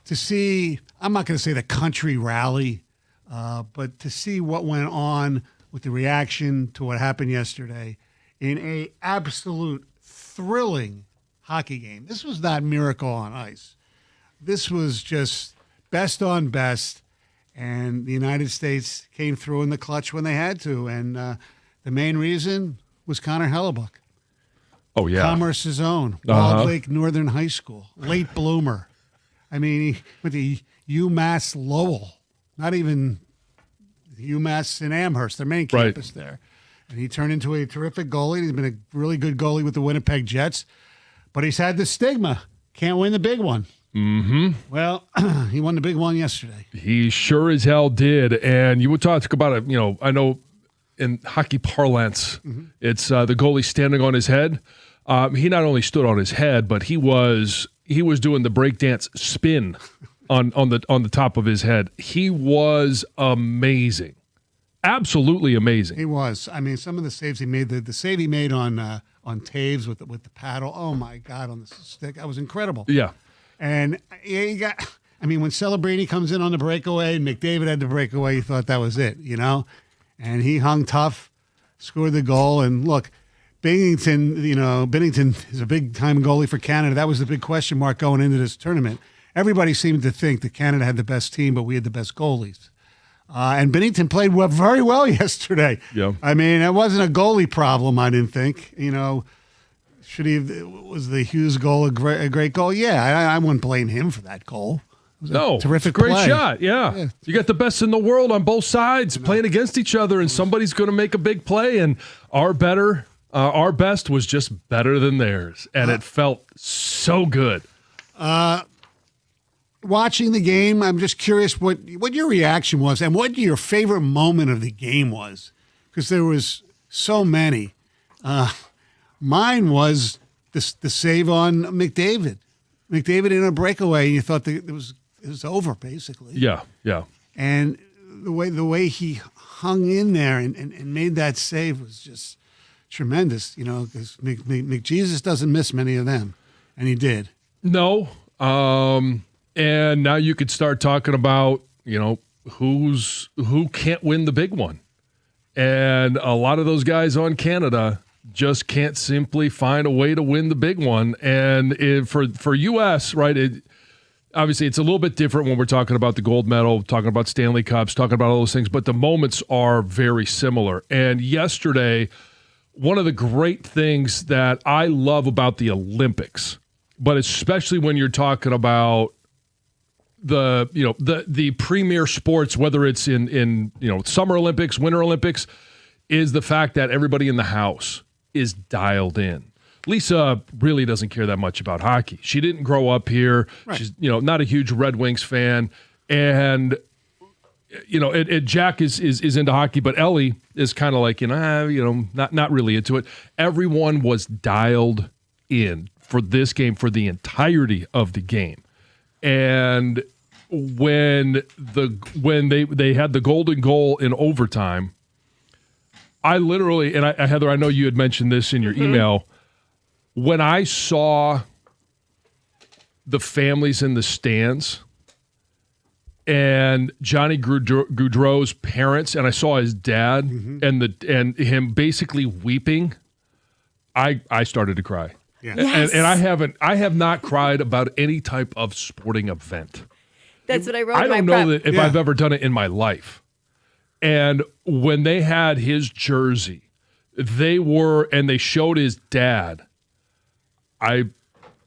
to see, I'm not going to say the country rally, but to see what went on with the reaction to what happened yesterday in a absolute thrilling hockey game. This was not Miracle on Ice. This was just best on best, and the United States came through in the clutch when they had to, and the main reason was Connor Hellebuck. Oh, yeah. Commerce's own, Walled Lake Northern High School, late bloomer. I mean, he went to UMass Lowell, not even UMass in Amherst, their main campus there. And he turned into a terrific goalie. He's been a really good goalie with the Winnipeg Jets, but he's had the stigma. Can't win the big one. Mm-hmm. Well, he won the big one yesterday. He sure as hell did. And you would talk about it, I know in hockey parlance, it's the goalie standing on his head. He not only stood on his head, but he was doing the breakdance spin on the top of his head. He was amazing. Absolutely amazing. He was. I mean, some of the saves he made, the save he made on Taves with the paddle, oh my God, on the stick, that was incredible. Yeah. And when Celebrini comes in on the breakaway and McDavid had the breakaway, you thought that was it, And he hung tough, scored the goal. And look, Binnington is a big-time goalie for Canada. That was the big question mark going into this tournament. Everybody seemed to think that Canada had the best team, but we had the best goalies. And Binnington played very well yesterday. Yeah. I mean, it wasn't a goalie problem, I didn't think. Was the Hughes goal a great goal? Yeah, I wouldn't blame him for that goal. It was a terrific great play. shot, yeah. You got the best in the world on both sides playing against each other, and somebody's going to make a big play, and our best was just better than theirs, and it felt so good. Watching the game, I'm just curious what your reaction was and what your favorite moment of the game was, because there was so many. Mine was the save on McDavid. McDavid in a breakaway, and you thought that it was over, basically. Yeah. And the way he hung in there and made that save was just tremendous, because McJesus doesn't miss many of them, and he did. No. And now you could start talking about, who can't win the big one. And a lot of those guys on Canada just can't simply find a way to win the big one. And for U.S., right, obviously it's a little bit different when we're talking about the gold medal, talking about Stanley Cups, talking about all those things, but the moments are very similar. And yesterday, one of the great things that I love about the Olympics, but especially when you're talking about the premier sports, whether it's in Summer Olympics, Winter Olympics, is the fact that everybody in the house is dialed in. Lisa really doesn't care that much about hockey. She didn't grow up here. Right. She's not a huge Red Wings fan, and Jack is into hockey, but Ellie is kind of like not really into it. Everyone was dialed in for this game for the entirety of the game, and when they had the golden goal in overtime, I literally, and Heather, I know you had mentioned this in your email, when I saw the families in the stands and Johnny Gaudreau's parents, and I saw his dad and him basically weeping, I started to cry. Yeah. Yes. And I have not cried about any type of sporting event. That's what I wrote. I don't know that if I've ever done it in my life. And when they had his jersey, they showed his dad. I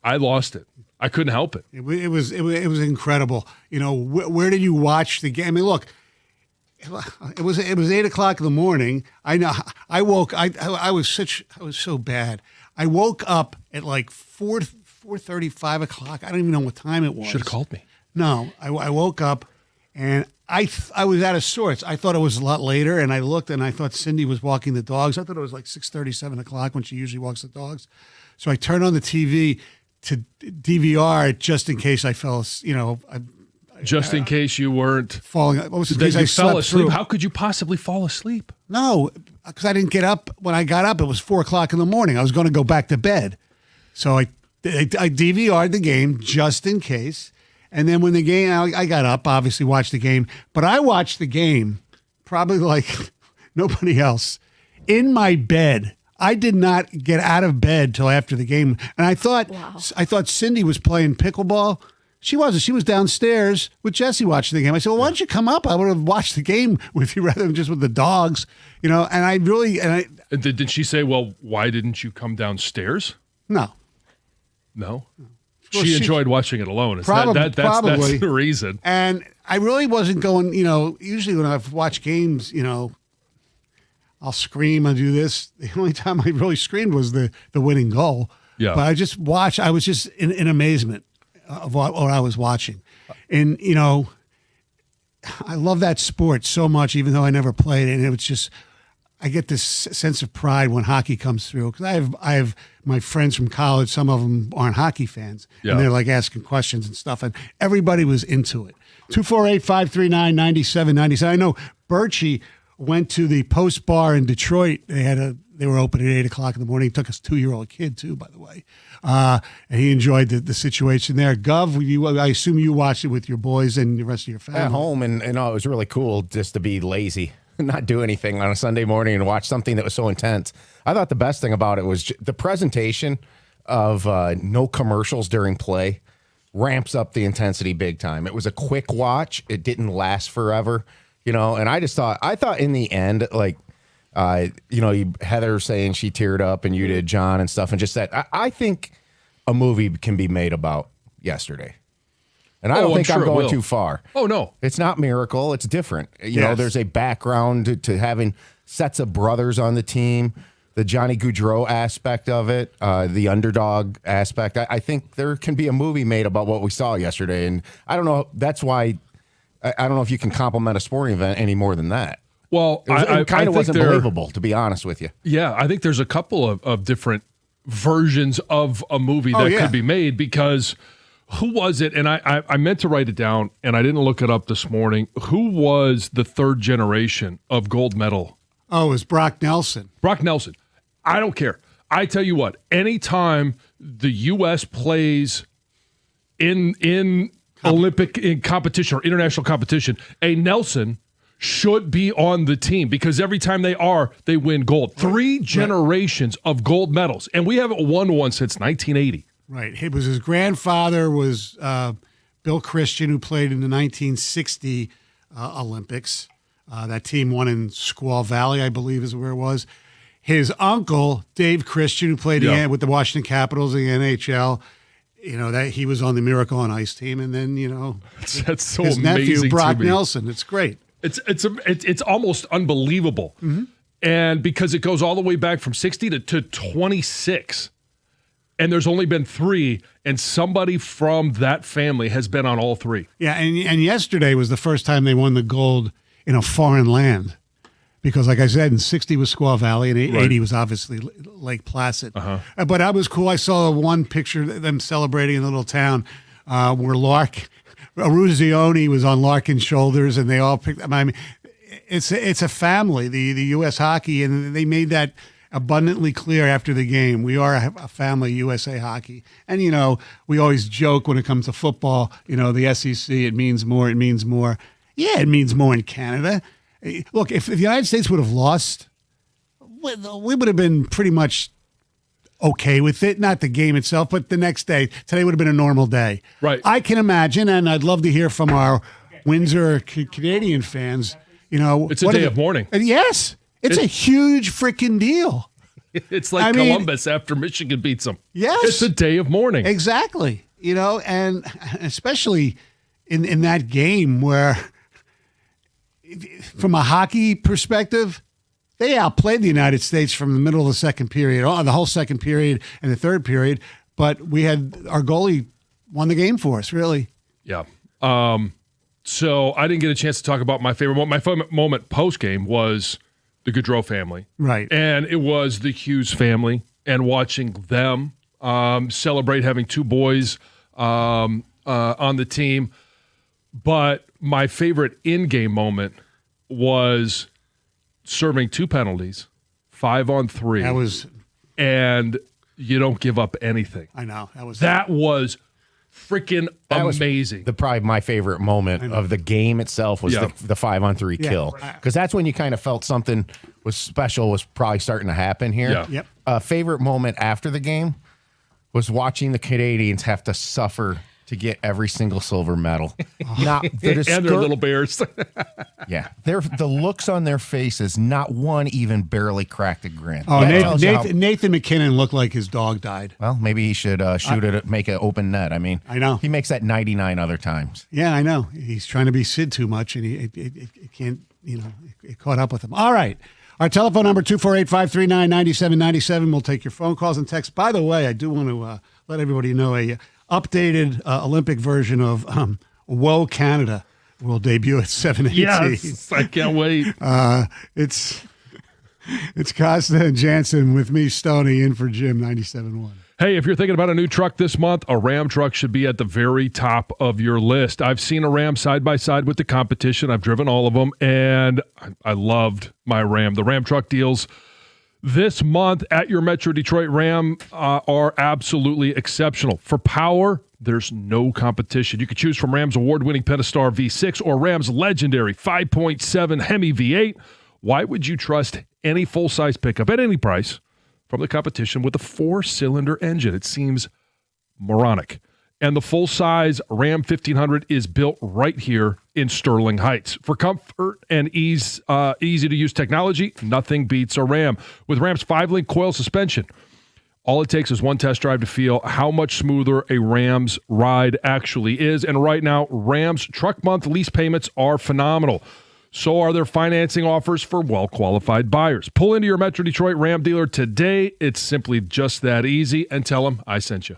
lost it. I couldn't help it. It was incredible. Where did you watch the game? I mean, look, it was 8:00 in the morning. I know. I woke. I was so bad. I woke up at like 4:30, 5 o'clock. I don't even know what time it was. Should have called me. No, I woke up and I was out of sorts. I thought it was a lot later, and I looked and I thought Cindy was walking the dogs. I thought it was like 6:30, 7 o'clock when she usually walks the dogs. So I turned on the TV to DVR it just in case I fell. Just in case you weren't falling. What was in case I fell asleep? Through. How could you possibly fall asleep? No, because I didn't get up. When I got up, it was 4 o'clock in the morning. I was going to go back to bed, so I DVR'd the game just in case. And then when the game, I got up, obviously watched the game, but I watched the game probably like nobody else in my bed. I did not get out of bed till after the game, and I thought Cindy was playing pickleball. She wasn't. She was downstairs with Jesse watching the game. I said, "Well, why don't you come up? I would have watched the game with you rather than just with the dogs." And I really Did she say, "Well, why didn't you come downstairs"? No. No. Well, she enjoyed watching it alone. Probably. That's the reason. And I really wasn't going. Usually when I've watched games, I'll scream. I do this. The only time I really screamed was the winning goal. Yeah. But I just watched. I was just in amazement of what I was watching. And, I love that sport so much, even though I never played it. And it was just, I get this sense of pride when hockey comes through. Because I have my friends from college, some of them aren't hockey fans. Yeah. And they're like asking questions and stuff. And everybody was into it. 248-539-9797. I know Birchie went to the Post Bar in Detroit. They were open at 8 o'clock in the morning. He took his 2-year-old kid too, by the way. And he enjoyed the situation there. Gov, I assume you watched it with your boys and the rest of your family. At home, and it was really cool just to be lazy, not do anything on a Sunday morning and watch something that was so intense. I thought the best thing about it was the presentation of no commercials during play ramps up the intensity big time. It was a quick watch. It didn't last forever, and I thought in the end, like, Heather saying she teared up and you did, John, and stuff, and just that. I think a movie can be made about yesterday. And I don't think I'm going too far. Oh, no. It's not Miracle. It's different. Yes. There's a background to having sets of brothers on the team, the Johnny Gaudreau aspect of it, the underdog aspect. I think there can be a movie made about what we saw yesterday. And I don't know. That's why I don't know if you can compliment a sporting event any more than that. Well, it kind of wasn't believable, to be honest with you. Yeah, I think there's a couple of different versions of a movie that could be made, because who was it? And I meant to write it down, and I didn't look it up this morning. Who was the third generation of gold medal? Oh, it was Brock Nelson. Brock Nelson. I don't care. I tell you what, anytime the U.S. plays in Olympic competition or international competition, a Nelson should be on the team, because every time they win gold. 3 generations of gold medals, and we haven't won one since 1980. Right. It was his grandfather was Bill Christian, who played in the 1960 Olympics. That team won in Squaw Valley, I believe is where it was. His uncle, Dave Christian, who played with the Washington Capitals in the NHL, that he was on the Miracle on Ice team, and then that's so his amazing. nephew Brock to me. Nelson. It's great. It's almost unbelievable, and because it goes all the way back from 60 to 26, and there's only been 3, and somebody from that family has been on all 3. Yeah, and yesterday was the first time they won the gold in a foreign land. Because, like I said, in 60 was Squaw Valley, and 80 was obviously Lake Placid. But that was cool. I saw one picture of them celebrating in a little town where Ruzioni was on Larkin's shoulders, and they all picked up. I mean, it's a family, the U.S. Hockey, and they made that abundantly clear after the game. We are a family, USA Hockey. And, we always joke when it comes to football, the SEC, it means more. Yeah, it means more in Canada. Look, if the United States would have lost, we would have been pretty much okay with it. Not the game itself, but the next day. Today would have been a normal day. Right. I can imagine, and I'd love to hear from our Windsor Canadian fans. It's a day of mourning. Yes. It's a huge freaking deal. It's like Columbus after Michigan beats them. Yes. It's a day of mourning. Exactly. And especially in that game where, from a hockey perspective, they outplayed the United States from the middle of the second period, the whole second period and the third period. But we had our goalie won the game for us, really. Yeah. So I didn't get a chance to talk about my favorite moment. My favorite moment post-game was the Gaudreau family. Right. And it was the Hughes family, and watching them celebrate having 2 boys on the team. But my favorite in-game moment was serving 2 penalties, 5-on-3. That was, and you don't give up anything. I know. That was freaking That was amazing. Probably my favorite moment of the game itself was Yeah. the 5-on-3 kill, because that's when you kind of felt something was special was probably starting to happen here. Yeah. Yep. Favorite moment after the game was watching the Canadians have to suffer to get every single silver medal. Not and their little bears. yeah, the looks on their faces, not one even barely cracked a grin. Oh, That Nathan, tells you how- Nathan McKinnon looked like his dog died. well, maybe he should shoot it, make an open net. I mean, I know. he makes that 99 other times. Yeah, I know. He's trying to be Sid too much, and it can't, it caught up with him. All right. Our telephone number, 248-539-9797. We'll take your phone calls and texts. By the way, I do want to let everybody know a updated Olympic version of Whoa Canada will debut at 7:18. Yes, I can't wait. It's Costa and Jansen with me, Stoney, in for Jim, 97.1. Hey, if you're thinking about a new truck this month, a Ram truck should be at the very top of your list. I've seen a Ram side by side with the competition. I've driven all of them, and I loved my Ram. The Ram truck deals this month at your Metro Detroit Ram are absolutely exceptional. For power, there's no competition. You can choose from Ram's award-winning Pentastar V6 or Ram's legendary 5.7 Hemi V8. Why would you trust any full-size pickup at any price from the competition with a 4-cylinder engine? It seems moronic. And the full-size Ram 1500 is built right here in Sterling Heights. For comfort and easy-to-use technology, nothing beats a Ram. With Ram's 5-link coil suspension, all it takes is one test drive to feel how much smoother a Ram's ride actually is. And right now, Ram's truck month lease payments are phenomenal. So are their financing offers for well-qualified buyers. Pull into your Metro Detroit Ram dealer today. It's simply just that easy. And tell them I sent you.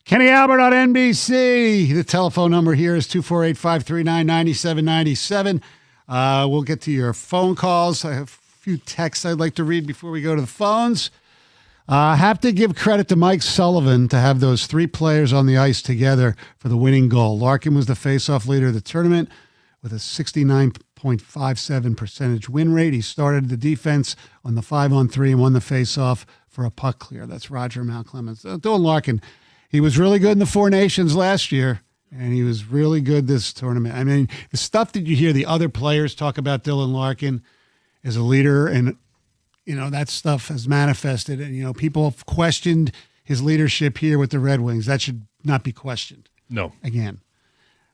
Kenny Albert on NBC. The telephone number here is 248-539-9797. We'll get to your phone calls. I have a few texts I'd like to read before we go to the phones. I have to give credit to Mike Sullivan to have those three players on the ice together for the winning goal. Larkin was the faceoff leader of the tournament with a 69.57 percentage win rate. He started the defense on the 5-on-3 and won the faceoff for a puck clear. That's Roger Mount Clemens. Dylan Larkin, he was really good in the Four Nations last year, and he was really good this tournament. I mean, the stuff that you hear the other players talk about Dylan Larkin as a leader, and, that stuff has manifested. And, people have questioned his leadership here with the Red Wings. That should not be questioned. No. Again,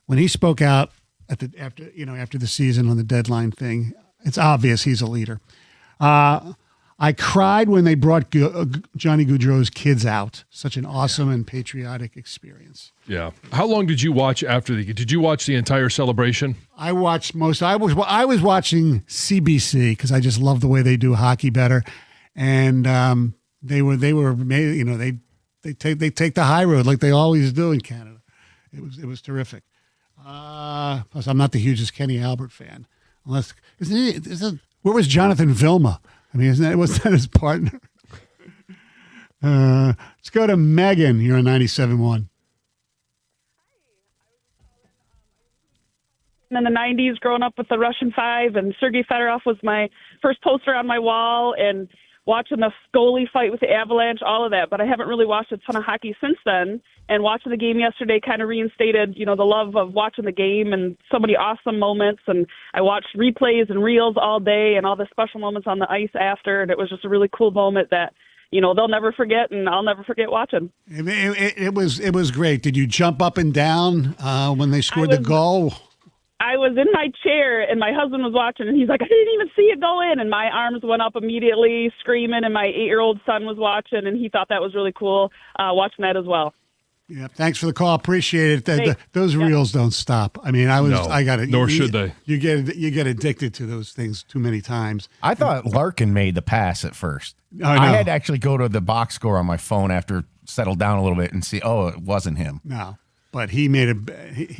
when he spoke out after the season on the deadline thing, it's obvious he's a leader. I cried when they brought Johnny Gaudreau's kids out. Such an awesome and patriotic experience. Yeah. How long did you watch after did you watch the entire celebration? I watched most. I was watching CBC because I just love the way they do hockey better. And they take the high road like they always do in Canada. It was terrific. Plus, I'm not the hugest Kenny Albert fan. Where was Jonathan Vilma? I mean, wasn't that his partner? Let's go to Megan. You're on 97.1. In the 90s, growing up with the Russian Five, and Sergei Fedorov was my first poster on my wall, and watching the goalie fight with the Avalanche, all of that. But I haven't really watched a ton of hockey since then. And watching the game yesterday kind of reinstated, the love of watching the game and so many awesome moments. And I watched replays and reels all day and all the special moments on the ice after. And it was just a really cool moment that, they'll never forget, and I'll never forget watching. It was great. Did you jump up and down when they scored the goal? I was in my chair, and my husband was watching, and he's like, I didn't even see it go in. And my arms went up immediately, screaming, and my 8-year-old son was watching, and he thought that was really cool watching that as well. Yeah, thanks for the call. Appreciate it. Those reels don't stop. I mean, I got it. Nor should they. You get addicted to those things too many times. I thought Larkin made the pass at first. I had to actually go to the box score on my phone after it settled down a little bit and see, it wasn't him. No, but he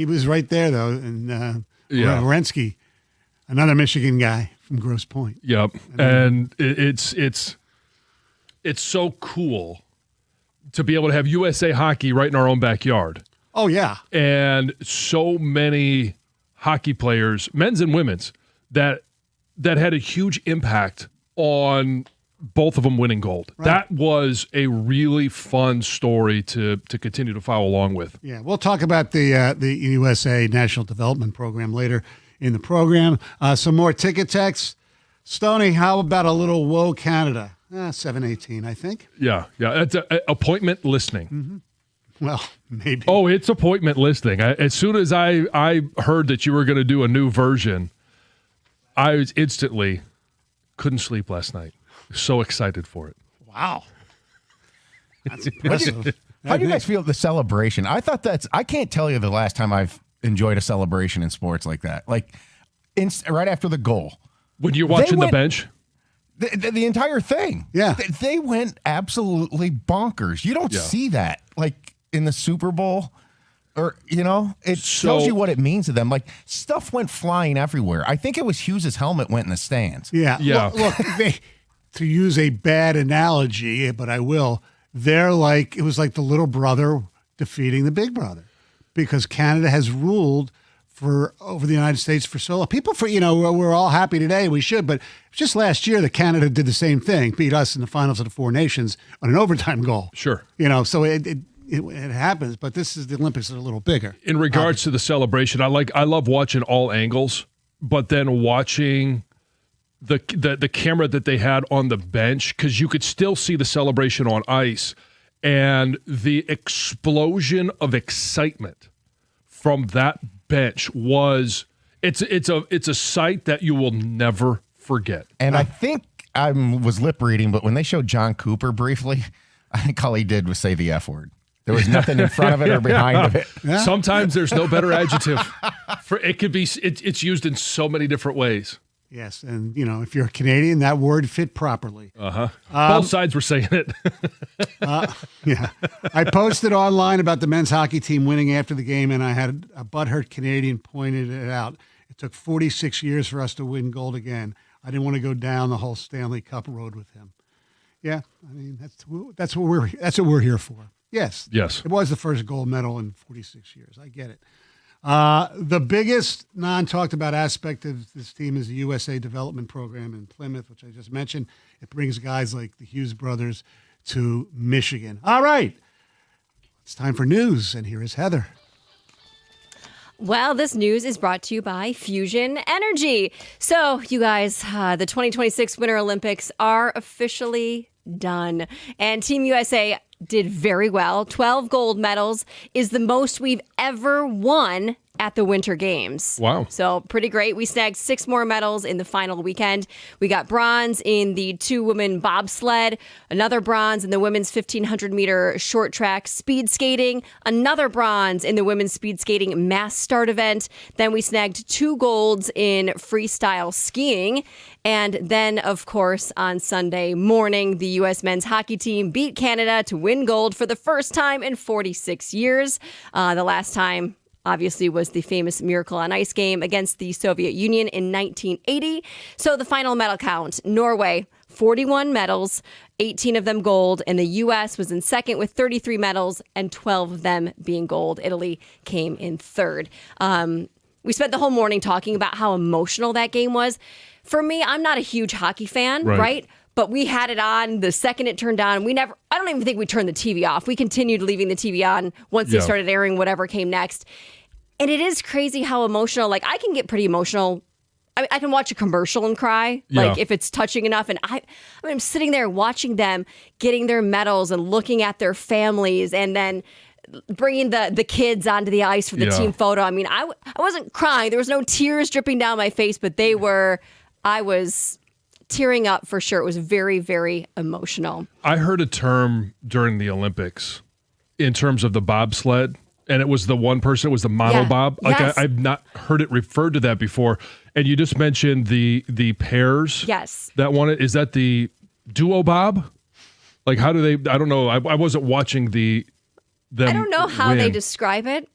was right there, though, and Werenski, another Michigan guy from Grosse Pointe. Yep, and it's so cool to be able to have USA Hockey right in our own backyard. Oh, yeah. And so many hockey players, men's and women's, that had a huge impact on both of them winning gold. Right. That was a really fun story to continue to follow along with. Yeah, we'll talk about the USA National Development Program later in the program. Some more ticket texts. Stoney, how about a little Whoa Canada? 718, I think. Yeah. It's appointment listening. Mm-hmm. Well, maybe. Oh, it's appointment listening. As soon as I heard that you were going to do a new version, I was instantly couldn't sleep last night. So excited for it. Wow. That's impressive. How do you guys feel the celebration? I can't tell you the last time I've enjoyed a celebration in sports like that. Like right after the goal. When you're watching the bench? The entire thing. Yeah. They went absolutely bonkers. You don't see that like in the Super Bowl or, it shows you what it means to them. Like stuff went flying everywhere. I think it was Hughes' helmet went in the stands. Yeah. Look, to use a bad analogy, but I will, it was like the little brother defeating the big brother because Canada has ruled over the United States for so long. People we're all happy today. We should, but just last year that Canada did the same thing, beat us in the finals of the Four Nations on an overtime goal. Sure. So it happens, but the Olympics are a little bigger. In regards to the celebration, I love watching all angles, but then watching the camera that they had on the bench, because you could still see the celebration on ice and the explosion of excitement from that bench it's a sight that you will never forget. And I think I was lip reading, but when they showed John Cooper briefly, I think all he did was say the F word. There was nothing in front of it or behind of it. Yeah. Sometimes there's no better adjective for it. Could be it's used in so many different ways. Yes, and if you're a Canadian, that word fit properly. Both sides were saying it. Yeah, I posted online about the men's hockey team winning after the game, and I had a butthurt Canadian pointed it out. It took 46 years for us to win gold again. I didn't want to go down the whole Stanley Cup road with him. Yeah, I mean that's what we're here for. Yes, Yes. it was the first gold medal in 46 years. I get it. The biggest non-talked about aspect of this team is the USA Development Program in Plymouth, which I just mentioned. It brings guys like the Hughes brothers to Michigan. All right, it's time for news, and here is Heather. Well, this news is brought to you by Fusion Energy. So, you guys, the 2026 Winter Olympics are officially done, and Team USA did very well. 12 gold medals is the most we've ever won at the Winter Games. Wow. So pretty great. We snagged 6 more medals in the final weekend. We got bronze in the 2-woman bobsled, another bronze in the women's 1,500-meter short track speed skating, another bronze in the women's speed skating mass start event. Then we snagged 2 golds in freestyle skiing. And then, of course, on Sunday morning, the U.S. men's hockey team beat Canada to win gold for the first time in 46 years. The last time, obviously, was the famous Miracle on Ice game against the Soviet Union in 1980. So the final medal count, Norway, 41 medals, 18 of them gold, and the U.S. was in second with 33 medals and 12 of them being gold. Italy came in third. We spent the whole morning talking about how emotional that game was. For me, I'm not a huge hockey fan, right? But we had it on the second it turned on. I don't even think we turned the TV off. We continued leaving the TV on once they started airing whatever came next. And it is crazy how emotional, like I can get pretty emotional. I can watch a commercial and cry, like if it's touching enough. And I'm sitting there watching them getting their medals and looking at their families and then bringing the kids onto the ice for the team photo. I mean, I wasn't crying. There was no tears dripping down my face, but I was tearing up for sure. It was very, very emotional. I heard a term during the Olympics in terms of the bobsled, and it was the one person, it was the monobob. Like Yes. I've not heard it referred to that before. And you just mentioned the pairs. Yes. That one, is that the duo bob? Like how do they, I don't know. I wasn't watching them I don't know how they win. describe it.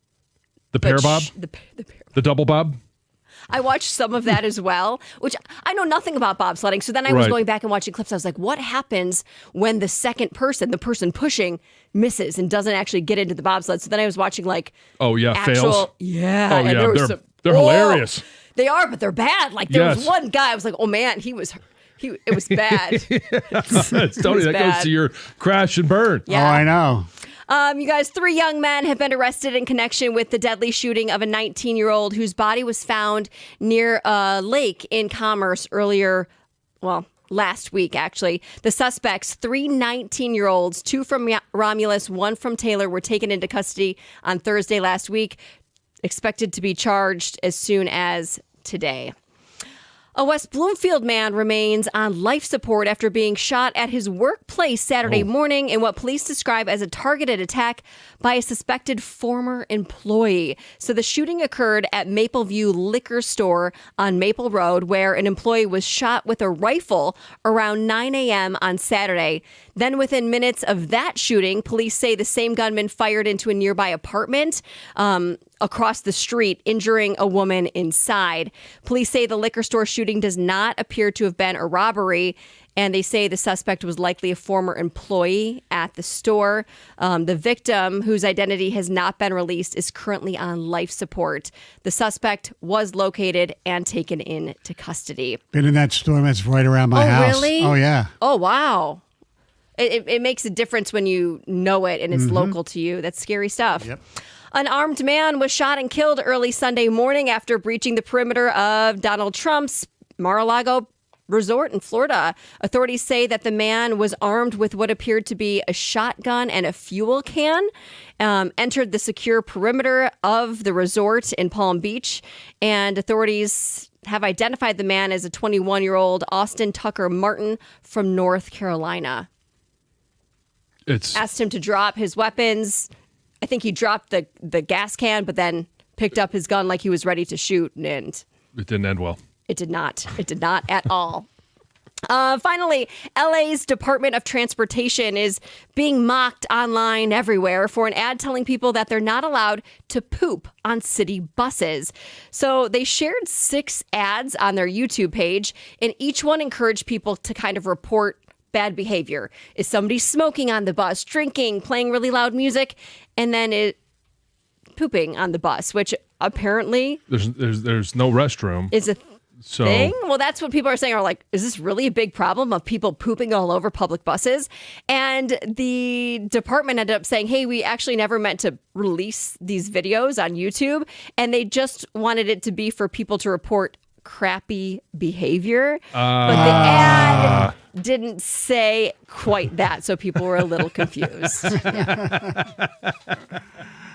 The pair bob? The pair. The double bob? I watched some of that as well, which I know nothing about bobsledding. So then I was Right. going back and watching clips. I was like, what happens when the second person, the person pushing, misses and doesn't actually get into the bobsled? So then I was watching like fails. Oh, yeah. Oh, and yeah, there was they're hilarious. They are, but they're bad. Like there was Yes. one guy, I was like, oh man, it was bad. It's Tony, that bad. goes to your crash and burn. Yeah. Oh, I know. You guys, 3 young men have been arrested in connection with the deadly shooting of a 19-year-old whose body was found near a lake in Commerce last week, actually. The suspects, 3 19-year-olds, 2 from Romulus, 1 from Taylor, were taken into custody on Thursday last week, expected to be charged as soon as today. A West Bloomfield man remains on life support after being shot at his workplace Saturday morning in what police describe as a targeted attack by a suspected former employee. So the shooting occurred at Mapleview Liquor Store on Maple Road, where an employee was shot with a rifle around 9 a.m. on Saturday. Then within minutes of that shooting, police say the same gunman fired into a nearby apartment across the street, injuring a woman inside. Police say the liquor store shooting does not appear to have been a robbery, and they say the suspect was likely a former employee at the store. The victim, whose identity has not been released, is currently on life support. The suspect was located and taken into custody. Been in that store. That's right around my house. Really? Oh, yeah. Oh, wow. It makes a difference when you know it and it's local to you. That's scary stuff. Yep. An armed man was shot and killed early Sunday morning after breaching the perimeter of Donald Trump's Mar-a-Lago resort in Florida. Authorities say that the man was armed with what appeared to be a shotgun and a fuel can, entered the secure perimeter of the resort in Palm Beach, and authorities have identified the man as a 21-year-old Austin Tucker Martin from North Carolina. Asked him to drop his weapons. I think he dropped the gas can, but then picked up his gun like he was ready to shoot, and It didn't end well. It did not. It did not at all. Finally, LA's Department of Transportation is being mocked online everywhere for an ad telling people that they're not allowed to poop on city buses. So they shared 6 ads on their YouTube page, and each one encouraged people to kind of report bad behavior. Is somebody smoking on the bus, drinking, playing really loud music, and then pooping on the bus, which apparently There's no restroom. is a So thing? Well, that's what people are saying, are like, is this really a big problem of people pooping all over public buses? And the department ended up saying, hey, we actually never meant to release these videos on YouTube. And they just wanted it to be for people to report crappy behavior. But the ad didn't say quite that. So people were a little confused.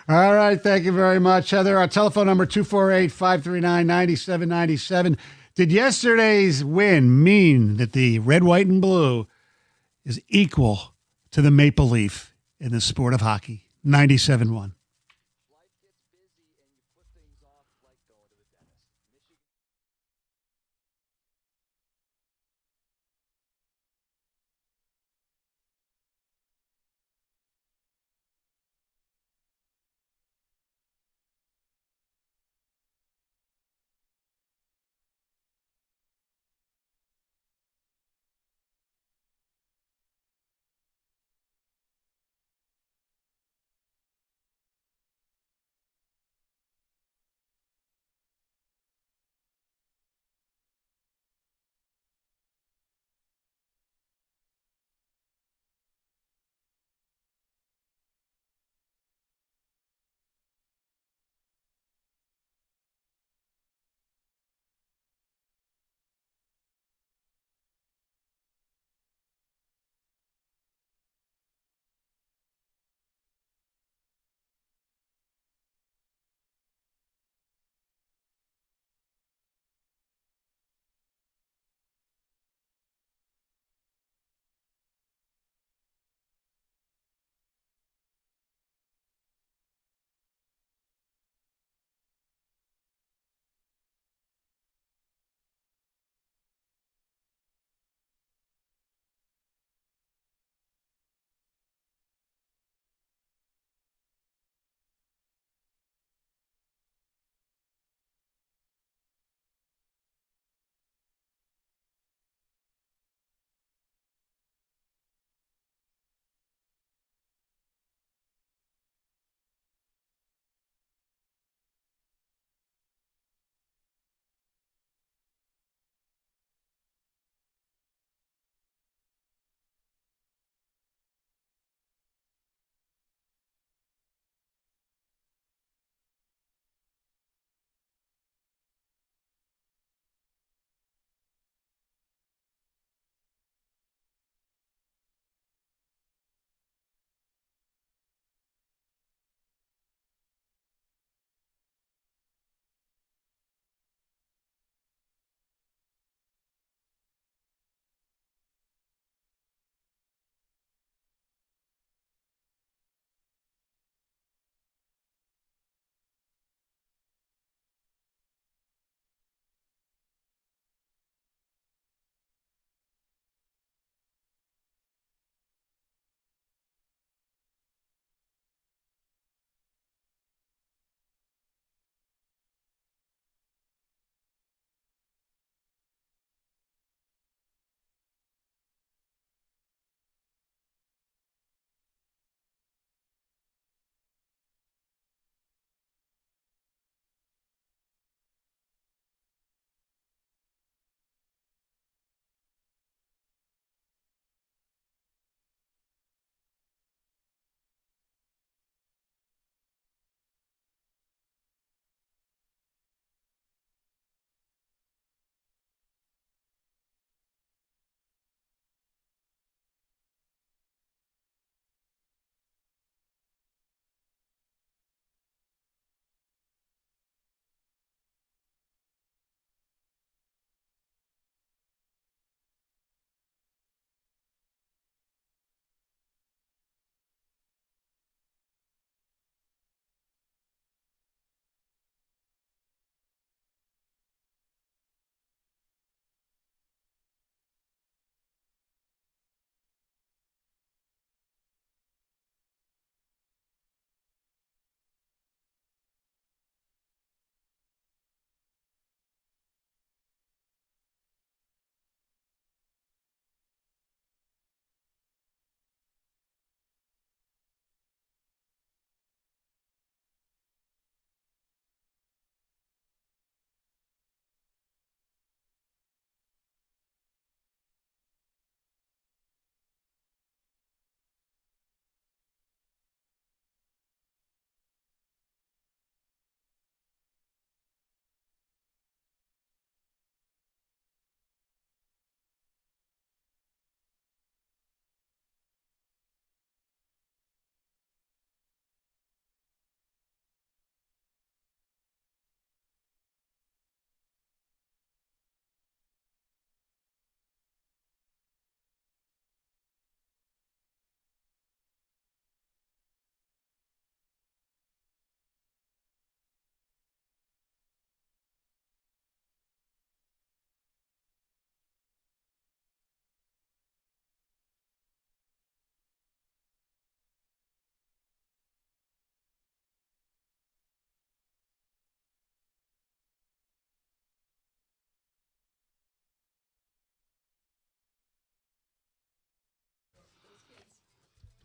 All right. Thank you very much, Heather. Our telephone number 248-539-9797. Did yesterday's win mean that the red, white, and blue is equal to the Maple Leaf in the sport of hockey? 97-1.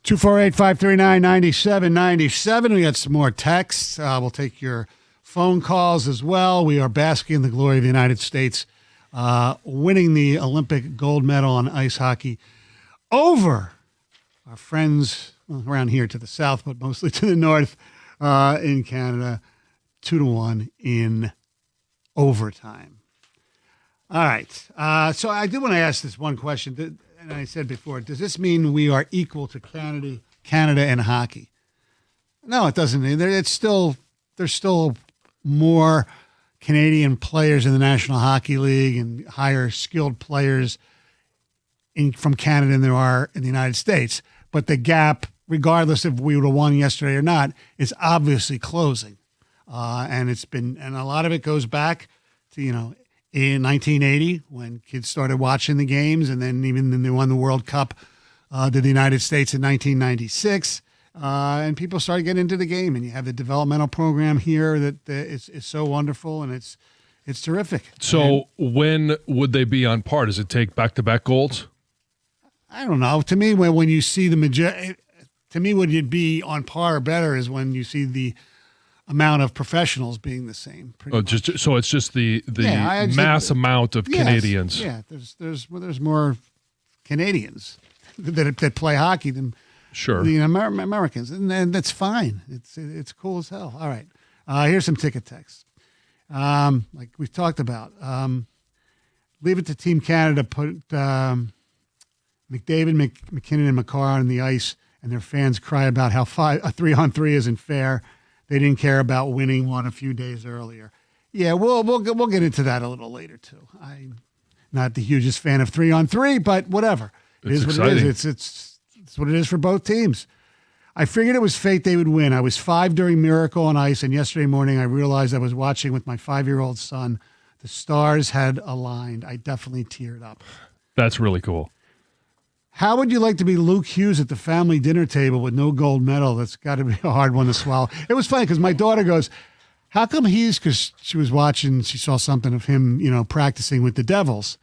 248-539-9797. We got some more texts. We'll take your phone calls as well. We are basking in the glory of the United States winning the Olympic gold medal on ice hockey over our friends around here to the south, but mostly to the north in Canada, 2-1 in overtime. All right. So I do want to ask this one question. And I said before, does this mean we are equal to Canada in hockey? No, it doesn't. There's still more Canadian players in the National Hockey League and higher skilled players from Canada than there are in the United States. But the gap, regardless if we would have won yesterday or not, is obviously closing. And a lot of it goes back to, in 1980 when kids started watching the games, and then even then they won the World Cup to the United States in 1996. And people started getting into the game, and you have the developmental program here that is so wonderful, and it's terrific. So when would they be on par? Does it take back-to-back golds? I don't know. To me, when you see would it be on par or better is when you see the amount of professionals being the same. So it's just the mass amount of Canadians. Yeah, there's more Canadians that play hockey than the Americans, and that's fine. It's cool as hell. All right, here's some ticket text. Like we've talked about, leave it to Team Canada. Put McDavid, McKinnon, and Makar on the ice, and their fans cry about how a 3-on-3 isn't fair. They didn't care about winning one a few days earlier. Yeah, we'll get into that a little later too. I'm not the hugest fan of 3-on-3, but whatever. It is what it is. It's what it is for both teams. I figured it was fate they would win. I was 5 during Miracle on Ice, and yesterday morning I realized I was watching with my 5-year-old son. The stars had aligned. I definitely teared up. That's really cool. How would you like to be Luke Hughes at the family dinner table with no gold medal? That's got to be a hard one to swallow. It was funny because my daughter goes, how come because she was watching, she saw something of him, practicing with the Devils.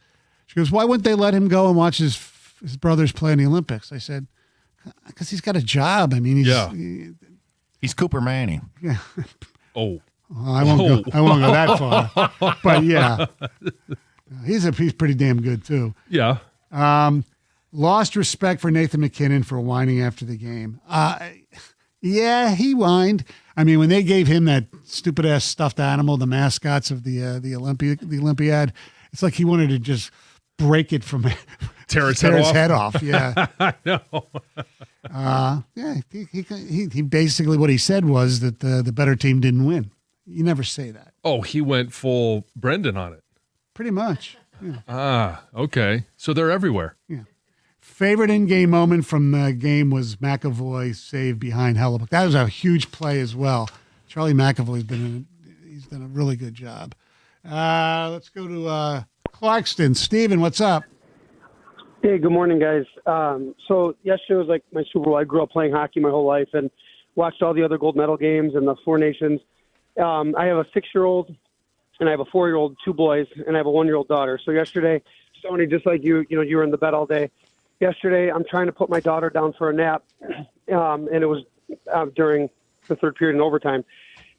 She goes, why wouldn't they let him go and watch his brothers play in the Olympics? I said, because he's got a job. I mean, he's Cooper Manning. Yeah. Oh. I won't go that far. But yeah, he's pretty damn good too. Yeah. Lost respect for Nathan McKinnon for whining after the game. Yeah, he whined. I mean, when they gave him that stupid ass stuffed animal, the mascots of the Olympiad, it's like he wanted to just break it from tear his head off. Yeah, I know. Yeah, he basically what he said was that the better team didn't win. You never say that. Oh, he went full Brendan on it. Pretty much. Yeah. Okay. So they're everywhere. Yeah. Favorite in-game moment from the game was McAvoy's save behind Hellebuck. That was a huge play as well. Charlie McAvoy's done a really good job. Let's go to Clarkston. Steven, what's up? Hey, good morning, guys. So yesterday was like my Super Bowl. I grew up playing hockey my whole life and watched all the other gold medal games and the Four Nations. I have a 6-year-old and I have a 4-year-old, 2 boys, and I have a 1-year-old daughter. So yesterday, Stoney, just like you were in the bed all day. Yesterday, I'm trying to put my daughter down for a nap, and it was during the third period in overtime.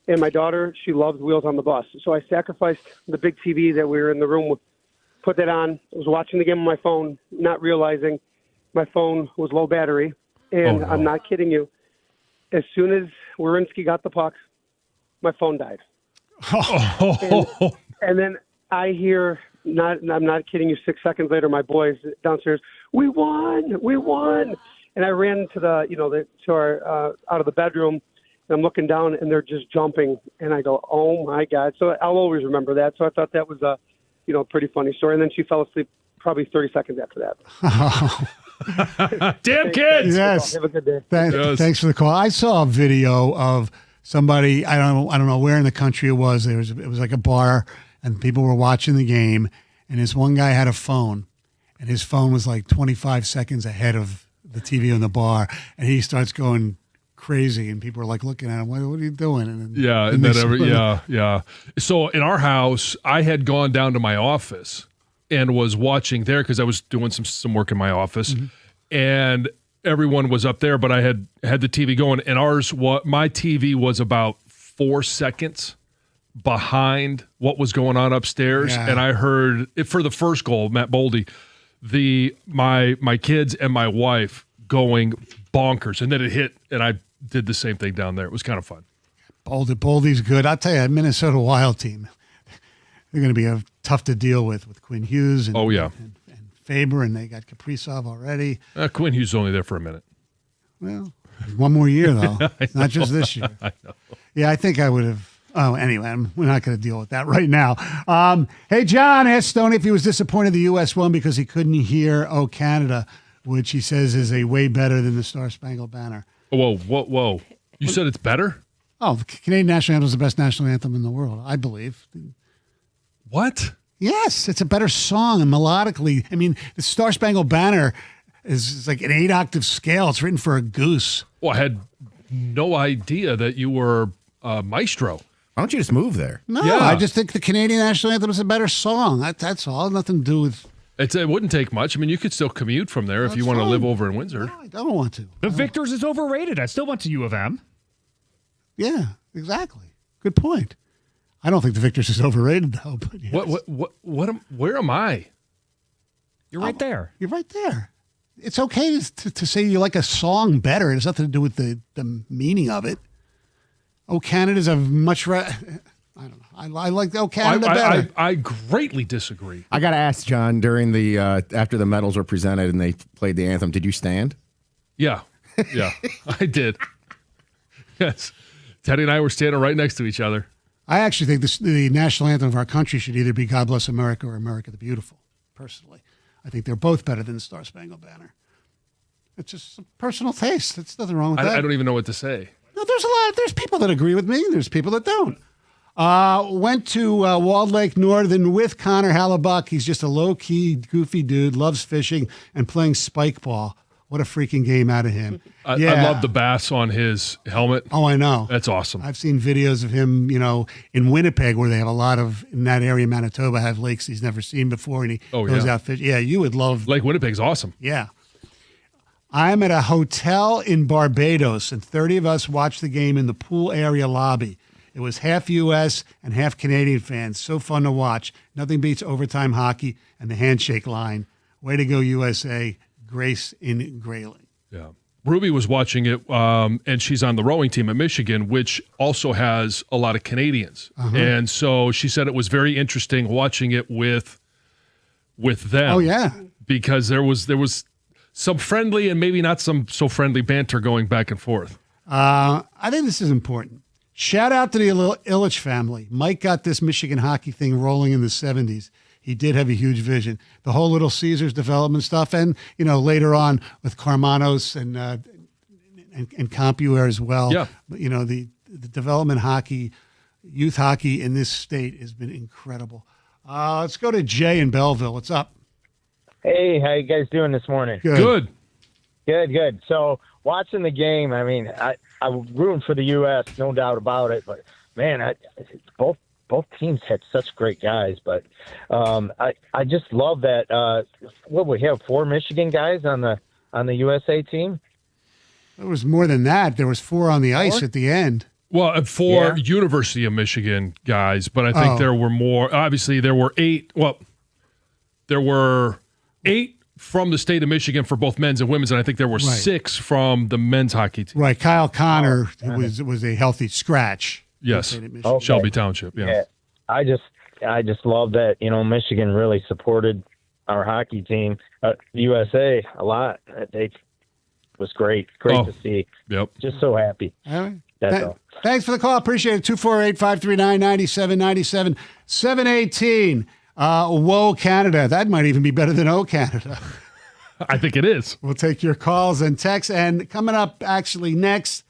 And my daughter, she loves Wheels on the Bus. So I sacrificed the big TV that we were in the room with, put that on. I was watching the game on my phone, not realizing my phone was low battery. And I'm not kidding you. As soon as Werenski got the puck, my phone died. And then I hear, I'm not kidding you, 6 seconds later, my boys downstairs, we won. And I ran to our out of the bedroom, and I'm looking down, and they're just jumping. And I go, oh my God. So I'll always remember that. So I thought that was a, pretty funny story. And then she fell asleep probably 30 seconds after that. Damn kids. Yes. Have a good day. Thanks for the call. I saw a video of somebody, I don't know where in the country it was. It was like a bar, and people were watching the game, and this one guy had a phone, and his phone was like 25 seconds ahead of the TV in the bar, and he starts going crazy, and people are like looking at him, what are you doing? Yeah. So in our house, I had gone down to my office and was watching there because I was doing some work in my office, and everyone was up there, but I had the TV going, and my TV was about 4 seconds behind what was going on upstairs, Yeah. and I heard it for the first goal, Matt Boldy, my kids and my wife going bonkers, and then it hit, and I did the same thing down there. It was kind of fun. Boldy's good. I'll tell you, that Minnesota Wild team, they're going to be tough to deal with Quinn Hughes and, Oh, yeah. and Faber, and they got Kaprizov already. Quinn Hughes is only there for a minute. Well, one more year, though. Not just this year. I know. Yeah, I think I would have. Oh, anyway, we're not going to deal with that right now. Hey, John asked Stoney if he was disappointed the U.S. won because he couldn't hear "Oh Canada," which he says is a way better than the Star Spangled Banner. Whoa. You said it's better? Oh, the Canadian national anthem is the best national anthem in the world, I believe. What? Yes, it's a better song and melodically. I mean, the Star Spangled Banner is like an 8-octave scale. It's written for a goose. Well, I had no idea that you were a maestro. Why don't you just move there? No, Yeah. I just think the Canadian national anthem is a better song. That's all. Nothing to do with. It wouldn't take much. I mean, you could still commute from there if you That's want to fine. live over in Windsor. No, I don't want to. The Victors is overrated. I still went to U of M. Yeah, exactly. Good point. I don't think the Victors is overrated though. But yes. Where am I? You're right there. You're right there. It's okay to say you like a song better. It has nothing to do with the meaning of it. Oh, Canada's a much. I don't know. I like Oh Canada better. I greatly disagree. I got to ask John during the after the medals were presented and they played the anthem. Did you stand? Yeah, I did. Yes, Teddy and I were standing right next to each other. I actually think the national anthem of our country should either be God Bless America or America the Beautiful, personally. I think they're both better than the Star Spangled Banner. It's just a personal taste. There's nothing wrong with that. I don't even know what to say. No, there's people that agree with me. There's people that don't. Went to Walled Lake Northern with Connor Hallebuck. He's just a low-key, goofy dude, loves fishing and playing spike ball. What a freaking game out of him. I love the bass on his helmet. Oh, I know. That's awesome. I've seen videos of him, in Winnipeg, where they have a lot of, in that area, Manitoba, have lakes he's never seen before, and he goes out fishing. Yeah, you would love. Lake Winnipeg's awesome. Yeah. I'm at a hotel in Barbados, and 30 of us watched the game in the pool area lobby. It was half U.S. and half Canadian fans. So fun to watch. Nothing beats overtime hockey and the handshake line. Way to go, USA. Grace in Grayling. Yeah. Ruby was watching it, and she's on the rowing team at Michigan, which also has a lot of Canadians. And so she said it was very interesting watching it with them. Oh, yeah. Because there was some friendly and maybe not some so friendly banter going back and forth. I think this is important. Shout out to the Illich family. Mike got this Michigan hockey thing rolling in the 70s. He did have a huge vision. The whole Little Caesars development stuff, and later on with Carmanos and CompuAir as well. Yeah. But the development hockey, youth hockey in this state has been incredible. Let's go to Jay in Belleville. What's up? Hey, how you guys doing this morning? Good. Good. So watching the game, I mean, I'm rooting for the U.S., no doubt about it. But man, both teams had such great guys. But I just love that. What we have 4 Michigan guys on the USA team. There was more than that. There was 4 on the ice at the end. Well, for University of Michigan guys, but I think there were more. Obviously, there were 8. Well, there were 8 from the state of Michigan for both men's and women's, and I think there were 6 from the men's hockey team. Right. Kyle Connor was a healthy scratch. Yes. Okay. Shelby Township. Yeah. I just love that, Michigan really supported our hockey team, USA, a lot. They was great to see. Yep. Just so happy. All right. That's all. Thanks for the call. Appreciate it. 248-539-9797. 718. Whoa, Canada. That might even be better than Oh, Canada. I think it is. We'll take your calls and texts. And coming up actually next,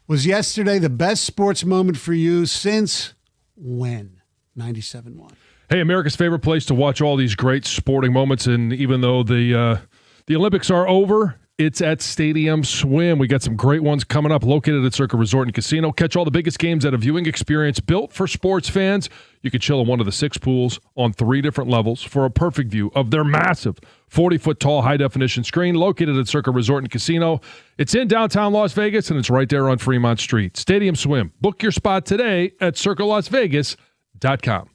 was yesterday the best sports moment for you since when? 97.1. Hey, America's favorite place to watch all these great sporting moments. And even though the Olympics are over, it's at Stadium Swim. We got some great ones coming up, located at Circa Resort and Casino. Catch all the biggest games at a viewing experience built for sports fans. You can chill in one of the 6 pools on 3 different levels for a perfect view of their massive 40-foot tall high-definition screen located at Circa Resort and Casino. It's in downtown Las Vegas, and it's right there on Fremont Street. Stadium Swim. Book your spot today at circalasvegas.com.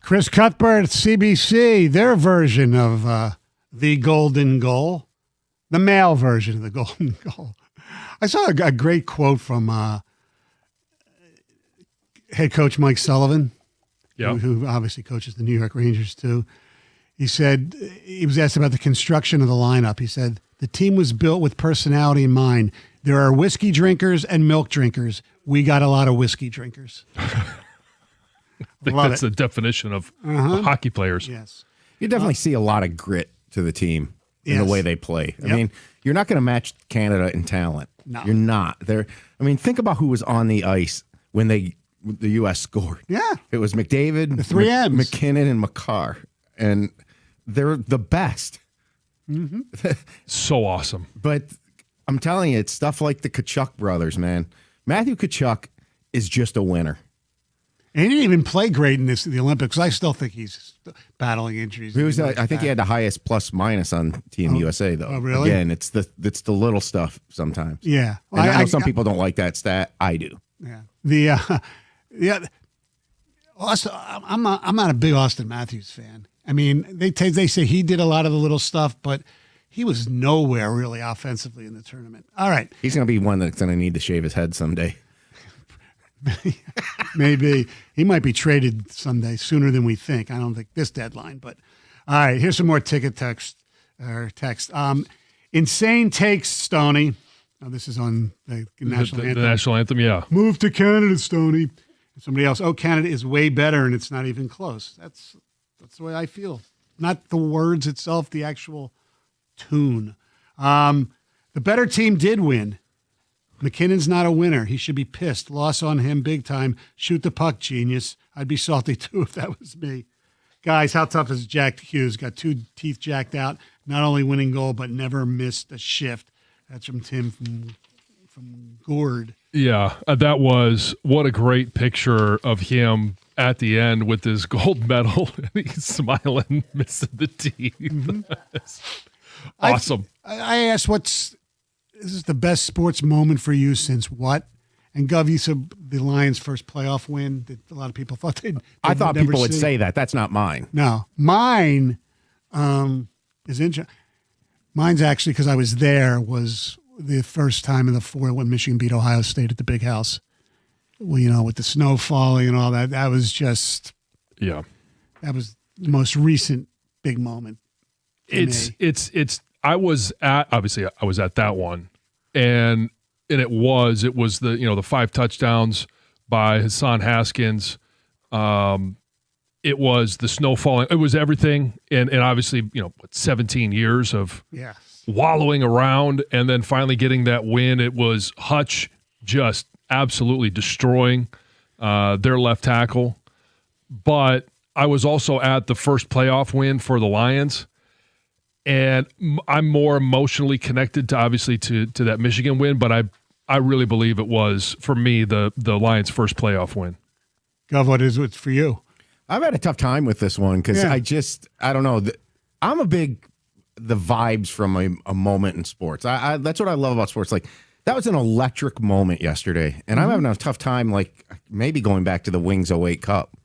Chris Cuthbert, CBC, their version of the golden goal, the male version of the golden goal. I saw a great quote from head coach Mike Sullivan, who obviously coaches the New York Rangers too. He said, he was asked about the construction of the lineup. He said, the team was built with personality in mind. There are whiskey drinkers and milk drinkers. We got a lot of whiskey drinkers. I think that's the definition of hockey players. Yes. You definitely see a lot of grit to the team in the way they play. Yep. I mean, you're not going to match Canada in talent. No. You're not. I mean, think about who was on the ice when the U.S. scored. Yeah. It was McDavid, The three M's. McKinnon, and Makar. And they're the best. So awesome. But I'm telling you, it's stuff like the Tkachuk brothers, man. Matthew Tkachuk is just a winner. And he didn't even play great in the Olympics. I still think he's battling injuries. He was, I think he had the highest plus minus on Team USA, though. Oh, really? Again, it's the little stuff sometimes. Yeah. And I know some people don't like that stat. I do. Yeah. Austin, I'm not a big Austin Matthews fan. I mean, they say he did a lot of the little stuff, but he was nowhere really offensively in the tournament. All right. He's going to be one that's going to need to shave his head someday. Maybe. He might be traded someday sooner than we think. I don't think this deadline, but all right, here's some more ticket text. Insane takes, Stoney. Oh, this is on the national anthem. The national anthem, yeah. Move to Canada, Stoney. Somebody else, Canada is way better, and it's not even close. That's the way I feel. Not the words itself, the actual tune. The better team did win. McKinnon's not a winner. He should be pissed. Loss on him big time. Shoot the puck, genius. I'd be salty too if that was me. Guys, how tough is Jack Hughes? Got 2 teeth jacked out. Not only winning goal, but never missed a shift. That's from Tim from Gord. Yeah, that was what a great picture of him at the end with his gold medal. He's smiling, missing the teeth. Awesome. I asked, this is the best sports moment for you since what? And Gov, you said the Lions' first playoff win that a lot of people thought I thought never people would see. say that. That's not mine. No, mine is interesting. Mine's actually, because I was there, was the first time in the 4 when Michigan beat Ohio State at the Big House. Well, with the snow falling and all that. That was just, Yeah. that was the most recent big moment. I was at that one, and it was the 5 touchdowns by Hassan Haskins. It was the snow falling. It was everything, and obviously 17 years of wallowing around, and then finally getting that win. It was Hutch just absolutely destroying their left tackle, but I was also at the first playoff win for the Lions. And I'm more emotionally connected to that Michigan win, but I really believe it was, for me, the Lions' first playoff win. Gov, what is it for you? I've had a tough time with this one because I don't know. I'm the vibes from a moment in sports. That's what I love about sports. Like, that was an electric moment yesterday, and I'm having a tough time, like, maybe going back to the Wings 08 Cup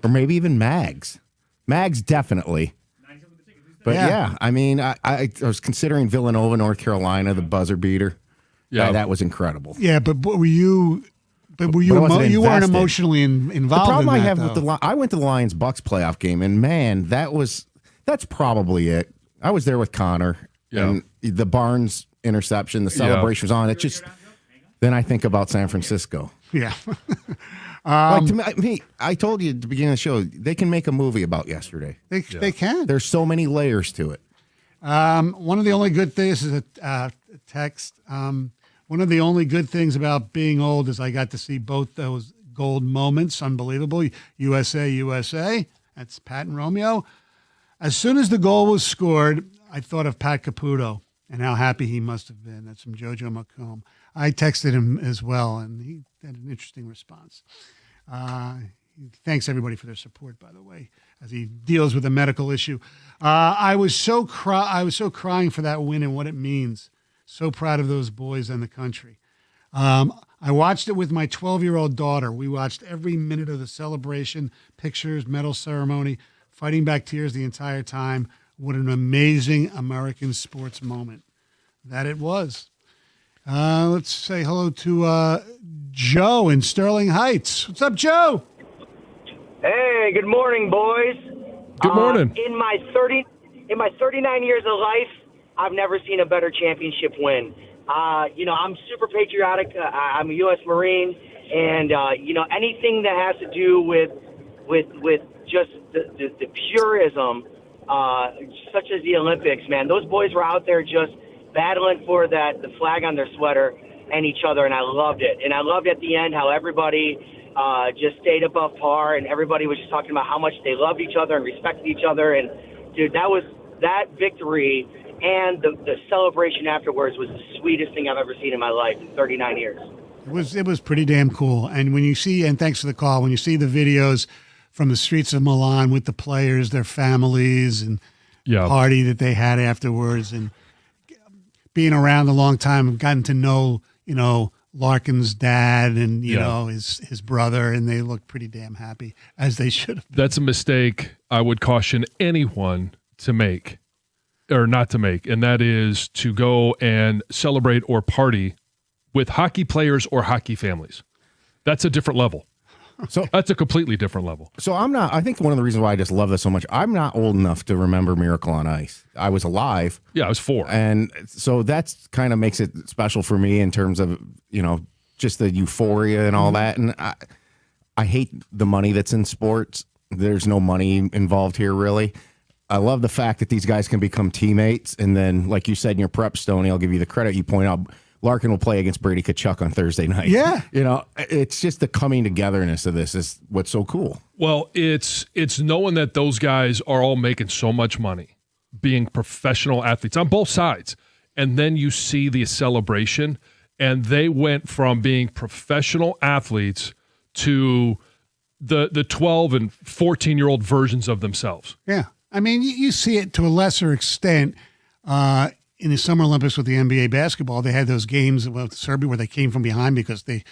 or maybe even Mags. Mags, definitely. But I mean, I was considering Villanova, North Carolina, the buzzer beater. Yeah, that was incredible. Yeah, but were you? But were you? You weren't emotionally involved. The problem in that, I have with I went to the Lions Bucks playoff game, and man, that's probably it. I was there with Connor, and the Barnes interception, the celebration was on. It just then I think about San Francisco. Yeah. To me, I told you at the beginning of the show, they can make a movie about yesterday. They can. There's so many layers to it. One of the only good things is a text. One of the only good things about being old is I got to see both those gold moments. Unbelievable. USA. That's Pat and Romeo. As soon as the goal was scored, I thought of Pat Caputo and how happy he must have been. That's from Jojo McComb. I texted him as well, and he had an interesting response. Thanks, everybody, for their support, by the way, as he deals with a medical issue. I was so crying for that win and what it means. So proud of those boys and the country. I watched it with my 12-year-old daughter. We watched every minute of the celebration, pictures, medal ceremony, fighting back tears the entire time. What an amazing American sports moment that it was. Let's say hello to Joe in Sterling Heights. What's up, Joe? Hey, good morning, boys. Good morning. In my 39 years of life, I've never seen a better championship win. I'm super patriotic. I'm a U.S. Marine, and anything that has to do with just the purism, such as the Olympics, man. Those boys were out there just battling for the flag on their sweater and each other, and I loved it. And I loved at the end how everybody just stayed above par, and everybody was just talking about how much they loved each other and respected each other. And dude, that victory and the celebration afterwards was the sweetest thing I've ever seen in my life in 39 years. It was pretty damn cool. And when you see, and thanks for the call, when you see the videos from the streets of Milan with the players, their families, and the party that they had afterwards, and being around a long time, I've gotten to know, Larkin's dad and, his brother, and they look pretty damn happy, as they should have been. That's a mistake I would caution anyone to make, or not to make, and that is to go and celebrate or party with hockey players or hockey families. That's a different level. So that's a completely different level. So I think one of the reasons why I just love this so much, I'm not old enough to remember Miracle on Ice. I was alive. Yeah, I was 4. And so that's kind of makes it special for me in terms of, just the euphoria and all that. And I hate the money that's in sports. There's no money involved here, really. I love the fact that these guys can become teammates. And then, like you said in your prep, Stoney, I'll give you the credit. You point out Larkin will play against Brady Tkachuk on Thursday night. Yeah. It's just the coming togetherness of this is what's so cool. Well, it's knowing that those guys are all making so much money, being professional athletes on both sides. And then you see the celebration, and they went from being professional athletes to the 12 and 14-year-old versions of themselves. Yeah. I mean, you see it to a lesser extent in the Summer Olympics with the NBA basketball. They had those games with Serbia where they came from behind because they,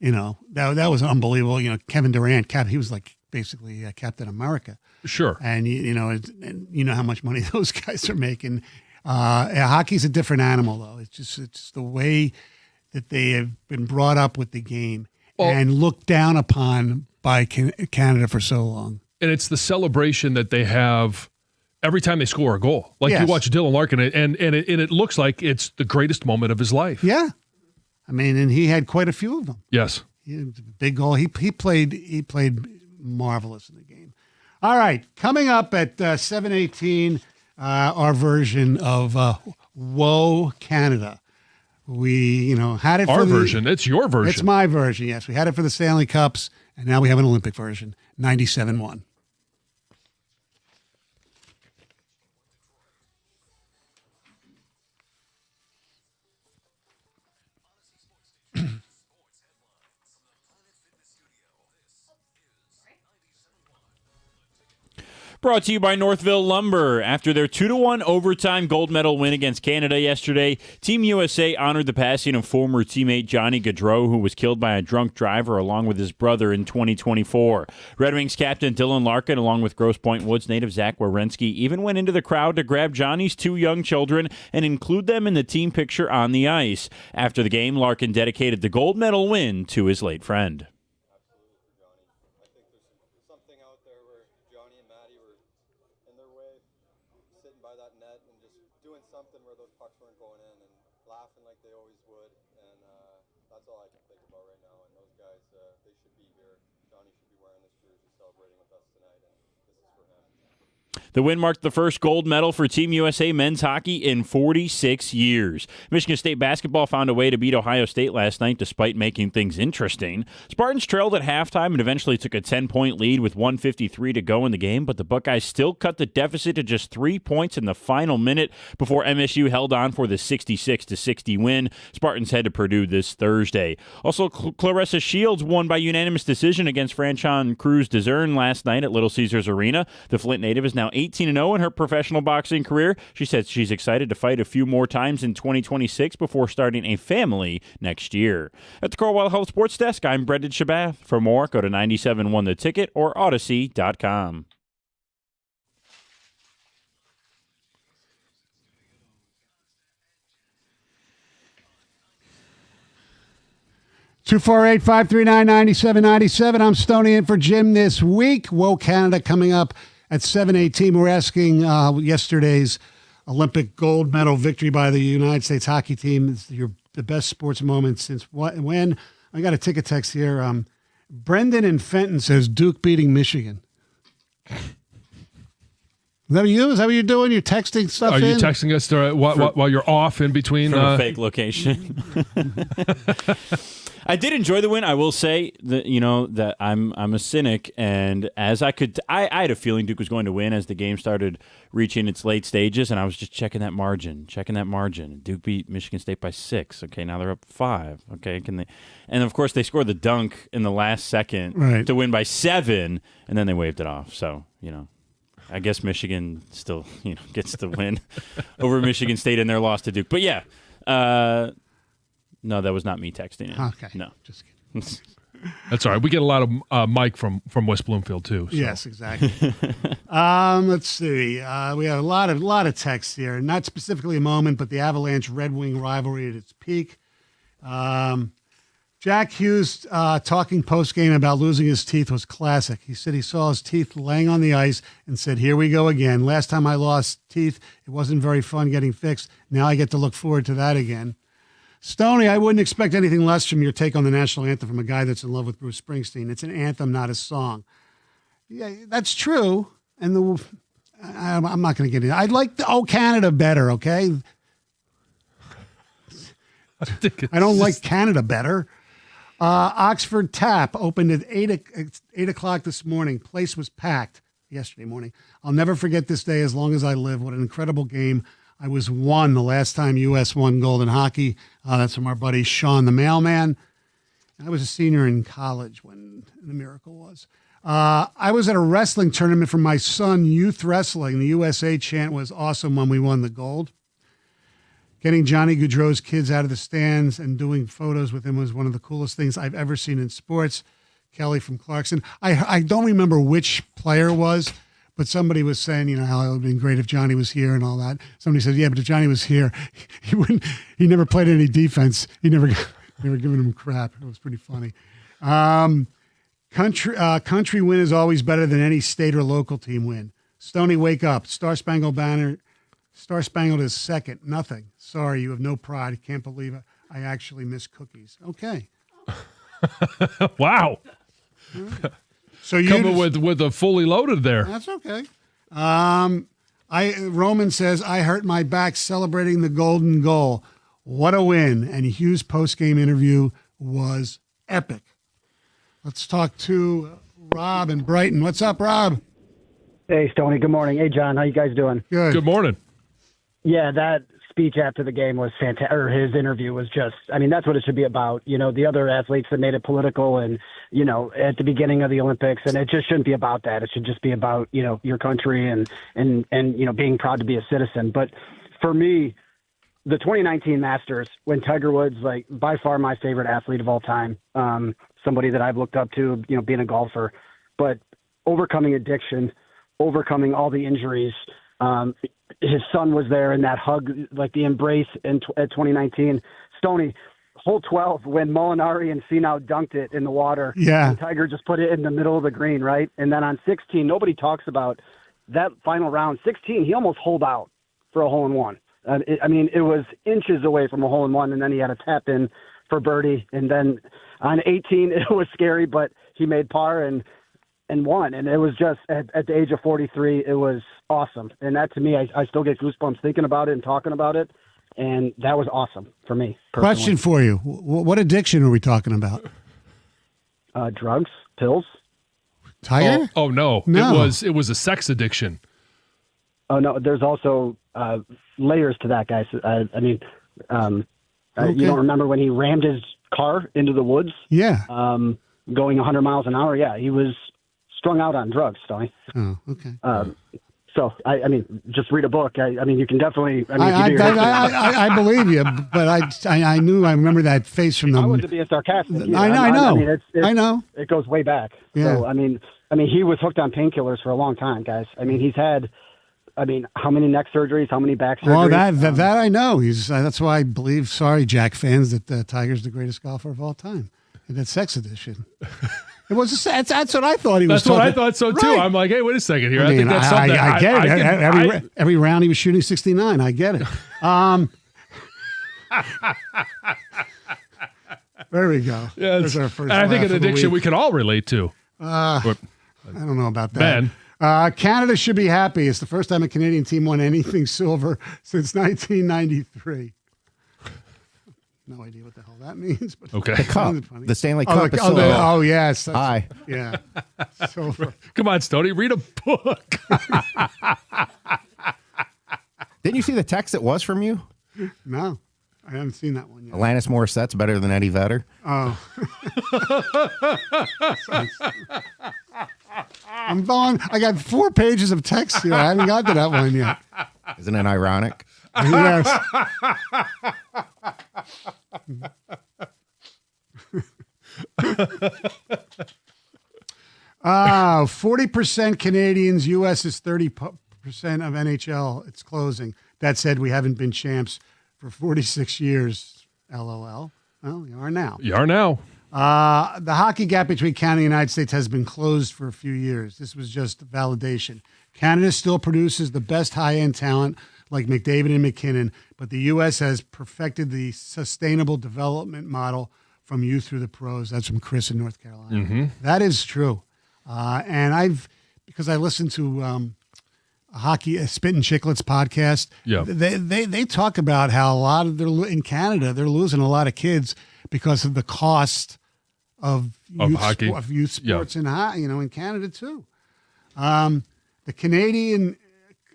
that was unbelievable. Kevin Durant, he was like basically Captain America. Sure. And, you know how much money those guys are making. Hockey's a different animal, though. It's the way that they have been brought up with the game and looked down upon by Canada for so long. And it's the celebration that they have every time they score a goal. Like you watch Dylan Larkin, and it looks like it's the greatest moment of his life. Yeah. I mean, and he had quite a few of them. Yes. Big goal. He played marvelous in the game. All right. Coming up at 7:18, our version of Whoa Canada. We, had it for our version. It's your version. It's my version, yes. We had it for the Stanley Cups, and now we have an Olympic version, 97-1. Brought to you by Northville Lumber. After their 2-1 overtime gold medal win against Canada yesterday, Team USA honored the passing of former teammate Johnny Gaudreau, who was killed by a drunk driver along with his brother in 2024. Red Wings captain Dylan Larkin, along with Grosse Pointe Woods native Zach Werenski, even went into the crowd to grab Johnny's 2 young children and include them in the team picture on the ice. After the game, Larkin dedicated the gold medal win to his late friend. The win marked the first gold medal for Team USA men's hockey in 46 years. Michigan State basketball found a way to beat Ohio State last night despite making things interesting. Spartans trailed at halftime and eventually took a 10-point lead with 1:53 to go in the game, but the Buckeyes still cut the deficit to just 3 points in the final minute before MSU held on for the 66-60 win. Spartans head to Purdue this Thursday. Also, Clarissa Shields won by unanimous decision against Franchon Cruz Dezern last night at Little Caesars Arena. The Flint native is now 18-0 in her professional boxing career. She said she's excited to fight a few more times in 2026 before starting a family next year. At the Cornwall Health Sports Desk, I'm Brendan Shabath. For more, go to 97.1 The Ticket or Odyssey.com. Two 248-539-9797. I'm Stoney in for Jim this week. Whoa, Canada coming up at 7:18. We're asking yesterday's Olympic gold medal victory by the United States hockey team. Is the best sports moment since when? I got a ticket text here. Brendan in Fenton says Duke beating Michigan. Is that you? Is that what you're doing? You're texting stuff Are you texting us while you're off in between? From a fake location. I did enjoy the win. I will say that that I'm a cynic, and as I had a feeling Duke was going to win as the game started reaching its late stages, and I was just checking that margin. Duke beat Michigan State by 6. Okay, now they're up 5. Okay, can they? And of course they scored the dunk in the last second to win by 7, and then they waved it off. So I guess Michigan still gets the win over Michigan State in their loss to Duke. But yeah. No, that was not me texting it. Okay. No. Just kidding. That's all right. We get a lot of Mike from West Bloomfield, too. So. Yes, exactly. Let's see. We have a lot of texts here. Not specifically a moment, but the Avalanche-Red Wing rivalry at its peak. Jack Hughes talking post-game about losing his teeth was classic. He said he saw his teeth laying on the ice and said, "Here we go again. Last time I lost teeth, it wasn't very fun getting fixed. Now I get to look forward to that again." Stoney, I wouldn't expect anything less from your take on the national anthem from a guy that's in love with Bruce Springsteen. It's an anthem, not a song. Yeah, that's true. And I'm not going to get into it. I like the "Oh Canada" better, okay? I don't like Canada better. Oxford Tap opened at 8 o'clock this morning. Place was packed yesterday morning. I'll never forget this day as long as I live. What an incredible game. I was one the last time U.S. won gold in hockey. That's from our buddy Sean the Mailman. I was a senior in college when the miracle was. I was at a wrestling tournament for my son, youth wrestling. The USA chant was awesome when we won the gold. Getting Johnny Gaudreau's kids out of the stands and doing photos with him was one of the coolest things I've ever seen in sports. Kelly from Clarkson. I don't remember which player it was, but somebody was saying, how it would have been great if Johnny was here and all that. Somebody said, yeah, but if Johnny was here, he never played any defense. They were giving him crap. It was pretty funny. Country win is always better than any state or local team win. Stoney, wake up. Star Spangled Banner. Star Spangled is second. Nothing. Sorry, you have no pride. Can't believe it. I actually miss cookies. Okay. Wow. So you coming with a fully loaded there. That's okay. Roman says, I hurt my back celebrating the golden goal. What a win. And Hughes' post-game interview was epic. Let's talk to Rob in Brighton. What's up, Rob? Hey, Stoney. Good morning. Hey, John. How you guys doing? Good morning. Yeah, that speech after the game was fantastic. Or his interview was just, that's what it should be about. The other athletes that made it political and, at the beginning of the Olympics, and it just shouldn't be about that. It should just be about, your country and being proud to be a citizen. But for me, the 2019 Masters, when Tiger Woods, by far my favorite athlete of all time, somebody that I've looked up to, being a golfer, but overcoming addiction, overcoming all the injuries, his son was there in that hug, the embrace at 2019. Stoney, hole 12, when Molinari and Finau dunked it in the water. Yeah. And Tiger just put it in the middle of the green, right? And then on 16, nobody talks about that final round. 16, he almost holed out for a hole-in-one. It was inches away from a hole-in-one, and then he had a tap-in for birdie. And then on 18, it was scary, but he made par and won. And it was just, at the age of 43, it was awesome. And that, to me, I still get goosebumps thinking about it and talking about it. And that was awesome for me personally. Question for you. What addiction are we talking about? Drugs, pills. Tiger? Oh, no. It was a sex addiction. Oh, no. There's also layers to that, guys. You don't remember when he rammed his car into the woods? Yeah. Going 100 miles an hour? Yeah, he was strung out on drugs, Stoney. Oh, okay. So, I mean, just read a book. I mean, you can definitely. I mean, if you do your I believe you, but I remember that face from I them. wasn't being sarcastic. I know. I mean, I know. It goes way back. Yeah. So, I mean, he was hooked on painkillers for a long time, guys. I mean, he's had, how many neck surgeries, how many back surgeries? Well, that I know. He's that's why I believe. Sorry, Jack fans, that Tiger's the greatest golfer of all time. In that sex edition. It was that's what I thought he was. That's what I talking- thought so too. Right. I'm like, hey, wait a second here. I I, mean, think that's something. I get it. Every round he was shooting 69. I get it. There we go. Yeah, There's our first and I think laugh an of the addiction week. we can all relate to. I don't know about that. Ben. Canada should be happy. It's the first time a Canadian team won anything silver since 1993. No idea what the hell that means. But Okay. The cup, funny. the Stanley Cup. is silver. Yes. Aye. Yeah. Silver. Come on, Stoney, read a book. Didn't you see the text that was from you? No, I haven't seen that one yet. Alanis Morissette's better than Eddie Vedder. Oh. I'm going. I got 4 pages of text here. I haven't got to that one yet. Isn't it ironic? Yes. 40% Canadians. U.S. is 30% of NHL. It's closing. That said, we haven't been champs for 46 years. LOL. Well, you are now. You are now. The hockey gap between Canada and the United States has been closed for a few years. This was just validation. Canada still produces the best high-end talent like McDavid and McKinnon, but the U.S. has perfected the sustainable development model from youth through the pros. That's from Chris in North Carolina. That is true. And because I listened to a Spit and Chicklets podcast, Yeah. they talk about how a lot of in Canada, they're losing a lot of kids because of the cost of hockey. Of youth sports in Canada too. The Canadian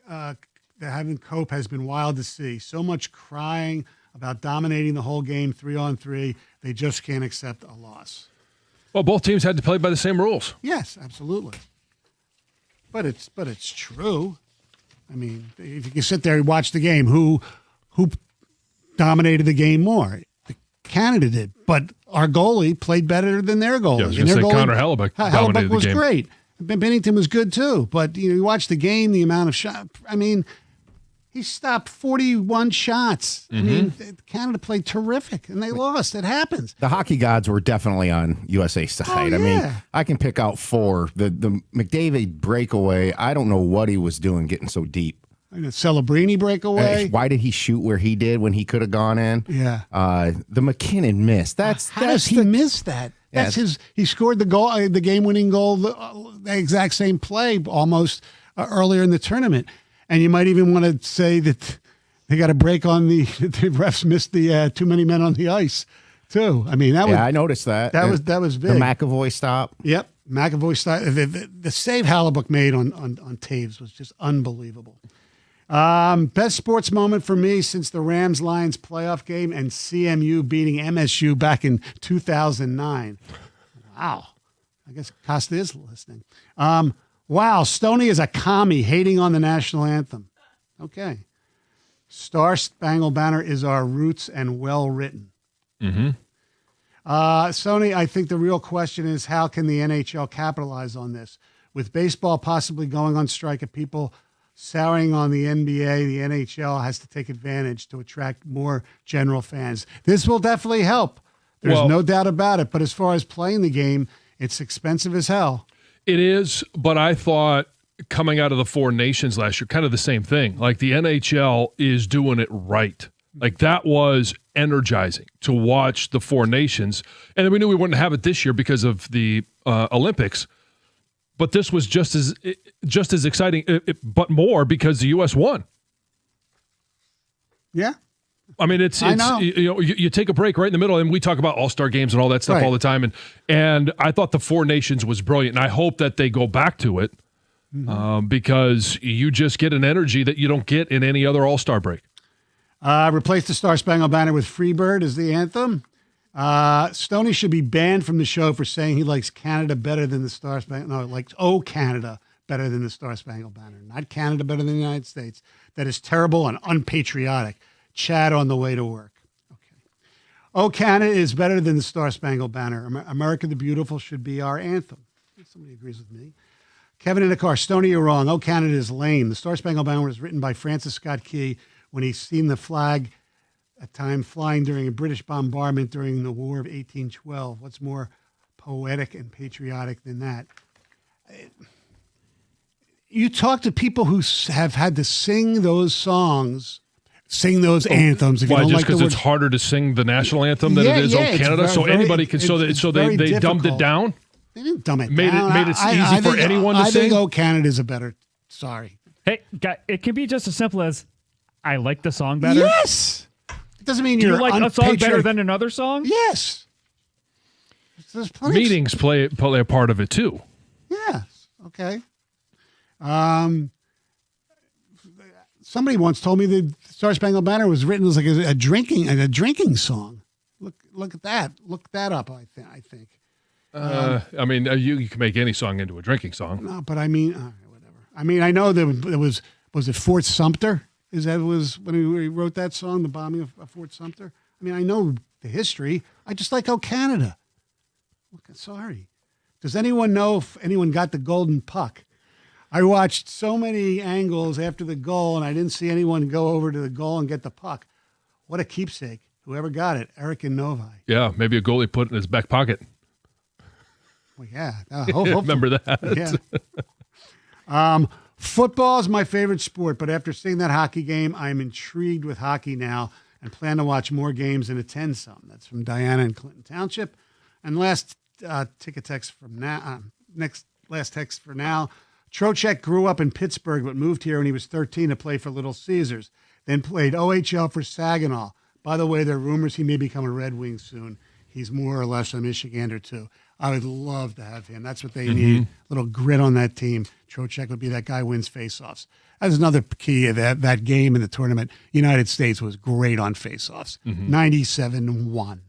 that having cope has been wild to see. So much crying about dominating the whole game 3-on-3. They just can't accept a loss. Well, both teams had to play by the same rules. Yes, absolutely. But it's true. I mean, if you can sit there and watch the game, who dominated the game more? Canada did, but our goalie played better than their goalie. Yeah, I was going to say Connor Hellebuck dominated was the game. great. Bennington was good too, but you watch the game, the amount of shots. I mean, he stopped 41 shots. I mean, Canada played terrific, and they lost. It happens. The hockey gods were definitely on USA's side. Oh, I mean, yeah. I can pick out 4. The McDavid breakaway, I don't know what he was doing getting so deep. And the Celebrini breakaway. Why did he shoot where he did when he could have gone in? Yeah. The McKinnon miss. How does he miss that? That's his. He scored the goal, the game-winning goal, the exact same play almost earlier in the tournament. And you might even want to say that they got a break on the refs missed the too many men on the ice too. I mean, I noticed that. That was big. The McAvoy stop. Yep, McAvoy stop. The save Hellebuck made on Taves was just unbelievable. Best sports moment for me since the Rams-Lions playoff game and CMU beating MSU back in 2009. Wow. I guess Costa is listening. Wow, Stoney is a commie hating on the national anthem. Okay. Star Spangled Banner is our roots and well written. Stoney, I think the real question is how can the NHL capitalize on this? With baseball possibly going on strike and people souring on the NBA, the NHL has to take advantage to attract more general fans. This will definitely help. There's no doubt about it. But as far as playing the game, it's expensive as hell. It is, but I thought coming out of the Four Nations last year, kind of the same thing. Like the NHL is doing it right. Like that was energizing to watch the Four Nations. And then we knew we wouldn't have it this year because of the Olympics. But this was just as exciting, but more because the U.S. won. Yeah. I mean, I know. You take a break right in the middle, and we talk about all-star games and all that stuff Right. all the time. And I thought the Four Nations was brilliant, and I hope that they go back to it because you just get an energy that you don't get in any other all-star break. Replace the Star Spangled Banner with Freebird as the anthem. Stoney should be banned from the show for saying he likes Canada better than the Star Spangled. No, like Oh Canada better than the Star Spangled Banner. Not Canada better than the United States. That is terrible and unpatriotic. Chad on the way to work. Okay. Oh, Canada is better than the Star Spangled Banner. America the Beautiful should be our anthem. Somebody agrees with me. Kevin in the car. Stoney, you're wrong. Oh, Canada is lame. The Star Spangled Banner was written by Francis Scott Key when he seen the flag at time flying during a British bombardment during the War of 1812. What's more poetic and patriotic than that? You talk to people who have had to sing those songs, sing those anthems. If you Why? don't Just like the because it's word, harder to sing the national anthem than it is yeah, "Oh it's Canada," so very- anybody can. So it's they very dumbed it difficult. down. They didn't dumb it Made down. it easy for anyone to I sing? think "Oh, Canada's a better. Sorry. Hey, it can be just as simple as I like the song better. Yes. It doesn't mean Do you're you like a song better unpatriotic. than another song? Yes. There's plenty of- Meetings play a part of it too. Yes. Okay. Somebody once told me the Star Spangled Banner was written as like a drinking song. Look at that. Look that up. I think. I mean, you can make any song into a drinking song. No, but I mean, all right, whatever. I mean, I know there was it Fort Sumter? Is that was when he wrote that song, the bombing of Fort Sumter? I mean, I know the history. I just like "Oh Canada." Okay, sorry. Does anyone know if anyone got the golden puck? I watched so many angles after the goal, and I didn't see anyone go over to the goal and get the puck. What a keepsake. Whoever got it, Eric and Novi. Yeah, maybe a goalie put it in his back pocket. Well, yeah. Remember that? Yeah. Football is my favorite sport, but after seeing that hockey game, I'm intrigued with hockey now and plan to watch more games and attend some. That's from Diana in Clinton Township. And last text for now. Trocheck grew up in Pittsburgh, but moved here when he was 13 to play for Little Caesars, then played OHL for Saginaw. By the way, there are rumors he may become a Red Wing soon. He's more or less a Michigander, too. I would love to have him. That's what they need. Little grit on that team. Trocheck would be that guy who wins faceoffs. That's another key of that game in the tournament. United States was great on faceoffs. 97-1.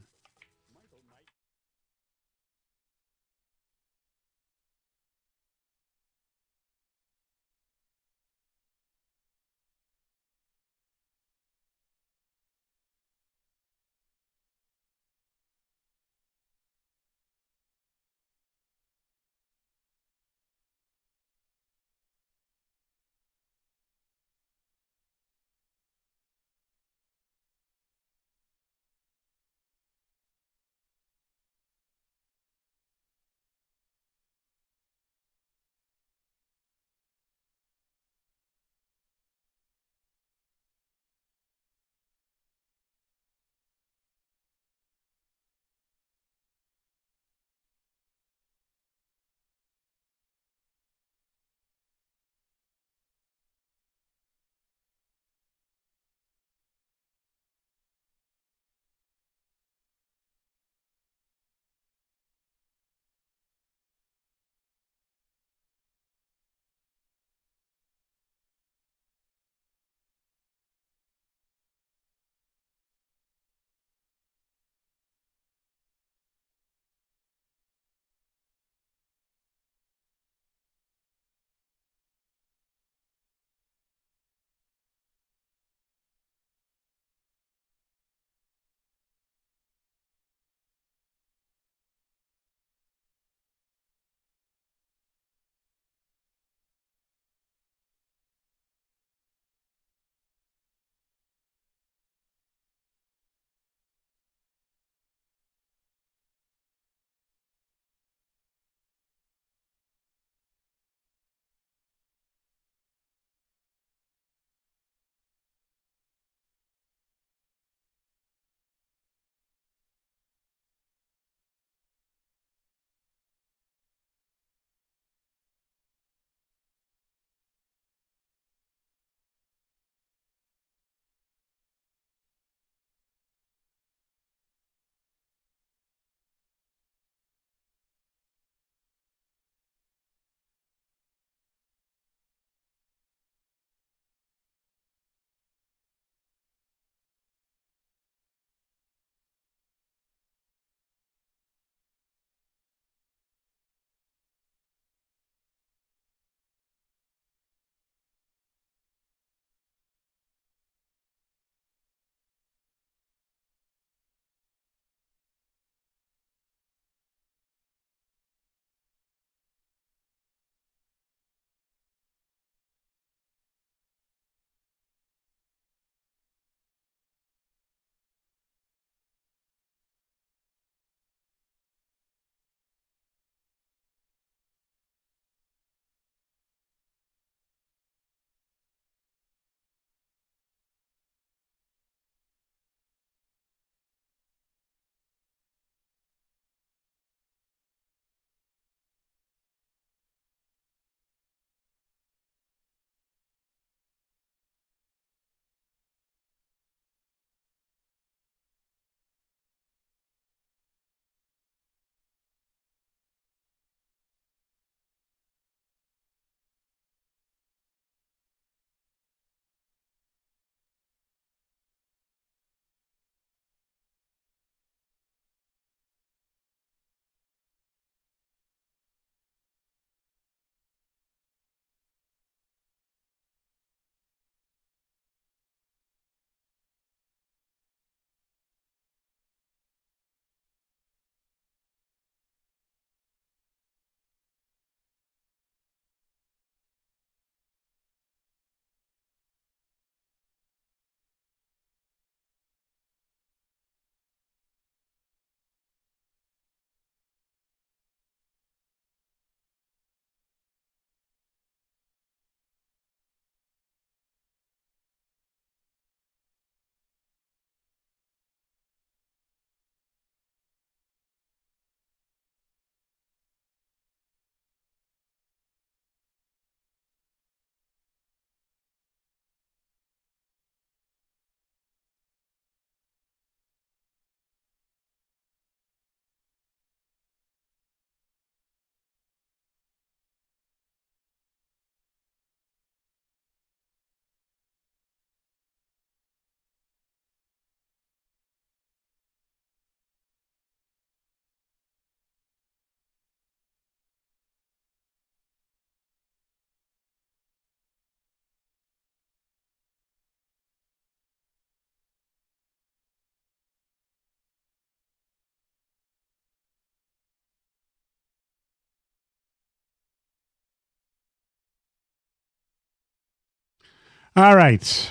All right.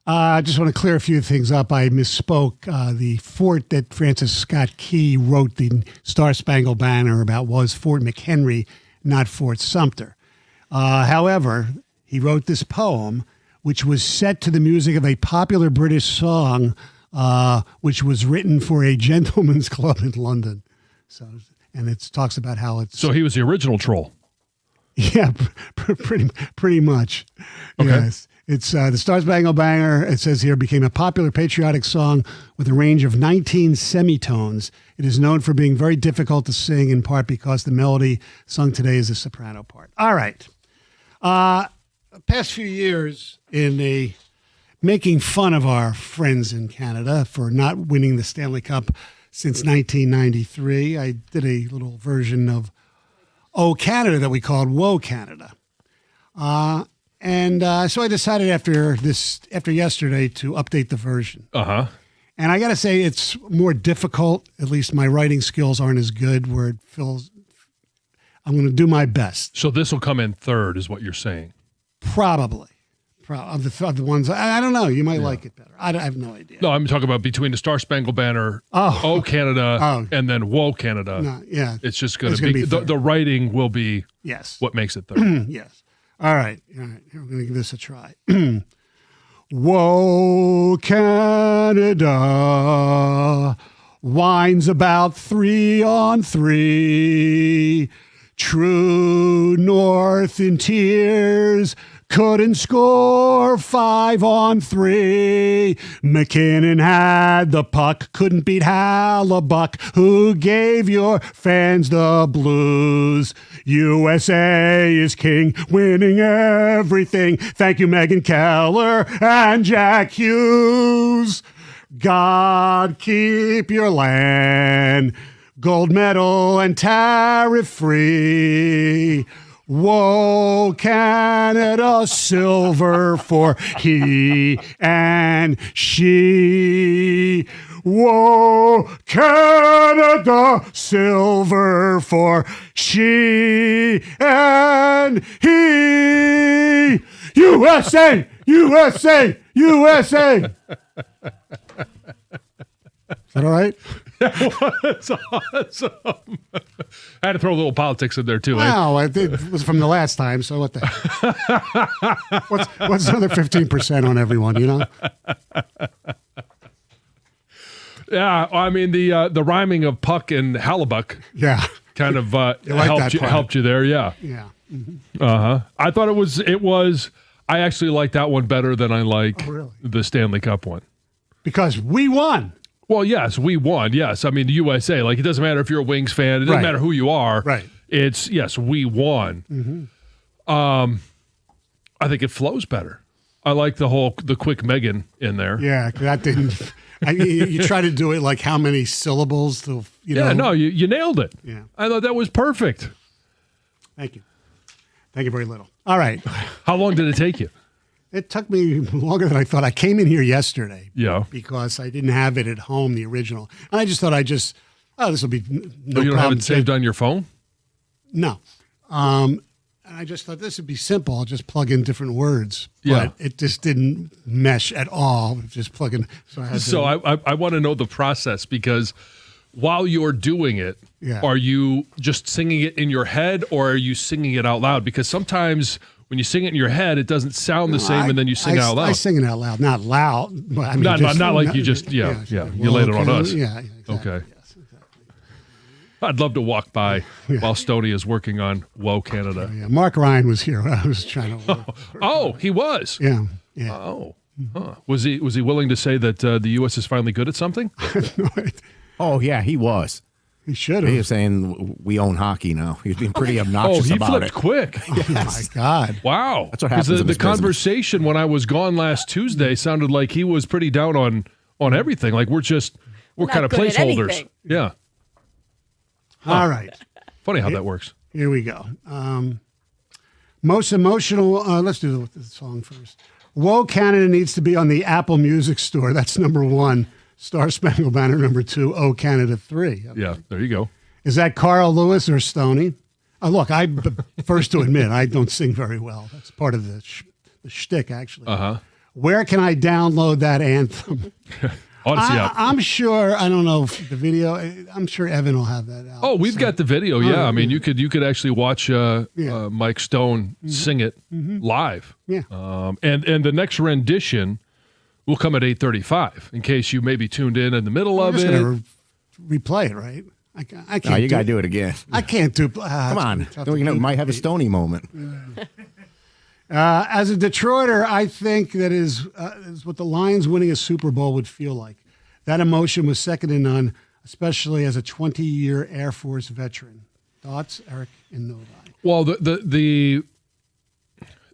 I just want to clear a few things up. I misspoke. The fort that Francis Scott Key wrote the Star Spangled Banner about was Fort McHenry, not Fort Sumter. However, he wrote this poem, which was set to the music of a popular British song, which was written for a gentleman's club in London. So, and it talks about how it's. So he was the original troll. Yeah, pretty much. Okay. Yes. It's the Star Spangled Banner, it says here, became a popular patriotic song with a range of 19 semitones. It is known for being very difficult to sing, in part because the melody sung today is a soprano part. All right. Past few years in making fun of our friends in Canada for not winning the Stanley Cup since 1993, I did a little version of Oh Canada that we called Whoa Canada. And so I decided after yesterday to update the version. Uh-huh. And I got to say it's more difficult. At least my writing skills aren't as good where it feels I'm going to do my best. So this will come in third is what you're saying. Probably. Of the ones, I don't know. You might like it better. I have no idea. No, I'm talking about between the Star Spangled Banner, Oh Canada, and then Whoa Canada. No, yeah. It's just going It's to gonna be, be the writing will be Yes. what makes it third. Yes. All right. Here, we're going to give this a try. Whoa, Canada whines about 3-on-3. True North in tears couldn't score 5-on-3. McKinnon had the puck, couldn't beat Hallebuck, who gave your fans the blues. USA is king, winning everything. Thank you, Megan Keller and Jack Hughes. God keep your land, gold medal and tariff free. Whoa, Canada, silver for he and she. Whoa, Canada, silver for she and he. USA, USA, USA. Is that all right? That's awesome. I had to throw a little politics in there too. Wow, it was from the last time, so what the what's another 15% on everyone, you know? Yeah, I mean the rhyming of puck and Hallebuck. Yeah, kind of like helped you there. Yeah, yeah. I thought it was. I actually like that one better than I like the Stanley Cup one because we won. Well, yes, we won. Yes, I mean the USA. Like it doesn't matter if you're a Wings fan. It doesn't matter who you are. Right. It's yes, we won. Mm-hmm. I think it flows better. I like the quick Megan in there. Yeah, that didn't. You try to do it like how many syllables to you know? Yeah, no, you nailed it. Yeah, I thought that was perfect. Thank you. Thank you very little. All right. How long did it take you? It took me longer than I thought. I came in here yesterday. Yeah. Because I didn't have it at home, the original. And I just thought this will be no you don't have problem. it saved on your phone? No. And I just thought this would be simple. I'll just plug in different words. But Yeah. it just didn't mesh at all. Just plug in. So I want to know the process because while you're doing it, are you just singing it in your head or are you singing it out loud? Because sometimes when you sing it in your head, it doesn't sound the same, and then you sing it out loud. I sing it out loud, not loud. But I mean, not like you just you laid it on us. Yeah, exactly. Okay. Yes, exactly. I'd love to walk by while Stoney is working on Whoa Canada. Yeah, Mark Ryan was here. I was trying to. Oh, he was. Yeah. Oh, huh. Was he willing to say that the U.S. is finally good at something? Oh yeah, he was. He should have. He was saying we own hockey now. He's been pretty obnoxious about it. He flipped quick. Oh my God! Wow, that's what happens. The conversation when I was gone last Tuesday sounded like he was pretty down on everything. Like we're kind of placeholders. Yeah. All right. Funny how that works. Here we go. Most emotional. Let's do the song first. Whoa, Canada needs to be on the Apple Music Store. That's number 1. Star Spangled Banner number 2. Oh, Canada 3. Okay. Yeah, there you go. Is that Carl Lewis or Stoney? Look, I'm the first to admit I don't sing very well. That's part of the the shtick, actually. Uh-huh. Where can I download that anthem? Odyssey app. I'm sure. I don't know if the video. I'm sure Evan will have that out. Oh, we've got the video. Yeah, I mean, you could actually watch Yeah. Mike Stone sing it live. Yeah. And the next rendition will come at 8:35. In case you maybe tuned in the middle I'm of just it. gonna replay it, right? I can't. No, you got to do it again. I can't do. Come on. We might have a Stony moment. As a Detroiter, I think that is what the Lions winning a Super Bowl would feel like. That emotion was second to none, especially as a 20-year Air Force veteran. Thoughts, Eric and Novi? Well, the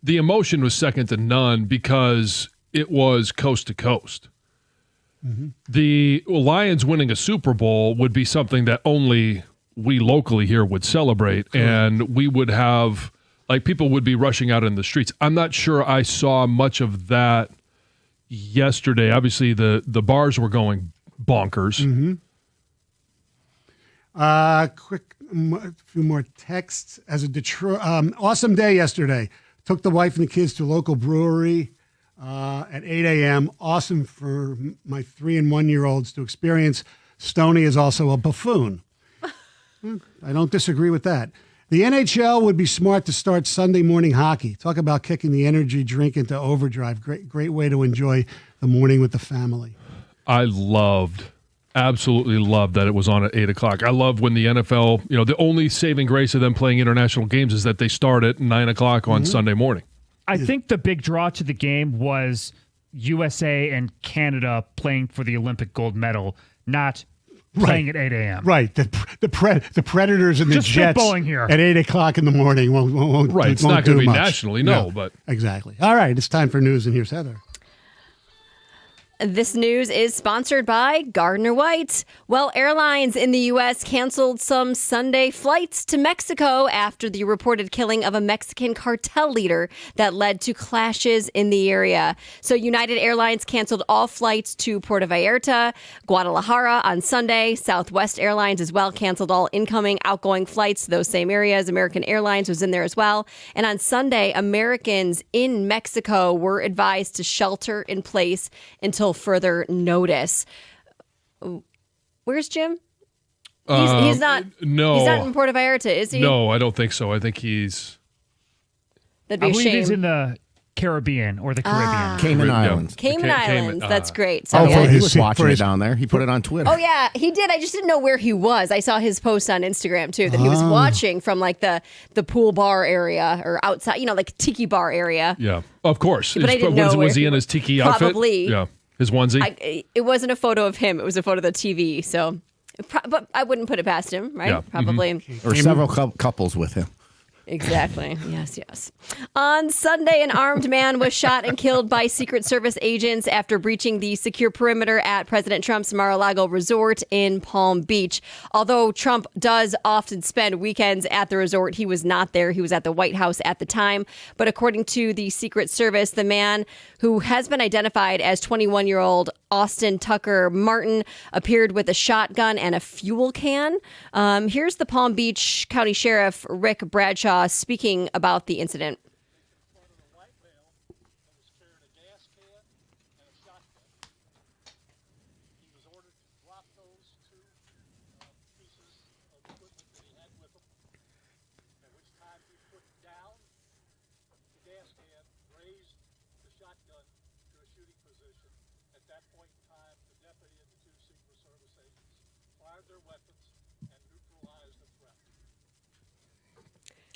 emotion was second to none because it was coast to coast. The Lions winning a Super Bowl would be something that only we locally here would celebrate, and we would have, like, people would be rushing out in the streets. I'm not sure I saw much of that yesterday. Obviously, the bars were going bonkers. Quick, a few more texts. As a Detroit, awesome day yesterday. Took the wife and the kids to a local brewery at 8 a.m. Awesome for my 3 and 1 year olds to experience. Stoney is also a buffoon. I don't disagree with that. The NHL would be smart to start Sunday morning hockey. Talk about kicking the energy drink into overdrive. Great way to enjoy the morning with the family. I absolutely loved that it was on at 8 o'clock. I love when the NFL, the only saving grace of them playing international games is that they start at 9 o'clock on Sunday morning. I think the big draw to the game was USA and Canada playing for the Olympic gold medal, not playing at 8 a.m. Right. The Predators and the Just Jets spitballing here. at 8 o'clock in the morning won't Right. It's won't not going do to be much. nationally, but. Exactly. All right. It's time for news, and here's Heather. This news is sponsored by Gardner White. Well, airlines in the U.S. canceled some Sunday flights to Mexico after the reported killing of a Mexican cartel leader that led to clashes in the area. So United Airlines canceled all flights to Puerto Vallarta, Guadalajara on Sunday. Southwest Airlines as well canceled all incoming, outgoing flights to those same areas. American Airlines was in there as well. And on Sunday, Americans in Mexico were advised to shelter in place until further notice. Where's Jim? He's not. No, he's not in Puerto Vallarta, is he? No, I don't think so. I think he's. That'd be I a believe shame. he's in the Caribbean or the Caribbean. Cayman Islands. Cayman Islands. That's great. Oh, So, he his- was watching for it his- down there. He put it on Twitter. Oh yeah, he did. I just didn't know where he was. I saw his post on Instagram too that he was watching from like the pool bar area or outside, like tiki bar area. Yeah, of course. But I didn't know was where he he in was. his tiki outfit? Probably. Yeah, his onesie. It wasn't a photo of him. It was a photo of the TV. So, but I wouldn't put it past him, right? Yeah. Probably. Or several couples with him. Exactly. Yes. On Sunday, an armed man was shot and killed by Secret Service agents after breaching the secure perimeter at President Trump's Mar-a-Lago resort in Palm Beach. Although Trump does often spend weekends at the resort, he was not there. He was at the White House at the time. But according to the Secret Service, the man who has been identified as 21-year-old Austin Tucker Martin appeared with a shotgun and a fuel can. Here's the Palm Beach County Sheriff Rick Bradshaw speaking about the incident.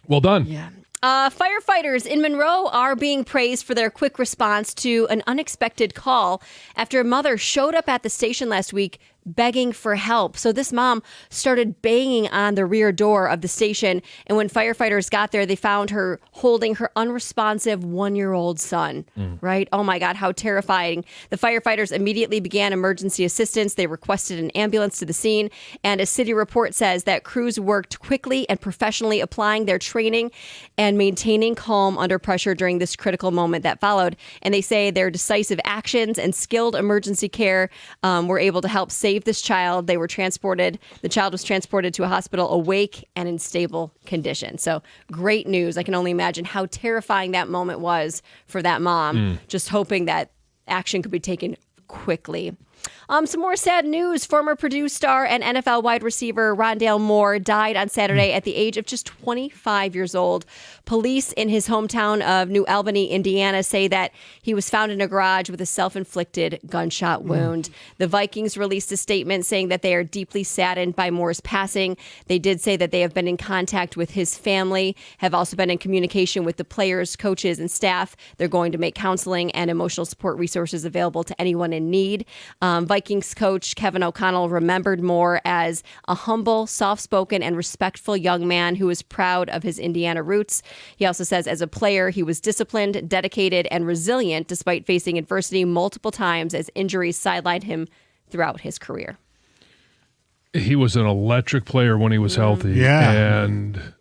Well done. Yeah. Firefighters in Monroe are being praised for their quick response to an unexpected call after a mother showed up at the station last week begging for help. So this mom started banging on the rear door of the station. And when firefighters got there, they found her holding her unresponsive 1-year-old son, right? Oh my God, how terrifying. The firefighters immediately began emergency assistance. They requested an ambulance to the scene. And a city report says that crews worked quickly and professionally, applying their training and maintaining calm under pressure during this critical moment that followed. And they say their decisive actions and skilled emergency care were able to help save saved this child. The child was transported to a hospital awake and in stable condition. So great news. I can only imagine how terrifying that moment was for that mom, just hoping that action could be taken quickly. Some more sad news. Former Purdue star and NFL wide receiver Rondale Moore died on Saturday at the age of just 25 years old. Police in his hometown of New Albany, Indiana, say that he was found in a garage with a self-inflicted gunshot wound. The Vikings released a statement saying that they are deeply saddened by Moore's passing. They did say that they have been in contact with his family, have also been in communication with the players, coaches, and staff. They're going to make counseling and emotional support resources available to anyone in need. Vikings coach Kevin O'Connell remembered Moore as a humble, soft-spoken, and respectful young man who was proud of his Indiana roots. He also says as a player, he was disciplined, dedicated, and resilient despite facing adversity multiple times as injuries sidelined him throughout his career. He was an electric player when he was healthy. Yeah. And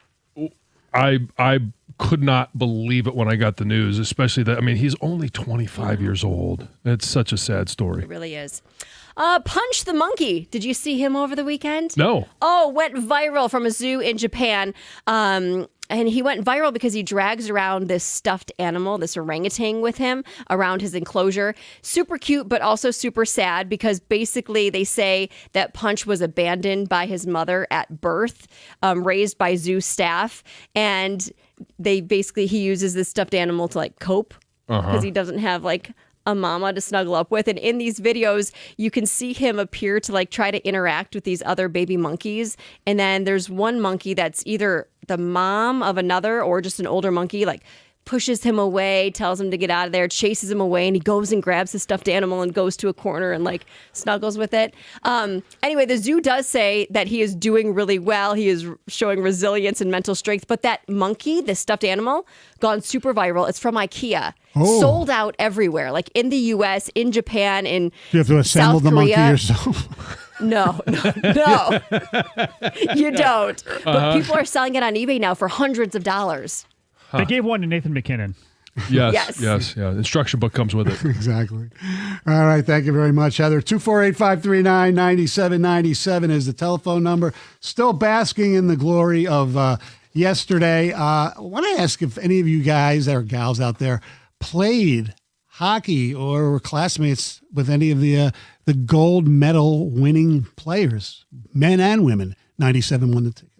I could not believe it when I got the news, especially that, I mean, he's only 25 years old. It's such a sad story. It really is. Punch the Monkey. Did you see him over the weekend? No. Oh, went viral from a zoo in Japan. And he went viral because he drags around this stuffed animal, this orangutan with him around his enclosure. Super cute, but also super sad because basically they say that Punch was abandoned by his mother at birth, raised by zoo staff. And he uses this stuffed animal to like cope because he doesn't have like a mama to snuggle up with. And in these videos, you can see him appear to like try to interact with these other baby monkeys. And then there's one monkey that's either the mom of another or just an older monkey, like pushes him away, tells him to get out of there, chases him away, and he goes and grabs his stuffed animal and goes to a corner and like snuggles with it. Anyway, the zoo does say that he is doing really well. He is showing resilience and mental strength. But that monkey, this stuffed animal, gone super viral. It's from IKEA. Oh. Sold out everywhere, like in the U.S., in Japan, in You have to assemble South the monkey Korea. yourself. No, you don't. But people are selling it on eBay now for hundreds of dollars. They gave one to Nathan McKinnon. Yes. Yeah. Instruction book comes with it. Exactly. All right. Thank you very much, Heather. 248-539-9797 is the telephone number. Still basking in the glory of yesterday. I want to ask if any of you guys or gals out there played hockey or were classmates with any of the gold medal winning players, men and women. 97 won the ticket.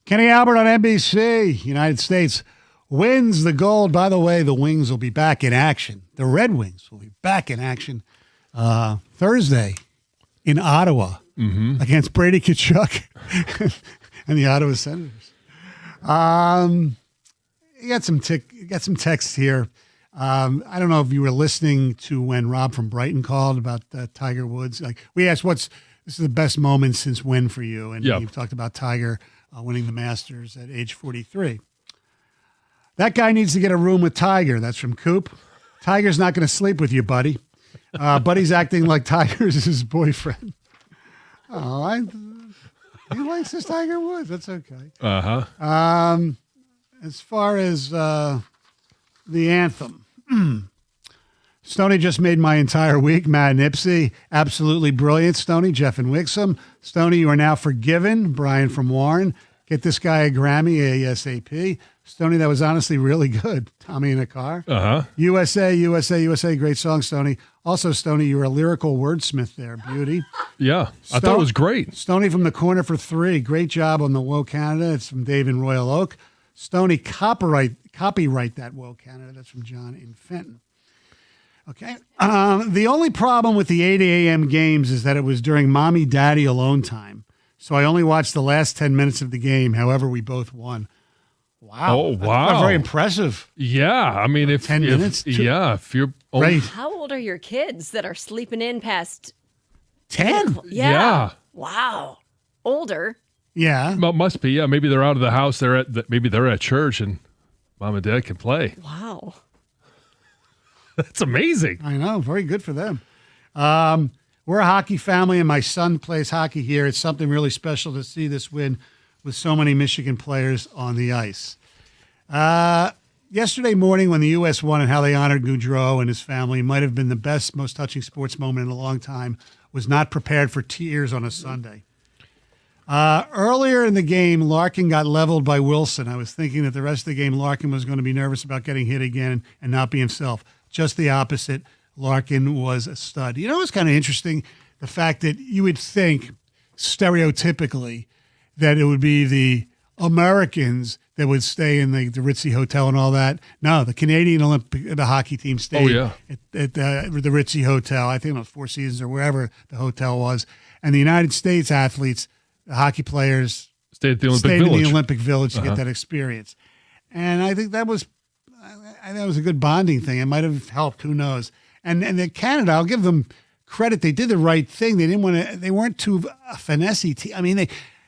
Kenny Albert on NBC. United States wins the gold. By the way, the Wings will be back in action. The Red Wings will be back in action Thursday in Ottawa against Brady Tkachuk and the Ottawa Senators. You got some texts here. I don't know if you were listening to when Rob from Brighton called about Tiger Woods. Like we asked, this is the best moment since when for you? And you've talked about Tiger winning the Masters at age 43. That guy needs to get a room with Tiger. That's from Coop. Tiger's not going to sleep with you, buddy. Buddy's acting like Tiger's his boyfriend. Oh, he likes his Tiger Woods. That's okay. As far as the anthem, Stoney just made my entire week. Matt Nipsey, absolutely brilliant. Stoney, Jeff and Wixom. Stoney, you are now forgiven. Brian from Warren, get this guy a Grammy ASAP. Stoney, that was honestly really good. Tommy in a car. USA, USA, USA. Great song, Stoney. Also, Stoney, you were a lyrical wordsmith there. Beauty. Yeah, I thought it was great. Stoney from the corner for 3. Great job on the Woe Canada. It's from Dave in Royal Oak. Stoney, copyright that Woe Canada. That's from John in Fenton. Okay. The only problem with the 8 a.m. games is that it was during mommy daddy alone time. So I only watched the last 10 minutes of the game. However, we both won. Wow. Oh, wow. That's very impressive. Yeah. I mean, if 10 minutes. if you're Right. How old are your kids that are sleeping in past 10? Yeah. Wow. Older. Yeah. Well, must be. Yeah. Maybe they're out of the house. Maybe they're at church and mom and dad can play. Wow. That's amazing. I know. Very good for them. We're a hockey family, and my son plays hockey here. It's something really special to see this win with so many Michigan players on the ice. Yesterday morning when the U.S. won and how they honored Gaudreau and his family might have been the best, most touching sports moment in a long time. Was not prepared for tears on a Sunday. Earlier in the game, Larkin got leveled by Wilson. I was thinking that the rest of the game, Larkin was going to be nervous about getting hit again and not be himself. Just the opposite. Larkin was a stud. You know, it's kind of interesting, the fact that you would think stereotypically that it would be the Americans that would stay in the Ritzy Hotel and all that. No, the Canadian the hockey team stayed at the Ritzy Hotel. I think it was Four Seasons or wherever the hotel was. And the United States athletes, the hockey players, stayed at the Olympic Village to get that experience. And I think that was a good bonding thing. It might have helped. Who knows? And then Canada, I'll give them credit. They did the right thing. They didn't want to. They weren't too finessey. I mean,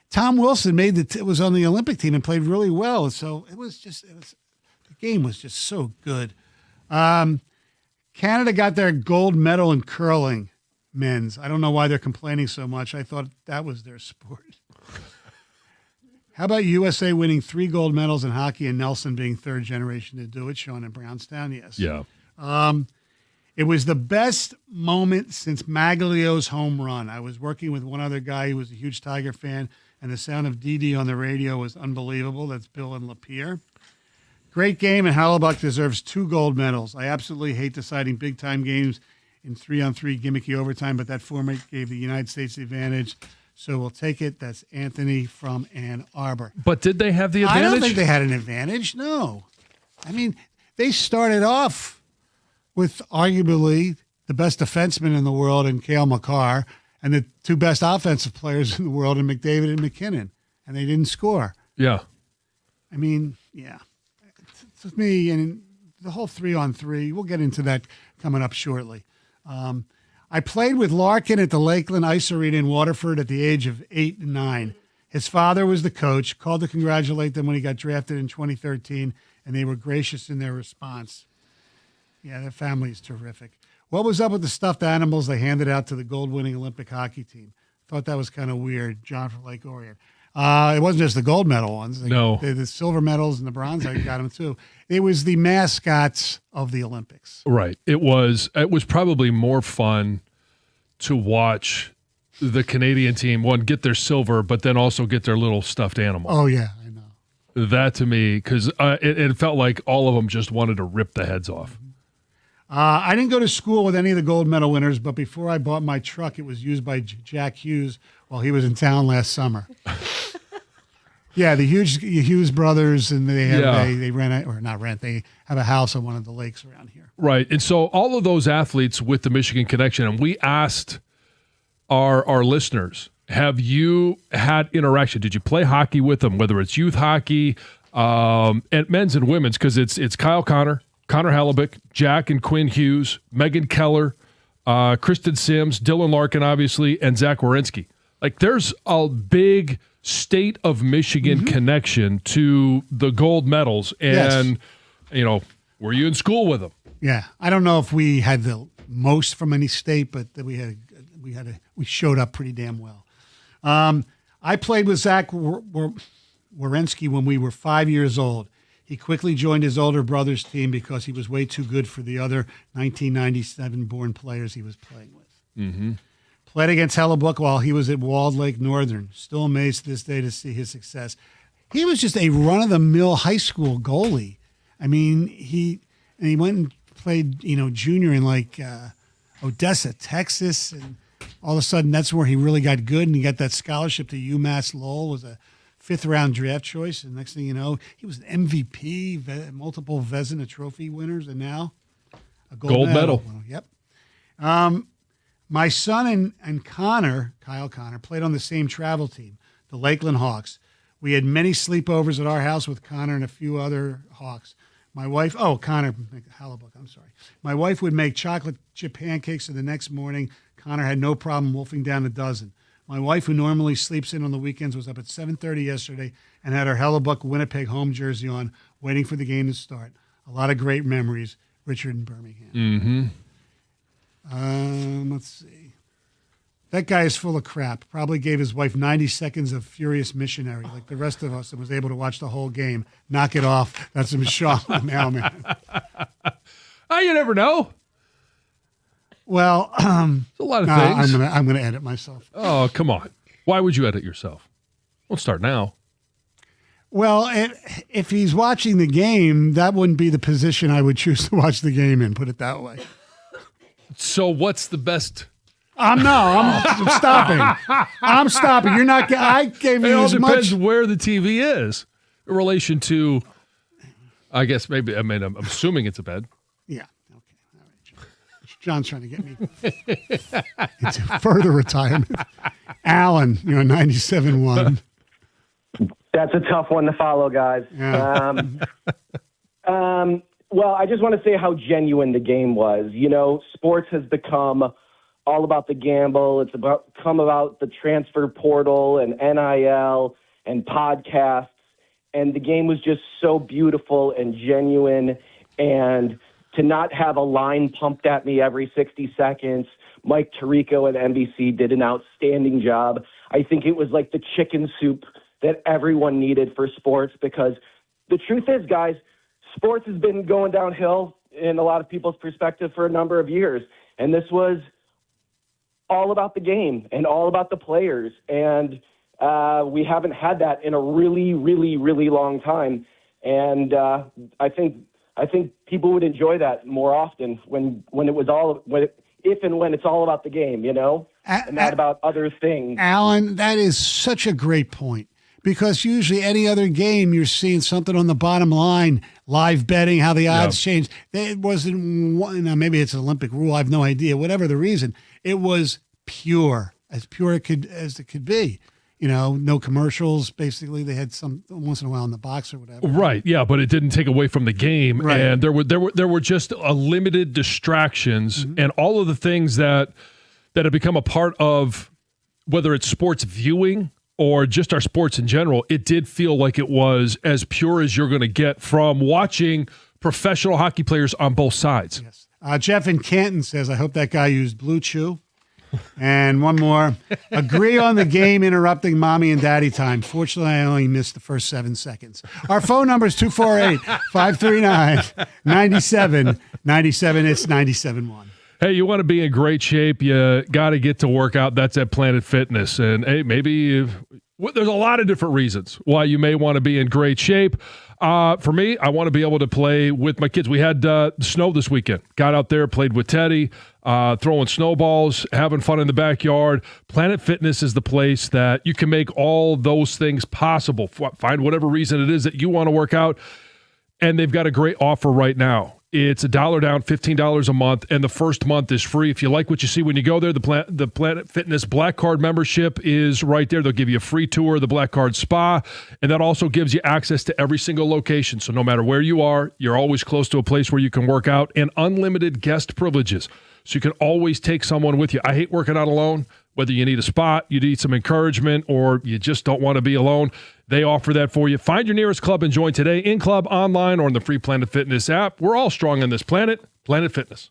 Tom Wilson was on the Olympic team and played really well. So the game was just so good. Canada got their gold medal in curling, men's. I don't know why they're complaining so much. I thought that was their sport. How about USA winning 3 gold medals in hockey and Nelson being third generation to do it? Sean in Brownstown, yes. Yeah. It was the best moment since Maglio's home run. I was working with one other guy who was a huge Tiger fan, and the sound of Didi on the radio was unbelievable. That's Bill and Lapierre. Great game, and Hellebuyck deserves 2 gold medals. I absolutely hate deciding big-time games in 3-on-3 gimmicky overtime, but that format gave the United States the advantage, so we'll take it. That's Anthony from Ann Arbor. But did they have the advantage? I don't think they had an advantage, no. I mean, they started off with arguably the best defenseman in the world in Cale Makar and the 2 best offensive players in the world in McDavid and McKinnon, and they didn't score. Yeah. I mean, yeah. To me, and the whole 3-on-3, we'll get into that coming up shortly. I played with Larkin at the Lakeland Ice Arena in Waterford at the age of 8 and 9. His father was the coach, called to congratulate them when he got drafted in 2013, and they were gracious in their response. Yeah, their family is terrific. What was up with the stuffed animals they handed out to the gold-winning Olympic hockey team? Thought that was kind of weird. John from Lake Orion. It wasn't just the gold medal ones. No. The silver medals and the bronze, I got them too. It was the mascots of the Olympics. Right. It was probably more fun to watch the Canadian team, one, get their silver, but then also get their little stuffed animal. Oh, yeah, I know. That to me, because it felt like all of them just wanted to rip the heads off. I didn't go to school with any of the gold medal winners, but before I bought my truck, it was used by Jack Hughes while he was in town last summer. Yeah, the Hughes brothers, and they have Yeah. they rent or not rent. They have a house on one of the lakes around here. Right. And so all of those athletes with the Michigan connection, and we asked our listeners, have you had interaction? Did you play hockey with them, whether it's youth hockey, and men's and women's? Because it's Kyle Connor, Connor Hellebuyck, Jack and Quinn Hughes, Megan Keller, Kristen Sims, Dylan Larkin, obviously, and Zach Werenski. Like, there's a big state of Michigan connection to the gold medals. And, were you in school with them? Yeah, I don't know if we had the most from any state, but we showed up pretty damn well. I played with Zach Werenski when we were 5 years old. He quickly joined his older brother's team because he was way too good for the other 1997 born players he was playing with. Mm-hmm. Played against Hellebuyck while he was at Walled Lake Northern. Still amazed to this day to see his success. He was just a run-of-the-mill high school goalie. I mean, he went and played, junior in Odessa, Texas, and all of a sudden that's where he really got good, and he got that scholarship to UMass Lowell, was a 5th-round draft choice, and next thing you know, he was an MVP, multiple Vezina Trophy winners, and now a gold medal. Yep. My son and Kyle Connor, played on the same travel team, the Lakeland Hawks. We had many sleepovers at our house with Connor and a few other Hawks. My wife, Connor Hellebuyck, I'm sorry. My wife would make chocolate chip pancakes, and the next morning, Connor had no problem wolfing down a dozen. My wife, who normally sleeps in on the weekends, was up at 7:30 yesterday and had her Hellebuyck Winnipeg home jersey on, waiting for the game to start. A lot of great memories. Richard in Birmingham. Mm-hmm. Let's see. That guy is full of crap. Probably gave his wife 90 seconds of furious missionary like the rest of us and was able to watch the whole game. Knock it off. That's some shock now, man. You never know. Well, a lot of things. I'm gonna edit myself. Oh, come on. Why would you edit yourself? Don't start now. Well, if he's watching the game, that wouldn't be the position I would choose to watch the game in, put it that way. So what's the best? I'm stopping. I'm stopping. You're not. I gave you as much. It depends where the TV is in relation to. I guess maybe. I'm assuming it's a bed. Yeah. Okay. All right. John's trying to get me into further retirement. Alan, 97.1. That's a tough one to follow, guys. Yeah. Well, I just want to say how genuine the game was. Sports has become all about the gamble. It's become about the transfer portal and NIL and podcasts. And the game was just so beautiful and genuine. And to not have a line pumped at me every 60 seconds, Mike Tirico at NBC did an outstanding job. I think it was like the chicken soup that everyone needed for sports, because the truth is, guys, sports has been going downhill in a lot of people's perspective for a number of years. And this was all about the game and all about the players. And we haven't had that in a really, really, really long time. And I think people would enjoy that more often when it's all about the game, and not about other things. Alan, that is such a great point. Because usually any other game, you're seeing something on the bottom line, live betting, how the odds change. It wasn't one. Now maybe it's an Olympic rule. I have no idea. Whatever the reason, it was pure as it could be. No commercials. Basically, they had some once in a while in the box or whatever. Right. Yeah, but it didn't take away from the game, right. And there were just a limited distractions, and all of the things that have become a part of whether it's sports viewing or just our sports in general. It did feel like it was as pure as you're going to get from watching professional hockey players on both sides. Yes. Jeff in Canton says, I hope that guy used Blue Chew. And one more. Agree on the game interrupting mommy and daddy time. Fortunately, I only missed the first 7 seconds. Our phone number is 248-539-9797. It's 97.1. Hey, you want to be in great shape, you got to get to work out. That's at Planet Fitness. And hey, maybe there's a lot of different reasons why you may want to be in great shape. For me, I want to be able to play with my kids. We had snow this weekend. Got out there, played with Teddy, throwing snowballs, having fun in the backyard. Planet Fitness is the place that you can make all those things possible. Find whatever reason it is that you want to work out. And they've got a great offer right now. It's $1 down, $15 a month, and the first month is free. If you like what you see when you go there, the Planet Fitness Black Card membership is right there. They'll give you a free tour of the Black Card Spa, and that also gives you access to every single location. So no matter where you are, you're always close to a place where you can work out, and unlimited guest privileges. So you can always take someone with you. I hate working out alone. Whether you need a spot, you need some encouragement, or you just don't want to be alone, they offer that for you. Find your nearest club and join today in club, online, or in the free Planet Fitness app. We're all strong on this planet. Planet Fitness.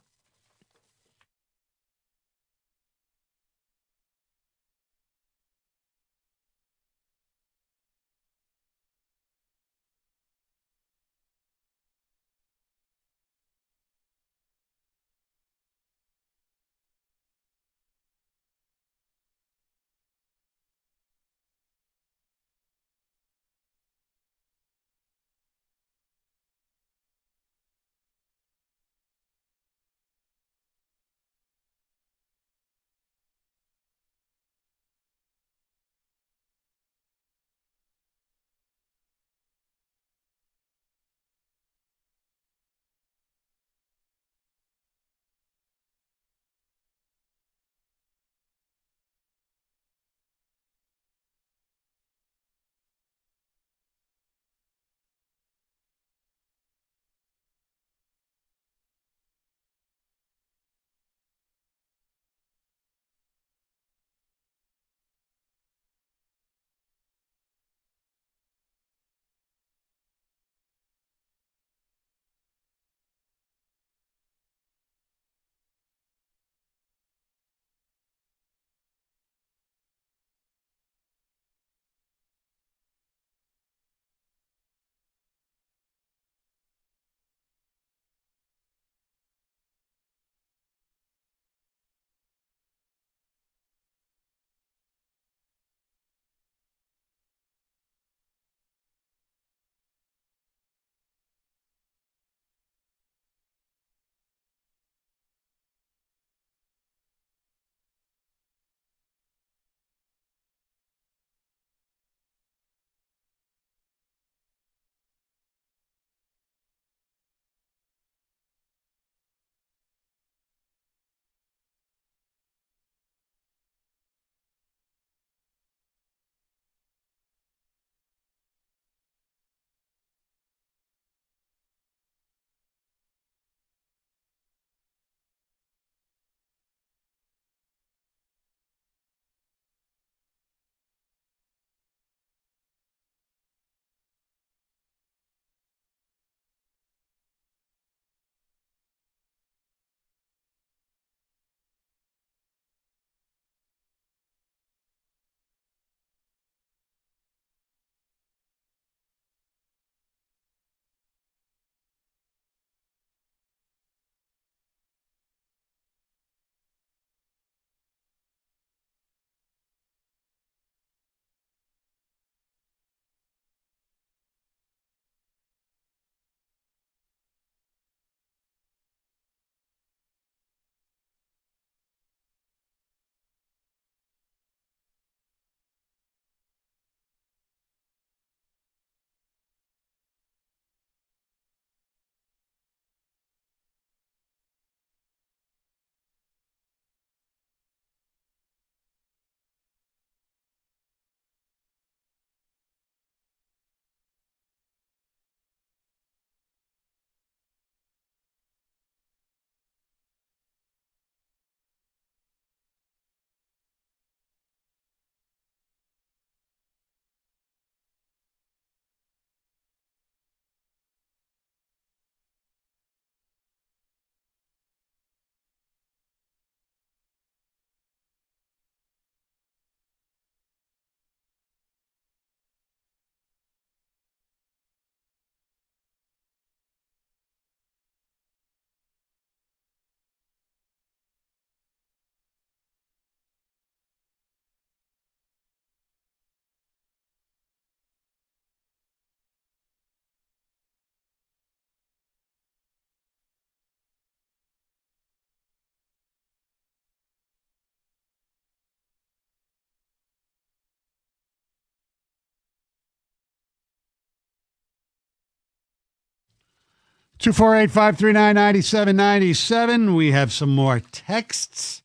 248-539-9797. We have some more texts.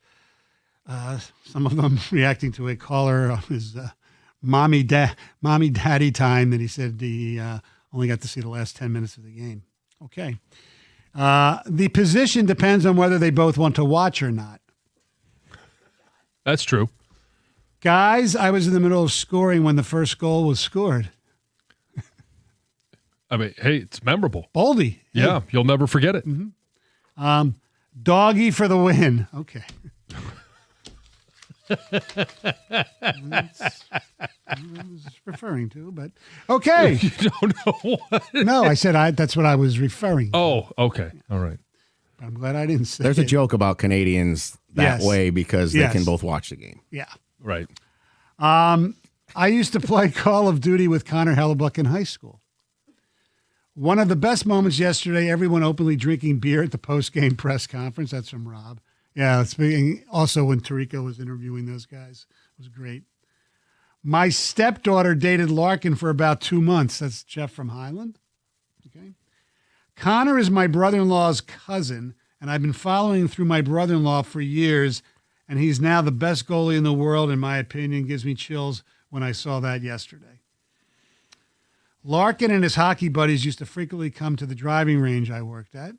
Some of them reacting to a caller on his mommy daddy time that he said he only got to see the last 10 minutes of the game. Okay. The position depends on whether they both want to watch or not. That's true. Guys, I was in the middle of scoring when the first goal was scored. I mean, hey, it's memorable. Boldy. Yeah, you'll never forget it. Mm-hmm. Doggy for the win. Okay. That's what I was referring to, but okay. You don't know what? No, I said that's what I was referring to. Oh, okay. All right. I'm glad I didn't say There's it. a joke about Canadians that Yes. way because they Yes. can both watch the game. Yeah. Right. I used to play Call of Duty with Connor Hellebuck in high school. One of the best moments yesterday, everyone openly drinking beer at the post-game press conference. That's from Rob. Yeah, speaking also when Tarico was interviewing those guys. It was great. My stepdaughter dated Larkin for about 2 months. That's Jeff from Highland. Okay. Connor is my brother-in-law's cousin, and I've been following him through my brother-in-law for years, and he's now the best goalie in the world, in my opinion. Gives me chills when I saw that yesterday. Larkin and his hockey buddies used to frequently come to the driving range I worked at.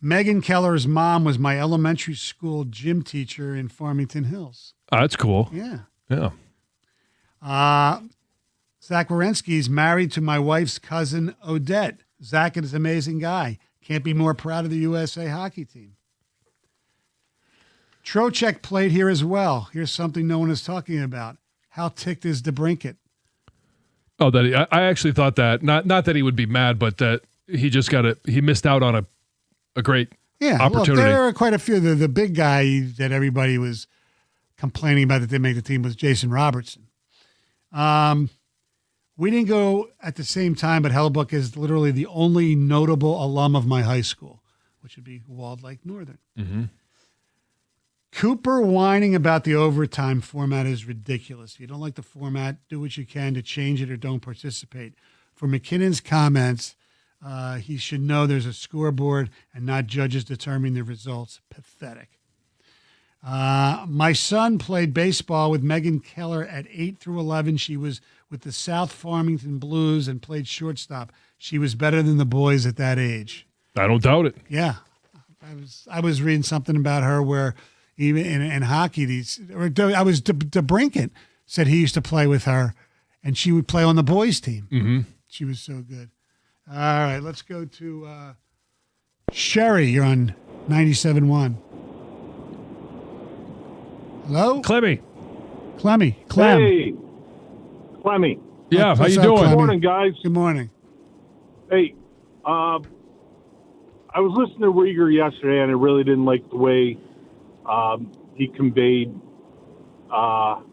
Megan Keller's mom was my elementary school gym teacher in Farmington Hills. Oh, that's cool. Yeah. Yeah. Zach Wierenski's married to my wife's cousin, Odette. Zach is an amazing guy. Can't be more proud of the USA hockey team. Trocheck played here as well. Here's something no one is talking about. How ticked is DeBrincat? Oh, that I actually thought that not that he would be mad, but that he just he missed out on a great opportunity. Look, there are quite a few. The big guy that everybody was complaining about that didn't make the team was Jason Robertson. We didn't go at the same time, but Hellebuck is literally the only notable alum of my high school, which would be Walled Lake Northern. Mm-hmm. Cooper whining about the overtime format is ridiculous. If you don't like the format, do what you can to change it or don't participate. For McKinnon's comments, he should know there's a scoreboard and not judges determining the results. Pathetic. My son played baseball with Megan Keller at 8 through 11. She was with the South Farmington Blues and played shortstop. She was better than the boys at that age. I don't doubt it. Yeah. I was reading something about her where even in hockey, DeBrincat said he used to play with her and she would play on the boys team. Mm-hmm. She was so good. All right, let's go to Sherry. You're on 97.1. Hello? Clemmy. Clem. Hey, Clemmy. Yeah, how What's you up, doing? Clemmy? Good morning, guys. Good morning. Hey, I was listening to Rieger yesterday, and I really didn't like the way he conveyed the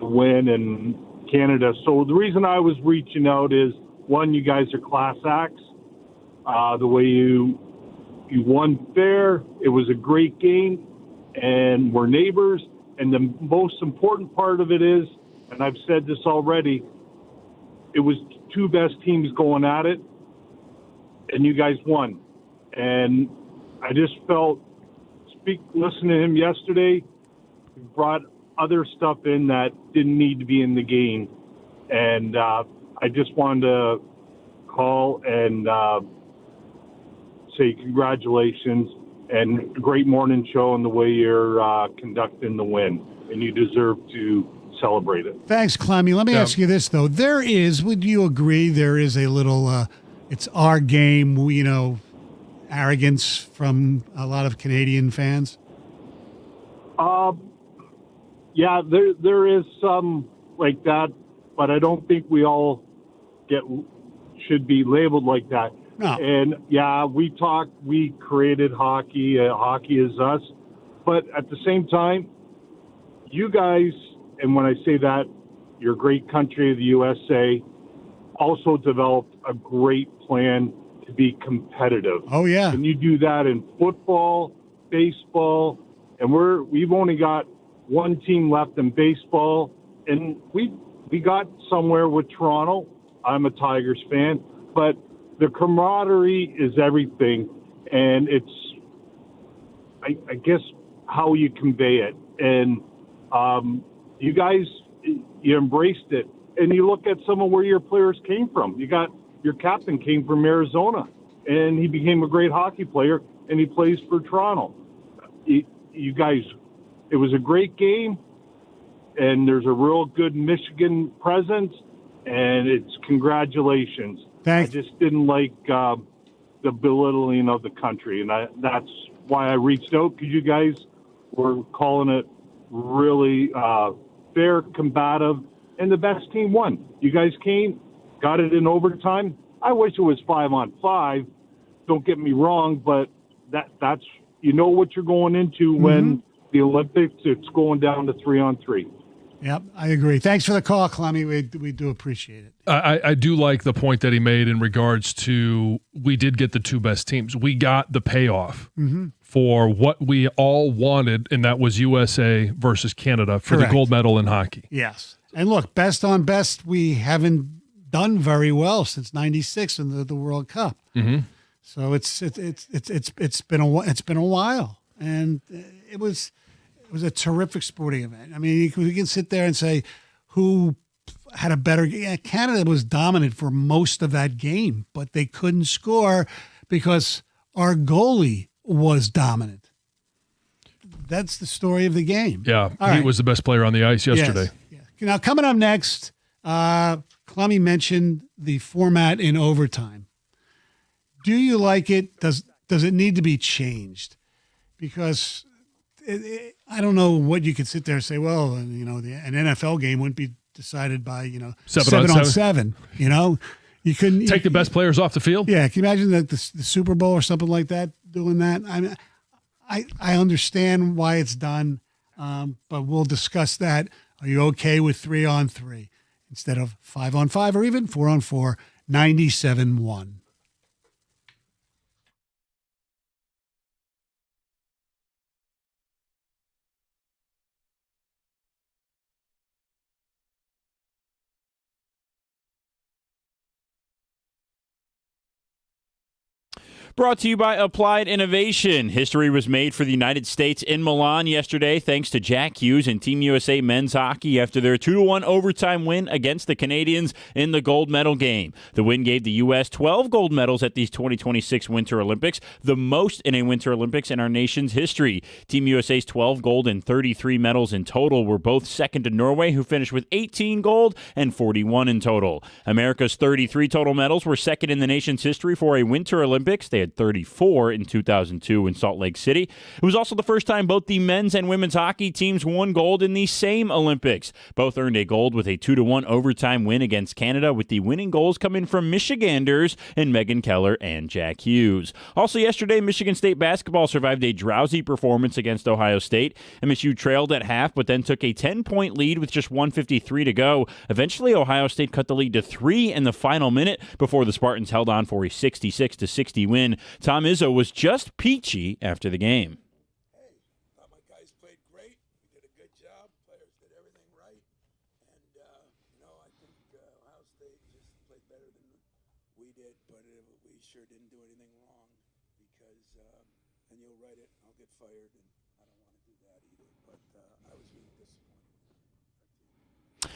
win in Canada. So the reason I was reaching out is, one, you guys are class acts. The way you won fair, it was a great game, and we're neighbors. And the most important part of it is, and I've said this already, it was two best teams going at it, and you guys won. And I just felt, listening to him yesterday, he brought other stuff in that didn't need to be in the game. And I just wanted to call and say congratulations and great morning show and the way you're conducting the win. And you deserve to celebrate it. Thanks, Clemmy. Let me ask you this, though. Would you agree there is a little, it's our game, arrogance from a lot of Canadian fans? Yeah, there is some like that, but I don't think we all should be labeled like that. No. And yeah, we created hockey. Hockey is us. But at the same time, you guys, and when I say that, your great country, the USA, also developed a great plan to be competitive. Oh, yeah. And you do that in football, baseball, and we've only got one team left in baseball, and we got somewhere with Toronto. I'm a Tigers fan, but the camaraderie is everything, and it's, I guess, how you convey it. And you guys, you embraced it. And you look at some of where your players came from. You got your captain came from Arizona, and he became a great hockey player, and he plays for Toronto. You guys, it was a great game, and there's a real good Michigan presence, and it's congratulations. Thanks. I just didn't like the belittling of the country, and that's why I reached out, because you guys were calling it really fair, combative, and the best team won. You guys came, got it in overtime. I wish it was 5-on-5. Don't get me wrong, but that's you know what you're going into when the Olympics. It's going down to 3-on-3. Yep, I agree. Thanks for the call, Clemmy. We do appreciate it. I do like the point that he made in regards to we did get the two best teams. We got the payoff for what we all wanted, and that was USA versus Canada for Correct. the gold medal in hockey. Yes. And look, best on best, we haven't done very well since '96 in the World Cup. So it's been a while, and it was a terrific sporting event. I mean, we can sit there and say who had a better game. Yeah, Canada was dominant for most of that game, but they couldn't score because our goalie was dominant. That's the story of the game. Yeah, All he right. was the best player on the ice yesterday. Yes. Now, coming up next, Clemmy mentioned the format in overtime. Do you like it? Does it need to be changed? Because I don't know what you could sit there and say, well, you know, an NFL game wouldn't be decided by, you know, 7 on 7. You know, you couldn't Take the best players off the field? Yeah, can you imagine the Super Bowl or something like that doing that? I mean, I understand why it's done, but we'll discuss that. Are you okay with 3-on-3 instead of 5-on-5 or even 4-on-4? 97.1. Brought to you by Applied Innovation. History was made for the United States in Milan yesterday thanks to Jack Hughes and Team USA men's hockey after their 2-1 overtime win against the Canadians in the gold medal game. The win gave the U.S. 12 gold medals at these 2026 Winter Olympics, the most in a Winter Olympics in our nation's history. Team USA's 12 gold and 33 medals in total were both second to Norway, who finished with 18 gold and 41 in total. America's 33 total medals were second in the nation's history for a Winter Olympics. They had 34 in 2002 in Salt Lake City. It was also the first time both the men's and women's hockey teams won gold in the same Olympics. Both earned a gold with a 2-1 overtime win against Canada, with the winning goals coming from Michiganders and Megan Keller and Jack Hughes. Also yesterday, Michigan State basketball survived a drowsy performance against Ohio State. MSU trailed at half, but then took a 10-point lead with just 1:53 to go. Eventually, Ohio State cut the lead to 3 in the final minute before the Spartans held on for a 66-60 win. Tom Izzo was just peachy after the game.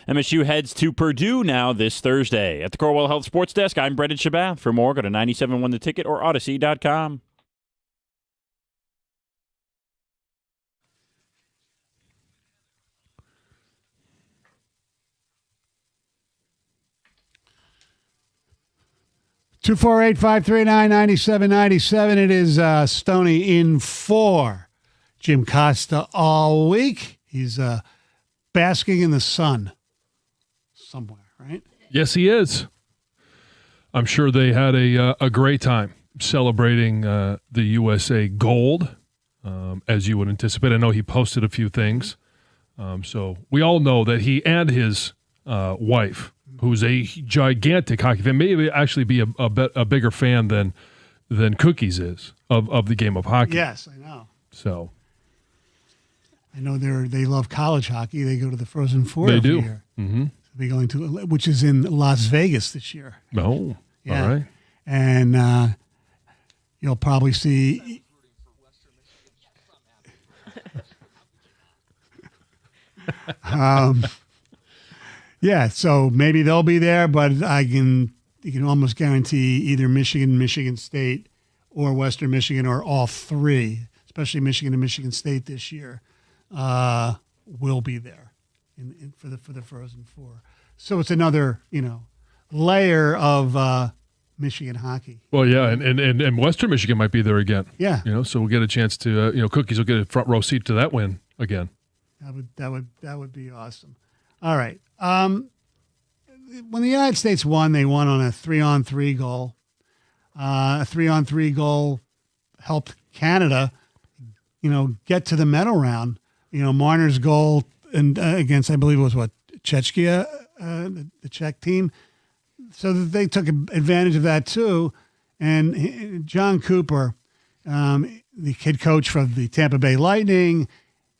MSU heads to Purdue now this Thursday. At the Corwell Health Sports Desk, I'm Brendan Shabath. For more, go to 97.1 The Ticket or Odyssey.com. Two 248-539-9797. It is Stoney in for Jim Costa all week. He's basking in the sun somewhere, right? Yes, he is. I'm sure they had a great time celebrating the USA gold, as you would anticipate. I know he posted a few things. So we all know that he and his wife, who's a gigantic hockey fan, maybe actually be a bigger fan than Cookies is of the game of hockey. Yes, I know. So I know they love college hockey. They go to the Frozen Four they every do. year. Mm-hmm. They'll be going to, which is in Las Vegas this year. Oh, Yeah. all right. and you'll probably see. Yeah, so maybe they'll be there, but you can almost guarantee either Michigan State, or Western Michigan, or all three, especially Michigan and Michigan State this year, will be there for the Frozen Four. So it's another layer of Michigan hockey. Well, yeah, and Western Michigan might be there again. Yeah, so we'll get a chance to Cookies will get a front row seat to that win again. That would be awesome. All right. When the United States won, they won on a 3-on-3 goal. A 3-on-3 goal helped Canada, get to the medal round. Marner's goal and against, I believe it was Czechia, the Czech team. So that they took advantage of that too. And John Cooper, the head coach for the Tampa Bay Lightning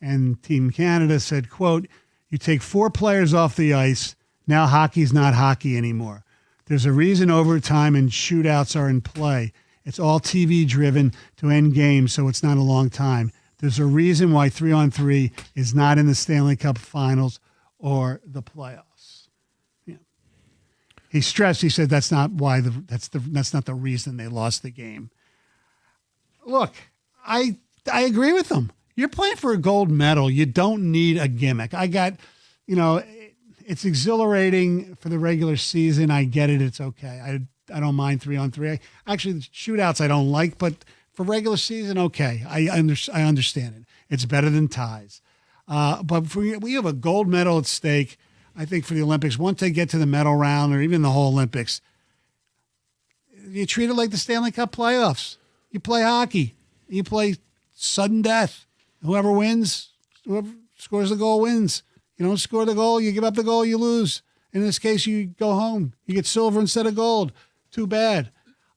and Team Canada, said, quote, "You take 4 players off the ice. Now hockey's not hockey anymore. There's a reason overtime and shootouts are in play. It's all TV driven to end games, so it's not a long time. There's a reason why 3-on-3 is not in the Stanley Cup Finals or the playoffs." Yeah. He stressed. He said that's not why that's not the reason they lost the game. Look, I agree with him. You're playing for a gold medal. You don't need a gimmick. It's exhilarating for the regular season. I get it. It's okay. I don't mind 3-on-3. Actually, the shootouts I don't like, but for regular season, okay. I understand it. It's better than ties. But we have a gold medal at stake, I think, for the Olympics. Once they get to the medal round or even the whole Olympics, you treat it like the Stanley Cup playoffs. You play hockey. You play sudden death. Whoever wins, whoever scores the goal wins. You don't score the goal, you give up the goal, you lose. In this case, you go home. You get silver instead of gold. Too bad.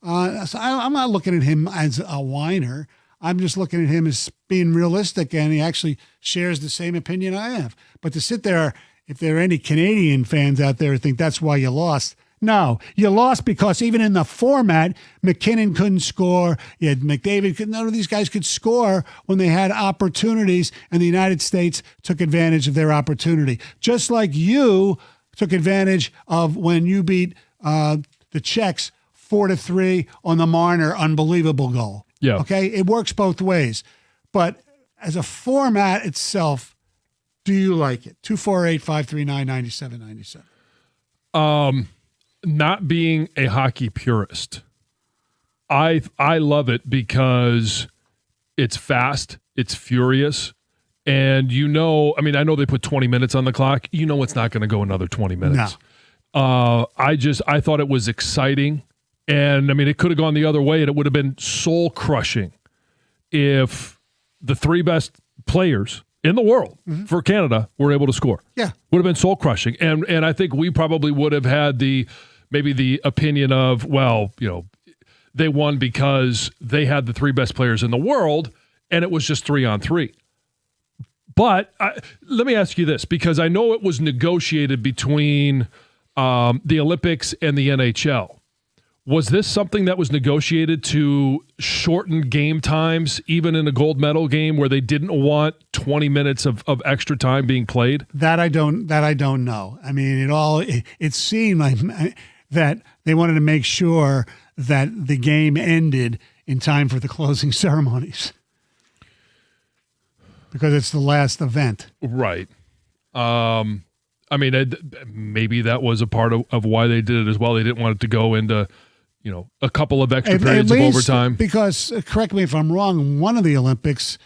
So I'm not looking at him as a whiner. I'm just looking at him as being realistic, and he actually shares the same opinion I have. But to sit there, if there are any Canadian fans out there who think that's why you lost, no, you lost because even in the format, McKinnon couldn't score. You had McDavid. None of these guys could score when they had opportunities, and the United States took advantage of their opportunity. Just like you took advantage of when you beat the Czechs 4-3 on the Marner unbelievable goal. Yeah. Okay, it works both ways, but as a format itself, do you like it? 248-539-9797. Not being a hockey purist, I love it because it's fast, it's furious, and I know they put 20 minutes on the clock. It's not going to go another 20 minutes. No. I thought it was exciting, and it could have gone the other way, and it would have been soul crushing if the 3 best players in the world for Canada were able to score. Yeah. Would have been soul crushing. And I think we probably would have had maybe the opinion of, they won because they had the 3 best players in the world and it was just 3-on-3. But let me ask you this, because I know it was negotiated between the Olympics and the NHL. Was this something that was negotiated to shorten game times, even in a gold medal game where they didn't want 20 minutes of extra time being played? That I don't know. It seemed like that they wanted to make sure that the game ended in time for the closing ceremonies because it's the last event. Right. Maybe that was a part of why they did it as well. They didn't want it to go into a couple of extra periods of overtime. Because, correct me if I'm wrong, one of the Olympics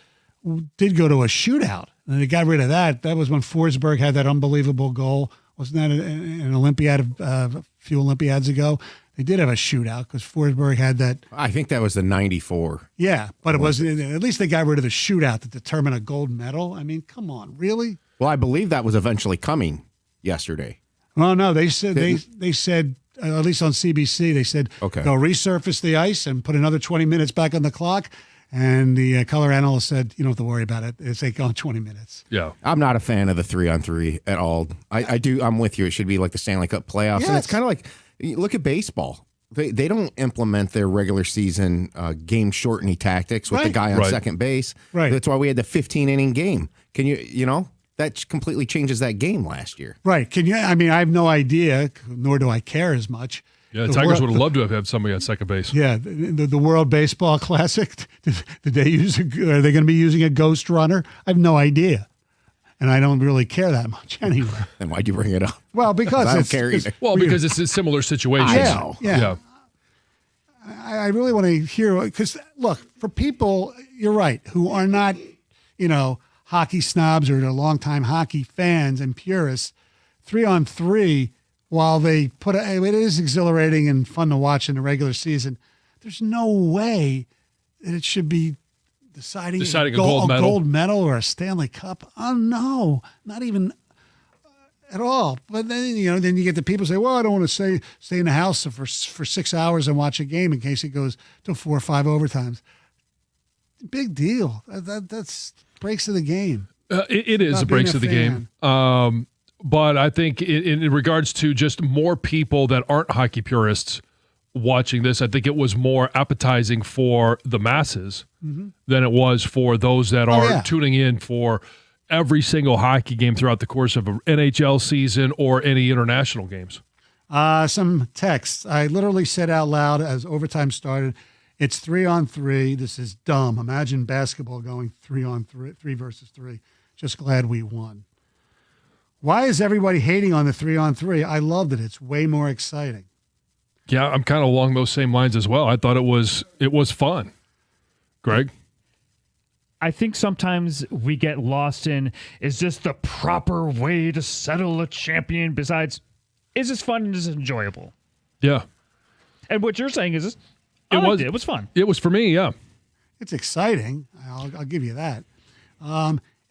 did go to a shootout, and they got rid of that. That was when Forsberg had that unbelievable goal. Wasn't that an Olympiad a few Olympiads ago? They did have a shootout because Forsberg had that. I think that was the 94. Yeah, but it was at least they got rid of the shootout to determine a gold medal. Come on, really? Well, I believe that was eventually coming yesterday. Well, no, they said they said. At least on CBC, they said they'll resurface the ice and put another 20 minutes back on the clock. And the color analyst said, you don't have to worry about it. It's like 20 minutes. Yeah. I'm not a fan of the 3-on-3 at all. I'm with you. It should be like the Stanley Cup playoffs. Yes. And it's kind of like, look at baseball. they don't implement their regular season game shortening tactics with the guy on second base. Right. That's why we had the 15-inning game. Can you know, that completely changes that game last year. Right. Can you? I mean, I have no idea, nor do I care as much. Yeah, the Tigers would have loved to have had somebody on second base. Yeah, the World Baseball Classic. Did they use? Are they going to be using a ghost runner? I have no idea, and I don't really care that much anyway. And why'd you bring it up? Well, because I don't care either. Well, because it's a similar situation. Yeah. I really want to hear, because look, for people, you're right, who are not, hockey snobs or longtime hockey fans and purists, 3-on-3. While they it is exhilarating and fun to watch in the regular season, there's no way that it should be deciding a gold medal or a Stanley Cup. Oh no, not even at all. But then then you get the people say, "Well, I don't want to stay in the house for 6 hours and watch a game in case it goes to 4 or 5 overtimes." Big deal. That's breaks of the game. It is a breaks of the game. But I think in regards to just more people that aren't hockey purists watching this, I think it was more appetizing for the masses than it was for those that are tuning in for every single hockey game throughout the course of an NHL season or any international games. Some texts. I literally said out loud as overtime started, it's 3-on-3. This is dumb. Imagine basketball going 3-on-3, 3 versus 3. Just glad we won. Why is everybody hating on the 3-on-3? I loved it. It's way more exciting. Yeah, I'm kind of along those same lines as well. I thought it was fun. Greg? I think sometimes we get lost in, is this the proper way to settle a champion? Besides, is this fun and is it enjoyable? Yeah. And what you're saying is, it was fun. It was for me, yeah. It's exciting. I'll give you that.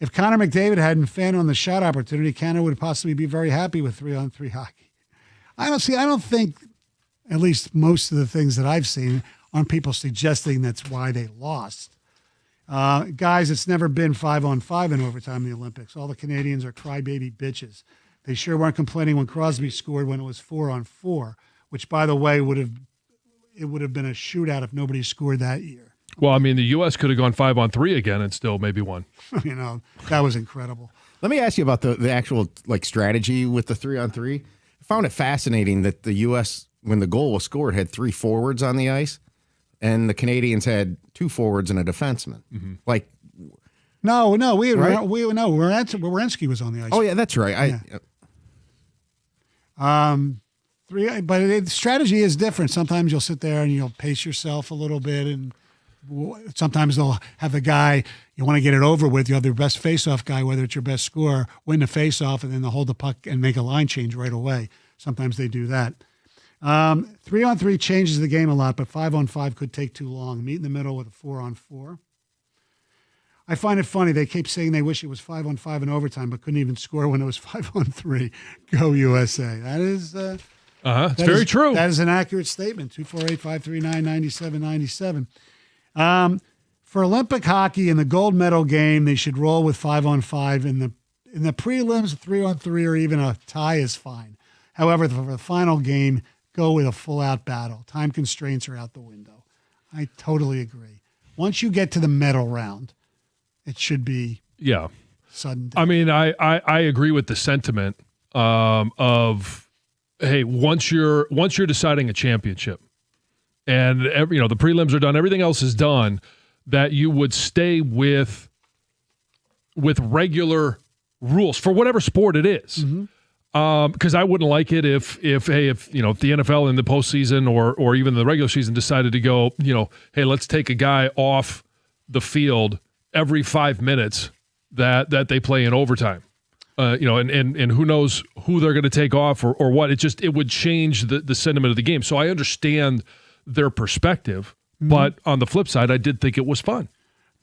If Connor McDavid hadn't fan on the shot opportunity, Canada would possibly be very happy with 3-on-3 hockey. I don't think, at least most of the things that I've seen, aren't people suggesting that's why they lost. Guys, it's never been 5-on-5 in overtime in the Olympics. All the Canadians are crybaby bitches. They sure weren't complaining when Crosby scored when it was 4-on-4, which, by the way, would have been a shootout if nobody scored that year. Well, I mean, the U.S. could have gone 5-on-3 again and still maybe won. That was incredible. Let me ask you about the actual strategy with the 3-on-3. I found it fascinating that the U.S., when the goal was scored, had 3 forwards on the ice, and the Canadians had 2 forwards and a defenseman. Mm-hmm. Werenski was on the ice. Oh yeah, that's right. But the strategy is different. Sometimes you'll sit there and you'll pace yourself a little bit, and sometimes they'll have the guy you want to get it over with. You have their best face-off guy, whether it's your best scorer, win the face-off, and then they'll hold the puck and make a line change right away. Sometimes they do that. 3-on-3 changes the game a lot, but 5-on-5 could take too long. Meet in the middle with a 4-on-4. I find it funny. They keep saying they wish it was 5-on-5 in overtime, but couldn't even score when it was 5-on-3. Go USA. That is... it's very true. That is an accurate statement. 248-539-9797. For Olympic hockey in the gold medal game, they should roll with 5-on-5. In the prelims, 3-on-3 or even a tie is fine. However, for the final game, go with a full-out battle. Time constraints are out the window. I totally agree. Once you get to the medal round, it should be sudden death. I mean, I agree with the sentiment of, hey, once you're deciding a championship, and the prelims are done, everything else is done, that you would stay with regular rules for whatever sport it is. Mm-hmm. Because I wouldn't like it if the NFL in the postseason or even the regular season decided to go, hey, let's take a guy off the field every 5 minutes that they play in overtime. And who knows who they're going to take off or what. It would change the sentiment of the game. So I understand their perspective, but on the flip side, I did think it was fun.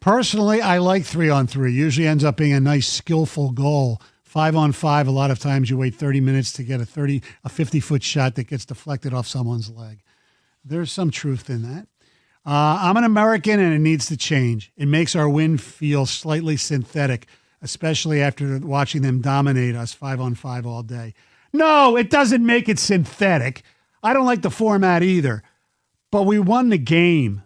Personally, I like 3-on-3. Usually ends up being a nice, skillful goal. 5-on-5, a lot of times you wait 30 minutes to get a 50-foot shot that gets deflected off someone's leg. There's some truth in that. I'm an American, and it needs to change. It makes our win feel slightly synthetic, especially after watching them dominate us 5-on-5 all day. No, it doesn't make it synthetic. I don't like the format either. but we won the game.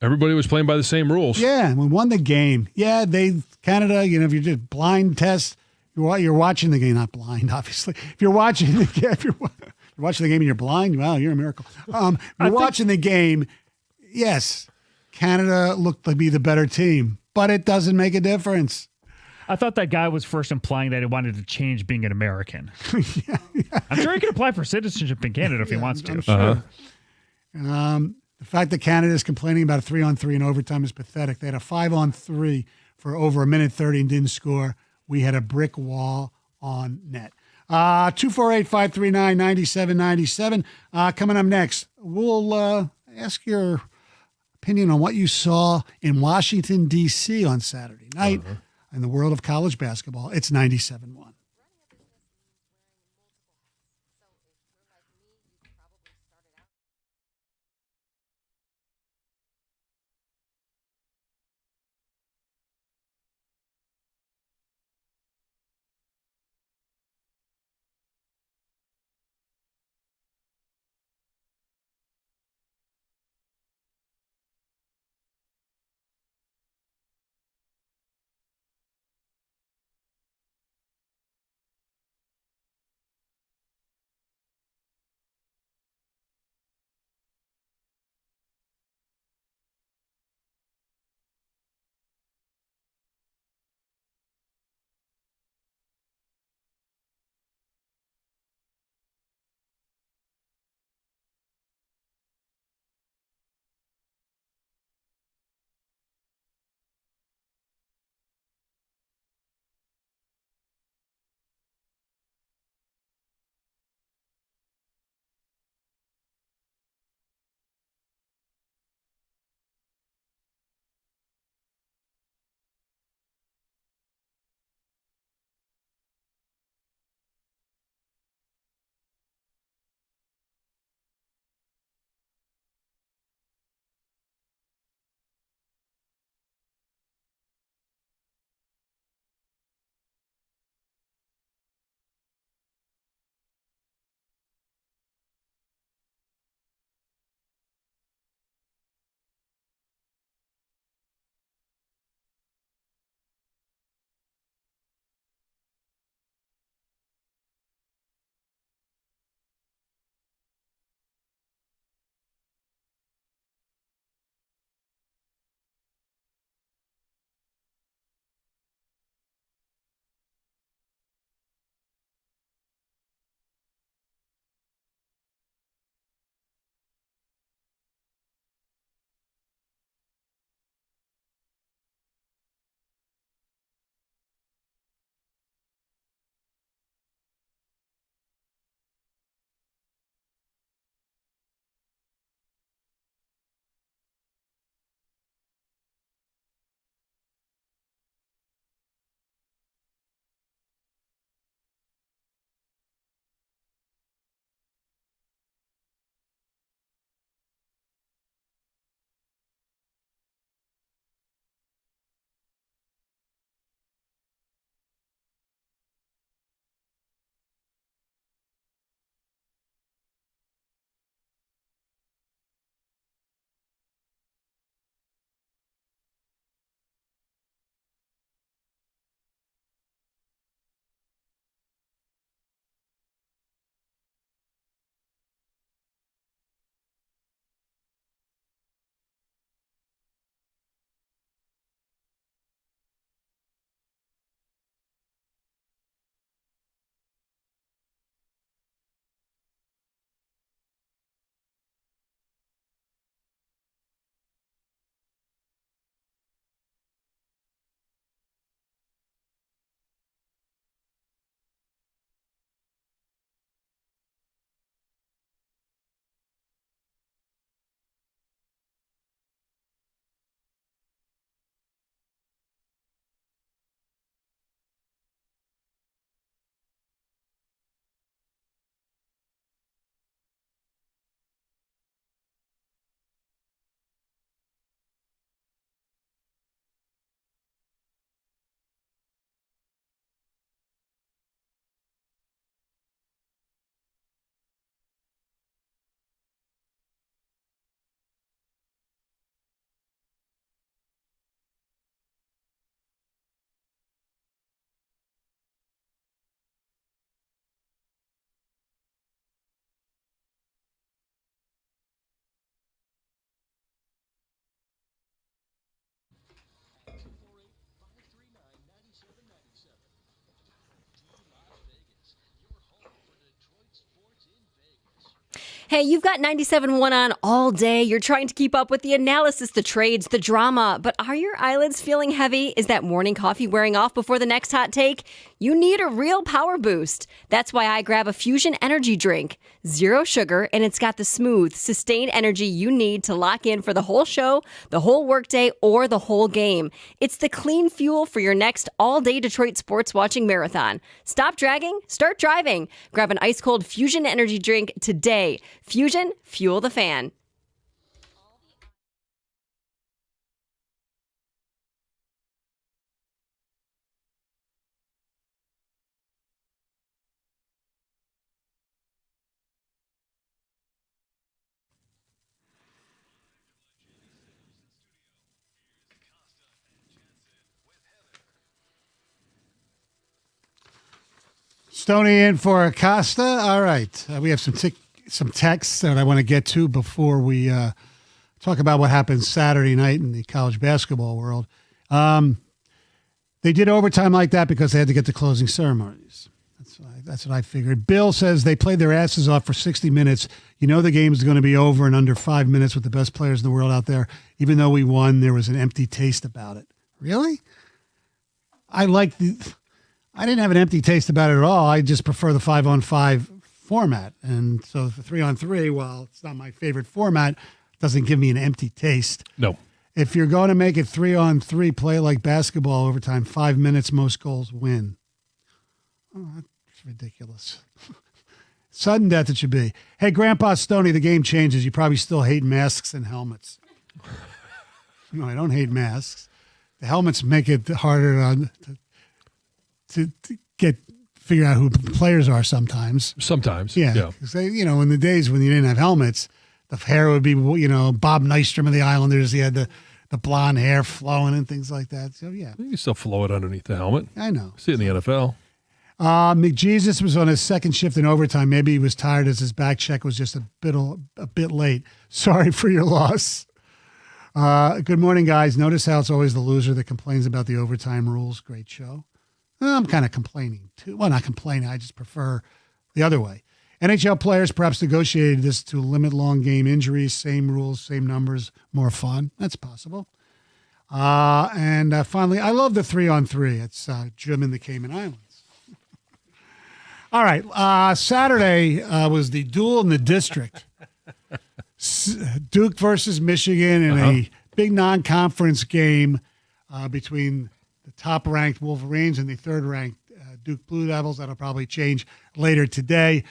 Everybody was playing by the same rules. Yeah, we won the game. Yeah, Canada. If you did blind test, you're watching the game. Not blind, obviously. If you're watching the game, if you're watching the game and you're blind, wow, you're a miracle. You're watching the game. Yes, Canada looked to be the better team, but it doesn't make a difference. I thought that guy was first implying that he wanted to change being an American. Yeah. I'm sure he can apply for citizenship in Canada if he wants to. I'm sure. The fact that Canada is complaining about a 3-on-3 in overtime is pathetic. They had a 5-on-3 for over 1:30 and didn't score. We had a brick wall on net. 248-539-9797. Coming up next, we'll ask your opinion on what you saw in Washington, D.C. on Saturday night in the world of college basketball. It's 97.1. Hey, you've got 97.1 on all day. You're trying to keep up with the analysis, the trades, the drama. But are your eyelids feeling heavy? Is that morning coffee wearing off before the next hot take? You need a real power boost. That's why I grab a Fusion energy drink. 0 sugar, and it's got the smooth, sustained energy you need to lock in for the whole show, the whole workday, or the whole game. It's the clean fuel for your next all-day Detroit sports watching marathon. Stop dragging, start driving. Grab an ice-cold Fusion energy drink today. Fusion, fuel the fan. Stoney in for Acosta. All right. We have some texts that I want to get to before we talk about what happened Saturday night in the college basketball world. They did overtime like that because they had to get to closing ceremonies. That's what I figured. Bill says they played their asses off for 60 minutes. You know the game is going to be over in under 5 minutes with the best players in the world out there. Even though we won, there was an empty taste about it. Really? I didn't have an empty taste about it at all. I just prefer the 5-on-5 format. And so the 3-on-3, while it's not my favorite format, doesn't give me an empty taste. No. If you're going to make it 3-on-3, play like basketball overtime, 5 minutes, most goals win. Oh, that's ridiculous. Sudden death it should be. Hey, Grandpa Stoney, the game changes. You probably still hate masks and helmets. No, I don't hate masks. The helmets make it harder to figure out who players are sometimes. Sometimes. Yeah. Because in the days when you didn't have helmets, the hair would be, Bob Nystrom of the Islanders. He had the blonde hair flowing and things like that. So, yeah. You can still flow it underneath the helmet. I know. See it in the NFL. McJesus was on his second shift in overtime. Maybe he was tired as his back check was just a bit late. Sorry for your loss. Good morning, guys. Notice how it's always the loser that complains about the overtime rules. Great show. I'm kind of complaining too. Well, not complaining. I just prefer the other way. NHL players perhaps negotiated this to limit long game injuries. Same rules, same numbers, more fun. That's possible. And finally, I love the 3-on-3. It's Jim in the Cayman Islands. All right. Saturday was the duel in the district. Duke versus Michigan in a big non-conference game between the top-ranked Wolverines and the third-ranked Duke Blue Devils. That'll probably change later today.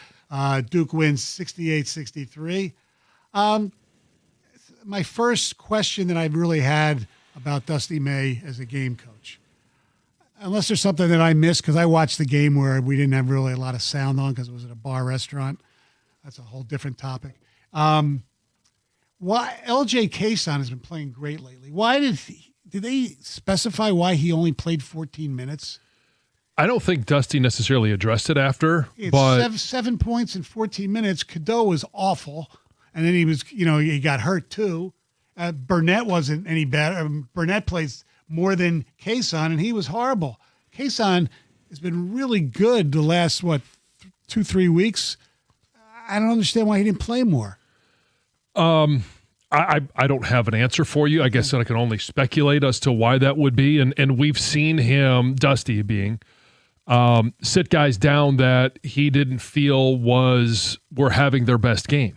Duke wins 68-63. My first question that I've really had about Dusty May as a game coach, unless there's something that I missed, because I watched the game where we didn't have really a lot of sound on because it was at a bar restaurant. That's a whole different topic. Why LJ Kayson has been playing great lately. Why did they specify why he only played 14 minutes? I don't think Dusty necessarily addressed it after, but 7 points in 14 minutes. Cadeau was awful, and then he was, he got hurt too. Burnett wasn't any better. Burnett plays more than Kayson, and he was horrible. Kayson has been really good the last 2-3 weeks. I don't understand why he didn't play more. I don't have an answer for you. I guess I can only speculate as to why that would be. And we've seen him, Dusty being, sit guys down that he didn't feel were having their best game.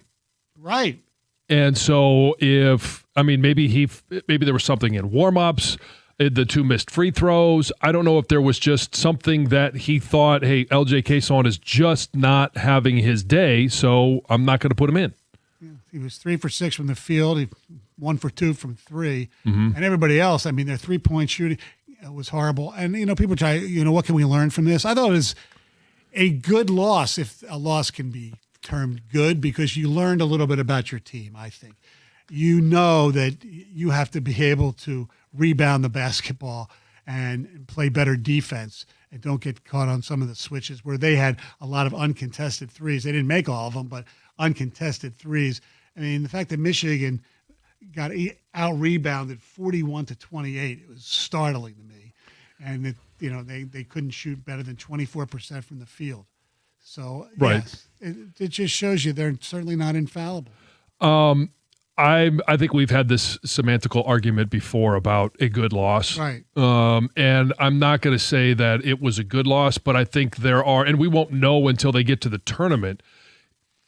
Right. And so maybe there was something in warm-ups, the 2 missed free throws. I don't know if there was just something that he thought, hey, LJ Kayson is just not having his day, so I'm not going to put him in. He was 3 for 6 from the field. He 1 for 2 from 3. Mm-hmm. And everybody else, their 3-point shooting was horrible. And, people try, what can we learn from this? I thought it was a good loss, if a loss can be termed good, because you learned a little bit about your team, I think. You know that you have to be able to rebound the basketball and play better defense and don't get caught on some of the switches where they had a lot of uncontested threes. They didn't make all of them, but uncontested threes. The fact that Michigan got out-rebounded 41-28, it was startling to me. And, they couldn't shoot better than 24% from the field. So, Right. yes, it just shows you they're certainly not infallible. I think we've had this semantical argument before about a good loss. Right. And I'm not going to say that it was a good loss, but I think there are, and we won't know until they get to the tournament,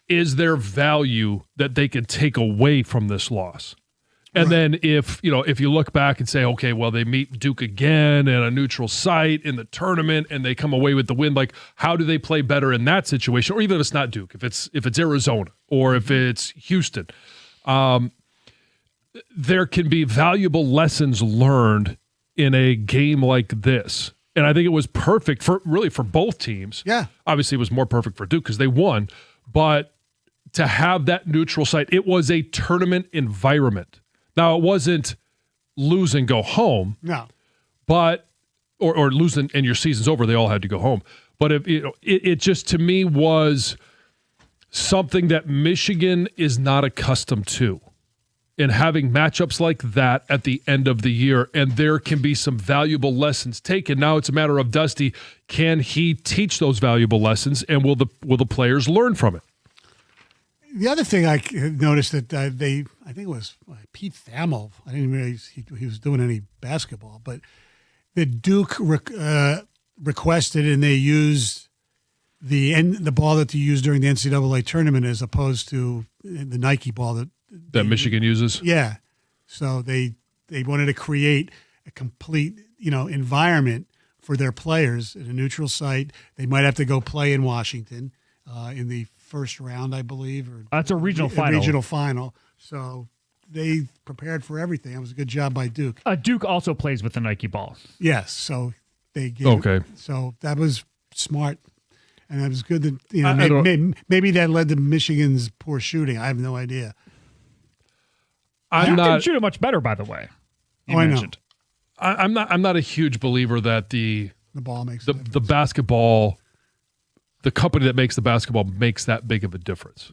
is there value that they can take away from this loss? And then if you look back and say, okay, well, they meet Duke again at a neutral site in the tournament and they come away with the win, like how do they play better in that situation? Or even if it's not Duke, if it's Arizona or if it's Houston, there can be valuable lessons learned in a game like this. And I think it was perfect for both teams. Yeah. Obviously, it was more perfect for Duke because they won. But to have that neutral site, it was a tournament environment. Now, it wasn't lose and go home. No. But or lose and your season's over. They all had to go home. But it just, to me, was something that Michigan is not accustomed to. In having matchups like that at the end of the year, and there can be some valuable lessons taken. Now it's a matter of Dusty, can he teach those valuable lessons, and will the players learn from it? The other thing I noticed that I think it was Pete Thamel. I didn't realize he was doing any basketball, but the Duke requested and they used the ball that they used during the NCAA tournament as opposed to the Nike ball that Michigan uses. Yeah, so they wanted to create a complete environment for their players at a neutral site. They might have to go play in Washington in the first round, I believe, or that's a regional final. Regional final. So they prepared for everything. It was a good job by Duke. Duke also plays with the Nike ball. Yes, so they gave okay. So that was smart, and it was good that maybe that led to Michigan's poor shooting. I have no idea. Duke didn't shoot it much better, by the way. I know. I'm not a huge believer that the ball makes the basketball. The company that makes the basketball makes that big of a difference.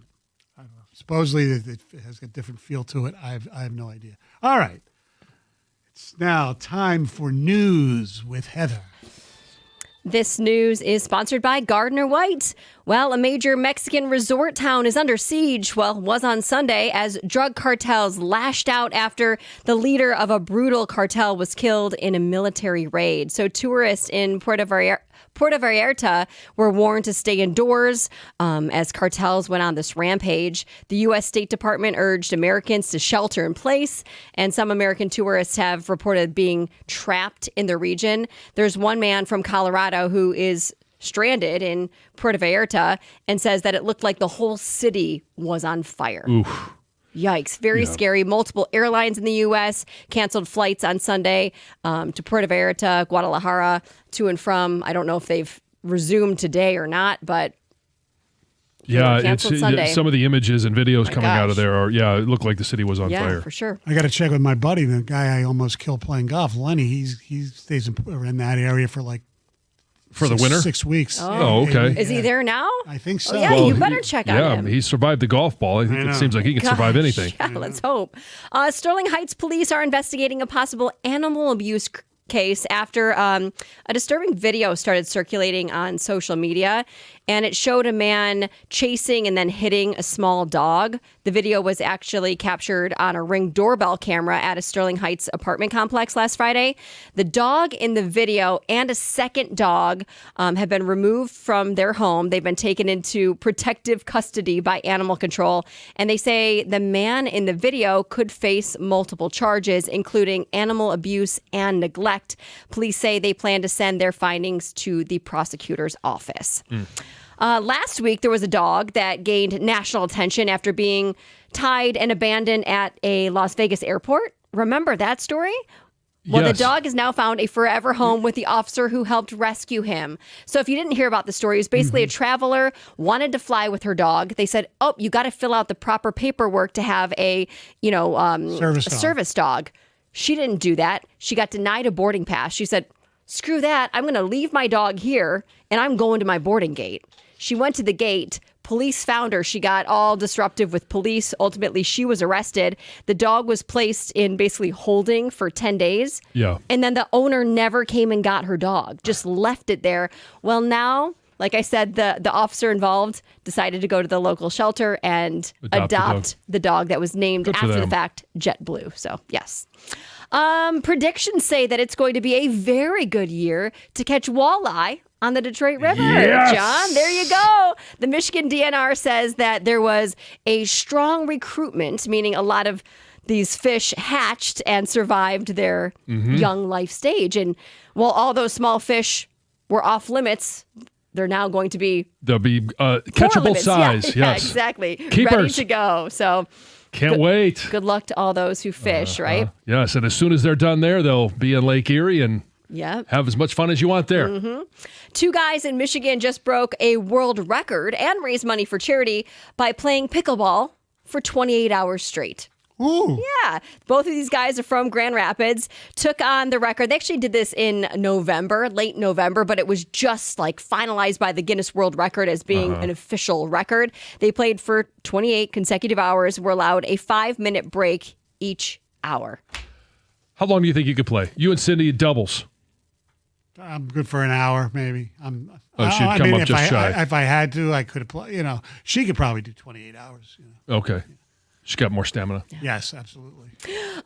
I don't know. Supposedly it has a different feel to it. I have no idea. All right. It's now time for news with Heather. This news is sponsored by Gardner White. Well, a major Mexican resort town is under siege. Well, was on Sunday as drug cartels lashed out after the leader of a brutal cartel was killed in a military raid. So tourists in Puerto Vallarta were warned to stay indoors as cartels went on this rampage. The U.S. State Department urged Americans to shelter in place, and some American tourists have reported being trapped in the region. There's one man from Colorado who is stranded in Puerto Vallarta and says that it looked like the whole city was on fire. Oof. Yikes. Very scary. Multiple airlines in the U.S. canceled flights on Sunday to Puerto Vallarta, Guadalajara, to and from. I don't know if they've resumed today or not, but canceled Sunday. Some of the images and videos coming out of there it looked like the city was on fire. Yeah, for sure. I got to check with my buddy, the guy I almost killed playing golf, Lenny. He stays in that area for like the winter? 6 weeks. Oh, okay. Is he there now? I think so. Oh, yeah, you better check on him. He survived the golf ball. I think it seems like he can survive anything. Yeah, let's hope. Sterling Heights police are investigating a possible animal abuse case after a disturbing video started circulating on social media, and it showed a man chasing and then hitting a small dog. The video was actually captured on a Ring doorbell camera at a Sterling Heights apartment complex last Friday. The dog in the video and a second dog have been removed from their home. They've been taken into protective custody by animal control, and they say the man in the video could face multiple charges, including animal abuse and neglect. Police say they plan to send their findings to the prosecutor's office. Last week, there was a dog that gained national attention after being tied and abandoned at a Las Vegas airport. Remember that story? Well, yes. The dog has now found a forever home with the officer who helped rescue him. So if you didn't hear about the story, it was basically a traveler wanted to fly with her dog. They said, oh, you got to fill out the proper paperwork to have a service dog. She didn't do that. She got denied a boarding pass. She said, screw that. I'm going to leave my dog here and I'm going to my boarding gate. She went to the gate. Police found her. She got all disruptive with police. Ultimately, she was arrested. The dog was placed in basically holding for 10 days. Yeah. And then the owner never came and got her dog, just left it there. Well, now Like I said, the officer involved decided to go to the local shelter and adopt the dog that was named Good for after the them. fact JetBlue. So, yes. Predictions say that it's going to be a very good year to catch walleye on the Detroit River. Yes! John, there you go. The Michigan DNR says that there was a strong recruitment, meaning a lot of these fish hatched and survived their young life stage. And while all those small fish were off limits, they're now going to be They'll be more catchable limits. size. Yeah, Yes. exactly. Ready Keepers. to go. So Can't wait. good luck to all those who fish, right? Yes, and as soon as they're done there, they'll be in Lake Erie and Yep. have as much fun as you want there. Two guys in Michigan just broke a world record and raised money for charity by playing pickleball for 28 hours straight. Ooh. Yeah. Both of these guys are from Grand Rapids, took on the record. They actually did this in November, late November, but it was just like finalized by the Guinness World Record as being an official record. They played for 28 consecutive hours, were allowed a 5-minute break each hour. How long do you think you could play? You and Cindy doubles. I'm good for an hour, maybe. She'd come up just shy. If I had to, I could have played. She could probably do 28 hours. Okay. She's got more stamina. Yes, absolutely.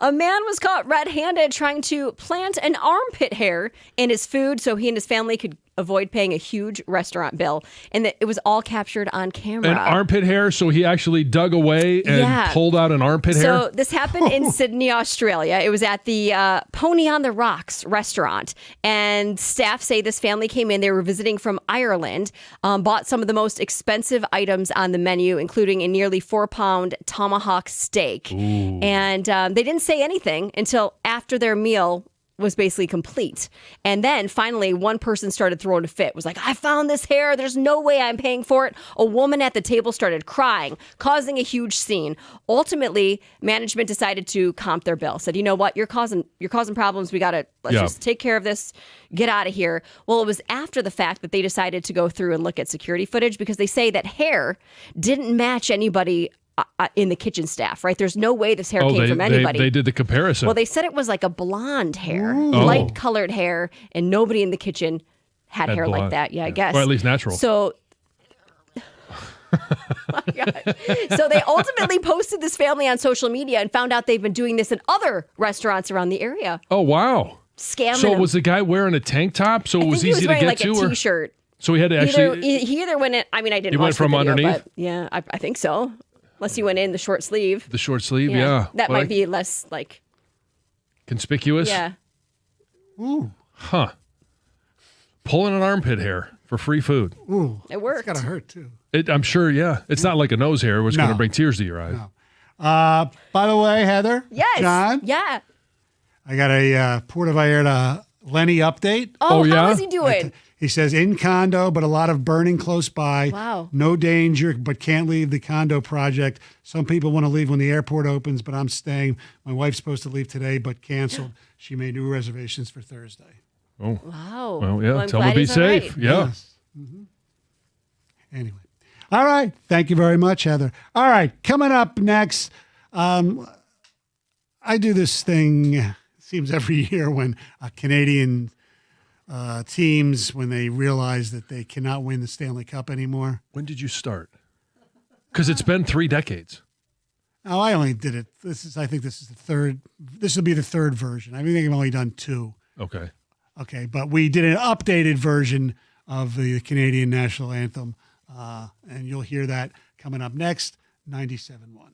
A man was caught red-handed trying to plant an armpit hair in his food so he and his family could avoid paying a huge restaurant bill. And it was all captured on camera. An armpit hair, so he actually dug away and pulled out an armpit hair? So this happened in Sydney, Australia. It was at the Pony on the Rocks restaurant. And staff say this family came in. They were visiting from Ireland, bought some of the most expensive items on the menu, including a nearly 4-pound tomahawk steak. Ooh. And they didn't say anything until after their meal was basically complete. And then finally, one person started throwing a fit, was like, I found this hair. There's no way I'm paying for it. A woman at the table started crying, causing a huge scene. Ultimately, management decided to comp their bill. Said, you know what? You're causing problems. Let's just take care of this. Get out of here. Well, it was after the fact that they decided to go through and look at security footage because they say that hair didn't match anybody in the kitchen staff, right? There's no way this hair came from anybody. They did the comparison. Well, they said it was like a blonde hair, light colored hair, and nobody in the kitchen had hair like that. Yeah, I guess. Or at least natural. So, so they ultimately posted this family on social media and found out they've been doing this in other restaurants around the area. Oh, wow. Scamming So them. was the guy wearing a tank top so it was I think easy he was wearing to like get to? a or? T-shirt. So he had to actually... He either went in, I mean, I didn't He watch went from the video, underneath? but yeah, I think so. Unless you went in the short sleeve. The short sleeve, yeah. That Well, might be less like... conspicuous? Yeah. Ooh. Huh. Pulling an armpit hair for free food. Ooh. It worked. It's got to hurt, too. I'm sure, yeah. It's not like a nose hair, which is No. going to bring tears to your eyes. No. By the way, Heather. Yes. John. Yeah. I got a Puerto Vallarta Lenny update. Oh, how is he doing? He says in condo, but a lot of burning close by. Wow. No danger, but can't leave the condo project. Some people want to leave when the airport opens, but I'm staying. My wife's supposed to leave today, but canceled. She made new reservations for Thursday. Oh. Wow. Well, yeah. I'm Tell him glad to be he's all safe. right. Yeah. Yes. Anyway. All right. Thank you very much, Heather. All right. Coming up next, I do this thing, it seems every year when Canadian teams, when they realize that they cannot win the Stanley Cup anymore. When did you start? Because it's been 3 decades. Oh, I only did it. I think this is the third. This will be the third version. I think I've only done 2. Okay. Okay, but we did an updated version of the Canadian national anthem, and you'll hear that coming up next. 97.1.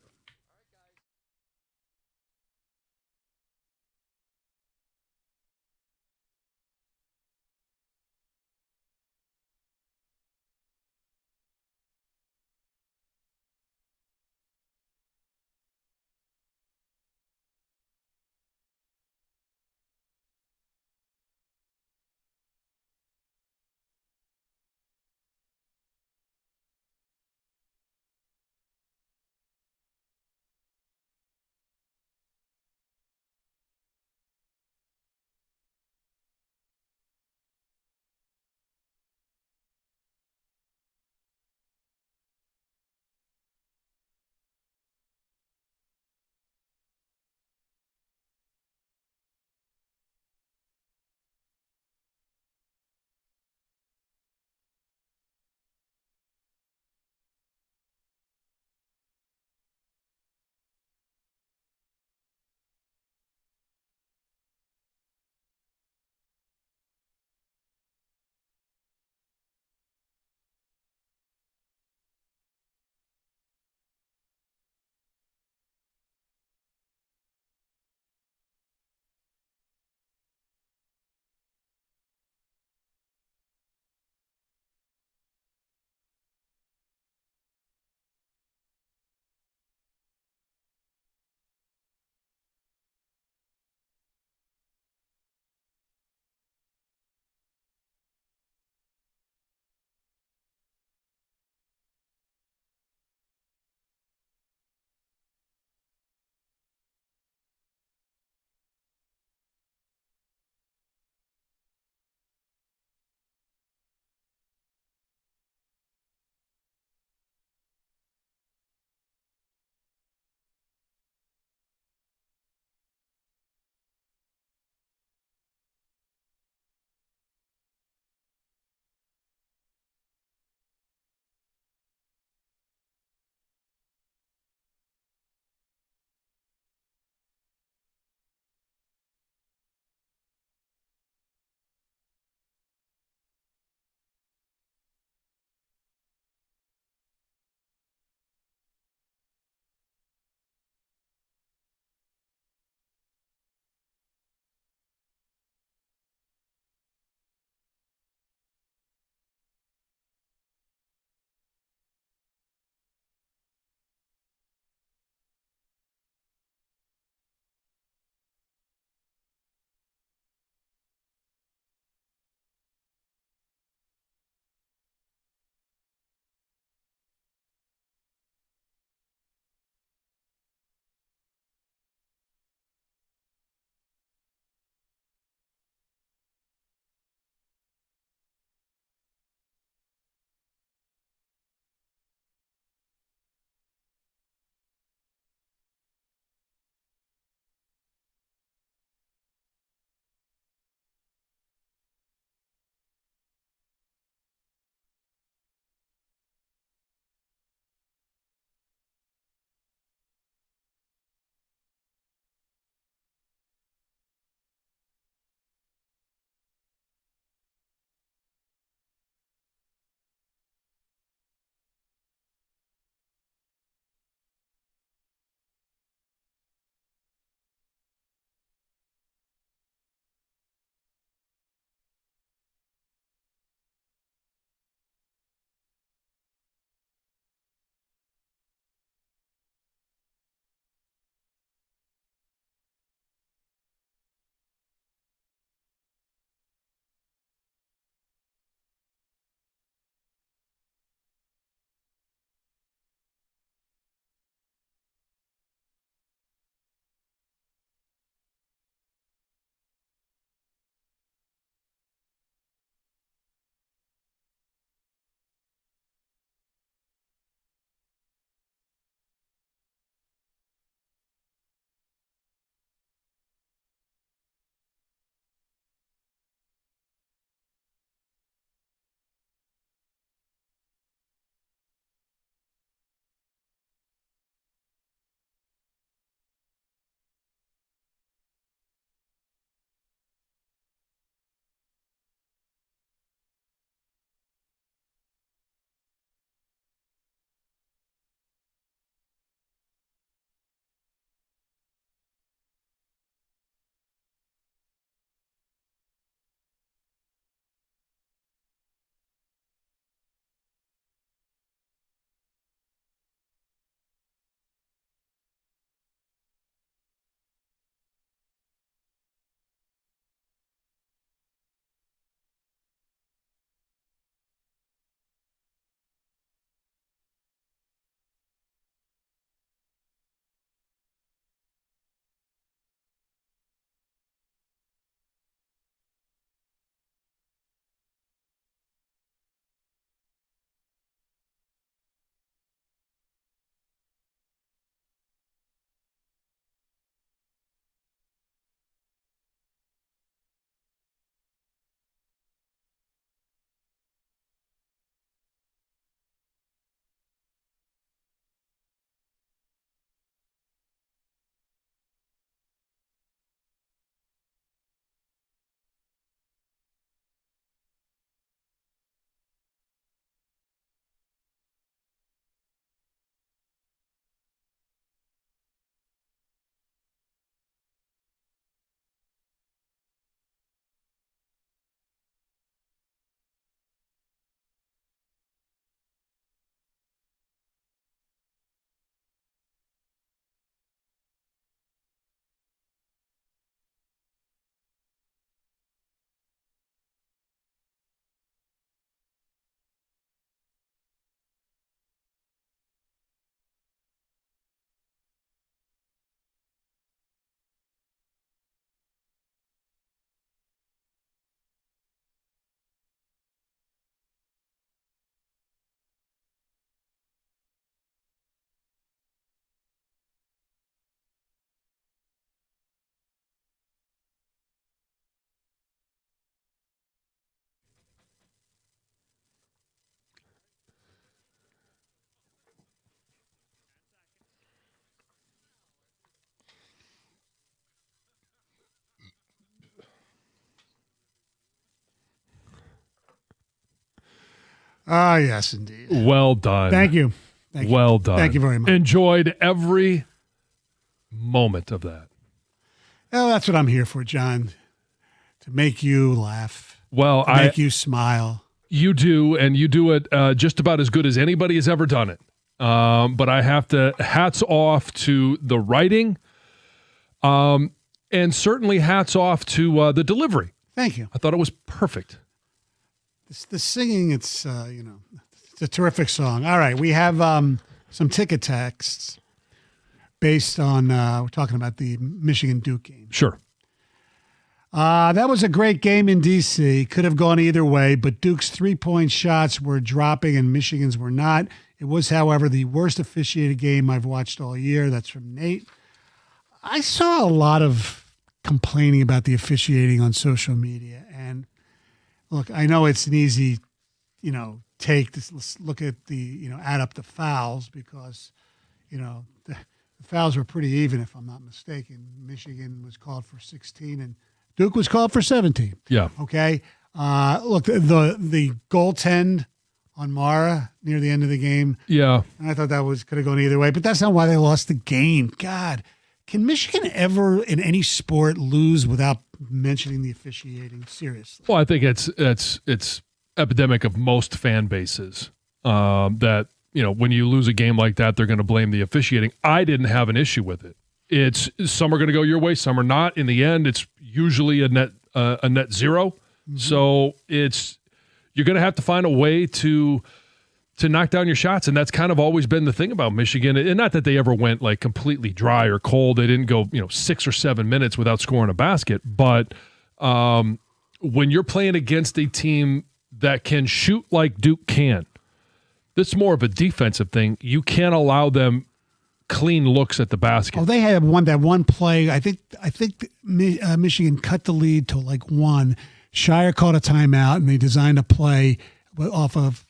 Ah, yes, indeed. Well done. Thank you. Thank you. Well done. Thank you very much. Enjoyed every moment of that. Well, that's what I'm here for, John. To make you laugh. Well, to make you smile. You do, and you do it just about as good as anybody has ever done it. But I have to hats off to the writing, and certainly hats off to the delivery. Thank you. I thought it was perfect. The singing, it's it's a terrific song. All right, we have some ticket texts based on we're talking about the Michigan Duke game. Sure. That was a great game in D.C. Could have gone either way, but Duke's 3-point shots were dropping and Michigan's were not. It was, however, the worst officiated game I've watched all year. That's from Nate. I saw a lot of complaining about the officiating on social media. And look, I know it's an easy, take this. Let's look at the, add up the fouls because, the fouls were pretty even, if I'm not mistaken. Michigan was called for 16 and Duke was called for 17. Yeah. Okay. Look, the goaltend on Mara near the end of the game. Yeah. I thought that could have gone either way, but that's not why they lost the game. God, can Michigan ever in any sport lose without mentioning the officiating? Seriously. Well, I think it's epidemic of most fan bases that, when you lose a game like that, they're going to blame the officiating. I didn't have an issue with it. It's some are going to go your way, some are not. In the end, it's usually a net zero. Mm-hmm. So you're going to have to find a way to knock down your shots, and that's kind of always been the thing about Michigan. And not that they ever went like completely dry or cold. They didn't go 6 or 7 minutes without scoring a basket. But when you're playing against a team that can shoot like Duke can, this is more of a defensive thing. You can't allow them clean looks at the basket. Oh, they had that one play. I think Michigan cut the lead to like 1. Shire called a timeout, and they designed a play off of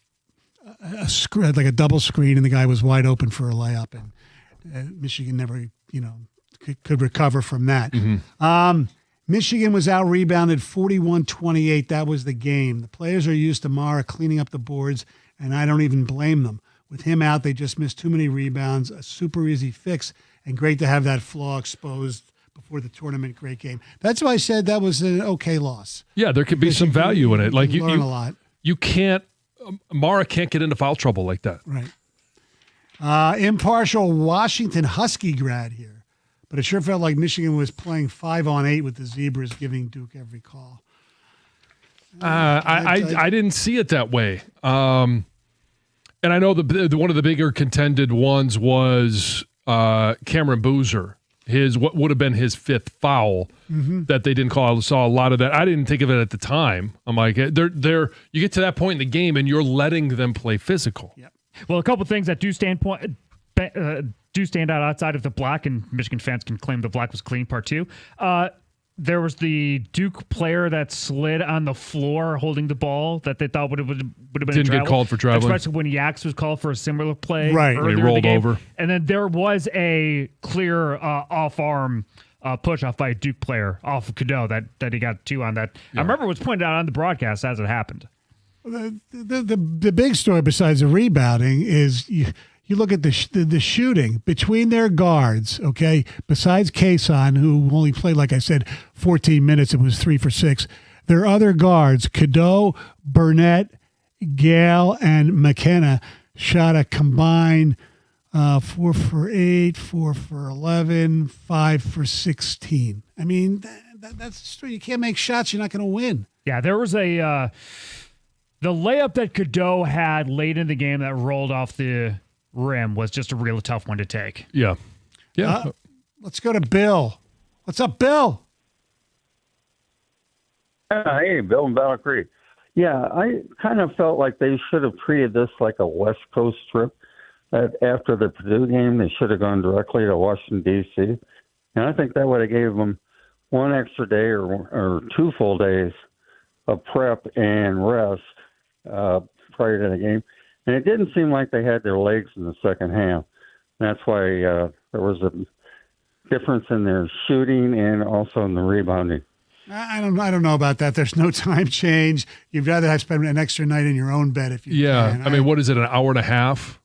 a screen, like a double screen, and the guy was wide open for a layup, and Michigan never, could recover from that. Mm-hmm. Michigan was out rebounded 41-28. That was the game. The players are used to Mara cleaning up the boards, and I don't even blame them. With him out, they just missed too many rebounds, a super easy fix, and great to have that flaw exposed before the tournament. Great game. That's why I said that was an okay loss. Yeah, there could be some value in it. Like you learn a lot. You can't, Mara can't get into foul trouble like that. Right. Impartial Washington Husky grad here, but it sure felt like Michigan was playing 5-on-8 with the Zebras, giving Duke every call. I didn't see it that way. And I know the one of the bigger contended ones was Cameron Boozer. What would have been his 5th foul that they didn't call. I saw a lot of that. I didn't think of it at the time. I'm like, they're you get to that point in the game and you're letting them play physical. Yep. Well, a couple things that do stand out outside of the black, and Michigan fans can claim the black was clean, part 2. There was the Duke player that slid on the floor holding the ball that they thought would have been Didn't get called for traveling. Especially when Yax was called for a similar play. Right. When he rolled over. And then there was a clear off-arm push-off by a Duke player off of Cadeau that he got 2 on that. Yeah. I remember it was pointed out on the broadcast as it happened. The big story besides the rebounding is you look at the shooting between their guards, okay, besides Kason, who only played, like I said, 14 minutes, it was 3 for 6. Their other guards, Cadeau, Burnett, Gale, and McKenna, shot a combined 4 for 8, 4 for 11, 5 for 16. I mean, that's true. You can't make shots, you're not going to win. Yeah, there was the layup that Cadeau had late in the game that rolled off the rim was just a real tough one to take. Yeah. Yeah. Let's go to Bill. What's up, Bill? Hey, Bill in Battle Creek. Yeah, I kind of felt like they should have treated this like a West Coast trip. That after the Purdue game, they should have gone directly to Washington, D.C. And I think that would have gave them 1 extra day or 2 full days of prep and rest prior to the game. And it didn't seem like they had their legs in the second half. That's why there was a difference in their shooting and also in the rebounding. I don't know about that. There's no time change. You'd rather have spent an extra night in your own bed if you can. I mean, what is it, an hour and a half?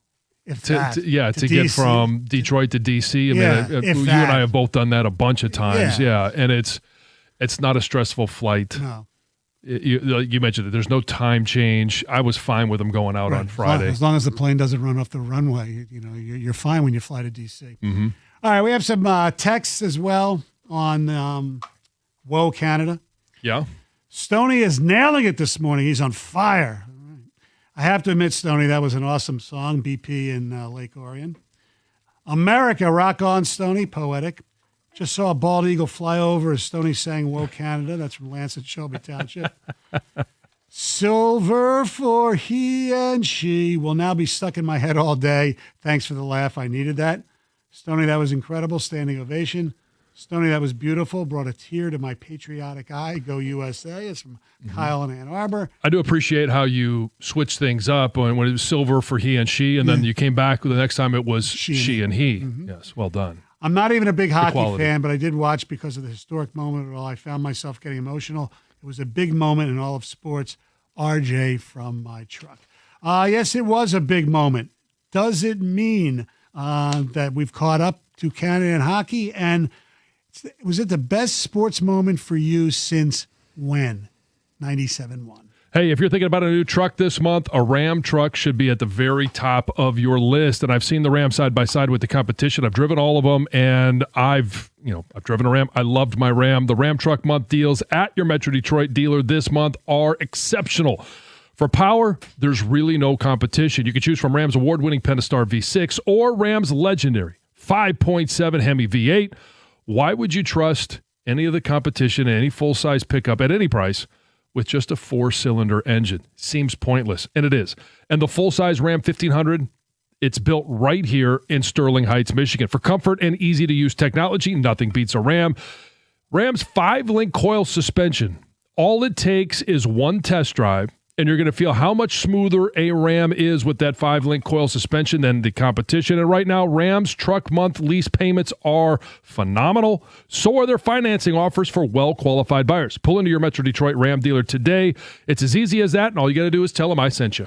If To that, to to get DC. from Detroit to DC. I mean, Yeah, if you and that. I have both done that a bunch of times. Yeah. Yeah, and it's not a stressful flight. No. You mentioned it. There's no time change. I was fine with them going out on Friday. As long as the plane doesn't run off the runway, you're fine when you fly to DC. Mm-hmm. All right, we have some texts as well on Whoa Canada. Yeah. Stoney is nailing it this morning. He's on fire. I have to admit, Stoney, that was an awesome song, BP in Lake Orion. America, rock on, Stoney, poetic. Just saw a bald eagle fly over as Stoney sang Whoa Canada. That's from Lance at Shelby Township. Silver for he and she will now be stuck in my head all day. Thanks for the laugh. I needed that. Stoney, that was incredible. Standing ovation. Stoney, that was beautiful. Brought a tear to my patriotic eye. Go USA. It's from Kyle in Ann Arbor. I do appreciate how you switched things up when it was silver for he and she, and then you came back the next time it was she and he. Mm-hmm. Yes, well done. I'm not even a big hockey Equality. fan, but I did watch because of the historic moment of it all. I found myself getting emotional. It was a big moment in all of sports. RJ from my truck. Yes, it was a big moment. Does it mean that we've caught up to Canada in hockey? And was it the best sports moment for you since when? 97-1. Hey, if you're thinking about a new truck this month, a Ram truck should be at the very top of your list. And I've seen the Ram side by side with the competition. I've driven all of them, and I've driven a Ram. I loved my Ram. The Ram Truck Month deals at your Metro Detroit dealer this month are exceptional. For power, there's really no competition. You can choose from Ram's award-winning Pentastar V6 or Ram's legendary 5.7 Hemi V8. Why would you trust any of the competition in any full-size pickup at any price with just a 4-cylinder engine? Seems pointless, and it is. And the full-size Ram 1500, it's built right here in Sterling Heights, Michigan. For comfort and easy-to-use technology, nothing beats a Ram. Ram's 5-link coil suspension. All it takes is one test drive, and you're going to feel how much smoother a Ram is with that 5-link coil suspension than the competition. And right now, Ram's Truck Month lease payments are phenomenal. So are their financing offers for well-qualified buyers. Pull into your Metro Detroit Ram dealer today. It's as easy as that, and all you got to do is tell them I sent you.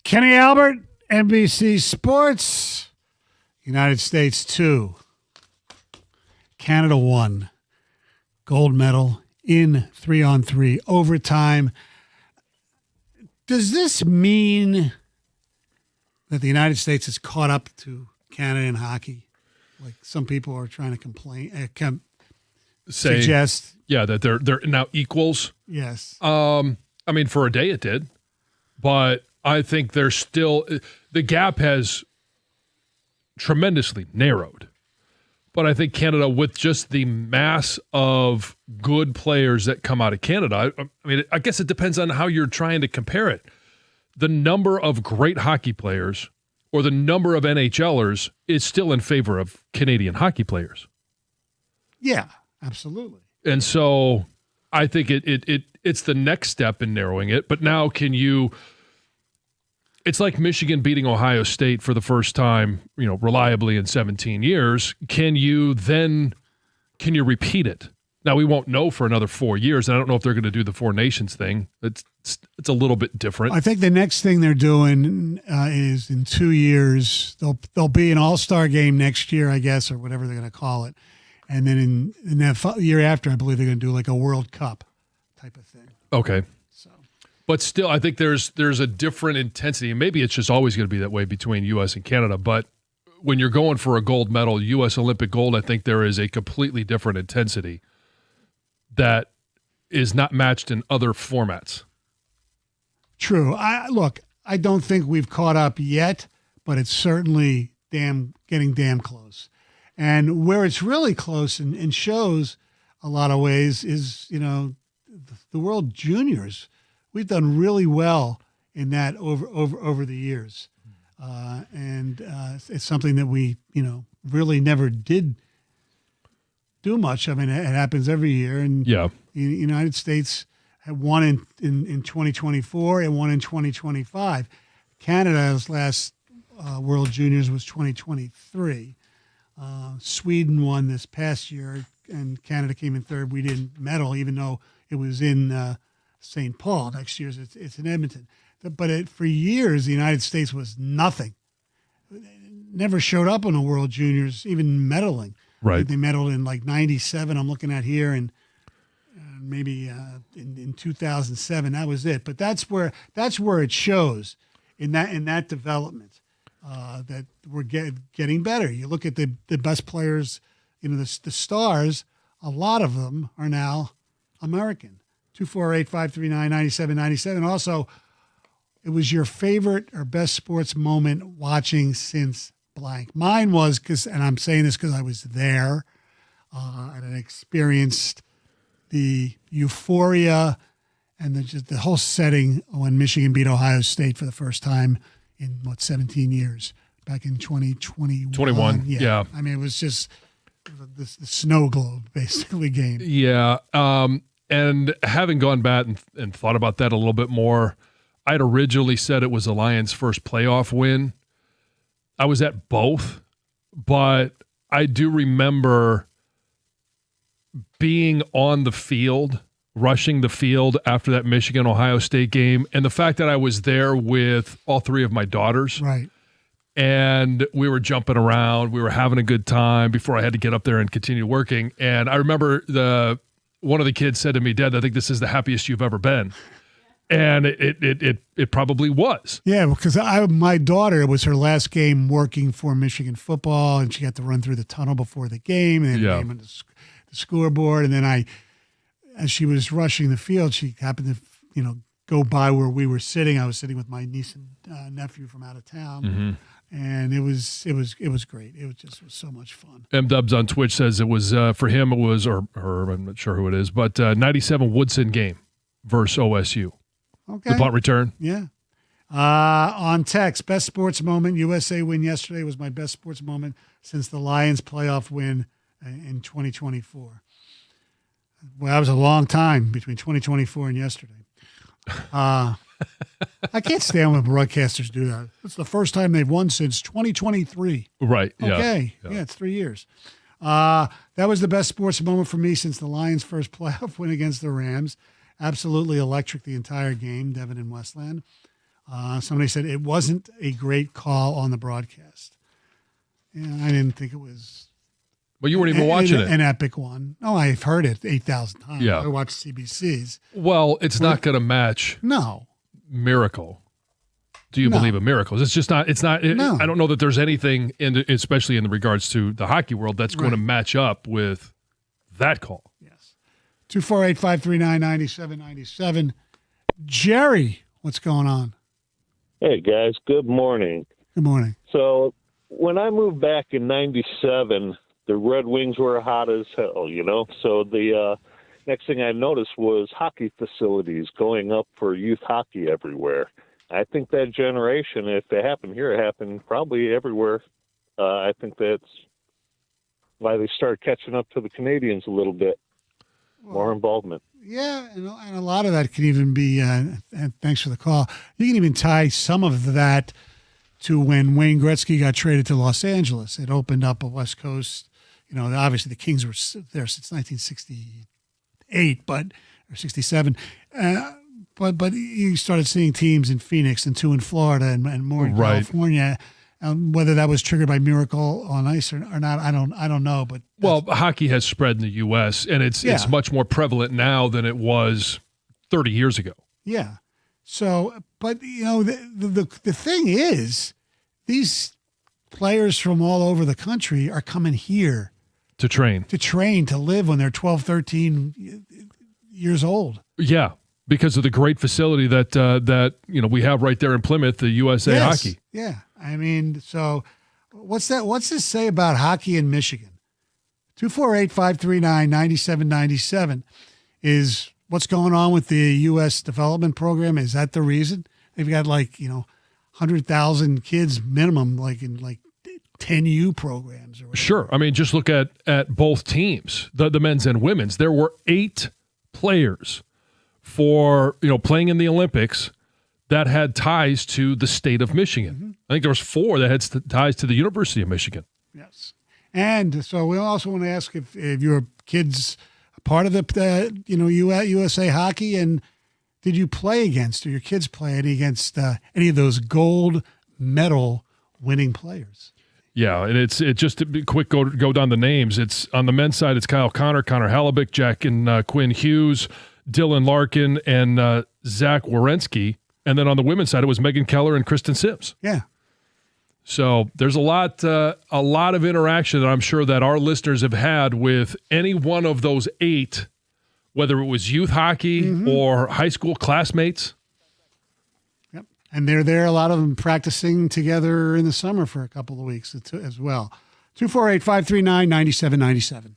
Kenny Albert, NBC Sports. United States 2. Canada 1. Gold medal in 3-on-3 overtime. Does this mean that the United States is caught up to Canada in hockey? Like some people are trying to complain, suggest. Yeah, that they're now equals. Yes. I mean, for a day it did, but I think there's still the gap has tremendously narrowed. But I think Canada, with just the mass of good players that come out of Canada, I mean, I guess it depends on how you're trying to compare it. The number of great hockey players or the number of NHLers is still in favor of Canadian hockey players. Yeah, absolutely. And so I think it's the next step in narrowing it. But now it's like Michigan beating Ohio State for the first time, reliably in 17 years. Can you repeat it? Now, we won't know for another 4 years, and I don't know if they're going to do the Four Nations thing. It's a little bit different. I think the next thing they're doing is in 2 years, there'll be an all-star game next year, I guess, or whatever they're going to call it. And then in that year after, I believe they're going to do like a World Cup type of thing. Okay. But still, I think there's a different intensity. And maybe it's just always going to be that way between U.S. and Canada. But when you're going for a gold medal, U.S. Olympic gold, I think there is a completely different intensity that is not matched in other formats. True. I don't think we've caught up yet, but it's certainly getting damn close. And where it's really close and shows a lot of ways is, the World Juniors. We've done really well in that over the years. And it's something that we, really never did do much. I mean, it happens every year. And yeah, the United States had won in 2024 and won in 2025. Canada's last World Juniors was 2023. Sweden won this past year, and Canada came in third. We didn't medal, even though it was in St. Paul. Next year's it's in Edmonton. But for years, the United States was nothing. Never showed up on the World Juniors, even medaling. Right. They medaled in like 97, I'm looking at here, and maybe in 2007. That was it. But that's where it shows in that development that we're getting better. You look at the best players, the stars, a lot of them are now American. 248-539-9797. Also, it was your favorite or best sports moment watching since blank. Mine was and I'm saying this because I was there and I experienced the euphoria and the whole setting when Michigan beat Ohio State for the first time in 17 years, back in 2021. 21, yeah. I mean, it was just the snow globe basically game. Yeah. And having gone back and thought about that a little bit more, I'd originally said it was the Lions' first playoff win. I was at both, but I do remember being on the field, rushing the field after that Michigan-Ohio State game, and the fact that I was there with all three of my daughters. Right. And we were jumping around. We were having a good time before I had to get up there and continue working. And I remember one of the kids said to me, "Dad, I think this is the happiest you've ever been." And it probably was. Yeah, because my daughter, it was her last game working for Michigan football, and she had to run through the tunnel before the game, and then came on the scoreboard. And then as she was rushing the field, she happened to go by where we were sitting. I was sitting with my niece and nephew from out of town. Mm-hmm. And it was great. It was so much fun. M Dubs on Twitch says it was for him. It was or her. I'm not sure who it is, but 97 Woodson game versus OSU. Okay. The punt return. Yeah. On text, best sports moment. USA win yesterday was my best sports moment since the Lions playoff win in 2024. Well, that was a long time between 2024 and yesterday. I can't stand when broadcasters do that. It's the first time they've won since 2023. Right. Okay. Yeah, it's 3 years. That was the best sports moment for me since the Lions' first playoff win against the Rams. Absolutely electric the entire game, Devin and Westland. Somebody said it wasn't a great call on the broadcast. Yeah, I didn't think it was. But you weren't even watching it. An epic one. Oh, I've heard it 8,000 times. Yeah. I watched CBCs. Well, it's not going to match No. Miracle. Do you believe in miracles? It's just not. It's not. No. I don't know that there's anything, especially in regards to the hockey world, that's going to match up with that call. 248-539-9797. Jerry, what's going on? Hey, guys. Good morning. Good morning. So when I moved back in 97, the Red Wings were hot as hell, you know? So the next thing I noticed was hockey facilities going up for youth hockey everywhere. I think that generation, if it happened here, it happened probably everywhere. I think that's why they started catching up to the Canadians a little bit. More involvement. Yeah, and a lot of that can even be, and thanks for the call, you can even tie some of that to when Wayne Gretzky got traded to Los Angeles. It opened up a West Coast, obviously the Kings were there since 1968, or 67. But you started seeing teams in Phoenix and two in Florida and more in California. Whether that was triggered by Miracle on Ice or not, I don't know. But hockey has spread in the U.S. and it's much more prevalent now than it was 30 years ago. Yeah. So, but the thing is, these players from all over the country are coming here to train, to live when they're 12, 13 years old. Yeah. Because of the great facility that we have right there in Plymouth, the USA Hockey. Yeah. I mean, so what's this say about hockey in Michigan? 248-539-9797 is what's going on with the U.S. development program. Is that the reason? They've got 100,000 kids minimum, in 10U programs. Or sure. I mean, just look at both teams, the men's and women's. There were 8 players for playing in the Olympics that had ties to the state of Michigan. Mm-hmm. I think there was 4 that had ties to the University of Michigan. Yes. And so we also want to ask if your kids a part of the USA Hockey, and did you play against, or your kids play against any of those gold medal winning players? Yeah, and it's just to be quick, go down the names. It's on the men's side, it's Kyle Connor, Connor Halabick, Jack and Quinn Hughes, Dylan Larkin, and Zach Wierenski. And then on the women's side, it was Megan Keller and Kristen Sims. Yeah. So there's a lot of interaction that I'm sure that our listeners have had with any one of those 8, whether it was youth hockey or high school classmates. Yep. And they're there, a lot of them practicing together in the summer for a couple of weeks as well. 248-539-9797.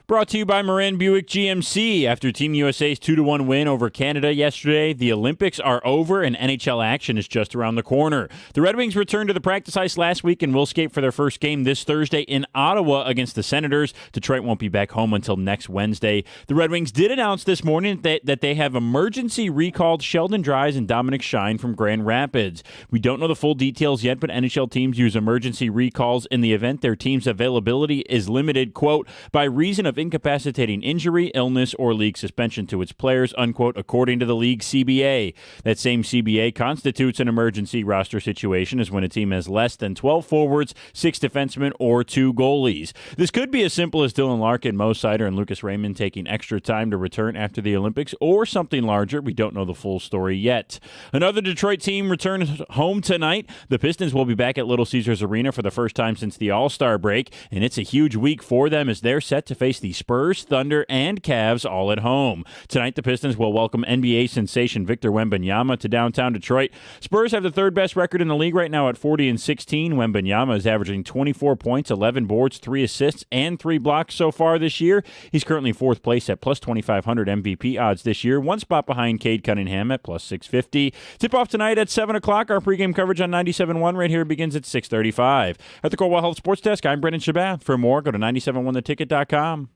Brought to you by Moran Buick GMC. After Team USA's 2-1 win over Canada yesterday, the Olympics are over and NHL action is just around the corner. The Red Wings returned to the practice ice last week and will skate for their first game this Thursday in Ottawa against the Senators. Detroit won't be back home until next Wednesday. The Red Wings did announce this morning that they have emergency recalled Sheldon Dries and Dominic Shine from Grand Rapids. We don't know the full details yet, but NHL teams use emergency recalls in the event their team's availability is limited, quote, by reason of incapacitating injury, illness, or league suspension to its players, unquote, according to the league CBA. That same CBA constitutes an emergency roster situation as when a team has less than 12 forwards, 6 defensemen, or 2 goalies. This could be as simple as Dylan Larkin, Mo Seider, and Lucas Raymond taking extra time to return after the Olympics, or something larger. We don't know the full story yet. Another Detroit team returns home tonight. The Pistons will be back at Little Caesars Arena for the first time since the All-Star break, and it's a huge week for them as they're set to face the Spurs, Thunder, and Cavs all at home. Tonight, the Pistons will welcome NBA sensation Victor Wembanyama to downtown Detroit. Spurs have the 3rd best record in the league right now at 40-16. Wembanyama is averaging 24 points, 11 boards, 3 assists, and 3 blocks so far this year. He's currently 4th place at plus 2,500 MVP odds this year, 1 spot behind Cade Cunningham at plus 650. Tip-off tonight at 7 o'clock. Our pregame coverage on 97.1 right here begins at 6:35. At the Corewell Health Sports Desk, I'm Brendan Shabath. For more, go to 971theticket.com.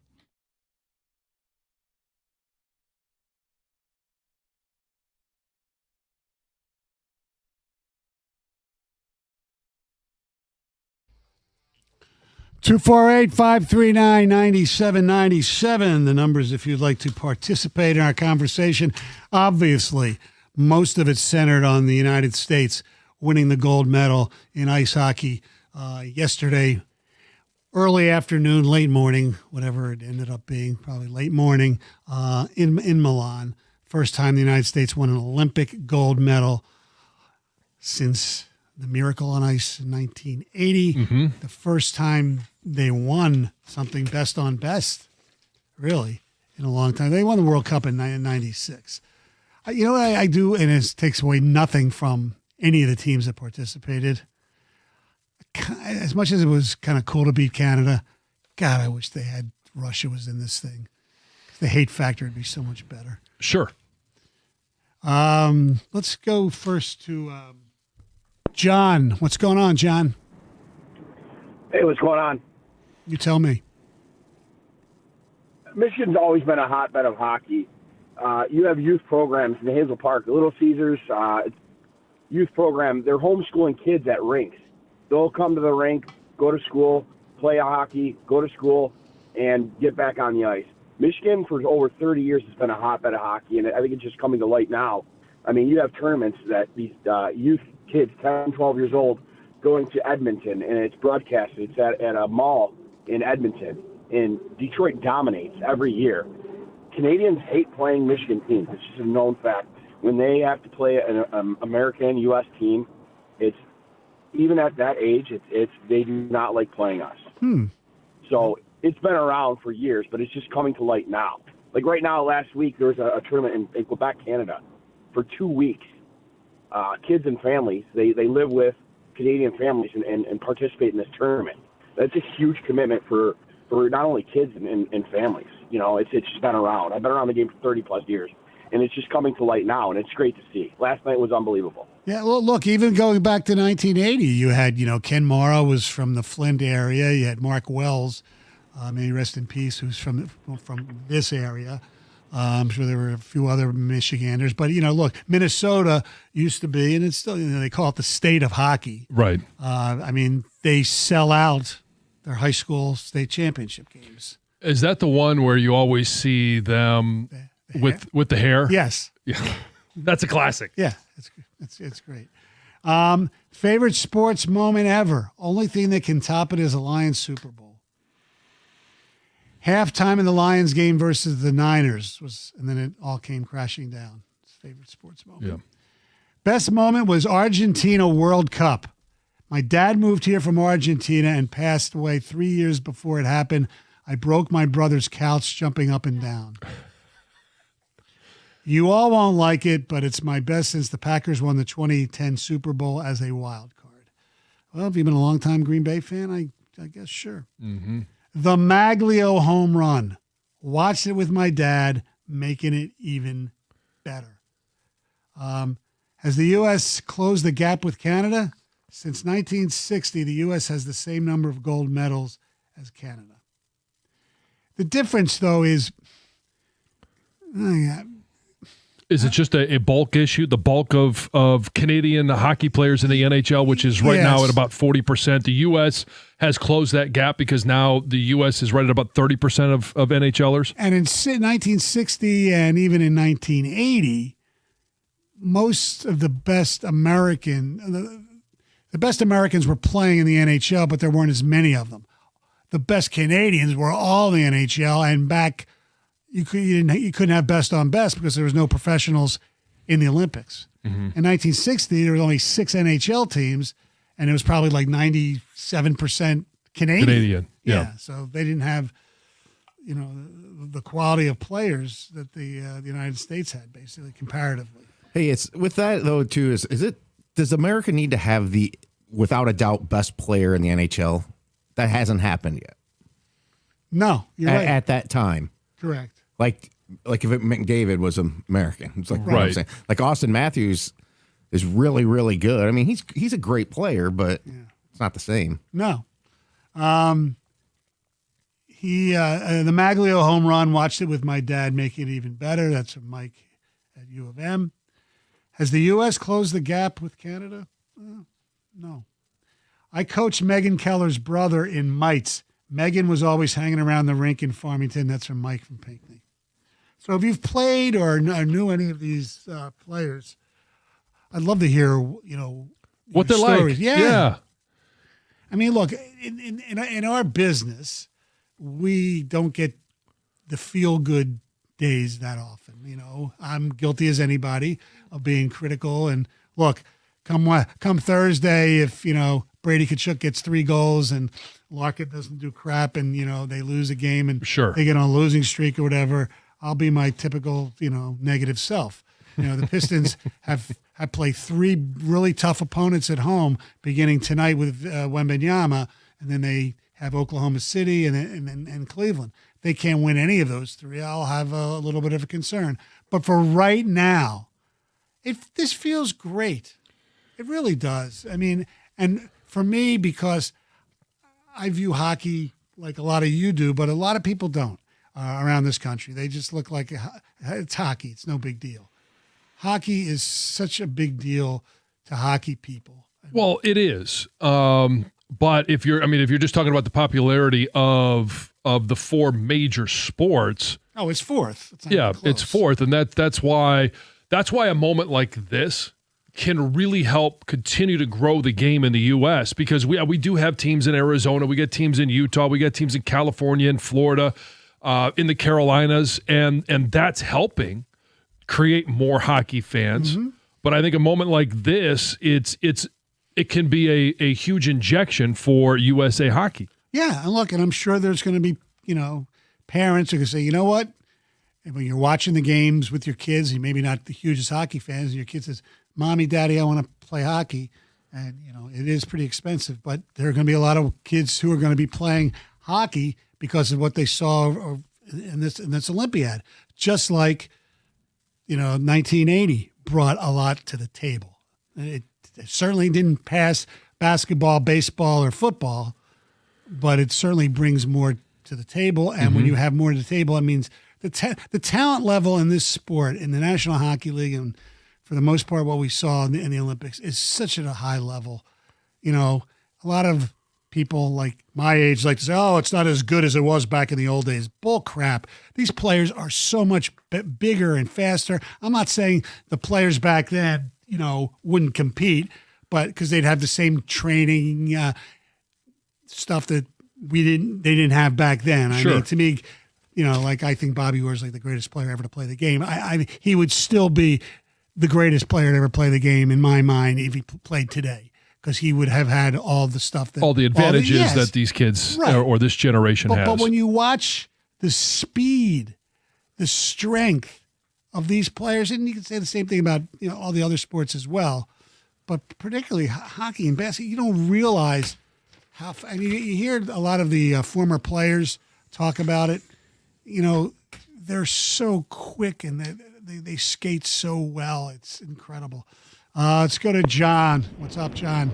248-539-9797. The numbers if you'd like to participate in our conversation. Obviously, most of it centered on the United States winning the gold medal in ice hockey yesterday, early afternoon, late morning, whatever it ended up being, probably late morning in Milan. First time the United States won an Olympic gold medal since the Miracle on Ice in 1980. Mm-hmm. The first time they won something best on best, really, in a long time. They won the World Cup in 96. You know what I do, and it takes away nothing from any of the teams that participated. As much as it was kind of cool to beat Canada, God, I wish they had Russia was in this thing. The hate factor would be so much better. Sure. Let's go first to John. What's going on, John? Hey, what's going on? You tell me. Michigan's always been a hotbed of hockey. You have youth programs in Hazel Park, Little Caesars, youth program. They're homeschooling kids at rinks. They'll come to the rink, go to school, play hockey, go to school, and get back on the ice. Michigan, for over 30 years, has been a hotbed of hockey, and I think it's just coming to light now. I mean, you have tournaments that these youth kids, 10, 12 years old, going to Edmonton, and it's broadcasted. It's at a mall in Edmonton, and Detroit dominates every year. Canadians hate playing Michigan teams. It's just a known fact. When they have to play an American U.S. team, it's even at that age, it's they do not like playing us. So it's been around for years, but it's just coming to light now. Like right now, last week, there was a tournament in Quebec, Canada, for 2 weeks. Kids and families, they live with Canadian families and participate in this tournament. That's a huge commitment for not only kids and families. You know, it's just been around. I've been around the game for 30-plus years, and it's just coming to light now, and it's great to see. Last night was unbelievable. Yeah, well, look, even going back to 1980, you had, Ken Morrow was from the Flint area. You had Mark Wells, may he rest in peace, who's from this area. I'm sure there were a few other Michiganders. But, look, Minnesota used to be, and it's still, they call it the state of hockey. Right. I mean, they sell out their high school state championship games. Is that the one where you always see them with the hair? Yes. Yeah. That's a classic. Yeah, it's great. Favorite sports moment ever? Only thing that can top it is a Lions Super Bowl. Halftime in the Lions game versus the Niners and then it all came crashing down. It's favorite sports moment. Yeah. Best moment was Argentina World Cup. My dad moved here from Argentina and passed away 3 years before it happened. I broke my brother's couch jumping up and down. You all won't like it, but it's my best since the Packers won the 2010 Super Bowl as a wild card. Well, have you been a long-time Green Bay fan? I guess sure. Mm-hmm. The Maglio home run. Watched it with my dad, making it even better. Has the U.S. closed the gap with Canada? Since 1960, the U.S. has the same number of gold medals as Canada. The difference, though, is Is it just a bulk issue? The bulk of Canadian hockey players in the NHL, which is right now at about 40%. The U.S. has closed that gap because now the U.S. is right at about 30% of NHLers. And in 1960 and even in 1980, most of the best best Americans were playing in the NHL, but there weren't as many of them. The best Canadians were all in the NHL, and back you couldn't have best on best because there was no professionals in the Olympics. Mm-hmm. In 1960, there were only 6 NHL teams, and it was probably like 97% Canadian. Yeah. So they didn't have, the quality of players that the United States had, basically, comparatively. Hey, it's with that though too. Does America need to have the without a doubt best player in the NHL? That hasn't happened yet. No, you're right. At that time, Correct. Like if McDavid was American, it's like what I'm Right. saying. Like Austin Matthews is really, really good. I mean, he's a great player, but it's not the same. No. The Maglio home run, watched it with my dad, making it even better. That's from Mike at U of M. Has the U.S. closed the gap with Canada? No. I coached Megan Keller's brother in mites Megan was always hanging around the rink in Farmington. That's from Mike from Pinckney. So if you've played or knew any of these players, I'd love to hear, what they're stories. like. Yeah. I mean, look, in our business, we don't get the feel-good days that often. I'm guilty as anybody of being critical. And look, come Thursday, if Brady Tkachuk gets 3 goals and Larkin doesn't do crap, and they lose a game and they get on a losing streak or whatever, I'll be my typical negative self. The Pistons have played 3 really tough opponents at home, beginning tonight with Wembanyama, and then they have Oklahoma City and Cleveland. They can't win any of those 3. I'll have a little bit of a concern. But for right now, this feels great. It really does. I mean, and for me, because I view hockey like a lot of you do, but a lot of people don't around this country. They just look like it's hockey. It's no big deal. Hockey is such a big deal to hockey people. Well, it is. But if you're just talking about the popularity of the 4 major sports. Oh, it's 4th. It's 4th, and that's why a moment like this can really help continue to grow the game in the U.S. because we do have teams in Arizona, we get teams in Utah, we get teams in California and Florida, in the Carolinas, and that's helping create more hockey fans. Mm-hmm. But I think a moment like this, it can be a huge injection for USA hockey. Yeah, and look, and I'm sure there's going to be, parents who can say, you know what? And when you're watching the games with your kids, and maybe not the hugest hockey fans, and your kid says, Mommy, Daddy, I want to play hockey. And, it is pretty expensive, but there are going to be a lot of kids who are going to be playing hockey because of what they saw in this Olympiad. Just like, 1980 brought a lot to the table. It certainly didn't pass basketball, baseball, or football, but it certainly brings more to the table. And when you have more to the table, it means the talent level in this sport, in the National Hockey League, and for the most part what we saw in the Olympics, is such at a high level. A lot of people like my age like to say, oh, it's not as good as it was back in the old days. Bull crap. These players are so much bigger and faster. I'm not saying the players back then, wouldn't compete, but because they'd have the same training stuff that they didn't have back then. Sure. I mean, to me, I think Bobby Orr is like the greatest player ever to play the game. He would still be the greatest player to ever play the game in my mind if he played today, because he would have had all the stuff all the advantages that these kids or this generation has. But when you watch the speed, the strength of these players, and you can say the same thing about all the other sports as well, but particularly hockey and basketball, you don't realize how. And you hear a lot of the former players talk about it. They're so quick and they skate so well. It's incredible. Let's go to John. What's up, John?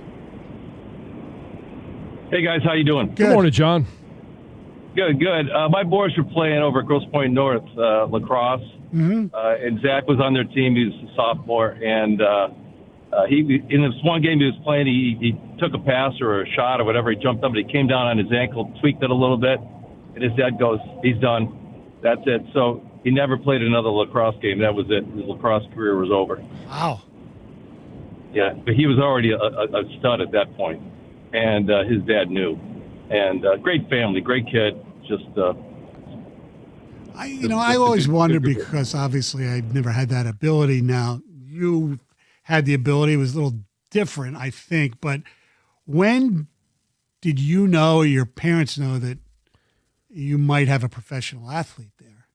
Hey guys, how you doing? Good morning, John. Good. My boys were playing over at Grosse Pointe North lacrosse, and Zach was on their team. He was a sophomore, and he in this one game he was playing, he took a pass or a shot or whatever. He jumped up, and he came down on his ankle, tweaked it a little bit, and his dad goes, "He's done. That's it." So he never played another lacrosse game. That was it. His lacrosse career was over. Wow. Yeah, but he was already a stud at that point, and his dad knew. And great family, great kid. Just I always wondered, because obviously I never had that ability. Now you had the ability; it was a little different, I think. But when did you know, or your parents know, that you might have a professional athlete there?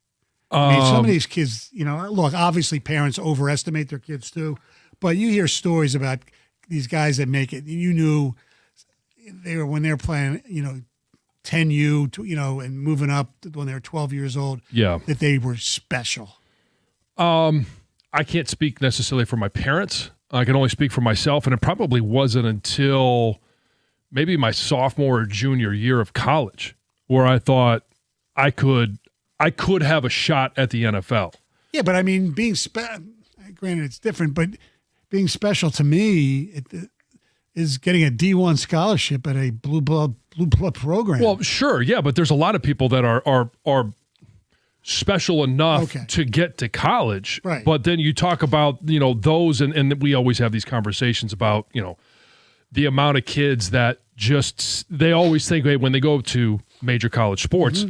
I mean, some of these kids, look, obviously parents overestimate their kids too, but you hear stories about these guys that make it. You knew when they were playing, 10U, and moving up when they were 12 years old, that they were special. I can't speak necessarily for my parents. I can only speak for myself, and it probably wasn't until maybe my sophomore or junior year of college where I thought I could have a shot at the NFL. Yeah, but I mean, granted it's different, but being special to me is getting a D1 scholarship at a blue blood blue blood program. Well, sure, yeah, but there's a lot of people that are special enough to get to college. Right. But then you talk about, those, and we always have these conversations about, the amount of kids that they always think, hey, when they go to major college sports,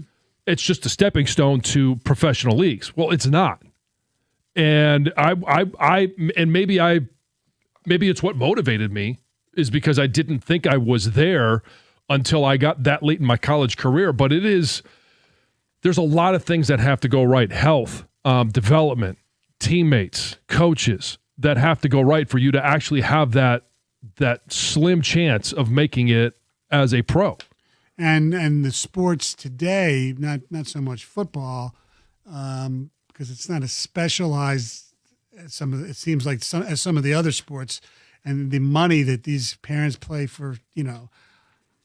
it's just a stepping stone to professional leagues. Well, it's not. And maybe it's what motivated me is because I didn't think I was there until I got that late in my college career. But there's a lot of things that have to go right. Health, development, teammates, coaches that have to go right for you to actually have that slim chance of making it as a pro. And the sports today, not so much football, because it's not as specialized as it seems like as some of the other sports, and the money that these parents play for,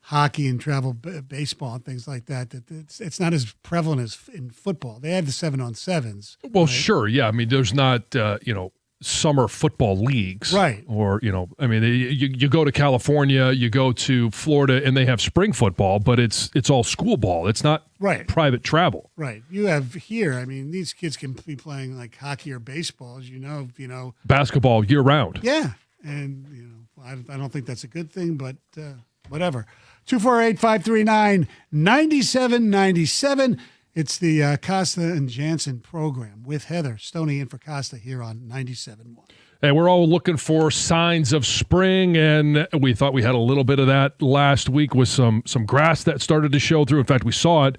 hockey and travel baseball and things like that, it's not as prevalent as in football. They have the 7-on-7s. Well, right? sure, yeah. I mean, there's not summer football leagues, right? Or you go to California, you go to Florida, and they have spring football, but it's all school ball. It's not private travel. Right. You have here. I mean, these kids can be playing like hockey or baseball, as you know, basketball year round. Yeah, and I don't think that's a good thing, but whatever. 248-539-9797. It's the Costa and Jansen program with Heather Stoney in for Costa here on 97.1. And we're all looking for signs of spring, and we thought we had a little bit of that last week with some grass that started to show through. In fact, we saw it,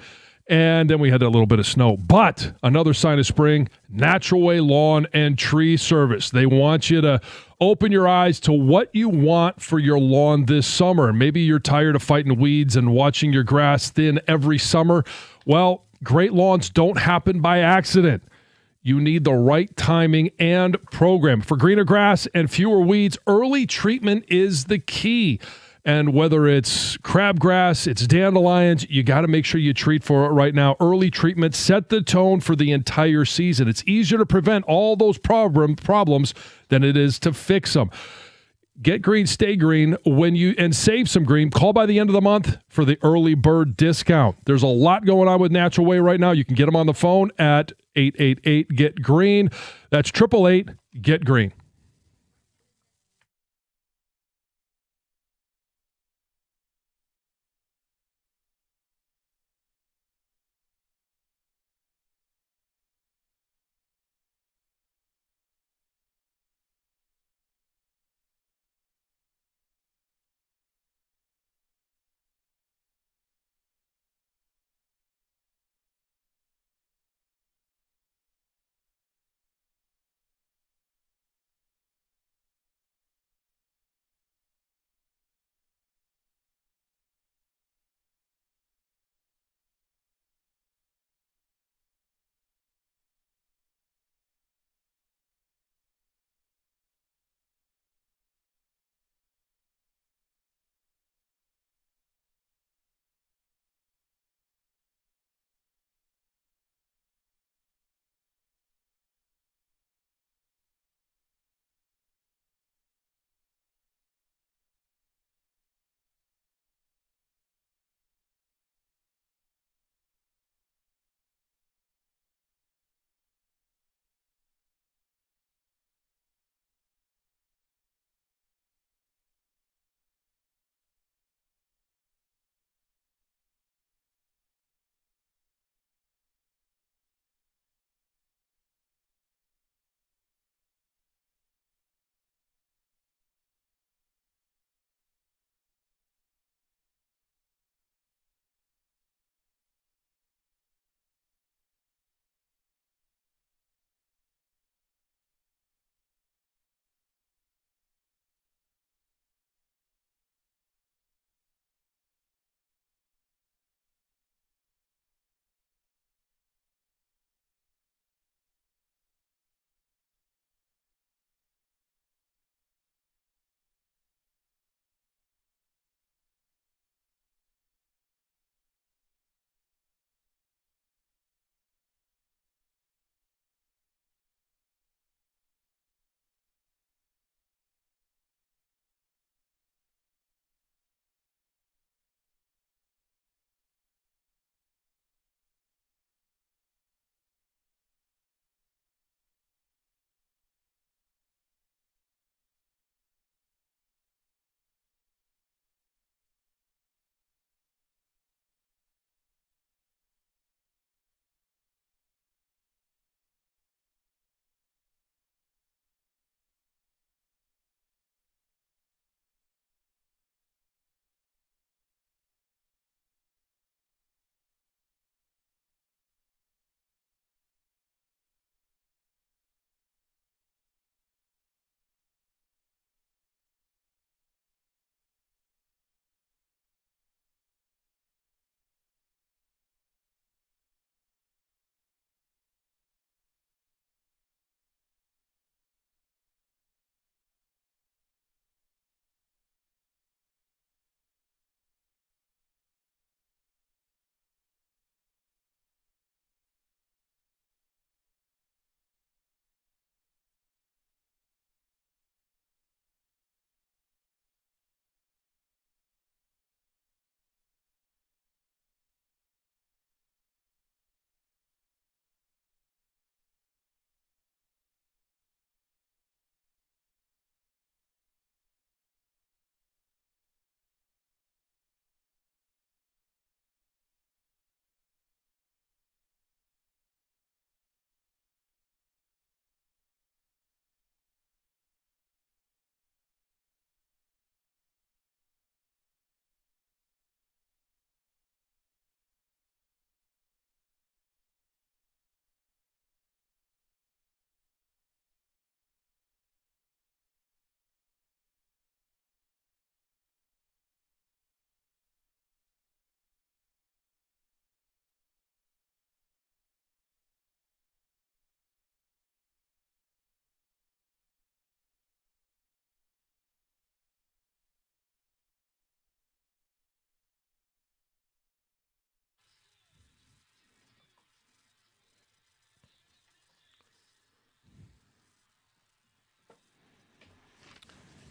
and then we had a little bit of snow. But another sign of spring, Natural Way Lawn and Tree Service. They want you to open your eyes to what you want for your lawn this summer. Maybe you're tired of fighting weeds and watching your grass thin every summer. Well, great lawns don't happen by accident. You need the right timing and program. For greener grass and fewer weeds, early treatment is the key. And whether it's crabgrass, it's dandelions, you got to make sure you treat for it right now. Early treatment set the tone for the entire season. It's easier to prevent all those problems than it is to fix them. Get green, stay green and save some green. Call by the end of the month for the early bird discount. There's a lot going on with Natural Way right now. You can get them on the phone at 888-GET-GREEN. That's 888-GET-GREEN.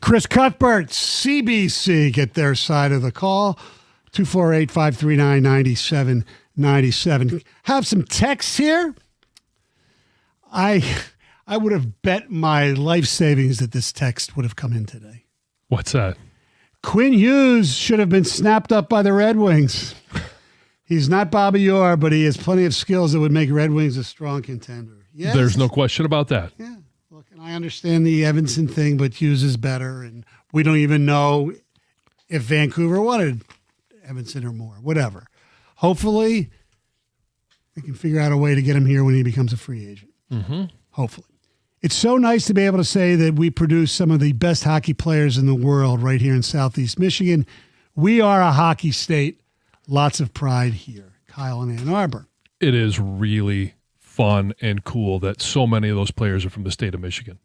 Chris Cuthbert, CBC, get their side of the call. 248-539-9797. Have some texts here. I would have bet my life savings that this text would have come in today. What's that? Quinn Hughes should have been snapped up by the Red Wings. He's not Bobby Orr, but he has plenty of skills that would make Red Wings a strong contender. Yes. There's no question about that. Yeah. Look, and I understand the Evanston thing, but Hughes is better, and we don't even know if Vancouver wanted Evanston or more. Whatever. Hopefully, they can figure out a way to get him here when he becomes a free agent. Mm-hmm. Hopefully. It's so nice to be able to say that we produce some of the best hockey players in the world right here in Southeast Michigan. We are a hockey state. Lots of pride here. Kyle in Ann Arbor. It is really fun and cool that so many of those players are from the state of Michigan.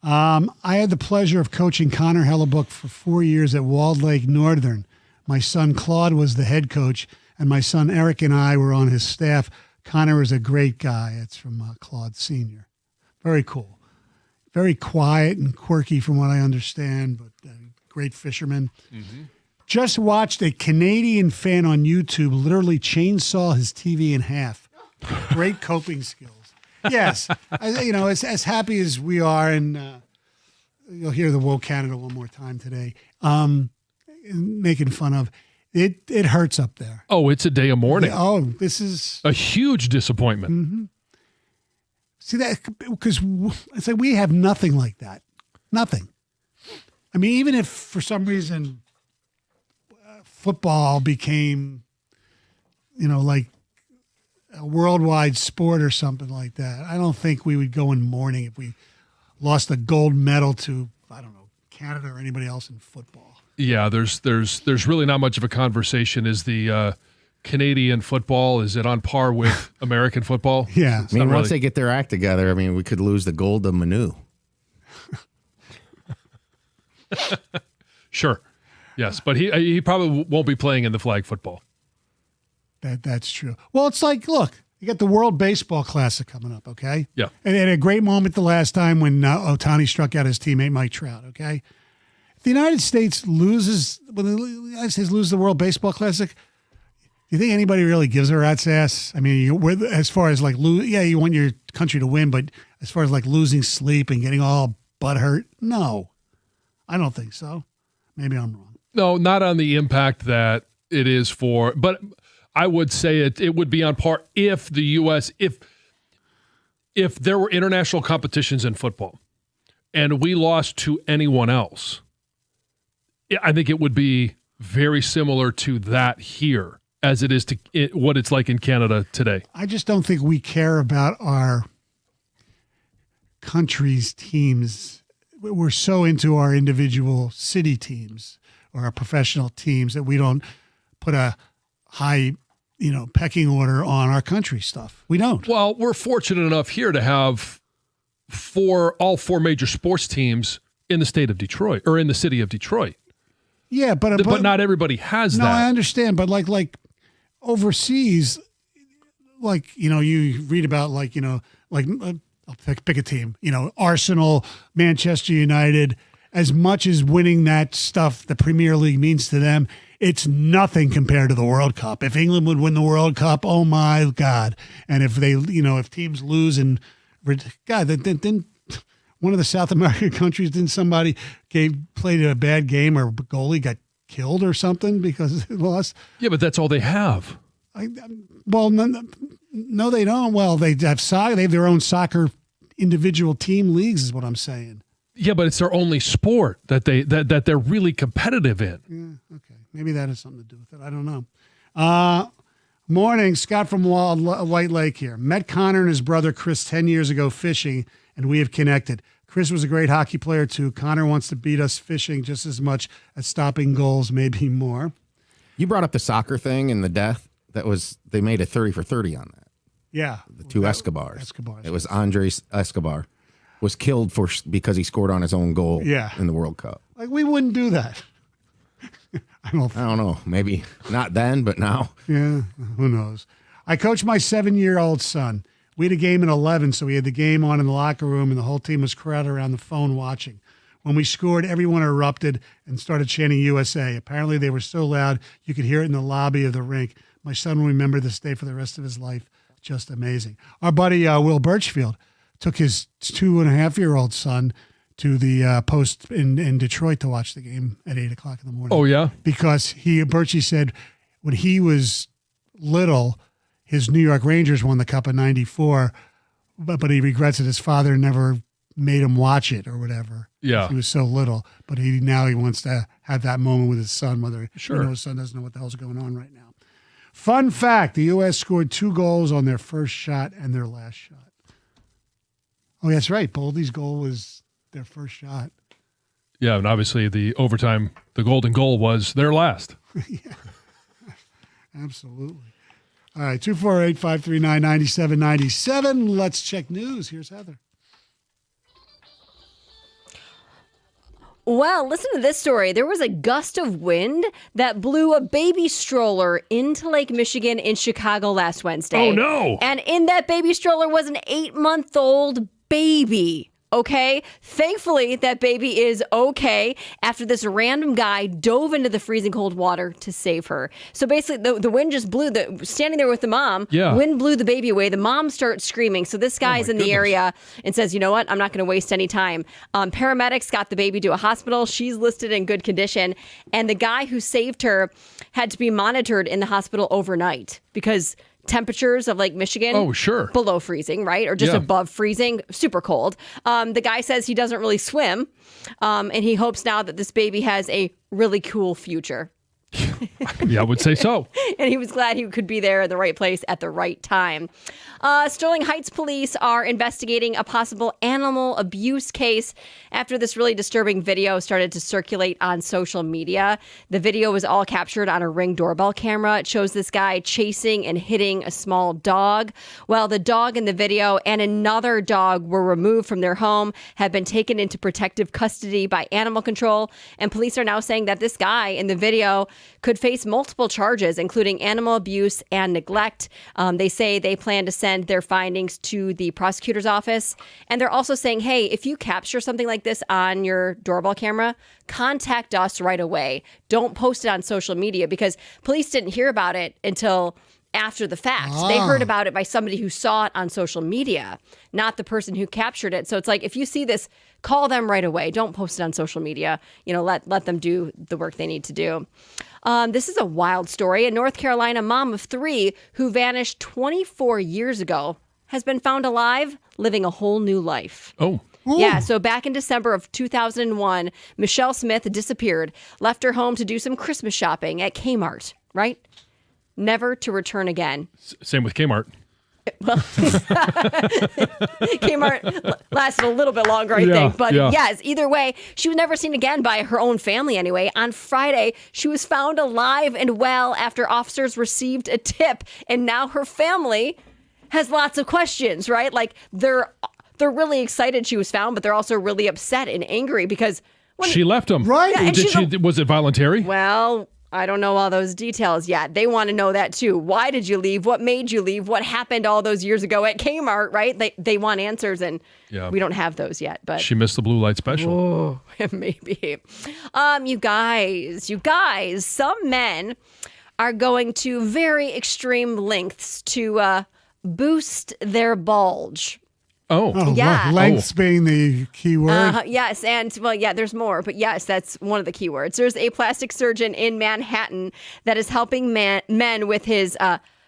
I had the pleasure of coaching Connor Hellebuck for 4 years at Walled Lake Northern. My son Claude was the head coach, and my son Eric and I were on his staff. Connor is a great guy. It's from Claude Sr. Very cool. Very quiet and quirky from what I understand, but great fisherman. Mm-hmm. Just watched a Canadian fan on YouTube literally chainsaw his TV in half. Great coping skills. Yes. As happy as we are, and you'll hear the Woke Canada one more time today, making fun of, it hurts up there. Oh, it's a day of mourning. Oh, this is a huge disappointment. Mm-hmm. See that? Because it's like we have nothing like that. Nothing. I mean, even if for some reason football became, like a worldwide sport or something like that, I don't think we would go in mourning if we lost a gold medal to, I don't know, Canada or anybody else in football. Yeah, there's really not much of a conversation. Is the Canadian football, is it on par with American football? Yeah. I mean, once they get their act together, we could lose the gold of Manu. Sure. Yes, but he probably won't be playing in the flag football. That's true. Well, it's like, look, you got the World Baseball Classic coming up, okay? Yeah. And they had a great moment the last time when Ohtani struck out his teammate Mike Trout, okay? If the United States loses the World Baseball Classic, do you think anybody really gives a rat's ass? I mean, as far as you want your country to win, but as far as like losing sleep and getting all butthurt, no, I don't think so. Maybe I'm wrong. No, not on the impact that it is for, but I would say it would be on par if the U.S. if there were international competitions in football and we lost to anyone else, I think it would be very similar to that here as it is to what it's like in Canada today. I just don't think we care about our country's teams. We're so into our individual city teams or our professional teams that we don't put a high, pecking order on our country stuff. We don't. Well, we're fortunate enough here to have all four major sports teams in the state of Detroit or in the city of Detroit. Yeah, but not everybody has that. No, I understand, but like overseas, you read about I'll pick a team, Arsenal, Manchester United. As much as winning that stuff, the Premier League means to them, it's nothing compared to the World Cup. If England would win the World Cup, oh my God! And if they, if teams lose and God, then one of the South American countries, didn't somebody played a bad game or goalie got killed or something because they lost? Yeah, but that's all they have. No, they don't. Well, they have soccer. They have their own soccer individual team leagues, is what I'm saying. Yeah, but it's their only sport that they're really competitive in. Yeah, okay. Maybe that has something to do with it. I don't know. Morning, Scott from White Lake here. Met Connor and his brother Chris 10 years ago fishing, and we have connected. Chris was a great hockey player too. Connor wants to beat us fishing just as much as stopping goals, maybe more. You brought up the soccer thing and the death. They made a 30 for 30 on that. Yeah. The two Escobars. It was Andres Escobar was killed because he scored on his own goal in the World Cup. Like, we wouldn't do that. I don't know. Maybe not then, but now. Yeah, who knows? I coached my 7-year-old son. We had a game at 11, so we had the game on in the locker room, and the whole team was crowded around the phone watching. When we scored, everyone erupted and started chanting USA. Apparently, they were so loud you could hear it in the lobby of the rink. My son will remember this day for the rest of his life. Just amazing. Our buddy Will Birchfield took his 2.5-year-old son to the post in Detroit to watch the game at 8 o'clock in the morning. Oh, yeah? Because Birchie said when he was little, his New York Rangers won the Cup in '94, but he regrets that his father never made him watch it or whatever. Yeah. He was so little, but now he wants to have that moment with his son, whether Sure. his son doesn't know what the hell's going on right now. Fun fact, the U.S. scored 2 goals on their first shot and their last shot. Oh, that's right. Boldy's goal was their first shot. Yeah, and obviously the overtime, the golden goal was their last. Yeah. Absolutely. All right, 248-539-9797. Let's check news. Here's Heather. Well, listen to this story. There was a gust of wind that blew a baby stroller into Lake Michigan in Chicago last Wednesday. Oh, no. And in that baby stroller was an 8-month-old baby. Okay. Thankfully, that baby is okay after this random guy dove into the freezing cold water to save her. So basically, the wind just blew, standing there with the mom, wind blew the baby away. The mom starts screaming. So this guy's in the area and says, you know what? I'm not going to waste any time. Paramedics got the baby to a hospital. She's listed in good condition. And the guy who saved her had to be monitored in the hospital overnight because temperatures of Lake Michigan, below freezing, right? Or just above freezing, super cold. The guy says he doesn't really swim, and he hopes now that this baby has a really cool future. Yeah, I would say so. And he was glad he could be there in the right place at the right time. Sterling Heights police are investigating a possible animal abuse case after this really disturbing video started to circulate on social media. The video was all captured on a Ring doorbell camera. It shows this guy chasing and hitting a small dog. Well, the dog in the video and another dog were removed from their home, have been taken into protective custody by animal control. And police are now saying that this guy in the video could face multiple charges, including animal abuse and neglect. They say they plan to send their findings to the prosecutor's office. And they're also saying, hey, if you capture something like this on your doorbell camera, contact us right away. Don't post it on social media, because police didn't hear about it until after the fact. They heard about it by somebody who saw it on social media, not the person who captured it. So it's like, if you see this, call them right away. Don't post it on social media. Let them do the work they need to do. This is a wild story. A North Carolina mom of 3 who vanished 24 years ago has been found alive, living a whole new life. Oh. Yeah, so back in December of 2001, Michelle Smith disappeared, left her home to do some Christmas shopping at Kmart, right? Never to return again. Same with Kmart. Well, Kmart lasted a little bit longer, I think. But yes, either way, she was never seen again by her own family anyway. On Friday, she was found alive and well after officers received a tip. And now her family has lots of questions, right? Like they're really excited she was found, but they're also really upset and angry because she left them. Right. Yeah, was it voluntary? Well, I don't know all those details yet. They want to know that too. Why did you leave? What made you leave? What happened all those years ago at Kmart, right? They want answers, and we don't have those yet. But she missed the blue light special. Oh, maybe. You guys, some men are going to very extreme lengths to boost their bulge. Oh, yeah. Lengths being the key word. Yes. And there's more. But yes, that's one of the key words. There's a plastic surgeon in Manhattan that is helping men with his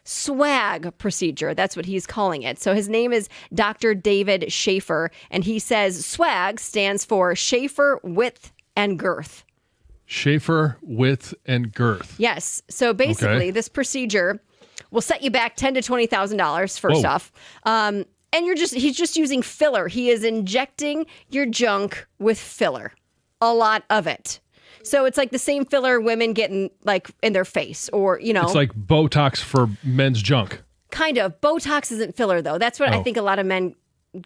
swag procedure. That's what he's calling it. So his name is Dr. David Schaefer. And he says swag stands for Schaefer Width and Girth. Schaefer Width and Girth. Yes. So basically, this procedure will set you back $10,000 to $20,000 first off. And he's just using filler. He is injecting your junk with filler. A lot of it. So it's like the same filler women get in their face, or, It's like Botox for men's junk. Kind of. Botox isn't filler, though. That's what I think a lot of men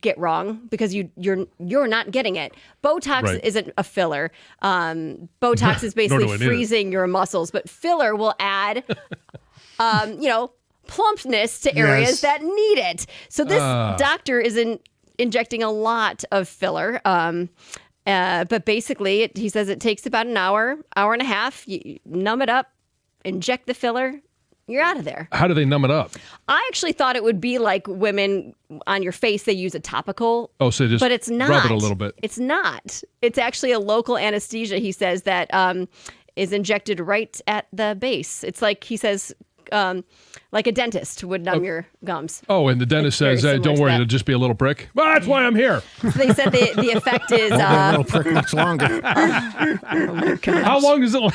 get wrong, because you're not getting it. Botox isn't a filler. Botox is basically freezing your muscles, but filler will add, plumpness to areas that need it. So this doctor is injecting a lot of filler. But basically, he says it takes about an hour and a half. You numb it up, inject the filler, you're out of there. How do they numb it up? I actually thought it would be like women on your face, they use a topical. Oh, so just but it's not. rub it a little bit. It's not. It's actually a local anesthesia, he says, that is injected right at the base. It's like, he says, like a dentist would numb your gums. Oh, and the dentist says, hey, don't worry, it'll just be a little prick. Well, that's why I'm here. So they said the effect is... a little prick much longer. How long does it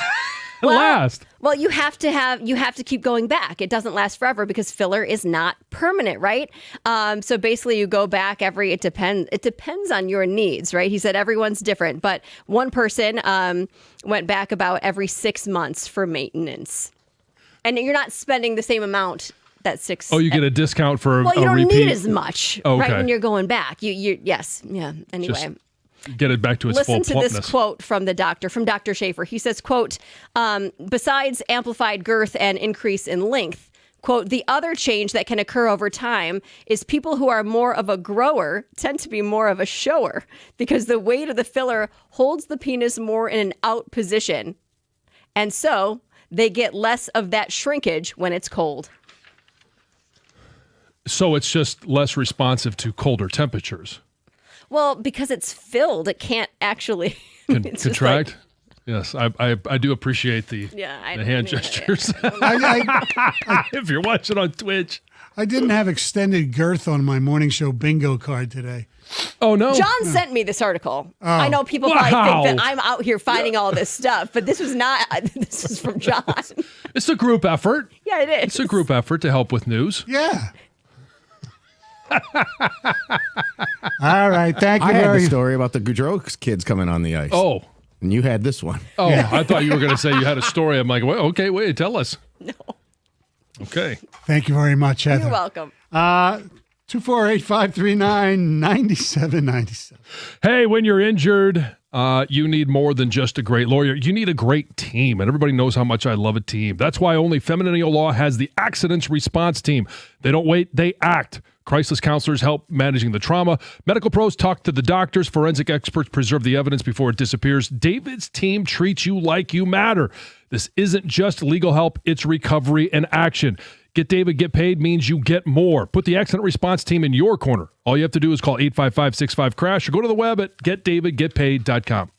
last? Well, you have to keep going back. It doesn't last forever because filler is not permanent, right? So basically, you go back it depends on your needs, right? He said everyone's different, but one person went back about every 6 months for maintenance, and you're not spending the same amount. That 6. Oh, you get a discount for well, you don't repeat? need as much, okay. right? When you're going back, yes, yeah. Anyway. Just get it back to its full Listen to plumpness. this quote from Dr. Schaefer. He says, quote, besides amplified girth and increase in length, quote, the other change that can occur over time is people who are more of a grower tend to be more of a shower because the weight of the filler holds the penis more in an out position. And so they get less of that shrinkage when it's cold. So it's just less responsive to colder temperatures. Well, because it's filled, it can't actually it's just contract. like- Yes, I do appreciate the hand gestures. If you're watching on Twitch, I didn't have extended girth on my morning show bingo card today. Oh no! John sent me this article. Oh. I know people probably Wow. think that I'm out here finding all this stuff, but this was not. This is from John. It's a group effort. Yeah, it is. It's a group effort to help with news. Yeah. All right. Thank you I had very the much. story about the Gaudreau kids coming on the ice. Oh. And you had this one. Oh, I thought you were going to say you had a story. I'm like, well, okay, wait, tell us. No. Okay. Thank you very much, Heather. You're welcome. 248-539-9797. Hey, when you're injured, you need more than just a great lawyer. You need a great team, and everybody knows how much I love a team. That's why only Feminine Law has the Accidents Response Team. They don't wait, they act. Crisis counselors help managing the trauma. Medical pros talk to the doctors. Forensic experts preserve the evidence before it disappears. David's team treats you like you matter. This isn't just legal help, it's recovery and action. Get David, get paid means you get more. Put the accident response team in your corner. All you have to do is call 855-65-CRASH or go to the web at getdavidgetpaid.com.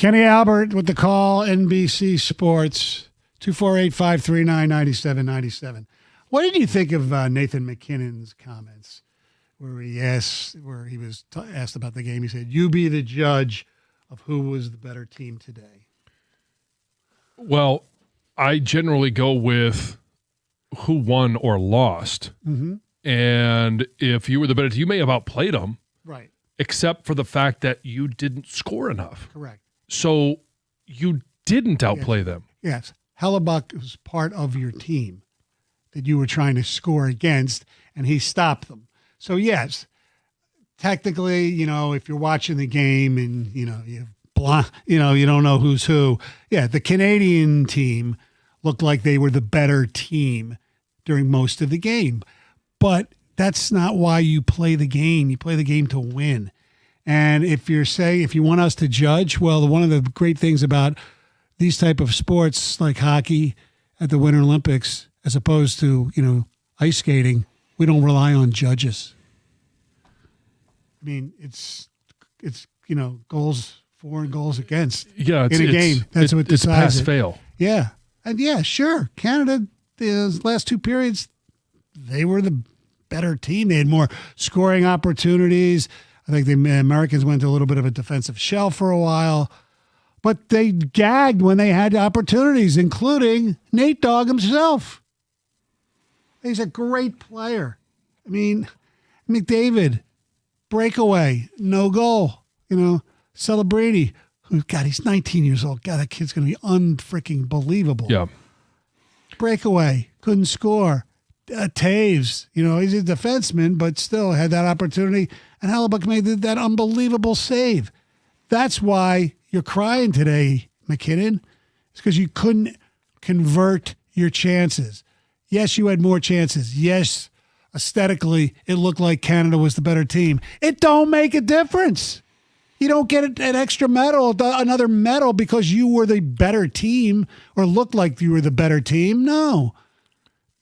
Kenny Albert with the call, NBC Sports, 248-539-9797. What did you think of Nathan McKinnon's comments where he was asked about the game? He said, "You be the judge of who was the better team today." Well, I generally go with who won or lost. Mm-hmm. And if you were the better team, you may have outplayed them. Right. Except for the fact that you didn't score enough. Correct. So you didn't outplay them. Yes. Hellebuck was part of your team that you were trying to score against, and he stopped them. So, yes, technically, if you're watching the game and, you don't know who's who. Yeah, the Canadian team looked like they were the better team during most of the game. But that's not why you play the game. You play the game to win. And if you want us to judge, well, one of the great things about these type of sports like hockey at the Winter Olympics, as opposed to, ice skating, we don't rely on judges. I mean, it's goals for and goals against in a game. That's what decides it's pass it. fail. Yeah. And yeah, sure. Canada, the last two periods, they were the better team. They had more scoring opportunities. I think the Americans went to a little bit of a defensive shell for a while. But they gagged when they had opportunities, including Nate Dogg himself. He's a great player. I mean, McDavid, breakaway, no goal. Celebrini, he's 19 years old. God, that kid's going to be unfreaking believable. Yeah. Breakaway, couldn't score. Taves, he's a defenseman, but still had that opportunity. And Hellebuck made that unbelievable save. That's why you're crying today, McKinnon. It's because you couldn't convert your chances. Yes, you had more chances. Yes, aesthetically, it looked like Canada was the better team. It don't make a difference. You don't get an extra medal, another medal because you were the better team or looked like you were the better team. No,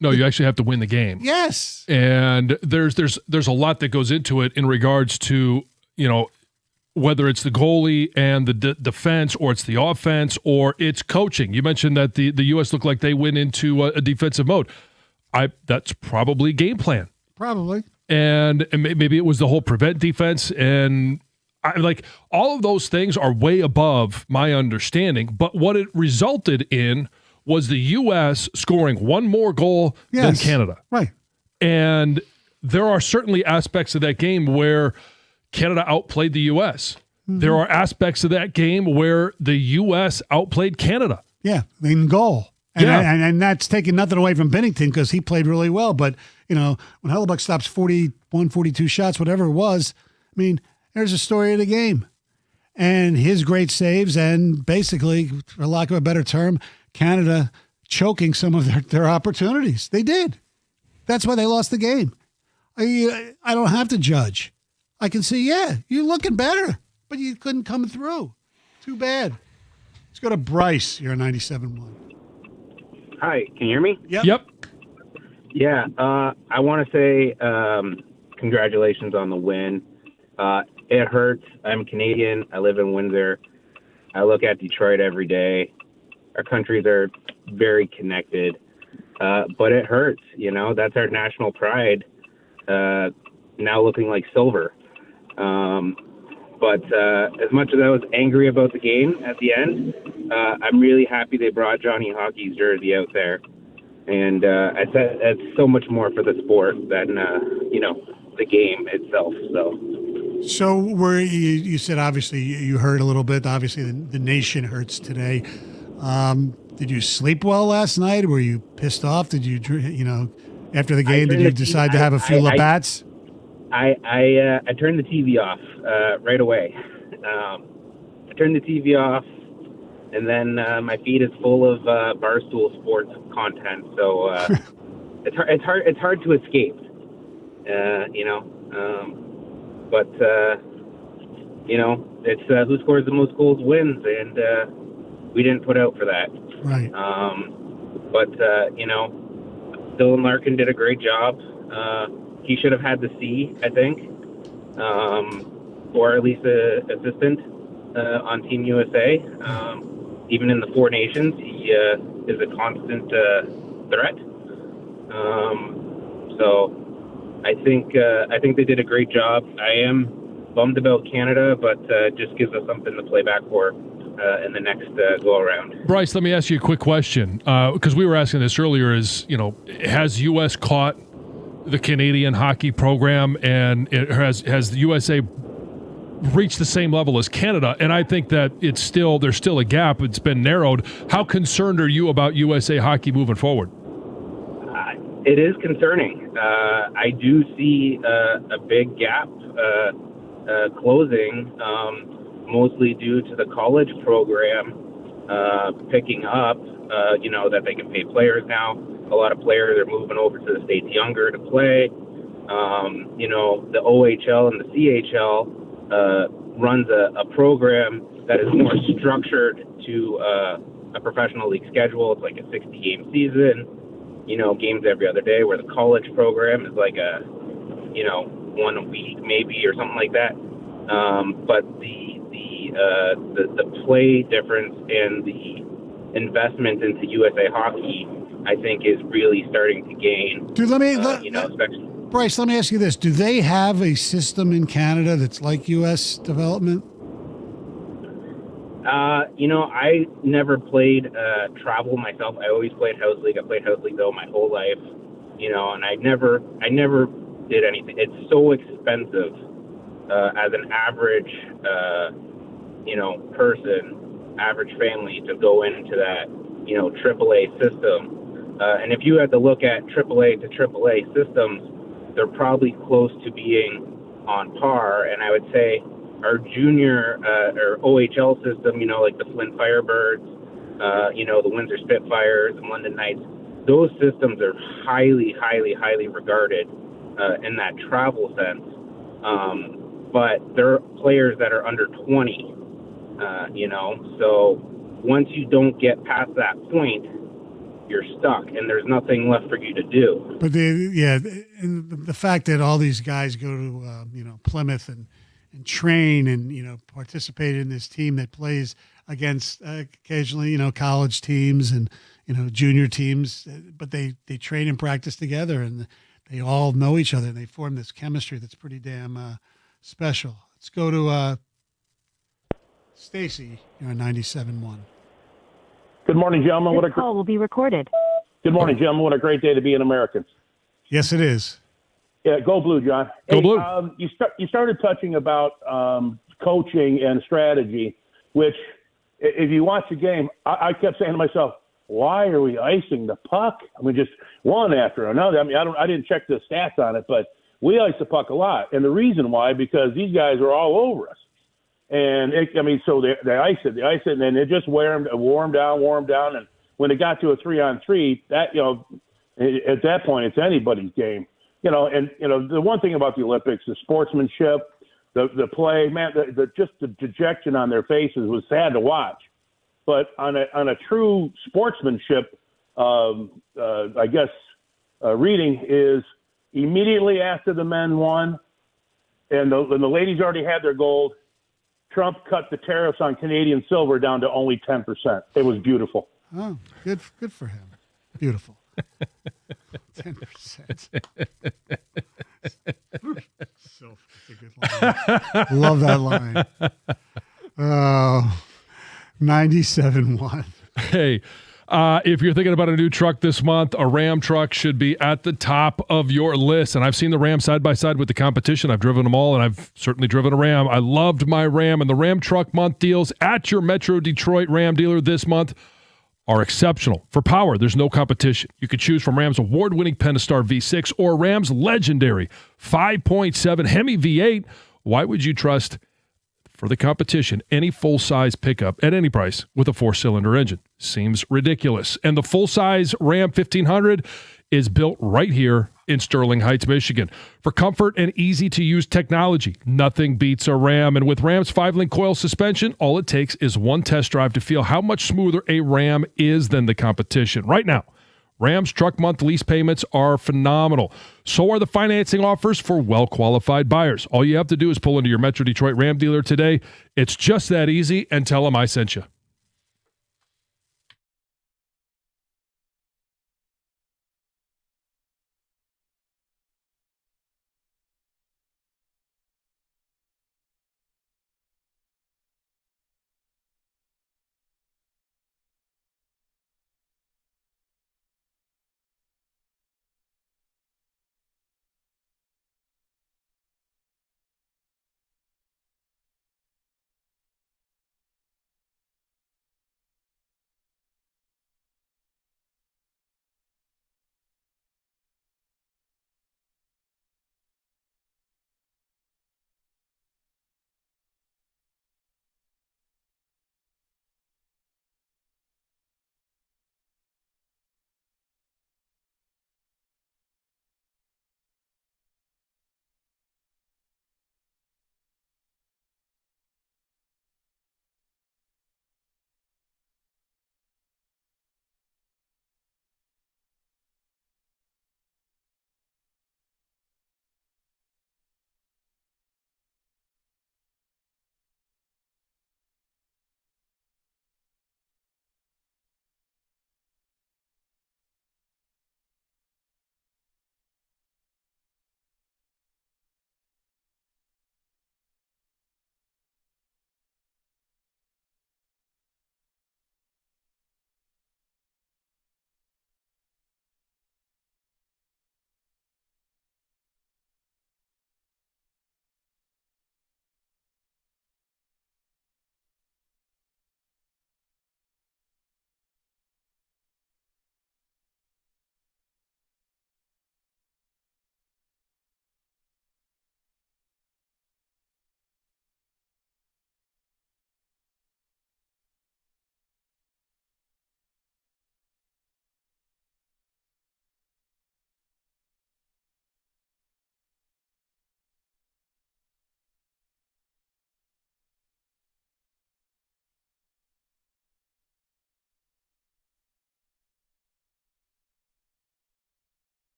you actually have to win the game. Yes. And there's a lot that goes into it in regards to, whether it's the goalie and the defense, or it's the offense, or it's coaching. You mentioned that the U.S. looked like they went into a defensive mode. That's probably game plan. Probably. And maybe it was the whole prevent defense. And all of those things are way above my understanding. But what it resulted in was the U.S. scoring one more goal than Canada. Right. And there are certainly aspects of that game where Canada outplayed the U.S. Mm-hmm. There are aspects of that game where the U.S. outplayed Canada. Yeah, in goal. And that's taking nothing away from Bennington because he played really well. But, when Hellebuck stops 41, 42 shots, whatever it was, I mean, there's a story of the game. And his great saves and basically, for lack of a better term, Canada choking some of their opportunities. They did. That's why they lost the game. I don't have to judge. I can see, you're looking better, but you couldn't come through. Too bad. Let's go to Bryce. You're a 97.1. Hi, can you hear me? Yep. Yeah, I want to say congratulations on the win. It hurts. I'm Canadian. I live in Windsor. I look at Detroit every day. Our countries are very connected, but it hurts. That's our national pride. Now looking like silver. But as much as I was angry about the game at the end, I'm really happy they brought Johnny Hockey's jersey out there. And I said it's so much more for the sport than, the game itself. So where you said, obviously, you hurt a little bit. Obviously, the nation hurts today. Did you sleep well last night? Were you pissed off? Did you, after the game, did you decide to have a few Labatt's? I turned the TV off right away. I turned the TV off, and then my feed is full of Barstool Sports content, so it's hard to escape. But it's who scores the most goals wins, and we didn't put out for that. Right. But Dylan Larkin did a great job. He should have had the C, I think, or at least an assistant on Team USA. Even in the Four Nations, he is a constant threat. So I think they did a great job. I am bummed about Canada, but it just gives us something to play back for in the next go around. Bryce, let me ask you a quick question because we were asking this earlier. Has U.S. caught the Canadian hockey program, and has the USA reached the same level as Canada? And I think that there's still a gap. It's been narrowed. How concerned are you about USA hockey moving forward? It is concerning. I do see a big gap closing, mostly due to the college program picking up, that they can pay players now. A lot of players are moving over to the States younger to play. The OHL and the CHL runs a program that is more structured to a professional league schedule. It's like a 60-game season, games every other day, where the college program is like a, 1 a week maybe or something like that. But the play difference and the investment into USA Hockey, I think, is really starting to gain. Dude, especially. Bryce, let me ask you this. Do they have a system in Canada that's like U.S. development? I never played travel myself. I always played house league. I played house league though my whole life, and I never did anything. It's so expensive as an average, person, average family to go into that, AAA system. And if you had to look at AAA to AAA systems, they're probably close to being on par. And I would say our junior or OHL system, like the Flint Firebirds, the Windsor Spitfires and London Knights, those systems are highly, highly, highly regarded in that travel sense. But they're players that are under 20, so once you don't get past that point, you're stuck and there's nothing left for you to do. But and the fact that all these guys go to, Plymouth and train and, participate in this team that plays against occasionally, college teams and, junior teams, but they train and practice together and they all know each other and they form this chemistry that's pretty damn special. Let's go to Stacy. You're on 97.1. Good morning, gentlemen. This call will be recorded. Good morning, gentlemen. What a great day to be an American. Yes, it is. Yeah, go blue, John. Go blue. You started touching about coaching and strategy, which, if you watch the game, I kept saying to myself, why are we icing the puck? I mean, just one after another. I mean, I didn't check the stats on it, but we ice the puck a lot. And the reason why, because these guys are all over us. And, so they ice it, and then it just wore them down. And when it got to a 3-on-3, that, at that point, it's anybody's game. The one thing about the Olympics, the sportsmanship, the play, man, just the dejection on their faces was sad to watch. But on a true sportsmanship, reading is immediately after the men won, and the ladies already had their gold. Trump cut the tariffs on Canadian silver down to only 10%. It was beautiful. Oh, good for him. Beautiful. 10%. So a good line. Love that line. Oh, 97.1. Hey, if you're thinking about a new truck this month, a Ram truck should be at the top of your list. And I've seen the Ram side by side with the competition. I've driven them all, and I've certainly driven a Ram. I loved my Ram, and the Ram Truck Month deals at your Metro Detroit Ram dealer this month are exceptional. For power, there's no competition. You could choose from Ram's award-winning Pentastar V6 or Ram's legendary 5.7 Hemi V8. Why would you trust, for the competition, any full-size pickup at any price with a 4-cylinder engine? Seems ridiculous. And the full-size Ram 1500 is built right here in Sterling Heights, Michigan. For comfort and easy-to-use technology, nothing beats a Ram. And with Ram's 5-link coil suspension, all it takes is one test drive to feel how much smoother a Ram is than the competition. Right now, Ram's truck month lease payments are phenomenal. So are the financing offers for well-qualified buyers. All you have to do is pull into your Metro Detroit Ram dealer today. It's just that easy, and tell them I sent you.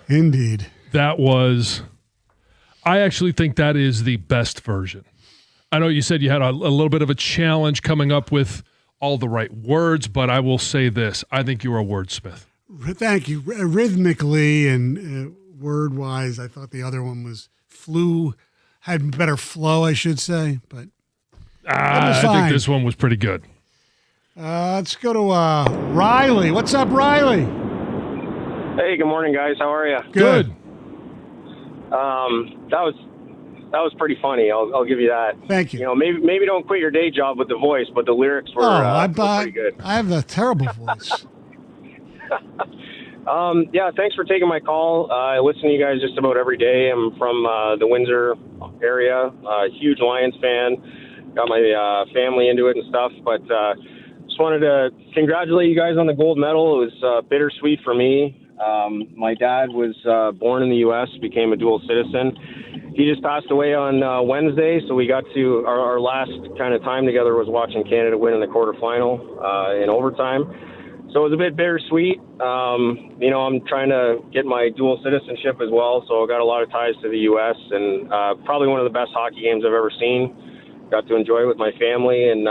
Indeed. That was, I actually think that is the best version. I know you said you had a little bit of a challenge coming up with all the right words, but I will say this. I think you're a wordsmith. Thank you. Rhythmically and word-wise, I thought the other one had better flow, I should say. But I think this one was pretty good. Let's go to Riley. What's up, Riley? Hey, good morning, guys. How are you? Good. That was pretty funny. I'll give you that. Thank you. You know, maybe don't quit your day job with the voice, but the lyrics were, were pretty good. I have a terrible voice. Yeah, thanks for taking my call. I listen to you guys just about every day. I'm from the Windsor area, huge Lions fan. Got my family into it and stuff, but just wanted to congratulate you guys on the gold medal. It was bittersweet for me. My dad was born in the U.S., became a dual citizen. He just passed away on Wednesday, so we got to our last kind of time together was watching Canada win in the quarterfinal in overtime. So it was a bit bittersweet. You know, I'm trying to get my dual citizenship as well, so I got a lot of ties to the U.S. and probably one of the best hockey games I've ever seen. Got to enjoy it with my family and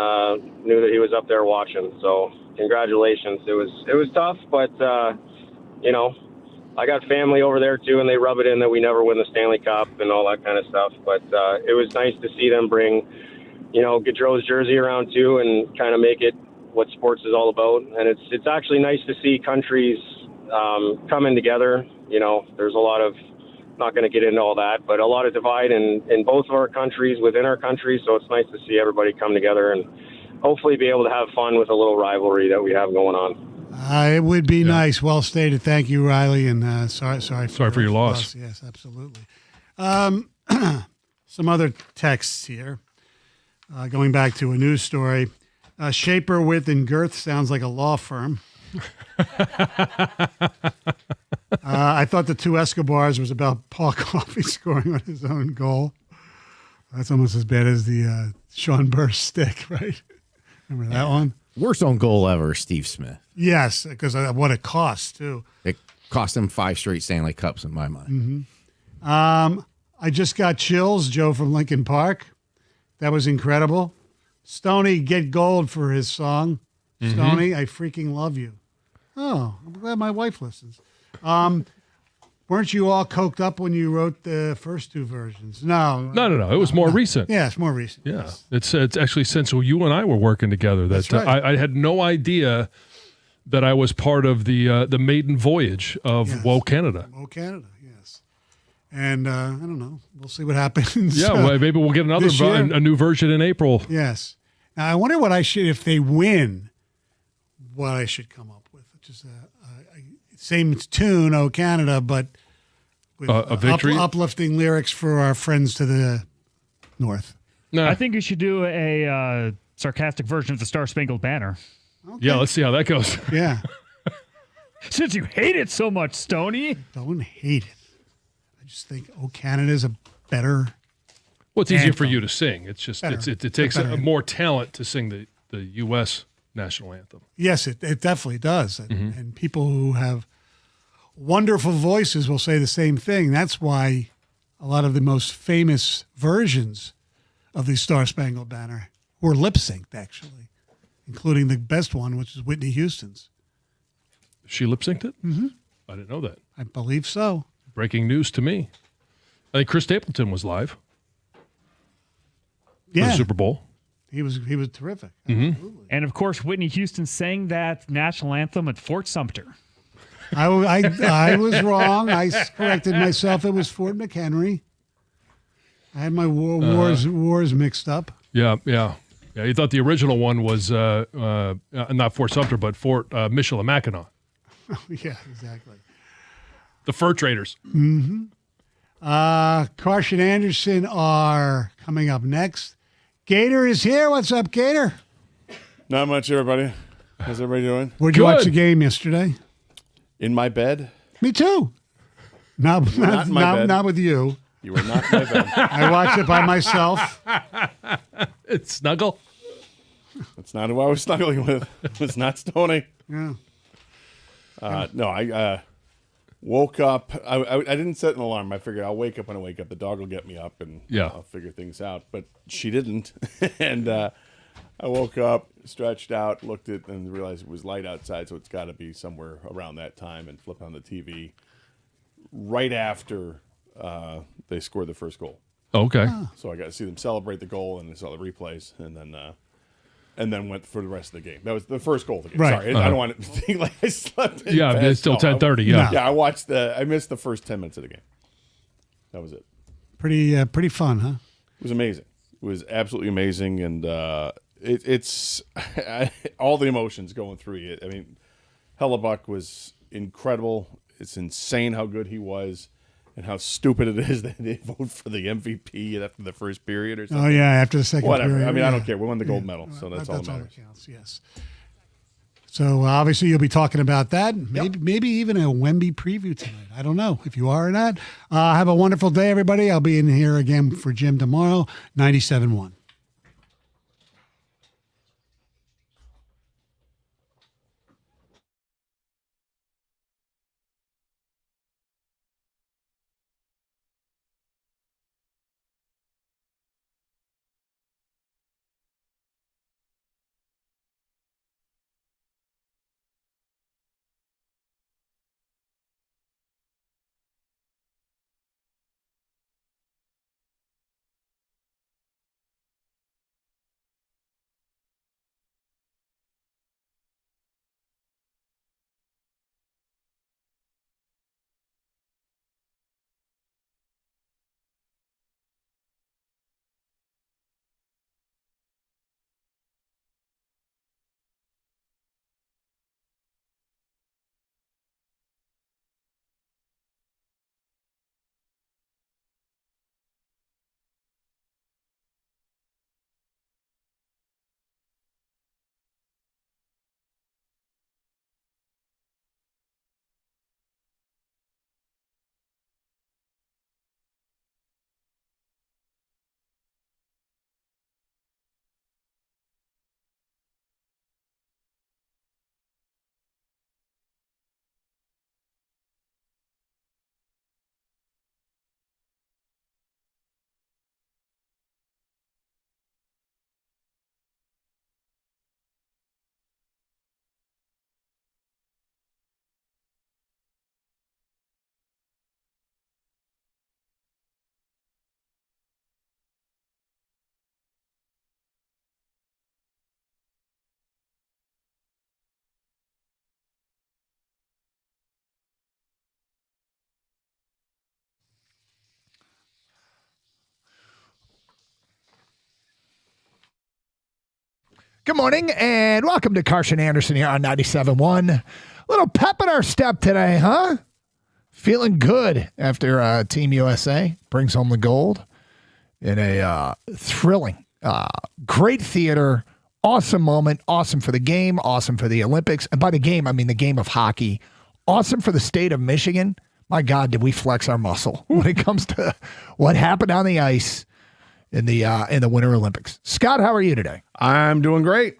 knew that he was up there watching. So congratulations. It was tough, but you know, I got family over there too, and they rub it in that we never win the Stanley Cup and all that kind of stuff. But it was nice to see them bring, you know, Gaudreau's jersey around too, and kind of make it what sports is all about. And it's actually nice to see countries coming together. You know, there's a lot of, not going to get into all that, but a lot of divide in both of our countries, within our country. So it's nice to see everybody come together and hopefully be able to have fun with a little rivalry that we have going on. It would be nice. Well stated. Thank you, Riley. And sorry for your loss. Yes, absolutely. Some other texts here. Going back to a news story. Shaper, Width, and Girth sounds like a law firm. I thought the two Escobars was about Paul Coffey scoring on his own goal. That's almost as bad as the Sean Burr stick, right? Remember that one? Worst own goal ever, Steve Smith. Yes, because of what it costs, too. It cost him 5 straight Stanley Cups in my mind. Mm-hmm. I just got chills, Joe from Lincoln Park. That was incredible. Stoney, get gold for his song. Mm-hmm. Stoney, I freaking love you. Oh, I'm glad my wife listens. Weren't you all coked up when you wrote the first two versions? No. It was more recent. Yeah, it's more recent. Yeah, it's actually since you and I were working together that That's right. I had no idea that I was part of the maiden voyage of Woe Canada. Woe Canada, yes. And I don't know. We'll see what happens. Yeah, well, maybe we'll get a new version in April. Yes. Now I wonder what I should, if they win, what I should come up with. Just same tune, "Oh Canada," but with a victory, uplifting lyrics for our friends to the north. No, I think you should do a sarcastic version of the Star Spangled Banner. Okay. Yeah, let's see how that goes. Yeah. Since you hate it so much, Stoney. Don't hate it. I just think "Oh Canada" is a better. Well, it's easier anthem. for you to sing. It's just it takes more talent to sing the U.S. national anthem. Yes, it definitely does. Mm-hmm. And people who have wonderful voices will say the same thing. That's why a lot of the most famous versions of the Star Spangled Banner were lip synced, actually, including the best one, which is Whitney Houston's. She lip synced it? Mm-hmm. I didn't know that. I believe so. Breaking news to me. I think Chris Stapleton was live. For Yeah. the Super Bowl. He was terrific. Mm-hmm. And of course, Whitney Houston sang that national anthem at Fort Sumter. I was wrong. I corrected myself. It was Fort McHenry. I had my wars mixed up. Yeah. You thought the original one was not Fort Sumter, but Fort Michilimackinac. Yeah, exactly. The fur traders. Mm-hmm. Carson Anderson are coming up next. Gator is here. What's up, Gator? Not much, everybody. How's everybody doing? Where'd you watch the game yesterday? In my bed. Me too. Not in my bed. Not with you. You were not in my bed. I watched it by myself. It's Snuggle. That's not who I was snuggling with. It was not Stoney. Yeah. No, Woke up. I didn't set an alarm. I figured I'll wake up when I wake up. The dog will get me up, and I'll figure things out. But she didn't. And I woke up, stretched out, looked at, and realized it was light outside, so it's got to be somewhere around that time, and flipped on the TV right after they scored the first goal. Okay. So I got to see them celebrate the goal, and I saw the replays, and then went for the rest of the game. That was the first goal of the game. Right. Sorry, I don't want to think like I slept in. Yeah, it's still 10:30. Yeah. Yeah, I missed the first 10 minutes of the game. That was it. Pretty fun, huh? It was amazing. It was absolutely amazing, and it's all the emotions going through you. I mean, Hellebuck was incredible. It's insane how good he was, and how stupid it is that they vote for the MVP after the first period or something. Oh, yeah, after the second Whatever. period. I mean, yeah. I don't care. We won the gold medal, so that's all that all matters. that counts, yes. So obviously you'll be talking about that. Maybe even a Wemby preview tonight. I don't know if you are or not. Have a wonderful day, everybody. I'll be in here again for Jim tomorrow, 97.1. Good morning and welcome to Carson Anderson here on 97.1. Little pep in our step today, huh? Feeling good after Team USA brings home the gold in a thrilling, great theater, awesome moment, awesome for the game, awesome for the Olympics. And by the game, I mean the game of hockey. Awesome for the state of Michigan. My God, did we flex our muscle when it comes to what happened on the ice in the Winter Olympics. Scott, how are you today? I'm doing great.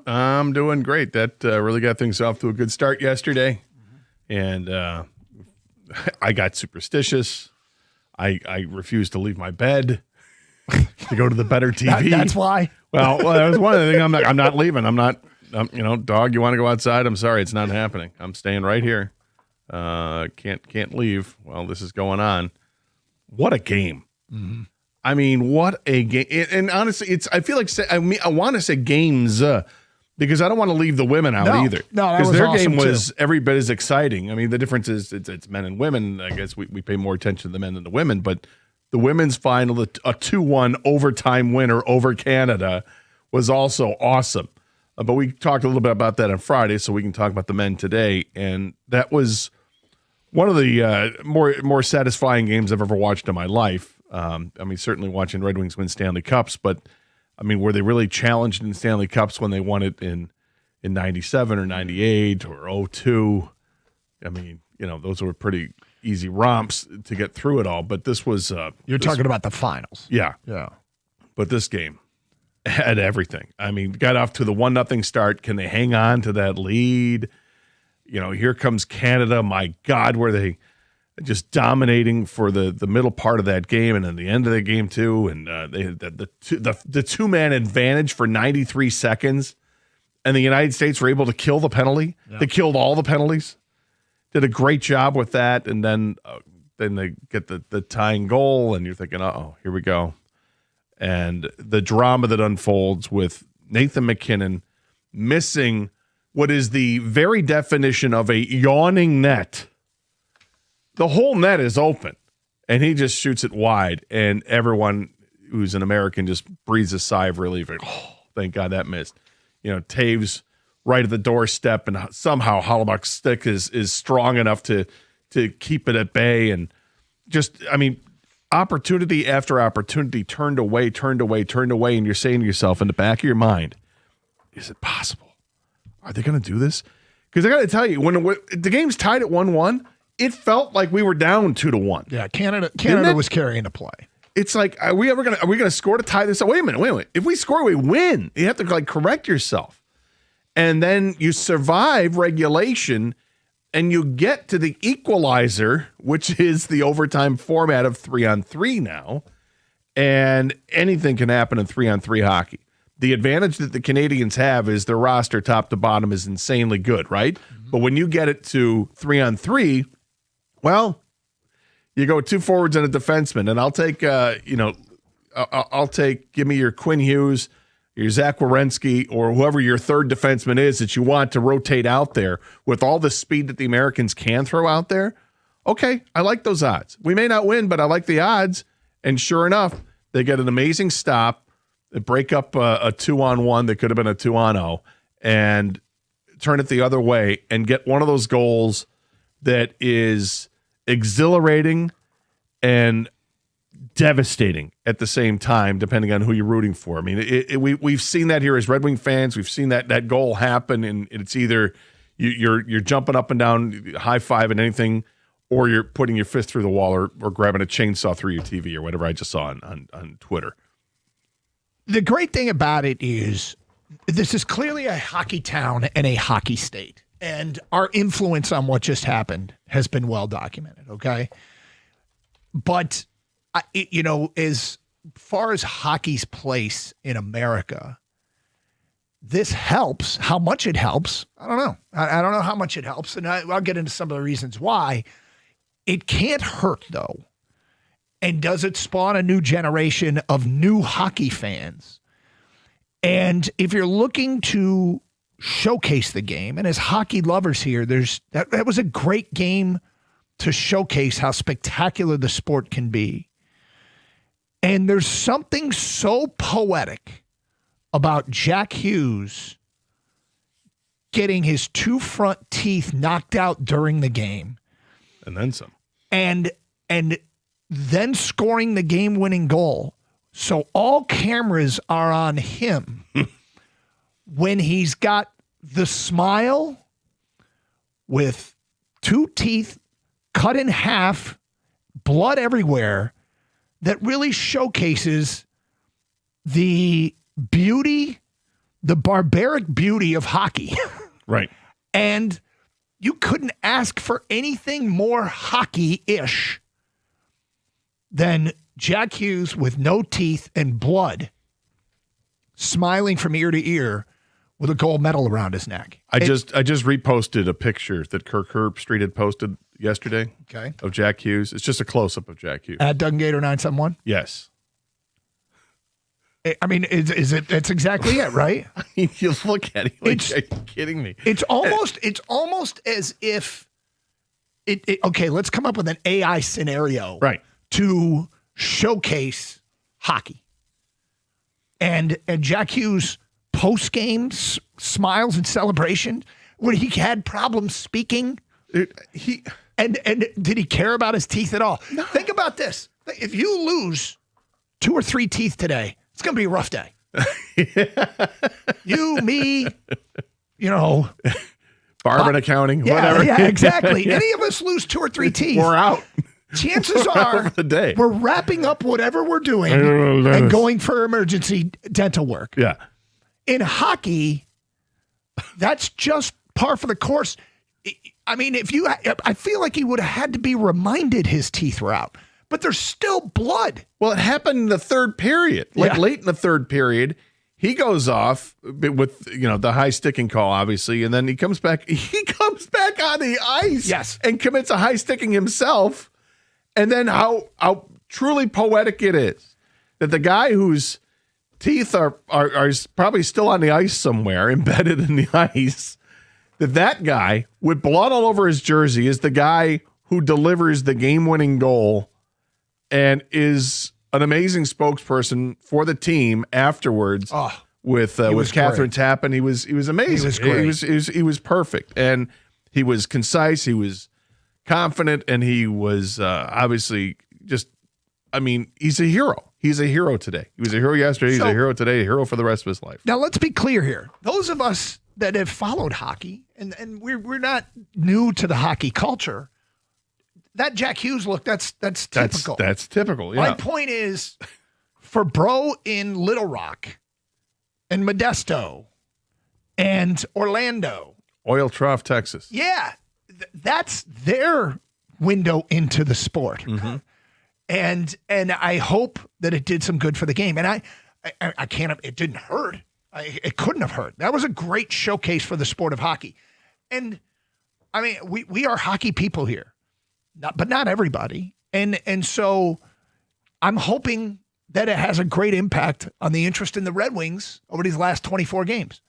I'm doing great. That really got things off to a good start yesterday. And I got superstitious. I refused to leave my bed to go to the better TV. That's why? Well, that was one of the things. I'm not leaving. Dog, you want to go outside? I'm sorry. It's not happening. I'm staying right here. Can't leave while this is going on. What a game. Mm-hmm. I mean, what a game. And honestly, I feel like I want to say games because I don't want to leave the women out either. No, that because was their awesome game was too. every bit as exciting. I mean, the difference is it's men and women. I guess we pay more attention to the men than the women, but the women's final, a 2-1 overtime winner over Canada, was also awesome. But we talked a little bit about that on Friday, so we can talk about the men today. And that was one of the more satisfying games I've ever watched in my life. I mean, certainly watching Red Wings win Stanley Cups, but I mean, were they really challenged in Stanley Cups when they won it in 97 or 98 or 02? I mean, those were pretty easy romps to get through it all. But this was You're talking about the finals. Yeah. Yeah. But this game had everything. I mean, got off to the 1-0 start. Can they hang on to that lead? Here comes Canada. My God, were they just dominating for the middle part of that game and then the end of the game too. And they had the two-man advantage for 93 seconds. And the United States were able to kill the penalty. Yeah. They killed all the penalties. Did a great job with that. And then they get the tying goal, and you're thinking, uh-oh, here we go. And the drama that unfolds with Nathan MacKinnon missing what is the very definition of a yawning net. The whole net is open, and he just shoots it wide, and everyone who's an American just breathes a sigh of relief. Oh, thank God that missed. Taves right at the doorstep, and somehow Hellebuyck's stick is strong enough to keep it at bay. And just, opportunity after opportunity turned away, and you're saying to yourself in the back of your mind, is it possible? Are they going to do this? Because I got to tell you, when the game's tied at 1-1, it felt like we were down 2-1. Yeah, Canada was carrying the play. It's like, are we going to score to tie this up? Wait a minute. If we score, we win. You have to correct yourself. And then you survive regulation and you get to the equalizer, which is the overtime format of 3-on-3 now. And anything can happen in 3-on-3 hockey. The advantage that the Canadians have is their roster top to bottom is insanely good, right? Mm-hmm. But when you get it to 3-on-3, well, you go 2 forwards and a defenseman, and I'll take, give me your Quinn Hughes, your Zach Werenski, or whoever your third defenseman is that you want to rotate out there with all the speed that the Americans can throw out there. Okay, I like those odds. We may not win, but I like the odds. And sure enough, they get an amazing stop, they break up a 2-on-1 that could have been a 2-on-0, and turn it the other way and get one of those goals that is exhilarating and devastating at the same time, depending on who you're rooting for. We've seen that here as Red Wing fans. We've seen that goal happen, and it's either you're jumping up and down, high-fiving anything, or you're putting your fist through the wall or grabbing a chainsaw through your TV or whatever I just saw on Twitter. The great thing about it is this is clearly a hockey town and a hockey state. And our influence on what just happened has been well documented, okay? But, as far as hockey's place in America, this helps. How much it helps, I don't know. I don't know how much it helps, and I'll get into some of the reasons why. It can't hurt, though. And does it spawn a new generation of new hockey fans? And if you're looking to showcase the game, and as hockey lovers here, that was a great game to showcase how spectacular the sport can be. And there's something so poetic about Jack Hughes getting his 2 front teeth knocked out during the game. And then some. And then scoring the game-winning goal. So all cameras are on him when he's got the smile with 2 teeth cut in half, blood everywhere, that really showcases the beauty, the barbaric beauty of hockey. Right. And you couldn't ask for anything more hockey-ish than Jack Hughes with no teeth and blood, smiling from ear to ear with a gold medal around his neck. I just reposted a picture that Kirk Herbstreit had posted yesterday. Okay. Of Jack Hughes. It's just a close-up of Jack Hughes. At Doug Gator 971? Yes. I mean, is it? That's exactly it, right? I mean, you look at it like, are you kidding me? It's almost as if okay, let's come up with an AI scenario. Right. To showcase hockey. And Jack Hughes post-game smiles and celebration when he had problems speaking. And did he care about his teeth at all? No. Think about this. If you lose 2 or 3 teeth today, it's going to be a rough day. You, me, Barb accounting, whatever. Yeah, exactly. Yeah. Any of us lose 2 or 3 teeth. We're out. Chances are the day. We're wrapping up whatever we're doing and going for emergency dental work. Yeah. In hockey, that's just par for the course. I mean, I feel like he would have had to be reminded his teeth were out, but there's still blood. Well, it happened in the third period. Late in the third period, he goes off with the high sticking call, obviously, and then he comes back. He comes back on the ice, and commits a high sticking himself. And then how truly poetic it is that the guy whose teeth are probably still on the ice somewhere, embedded in the ice, that guy with blood all over his jersey is the guy who delivers the game-winning goal and is an amazing spokesperson for the team afterwards. With Catherine Tappan, he was amazing. He was great. He was perfect, and he was concise. He was confident, and he was obviously just. I mean, he's a hero. He's a hero today. He was a hero yesterday. He's a hero today. A hero for the rest of his life. Now let's be clear here. Those of us that have followed hockey, and we're not new to the hockey culture. That Jack Hughes look, that's typical. That's typical. Yeah. My point is, for Bro in Little Rock, and Modesto, and Orlando, Oil Trough, Texas. Yeah, that's their window into the sport. Mm-hmm. And I hope that it did some good for the game. And I can't. It didn't hurt. It couldn't have hurt. That was a great showcase for the sport of hockey. And I mean, we are hockey people here, but not everybody. And so I'm hoping that it has a great impact on the interest in the Red Wings over these last 24 games.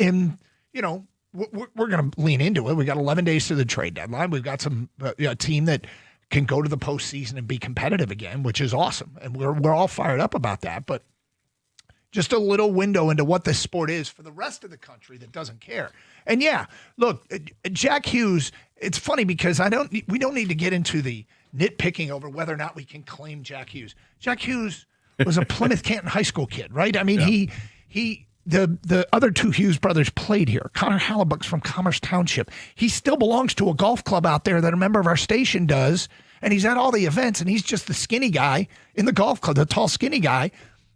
And we're going to lean into it. We got 11 days to the trade deadline. We've got some a team that can go to the postseason and be competitive again, which is awesome. And we're all fired up about that. But just a little window into what this sport is for the rest of the country that doesn't care. And yeah, look, Jack Hughes, it's funny because we don't need to get into the nitpicking over whether or not we can claim Jack Hughes. Jack Hughes was a Plymouth Canton High School kid, right? I mean, the other two Hughes brothers played here. Connor Hallebuck's from Commerce Township. He still belongs to a golf club out there that a member of our station does, and he's at all the events, and he's just the skinny guy in the golf club, the tall, skinny guy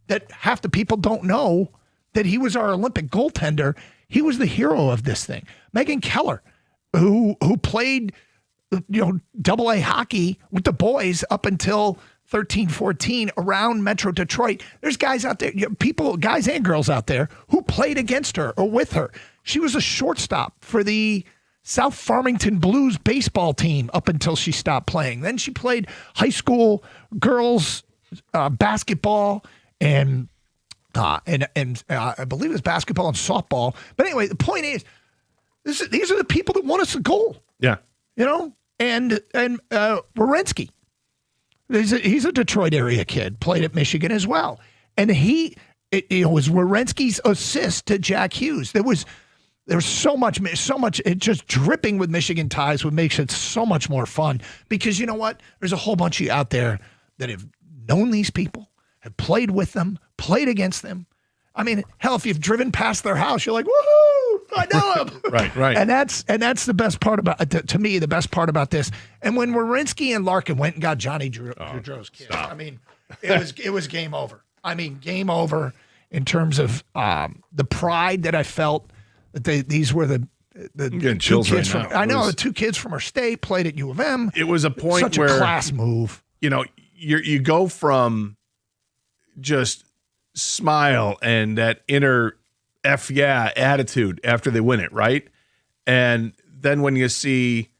that half the people don't know that he was our Olympic goaltender. He was the hero of this thing. Megan Keller, who played AA hockey with the boys up until 13, 14 around Metro Detroit. There's guys out there, guys and girls out there who played against her or with her. She was a shortstop for the South Farmington Blues baseball team up until she stopped playing. Then she played high school girls basketball and I believe it was basketball and softball. But anyway, the point is, these are the people that want us a goal. Yeah. And Werenski. He's a Detroit area kid, played at Michigan as well. And it was Werenski's assist to Jack Hughes. There was so much, it just dripping with Michigan ties, what makes it so much more fun. Because you know what? There's a whole bunch of you out there that have known these people, have played with them, played against them. I mean, hell, if you've driven past their house, you're like, woohoo, I know him. Right. And that's the best part about, to me, the best part about this. And when Werenski and Larkin went and got Johnny Gaudreau's kid, I mean, it was game over. I mean, game over in terms of the pride that I felt that these were the getting two chills kids right from. now. I know the two kids from our state played at U of M. It was a point such where a class move. You go from just smile and that inner F yeah attitude after they win it, right? And then when you see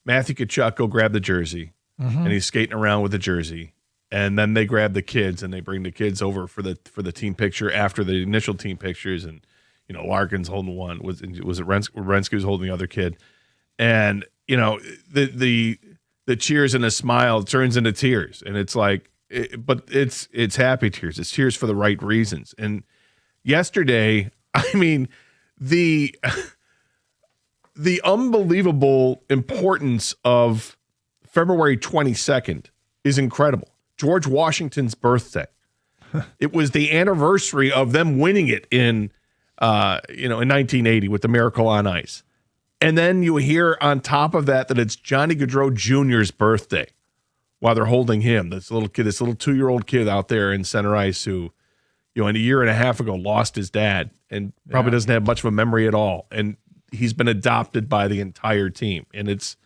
Matthew Tkachuk go grab the jersey and he's skating around with the jersey, and then they grab the kids and they bring the kids over for the team picture after the initial team pictures, and Larkin's holding one, was it Werenski was holding the other kid, and the cheers and a smile turns into tears, and it's like, but it's happy tears. It's tears for the right reasons. And yesterday, I mean, the unbelievable importance of February 22nd is incredible. George Washington's birthday. It was the anniversary of them winning it in 1980 with the Miracle on Ice. And then you hear on top of that it's Johnny Gaudreau Jr.'s birthday while they're holding him. This little 2-year-old kid out there in center ice who, in a year and a half ago lost his dad and probably doesn't have much of a memory at all. And he's been adopted by the entire team, and it's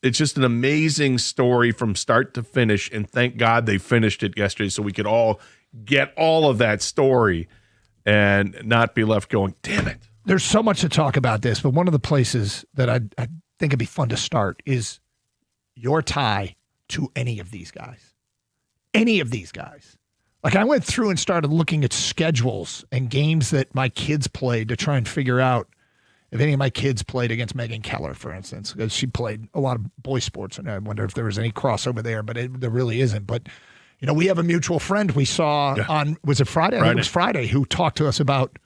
just an amazing story from start to finish. And thank God they finished it yesterday, so we could all get all of that story and not be left going, damn it. There's so much to talk about this, but one of the places that I think it'd be fun to start is your tie to any of these guys. Any of these guys. Like, I went through and started looking at schedules and games that my kids played to try and figure out if any of my kids played against Megan Keller, for instance, because she played a lot of boy sports, and I wonder if there was any crossover there, but there really isn't. But, you know, we have a mutual friend we saw on, was it Friday? I think it was Friday, who talked to us about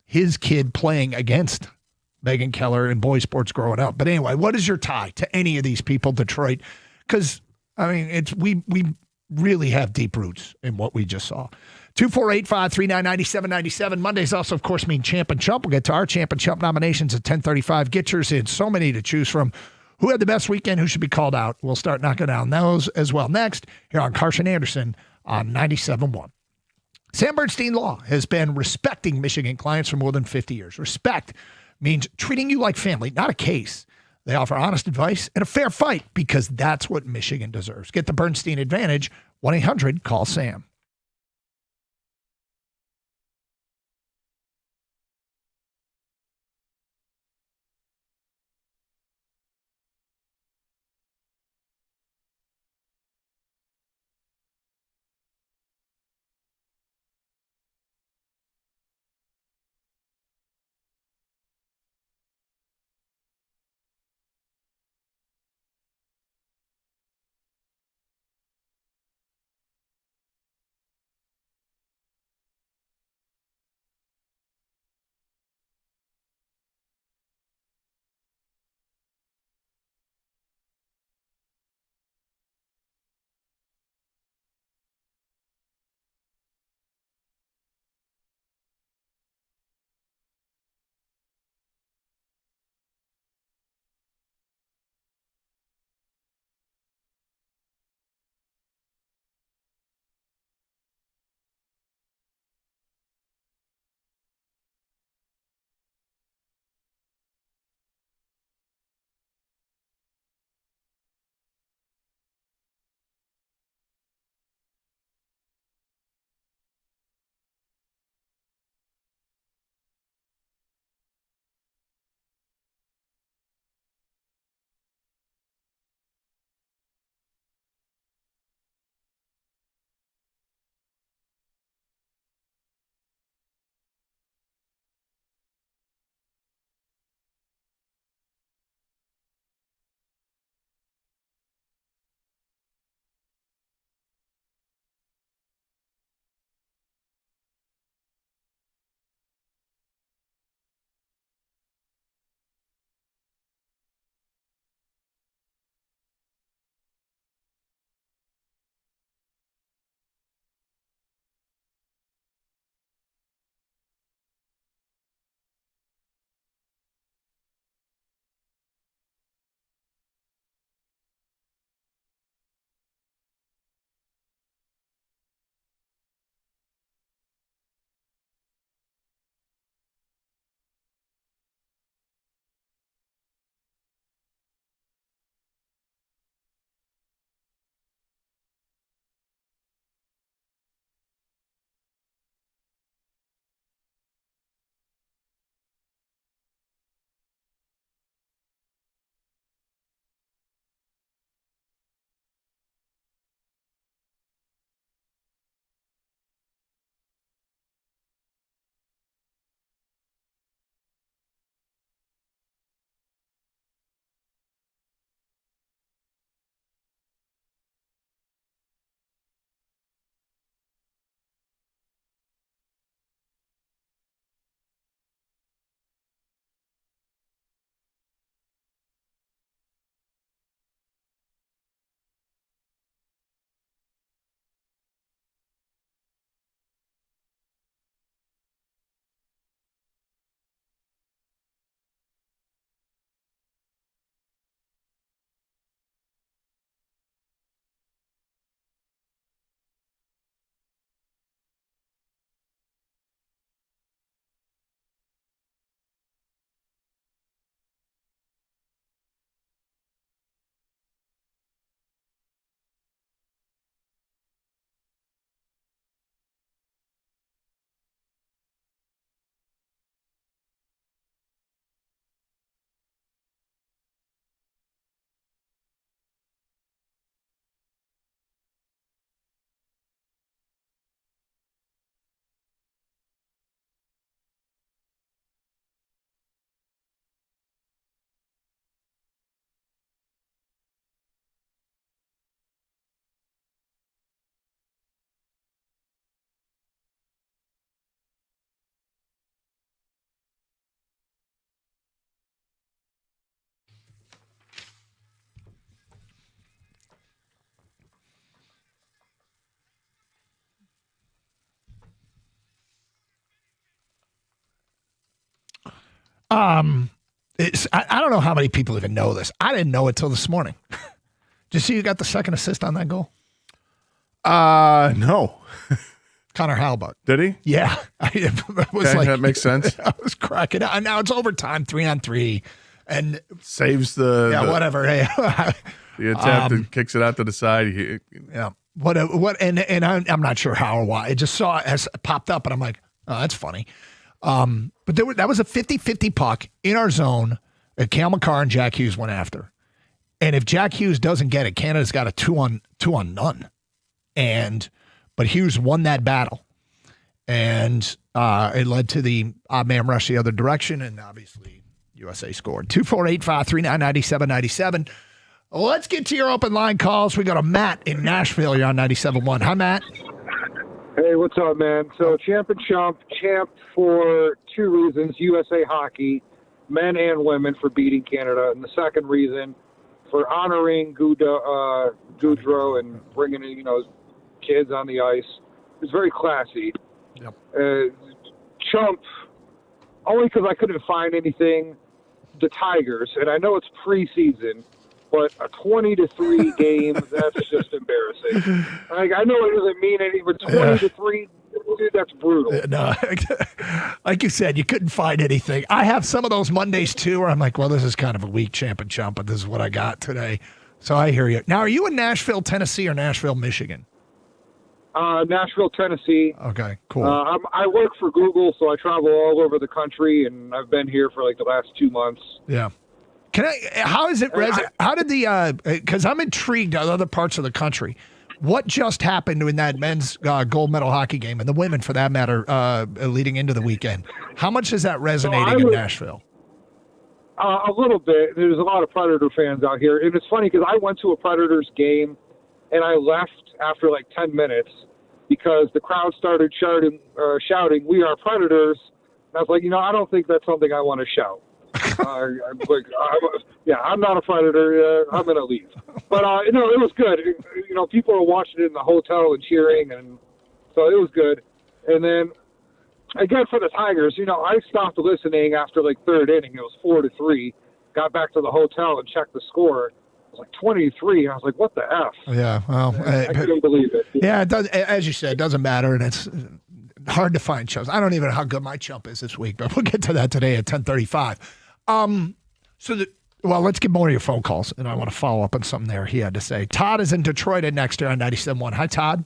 his kid playing against Megan Keller in boy sports growing up. But anyway, what is your tie to any of these people, Detroit? Because, I mean, we really have deep roots in what we just saw. 248-539-9797. Mondays also, of course, mean Champ and Chump. We'll get to our Champ and Chump nominations at 10:35. Get yours in. So many to choose from. Who had the best weekend? Who should be called out? We'll start knocking down those as well next here on Carson Anderson on 97.1. Sam Bernstein Law has been respecting Michigan clients for more than 50 years. Respect means treating you like family, not a case. They offer honest advice and a fair fight because that's what Michigan deserves. Get the Bernstein Advantage. 1-800-CALL-SAM. I don't know how many people even know this. I didn't know it till this morning. Did you see you got the second assist on that goal? No. Connor Hellebuyck. Did he? Yeah. It was Okay, like, that makes sense. I was cracking up. And now it's overtime, 3-on-3. And saves the whatever. the attempt and kicks it out to the side. Yeah. And I'm not sure how or why. I just saw it as it popped up, and I'm like, oh, that's funny. But that was a 50-50 puck in our zone that Cale Makar and Jack Hughes went after. And if Jack Hughes doesn't get it, Canada's got a 2-on-none. But Hughes won that battle. And it led to the odd man rush the other direction, and obviously USA scored. 248-539-9797. Let's get to your open line calls. We got a Matt in Nashville. You're on 97.1. Hi, Matt. Hey, what's up, man? So champ for two reasons, USA Hockey, men and women, for beating Canada. And the second reason, for honoring Gaudreau and bringing in, kids on the ice. It's very classy. Yep. Chump, only because I couldn't find anything. The Tigers, and I know it's preseason, but a 20-3 game, that's just embarrassing. Like, I know it doesn't mean anything, but 20-3, dude, that's brutal. No, like you said, you couldn't find anything. I have some of those Mondays, too, where I'm like, well, this is kind of a weak champ and chump, but this is what I got today. So I hear you. Now, are you in Nashville, Tennessee, or Nashville, Michigan? Nashville, Tennessee. Okay, cool. I work for Google, so I travel all over the country, and I've been here for like the last 2 months. Yeah. How is it, how did because I'm intrigued on other parts of the country. What just happened in that men's gold medal hockey game, and the women for that matter, leading into the weekend? How much is that resonating in Nashville? A little bit. There's a lot of Predator fans out here. And it's funny because I went to a Predators game, and I left after like 10 minutes because the crowd started shouting, "We are Predators." And I was like, I don't think that's something I want to shout. I'm not a Predator. I'm going to leave. But, it was good. People were watching it in the hotel and cheering, and so it was good. And then, again, for the Tigers, I stopped listening after, like, third inning. It was 4-3. Got back to the hotel and checked the score. It was like 23. I was like, what the F? Yeah, well. I couldn't believe it. Yeah, it does, as you said, it doesn't matter, and it's hard to find chumps. I don't even know how good my chump is this week, but we'll get to that today at 10:35. Let's get more of your phone calls, and I want to follow up on something there he had to say. Todd is in Detroit at next year on 97.1. Hi, Todd.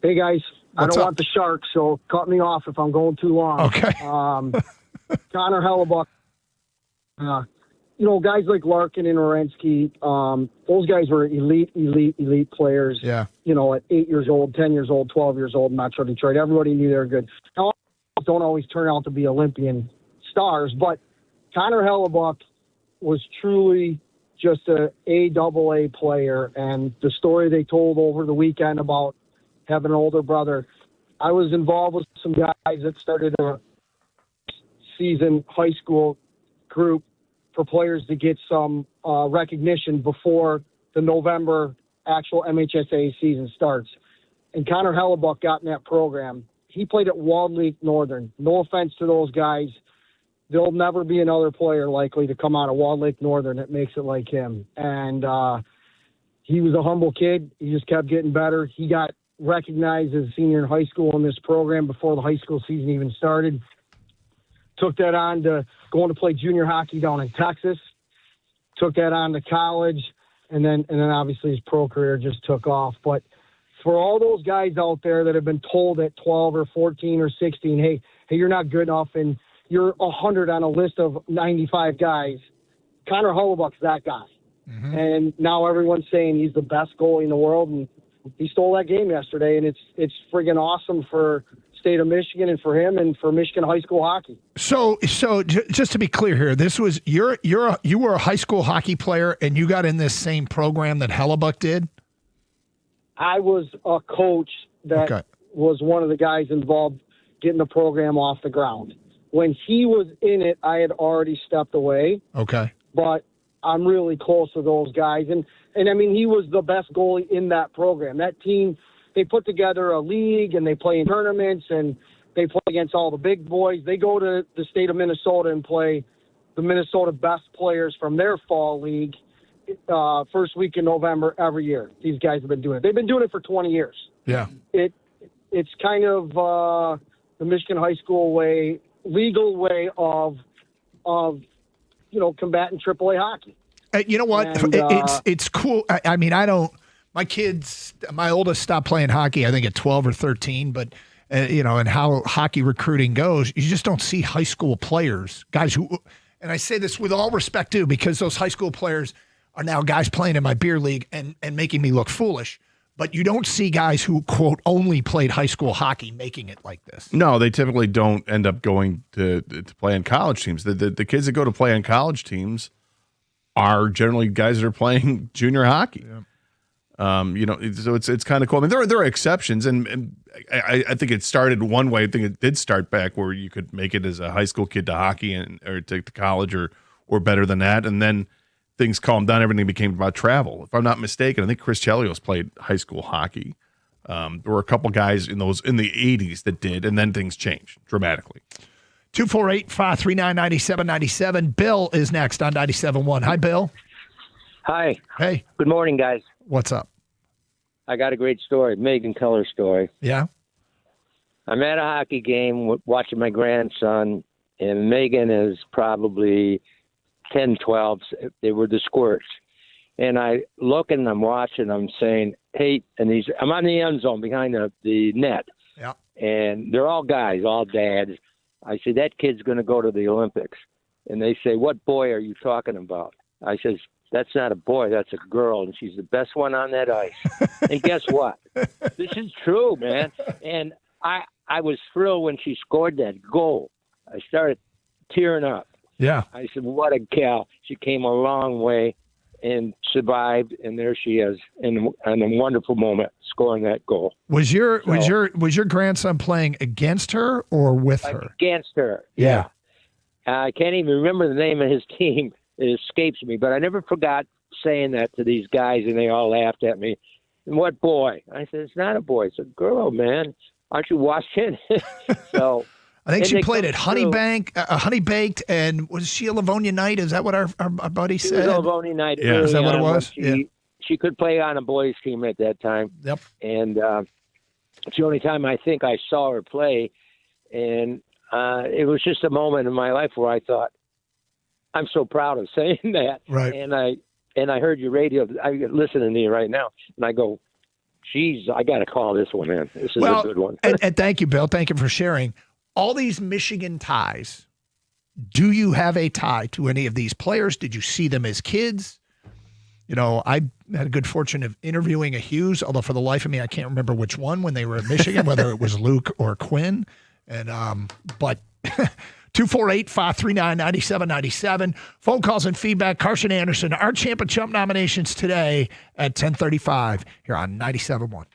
Hey, guys. I What's don't up? want the Sharks, so cut me off if I'm going too long. Okay. Connor Hellebuyck. Guys like Larkin and Werenski, those guys were elite players. Yeah. At 8 years old, 10 years old, 12 years old in Metro Detroit. Everybody knew they were good. Now, don't always turn out to be Olympian stars, but Connor Hellebuyck was truly just a AA player, and the story they told over the weekend about having an older brother. I was involved with some guys that started a season high school group for players to get some recognition before the November actual MHSA season starts. And Connor Hellebuyck got in that program. He played at Walled Lake Northern. No offense to those guys. There'll never be another player likely to come out of Walled Lake Northern that makes it like him. And he was a humble kid. He just kept getting better. He got recognized as a senior in high school in this program before the high school season even started. Took that on to going to play junior hockey down in Texas. Took that on to college. And then obviously his pro career just took off. But for all those guys out there that have been told at 12 or 14 or 16, hey, you're not good enough and you're 100 on a list of 95 guys, Connor Hellebuyck's that guy. Mm-hmm. And now everyone's saying he's the best goalie in the world, and he stole that game yesterday, and it's friggin' awesome for state of Michigan and for him and for Michigan high school hockey. So just to be clear here, this was you were a high school hockey player and you got in this same program that Hellebuyck did? I was a coach that was one of the guys involved getting the program off the ground. When he was in it, I had already stepped away. Okay. But I'm really close to those guys. And I mean, he was the best goalie in that program. That team, they put together a league and they play in tournaments, and They play against all the big boys. They go to the state of Minnesota and play the Minnesota best players from their fall league first week in November every year. These guys have been doing it. They've been doing it for 20 years. Yeah. It's kind of the Michigan high school way, legal way of combating AAA hockey. You know what? And, it's cool. I mean, I don't. My oldest stopped playing hockey, I think, at 12 or 13. But and how hockey recruiting goes, you just don't see high school players, guys who. And I say this with all respect too, because those high school players are now guys playing in my beer league and making me look foolish. But you don't see guys who, quote, only played high school hockey making it like this. No, they typically don't end up going to play on college teams. The kids that go to play on college teams are generally guys that are playing junior hockey. Yeah. So it's kind of cool. I mean, there are exceptions, and I think it started one way. I think it did start back where you could make it as a high school kid to hockey or to college or better than that, and then things calmed down. Everything became about travel. If I'm not mistaken, I think Chris Chelios played high school hockey. There were a couple guys in the 80s that did, and then things changed dramatically. 248-539-9797. Bill is next on 97.1. Hi, Bill. Hi. Hey. Good morning, guys. What's up? I got a great story, Megan Keller story. Yeah? I'm at a hockey game watching my grandson, and Megan is probably 10, 12. They were the squirts. And I look and I'm watching, I'm saying, hey, and I'm on the end zone behind the net. Yeah. And they're all guys, all dads. I said, that kid's going to go to the Olympics. And they say, what boy are you talking about? I says, that's not a boy, that's a girl, and she's the best one on that ice. And guess what? This is true, man. And I was thrilled when she scored that goal. I started tearing up. Yeah. I said, what a gal. She came a long way and survived, and there she is in a wonderful moment, scoring that goal. Was your grandson playing against her or with her? Against her, yeah. I can't even remember the name of his team. It escapes me, but I never forgot saying that to these guys, and they all laughed at me. And what boy? I said, it's not a boy. It's a girl, man. Aren't you watching? So I think she played at Honey Baked, and was she a Livonia Knight? Is that what our buddy said? She was a Livonia Knight. Yeah. Is that what it was? She could play on a boys' team at that time. Yep. And it's the only time I think I saw her play, and it was just a moment in my life where I thought, I'm so proud of saying that. Right. And I heard your radio. I'm listening to you right now, and I go, geez, I got to call this one in. This is a good one. and thank you, Bill. Thank you for sharing. All these Michigan ties, do you have a tie to any of these players? Did you see them as kids? I had a good fortune of interviewing a Hughes, although for the life of me, I can't remember which one when they were at Michigan, whether it was Luke or Quinn. And but 248-539-9797. Phone calls and feedback. Carson Anderson, our Champ and Chump nominations today at 10:35 here on 97.1.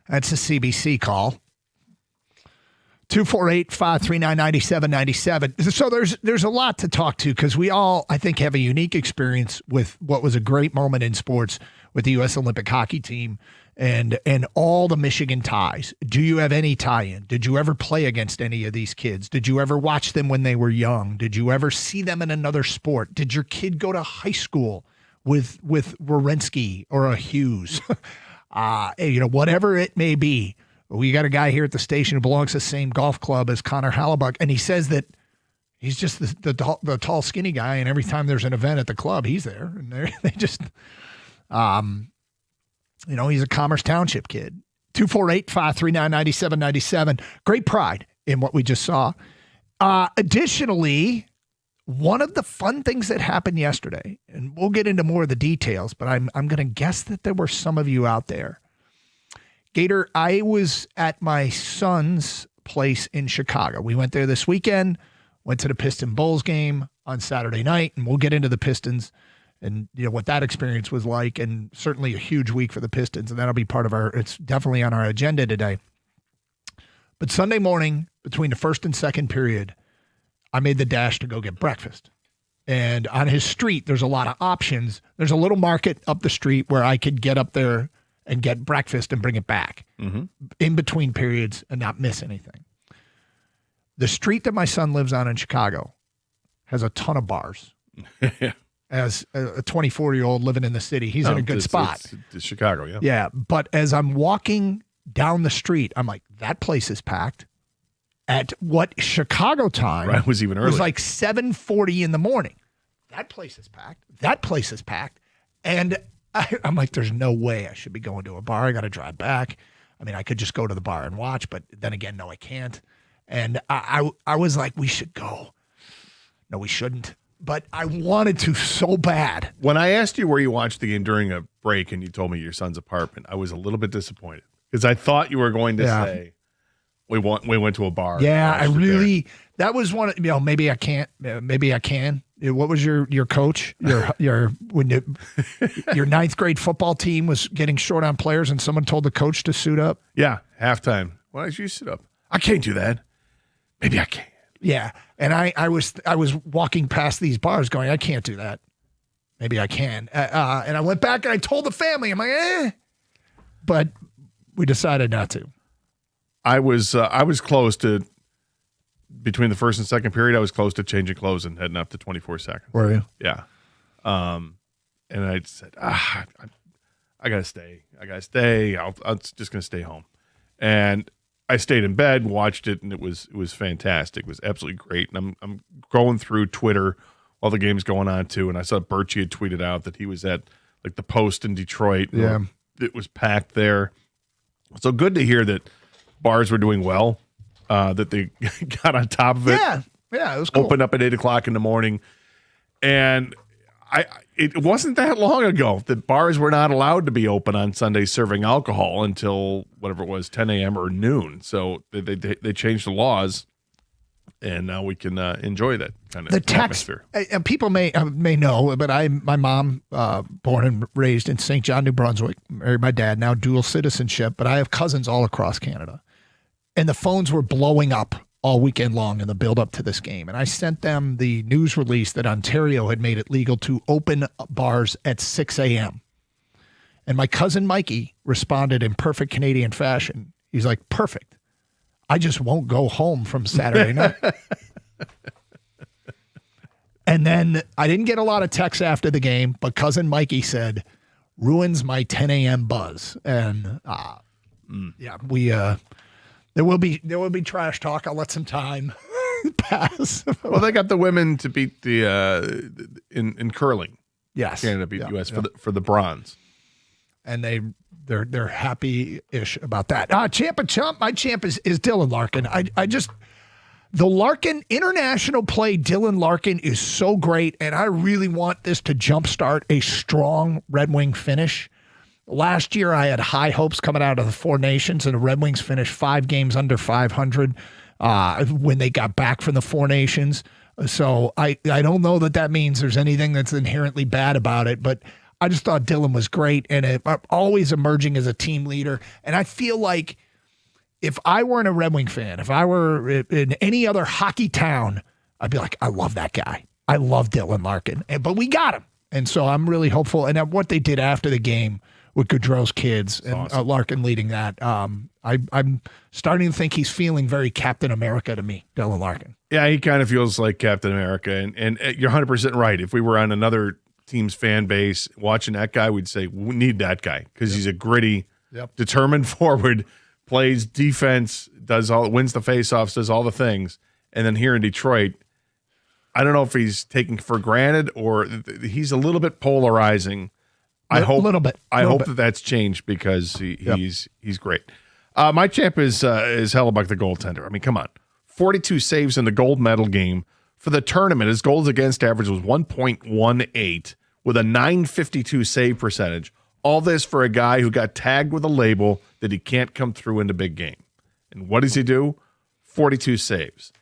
That's a CBC call. 248-539-9797. So there's a lot to talk to because we all, I think, have a unique experience with what was a great moment in sports with the U.S. Olympic hockey team and all the Michigan ties. Do you have any tie-in? Did you ever play against any of these kids? Did you ever watch them when they were young? Did you ever see them in another sport? Did your kid go to high school with Wierenski or a Hughes? Whatever it may be. We got a guy here at the station who belongs to the same golf club as Connor Hellebuyck, and he says that he's just the tall, skinny guy, and every time there's an event at the club, he's there. And they just, he's a Commerce Township kid. 248-539-9797. Great pride in what we just saw. Additionally, one of the fun things that happened yesterday, and we'll get into more of the details, but I'm going to guess that there were some of you out there. Gator, I was at my son's place in Chicago. We went there this weekend, went to the Piston Bulls game on Saturday night, and we'll get into the Pistons and what that experience was like, and certainly a huge week for the Pistons, and that'll be part of it's definitely on our agenda today. But Sunday morning, between the first and second period, I made the dash to go get breakfast. And on his street, there's a lot of options. There's a little market up the street where I could get up there and get breakfast and bring it back in between periods and not miss anything. The street that my son lives on in Chicago has a ton of bars. As a 24-year-old living in the city, he's in a good spot. It's Chicago, yeah. Yeah, but as I'm walking down the street, I'm like, that place is packed. At what Chicago time Right, was even early. was like 7:40 in the morning. That place is packed. That place is packed. And I'm like, there's no way I should be going to a bar. I got to drive back. I mean, I could just go to the bar and watch, but then again, no, I can't. And I was like, we should go. No, we shouldn't. But I wanted to so bad. When I asked you where you watched the game during a break and you told me your son's apartment, I was a little bit disappointed because I thought you were going to say we went to a bar. Yeah, I really. That was one. Maybe I can't. Maybe I can. What was your coach? Your ninth grade football team was getting short on players, and someone told the coach to suit up. Yeah, halftime. Why don't you suit up? I can't do that. Maybe I can. Yeah, and I was walking past these bars, going, I can't do that. Maybe I can. And I went back and I told the family, I'm like, but we decided not to. I was close to. Between the first and second period, I was close to changing clothes and heading up to 24 seconds. Were you? Yeah. And I said, I got to stay. I'm just going to stay home. And I stayed in bed, watched it, and it was fantastic. It was absolutely great. And I'm going through Twitter while the game's going on, too. And I saw Birchie had tweeted out that he was at like the Post in Detroit. Yeah. It was packed there. So good to hear that bars were doing well. That they got on top of it. Yeah, it was cool. Opened up at 8:00 in the morning, and it wasn't that long ago that bars were not allowed to be open on Sunday serving alcohol until whatever it was, 10 a.m. or noon. So they changed the laws, and now we can enjoy that kind of atmosphere. And people may know, but my mom, born and raised in St. John, New Brunswick, married my dad, now dual citizenship, but I have cousins all across Canada. And the phones were blowing up all weekend long in the build-up to this game. And I sent them the news release that Ontario had made it legal to open bars at 6 a.m. And my cousin Mikey responded in perfect Canadian fashion. He's like, perfect. I just won't go home from Saturday night. And then I didn't get a lot of texts after the game, but cousin Mikey said, ruins my 10 a.m. buzz. And yeah, There will be trash talk. I'll let some time pass. Well, they got the women to beat the in curling. Yes, Canada beat the U.S. for the bronze, and they're happy-ish about that. Champ and chump. My champ is Dylan Larkin. The Larkin international play. Dylan Larkin is so great, and I really want this to jumpstart a strong Red Wing finish. Last year, I had high hopes coming out of the Four Nations, and the Red Wings finished 5 games under 500 when they got back from the Four Nations. So I don't know that means there's anything that's inherently bad about it, but I just thought Dylan was great and always emerging as a team leader. And I feel like if I weren't a Red Wing fan, if I were in any other hockey town, I'd be like, I love that guy. I love Dylan Larkin. But we got him. And so I'm really hopeful. And what they did after the game with Gaudreau's kids and awesome. Larkin leading that, I'm starting to think he's feeling very Captain America to me, Dylan Larkin. Yeah, he kind of feels like Captain America. And you're 100% right. If we were on another team's fan base watching that guy, we'd say, we need that guy because he's a gritty, determined forward, plays defense, wins the faceoffs, does all the things. And then here in Detroit, I don't know if he's taken for granted or he's a little bit polarizing. I hope that that's changed because he's great. My champ is Hellebuyck, the goaltender. I mean, come on, 42 saves in the gold medal game for the tournament. His goals against average was 1.18 with a .952 save percentage. All this for a guy who got tagged with a label that he can't come through in the big game. And what does he do? 42 saves.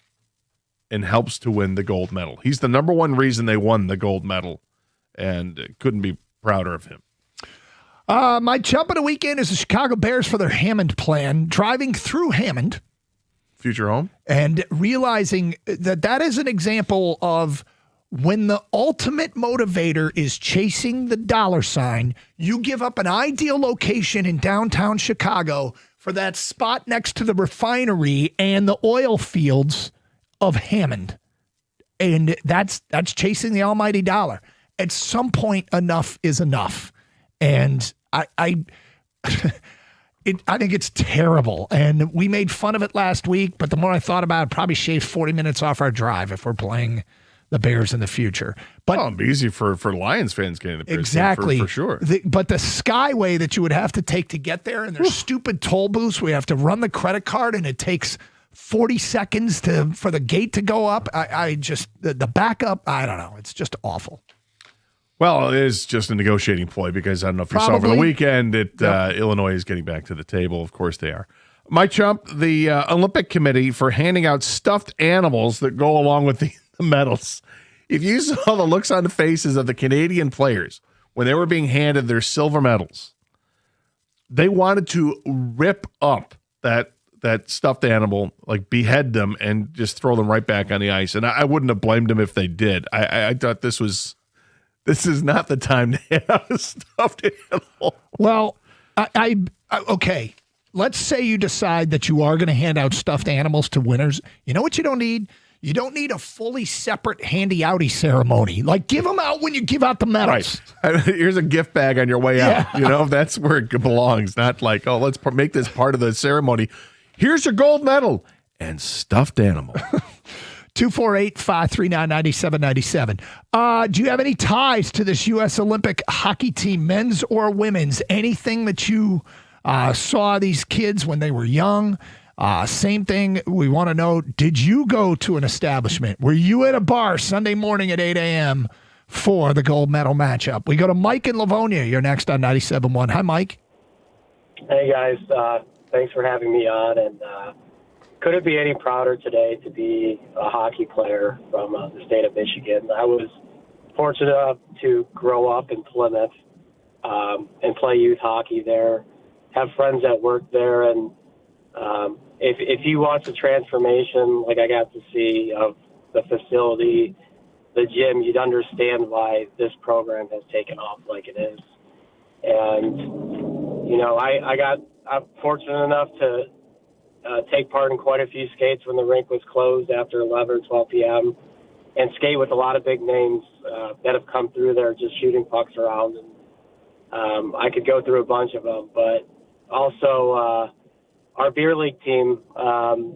And helps to win the gold medal. He's the number one reason they won the gold medal, and couldn't be prouder of him. My chump of the weekend is the Chicago Bears for their Hammond plan, driving through Hammond. Future home. And realizing that is an example of when the ultimate motivator is chasing the dollar sign, you give up an ideal location in downtown Chicago for that spot next to the refinery and the oil fields of Hammond. And that's chasing the almighty dollar. At some point, enough is enough. And I think it's terrible. And we made fun of it last week, but the more I thought about it, probably shaved 40 minutes off our drive if we're playing the Bears in the future. But it'd be easy for Lions fans getting the Bears exactly for sure. But the skyway that you would have to take to get there, and there's stupid toll booths where you have to run the credit card, and it takes 40 seconds for the gate to go up. I just the backup. I don't know. It's just awful. Well, it is just a negotiating ploy because I don't know if you saw over the weekend that Illinois is getting back to the table. Of course they are. My chump, the Olympic Committee for handing out stuffed animals that go along with the medals. If you saw the looks on the faces of the Canadian players when they were being handed their silver medals, they wanted to rip up that stuffed animal, like behead them and just throw them right back on the ice. And I wouldn't have blamed them if they did. I thought this is not the time to hand out a stuffed animal. Well, okay. Let's say you decide that you are going to hand out stuffed animals to winners. You know what you don't need? You don't need a fully separate handy-outy ceremony. Like, give them out when you give out the medals. Right. Here's a gift bag on your way out. You know, that's where it belongs. Not like, oh, let's make this part of the ceremony. Here's your gold medal and stuffed animal. 248-539-9797. Do you have any ties to this U.S. Olympic hockey team, men's or women's? Anything that you saw these kids when they were young? Same thing. We want to know, did you go to an establishment? Were you at a bar Sunday morning at 8 a.m. for the gold medal matchup? We go to Mike in Livonia. You're next on 97.1. Hi, Mike. Hey, guys. Thanks for having me on. And couldn't be any prouder today to be a hockey player from the state of Michigan. I was fortunate enough to grow up in Plymouth and play youth hockey there, have friends that work there, and if you watch the transformation like I got to see of the facility, the gym, you'd understand why this program has taken off like it is. And, you know, I'm fortunate enough to take part in quite a few skates when the rink was closed after 11 or 12 p.m. and skate with a lot of big names that have come through there just shooting pucks around. And I could go through a bunch of them, but also our beer league team,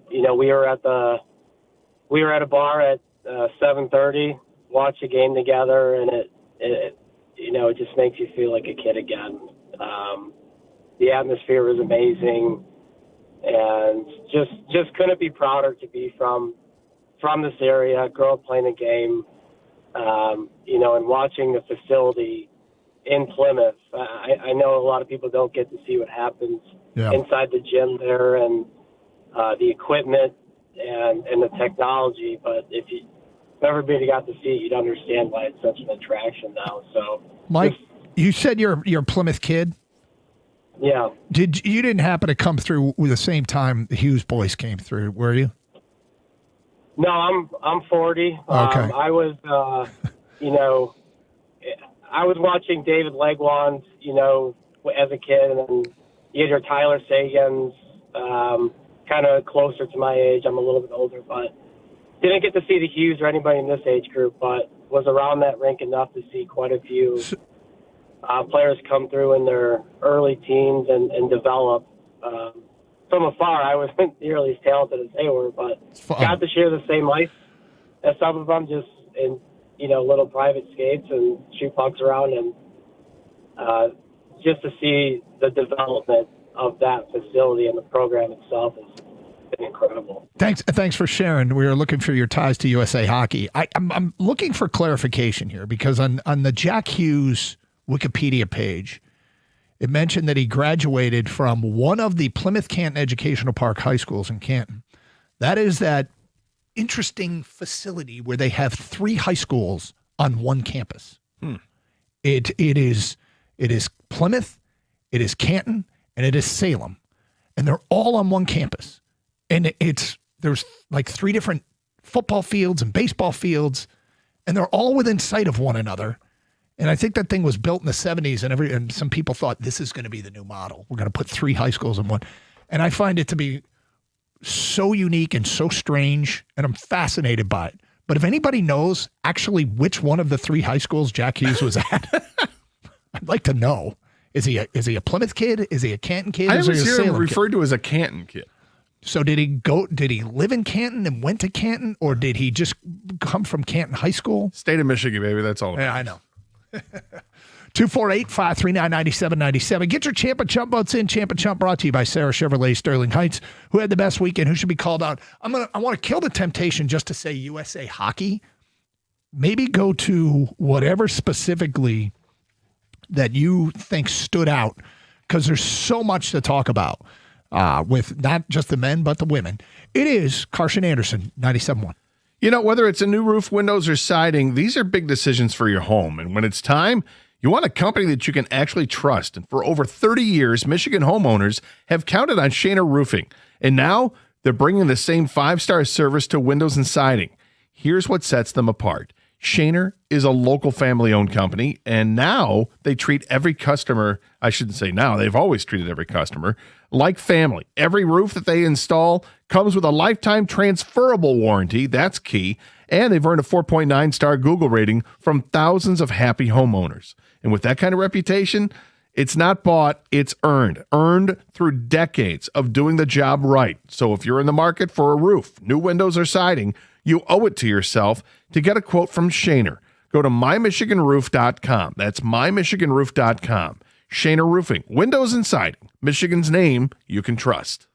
you know, we were at a bar at 7:30, watched a game together, and it you know, it just makes you feel like a kid again. The atmosphere was amazing, and just couldn't be prouder to be from this area, grow up playing the game, you know, and watching the facility in Plymouth. I know a lot of people don't get to see what happens inside the gym there, and the equipment and the technology, but if everybody got to see it, you'd understand why it's such an attraction now. So Mike, You said you're a Plymouth kid. Yeah. You didn't happen to come through with the same time the Hughes boys came through, were you? No, I'm 40. Okay. I was, I was watching David Legwand, as a kid, and then you had your Tyler Sagans, kind of closer to my age. I'm a little bit older, but didn't get to see the Hughes or anybody in this age group, but was around that rink enough to see quite a few players come through in their early teens and develop. From afar, I wasn't nearly as talented as they were, but got to share the same life as some of them, just in little private skates and shoot pucks around, and just to see the development of that facility and the program itself is incredible. Thanks for sharing. We were looking for your ties to USA Hockey. I'm looking for clarification here because on the Jack Hughes Wikipedia page, it mentioned that he graduated from one of the Plymouth Canton Educational Park high schools in Canton. That is that interesting facility where they have 3 high schools on one campus. It is Plymouth, it is Canton, and it is Salem, and they're all on one campus. And there's like 3 different football fields and baseball fields, and they're all within sight of one another. And I think that thing was built in the 70s, and some people thought this is going to be the new model. We're going to put 3 high schools in one. And I find it to be so unique and so strange, and I'm fascinated by it. But if anybody knows actually which one of the 3 high schools Jack Hughes was at, I'd like to know. Is he a Plymouth kid? Is he a Canton kid? I Is he always a hear him Salem referred to as a Canton kid. So did he live in Canton and went to Canton, or did he just come from Canton High School? State of Michigan, baby. That's all. Yeah, I know. 248-539-9797. Get your Champ and Chump votes in. Champ and Chump brought to you by Sarah Chevrolet Sterling Heights. Who had the best weekend? Who should be called out? I want to kill the temptation just to say USA Hockey. Maybe go to whatever specifically that you think stood out, because there's so much to talk about with not just the men but the women. It is Carson Anderson, 97.1. Whether it's a new roof, windows, or siding, these are big decisions for your home. And when it's time, you want a company that you can actually trust. And for over 30 years, Michigan homeowners have counted on Shaner Roofing. And now they're bringing the same 5-star service to windows and siding. Here's what sets them apart. Shaner is a local family-owned company, and now they treat every customer, I shouldn't say now, they've always treated every customer, like family. Every roof that they install comes with a lifetime transferable warranty. That's key. And they've earned a 4.9-star Google rating from thousands of happy homeowners. And with that kind of reputation, it's not bought, it's earned. Earned through decades of doing the job right. So if you're in the market for a roof, new windows, or siding, you owe it to yourself to get a quote from Shaner. Go to mymichiganroof.com. That's mymichiganroof.com. Shaner Roofing, windows and siding. Michigan's name you can trust.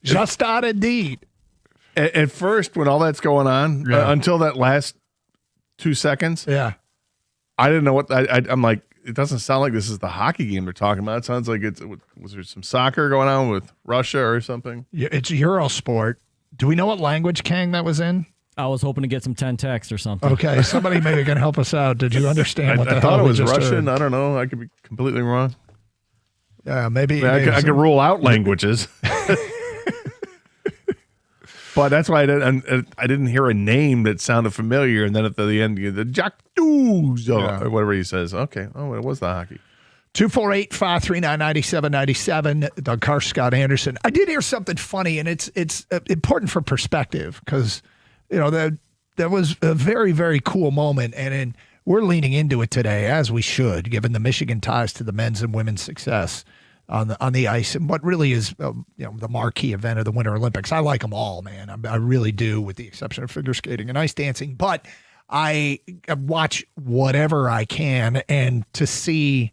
Just on Indeed. At first, when all that's going on, until that last 2 seconds, I didn't know what I'm like. It doesn't sound like this is the hockey game they're talking about. It sounds like was there some soccer going on with Russia or something? Yeah, it's Eurosport. Do we know what language, Kang, that was in? I was hoping to get some 10 text or something. Okay, somebody maybe can help us out. Did you understand what the I hell thought it we was just Russian. heard? I don't know. I could be completely wrong. Yeah, maybe. I could rule out languages. But that's why I didn't hear a name that sounded familiar. And then at the end, the Jack Doos or whatever he says. Okay. Oh, it was the hockey. 248-539-9797. Doug Karsch, Scott Anderson. I did hear something funny, and it's important for perspective because, that was a very, very cool moment. And we're leaning into it today, as we should, given the Michigan ties to the men's and women's success on the ice, and what really is the marquee event of the Winter Olympics. I like them all, man. I really do, with the exception of figure skating and ice dancing. But I watch whatever I can, and to see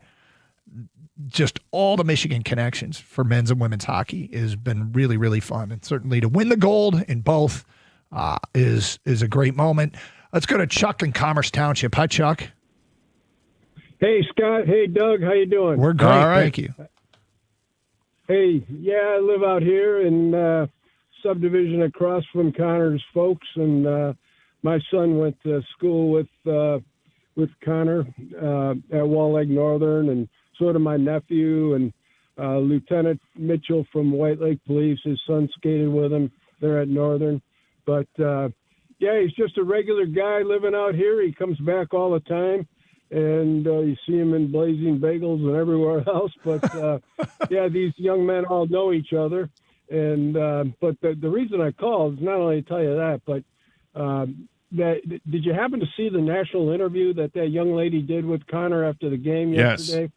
just all the Michigan connections for men's and women's hockey has been really, really fun. And certainly to win the gold in both is a great moment. Let's go to Chuck in Commerce Township. Hi, Chuck. Hey, Scott. Hey, Doug. How you doing? We're great. All right. Thank you. Hey, I live out here in subdivision across from Connor's folks, and my son went to school with Connor at Wall Lake Northern, and so did my nephew and Lieutenant Mitchell from White Lake Police. His son skated with him there at Northern. But, he's just a regular guy living out here. He comes back all the time. And you see him in Blazing Bagels and everywhere else. But, these young men all know each other. And but the reason I called is not only to tell you that, but did you happen to see the national interview that young lady did with Connor after the game yesterday?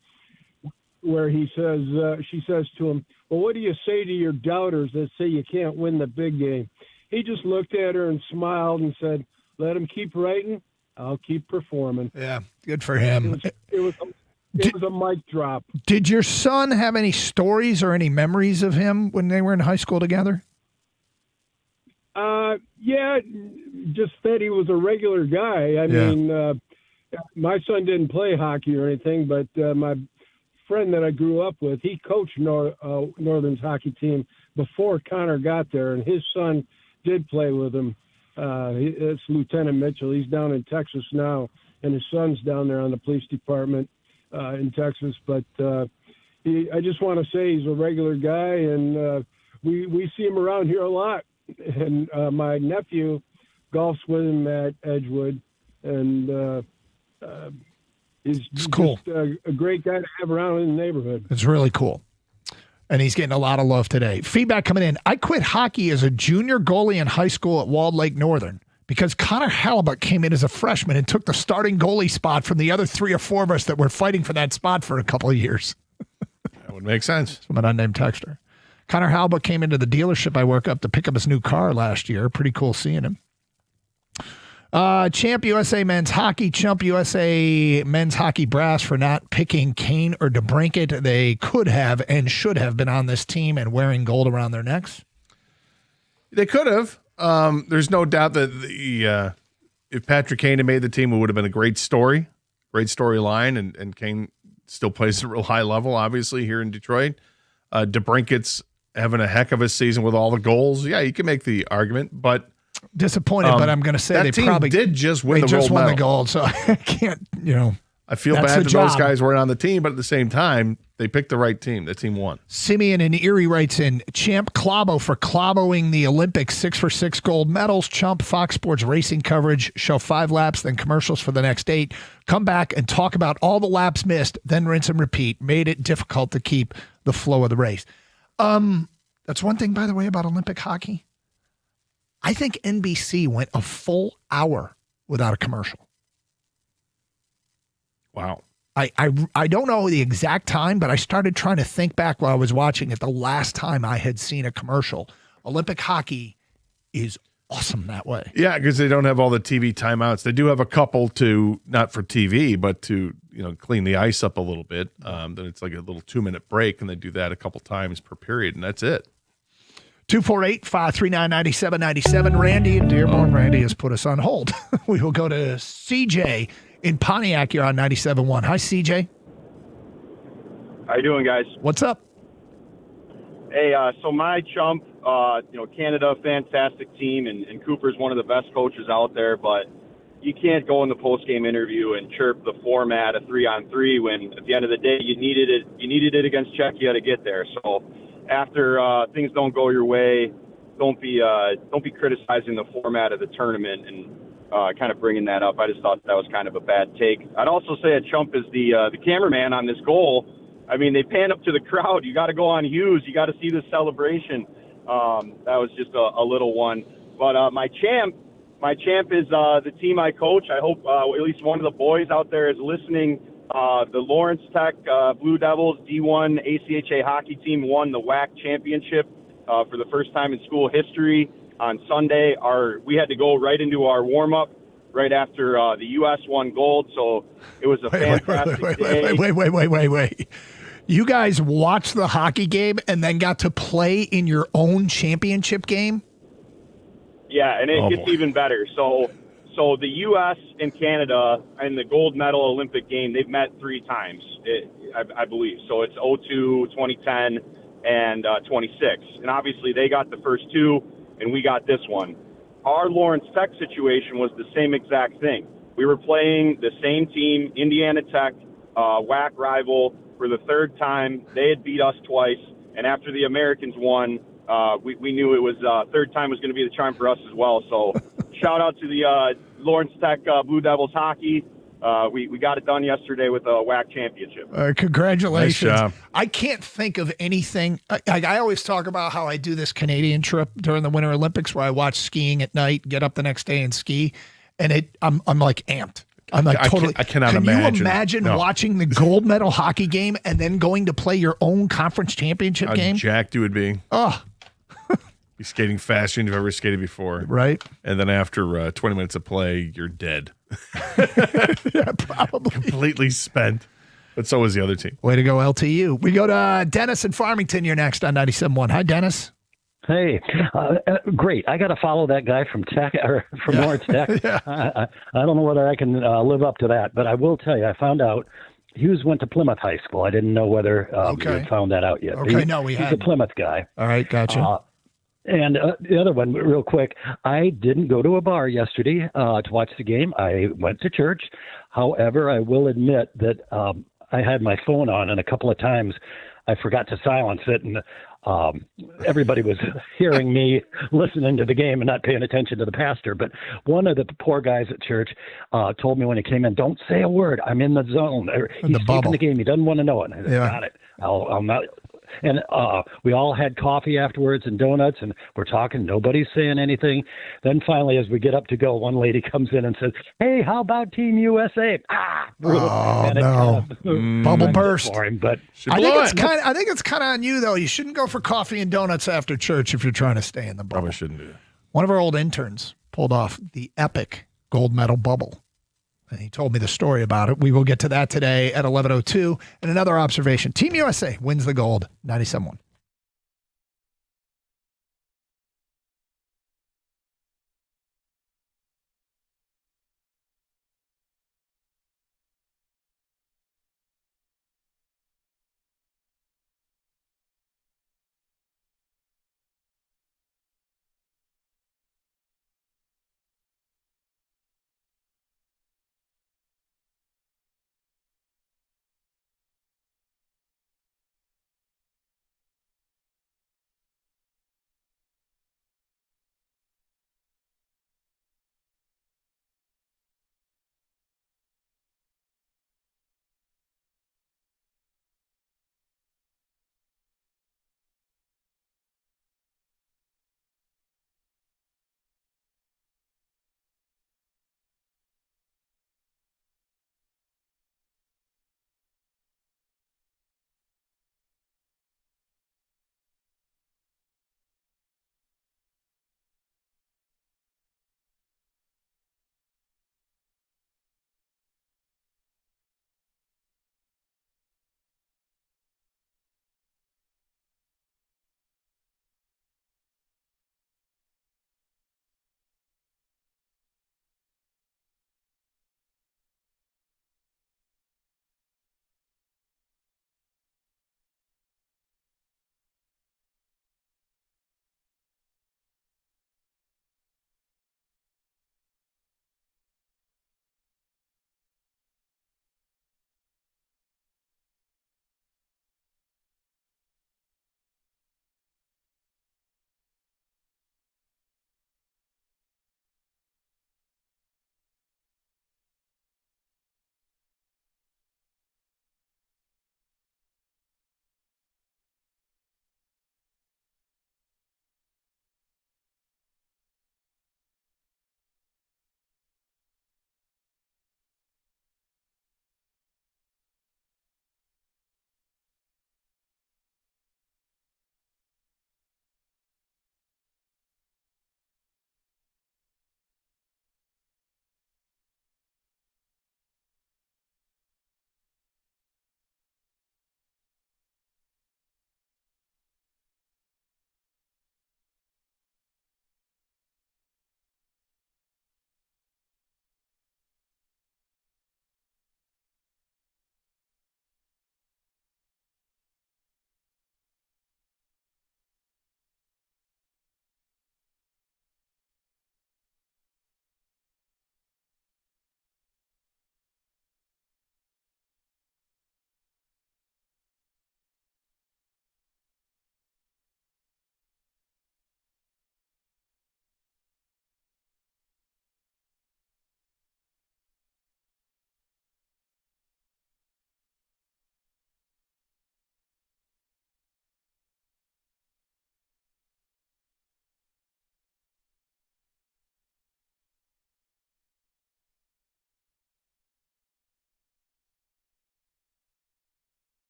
Where she says to him, well, what do you say to your doubters that say you can't win the big game? He just looked at her and smiled and said, let them keep writing. I'll keep performing. Yeah, good for him. It was a mic drop. Did your son have any stories or any memories of him when they were in high school together? Just that he was a regular guy. I mean, my son didn't play hockey or anything, but my friend that I grew up with, he coached Northern's hockey team before Connor got there, and his son did play with him. It's Lieutenant Mitchell. He's down in Texas now, and his son's down there on the police department in Texas. But I just want to say he's a regular guy, and we see him around here a lot. And my nephew golfs with him at Edgewood, and he's cool. Just a great guy to have around in the neighborhood. It's really cool. And he's getting a lot of love today. Feedback coming in. I quit hockey as a junior goalie in high school at Walled Lake Northern because Connor Halibut came in as a freshman and took the starting goalie spot from the other 3 or 4 of us that were fighting for that spot for a couple of years. That would make sense. From an unnamed texter. Connor Halibut came into the dealership I work up to pick up his new car last year. Pretty cool seeing him. Champ USA men's hockey, Chump USA men's hockey brass for not picking Kane or DeBrincat. They could have and should have been on this team and wearing gold around their necks. They could have. There's no doubt that if Patrick Kane had made the team, it would have been a great story, great storyline, and Kane still plays at a real high level, obviously, here in Detroit. DeBrincat's having a heck of a season with all the goals. Yeah, you can make the argument, but disappointed, but I'm going to say that they team probably did just win the just gold won medal. the gold, so I can't, I feel that's bad the that those job. guys weren't on the team, but at the same time, they picked the right team. The team won. Simeon in Erie writes in, Champ Clobbo for clobboing the Olympics, 6 for 6 gold medals. Chump Fox Sports racing coverage, show 5 laps, then commercials for the next 8. Come back and talk about all the laps missed, then rinse and repeat. Made it difficult to keep the flow of the race. That's one thing, by the way, about Olympic hockey. I think NBC went a full hour without a commercial. Wow. I don't know the exact time, but I started trying to think back while I was watching it the last time I had seen a commercial. Olympic hockey is awesome that way. Yeah, because they don't have all the TV timeouts. They do have a couple to, not for TV, but to clean the ice up a little bit. Then it's like a little 2-minute break, and they do that a couple times per period, and that's it. 248-539-9797. Randy in Dearborn. Randy has put us on hold. We will go to CJ in Pontiac. You're on 97.1. Hi, CJ. How you doing, guys? What's up? Hey, so my chump, Canada, fantastic team, and Cooper's one of the best coaches out there, but you can't go in the post-game interview and chirp the format of 3-on-3 when at the end of the day you needed it against Czechia to get there. So after things don't go your way, don't be criticizing the format of the tournament and kind of bringing that up. I just thought that was kind of a bad take. I'd also say a chump is the cameraman on this goal. I mean, they pan up to the crowd. You got to go on Hughes. You got to see the celebration. That was just a little one. But my champ is the team I coach. I hope at least one of the boys out there is listening. The Lawrence Tech Blue Devils D1 ACHA hockey team won the WAC championship for the first time in school history on Sunday. We had to go right into our warm-up right after the U.S. won gold, so it was a fantastic day. Wait. You guys watched the hockey game and then got to play in your own championship game? Yeah, and it gets even better. So the U.S. and Canada in the gold medal Olympic game, they've met 3 times, I believe. So it's 2002, 2010, and 26. And obviously they got the first 2, and we got this one. Our Lawrence Tech situation was the same exact thing. We were playing the same team, Indiana Tech, WAC rival, for the 3rd time. They had beat us twice, and after the Americans won, we knew it was 3rd time was going to be the charm for us as well. So shout out to the Lawrence Tech Blue Devils hockey. We got it done yesterday with a WAC championship. Congratulations. Nice job. I can't think of anything. I always talk about how I do this Canadian trip during the Winter Olympics where I watch skiing at night, get up the next day and ski, and I'm like amped. I'm like totally. I cannot Can imagine. you imagine watching the gold medal hockey game and then going to play your own conference championship How game? jacked you would be. Oh, You're skating faster than you've ever skated before. Right. And then after 20 minutes of play, you're dead. Yeah, probably. Completely spent. But so was the other team. Way to go, LTU. We go to Dennis in Farmington. You're next on 97.1. Hi, Dennis. Hey, great. I got to follow that guy from Tech or from Lawrence Tech. I don't know whether I can live up to that, but I will tell you, I found out Hughes went to Plymouth High School. I didn't know whether you had found that out yet. Okay, He's a Plymouth guy. All right, gotcha. And the other one, real quick, I didn't go to a bar yesterday to watch the game. I went to church. However, I will admit that I had my phone on, and a couple of times I forgot to silence it, and everybody was hearing me listening to the game and not paying attention to the pastor. But one of the poor guys at church told me when he came in, "Don't say a word. I'm in the zone." He's keeping the game. He doesn't want to know it. I said, got it. I'll not. And we all had coffee afterwards and donuts, and we're talking. Nobody's saying anything. Then finally, as we get up to go, one lady comes in and says, "Hey, how about Team USA?" Oh, and no. Bubble burst. For him, but I think it's kind of on you, though. You shouldn't go for coffee and donuts after church if you're trying to stay in the bubble. Probably shouldn't do that. One of our old interns pulled off the epic gold medal bubble. And he told me the story about it. We will get to that today at 11:02. And another observation. Team USA wins the gold, 97-1.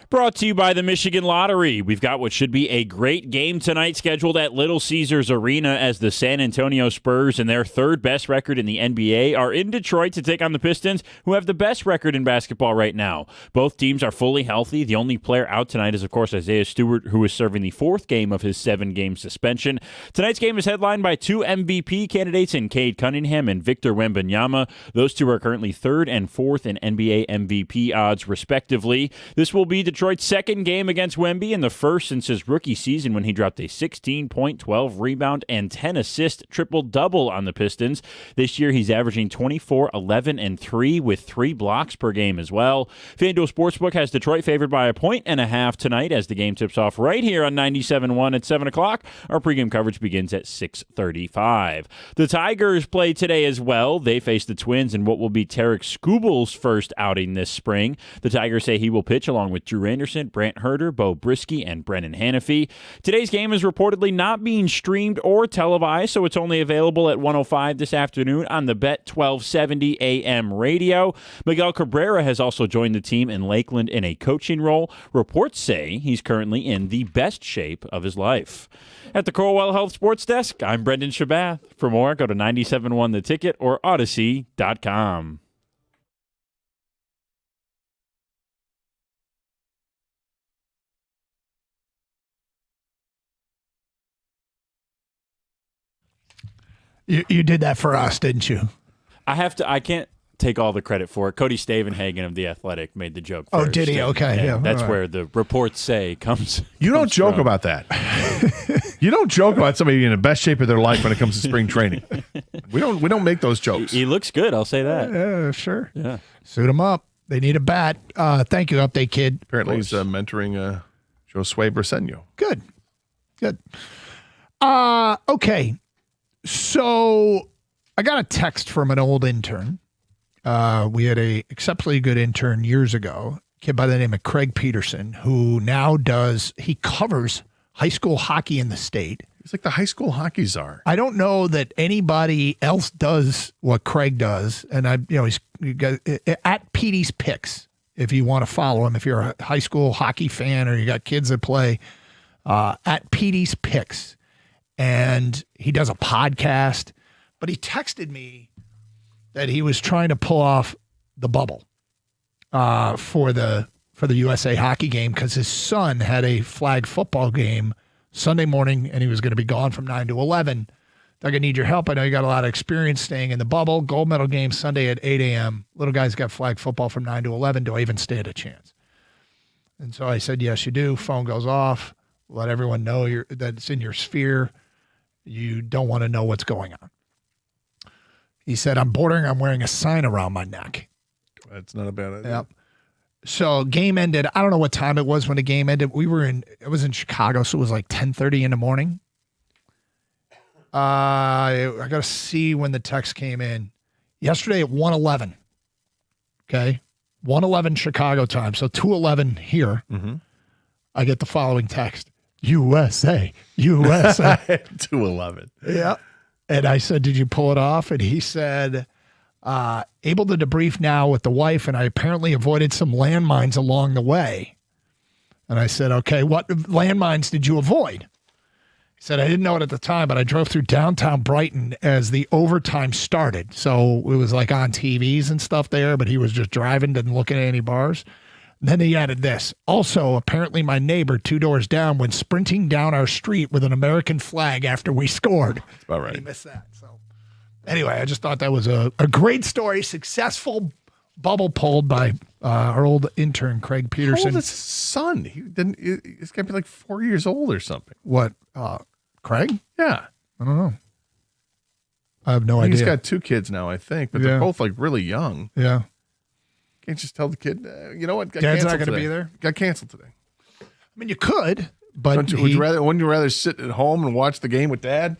Brought to you by the Michigan Lottery. We've got what should be a great game tonight scheduled at Little Caesars Arena as the San Antonio Spurs and their third best record in the NBA are in Detroit to take on the Pistons, who have the best record in basketball right now. Both teams are fully healthy. The only player out tonight is, of course, Isaiah Stewart, who is serving the fourth game of his 7-game suspension. Tonight's game is headlined by 2 MVP candidates in Cade Cunningham and Victor Wembanyama. Those two are currently third and fourth in NBA MVP odds, respectively. This will be Detroit's second game against Wemby and the first since his rookie season when he dropped a 16-point, 12-rebound, and 10-assist triple-double on the Pistons. This year, he's averaging 24, 11, and 3 with 3 blocks per game as well. FanDuel Sportsbook has Detroit favored by 1.5 tonight as the game tips off right here on 97.1 at 7 o'clock. Our pregame coverage begins at 6:35. The Tigers play today as well. They face the Twins in what will be Tarek Skubal's first outing this spring. The Tigers say he will pitch along with Drew Anderson, Brant Herter, Bo Brisky, and Brennan Hanafy. Today's game is reportedly not being streamed or televised, so it's only available at 1:05 this afternoon on the Bet 1270 AM radio. Miguel Cabrera has also joined the team in Lakeland in a coaching role. Reports say he's currently in the best shape of his life. At the Corewell Health Sports Desk, I'm Brendan Shabath. For more, go to 97.1 The Ticket or Odyssey.com. You did that for us, didn't you? I can't take all the credit for it. Cody Stavenhagen of The Athletic made the joke Oh, first. did he? Okay, yeah. That's all right. where the reports say comes. You don't joke from. about that. You don't joke about somebody in the best shape of their life when it comes to spring training. We don't make those jokes. He looks good, I'll say that. Yeah, sure. Yeah. Suit him up. They need a bat. Thank you, Update Kid. Apparently he's mentoring Josue Briseño. Good. Okay. So I got a text from an old intern. We had a exceptionally good intern years ago, a kid by the name of Craig Peterson, who now he covers high school hockey in the state. He's like the high school hockey czar. I don't know that anybody else does what Craig does. And he's at Petey's Picks. If you want to follow him, if you're a high school hockey fan or you got kids that play, at Petey's Picks. And he does a podcast, but he texted me that he was trying to pull off the bubble for the USA hockey game because his son had a flag football game Sunday morning and he was going to be gone from 9 to 11. Doug, I need your help. I know you got a lot of experience staying in the bubble. Gold medal game Sunday at 8 a.m. Little guy's got flag football from 9 to 11. Do I even stand a chance? And so I said, yes, you do. Phone goes off. Let everyone know that it's in your sphere. You don't want to know what's going on. He said, I'm bordering on wearing a sign around my neck. That's not a bad idea. Yep. So game ended. I don't know what time it was when the game ended. It was in Chicago, so it was like 10:30 in the morning. I got to see when the text came in. Yesterday at 1:11. Okay. 1:11 Chicago time. So 2:11 here. Mm-hmm. I get the following text. USA. 2:11. Yeah. And I said, did you pull it off? And he said, able to debrief now with the wife, and I apparently avoided some landmines along the way. And I said, okay, what landmines did you avoid? He said, I didn't know it at the time, but I drove through downtown Brighton as the overtime started. So it was like on TVs and stuff there, but he was just driving, didn't look at any bars. And then he added this. Also, apparently my neighbor 2 doors down went sprinting down our street with an American flag after we scored. That's about right. He missed that. So anyway, I just thought that was a great story. Successful bubble pulled by our old intern, Craig Peterson. How old is his son? He's got to be like 4 years old or something. What? Craig? Yeah. I don't know. I have no idea. He's got 2 kids now, I think, but they're both like really young. Yeah. Can't just tell the kid, you know what? Dad's not going to be there? Got canceled today. I mean, you could, but wouldn't you rather sit at home and watch the game with Dad?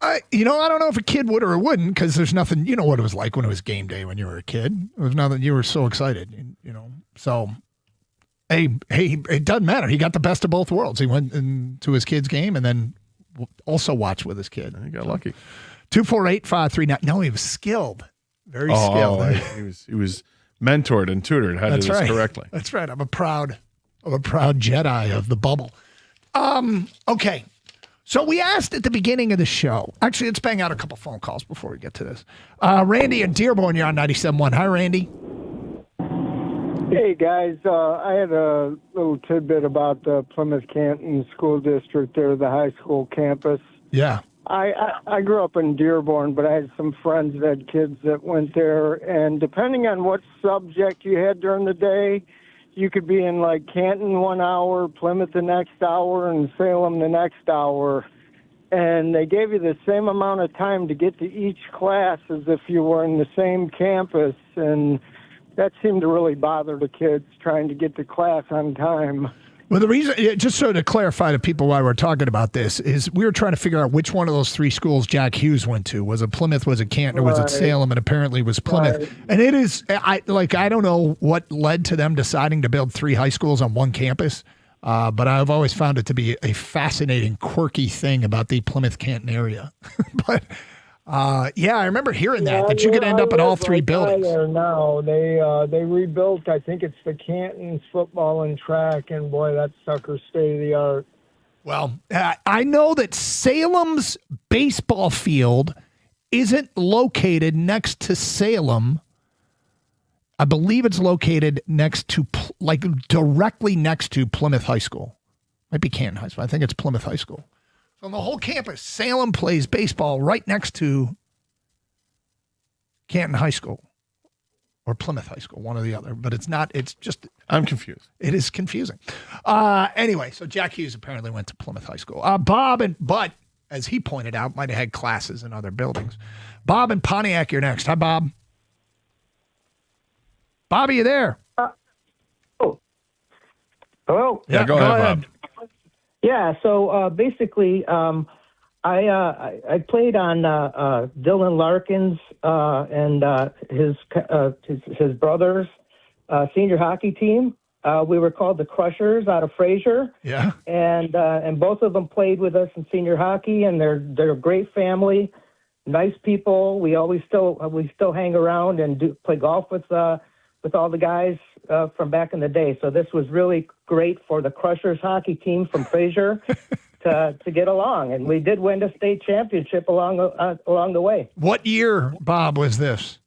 I don't know if a kid would or wouldn't, because there's nothing. You know what it was like when it was game day when you were a kid. It was nothing. You were so excited, So, hey, it doesn't matter. He got the best of both worlds. He went into his kid's game and then also watched with his kid. He got lucky. 248-539. No, he was skilled. Very skilled. He was mentored and tutored how to do this correctly. That's right. I'm a proud Jedi of the bubble. Okay. So we asked at the beginning of the show. Actually, let's bang out a couple phone calls before we get to this. Randy in Dearborn, you're on 97.1. Hi, Randy. Hey, guys. I had a little tidbit about the Plymouth Canton School District there, the high school campus. Yeah. I grew up in Dearborn, but I had some friends that had kids that went there, and depending on what subject you had during the day, you could be in like Canton 1 hour, Plymouth the next hour, and Salem the next hour. And they gave you the same amount of time to get to each class as if you were in the same campus. And that seemed to really bother the kids trying to get to class on time. Well, the reason, just so to clarify to people why we're talking about this, is we were trying to figure out which one of those 3 schools Jack Hughes went to. Was it Plymouth, was it Canton, or was it Salem? And apparently it was Plymouth. Right. And it is, I don't know what led to them deciding to build 3 high schools on one campus, but I've always found it to be a fascinating, quirky thing about the Plymouth Canton area. But yeah, I remember hearing that you could end up in all 3 buildings. There now, they rebuilt. I think it's the Canton's football and track, and boy, that sucker's state of the art. Well, I know that Salem's baseball field isn't located next to Salem. I believe it's located next to, directly next to Plymouth High School. Might be Canton High School. I think it's Plymouth High School. So on the whole campus, Salem plays baseball right next to Canton High School or Plymouth High School, one or the other. But it's not, it's just. I'm confused. It is confusing. Anyway, so Jack Hughes apparently went to Plymouth High School. But as he pointed out, might have had classes in other buildings. Bob in Pontiac, you're next. Hi, Bob. Bob, are you there? Hello? Yeah, go ahead, Bob. Yeah, so basically, I played on Dylan Larkin's and his brother's senior hockey team. We were called the Crushers out of Fraser. Yeah, and both of them played with us in senior hockey, and they're a great family, nice people. We still hang around and play golf with all the guys from back in the day. So this was really great for the Crushers hockey team from Fraser to get along. And we did win the state championship along the way. What year, Bob, was this?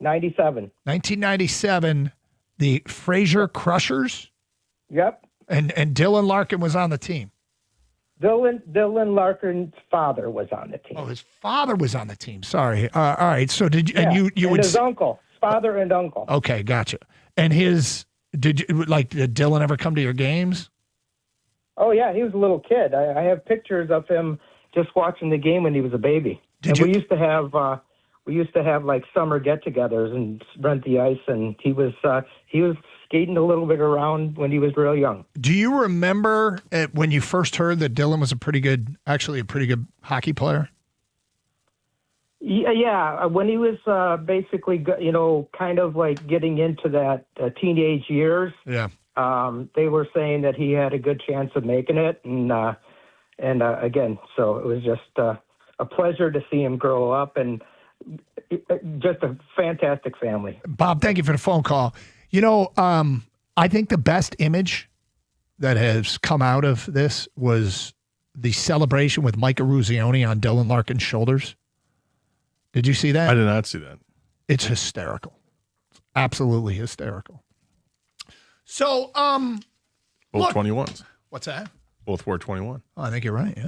97. 1997, the Fraser Crushers? Yep. And Dylan Larkin was on the team? Dylan Larkin's father was on the team. Oh, his father was on the team. Sorry. All right. So did you? Yeah. And you and would his uncle. Father and uncle. Okay, gotcha. And did Dylan ever come to your games? Oh yeah, he was a little kid. I have pictures of him just watching the game when he was a baby. We used to have like summer get-togethers and rent the ice, and he was skating a little bit around when he was real young. Do you remember when you first heard that Dylan was a pretty good hockey player? Yeah, when he was basically, kind of like getting into that teenage years. Yeah. They were saying that he had a good chance of making it, and again, so it was just a pleasure to see him grow up, and just a fantastic family. Bob, thank you for the phone call. I think the best image that has come out of this was the celebration with Micah Ruzioni on Dylan Larkin's shoulders. Did you see that? I did not see that. It's hysterical. It's absolutely hysterical. So, both 21s. What's that? Both wore 21. Oh, I think you're right,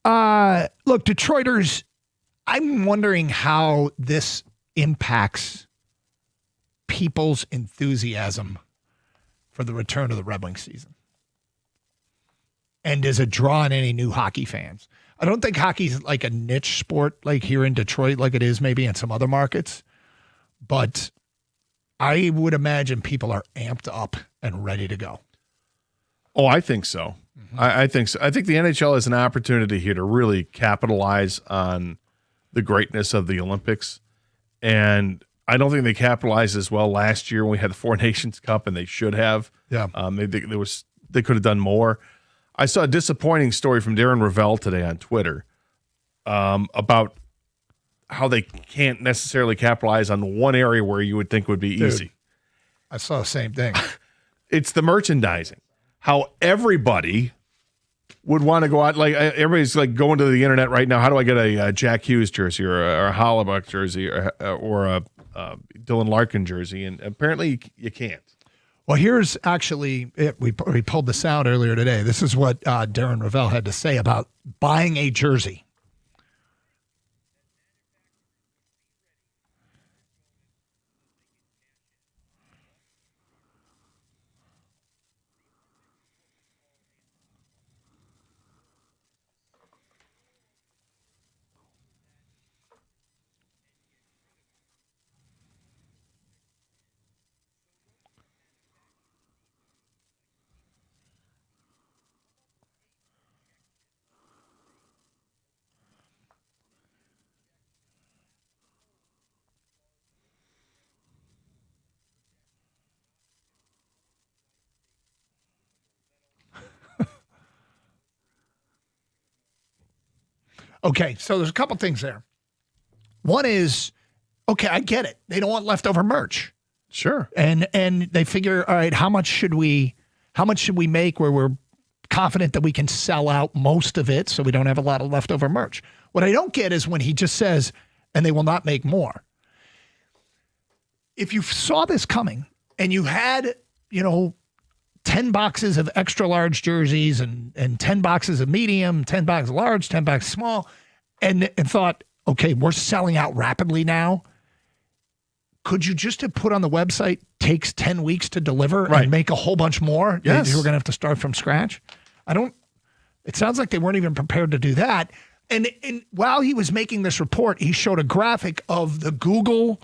yeah. Look, Detroiters, I'm wondering how this impacts people's enthusiasm for the return of the Red Wings season. And does it draw in any new hockey fans? I don't think hockey's like a niche sport like here in Detroit like it is maybe in some other markets. But I would imagine people are amped up and ready to go. Oh, I think so. Mm-hmm. I think so. I think the NHL has an opportunity here to really capitalize on the greatness of the Olympics. And I don't think they capitalized as well last year when we had the Four Nations Cup, and they should have. Yeah. They could have done more. I saw a disappointing story from Darren Ravel today on Twitter about how they can't necessarily capitalize on one area where you would think would be easy. I saw the same thing. It's the merchandising. How everybody would want to go out. Like everybody's like going to the internet right now. How do I get a Jack Hughes jersey or a Hollenbach jersey or a Dylan Larkin jersey? And apparently you can't. Well, here's actually it. We pulled this out earlier today. This is what Darren Ravel had to say about buying a jersey. Okay, so there's a couple things there. One is, okay, I get it. They don't want leftover merch. Sure. And they figure, all right, how much should we make where we're confident that we can sell out most of it so we don't have a lot of leftover merch? What I don't get is when he just says, and they will not make more. If you saw this coming and you had, 10 boxes of extra large jerseys and 10 boxes of medium, 10 boxes large, 10 boxes small, and thought, okay, we're selling out rapidly now. Could you just have put on the website, takes 10 weeks to deliver and make a whole bunch more? Yes. You were going to have to start from scratch. It sounds like they weren't even prepared to do that. And while he was making this report, he showed a graphic of the Google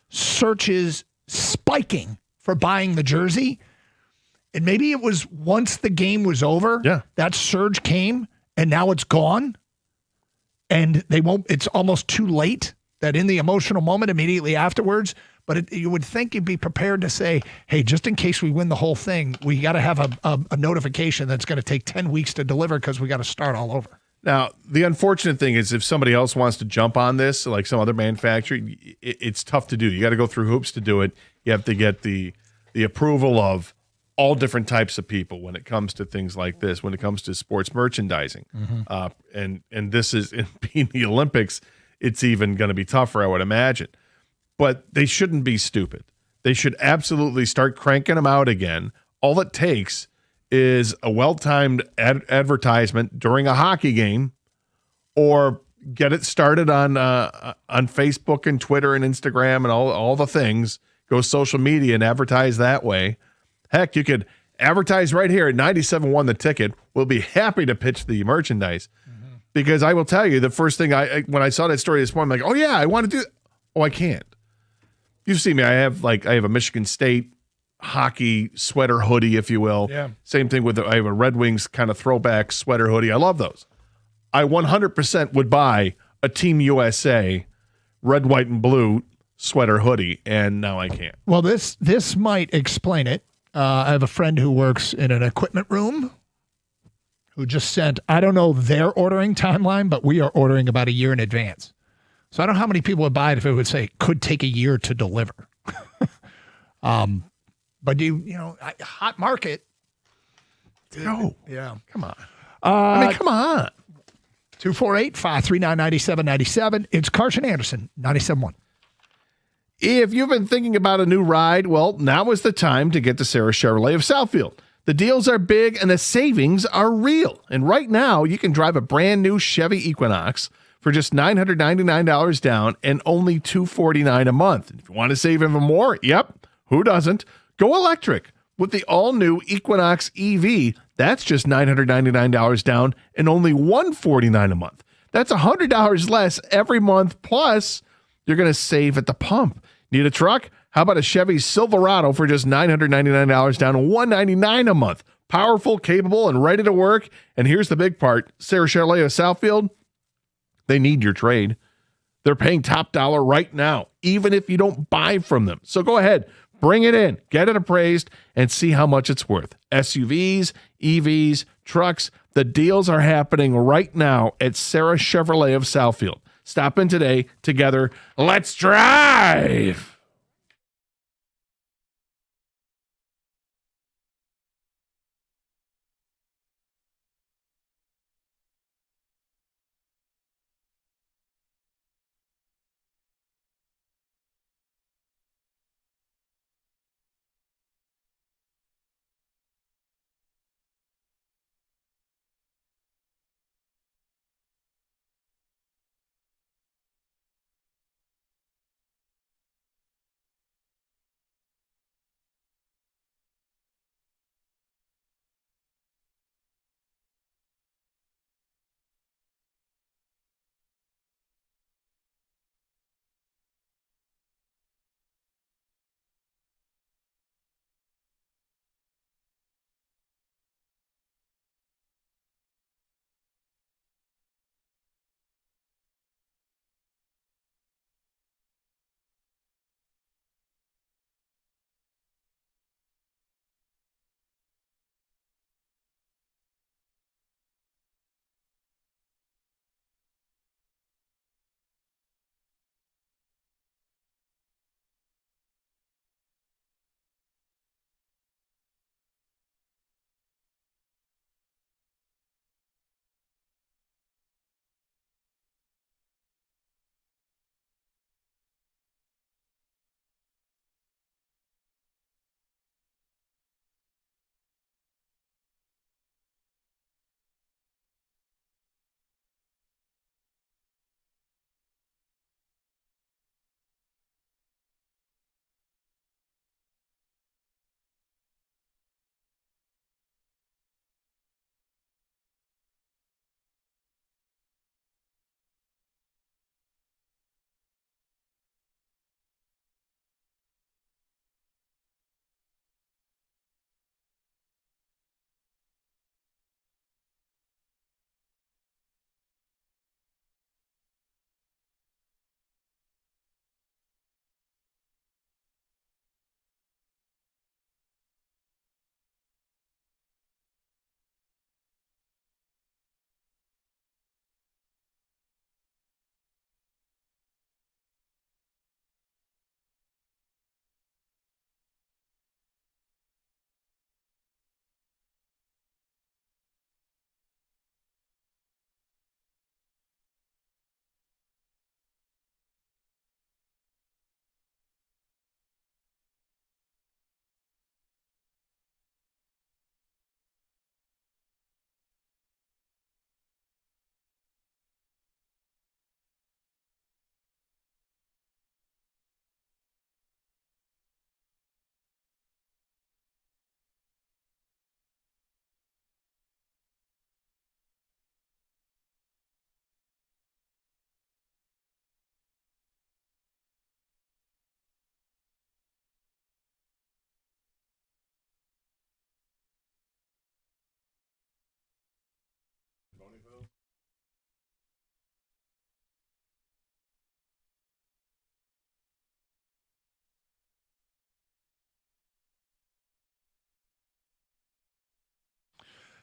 searches spiking for buying the jersey. And maybe it was once the game was over, that surge came and now it's gone. And it's almost too late that in the emotional moment immediately afterwards. But you would think you'd be prepared to say, hey, just in case we win the whole thing, we got to have a notification that's going to take 10 weeks to deliver because we got to start all over. Now, the unfortunate thing is if somebody else wants to jump on this, like some other manufacturer, it's tough to do. You got to go through hoops to do it. You have to get the approval of all different types of people when it comes to things like this, when it comes to sports merchandising. And this is, in being the Olympics, it's even going to be tougher, I would imagine. But they shouldn't be stupid. They should absolutely start cranking them out again. All it takes is a well-timed advertisement during a hockey game, or get it started on Facebook and Twitter and Instagram and all the things. Go social media and advertise that way. Heck, you could advertise right here at 97.1 The Ticket. We'll be happy to pitch the merchandise. Because I will tell you, the first thing when I saw that story this morning, I'm like, oh yeah, I want to do it. Oh, I can't. You see me, I have a Michigan State hockey sweater hoodie, if you will. Yeah. Same thing I have a Red Wings kind of throwback sweater hoodie. I love those. I 100% would buy a Team USA red, white, and blue sweater hoodie, and now I can't. Well, this might explain it. I have a friend who works in an equipment room who just sent, I don't know their ordering timeline, but we are ordering about a year in advance. So I don't know how many people would buy it if it would say it could take a year to deliver. But hot market. No. Yeah. Come on. Come on. 248-539-9797. It's Carson Anderson, 97.1. If you've been thinking about a new ride, well, now is the time to get to Sarah Chevrolet of Southfield. The deals are big and the savings are real. And right now, you can drive a brand new Chevy Equinox for just $999 down and only $249 a month. If you want to save even more, who doesn't? Go electric with the all-new Equinox EV. That's just $999 down and only $149 a month. That's $100 less every month, plus you're going to save at the pump. Need a truck? How about a Chevy Silverado for just $999 down and $199 a month? Powerful, capable, and ready to work. And here's the big part. Sarah Chevrolet of Southfield, they need your trade. They're paying top dollar right now, even if you don't buy from them. So go ahead, bring it in, get it appraised, and see how much it's worth. SUVs, EVs, trucks, the deals are happening right now at Sarah Chevrolet of Southfield. Stop in today. Together, let's drive.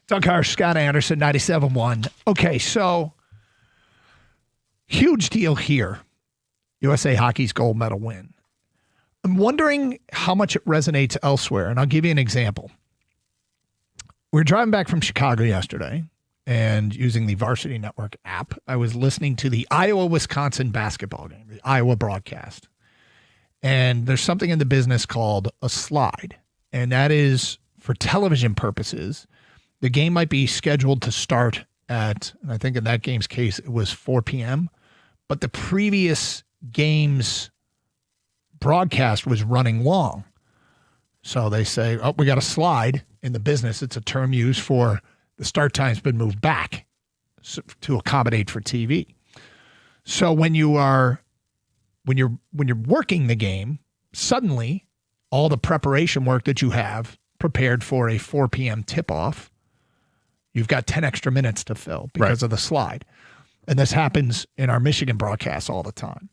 Doug Harsh, Scott Anderson, 97.1. Okay, so huge deal here. USA Hockey's gold medal win. I'm wondering how much it resonates elsewhere, and I'll give you an example. We were driving back from Chicago yesterday, and using the Varsity Network app, I was listening to the Iowa-Wisconsin basketball game, the Iowa broadcast. And there's something in the business called a slide, and that is for television purposes. The game might be scheduled to start at, and I think in that game's case, it was 4 p.m., but the previous game's broadcast was running long. So they say, oh, we got a slide in the business. It's a term used for the start time's been moved back to accommodate for TV. So when you're working the game, suddenly all the preparation work that you have prepared for a 4 p.m. tip-off, you've got 10 extra minutes to fill because of the slide. And this happens in our Michigan broadcasts all the time.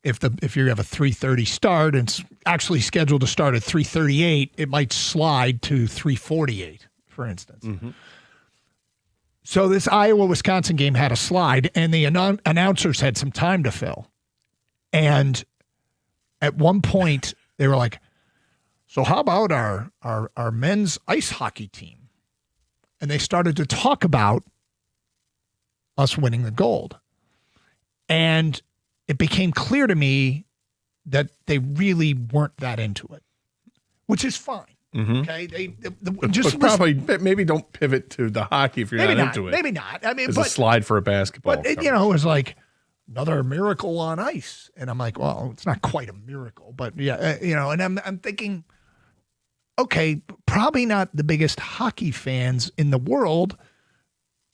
If you have a 3:30 start and it's actually scheduled to start at 3:38, it might slide to 3:48, for instance. Mm-hmm. So this Iowa-Wisconsin game had a slide, and the announcers had some time to fill. And at one point, they were like, so how about our men's ice hockey team? And they started to talk about us winning the gold. And it became clear to me that they really weren't that into it, which is fine. Mm-hmm. Okay, but probably maybe don't pivot to the hockey if you're not into it. Maybe not. I mean, it's a slide for a basketball. But it was like another miracle on ice, and I'm like, well, it's not quite a miracle, but yeah, and I'm thinking, okay, probably not the biggest hockey fans in the world,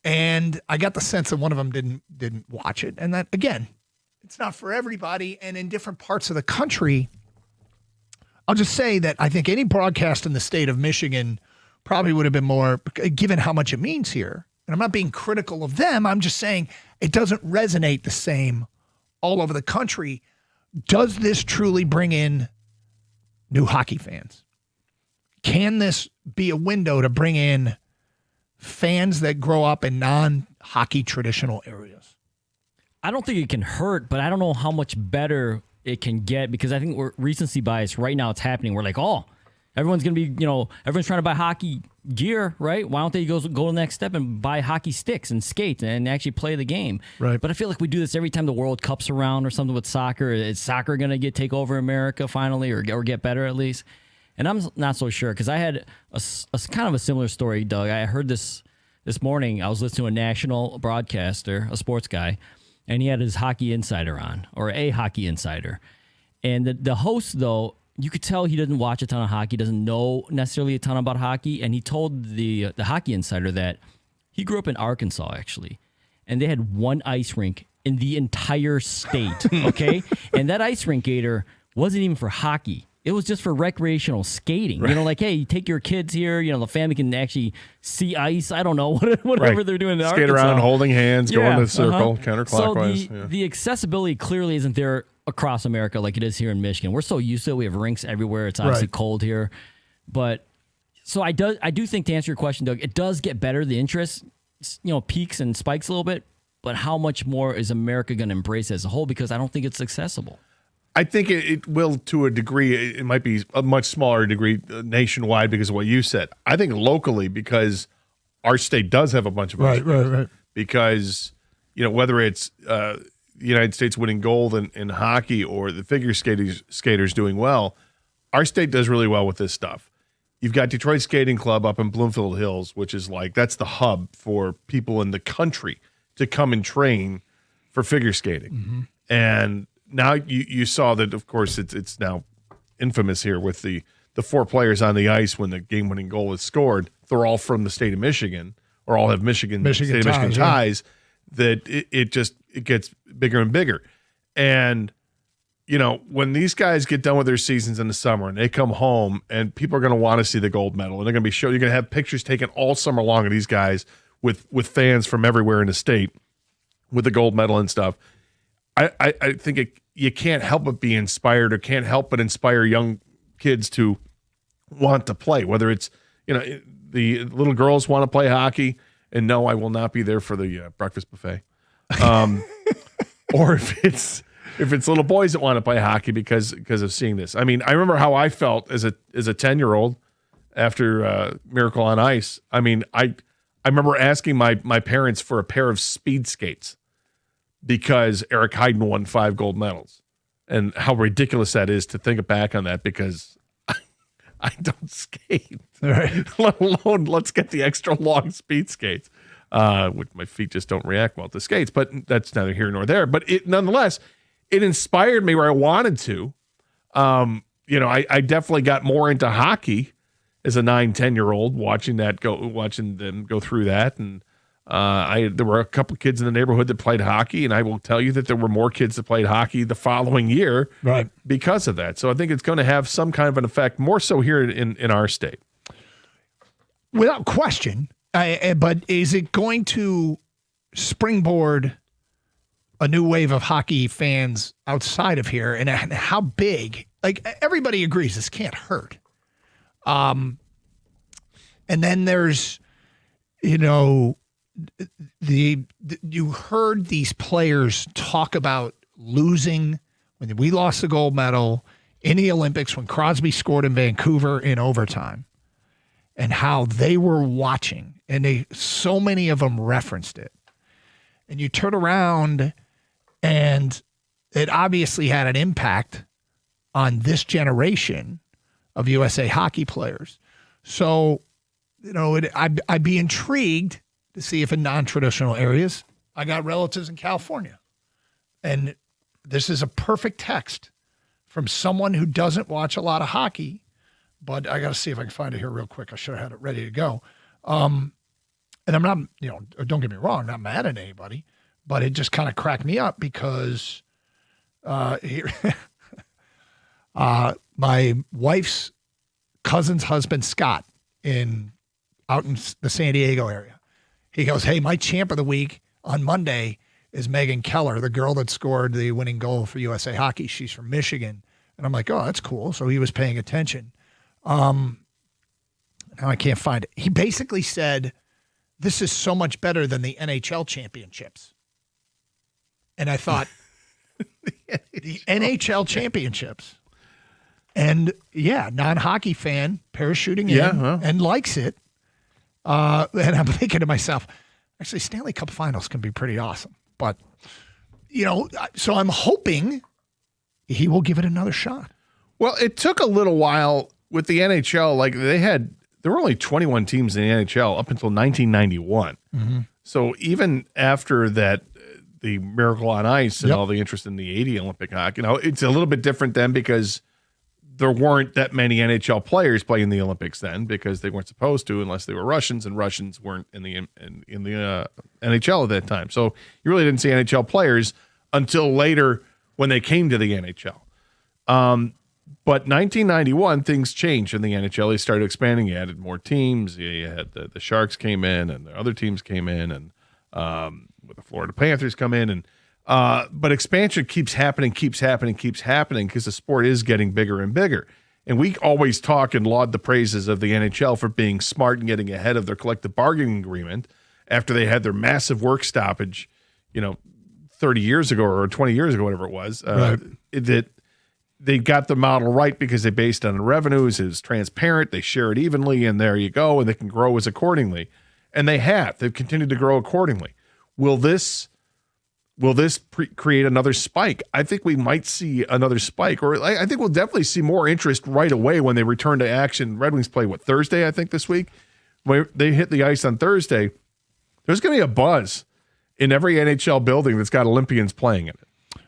and I got the sense that one of them didn't watch it, and that again, it's not for everybody, and in different parts of the country. I'll just say that I think any broadcast in the state of Michigan probably would have been more, given how much it means here. And I'm not being critical of them. I'm just saying it doesn't resonate the same all over the country. Does this truly bring in new hockey fans? Can this be a window to bring in fans that grow up in non-hockey traditional areas? I don't think it can hurt, but I don't know how much better it can get, because I think we're recency bias right now. It's happening. We're like, oh, everyone's going to be, everyone's trying to buy hockey gear, right? Why don't they go to the next step and buy hockey sticks and skate and actually play the game? Right. But I feel like we do this every time the World Cup's around or something with soccer. Is soccer going to take over America finally, or get better at least? And I'm not so sure, because I had a kind of a similar story, Doug. I heard this morning. I was listening to a national broadcaster, a sports guy, and he had his hockey insider on, or a hockey insider. And the host, though, you could tell he doesn't watch a ton of hockey, doesn't know necessarily a ton about hockey. And he told the hockey insider that he grew up in Arkansas, actually. And they had one ice rink in the entire state, okay? And that ice rink, Gator, wasn't even for hockey. It was just for recreational skating. Right. Like, hey, you take your kids here, the family can actually see ice. I don't know, whatever they're doing in Skate Arkansas. Around, holding hands, going in a circle, counterclockwise. So the accessibility clearly isn't there across America like it is here in Michigan. We're so used to it. We have rinks everywhere. It's obviously cold here. But so I do think, to answer your question, Doug, it does get better. The interest, peaks and spikes a little bit. But how much more is America going to embrace it as a whole? Because I don't think it's accessible. I think it will, to a degree. It might be a much smaller degree nationwide because of what you said. I think locally, because our state does have a bunch of right. Because whether it's the United States winning gold in hockey or the figure skaters doing well, our state does really well with this stuff. You've got Detroit Skating Club up in Bloomfield Hills, which is that's the hub for people in the country to come and train for figure skating. Mm-hmm. And now you saw that, of course, it's now infamous here with the 4 players on the ice when the game-winning goal is scored. They're all from the state of Michigan, or all have Michigan ties. That it gets bigger and bigger. And, when these guys get done with their seasons in the summer and they come home, and people are going to want to see the gold medal, and they're going to be you're going to have pictures taken all summer long of these guys with fans from everywhere in the state with the gold medal and stuff. I think you can't help but be inspired, or can't help but inspire young kids to want to play, whether it's, the little girls want to play hockey, and no, I will not be there for the breakfast buffet. Or if it's little boys that want to play hockey because of seeing this. I mean, I remember how I felt as a 10-year-old after Miracle on Ice. I mean, I remember asking my parents for a pair of speed skates because Eric Heiden won 5 gold medals, and how ridiculous that is to think back on that, because I don't skate, right. Let alone let's get the extra long speed skates, which my feet just don't react well to skates, but that's neither here nor there. But nonetheless, it inspired me where I wanted to. I definitely got more into hockey as a 9-10-year-old, watching them go through that. And there were a couple of kids in the neighborhood that played hockey, and I will tell you that there were more kids that played hockey the following year because of that. So I think it's going to have some kind of an effect, more so here in our state. Without question. But is it going to springboard a new wave of hockey fans outside of here? And how big? Everybody agrees this can't hurt. And then there's, you heard these players talk about losing when we lost the gold medal in the Olympics when Crosby scored in Vancouver in overtime, and how they were watching, and so many of them referenced it. And you turn around, and it obviously had an impact on this generation of USA hockey players. So, I'd be intrigued to see if in non-traditional areas, I got relatives in California. And this is a perfect text from someone who doesn't watch a lot of hockey, but I got to see if I can find it here real quick. I should have had it ready to go. And I'm not, don't get me wrong, not mad at anybody, but it just kind of cracked me up because here, my wife's cousin's husband, Scott, out in the San Diego area, he goes, hey, my champ of the week on Monday is Megan Keller, the girl that scored the winning goal for USA Hockey. She's from Michigan. And I'm like, oh, that's cool. So he was paying attention. Now I can't find it. He basically said, this is so much better than the NHL championships. And I thought, the NHL championships. And yeah, non-hockey fan, parachuting in and likes it. And I'm thinking to myself, actually, Stanley Cup finals can be pretty awesome. But, so I'm hoping he will give it another shot. Well, it took a little while with the NHL. Like there were only 21 teams in the NHL up until 1991. Mm-hmm. So even after that, the Miracle on Ice and all the interest in the 80 Olympic hockey, it's a little bit different then because there weren't that many NHL players playing the Olympics then because they weren't supposed to unless they were Russians, and Russians weren't in the NHL at that time. So you really didn't see NHL players until later when they came to the NHL. But 1991, things changed in the NHL. They started expanding. You added more teams. You had the Sharks came in, and the other teams came in, and the Florida Panthers come in, and but expansion keeps happening because the sport is getting bigger and bigger. And we always talk and laud the praises of the NHL for being smart and getting ahead of their collective bargaining agreement after they had their massive work stoppage, 30 years ago or 20 years ago, whatever it was. That they got the model right because they based on the revenues. It was transparent. They share it evenly, and there you go, and they can grow as accordingly. And they have. They've continued to grow accordingly. Will this create another spike? I think we might see another spike, or I think we'll definitely see more interest right away when they return to action. Red Wings play, Thursday, I think, this week? When they hit the ice on Thursday, there's going to be a buzz in every NHL building that's got Olympians playing in it.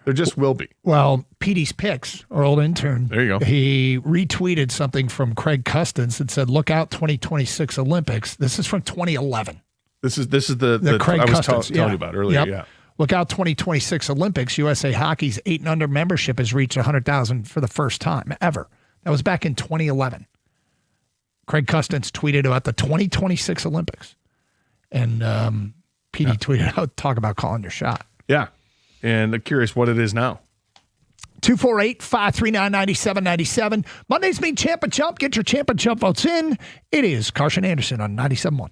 There just will be. Well, Petey's Picks, our old intern, there you go. He retweeted something from Craig Custance that said, "Look out, 2026 Olympics." This is from 2011. This is the Craig I was Custance, telling you about earlier. Yep. Yeah. Look out, 2026 Olympics. USA Hockey's 8 and under membership has reached 100,000 for the first time ever. That was back in 2011. Craig Custance tweeted about the 2026 Olympics, and Petey tweeted out, "Talk about calling your shot." Yeah. And I'm curious what it is now. 248-539-9797. Mondays mean Champ and Chump. Get your Champ and Chump votes in. It is Carson Anderson on 97.1.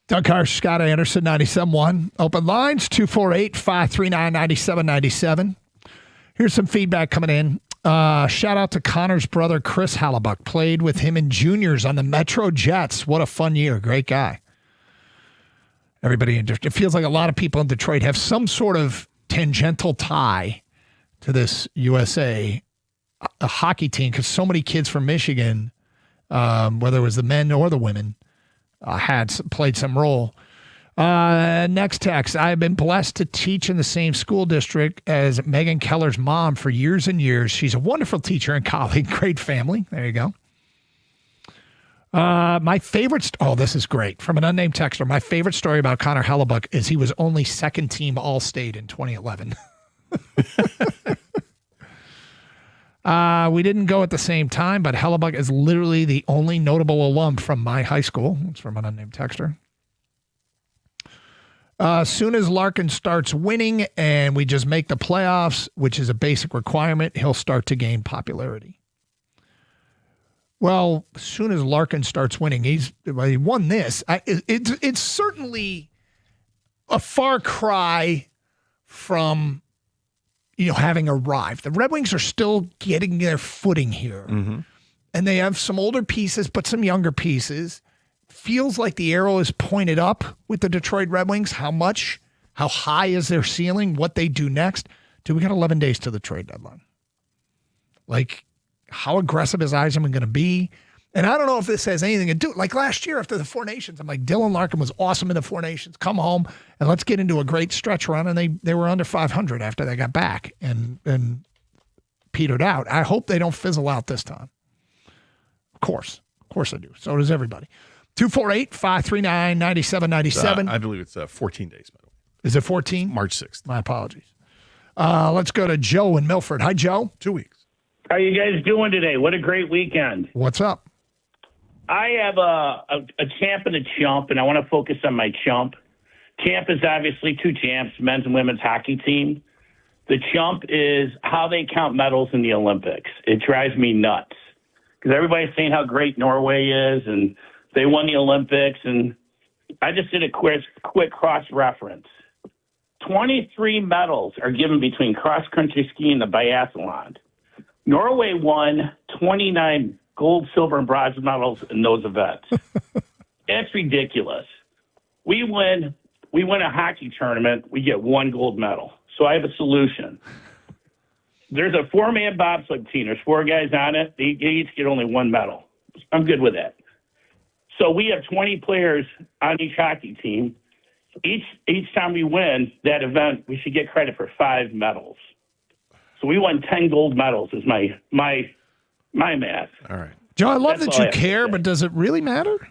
Doug Harsh, Scott Anderson, 97.1. Open lines, 248-539-9797. Here's some feedback coming in. Shout out to Connor's brother, Chris Hallebuck. Played with him in juniors on the Metro Jets. What a fun year. Great guy. Everybody, it feels like a lot of people in Detroit have some sort of tangential tie to this USA hockey team because so many kids from Michigan, whether it was the men or the women, played some role. Next text. I've been blessed to teach in the same school district as Megan Keller's mom for years and years. She's a wonderful teacher and colleague. Great family. There you go. My favorite, this is great. From an unnamed texter, my favorite story about Connor Hellebuck is he was only second team All-State in 2011. We didn't go at the same time, but Hellebuck is literally the only notable alum from my high school. It's from an unnamed texter. As soon as Larkin starts winning and we just make the playoffs, which is a basic requirement, he'll start to gain popularity. Well, as soon as Larkin starts winning, he won this. It's certainly a far cry from having arrived. The Red Wings are still getting their footing here, and they have some older pieces, but some younger pieces. Feels like the arrow is pointed up with the Detroit Red Wings. How much? How high is their ceiling? What they do next? We got 11 days to the trade deadline. Like, how aggressive is Yzerman going to be? And I don't know if this has anything to do. Like last year after the Four Nations, I'm like, Dylan Larkin was awesome in the Four Nations. Come home and let's get into a great stretch run. And they were under 500 after they got back and petered out. I hope they don't fizzle out this time. Of course I do. So does everybody. 248-539-9797. I believe it's 14 days, by the way. Is it 14? March 6th. My apologies. Let's go to Joe in Milford. Hi, Joe. 2 weeks. How you guys doing today? What a great weekend. What's up? I have a champ and a chump, and I want to focus on my chump. Champ is obviously two champs, men's and women's hockey team. The chump is how they count medals in the Olympics. It drives me nuts because everybody's saying how great Norway is, and they won the Olympics, and I just did a quick cross-reference. 23 medals are given between cross-country skiing and the biathlon. Norway won 29 gold, silver, and bronze medals in those events. That's ridiculous. We win a hockey tournament, we get one gold medal. So I have a solution. There's a 4-man bobsled team. There's 4 guys on it. They each get only one medal. I'm good with that. So we have 20 players on each hockey team. Each time we win that event, we should get credit for 5 medals. So we won 10 gold medals is my math. All right. Joe, I love that you care, but does it really matter?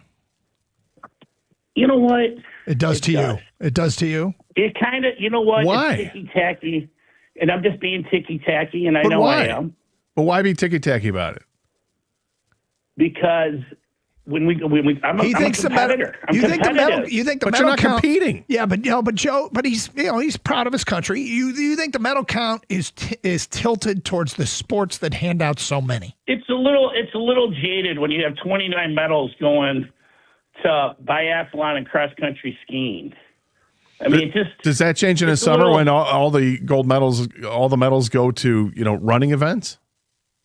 You know what? It does to you. It does to you? It kind of, you know what? Why? It's ticky-tacky, and I'm just being ticky-tacky, and I know why? I am. But why be ticky-tacky about it? Because I'm a competitor. You think the medal you're not count, competing. Yeah, but Joe, he's proud of his country. You think the medal count is tilted towards the sports that hand out so many? It's a little jaded when you have 29 medals going to biathlon and cross country skiing. I mean, does that change in the summer when all the gold medals, all the medals go to running events?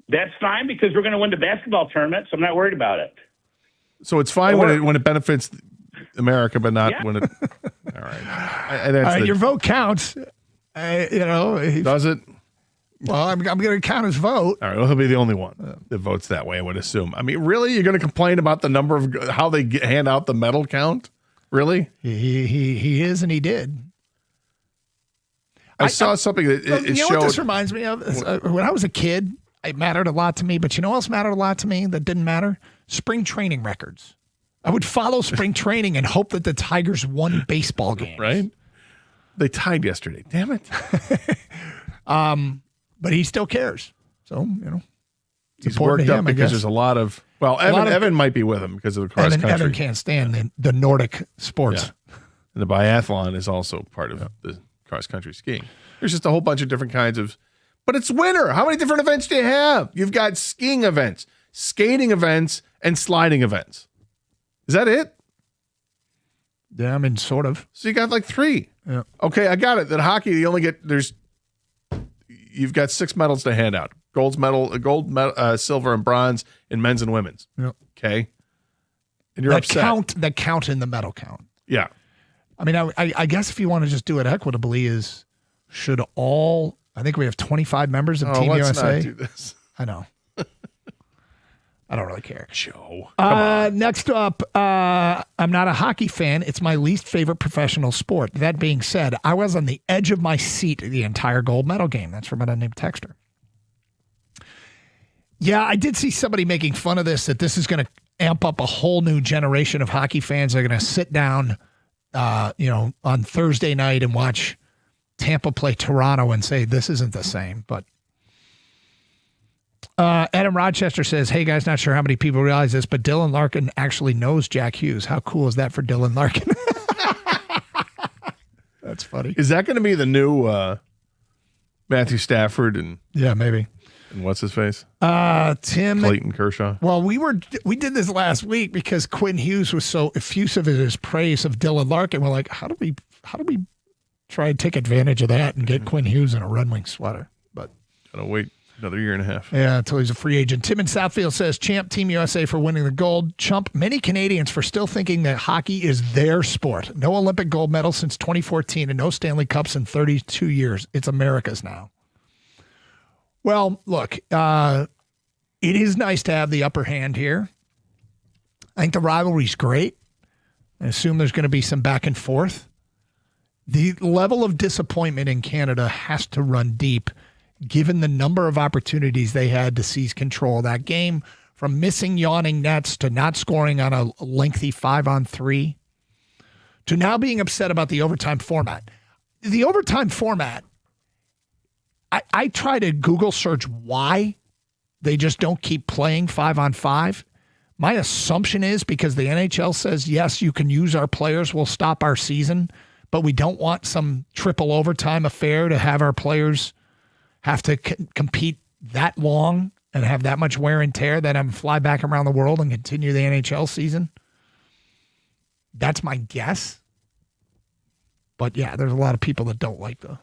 That's fine because we're going to win the basketball tournament, so I'm not worried about it. So it's fine when it benefits America, but not when it. All right. Your vote counts. Does it? Well, I'm going to count his vote. All right. Well, he'll be the only one that votes that way, I would assume. I mean, really, you're going to complain about the number of how they hand out the medal count? Really? He is, and he did. I saw something that it showed. What this reminds me of? When I was a kid, it mattered a lot to me. But you know what else mattered a lot to me that didn't matter? Spring training records. I would follow spring training and hope that the Tigers won baseball games. Right? They tied yesterday. Damn it. But he still cares. So, he's worked up because there's a lot of. Well, Evan might be with him because of the cross country. Evan can't stand the Nordic sports. Yeah. And the biathlon is also part of the cross country skiing. There's just a whole bunch of different kinds of. But it's winter. How many different events do you have? You've got skiing events, skating events, and sliding events. Is that it? Yeah, I mean, sort of. So you got like 3. Yeah. Okay, I got it. That hockey, you only get you've got 6 medals to hand out: gold, silver, and bronze in men's and women's. Yep. Okay, and you're upset. That count in the medal count. Yeah. I mean, I guess if you want to just do it equitably, should all? I think we have 25 members of Team let's USA. not do this. I know. I don't really care. Joe. Next up, I'm not a hockey fan. It's my least favorite professional sport. That being said, I was on the edge of my seat the entire gold medal game. That's from an unnamed texter. Yeah, I did see somebody making fun of this, that this is going to amp up a whole new generation of hockey fans. They're going to sit down, on Thursday night and watch Tampa play Toronto and say, this isn't the same, but Adam Rochester says, hey guys, not sure how many people realize this, but Dylan Larkin actually knows Jack Hughes. How cool is that for Dylan Larkin? That's funny. Is that going to be the new Matthew Stafford and yeah, maybe. And what's his face? Tim Clayton Kershaw. Well, we did this last week because Quinn Hughes was so effusive in his praise of Dylan Larkin. We're like, how do we try and take advantage of that and get Quinn Hughes in a Red Wing sweater? But gotta wait another year and a half. Yeah, until he's a free agent. Tim in Southfield says, champ Team USA for winning the gold. Chump many Canadians for still thinking that hockey is their sport. No Olympic gold medal since 2014 and no Stanley Cups in 32 years. It's America's now. Well, look, it is nice to have the upper hand here. I think the rivalry's great. I assume there's going to be some back and forth. The level of disappointment in Canada has to run deep, given the number of opportunities they had to seize control of that game, from missing yawning nets to not scoring on a lengthy 5-on-3 to now being upset about the overtime format. The overtime format, I try to Google search why they just don't keep playing 5-on-5. My assumption is because the NHL says, yes, you can use our players, we'll stop our season, but we don't want some triple overtime affair to have our players have to compete that long and have that much wear and tear, then fly back around the world and continue the NHL season. That's my guess. But yeah, there's a lot of people that don't like the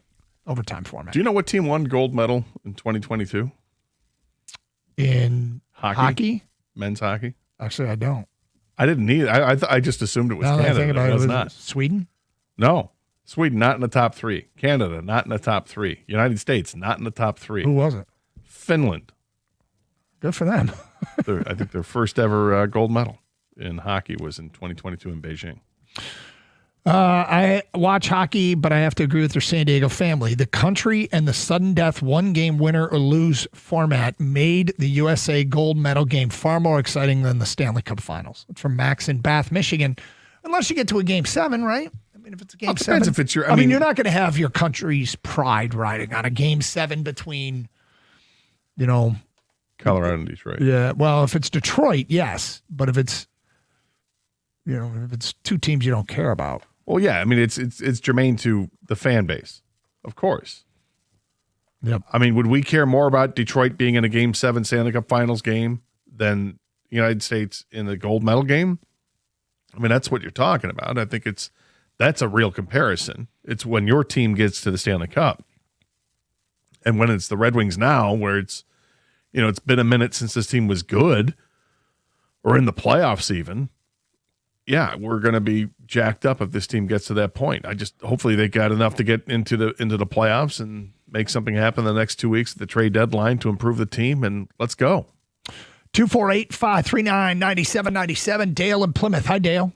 overtime format. Do you know what team won gold medal in 2022? In hockey? Men's hockey? Actually, I don't. I didn't either. I just assumed it was Canada. I think about it was it, not. Sweden? No. Sweden, not in the top 3. Canada, not in the top 3. United States, not in the top 3. Who was it? Finland. Good for them. I think their first ever gold medal in hockey was in 2022 in Beijing. I watch hockey, but I have to agree with their San Diego family. The country and the sudden death one-game winner or lose format made the USA gold medal game far more exciting than the Stanley Cup Finals. It's from Max in Bath, Michigan. Unless you get to a Game 7, right? I mean, if it's a Game 7. Depends if it's your. I mean, you're not going to have your country's pride riding on a Game 7 between, Colorado and Detroit. Yeah, well, if it's Detroit, yes. But if it's, if it's two teams you don't care about. Well, yeah, I mean, it's germane to the fan base, of course. Yep. I mean, would we care more about Detroit being in a Game 7 Stanley Cup Finals game than the United States in the gold medal game? I mean, that's what you're talking about. I think that's a real comparison. It's when your team gets to the Stanley Cup. And when it's the Red Wings now, where it's been a minute since this team was good or in the playoffs even. Yeah, we're going to be jacked up if this team gets to that point. Hopefully they got enough to get into the playoffs and make something happen the next 2 weeks at the trade deadline to improve the team, and let's go. 248-539-9797. Dale in Plymouth. Hi, Dale.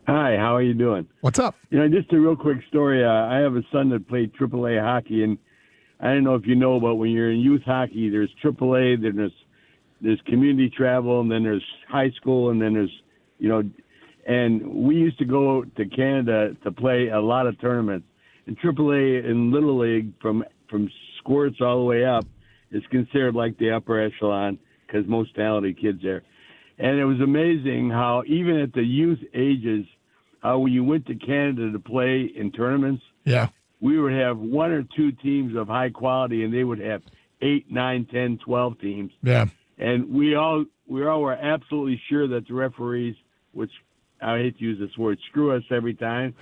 Hi, how are you doing? What's up? Just a real quick story. I have a son that played AAA hockey, and I don't know if you know, but when you're in youth hockey, there's AAA, then there's community travel, and then there's high school, and then there's and we used to go to Canada to play a lot of tournaments. And AAA and Little League, from squirts all the way up, is considered like the upper echelon because most talented kids there. And it was amazing how even at the youth ages, how when you went to Canada to play in tournaments, yeah, we would have 1 or 2 teams of high quality, and they would have 8, 9, 10, 12 teams. Yeah. And we all were absolutely sure that the referees, which I hate to use this word, screw us every time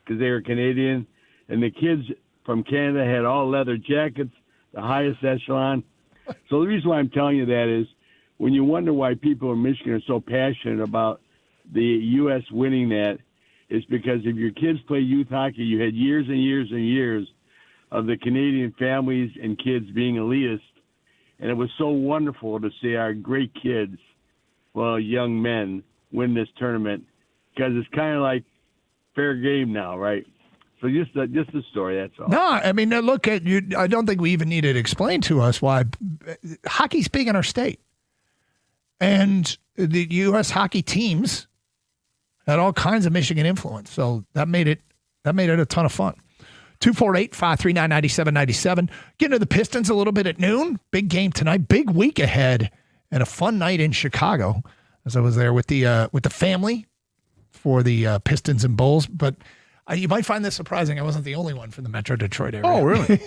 because they were Canadian. And the kids from Canada had all leather jackets, the highest echelon. So the reason why I'm telling you that is when you wonder why people in Michigan are so passionate about the U.S. winning that, is because if your kids play youth hockey, you had years and years and years of the Canadian families and kids being elitist. And it was so wonderful to see our great kids, well, young men, win this tournament because it's kind of like fair game now, right? So just a story, that's all. No, I mean, look at you. I don't think we even need it explained to us why hockey's big in our state. And the U.S. hockey teams had all kinds of Michigan influence. So that made it a ton of fun. 248-539-9797. Getting to the Pistons a little bit at noon. Big game tonight. Big week ahead and a fun night in Chicago as I was there with the family for the Pistons and Bulls. But you might find this surprising. I wasn't the only one from the Metro Detroit area. Oh, really?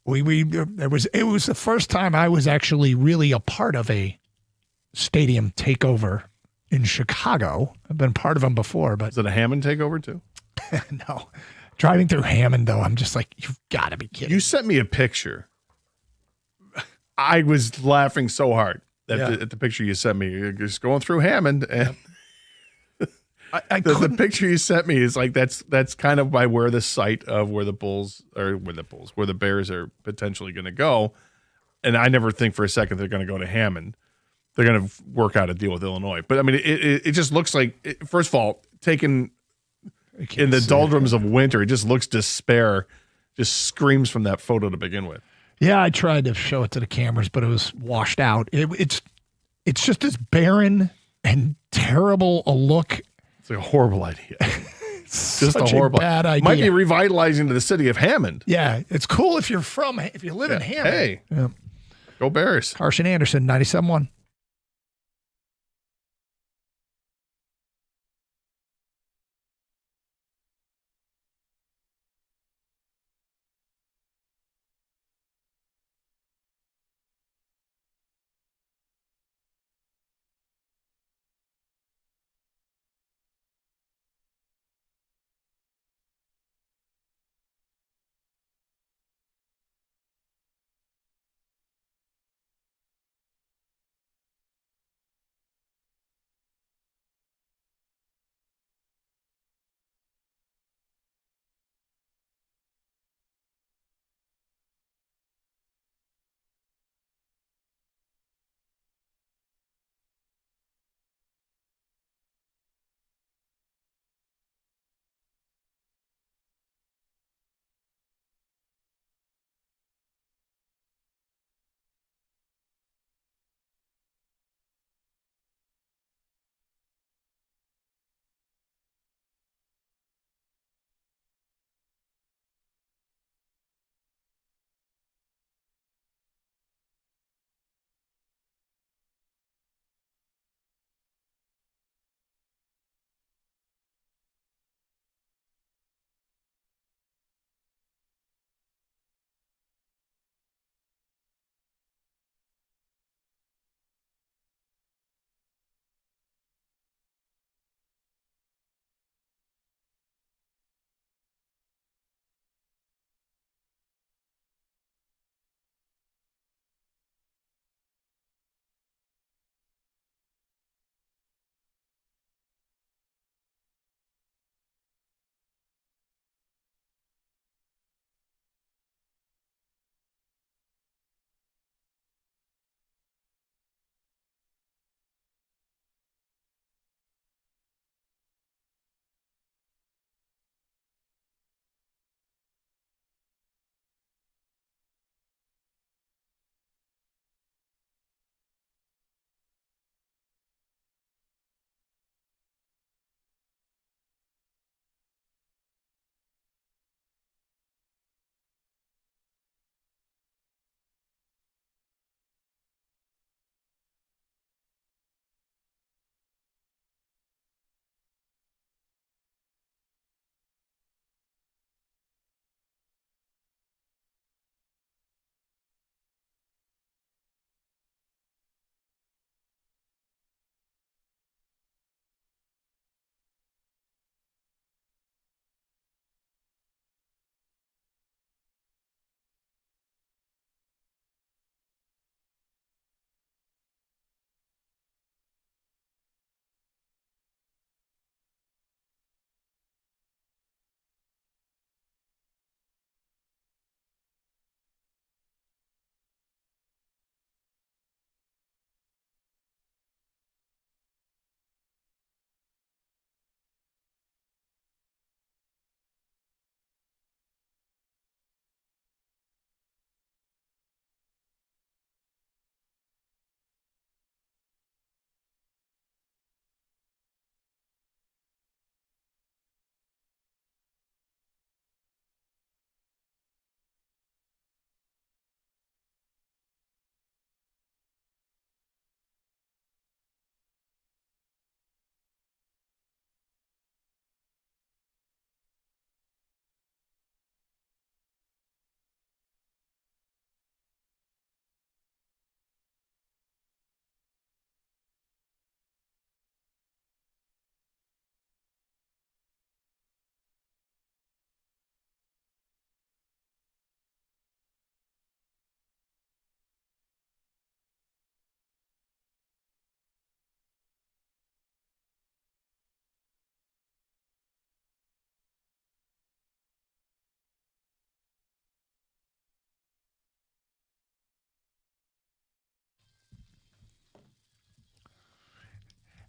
It was the first time I was actually really a part of a stadium takeover in Chicago. I've been part of them before, but is it a Hammond takeover too? No. Driving through Hammond, though, I'm just like, you've got to be kidding. You sent me a picture. I was laughing so hard at the picture you sent me. You're just going through Hammond, and the picture you sent me is like that's kind of by where the site of where the Bears are potentially going to go. And I never think for a second they're going to go to Hammond. They're going to work out a deal with Illinois. But I mean, it just looks like, first of all, taken in the doldrums of winter, it just looks despair, just screams from that photo to begin with. Yeah, I tried to show it to the cameras, but it was washed out. It's just as barren and terrible a look. It's like a horrible idea. Just a horrible bad idea. Might be revitalizing to the city of Hammond. Yeah, it's cool if you live in Hammond. Hey, yeah. Go Bears. Carson Anderson, 97.1.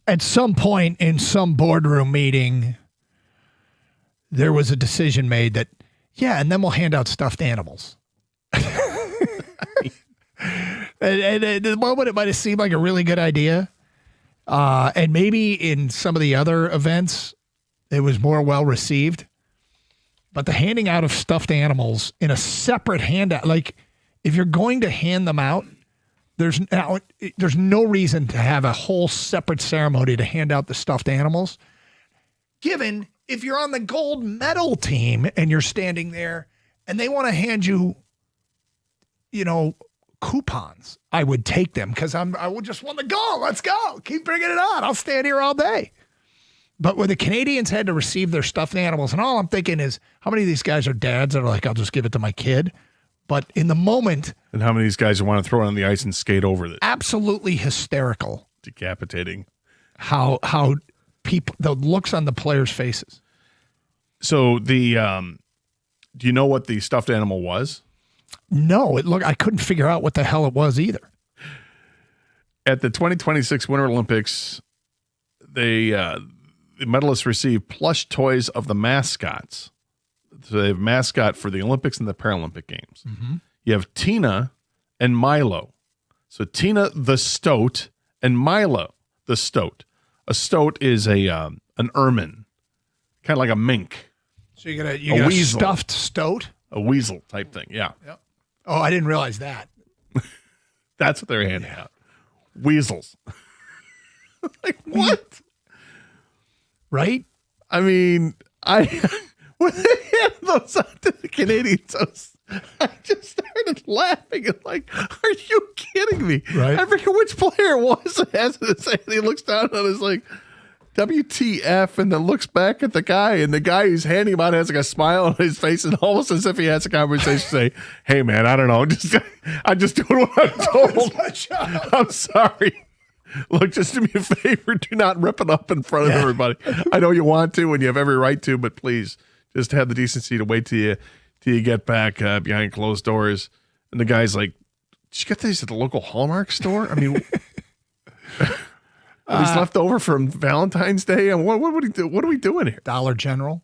at some point in some boardroom meeting, there was a decision made that, yeah, and then we'll hand out stuffed animals. and at the moment, it might have seemed like a really good idea. And maybe in some of the other events, it was more well received. But the handing out of stuffed animals in a separate handout, like if you're going to hand them out, there's no reason to have a whole separate ceremony to hand out the stuffed animals. Given if you're on the gold medal team and you're standing there and they want to hand you, coupons, I would take them because I would just want to go. Let's go. Keep bringing it on. I'll stand here all day. But when the Canadians had to receive their stuffed animals, and all I'm thinking is, how many of these guys are dads that are like, I'll just give it to my kid? But in the moment, and how many of these guys want to throw it on the ice and skate over it? Absolutely hysterical. Decapitating. How people, the looks on the players' faces. So do you know what the stuffed animal was? No, I couldn't figure out what the hell it was either. At the 2026 Winter Olympics, the medalists received plush toys of the mascots. So they have mascot for the Olympics and the Paralympic Games. Mm-hmm. You have Tina and Milo. So Tina the stoat and Milo the stoat. A stoat is an ermine, kind of like a mink. So you got a weasel. Stuffed stoat? A weasel type thing, yeah. Yep. Oh, I didn't realize that. That's what they're handing out. Weasels. Like, what? Right? I mean, when they hand those out to the Canadians, I just started laughing and like, are you kidding me? Right. I forget which player it was that has it, and he looks down on his like, WTF, and then looks back at the guy, and the guy who's handing him out has like a smile on his face, and almost as if he has a conversation, say, hey man, I don't know, I'm just doing what I'm told. I'm sorry. Look, just do me a favor, do not rip it up in front of everybody. I know you want to, and you have every right to, but please just have the decency to wait till you get back behind closed doors. And the guy's like, did you get these at the local Hallmark store? I mean, these left over from Valentine's Day? And what would he do? What are we doing here? Dollar General.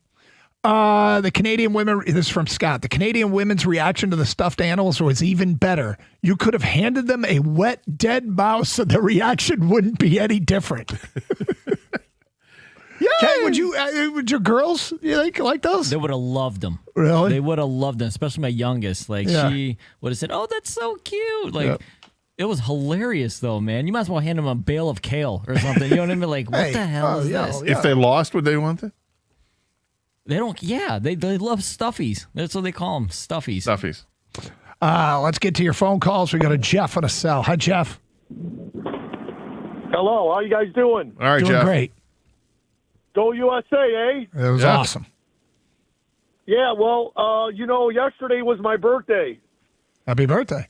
The Canadian women, this is from Scott, the Canadian women's reaction to the stuffed animals was even better. You could have handed them a wet, dead mouse and the reaction wouldn't be any different. Yeah. Okay, would your girls like those? They would have loved them. Really? They would have loved them, especially my youngest. Like, she would have said, oh, that's so cute. Like, It was hilarious, though, man. You might as well hand them a bale of kale or something. You know what I mean? Like, what the hell is this? If they lost, would they want it? They don't. Yeah, they love stuffies. That's what they call them, stuffies. Stuffies. Let's get to your phone calls. We got a Jeff on a cell. Hi, Jeff. Hello. How you guys doing? All right, Doing Jeff. Great. Go USA, eh? It was awesome. Yeah. Well, yesterday was my birthday. Happy birthday.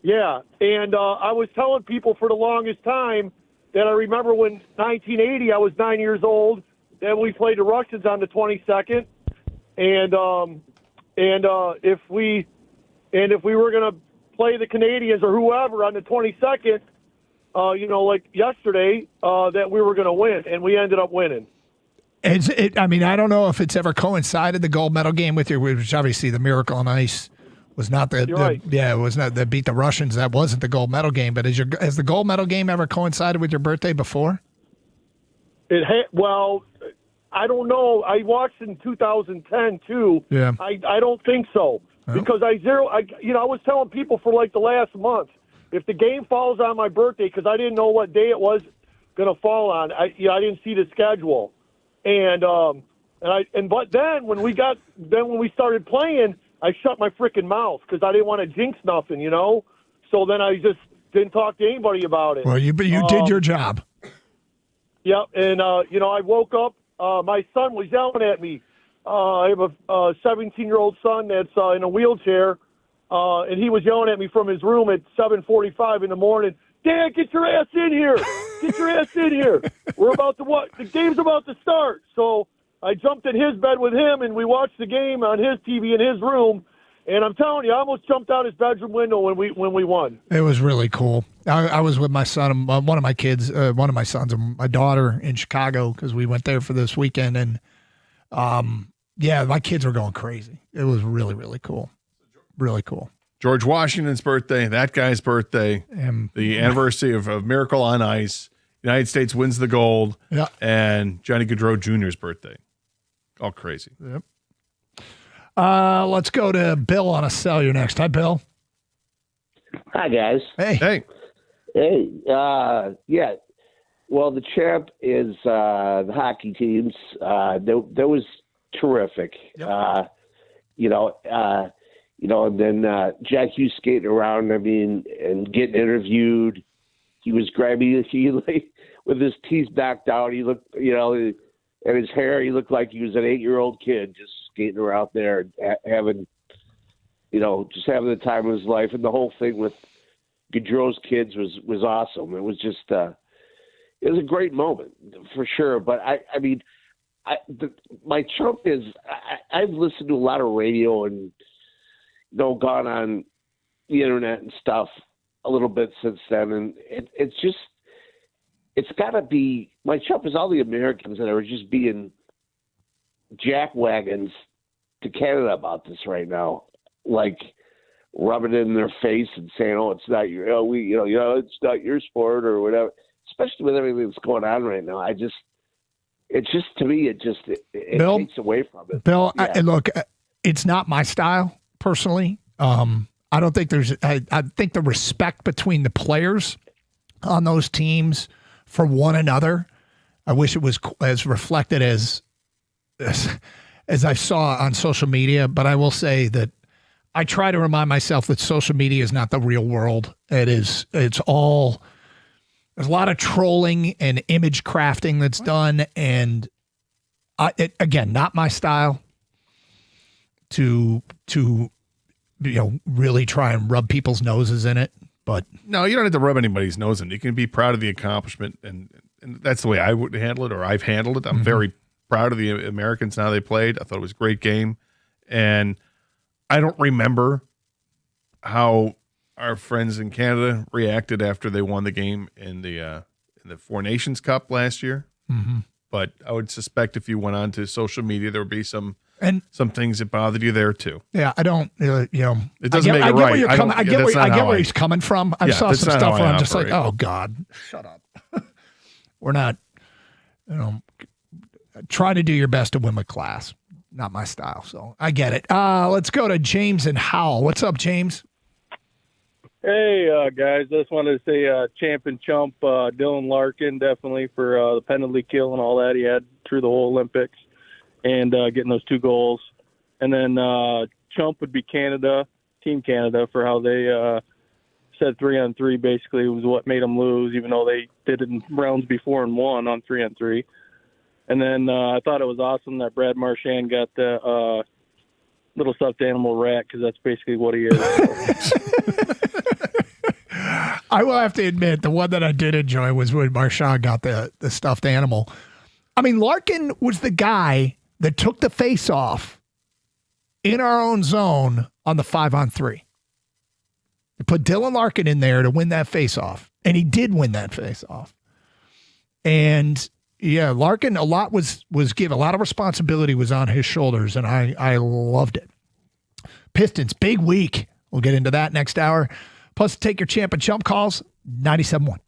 Yeah, and I was telling people for the longest time that I remember when 1980, I was 9 years old. Then we played the Russians on the 22nd, and if we were going to play the Canadians or whoever on the 22nd, like yesterday, that we were going to win, and we ended up winning. I don't know if it's ever coincided the gold medal game with you, which obviously the Miracle on Ice was not You're right. it was not that beat the Russians. That wasn't the gold medal game. But has the gold medal game ever coincided with your birthday before? Well, I don't know. I watched in 2010 too. Yeah. I don't think so because I was telling people for like the last month, if the game falls on my birthday, because I didn't know what day it was going to fall on. I didn't see the schedule, but then when we started playing, I shut my freaking mouth because I didn't want to jinx nothing, So then I just didn't talk to anybody about it. Well, you did your job. Yep, and I woke up. My son was yelling at me. I have a 17-year-old son that's in a wheelchair, and he was yelling at me from his room at 7:45 in the morning. Dad, get your ass in here! Get your ass in here! The game's about to start. So I jumped in his bed with him, and we watched the game on his TV in his room. And I'm telling you, I almost jumped out his bedroom window when we won. It was really cool. I was with my son, one of my kids, one of my sons and my daughter in Chicago because we went there for this weekend. And, yeah, my kids were going crazy. It was really, really cool. Really cool. George Washington's birthday, that guy's birthday, the anniversary of Miracle on Ice. United States wins the gold. Yeah. And Johnny Gaudreau Jr.'s birthday. All crazy. Yep. Let's go to Bill on a cellular next. Hi, Bill. Hi, guys. Hey. Hey. Yeah. Well, the champ is the hockey teams. That was terrific. Yep. And then Jack Hughes skating around. I mean, and getting interviewed. He was grabbing. With his teeth knocked out. He looked, and his hair. He looked like he was an 8-year-old kid just skating around there, having the time of his life. And the whole thing with Gaudreau's kids was awesome. It was just, it was a great moment for sure. But my chump is I've listened to a lot of radio and gone on the internet and stuff a little bit since then, and it's got to be my chump is all the Americans that are just being jackwagons to Canada about this right now, like rubbing it in their face and saying, "Oh, it's not your, it's not your sport or whatever." Especially with everything that's going on right now, it Bill, takes away from it. Bill, Yeah. look, it's not my style personally. I don't think I think the respect between the players on those teams for one another, I wish it was as reflected as I saw on social media. But I will say that I try to remind myself that social media is not the real world. There's a lot of trolling and image crafting that's done. And again, not my style to really try and rub people's noses in it. But no, you don't have to rub anybody's nose in it. You can be proud of the accomplishment, and that's the way I would handle it, or I've handled it. I'm very proud of the Americans and how they played. I thought it was a great game, and I don't remember how our friends in Canada reacted after they won the game in the Four Nations Cup last year. Mm-hmm. But I would suspect if you went on to social media, there would be some things that bothered you there too. Yeah, I don't. It doesn't make it right. I get where he's coming from. I saw some stuff where I'm just like, oh God, shut up. We're not. Try to do your best to win with class. Not my style, so I get it. Let's go to James and Howell. What's up, James? Hey, guys. I just wanted to say champ and chump Dylan Larkin, definitely for the penalty kill and all that he had through the whole Olympics and getting those 2 goals. And then chump would be Canada, Team Canada, for how they said 3-on-3 basically was what made them lose, even though they did it in rounds before and won on 3-on-3. And then I thought it was awesome that Brad Marchand got the little stuffed animal rat, because that's basically what he is. I will have to admit, the one that I did enjoy was when Marchand got the stuffed animal. I mean, Larkin was the guy that took the face off in our own zone on the 5-on-3. They put Dylan Larkin in there to win that face off, and he did win that face off. And yeah, Larkin, a lot was given, a lot of responsibility was on his shoulders, and I loved it. Pistons, big week. We'll get into that next hour. Plus, take your champ and chump calls, 97.1.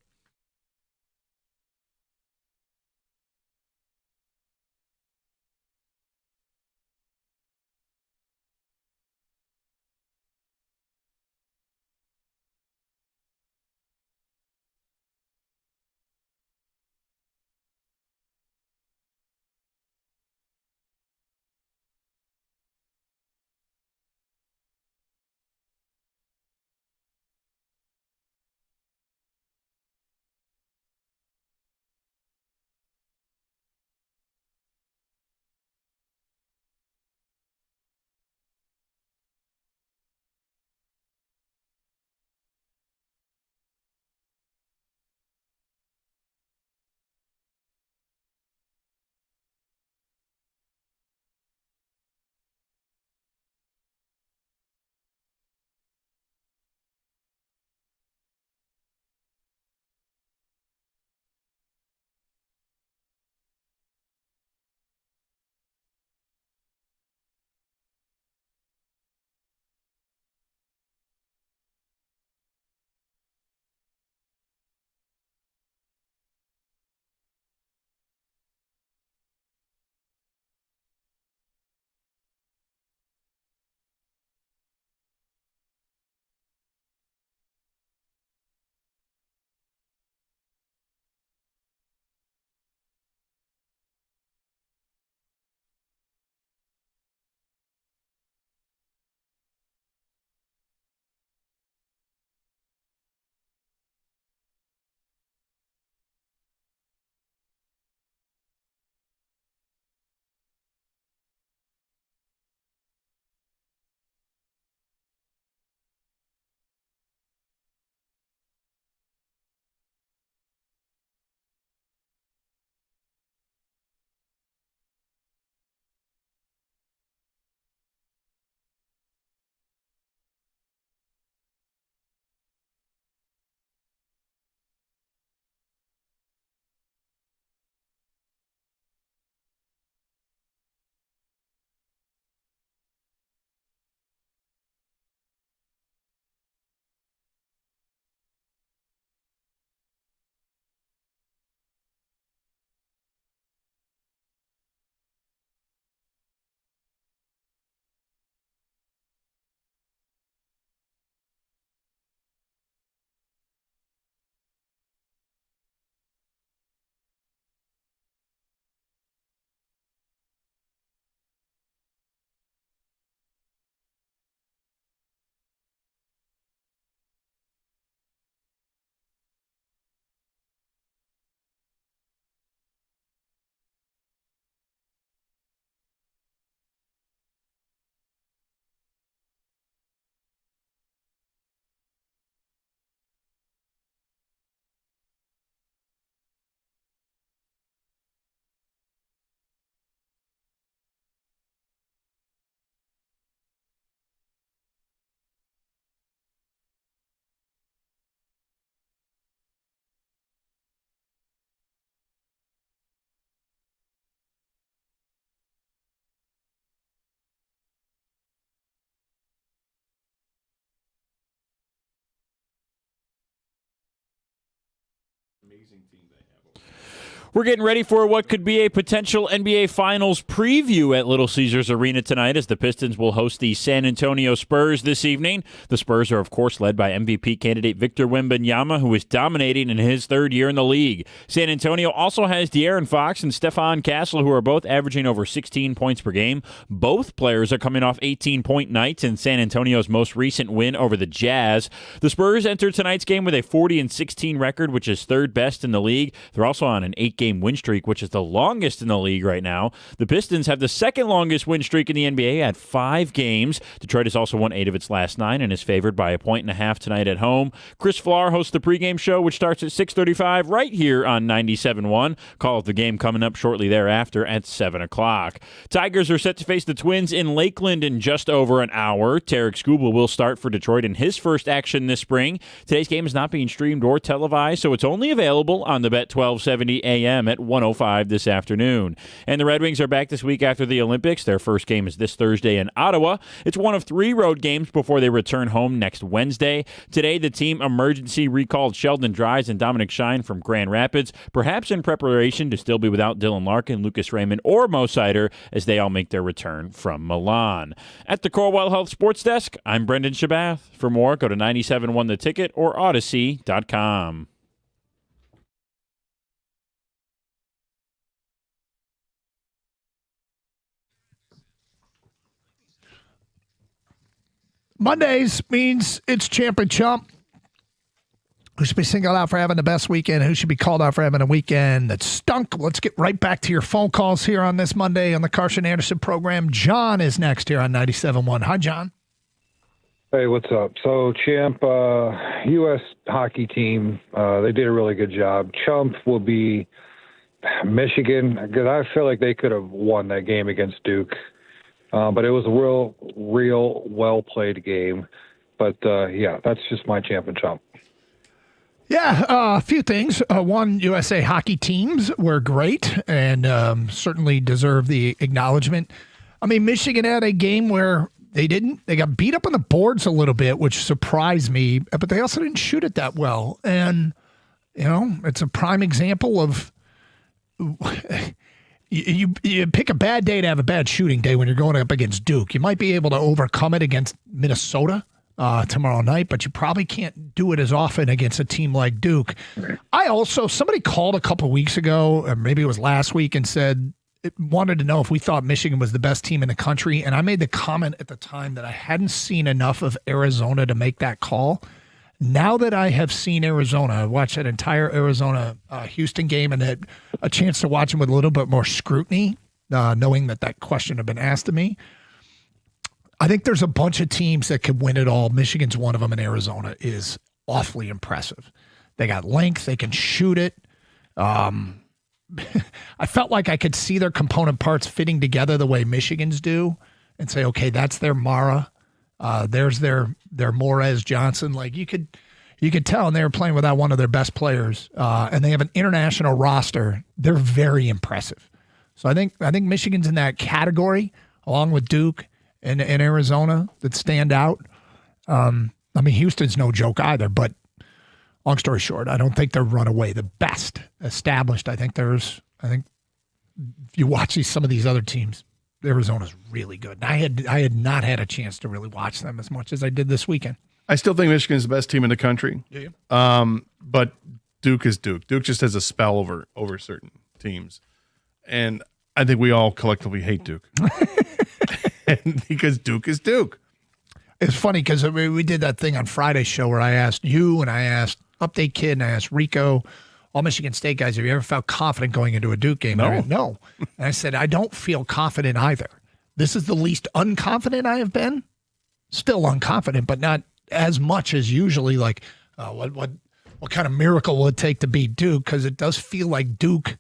We're getting ready for what could be a potential NBA Finals preview at Little Caesars Arena tonight as the Pistons will host the San Antonio Spurs this evening. The Spurs are, of course, led by MVP candidate Victor Wembanyama, who is dominating in his third year in the league. San Antonio also has De'Aaron Fox and Stephon Castle, who are both averaging over 16 points per game. Both players are coming off 18-point nights in San Antonio's most recent win over the Jazz. The Spurs entered tonight's game with a 40-16 record, which is third best in the league. They're also on an 8-game win streak, which is the longest in the league right now. The Pistons have the second longest win streak in the NBA at 5 games. Detroit has also won 8 of its last 9 and is favored by 1.5 tonight at home. Chris Flohr hosts the pregame show, which starts at 6:35 right here on 97.1. Call of the game coming up shortly thereafter at 7 o'clock. Tigers are set to face the Twins in Lakeland in just over an hour. Tarek Skubal will start for Detroit in his first action this spring. Today's game is not being streamed or televised, so it's only available on the Bet 1270 AM at 1:05 this afternoon. And the Red Wings are back this week after the Olympics. Their first game is this Thursday in Ottawa. It's one of 3 road games before they return home next Wednesday. Today, the team emergency recalled Sheldon Dries and Dominic Shine from Grand Rapids, perhaps in preparation to still be without Dylan Larkin, Lucas Raymond, or Mo Sider as they all make their return from Milan. At the Corewell Health Sports Desk, I'm Brendan Shabath. For more, go to 97.1 The Ticket or Odyssey.com. Mondays means it's Champ and Chump. Who should be singled out for having the best weekend? Who should be called out for having a weekend that stunk? Let's get right back to your phone calls here on this Monday on the Carson Anderson program. John is next here on 97.1. Hi, John. Hey, what's up? So, Champ, U.S. hockey team, they did a really good job. Chump will be Michigan, because I feel like they could have won that game against Duke. But it was a real well-played game. But, yeah, that's just my Champ and Chump. Yeah, a few things. One, USA hockey teams were great and certainly deserve the acknowledgement. I mean, Michigan had a game where they got beat up on the boards a little bit, which surprised me, but they also didn't shoot it that well. And, you know, it's a prime example of you pick a bad day to have a bad shooting day when you're going up against Duke. You might be able to overcome it against Minnesota tomorrow night, but you probably can't do it as often against a team like Duke. Somebody called a couple weeks ago, or maybe it was last week, and said it wanted to know if we thought Michigan was the best team in the country. And I made the comment at the time that I hadn't seen enough of Arizona to make that call. Now that I have seen Arizona, I watched that entire Arizona-Houston game and had a chance to watch them with a little bit more scrutiny, knowing that question had been asked of me. I think there's a bunch of teams that could win it all. Michigan's one of them, and Arizona is awfully impressive. They got length. They can shoot it. I felt like I could see their component parts fitting together the way Michigan's do and say, okay, that's their Mara. There's their Morez Johnson. Like you could tell, and they were playing without one of their best players. And they have an international roster. They're very impressive. So I think Michigan's in that category, along with Duke and Arizona, that stand out. I mean, Houston's no joke either, but long story short, I don't think they're runaway the best established. I think if you watch some of these other teams, Arizona's really good. And I had not had a chance to really watch them as much as I did this weekend. I still think Michigan's the best team in the country. Do you? But Duke is Duke. Duke just has a spell over certain teams. And I think we all collectively hate Duke. Because Duke is Duke. It's funny because we did that thing on Friday's show where I asked you and I asked Update Kid and I asked Rico, all Michigan State guys, have you ever felt confident going into a Duke game? No. And I said, I don't feel confident either. This is the least unconfident I have been. Still unconfident, but not as much as usually like what kind of miracle will it take to beat Duke? Because it does feel like Duke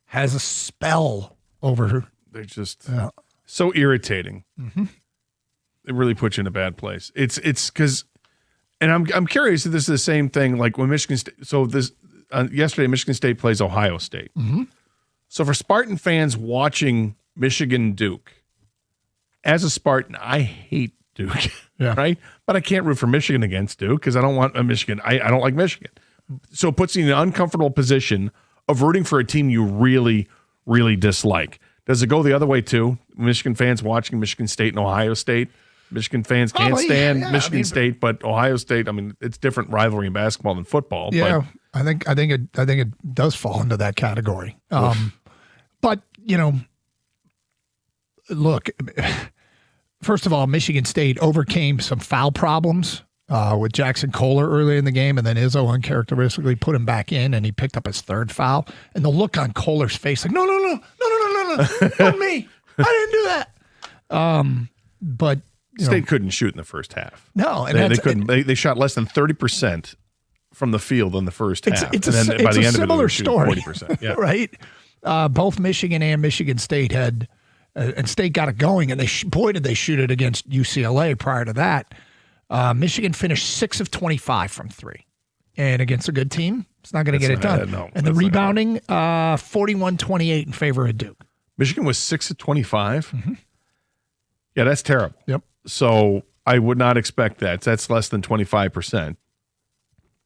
has a spell over her. They're just so irritating. Mm-hmm. It really puts you in a bad place. It's because, and I'm curious if this is the same thing like when Michigan State. So this yesterday, Michigan State plays Ohio State. Mm-hmm. So for Spartan fans watching Michigan Duke, as a Spartan, I hate Duke. Yeah. Right, but I can't root for Michigan against Duke because I don't want a Michigan. I don't like Michigan. So it puts you in an uncomfortable position of rooting for a team you really, really dislike. Does it go the other way too? Michigan fans watching Michigan State and Ohio State. Michigan fans can't stand Michigan State, but Ohio State. I mean, it's different rivalry in basketball than football. Yeah, but. I think it does fall into that category. But look. First of all, Michigan State overcame some foul problems with Jackson Kohler early in the game, and then Izzo uncharacteristically put him back in, and he picked up his third foul. And the look on Kohler's face, like, no, not me. I didn't do that. But State couldn't shoot in the first half. No, and they couldn't. They shot less than 30% from the field in the first half. It's a similar story, 40%. Yeah. Right? Both Michigan and Michigan State had. And State got it going, and did they shoot it against UCLA prior to that. Michigan finished 6 of 25 from 3. And against a good team, it's not going to get it done. And the rebounding, 41-28 in favor of Duke. Michigan was 6 of 25? Mm-hmm. Yeah, that's terrible. Yep. So I would not expect that. That's less than 25%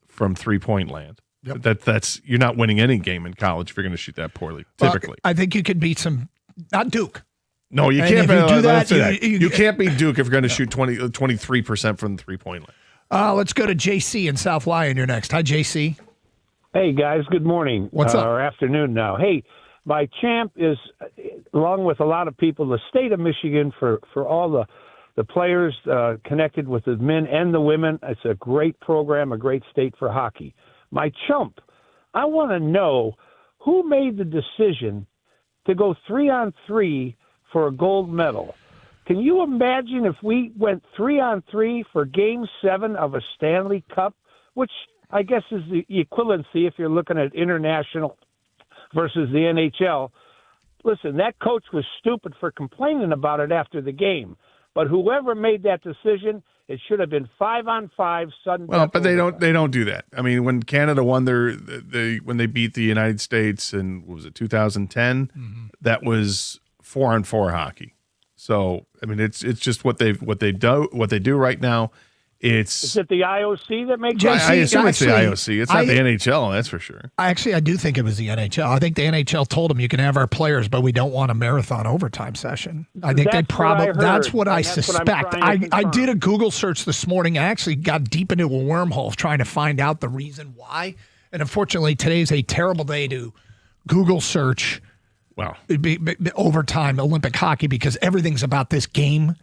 from three-point land. Yep. That's you're not winning any game in college if you're going to shoot that poorly, typically. I think you could beat not Duke. No, you can't. You can't beat Duke if you're going to shoot 23% from the three-point line. Let's go to JC in South Lyon. You're next. Hi, JC. Hey, guys. Good morning. What's up? Or afternoon now. Hey, my champ is, along with a lot of people, the state of Michigan for all the players connected with the men and the women. It's a great program, a great state for hockey. My chump, I want to know who made the decision to go 3-on-3 for a gold medal. Can you imagine if we went 3-on-3 for Game 7 of a Stanley Cup, which I guess is the equivalency if you're looking at international versus the NHL? Listen, that coach was stupid for complaining about it after the game. But whoever made that decision, it should have been 5-on-5 sudden. Well, but they don't do that. I mean, when Canada won when they beat the United States in, what was it, 2010, that was 4-on-4 hockey. So I mean, it's just what they do right now. Is it the IOC that makes? I assume it's the IOC. It's not the NHL, that's for sure. I do think it was the NHL. I think the NHL told them you can have our players, but we don't want a marathon overtime session. I think that's what I suspect. I did a Google search this morning. I actually got deep into a wormhole trying to find out the reason why. And unfortunately, today's a terrible day to Google search. Wow. Overtime Olympic hockey because everything's about this game.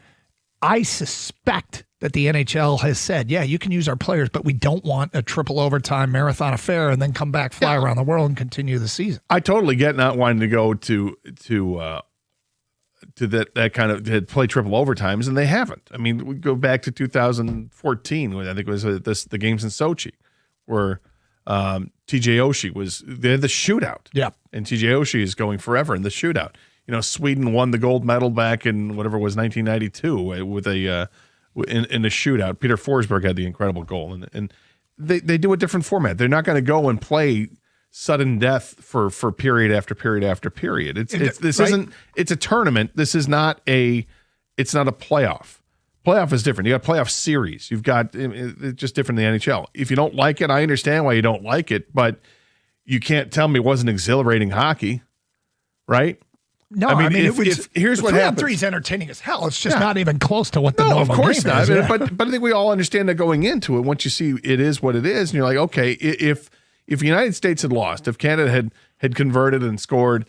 I suspect that the NHL has said, yeah, you can use our players, but we don't want a triple overtime marathon affair and then come back, fly around the world and continue the season. I totally get not wanting to go to that kind of to play triple overtimes, and they haven't. I mean, we go back to 2014, when I think it was the games in Sochi, where TJ Oshie they had the shootout. Yeah. And TJ Oshie is going forever in the shootout. You know, Sweden won the gold medal back in whatever it was 1992 with in the shootout. Peter Forsberg had the incredible goal, and they do a different format. They're not going to go and play sudden death for period after period after period. It's a tournament. This is not it's not a playoff. Playoff is different. You got a playoff series. You've got it's just different than the NHL. If you don't like it, I understand why you don't like it, but you can't tell me it wasn't exhilarating hockey, right? No, I mean here's what happens. 3-on-3 is entertaining as hell. It's just not even close to what the normal game is. Of course not. But I think we all understand that going into it. Once you see it is what it is, and you're like, okay, if the United States had lost, if Canada had converted and scored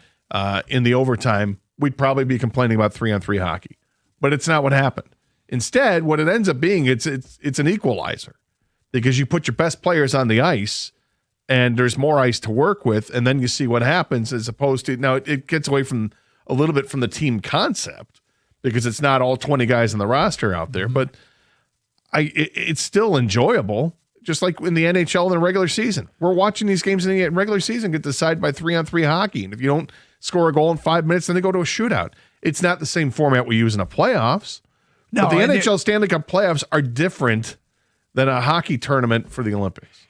in the overtime, we'd probably be complaining about 3-on-3 hockey. But it's not what happened. Instead, what it ends up being, it's an equalizer because you put your best players on the ice and there's more ice to work with, and then you see what happens as opposed to now it gets away from a little bit from the team concept because it's not all 20 guys on the roster out there, but it's still enjoyable, just like in the NHL in the regular season. We're watching these games in the regular season get decided by 3-on-3 hockey, and if you don't score a goal in 5 minutes, then they go to a shootout. It's not the same format we use in the playoffs. No, but the NHL Stanley Cup playoffs are different than a hockey tournament for the Olympics.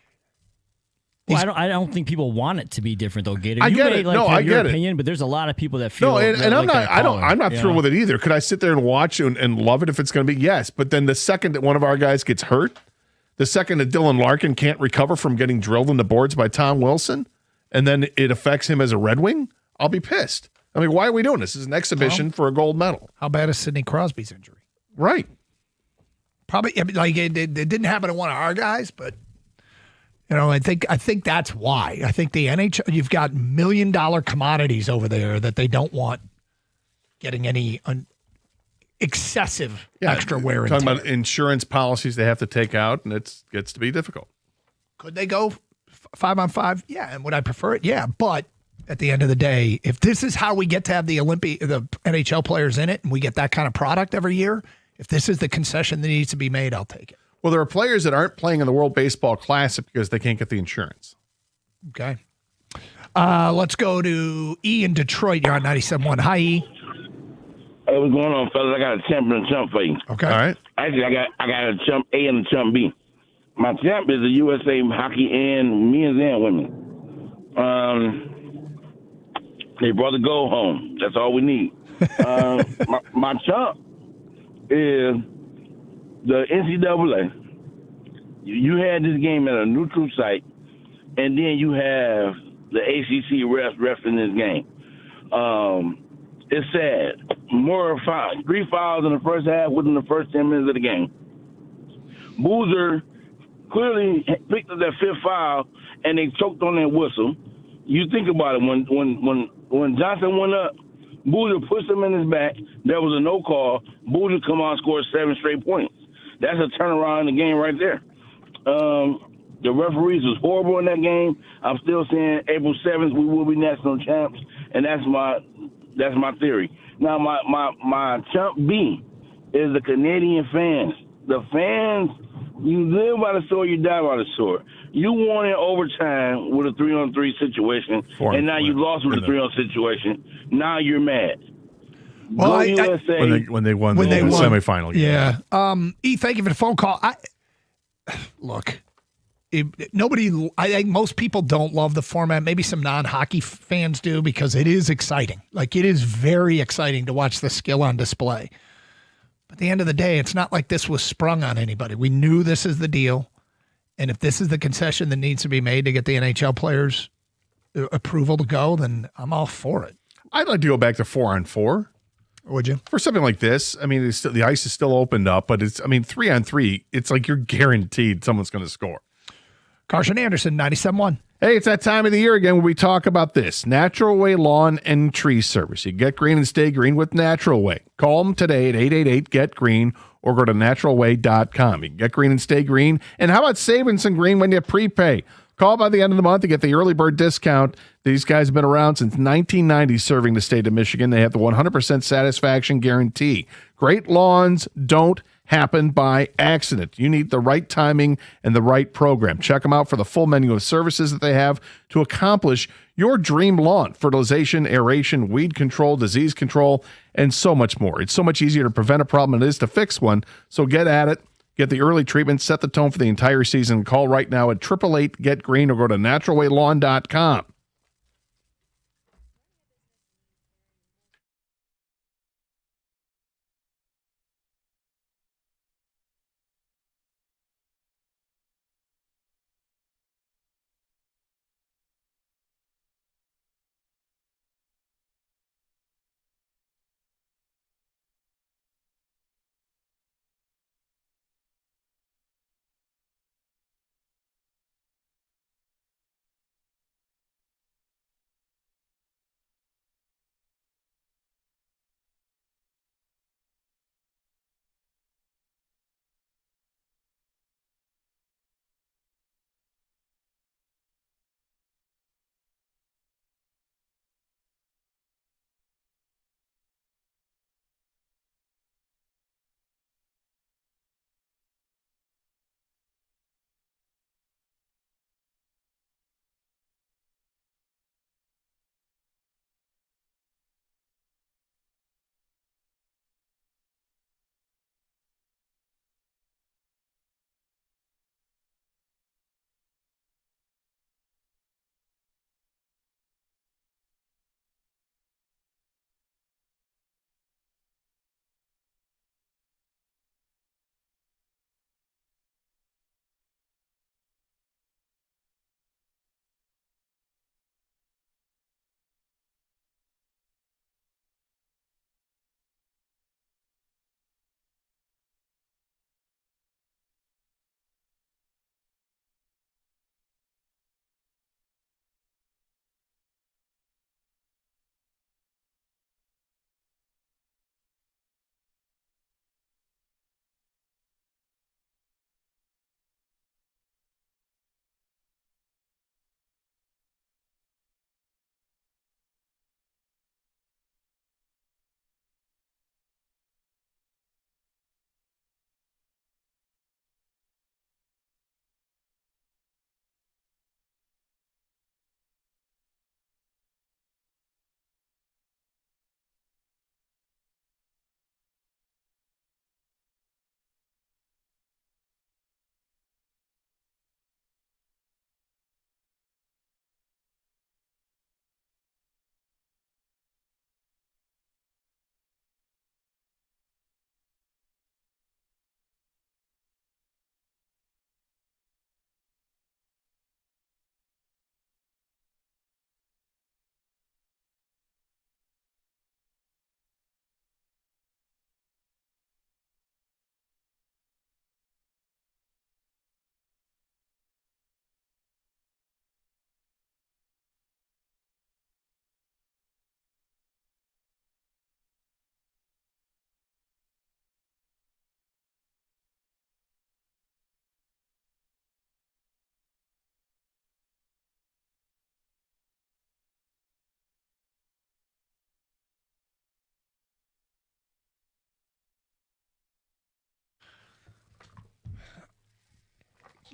Well, I don't think people want it to be different though, Gator. I get it. No, I get it. Opinion, but there's a lot of people that feel. No, and I'm not thrilled with it either. Could I sit there and watch and love it if it's going to be? Yes, but then the second that one of our guys gets hurt, the second that Dylan Larkin can't recover from getting drilled in the boards by Tom Wilson, and then it affects him as a Red Wing, I'll be pissed. I mean, why are we doing this? This is an exhibition for a gold medal. How bad is Sidney Crosby's injury? Right. Probably, I mean, like it didn't happen to one of our guys, but I think that's why. I think the NHL, you've got $1 million commodities over there that they don't want getting any excessive extra wear and tear. Talking about insurance policies they have to take out, and it gets to be difficult. Could they go 5-on-5? Yeah, and would I prefer it? Yeah, but at the end of the day, if this is how we get to have the NHL players in it, and we get that kind of product every year, if this is the concession that needs to be made, I'll take it. Well, there are players that aren't playing in the World Baseball Classic because they can't get the insurance. Okay. Let's go to E in Detroit. You're on 97.1. Hi, E. Hey, what's going on, fellas? I got a champ and a chump for you. Okay. All right. Actually, I got a chump A and a chump B. My champ is the USA hockey and men's and women. They brought the goal home. That's all we need. My chump is the NCAA. You had this game at a neutral site, and then you have the ACC refs in this game. It's sad. More fouls, 3 fouls in the first half within the first 10 minutes of the game. Boozer clearly picked up that 5th foul, and they choked on that whistle. You think about it. When Johnson went up, Boozer pushed him in his back. There was a no call. Boozer come out and scored 7 straight points. That's a turnaround in the game right there. The referees was horrible in that game. I'm still saying April 7th we will be national champs, and that's my theory. Now my chump B is the Canadian fans. The fans, you live by the sword, you die by the sword. You won in overtime with a 3-on-3 situation, and now you lost with a 3-on situation. Now you're mad. Well, USA, when they won the semifinal. Yeah. E, thank you for the phone call. Look, I think most people don't love the format. Maybe some non-hockey fans do because it is exciting. Like, it is very exciting to watch the skill on display. But at the end of the day, it's not like this was sprung on anybody. We knew this is the deal. And if this is the concession that needs to be made to get the NHL players approval to go, then I'm all for it. I'd like to go back to 4-on-4. Would you? For something like this, I mean, the ice is still opened up, but 3-on-3, it's like you're guaranteed someone's going to score. Carson Anderson, 97.1. Hey, it's that time of the year again where we talk about this. Natural Way Lawn and Tree Service. You get green and stay green with Natural Way. Call them today at 888-GET-GREEN or go to naturalway.com. You can get green and stay green. And how about saving some green when you prepay? Call by the end of the month to get the early bird discount. These guys have been around since 1990 serving the state of Michigan. They have the 100% satisfaction guarantee. Great lawns don't happen by accident. You need the right timing and the right program. Check them out for the full menu of services that they have to accomplish your dream lawn. Fertilization, aeration, weed control, disease control, and so much more. It's so much easier to prevent a problem than it is to fix one. So get at it. Get the early treatment, set the tone for the entire season. Call right now at 888-GET-GREEN or go to naturalwaylawn.com.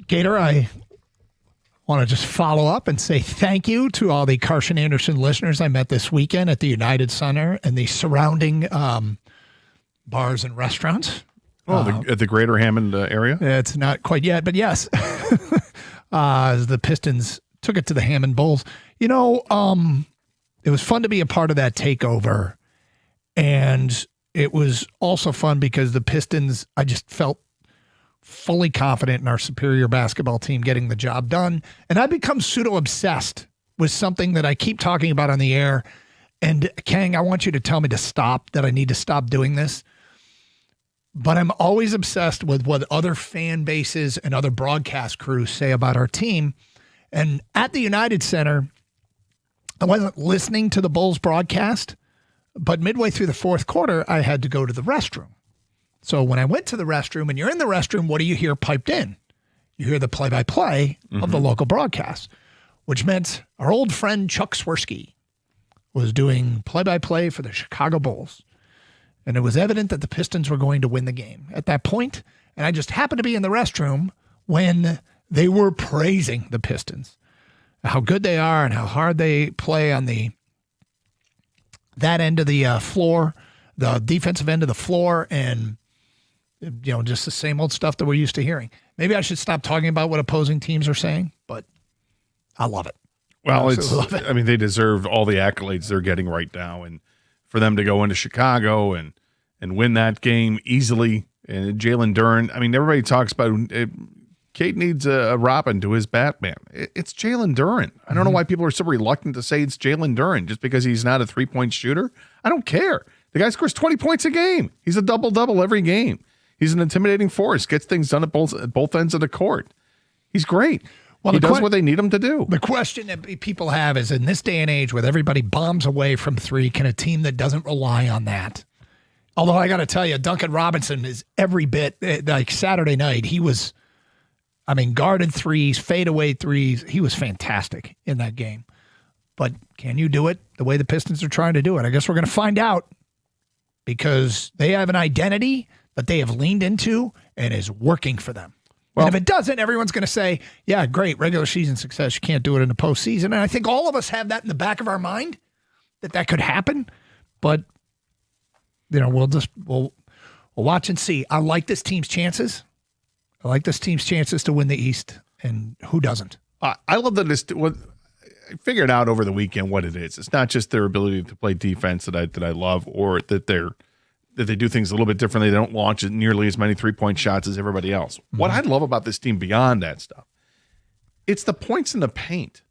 Gator, I want to just follow up and say thank you to all the Carson Anderson listeners I met this weekend at the United Center and the surrounding bars and restaurants. At the Greater Hammond area? It's not quite yet, but yes. The Pistons took it to the Hammond Bowls. You know, it was fun to be a part of that takeover. And it was also fun because the Pistons, I just felt fully confident in our superior basketball team getting the job done. And I've become pseudo-obsessed with something that I keep talking about on the air. And Kang, I want you to tell me to stop, that I need to stop doing this. But I'm always obsessed with what other fan bases and other broadcast crews say about our team. And at the United Center, I wasn't listening to the Bulls broadcast, but midway through the fourth quarter, I had to go to the restroom. So when I went to the restroom, and you're in the restroom, what do you hear piped in? You hear the play-by-play of the local broadcast, which meant our old friend Chuck Swirsky was doing play-by-play for the Chicago Bulls. And it was evident that the Pistons were going to win the game at that point. And I just happened to be in the restroom when they were praising the Pistons, how good they are and how hard they play on that end of the floor, the defensive end of the floor, and just the same old stuff that we're used to hearing. Maybe I should stop talking about what opposing teams are saying, but I love it. Well, I mean, they deserve all the accolades they're getting right now. And for them to go into Chicago and win that game easily, and Jalen Duren, I mean, everybody talks about Kate needs a Robin to his Batman. It's Jalen Duren. I don't know why people are so reluctant to say it's Jalen Duren just because he's not a three-point shooter. I don't care. The guy scores 20 points a game. He's a double-double every game. He's an intimidating force, gets things done at both ends of the court. He's great. Well, he does what they need him to do. The question that people have is, in this day and age with everybody bombs away from three, can a team that doesn't rely on that? Although I got to tell you, Duncan Robinson is every bit like Saturday night. He was, guarded threes, fadeaway threes. He was fantastic in that game. But can you do it the way the Pistons are trying to do it? I guess we're going to find out, because they have an identity that they have leaned into and is working for them. Well, and if it doesn't, everyone's going to say, yeah, great, regular season success. You can't do it in the postseason. And I think all of us have that in the back of our mind, that could happen. But, we'll watch and see. I like this team's chances. I like this team's chances to win the East. And who doesn't? I love that I figured out over the weekend what it is. It's not just their ability to play defense that I love, or that they do things a little bit differently. They don't launch nearly as many three-point shots as everybody else. Mm-hmm. What I love about this team beyond that stuff, it's the points in the paint.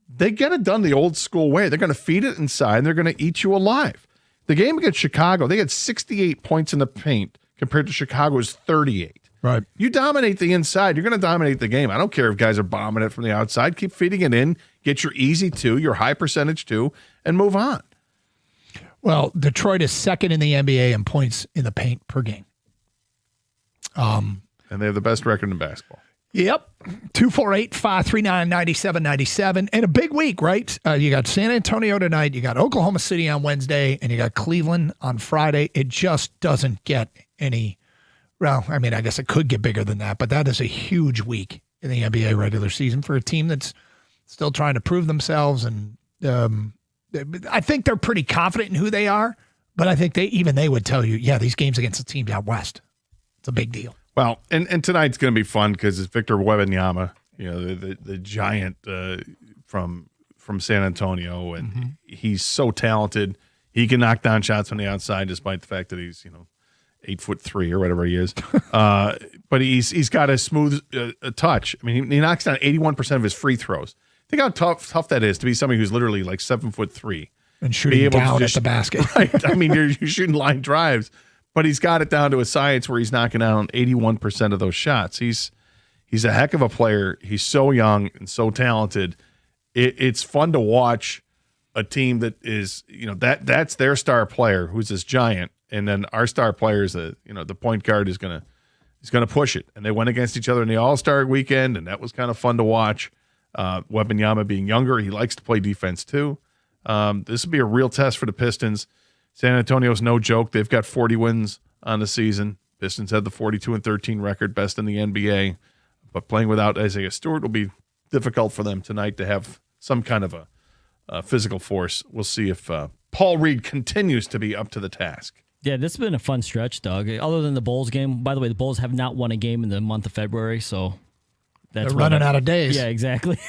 They get it done the old school way. They're going to feed it inside, and they're going to eat you alive. The game against Chicago, they had 68 points in the paint compared to Chicago's 38. Right. You dominate the inside, you're going to dominate the game. I don't care if guys are bombing it from the outside. Keep feeding it in. Get your easy two, your high percentage two, and move on. Well, Detroit is second in the NBA in points in the paint per game. And they have the best record in basketball. Yep. 248-539-9797. And a big week, right? You got San Antonio tonight, you got Oklahoma City on Wednesday, and you got Cleveland on Friday. It just doesn't get any, well, I guess it could get bigger than that, but that is a huge week in the NBA regular season for a team that's still trying to prove themselves. And I think they're pretty confident in who they are, but I think they would tell you, yeah, these games against the teams out west, it's a big deal. Well, and tonight's going to be fun because it's Victor Wembanyama, the giant from San Antonio, and he's so talented. He can knock down shots from the outside, despite the fact that he's 8'3" or whatever he is. But he's got a smooth touch. I mean, he knocks down 81% of his free throws. Think how tough that is to be somebody who's literally like 7'3" and shooting down at the basket. Right. I mean, you're shooting line drives, but he's got it down to a science where he's knocking down 81% of those shots. He's a heck of a player. He's so young and so talented. It's fun to watch a team that is, that's their star player who's this giant, and then our star player is the point guard is gonna push it. And they went against each other in the All-Star weekend, and that was kind of fun to watch. Wembanyama being younger, he likes to play defense too. This will be a real test for the Pistons. San Antonio's no joke. They've got 40 wins on the season. Pistons had the 42-13 record, best in the NBA. But playing without Isaiah Stewart will be difficult for them tonight to have some kind of a physical force. We'll see if Paul Reed continues to be up to the task. Yeah, this has been a fun stretch, Doug. Other than the Bulls game. By the way, the Bulls have not won a game in the month of February, so they're running out of days. Yeah, exactly.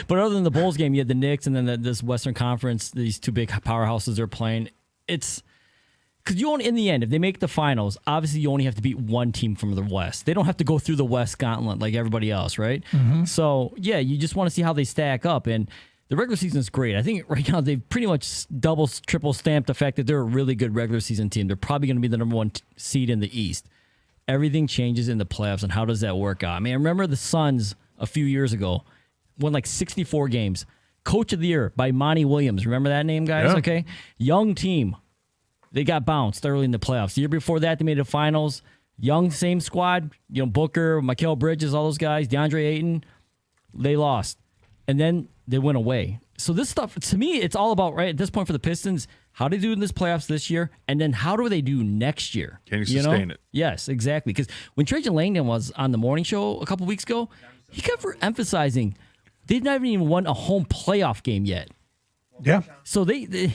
But other than the Bulls game, you had the Knicks and then this Western Conference, these two big powerhouses they're playing. It's because you only, in the end, if they make the finals, obviously you only have to beat one team from the West. They don't have to go through the West gauntlet like everybody else, right? Mm-hmm. So, yeah, you just want to see how they stack up. And the regular season is great. I think right now they've pretty much double, triple stamped the fact that they're a really good regular season team. They're probably going to be the number one seed in the East. Everything changes in the playoffs, and how does that work out? I mean, I remember the Suns a few years ago won like 64 games. Coach of the Year by Monty Williams. Remember that name, guys? Yeah. Okay. Young team. They got bounced early in the playoffs. The year before that, they made the finals. Young, same squad. Booker, Mikal Bridges, all those guys. DeAndre Ayton. They lost. And then they went away. So this stuff, to me, it's all about, right, at this point for the Pistons, how do they do in this playoffs this year? And then how do they do next year? Can you sustain it? Yes, exactly. Because when Trajan Langdon was on the morning show a couple weeks ago, he kept emphasizing they've not even won a home playoff game yet. Yeah. So they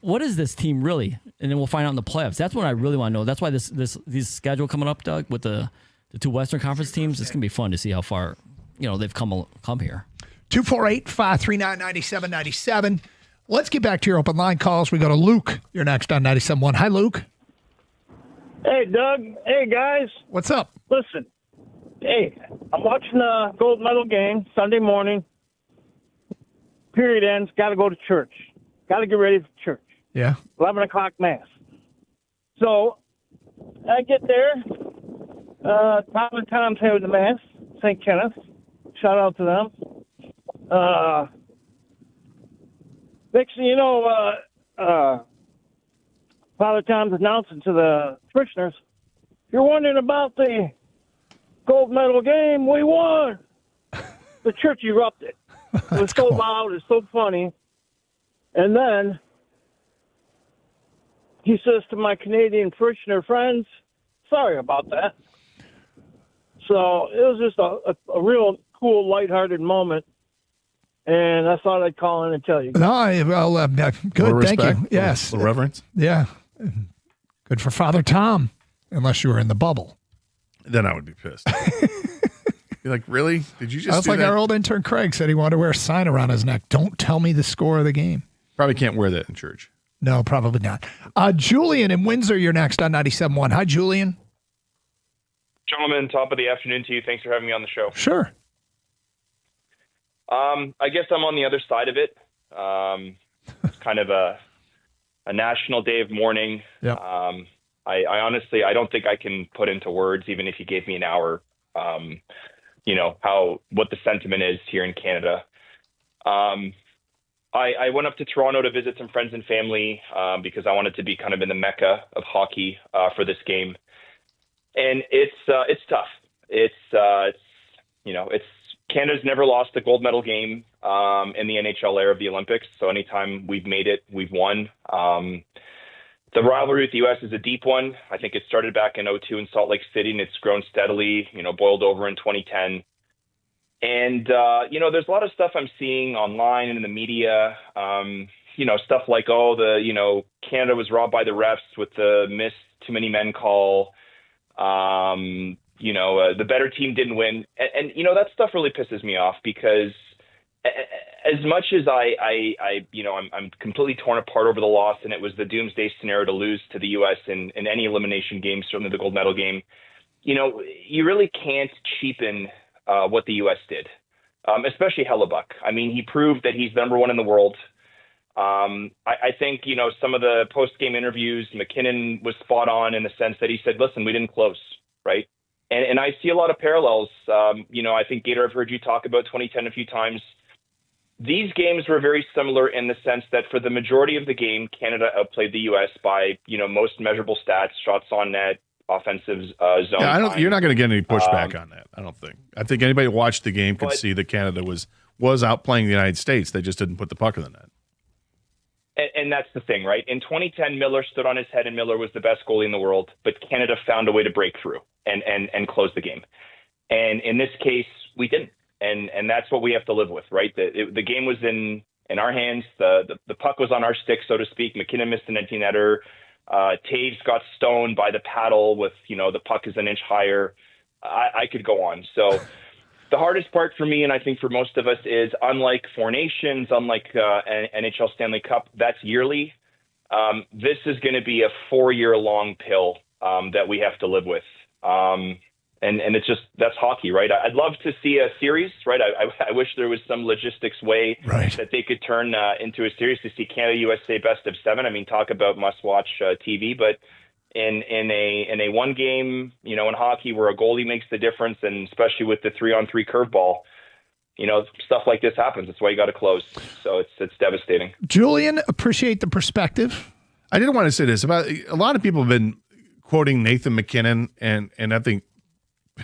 what is this team really? And then we'll find out in the playoffs. That's what I really want to know. That's why this schedule coming up, Doug, with the two Western Conference teams, it's going to be fun to see how far they've come here. 248-539-9797. Let's get back to your open line calls. We go to Luke. You're next on 97.1. Hi, Luke. Hey, Doug. Hey, guys. What's up? Listen. Hey, I'm watching the gold medal game Sunday morning. Period ends. Got to go to church. Got to get ready for church. Yeah. 11 o'clock mass. So I get there. Tom and Tom's having the mass. St. Kenneth. Shout out to them. Next thing you know, Father Tom's announcing to the parishioners, if you're wondering about the gold medal game, we won. The church erupted. It was so loud, it was so funny. And then he says to my Canadian parishioner friends, sorry about that. So it was just a real cool, lighthearted moment. And I thought I'd call in and tell you. No, well, good. Thank you. Yes. The reverence. Yeah. Good for Father Tom, unless you were in the bubble. Then I would be pissed. You're like, really? Did you just That's do like that? our old intern Craig said he wanted to wear a sign around his neck. Don't tell me the score of the game. Probably can't wear that in church. No, probably not. Julian in Windsor, you're next on 97.1. Hi, Julian. Gentlemen, top of the afternoon to you. Thanks for having me on the show. Sure. I guess I'm on the other side of it. It's kind of a national day of mourning. Yeah. I honestly, I don't think I can put into words, even if you gave me an hour, what the sentiment is here in Canada. I went up to Toronto to visit some friends and family because I wanted to be kind of in the mecca of hockey for this game. And it's tough. It's Canada's never lost a gold medal game in the NHL era of the Olympics. So anytime we've made it, we've won. The rivalry with the U.S. is a deep one. I think it started back in 2002 in Salt Lake City, and it's grown steadily, boiled over in 2010. And, there's a lot of stuff I'm seeing online and in the media, stuff like, Canada was robbed by the refs with the missed too many men call. The better team didn't win. And that stuff really pisses me off because as much as I'm completely torn apart over the loss, and it was the doomsday scenario to lose to the U.S. in any elimination game, certainly the gold medal game, you really can't cheapen what the U.S. did, especially Hellebuck. I mean, he proved that he's number one in the world. I think, some of the post-game interviews, McKinnon was spot on in the sense that he said, listen, we didn't close, right? And I see a lot of parallels. I think, Gator, I've heard you talk about 2010 a few times. These games were very similar in the sense that for the majority of the game, Canada outplayed the U.S. by, most measurable stats, shots on net, offensive zone. Yeah, you're not going to get any pushback on that, I don't think. I think anybody who watched the game could see that Canada was outplaying the United States. They just didn't put the puck in the net. And that's the thing, right? In 2010, Miller stood on his head, and Miller was the best goalie in the world, but Canada found a way to break through and close the game. And in this case, we didn't. And that's what we have to live with, right? The game was in our hands. The puck was on our stick, so to speak. McKinnon missed an empty netter. Taves got stoned by the paddle with, the puck is an inch higher. I could go on. So the hardest part for me, and I think for most of us, is unlike Four Nations, unlike NHL Stanley Cup, that's yearly. This is going to be a 4-year-long pill that we have to live with. And it's just, that's hockey, right? I'd love to see a series, right? I wish there was some logistics way that they could turn into a series to see Canada USA best of 7. I mean, talk about must-watch TV, but in a one game, in hockey where a goalie makes the difference, and especially with the 3-on-3 curveball, stuff like this happens. That's why you got to close. So it's devastating. Julian, appreciate the perspective. I didn't want to say this about a lot of people have been quoting Nathan McKinnon, and I think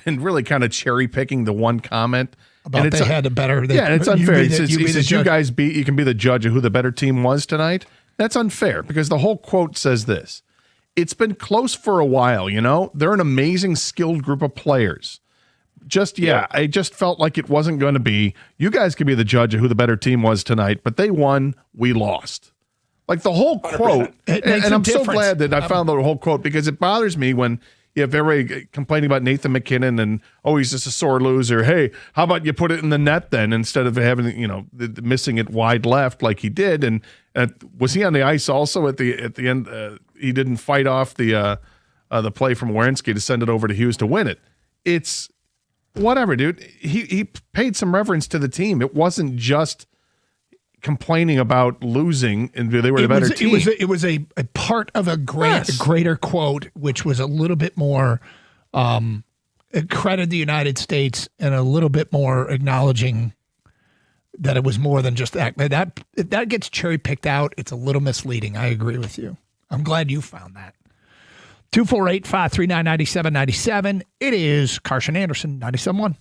been really kind of cherry picking the one comment about they had a better. And it's unfair. He says you guys you can be the judge of who the better team was tonight. That's unfair because the whole quote says this. It's been close for a while, They're an amazing, skilled group of players. I just felt like it wasn't going to be, you guys could be the judge of who the better team was tonight, but they won, we lost. Like the whole quote, and I'm so glad that I found the whole quote because it bothers me when you have everybody complaining about Nathan McKinnon and, he's just a sore loser. Hey, how about you put it in the net then instead of having, missing it wide left like he did? And was he on the ice also at the end? He didn't fight off the play from Werenski to send it over to Hughes to win it. It's whatever, dude. He paid some reverence to the team. It wasn't just complaining about losing and they were the better team. It was a part of a greater quote, which was a little bit more it credited the United States and a little bit more acknowledging that it was more than just that. That gets cherry picked out. It's a little misleading. I agree with you. I'm glad you found that. 248-539-9797. It is Karsch and Anderson, 97.1.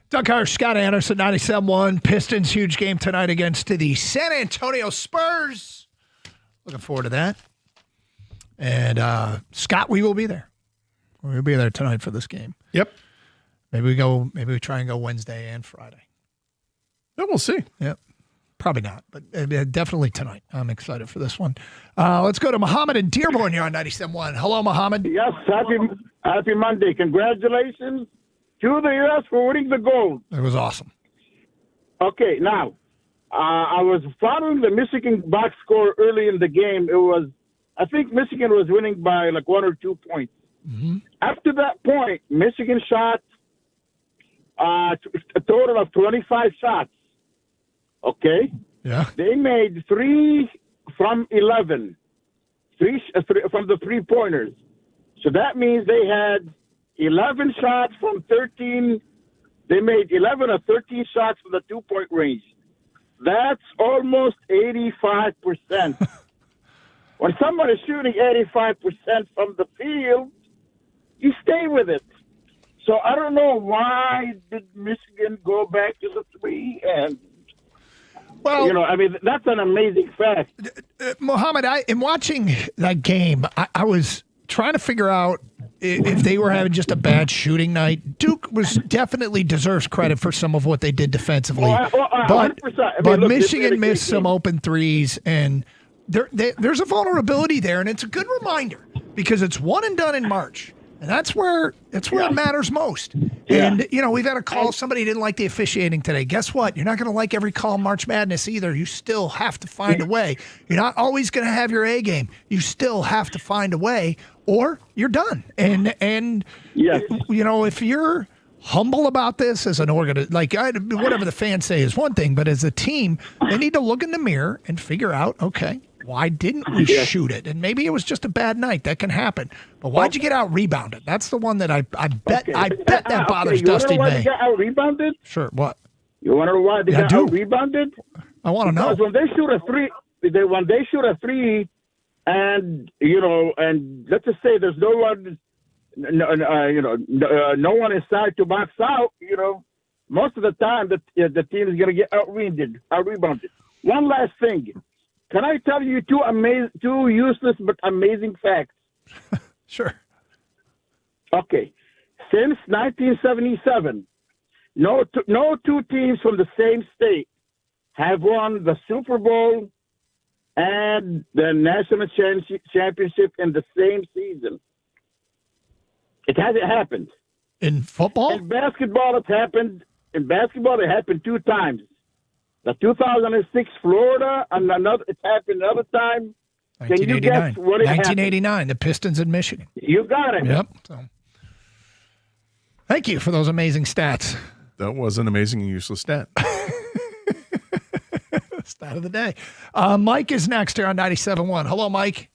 Doug Harsh, Scott Anderson, 97.1. Pistons, huge game tonight against the San Antonio Spurs. Looking forward to that. And Scott, we will be there. We'll be there tonight for this game. Yep. Maybe we try and go Wednesday and Friday. Yeah, we'll see. Yep. Probably not, but definitely tonight. I'm excited for this one. Let's go to Muhammad in Dearborn. You're on 97.1. Hello, Muhammad. Yes, happy Monday. Congratulations to the U.S. for winning the gold. It was awesome. Okay, now, I was following the Michigan box score early in the game. I think Michigan was winning by like 1 or 2 points. Mm-hmm. After that point, Michigan shot a total of 25 shots. Okay? Yeah. They made 3 from 11. 3 from the three-pointers. So that means they had 11 shots from 13. They made 11 or 13 shots from the 2-point range. That's almost 85%. When someone is shooting 85% from the field, you stay with it. So I don't know why did Michigan go back to the 3 and well, I mean, that's an amazing fact. Muhammad, in watching that game, I was trying to figure out if they were having just a bad shooting night. Duke definitely deserves credit for some of what they did defensively. But Michigan missed some open threes, and there's a vulnerability there, and it's a good reminder because it's one and done in March. And that's where it matters most. Yeah. And, we've had a call. Somebody didn't like the officiating today. Guess what? You're not going to like every call in March Madness either. You still have to find a way. You're not always going to have your A game. You still have to find a way or you're done. And yes. If you're humble about this as an whatever the fans say is one thing, but as a team, they need to look in the mirror and figure out, okay, why didn't we shoot it? And maybe it was just a bad night. That can happen. But why'd you get out rebounded? That's the one that I bet that bothers Dusty May. You got out rebounded? Sure. What? You want to know why they got out rebounded? I want to know. Because when they shoot a three, and and let's just say there's no one, no one inside to box out. Most of the time the team is going to get out rebounded. One last thing. Can I tell you two useless but amazing facts? Sure. Okay. Since 1977, no two teams from the same state have won the Super Bowl and the national championship in the same season. It hasn't happened. In football? In basketball, it happened. In basketball, it happened 2 times. The 2006 Florida, and it happened another time. Can you guess what it 1989, happened? the Pistons in Michigan. You got it. Yep. So, thank you for those amazing stats. That was an amazing and useless stat. Stat of the day. Mike is next here on 97.1. Hello, Mike.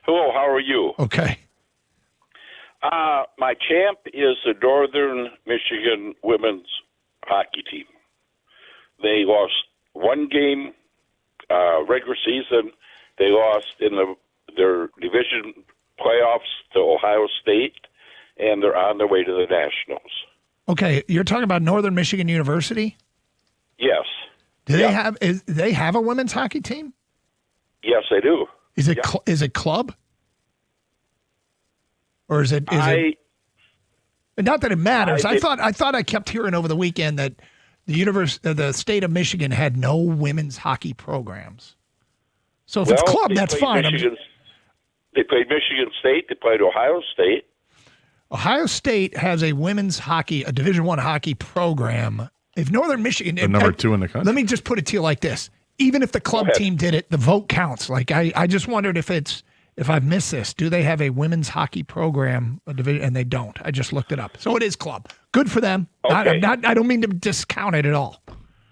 Hello, how are you? Okay. My champ is the Northern Michigan women's hockey team. They lost one game regular season. They lost in their division playoffs to Ohio State, and they're on their way to the Nationals. Okay, you're talking about Northern Michigan University? Yes. Do they have a women's hockey team? Yes, they do. Is it is it club? Or is it not that it matters. I thought I kept hearing over the weekend that the state of Michigan had no women's hockey programs. So if it's club, that's fine. They played Michigan State. They played Ohio State. Ohio State has a women's hockey, a Division I hockey program. If Northern Michigan, the number 2 in the country. Let me just put it to you like this: even if the club team did it, the vote counts. Like I just wondered if I've missed this. Do they have a women's hockey program, a division? And they don't. I just looked it up. So it is club. Good for them. Okay. I don't mean to discount it at all.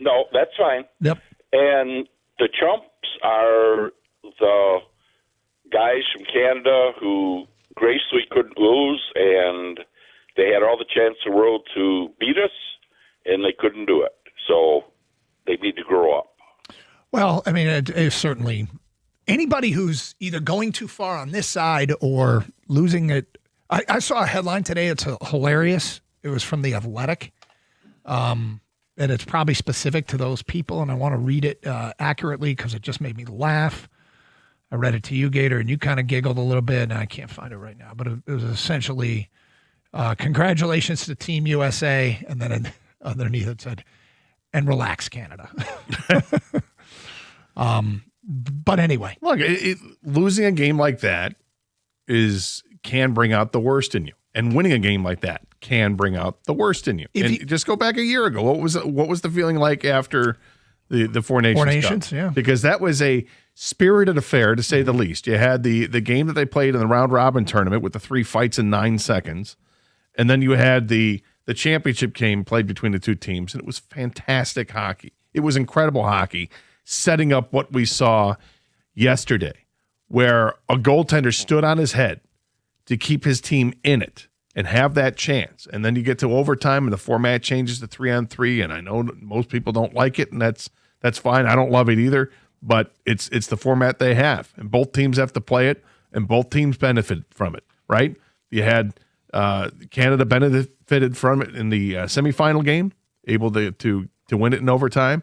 No, that's fine. Yep. And the chumps are the guys from Canada who gracefully couldn't lose, and they had all the chance in the world to beat us, and they couldn't do it. So they need to grow up. Well, I mean, it's certainly anybody who's either going too far on this side or losing it. I saw a headline today. It's hilarious. It was from The Athletic. And it's probably specific to those people, and I want to read it accurately because it just made me laugh. I read it to you, Gator, and you kind of giggled a little bit, and I can't find it right now. But it was essentially, congratulations to Team USA, and then underneath it said, and relax, Canada. But anyway. Look, losing a game like that can bring out the worst in you. And winning a game like that can bring out the worst in you. Just go back a year ago. What was the feeling like after the Four Nations Cup? Four Nations, yeah. Because that was a spirited affair, to say the least. You had the game that they played in the round-robin tournament with the 3 fights in 9 seconds. And then you had the championship game played between the two teams, and it was fantastic hockey. It was incredible hockey, setting up what we saw yesterday, where a goaltender stood on his head to keep his team in it and have that chance. And then you get to overtime and the format changes to 3-on-3. And I know most people don't like it, and that's fine. I don't love it either, but it's the format they have. And both teams have to play it, and both teams benefit from it, right? You had Canada benefited from it in the semifinal game, able to win it in overtime,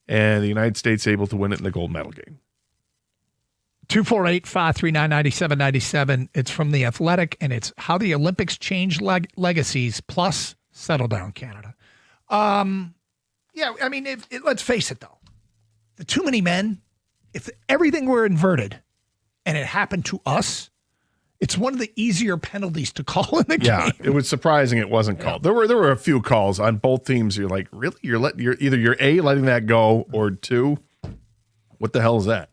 and the United States able to win it in the gold medal game. 248-539-9797. It's from The Athletic, and it's how the Olympics change legacies, plus settle down, Canada. Yeah, I mean, let's face it, though. The too many men, if everything were inverted and it happened to us, it's one of the easier penalties to call in the game. Yeah, it was surprising it wasn't called. There were a few calls on both teams. You're like, really? You're either you're A, letting that go, or 2, what the hell is that?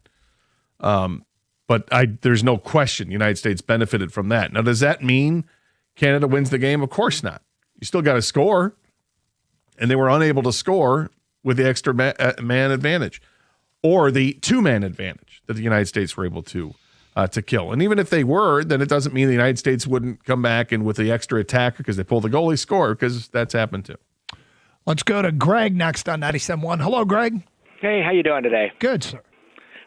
But there's no question the United States benefited from that. Now, does that mean Canada wins the game? Of course not. You still got to score, and they were unable to score with the extra man advantage or the 2-man advantage that the United States were able to kill. And even if they were, then it doesn't mean the United States wouldn't come back and with the extra attacker because they pull the goalie score, because that's happened too. Let's go to Greg next on 97.1. Hello, Greg. Hey, how you doing today? Good, sir.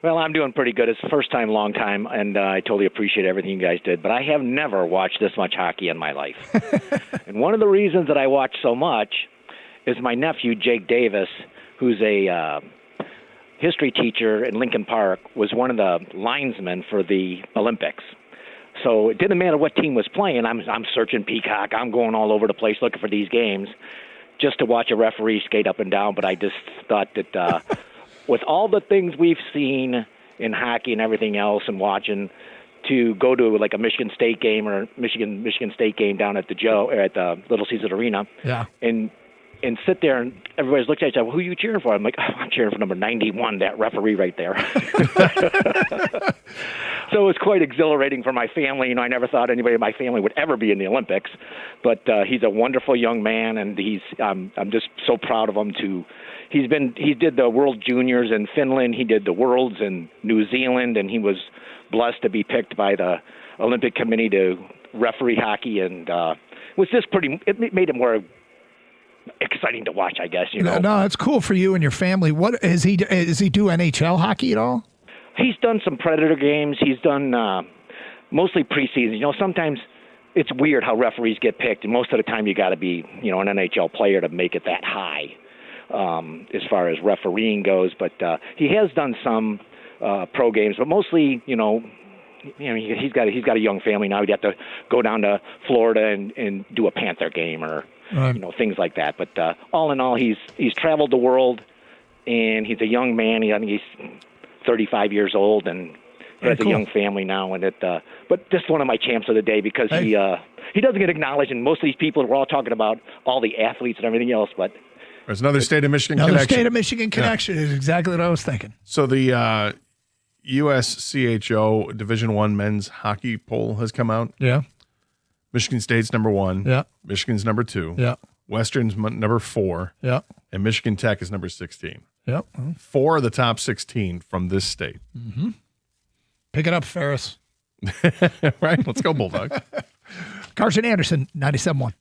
Well, I'm doing pretty good. It's the first time, long time, and I totally appreciate everything you guys did. But I have never watched this much hockey in my life. And one of the reasons that I watch so much is my nephew, Jake Davis, who's a history teacher in Lincoln Park, was one of the linesmen for the Olympics. So it didn't matter what team was playing. I'm searching Peacock. I'm going all over the place looking for these games just to watch a referee skate up and down. But I just thought that with all the things we've seen in hockey and everything else and watching, to go to like a Michigan State game or Michigan State game down at the Little Caesars Arena, yeah, and sit there and everybody's looking at each other, who are you cheering for? I'm like, I'm cheering for number 91, that referee right there. So it was quite exhilarating for my family. You know, I never thought anybody in my family would ever be in the Olympics, but he's a wonderful young man, and I'm just so proud of him. He did the World Juniors in Finland, he did the Worlds in New Zealand, and he was blessed to be picked by the Olympic Committee to referee hockey, and was just it made it more exciting to watch, I guess. You know, no, it's cool for you and your family. What is he? Does he do NHL hockey at all? He's done some Predator games. He's done mostly preseason. You know, sometimes it's weird how referees get picked, and most of the time you got to be, you know, an NHL player to make it that high as far as refereeing goes. But he has done some pro games, but mostly, you know, he's got a young family now. He'd have to go down to Florida and do a Panther game or you know, things like that. But all in all, he's traveled the world, and he's a young man. I think he's 35 years old, and he has a young family now. And but just one of my champs of the day, because he doesn't get acknowledged. And most of these people, we're all talking about all the athletes and everything else, but there's another state of Michigan connection. State of Michigan connection is exactly what I was thinking. So the USCHO Division I men's hockey poll has come out. Yeah. Michigan State's number 1. Yeah. Michigan's number 2. Yeah. Western's number 4. Yeah. And Michigan Tech is number 16. Yep. 4 of the top 16 from this state. Mm-hmm. Pick it up, Ferris. Right? Let's go, Bulldogs. Carson Anderson, 97.1.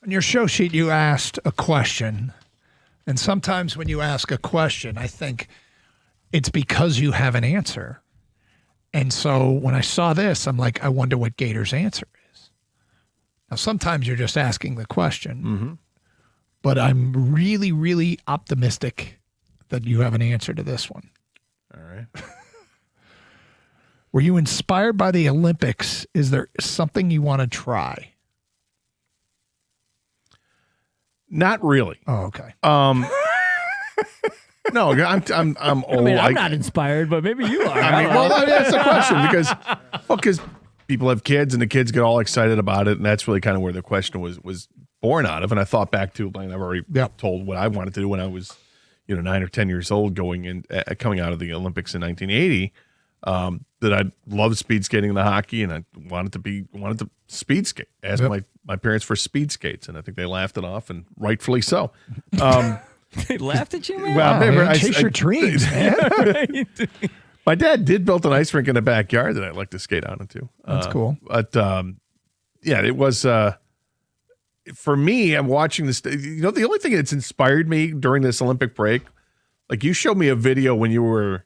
On your show sheet, you asked a question. And sometimes when you ask a question, I think it's because you have an answer. And so when I saw this, I'm like, I wonder what Gator's answer is. Now, sometimes you're just asking the question, but I'm really, really optimistic that you have an answer to this one. All right. Were you inspired by the Olympics? Is there something you want to try? Not really. Oh, okay. No, I'm old. I mean, I'm not inspired, but maybe you are. I mean, well, that's the question because people have kids and the kids get all excited about it, and that's really kind of where the question was born out of. And I thought back to, like, I've already told what I wanted to do when I was, 9 or 10 years old, coming out of the Olympics in 1980. That I loved speed skating and the hockey, and I wanted to speed skate. Asked my parents for speed skates, and I think they laughed it off, and rightfully so. They laughed at you, man? Well, chase your dreams, man. My dad did build an ice rink in the backyard that I'd like to skate on into. That's cool. But it was for me. I'm watching this. The only thing that's inspired me during this Olympic break, like you showed me a video when you were,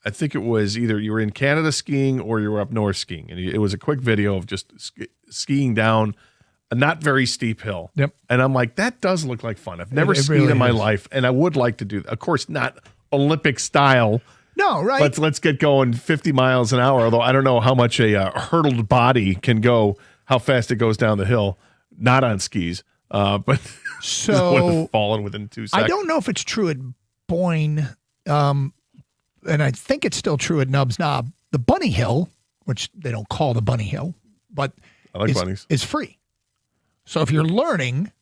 I think it was either you were in Canada skiing or you were up north skiing, and it was a quick video of just skiing down a not very steep hill. Yep. And I'm like, that does look like fun. I've never It skied really in my is. life, and I would like to do that. Of course, not Olympic style. No, right. Let's get going 50 miles an hour, although I don't know how much a hurdled body can go, how fast it goes down the hill, not on skis. But So would have fallen within 2 seconds. I don't know if it's true at Boyne, and I think it's still true at Nubs Knob. The Bunny Hill, which they don't call the Bunny Hill, but I like bunnies. is free. So if you're learning,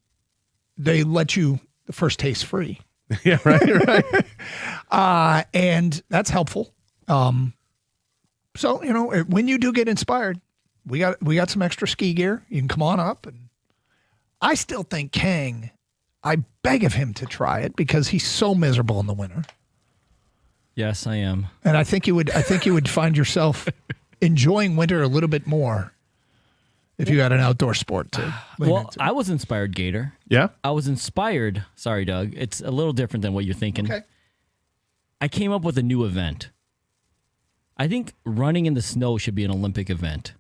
they let you the first taste free. Yeah, right. And that's helpful. So, when you do get inspired, we got some extra ski gear. You can come on up. And I still think Kang, I beg of him to try it because he's so miserable in the winter. Yes, I am. And I think you would find yourself enjoying winter a little bit more if you had an outdoor sport to lean Well, into. I was inspired, Gator. Yeah? I was inspired. Sorry, Doug. It's a little different than what you're thinking. Okay. I came up with a new event. I think running in the snow should be an Olympic event.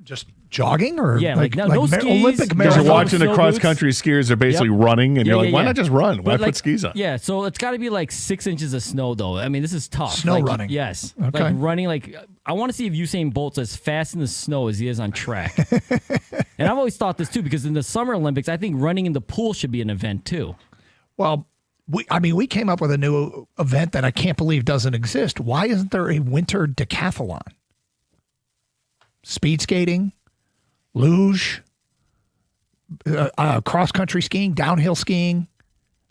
Just jogging or Yeah, like no skis. Olympic Because marathon? you're watching the snow cross boots. country skiers, they're basically running, and Yeah, you're like, yeah, why yeah. not just run? Why But put skis on? Yeah, so it's got to be like 6 inches of snow, though. I mean, this is tough. Snow Like, running. Yes. Okay. Like running, I want to see if Usain Bolt's as fast in the snow as he is on track. And I've always thought this, too, because in the Summer Olympics, I think running in the pool should be an event, too. Well, we came up with a new event that I can't believe doesn't exist. Why isn't there a winter decathlon? Speed skating, luge, cross country skiing, downhill skiing.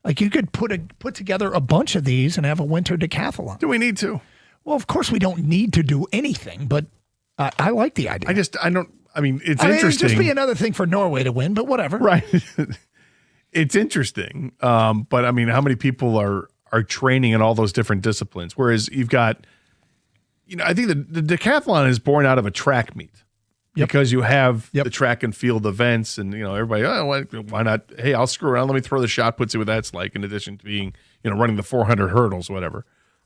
Like you could put together a bunch of these and have a winter decathlon. Do we need to? Well, of course we don't need to do anything, but I like the idea. It's It'd interesting. just be another thing for Norway to win, but whatever. Right. It's interesting. But I mean, how many people are training in all those different disciplines? Whereas you've got, I think the decathlon is born out of a track meet. Yep. Because you have the track and field events, and everybody, why not? Hey, I'll screw around. Let me throw the shot put, see what that's like. In addition to being, running the 400 hurdles, whatever.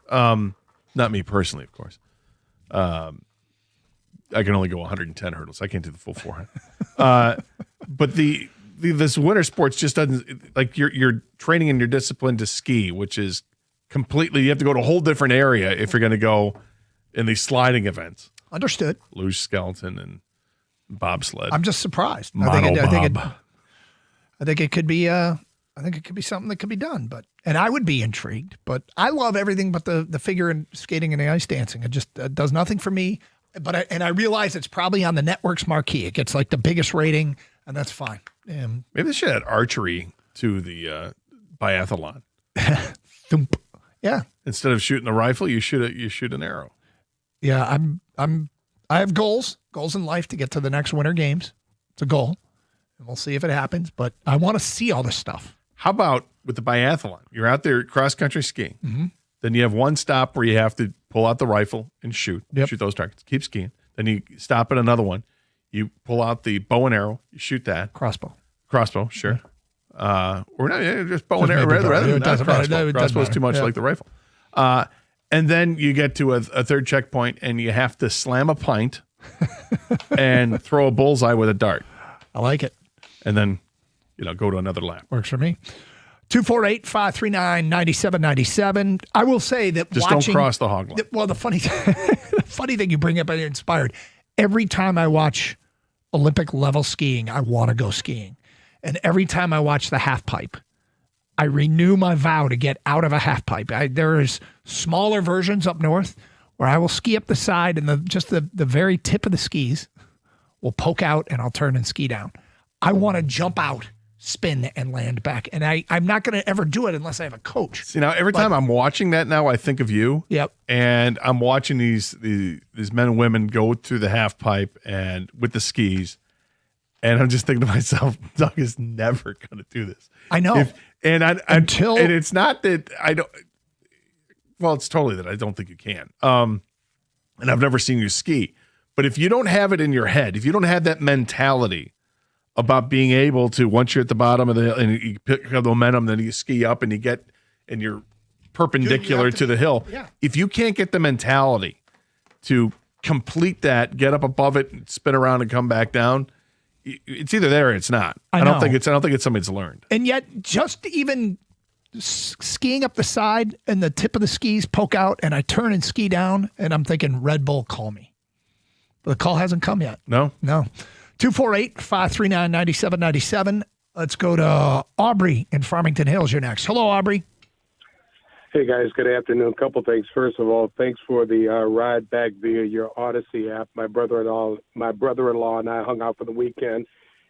Not me personally, of course. I can only go 110 hurdles. I can't do the full 400. But this winter sports just doesn't, like you're training in your discipline to ski, which is completely, you have to go to a whole different area if you're going to go in these sliding events. Understood. Luge, skeleton, and bobsled. I'm just surprised. I think it could be something that could be done, and I would be intrigued. But I love everything but the figure and skating and the ice dancing. It just does nothing for me. But I realize it's probably on the network's marquee. It gets like the biggest rating, and that's fine. Maybe they should add archery to the biathlon. Thump. Yeah. Instead of shooting a rifle, you shoot an arrow. Yeah, I have goals in life to get to the next Winter Games. It's a goal, and we'll see if it happens. But I want to see all this stuff. How about with the biathlon? You're out there cross country skiing. Mm-hmm. Then you have one stop where you have to pull out the rifle and shoot those targets. Keep skiing. Then you stop at another one. You pull out the bow and arrow. You shoot that crossbow. Crossbow, sure. Or not, just bow and Just arrow maybe rather bow. than It doesn't matter. crossbow. No, it doesn't Crossbow's matter. too much Yeah. like the rifle. And then you get to a third checkpoint, and you have to slam a pint and throw a bullseye with a dart. I like it. And then, go to another lap. Works for me. 248-539-9797. I will say that Just watching, don't cross the hog line. Well, the funny thing you bring up, I'm inspired. Every time I watch Olympic level skiing, I want to go skiing. And every time I watch the half pipe, I renew my vow to get out of a half pipe. There is smaller versions up north where I will ski up the side and the very tip of the skis will poke out and I'll turn and ski down. I want to jump out, spin, and land back. And I'm not going to ever do it unless I have a coach. See, now every time I'm watching that now, I think of you. Yep. And I'm watching these men and women go through the half pipe and with the skis. And I'm just thinking to myself, Doug is never going to do this. I know. And it's not that I don't. Well, it's totally that I don't think you can. And I've never seen you ski. But if you don't have it in your head, if you don't have that mentality about being able to, once you're at the bottom of the hill and you pick up the momentum, then you ski up and you're perpendicular to the hill. Yeah. If you can't get the mentality to complete that, get up above it, and spin around and come back down, it's either there or it's not. I don't know. think it's something that's learned. And yet, just even skiing up the side and the tip of the skis poke out, and I turn and ski down, and I'm thinking, Red Bull, call me. But the call hasn't come yet. No. 248-539-9797. Let's go to Aubrey in Farmington Hills. You're next. Hello, Aubrey. Hey guys, good afternoon. A couple things. First of all, thanks for the ride back via your Odyssey app. My brother-in-law and I hung out for the weekend,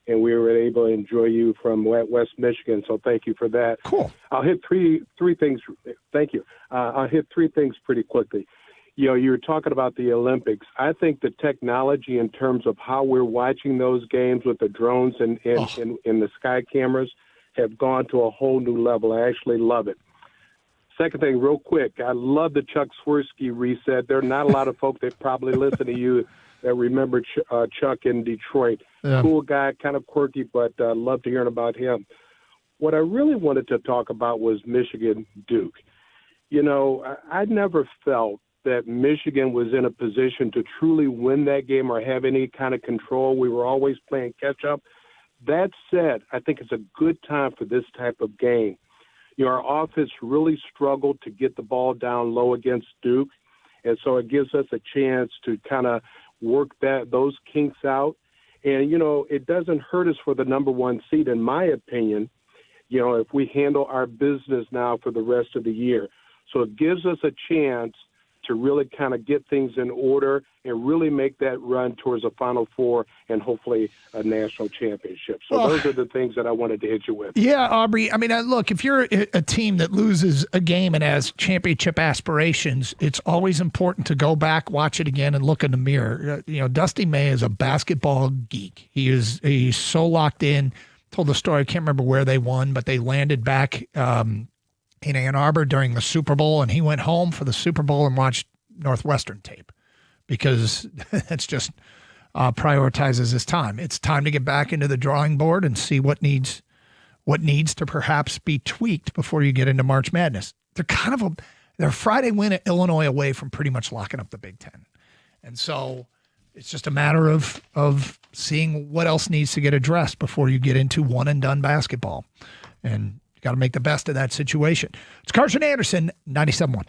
and we were able to enjoy you from West Michigan. So thank you for that. Cool. I'll hit three things. Thank you. I'll hit three things pretty quickly. You were talking about the Olympics. I think the technology in terms of how we're watching those games with the drones and the sky cameras have gone to a whole new level. I actually love it. Second thing, real quick, I love the Chuck Swirsky reset. There are not a lot of folks that probably listen to you that remember Chuck in Detroit. Yeah. Cool guy, kind of quirky, but love to hear about him. What I really wanted to talk about was Michigan Duke. I never felt that Michigan was in a position to truly win that game or have any kind of control. We were always playing catch up. That said, I think it's a good time for this type of game. Our offense really struggled to get the ball down low against Duke, and so it gives us a chance to kind of work those kinks out. And, it doesn't hurt us for the number one seed, in my opinion, if we handle our business now for the rest of the year. So it gives us a chance to really kind of get things in order and really make that run towards a Final Four and hopefully a national championship. So those are the things that I wanted to hit you with. Yeah, Aubrey. I mean, look, if you're a team that loses a game and has championship aspirations, it's always important to go back, watch it again, and look in the mirror. Dusty May is a basketball geek. He's so locked in. Told the story. I can't remember where they won, but they landed back in Ann Arbor during the Super Bowl, and he went home for the Super Bowl and watched Northwestern tape because that's just prioritizes his time. It's time to get back into the drawing board and see what needs to perhaps be tweaked before you get into March Madness. They're Friday win at Illinois away from pretty much locking up the Big Ten. And so it's just a matter of seeing what else needs to get addressed before you get into one and done basketball. And you got to make the best of that situation. It's Carson Anderson, 97.1.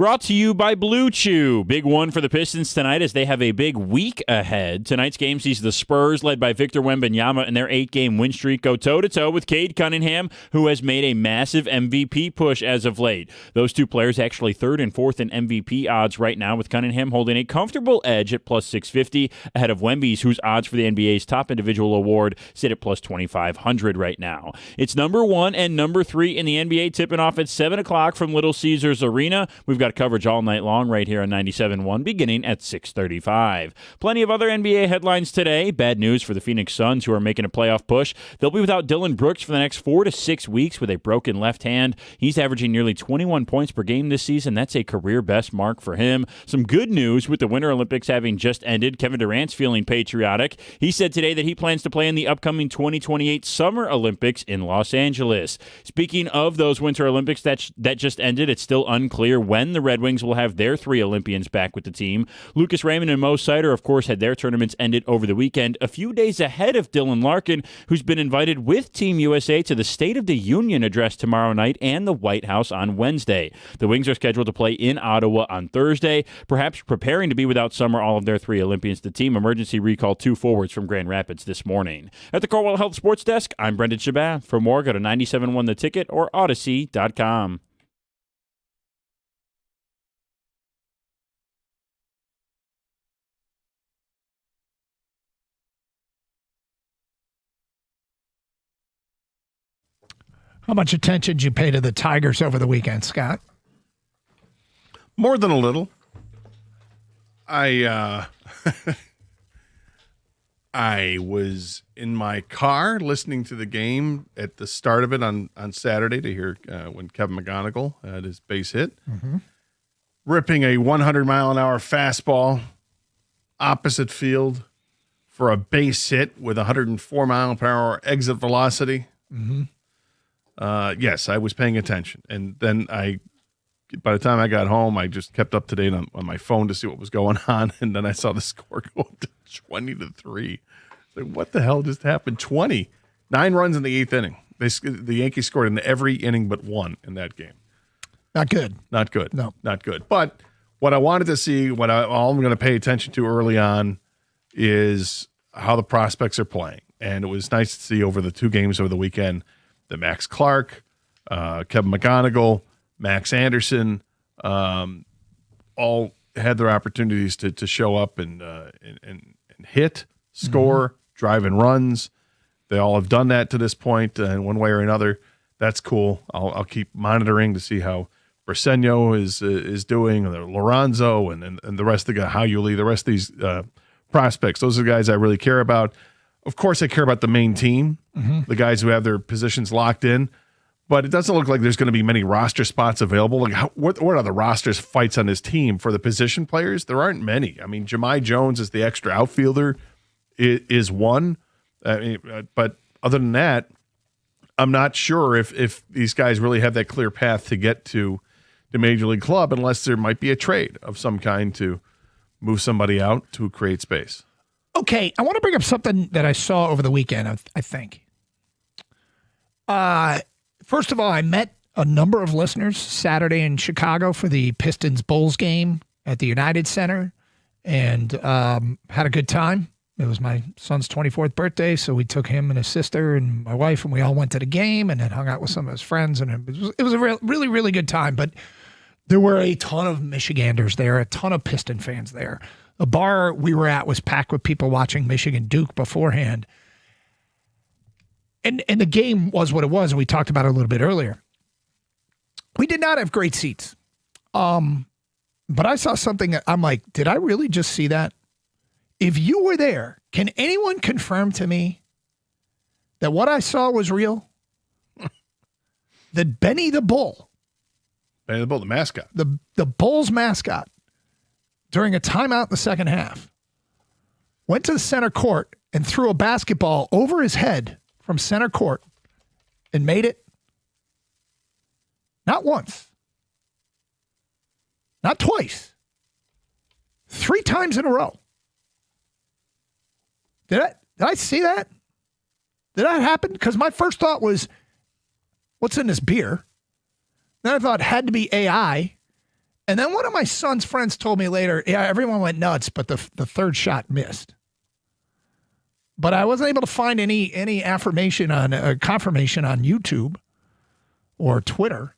Brought to you by Blue Chew. Big one for the Pistons tonight as they have a big week ahead. Tonight's game sees the Spurs, led by Victor Wembanyama, and their 8-game win streak go toe-to-toe with Cade Cunningham, who has made a massive MVP push as of late. Those two players actually third and fourth in MVP odds right now, with Cunningham holding a comfortable edge at plus 650 ahead of Wemby's, whose odds for the NBA's top individual award sit at plus 2,500 right now. It's number 1 and number 3 in the NBA tipping off at 7 o'clock from Little Caesars Arena. We've got coverage all night long right here on 97.1 beginning at 6:35. Plenty of other NBA headlines today. Bad news for the Phoenix Suns, who are making a playoff push. They'll be without Dillon Brooks for the next 4 to 6 weeks with a broken left hand. He's averaging nearly 21 points per game this season. That's a career best mark for him. Some good news with the Winter Olympics having just ended. Kevin Durant's feeling patriotic. He said today that he plans to play in the upcoming 2028 Summer Olympics in Los Angeles. Speaking of those Winter Olympics that just ended, it's still unclear when the Red Wings will have their 3 Olympians back with the team. Lucas Raymond and Mo Sider, of course, had their tournaments ended over the weekend, a few days ahead of Dylan Larkin, who's been invited with Team USA to the State of the Union address tomorrow night and the White House on Wednesday. The Wings are scheduled to play in Ottawa on Thursday, perhaps preparing to be without some or all of their 3 Olympians. The team emergency recalled 2 forwards from Grand Rapids this morning. At the Cornwall Health Sports Desk, I'm Brendan Shabat. For more, go to 97.1 The Ticket or Odyssey.com. How much attention did you pay to the Tigers over the weekend, Scott? More than a little. I was in my car listening to the game at the start of it on Saturday to hear when Kevin McGonigal had his base hit, ripping a 100-mile-an-hour fastball opposite field for a base hit with 104-mile-per-hour exit velocity. Yes, I was paying attention. And then by the time I got home, I just kept up to date on my phone to see what was going on. And then I saw the score go up to 20-3. Like, what the hell just happened? 20. 9 runs in the 8th inning. The Yankees scored in every inning but one in that game. Not good. Not good. No. Not good. But what I wanted to see, all I'm going to pay attention to early on is how the prospects are playing. And it was nice to see over the 2 games over the weekend that Max Clark, Kevin McGonigal, Max Anderson, all had their opportunities to show up and hit, score, drive in runs. They all have done that to this point in one way or another. That's cool. I'll keep monitoring to see how Briseño is doing, and Lorenzo, and the rest of the guys, Yuli, the rest of these prospects. Those are the guys I really care about. Of course, I care about the main team, the guys who have their positions locked in. But it doesn't look like there's going to be many roster spots available. Like, what are the rosters fights on this team for the position players? There aren't many. I mean, Jahmai Jones is the extra outfielder, is one. But other than that, I'm not sure if these guys really have that clear path to get to the Major League club, unless there might be a trade of some kind to move somebody out to create space. Okay, I want to bring up something that I saw over the weekend, I think. First of all, I met a number of listeners Saturday in Chicago for the Pistons-Bulls game at the United Center, and had a good time. It was my son's 24th birthday, so we took him and his sister and my wife, and we all went to the game and then hung out with some of his friends, and it was a really, really good time. But there were a ton of Michiganders there, a ton of Piston fans there. The bar we were at was packed with people watching Michigan Duke beforehand. And the game was what it was, and we talked about it a little bit earlier. We did not have great seats. But I saw something that I'm like, did I really just see that? If you were there, can anyone confirm to me that what I saw was real? That Benny the Bull, the mascot, the Bulls mascot, during a timeout in the second half, went to the center court and threw a basketball over his head from center court and made it not once, not twice, 3 times in a row. Did I see that? Did that happen? Because my first thought was, what's in this beer? Then I thought it had to be AI. And then one of my son's friends told me later, yeah, everyone went nuts, but the third shot missed. But I wasn't able to find any affirmation on confirmation on YouTube or Twitter.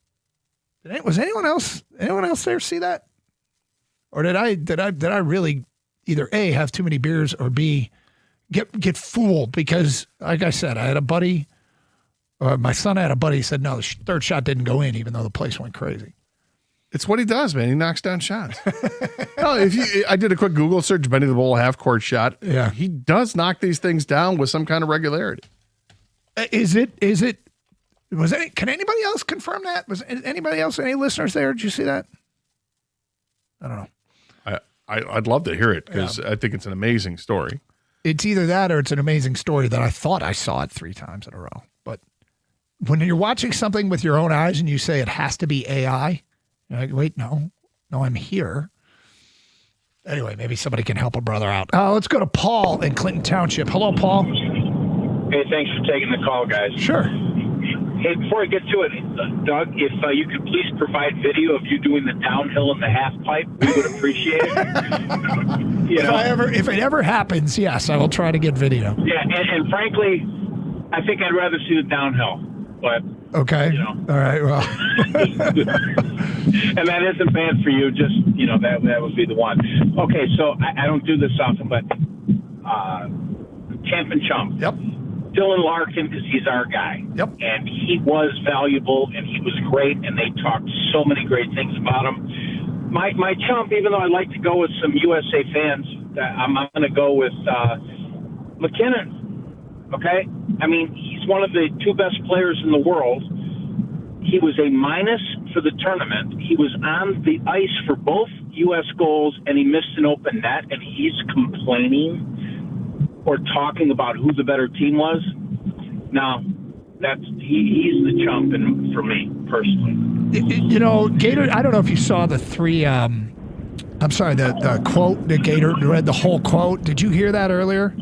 Was anyone else there see that? Or did I really either A, have too many beers, or B, get fooled? Because like I said, I had a buddy, my son had a buddy, said no, the third shot didn't go in, even though the place went crazy. It's what he does, man. He knocks down shots. No, I did a quick Google search, Benny the Bull half-court shot. Yeah. He does knock these things down with some kind of regularity. Can anybody else confirm that? Was anybody else, any listeners there? Did you see that? I don't know. I'd love to hear it because I think it's an amazing story. It's either that or it's an amazing story that I thought I saw it 3 times in a row. But when you're watching something with your own eyes and you say it has to be AI, you're like, wait, no, I'm here. Anyway, maybe somebody can help a brother out. Let's go to Paul in Clinton Township. Hello, Paul. Hey, thanks for taking the call, guys. Sure. Hey, before I get to it, Doug, if you could please provide video of you doing the downhill in the half pipe, we would appreciate it. If it ever happens, yes, I will try to get video. Yeah, and frankly, I think I'd rather see the downhill. But okay, all right, well, and that isn't bad for you. Just that would be the one. Okay, so I don't do this often, but Champ and Chump. Yep. Dylan Larkin, because he's our guy. Yep. And he was valuable, and he was great, and they talked so many great things about him. My chump, even though I like to go with some USA fans, I'm going to go with McKinnon. Okay? I mean, he's one of the 2 best players in the world. He was a minus for the tournament. He was on the ice for both U.S. goals, and he missed an open net, and he's complaining or talking about who the better team was. Now, he's the chump for me, personally. Gator, I don't know if you saw the 3, the quote that Gator read, the whole quote. Did you hear that earlier?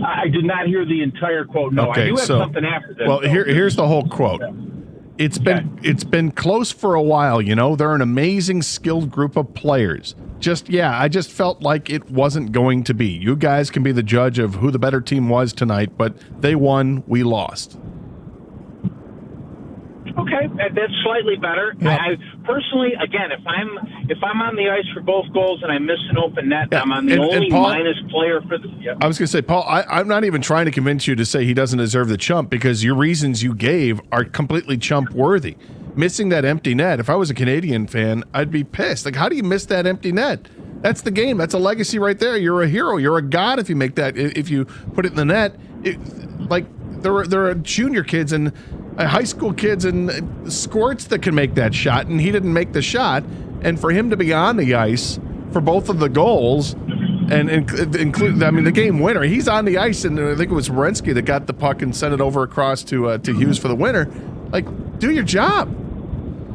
I did not hear the entire quote. No, Okay, I do have so- something after this. Well, here's the whole quote. It's been close for a while, They're an amazing, skilled group of players. I just felt like it wasn't going to be. You guys can be the judge of who the better team was tonight, but they won, we lost. Okay, that's slightly better. Yeah. I personally, again, if I'm on the ice for both goals and I miss an open net, I'm on the only Paul, minus player for the. Yep. I was going to say, Paul, I'm not even trying to convince you to say he doesn't deserve the chump because your reasons you gave are completely chump worthy. Missing that empty net, if I was a Canadian fan, I'd be pissed. Like, how do you miss that empty net? That's the game. That's a legacy right there. You're a hero. You're a god if you make that. If you put it in the net, there are junior kids and high school kids and squirts that can make that shot, and he didn't make the shot. And for him to be on the ice for both of the goals, and include, the game winner, he's on the ice, and I think it was Werenski that got the puck and sent it over across to Hughes for the winner. Like, do your job.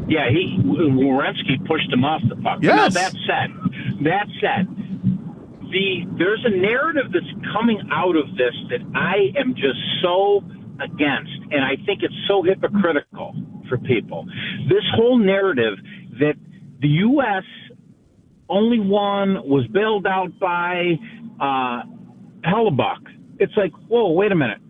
Yeah, Werenski pushed him off the puck. Yes. Now, that said, there's a narrative that's coming out of this that I am just so against, and I think it's so hypocritical for people. This whole narrative that the U.S. only was bailed out by Hellebuyck. It's like, whoa, wait a minute.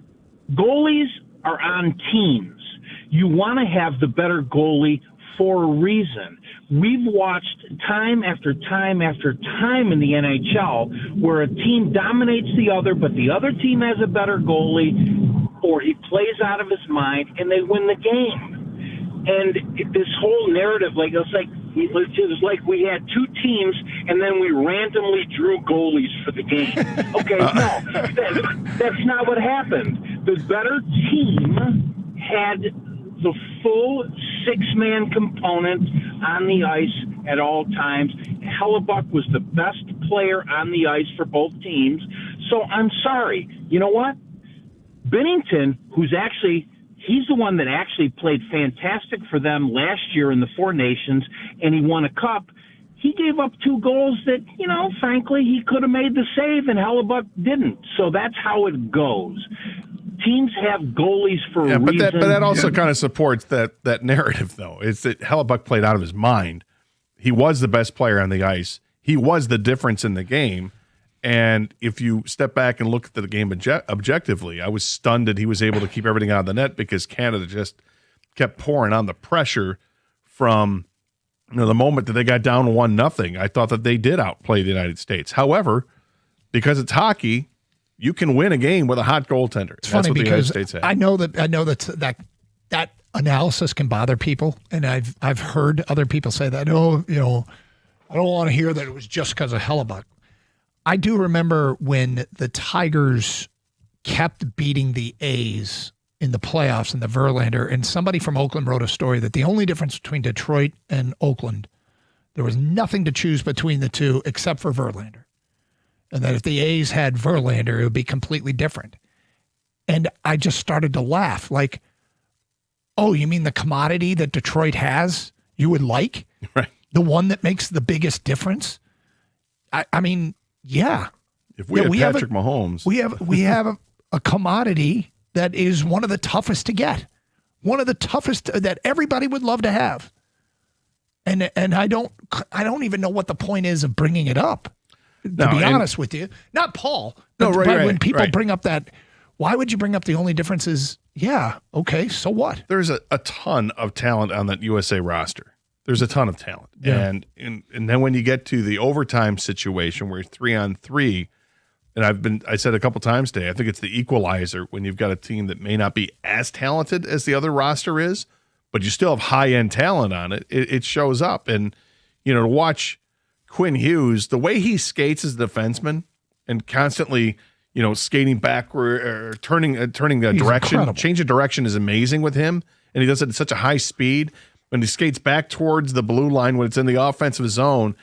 Goalies are on teams. You want to have the better goalie for a reason. We've watched time after time after time in the NHL where a team dominates the other, but the other team has a better goalie, or he plays out of his mind, and they win the game. And this whole narrative, it was like we had 2 teams, and then we randomly drew goalies for the game. Okay, no, that's not what happened. The better team had the full 6-man component on the ice at all times. Hellebuyck was the best player on the ice for both teams. So I'm sorry. You know what? Bennington, he's the one that actually played fantastic for them last year in the Four Nations, and he won a cup. He gave up 2 goals that, frankly, he could have made the save, and Hellebuyck didn't. So that's how it goes. Teams have goalies for a reason. But that also kind of supports that narrative, though. It's that Hellebuyck played out of his mind. He was the best player on the ice. He was the difference in the game. And if you step back and look at the game objectively, I was stunned that he was able to keep everything out of the net because Canada just kept pouring on the pressure from the moment that they got down 1-0. I thought that they did outplay the United States. However, because it's hockey, you can win a game with a hot goaltender. It's funny because I know that that analysis can bother people, and I've heard other people say that. Oh, I don't want to hear that it was just because of Hellebuck. I do remember when the Tigers kept beating the A's in the playoffs in the Verlander, and somebody from Oakland wrote a story that the only difference between Detroit and Oakland, there was nothing to choose between the two except for Verlander. And that if the A's had Verlander, it would be completely different. And I just started to laugh like, oh, you mean the commodity that Detroit has you would like? Right. The one that makes the biggest difference? I mean, yeah. If we had Patrick Mahomes. We have a commodity that is one of the toughest to get. One of the toughest that everybody would love to have. And I don't even know what the point is of bringing it up. To be honest with you. Not Paul. No, right, when people right. bring up that, why would you bring up the only difference is, yeah, okay, so what? There's a ton of talent on that USA roster. There's a ton of talent. Yeah. And then when you get to the overtime situation where 3-on-3, and I said a couple times today, I think it's the equalizer when you've got a team that may not be as talented as the other roster is, but you still have high-end talent on it. It shows up. And, to watch Quinn Hughes, the way he skates as a defenseman and constantly, skating backward or turning a direction, incredible. change of direction is amazing with him. And he does it at such a high speed. When he skates back towards the blue line when it's in the offensive zone,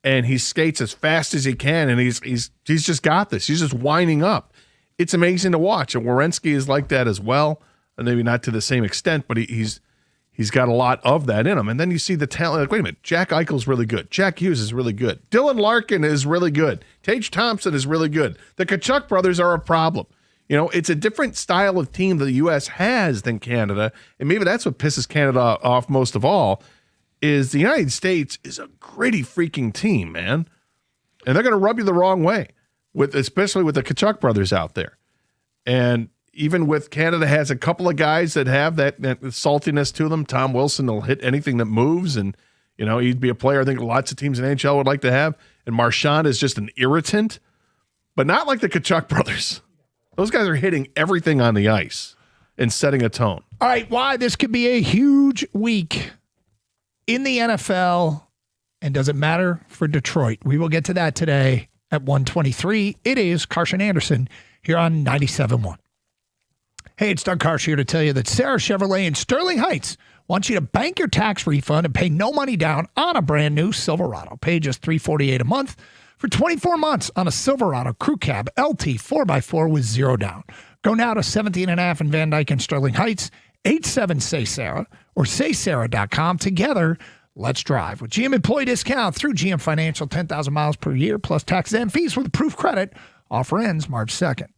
and he skates as fast as he can, and he's just got this. He's just winding up. It's amazing to watch. And Werenski is like that as well, and maybe not to the same extent, but he's got a lot of that in him. And then you see the talent. Like, wait a minute, Jack Eichel's really good. Jack Hughes is really good. Dylan Larkin is really good. Tage Thompson is really good. The Tkachuk brothers are a problem. It's a different style of team that the U.S. has than Canada, and maybe that's what pisses Canada off most of all, is the United States is a gritty freaking team, man. And they're going to rub you the wrong way, especially with the Tkachuk brothers out there. And even with Canada has a couple of guys that have that saltiness to them. Tom Wilson will hit anything that moves, and he'd be a player I think lots of teams in NHL would like to have. And Marchand is just an irritant, but not like the Tkachuk brothers. Those guys are hitting everything on the ice and setting a tone. All right, why this could be a huge week in the NFL, and does it matter for Detroit? We will get to that today at 1:23. It is Carson Anderson here on 97.1. Hey, it's Doug Karsch here to tell you that Sarah Chevrolet in Sterling Heights wants you to bank your tax refund and pay no money down on a brand new Silverado. Pay just $348 a month for 24 months on a Silverado Crew Cab LT 4x4 with zero down. Go now to 17.5 in Van Dyke and Sterling Heights, 87-SAY-SARAH, or saysarah.com. Together, let's drive. With GM employee discount through GM Financial, 10,000 miles per year, plus taxes and fees with approved credit. Offer ends March 2nd.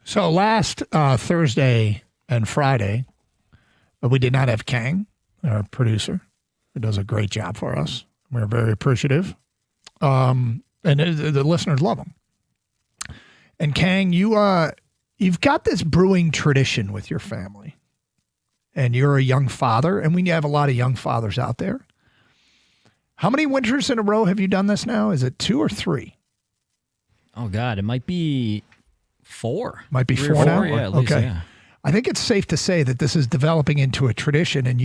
So last Thursday and Friday, we did not have Kang, our producer, who does a great job for us. We're very appreciative. And the listeners love him. And Kang, you've got this brewing tradition with your family. And you're a young father, and we have a lot of young fathers out there. How many winters in a row have you done this now? Is it 2 or 3? Oh, God, it might be 4. Might be 3 or 4 now? Yeah, at least, okay. yeah. I think it's safe to say that this is developing into a tradition, and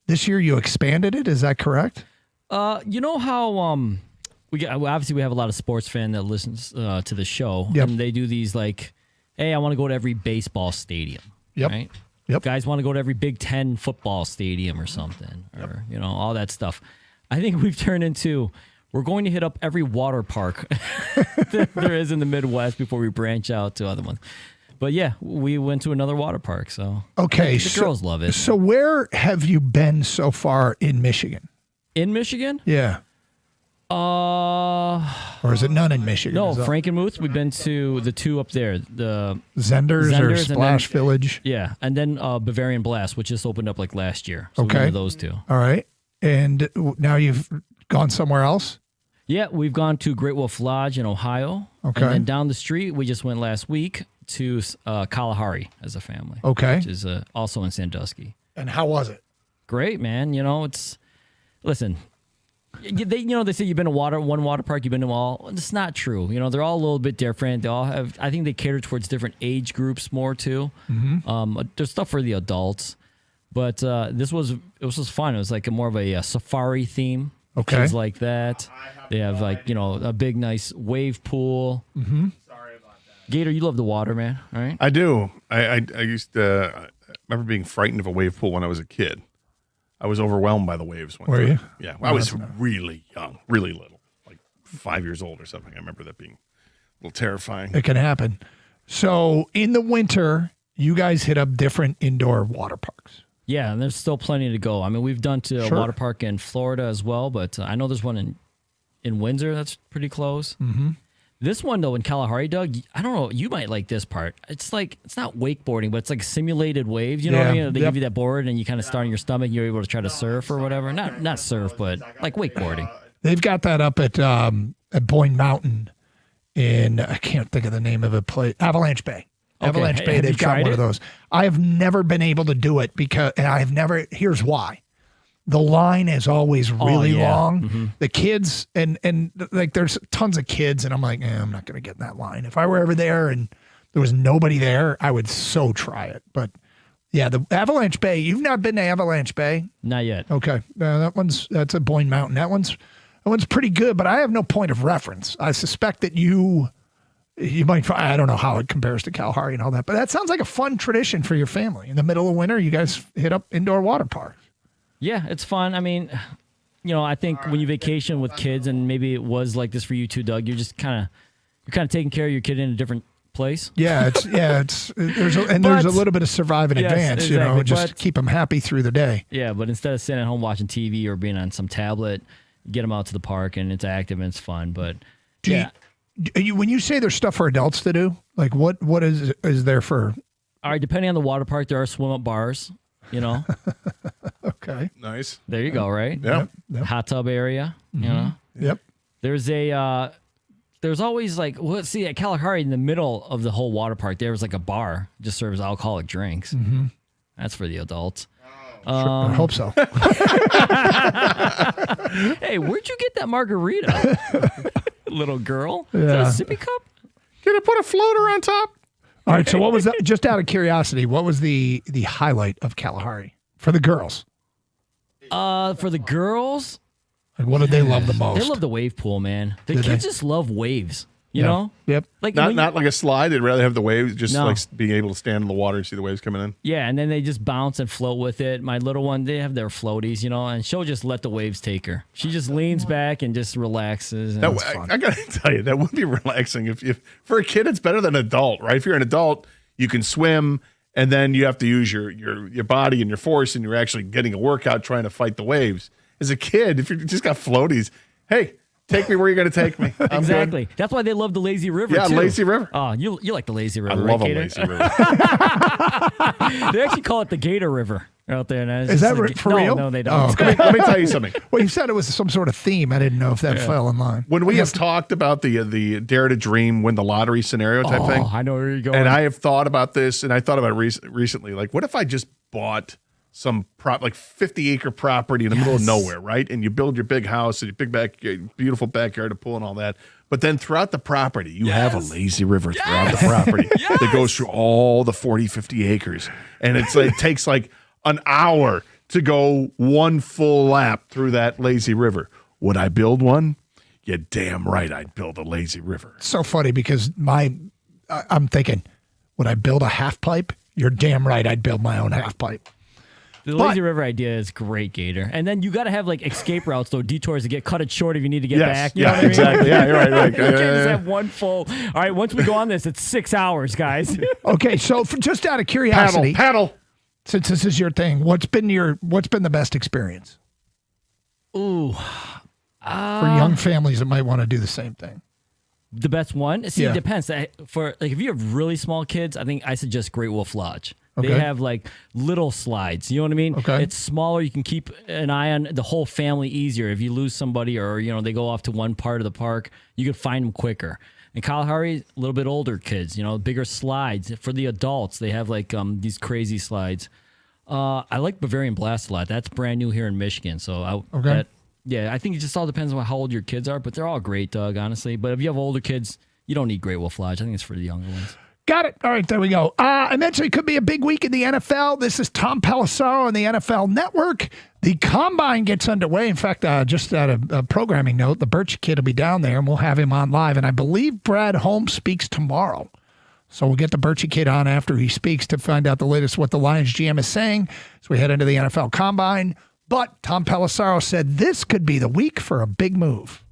this year you expanded it. Is that correct? You know how we have a lot of sports fan that listens to the show, Yep. and they do these like, hey, I want to go to every baseball stadium. Yep. Right? Yep. Guys want to go to every Big Ten football stadium or something, or all that stuff. I think we've turned into we're going to hit up every water park there is in the Midwest before we branch out to other ones. But yeah, we went to another water park, so Okay. the girls love it. So where have you been so far in Michigan? In Michigan? Yeah. Or is it none in Michigan? No, Is that- Frankenmuth. We've been to the 2 up there, the Zenders or and Splash then- Village? Yeah, and then Bavarian Blast, which just opened up like last year. So we Okay. went to those 2. All right. And now you've gone somewhere else? Yeah, we've gone to Great Wolf Lodge in Ohio. Okay. And then down the street, we just went last week to Kalahari as a family. Okay. Which is also in Sandusky. And how was it? Great, man. Listen, they say you've been to one water park, you've been to all. It's not true. They're all a little bit different. They all have, I think they cater towards different age groups more too. Mm-hmm. There's stuff for the adults, but it was fun. It was like more of a safari theme. Okay. Things like that. They have a big nice wave pool. Mm-hmm. Gator, you love the water, man, right? I do. I used to I remember being frightened of a wave pool when I was a kid. I was overwhelmed by the waves. Were you? Yeah. Oh, I was that's- really young, really little, like 5 years old or something. I remember that being a little terrifying. It can happen. So in the winter, you guys hit up different indoor water parks. Yeah, and there's still plenty to go. I mean, we've done to a Sure. water park in Florida as well, but I know there's one in Windsor that's pretty close. Mm-hmm. This one, though, in Kalahari, Doug, I don't know, you might like this part. It's not wakeboarding, but it's like simulated waves. You know what I Yeah. mean? They Yep. give you that board and you kind of start on your stomach and you're able to try to surf or whatever. Not surf, but like wakeboarding. They've got that up at Boyne Mountain in, I can't think of the name of the place, Avalanche Bay. Okay. Avalanche Bay, Have you they've got tried one of it? those. I have never been able to do it here's why. The line is always really yeah. long. Mhm. The kids and like there's tons of kids and I'm like, I'm not going to get in that line. If I were ever there and there was nobody there, I would so try it. But yeah, the Avalanche Bay, you've not been to Avalanche Bay? Not yet. Okay. That's at Boyne Mountain. That one's pretty good, but I have no point of reference. I suspect that you might, I don't know how it compares to Kalahari and all that, but that sounds like a fun tradition for your family. In the middle of winter, you guys hit up indoor water parks. Yeah, it's fun. I mean, I think when you vacation with kids, and maybe it was like this for you too, Doug, you're kind of taking care of your kid in a different place. Yeah, there's a little bit of survive in Yes, advance, exactly, just but- keep them happy through the day. Yeah, but instead of sitting at home watching TV or being on some tablet, get them out to the park and it's active and it's fun. But When you say there's stuff for adults to do, like what is there for? All right, depending on the water park, there are swim up bars. Okay. Nice. There you go. Right. Yep. Hot tub area. You know. Yep. There's there's always like at Kalahari in the middle of the whole water park there was like a bar just serves alcoholic drinks. Mhm. That's for the adults. I hope so. Hey, where'd you get that margarita, little girl? Is Yeah. that a sippy cup? Can I put a floater on top? All right. So what was that? Just out of curiosity, what was the highlight of Kalahari for the girls? For the girls, Like what did they love the most? they love the wave pool, man. The Did kids they? just love waves. You Yeah. know? Yep. Like Not when you- not like a slide. They'd rather have the waves, just No. like being able to stand in the water and see the waves coming in. Yeah, and then they just bounce and float with it. My little one, they have their floaties, and she'll just let the waves take her. She just leans back and just relaxes. And I gotta tell you, that would be relaxing. If for a kid, it's better than an adult, right? If you're an adult, you can swim, and then you have to use your body and your force, and you're actually getting a workout trying to fight the waves. As a kid, if you just got floaties, hey, Take me where you're going to take me. I'm Exactly. good. That's why they love the lazy river. Yeah, too. lazy river. Oh, you like the lazy river? I love right, a Gator? lazy river. They actually call it the Gator River out there. And Is that for real? No, they don't. Oh, okay. Let me tell you something. Well, you said it was some sort of theme. I didn't know if that fell in line. When we have talked about the Dare to Dream, win the lottery scenario type thing, I know where you're going. and I have thought about this, and I thought about it recently. Like, what if I just bought some 50-acre property in the middle of nowhere, right? And you build your big house and your beautiful backyard, a pool, and all that. But then throughout the property, you have a lazy river throughout the property that goes through all the 40, 50 acres. And it takes like an hour to go one full lap through that lazy river. Would I build one? You're damn right I'd build a lazy river. It's so funny because I'm thinking, would I build a half pipe? You're damn right I'd build my own half pipe. The lazy river idea is great, Gator. And then you got to have like escape routes, though, detours to cut it short if you need to get back. You know what I mean? Exactly. Yeah, you're right. You can't just have one full. All right, once we go on this, it's 6 hours, guys. Okay, so just out of curiosity, paddle. Since this is your thing, what's been the best experience? Ooh, for young families that might want to do the same thing. The best one? See, it depends. For if you have really small kids, I think I suggest Great Wolf Lodge. They have like little slides. You know what I mean? Okay. It's smaller. You can keep an eye on the whole family easier. If you lose somebody or they go off to one part of the park, you can find them quicker. In Kalahari, a little bit older kids, bigger slides. For the adults, they have like these crazy slides. I like Bavarian Blast a lot. That's brand new here in Michigan. So I think it just all depends on how old your kids are, but they're all great, Doug, honestly. But if you have older kids, you don't need Great Wolf Lodge. I think it's for the younger ones. Got it. All right, there we go. I mentioned it could be a big week in the NFL. This is Tom Pelissero on the NFL Network. The Combine gets underway. In fact, just at a programming note, the Birchie kid will be down there, and we'll have him on live. And I believe Brad Holmes speaks tomorrow. So we'll get the Birchie kid on after he speaks to find out the latest what the Lions GM is saying as we head into the NFL Combine. But Tom Pelissero said this could be the week for a big move.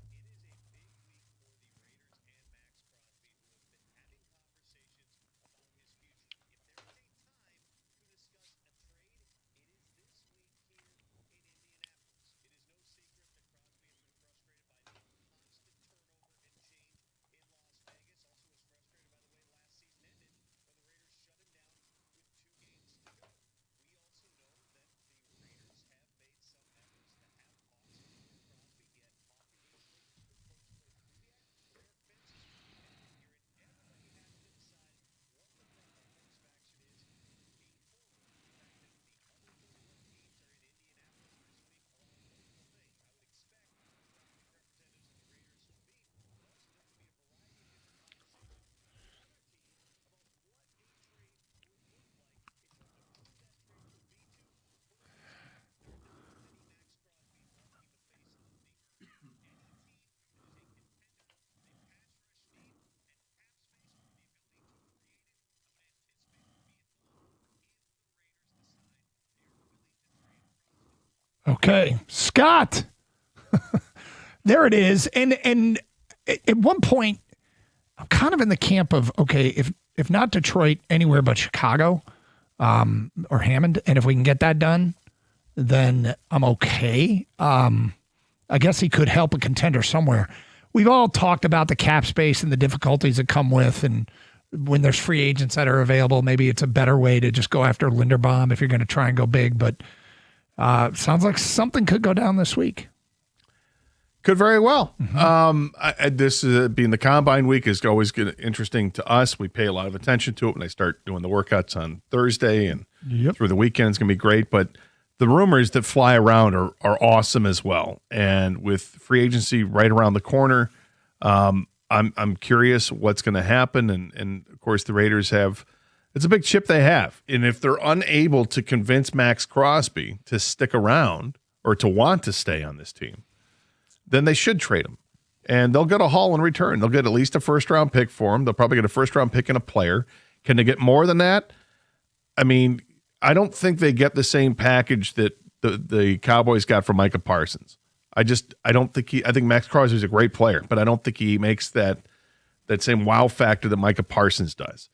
Okay, Scott. There it is. And at one point, I'm kind of in the camp of, okay, if not Detroit, anywhere but Chicago or Hammond, and if we can get that done, then I'm okay. I guess he could help a contender somewhere. We've all talked about the cap space and the difficulties that come with, and when there's free agents that are available, maybe it's a better way to just go after Linderbaum if you're going to try and go big, but sounds like something could go down this week. Could very well. This being the Combine week is always interesting to us. We pay a lot of attention to it when they start doing the workouts on Thursday and through the weekend. It's going to be great. But the rumors that fly around are awesome as well. And with free agency right around the corner, I'm curious what's going to happen. And of course, the Raiders it's a big chip they have. And if they're unable to convince Max Crosby to stick around or to want to stay on this team, then they should trade him. And they'll get a haul in return. They'll get at least a first-round pick for him. They'll probably get a first-round pick and a player. Can they get more than that? I mean, I don't think they get the same package that the Cowboys got from Micah Parsons. I don't think I think Max Crosby is a great player, but I don't think he makes that same wow factor that Micah Parsons does.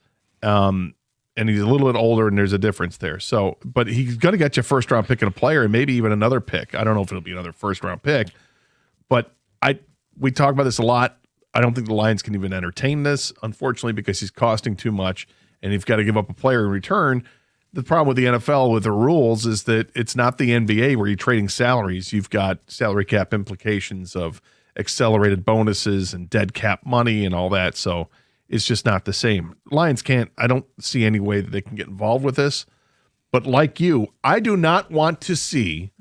And he's a little bit older, and there's a difference there. So, but he's going to get you a first-round pick and a player, and maybe even another pick. I don't know if it'll be another first-round pick, but we talk about this a lot. I don't think the Lions can even entertain this, unfortunately, because he's costing too much, and you've got to give up a player in return. The problem with the NFL with the rules is that it's not the NBA where you're trading salaries. You've got salary cap implications of accelerated bonuses and dead cap money and all that. So it's just not the same. Lions can't, I don't see any way that they can get involved with this. But like you, I do not want to see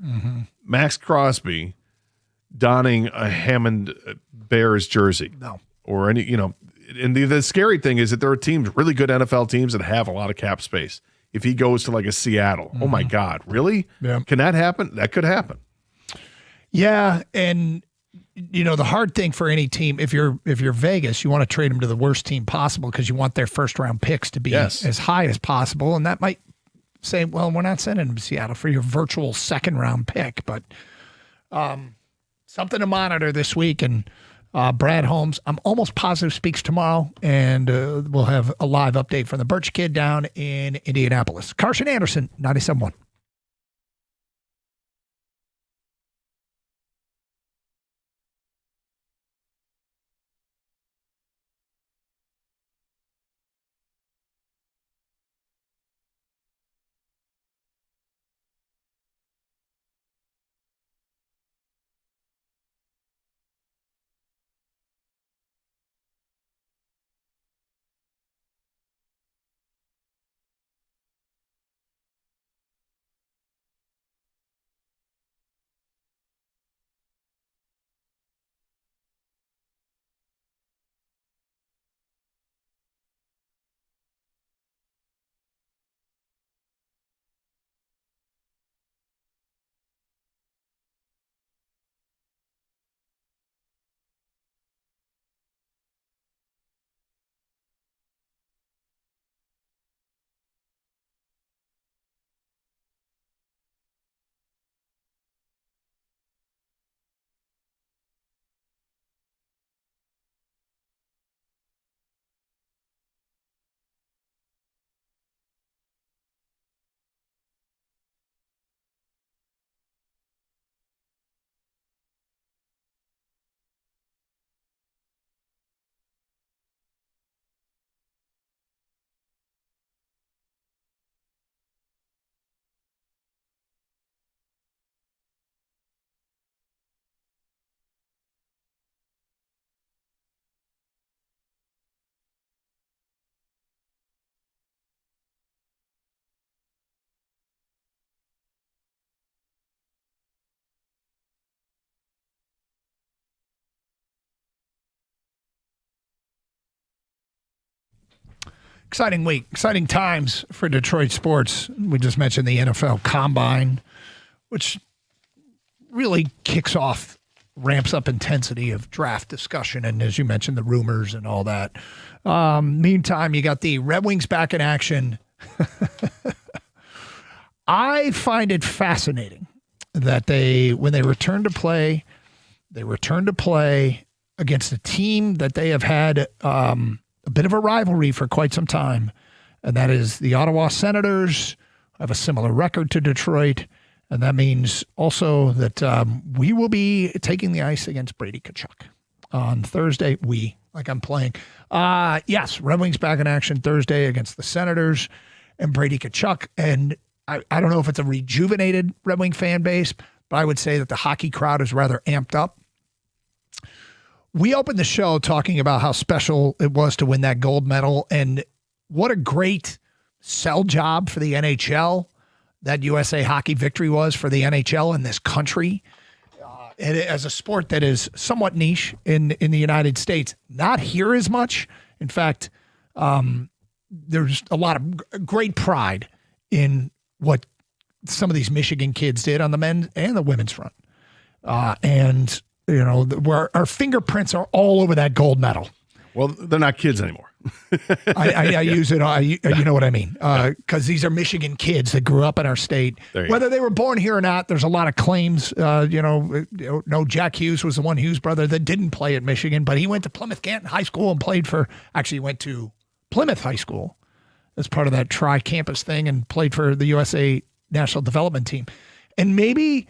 Max Crosby donning a Hammond Bears jersey. No. Or any, and the scary thing is that there are teams, really good NFL teams that have a lot of cap space. If he goes to like a Seattle, oh my God, really? Yeah. Can that happen? That could happen. Yeah, and the hard thing for any team, if you're Vegas, you want to trade them to the worst team possible because you want their first round picks to be as high as possible, and that might say, well, we're not sending them to Seattle for your virtual second round pick, but something to monitor this week. And Brad Holmes, I'm almost positive, speaks tomorrow, and we'll have a live update from the Birch Kid down in Indianapolis. Carson Anderson, 97.1. Exciting week, exciting times for Detroit sports. We just mentioned the NFL Combine, which really kicks off, ramps up intensity of draft discussion, and as you mentioned, the rumors and all that. Meantime, you got the Red Wings back in action. I find it fascinating that when they return to play, against a team that they have had a bit of a rivalry for quite some time, and that is the Ottawa Senators. Have a similar record to Detroit, and that means also that we will be taking the ice against Brady Tkachuk on Thursday. I'm playing. Yes, Red Wings back in action Thursday against the Senators and Brady Tkachuk, and I don't know if it's a rejuvenated Red Wing fan base, but I would say that the hockey crowd is rather amped up. We opened the show talking about how special it was to win that gold medal and what a great sell job for the NHL that USA Hockey victory was for the NHL in this country. And as a sport that is somewhat niche in the United States, not here as much. In fact, there's a lot of great pride in what some of these Michigan kids did on the men's and the women's front. And where our fingerprints are all over that gold medal. Well, they're not kids anymore. I use it. You know what I mean? Because these are Michigan kids that grew up in our state. Whether they were born here or not, there's a lot of claims. No, Jack Hughes was the one Hughes brother that didn't play at Michigan, but he went to Plymouth-Canton High School and went to Plymouth High School as part of that tri-campus thing and played for the USA National Development Team. And maybe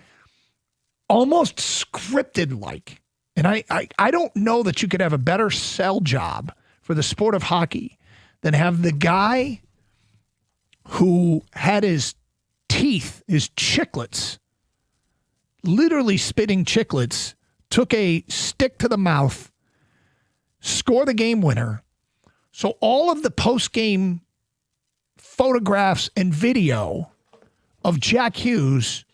almost scripted like And I don't know that you could have a better sell job for the sport of hockey than have the guy who had his teeth, his chiclets, literally spitting chiclets, took a stick to the mouth, score the game winner. So all of the post-game photographs and video of Jack Hughes,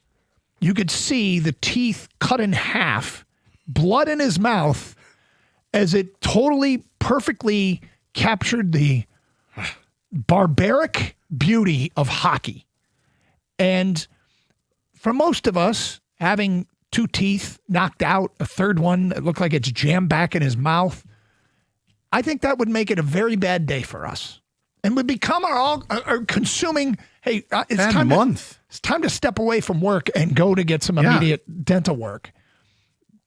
you could see the teeth cut in half, blood in his mouth, as it totally perfectly captured the barbaric beauty of hockey. And for most of us, having two teeth knocked out, a third one that looked like it's jammed back in his mouth, I think that would make it a very bad day for us. And would become our consuming, hey, it's time to step away from work and go to get some immediate dental work.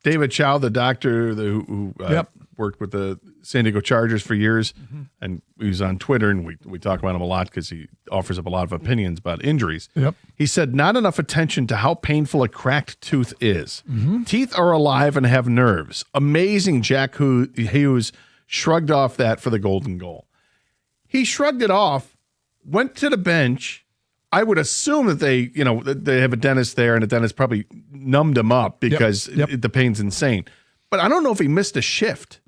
David Chow, the doctor who worked with the San Diego Chargers for years, and he was on Twitter, and we talk about him a lot because he offers up a lot of opinions about injuries. Yep. He said, not enough attention to how painful a cracked tooth is. Teeth are alive and have nerves. Amazing Jack Hughes shrugged off that for the golden goal. He shrugged it off, went to the bench. I would assume that they have a dentist there, and the dentist probably numbed him up because the pain's insane. But I don't know if he missed a shift.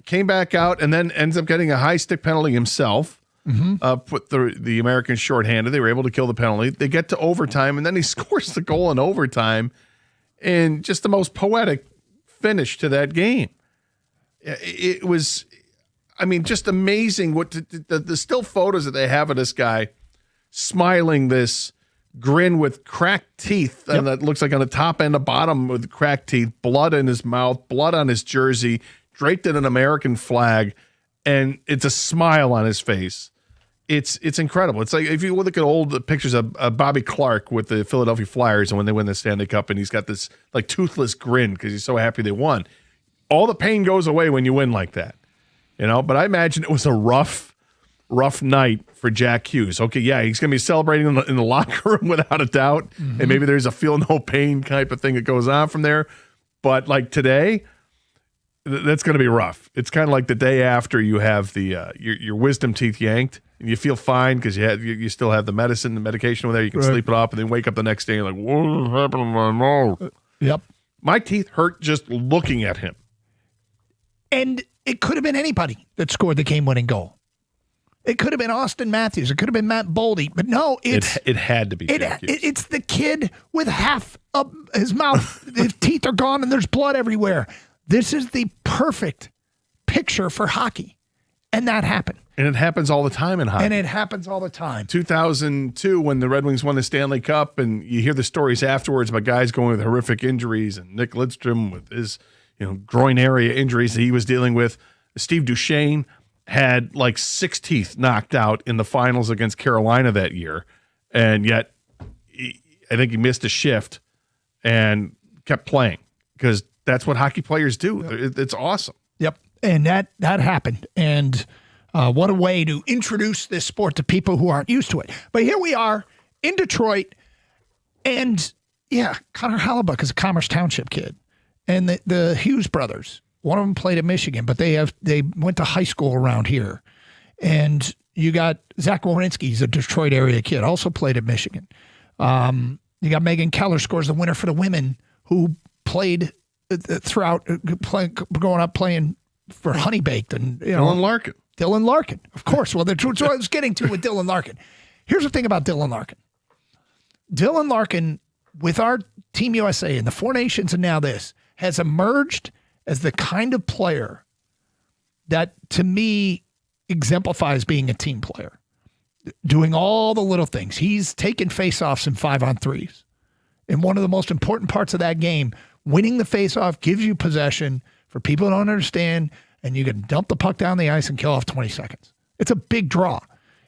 Came back out and then ends up getting a high stick penalty himself. Put the Americans shorthanded. They were able to kill the penalty. They get to overtime, and then he scores the goal in overtime, and just the most poetic finish to that game. It was, just amazing what the still photos that they have of this guy smiling, this grin with cracked teeth, and that looks like on the top and the bottom with cracked teeth, blood in his mouth, blood on his jersey, draped in an American flag, and it's a smile on his face. It's incredible. It's like if you look at old pictures of Bobby Clark with the Philadelphia Flyers and when they win the Stanley Cup, and he's got this like toothless grin because he's so happy they won. All the pain goes away when you win like that, But I imagine it was a rough night for Jack Hughes. Okay, yeah, he's going to be celebrating in the locker room without a doubt, and maybe there's a feel no pain type of thing that goes on from there. But like today, that's going to be rough. It's kind of like the day after you have the your wisdom teeth yanked, and you feel fine because you still have the medication over there. You can sleep it off, and then wake up the next day and you're like, what happened to my mouth? Yep. My teeth hurt just looking at him. And it could have been anybody that scored the game-winning goal. It could have been Austin Matthews. It could have been Matt Boldy. But no, it had to be Jack Hughes. It's the kid with half of his mouth. His teeth are gone and there's blood everywhere. This is the perfect picture for hockey. And that happened. And it happens all the time in hockey. 2002, when the Red Wings won the Stanley Cup, and you hear the stories afterwards about guys going with horrific injuries, and Nick Lidstrom with his groin area injuries that he was dealing with. Steve Duchesne had like 6 teeth knocked out in the finals against Carolina that year, and yet I think he missed a shift and kept playing because that's what hockey players do. It's awesome. Yep, and that happened, and what a way to introduce this sport to people who aren't used to it. But here we are in Detroit, and Connor Hellebuyck is a Commerce Township kid. And the Hughes brothers, one of them played at Michigan, but they went to high school around here. And you got Zach Wawrinski, he's a Detroit area kid, also played at Michigan. You got Megan Keller, scores the winner for the women, who played throughout, growing up playing for Honey Baked. And Dylan Larkin, of course. Well, that's what I was getting to with Dylan Larkin. Here's the thing about Dylan Larkin. Dylan Larkin, with our Team USA and the Four Nations and now this, has emerged as the kind of player that, to me, exemplifies being a team player. Doing all the little things. He's taken face-offs in 5-on-3s. And one of the most important parts of that game, winning the face-off gives you possession for people who don't understand, and you can dump the puck down the ice and kill off 20 seconds. It's a big draw.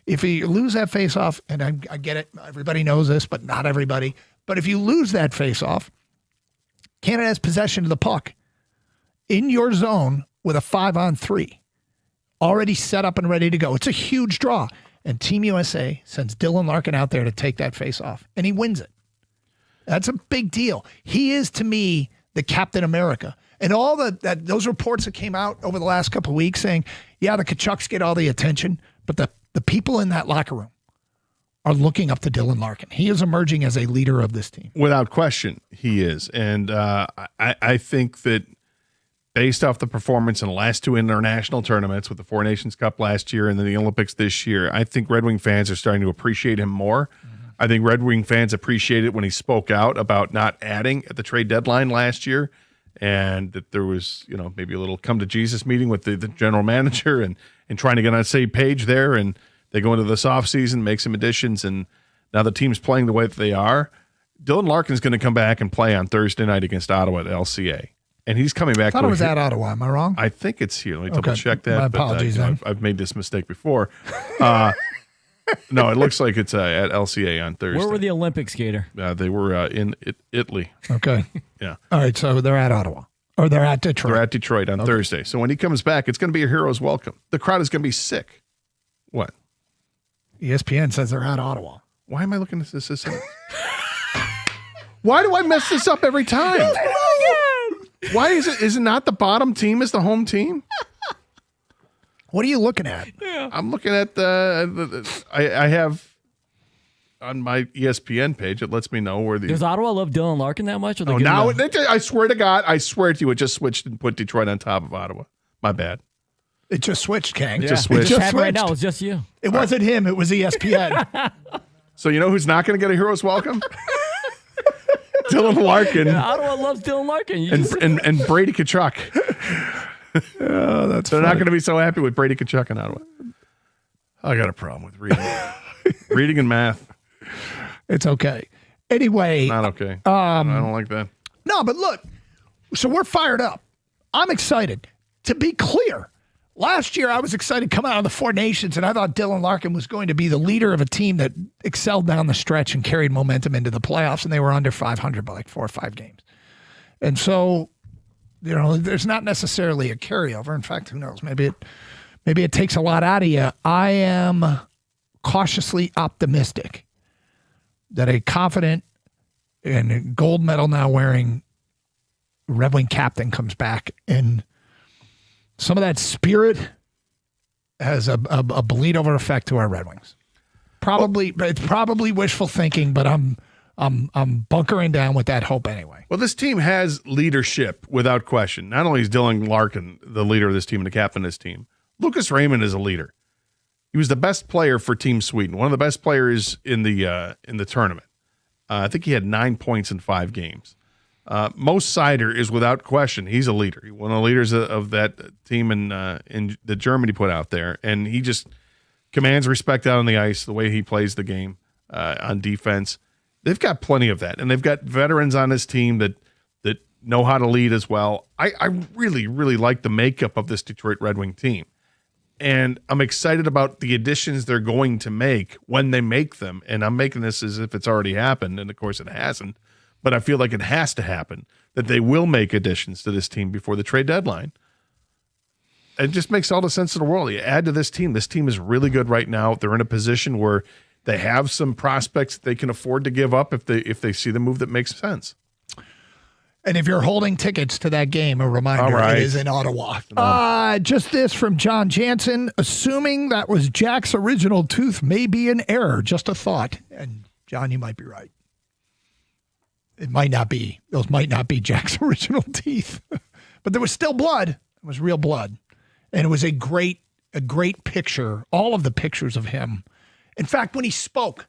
If you lose that face-off, and I get it, everybody knows this, but not everybody, but if you lose that face-off, Canada has possession of the puck in your zone with a 5-on-3, already set up and ready to go. It's a huge draw. And Team USA sends Dylan Larkin out there to take that face off, and he wins it. That's a big deal. He is, to me, the Captain America. And all those reports that came out over the last couple of weeks saying, yeah, the Tkachuks get all the attention, but the people in that locker room are looking up to Dylan Larkin. He is emerging as a leader of this team. Without question, he is. And I think that based off the performance in the last two international tournaments with the Four Nations Cup last year and then the Olympics this year, I think Red Wing fans are starting to appreciate him more. I think Red Wing fans appreciated when he spoke out about not adding at the trade deadline last year, and that there was, maybe a little come to Jesus meeting with the general manager and trying to get on the same page there. And they go into this offseason, make some additions, and now the team's playing the way that they are. Dylan Larkin's going to come back and play on Thursday night against Ottawa at LCA. And he's coming back. I thought it was at Ottawa. Am I wrong? I think it's here. Let me double check that. My apologies. I've made this mistake before. No, it looks like it's at LCA on Thursday. Where were the Olympic skater? They were in Italy. Okay. Yeah. All right, so they're at Ottawa. Or they're at Detroit. They're at Detroit on Thursday. So when he comes back, it's going to be a hero's welcome. The crowd is going to be sick. What? ESPN says they're at Ottawa. Why am I looking at this? Why do I mess this up every time? Why is it not the bottom team is the home team? What are you looking at? Yeah. I'm looking at I have on my ESPN page, it lets me know where the... Does Ottawa love Dylan Larkin that much? Or now, I swear to God, I swear to you, it just switched and put Detroit on top of Ottawa. My bad. It just switched, Kang. It just switched. It just happened right now. It's just you. It wasn't him. It was ESPN. So you know who's not going to get a hero's welcome? Dylan Larkin. Yeah, Ottawa loves Dylan Larkin. And Brady Tkachuk. Oh, that's They're not going to be so happy with Brady Tkachuk in Ottawa. I got a problem with reading. Reading and math. It's okay. Anyway. Not okay. I don't like that. No, but look. So we're fired up. I'm excited. To be clear, last year I was excited coming out of the Four Nations, and I thought Dylan Larkin was going to be the leader of a team that excelled down the stretch and carried momentum into the playoffs, and they were under 500 by like 4 or 5 games. And so, there's not necessarily a carryover. In fact, who knows? Maybe it takes a lot out of you. I am cautiously optimistic that a confident and gold medal now wearing Red Wing captain comes back, and some of that spirit has a bleed over effect to our Red Wings. It's probably wishful thinking, but I'm bunkering down with that hope anyway. Well, this team has leadership without question. Not only is Dylan Larkin the leader of this team and the captain of this team, Lucas Raymond is a leader. He was the best player for Team Sweden, one of the best players in the tournament. I think he had 9 points in 5 games. Mo Seider is without question. He's a leader. One of the leaders of that team in that Germany put out there, and he just commands respect out on the ice. The way he plays the game on defense, they've got plenty of that, and they've got veterans on this team that know how to lead as well. I really, really like the makeup of this Detroit Red Wing team, and I'm excited about the additions they're going to make when they make them. And I'm making this as if it's already happened, and of course it hasn't. But I feel like it has to happen, that they will make additions to this team before the trade deadline. It just makes all the sense in the world. You add to this team. This team is really good right now. They're in a position where they have some prospects that they can afford to give up if they see the move that makes sense. And if you're holding tickets to that game, a reminder, It is in Ottawa. Just this from John Jansen. Assuming that was Jack's original tooth may be an error. Just a thought. And, John, you might be right. It might not be. Those might not be Jack's original teeth. But there was still blood. It was real blood. And it was a great picture, all of the pictures of him. In fact, when he spoke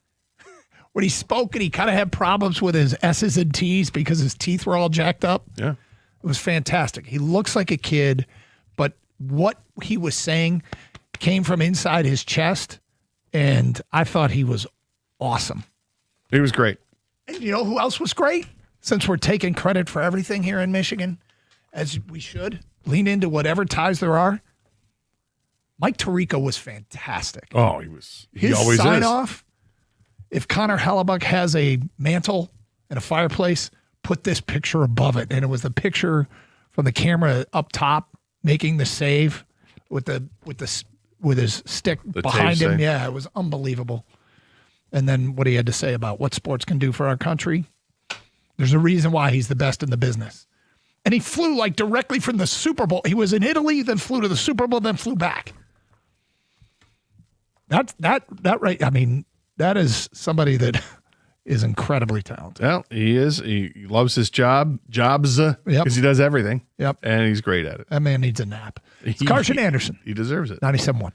and he kind of had problems with his S's and T's because his teeth were all jacked up. Yeah. It was fantastic. He looks like a kid, but what he was saying came from inside his chest, and I thought he was awesome. He was great. And you know who else was great? Since we're taking credit for everything here in Michigan, as we should, lean into whatever ties there are. Mike Tirico was fantastic. Oh, he always is. His sign-off, if Connor Hellebuck has a mantle and a fireplace, put this picture above it. And it was the picture from the camera up top making the save with his stick behind him. Yeah, it was unbelievable. And then what he had to say about what sports can do for our country. There's a reason why he's the best in the business. And he flew like directly from the Super Bowl. He was in Italy, then flew to the Super Bowl, then flew back. That right. I mean, that is somebody that is incredibly talented. Well, he is. He loves his jobs because he does everything. Yep. And he's great at it. That man needs a nap. It's Carson Anderson. He deserves it. 97.1.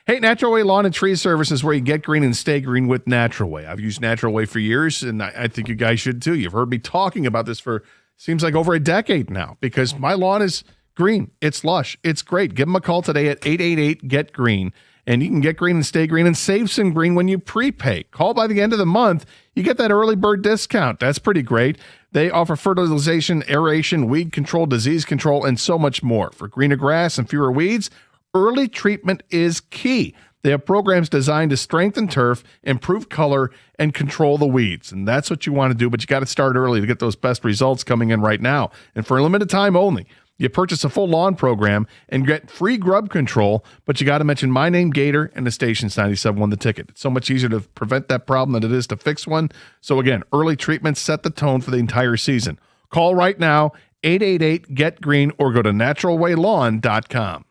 Hey, Natural Way Lawn and Tree Service is where you get green and stay green with Natural Way. I've used Natural Way for years, and I think you guys should too. You've heard me talking about this for seems like over a decade now because my lawn is green. It's lush. It's great. Give them a call today at 888-GET-GREEN, and you can get green and stay green and save some green when you prepay. Call by the end of the month. You get that early bird discount. That's pretty great. They offer fertilization, aeration, weed control, disease control, and so much more. For greener grass and fewer weeds, early treatment is key. They have programs designed to strengthen turf, improve color, and control the weeds. And that's what you want to do, but you got to start early to get those best results coming in right now. And for a limited time only, you purchase a full lawn program and get free grub control, but you got to mention my name, Gator, and the station's 97.1 The Ticket. It's so much easier to prevent that problem than it is to fix one. So again, early treatments set the tone for the entire season. Call right now, 888-GET-GREEN, or go to naturalwaylawn.com.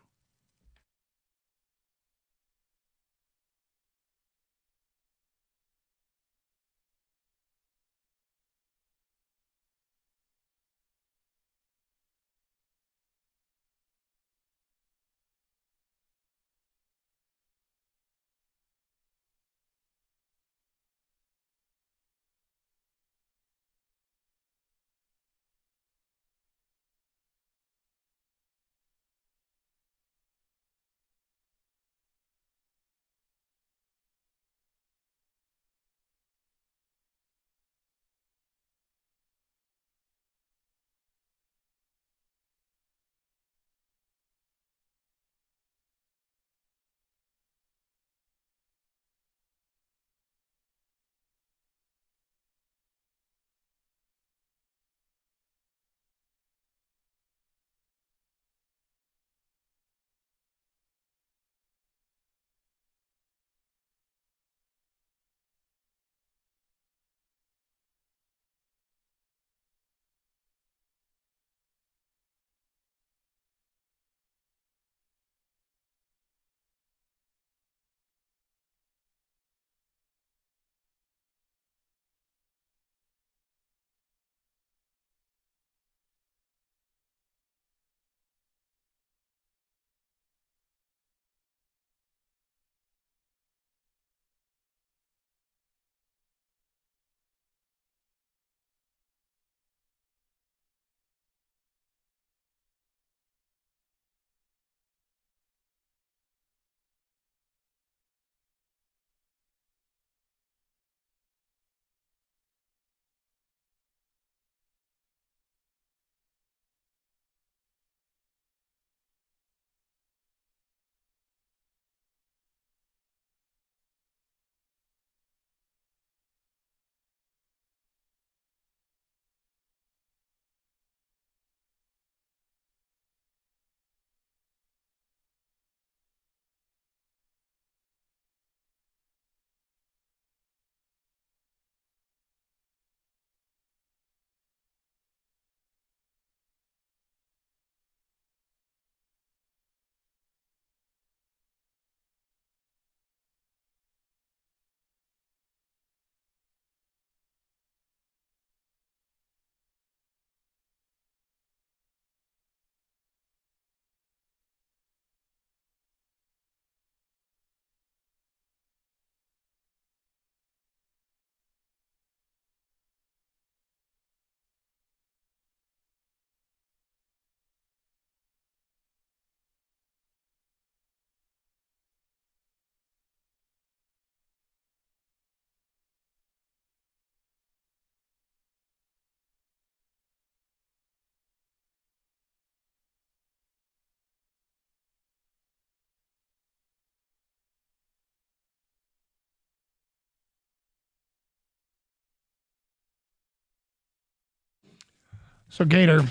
So, Gator,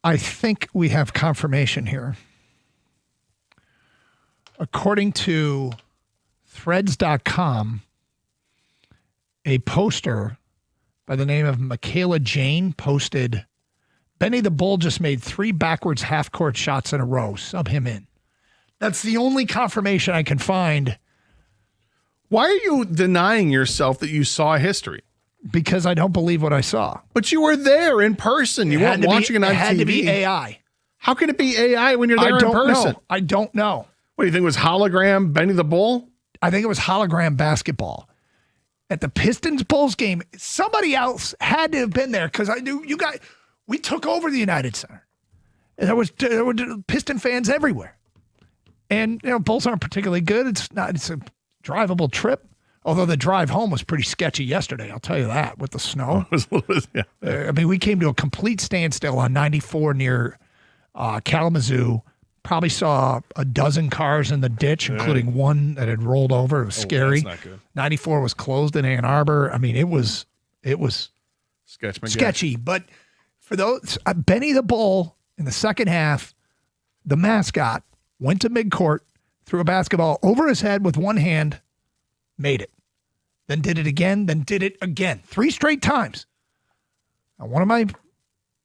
I think we have confirmation here. According to Threads.com, a poster by the name of Michaela Jane posted, Benny the Bull just made 3 backwards half-court shots in a row. Sub him in. That's the only confirmation I can find. Why are you denying yourself that you saw history? Because I don't believe what I saw. But you were there in person. You weren't watching it on TV. It had to be AI. How can it be AI when you're there in person? I don't know. What do you think, it was hologram Benny the Bull? I think it was hologram basketball. At the Pistons-Bulls game, somebody else had to have been there because I knew you guys, we took over the United Center. And there were Piston fans everywhere. And, Bulls aren't particularly good. It's a drivable trip. Although the drive home was pretty sketchy yesterday, I'll tell you that, with the snow. We came to a complete standstill on 94 near Kalamazoo. Probably saw a dozen cars in the ditch, including one that had rolled over. It was scary. That's not good. 94 was closed in Ann Arbor. it was sketchy. But for those, Benny the Bull in the second half, the mascot, went to midcourt, threw a basketball over his head with one hand, made it. Then did it again, then did it again. 3 straight times. Now, one of my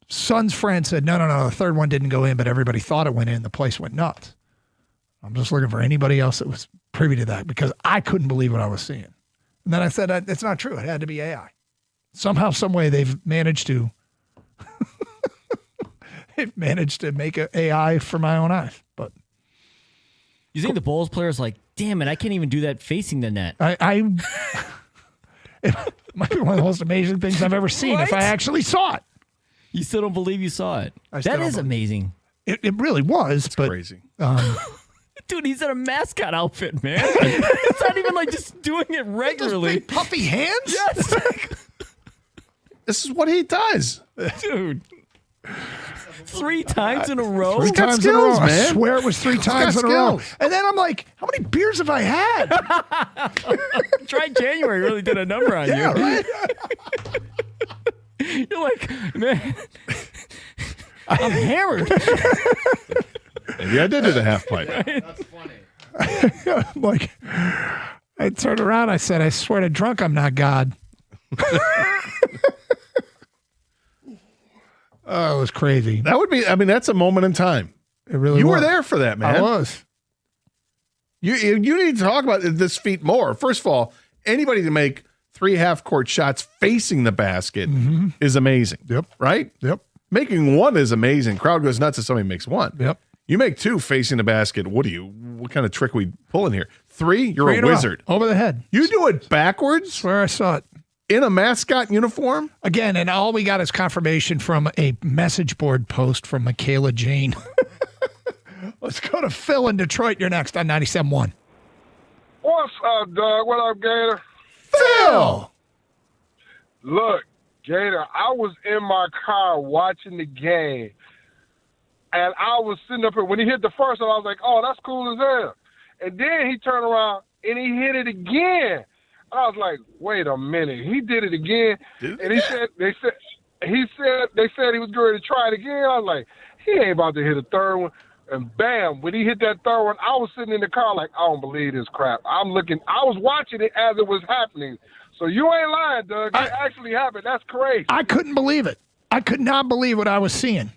son's friends said, no, the third one didn't go in, but everybody thought it went in. The place went nuts. I'm just looking for anybody else that was privy to that because I couldn't believe what I was seeing. And then I said, it's not true. It had to be AI. Somehow, some way, they've managed to make an AI for my own eyes. But you think the Bulls player's like, damn it, I can't even do that facing the net. It might be one of the most amazing things I've ever seen if I actually saw it. You still don't believe you saw it? That is amazing. It really was. It's crazy. Dude, he's in a mascot outfit, man. It's not even like just doing it regularly. Those big puffy hands? Yes. This is what he does. Dude. 3 times in a row? 3 times skills, in a row. man. I swear it was 3 times in a row. And then I'm like, how many beers have I had? Dry January really did a number on you. Right? You're like, man, I'm hammered. Maybe I did it a half pipe. That's funny. Like, I turned around, I said, I swear to drunk, I'm not God. Oh, it was crazy. That would be, that's a moment in time. It really You was. were there for that, man. I was. You need to talk about this feat more. First of all, anybody to make 3 half-court shots facing the basket is amazing. Yep. Right? Yep. Making 1 is amazing. Crowd goes nuts if somebody makes 1. Yep. You make 2 facing the basket. What kind of trick are we pulling here? 3, you're 3 a in a row. wizard. Over the head. You do it backwards? Swear I saw it. In a mascot uniform? Again, and all we got is confirmation from a message board post from Michaela Jane. Let's go to Phil in Detroit. You're next on 97.1. What's up, Doug? What up, Gator? Phil! Look, Gator, I was in my car watching the game, and I was sitting up here. When he hit the first one, I was like, oh, that's cool as hell. And then he turned around, and he hit it again. I was like, wait a minute. He did it again. And they said he was going to try it again. I was like, he ain't about to hit a third one. And bam, when he hit that third one, I was sitting in the car like, I don't believe this crap. I was watching it as it was happening. So you ain't lying, Doug. It actually happened. That's crazy. I couldn't believe it. I could not believe what I was seeing.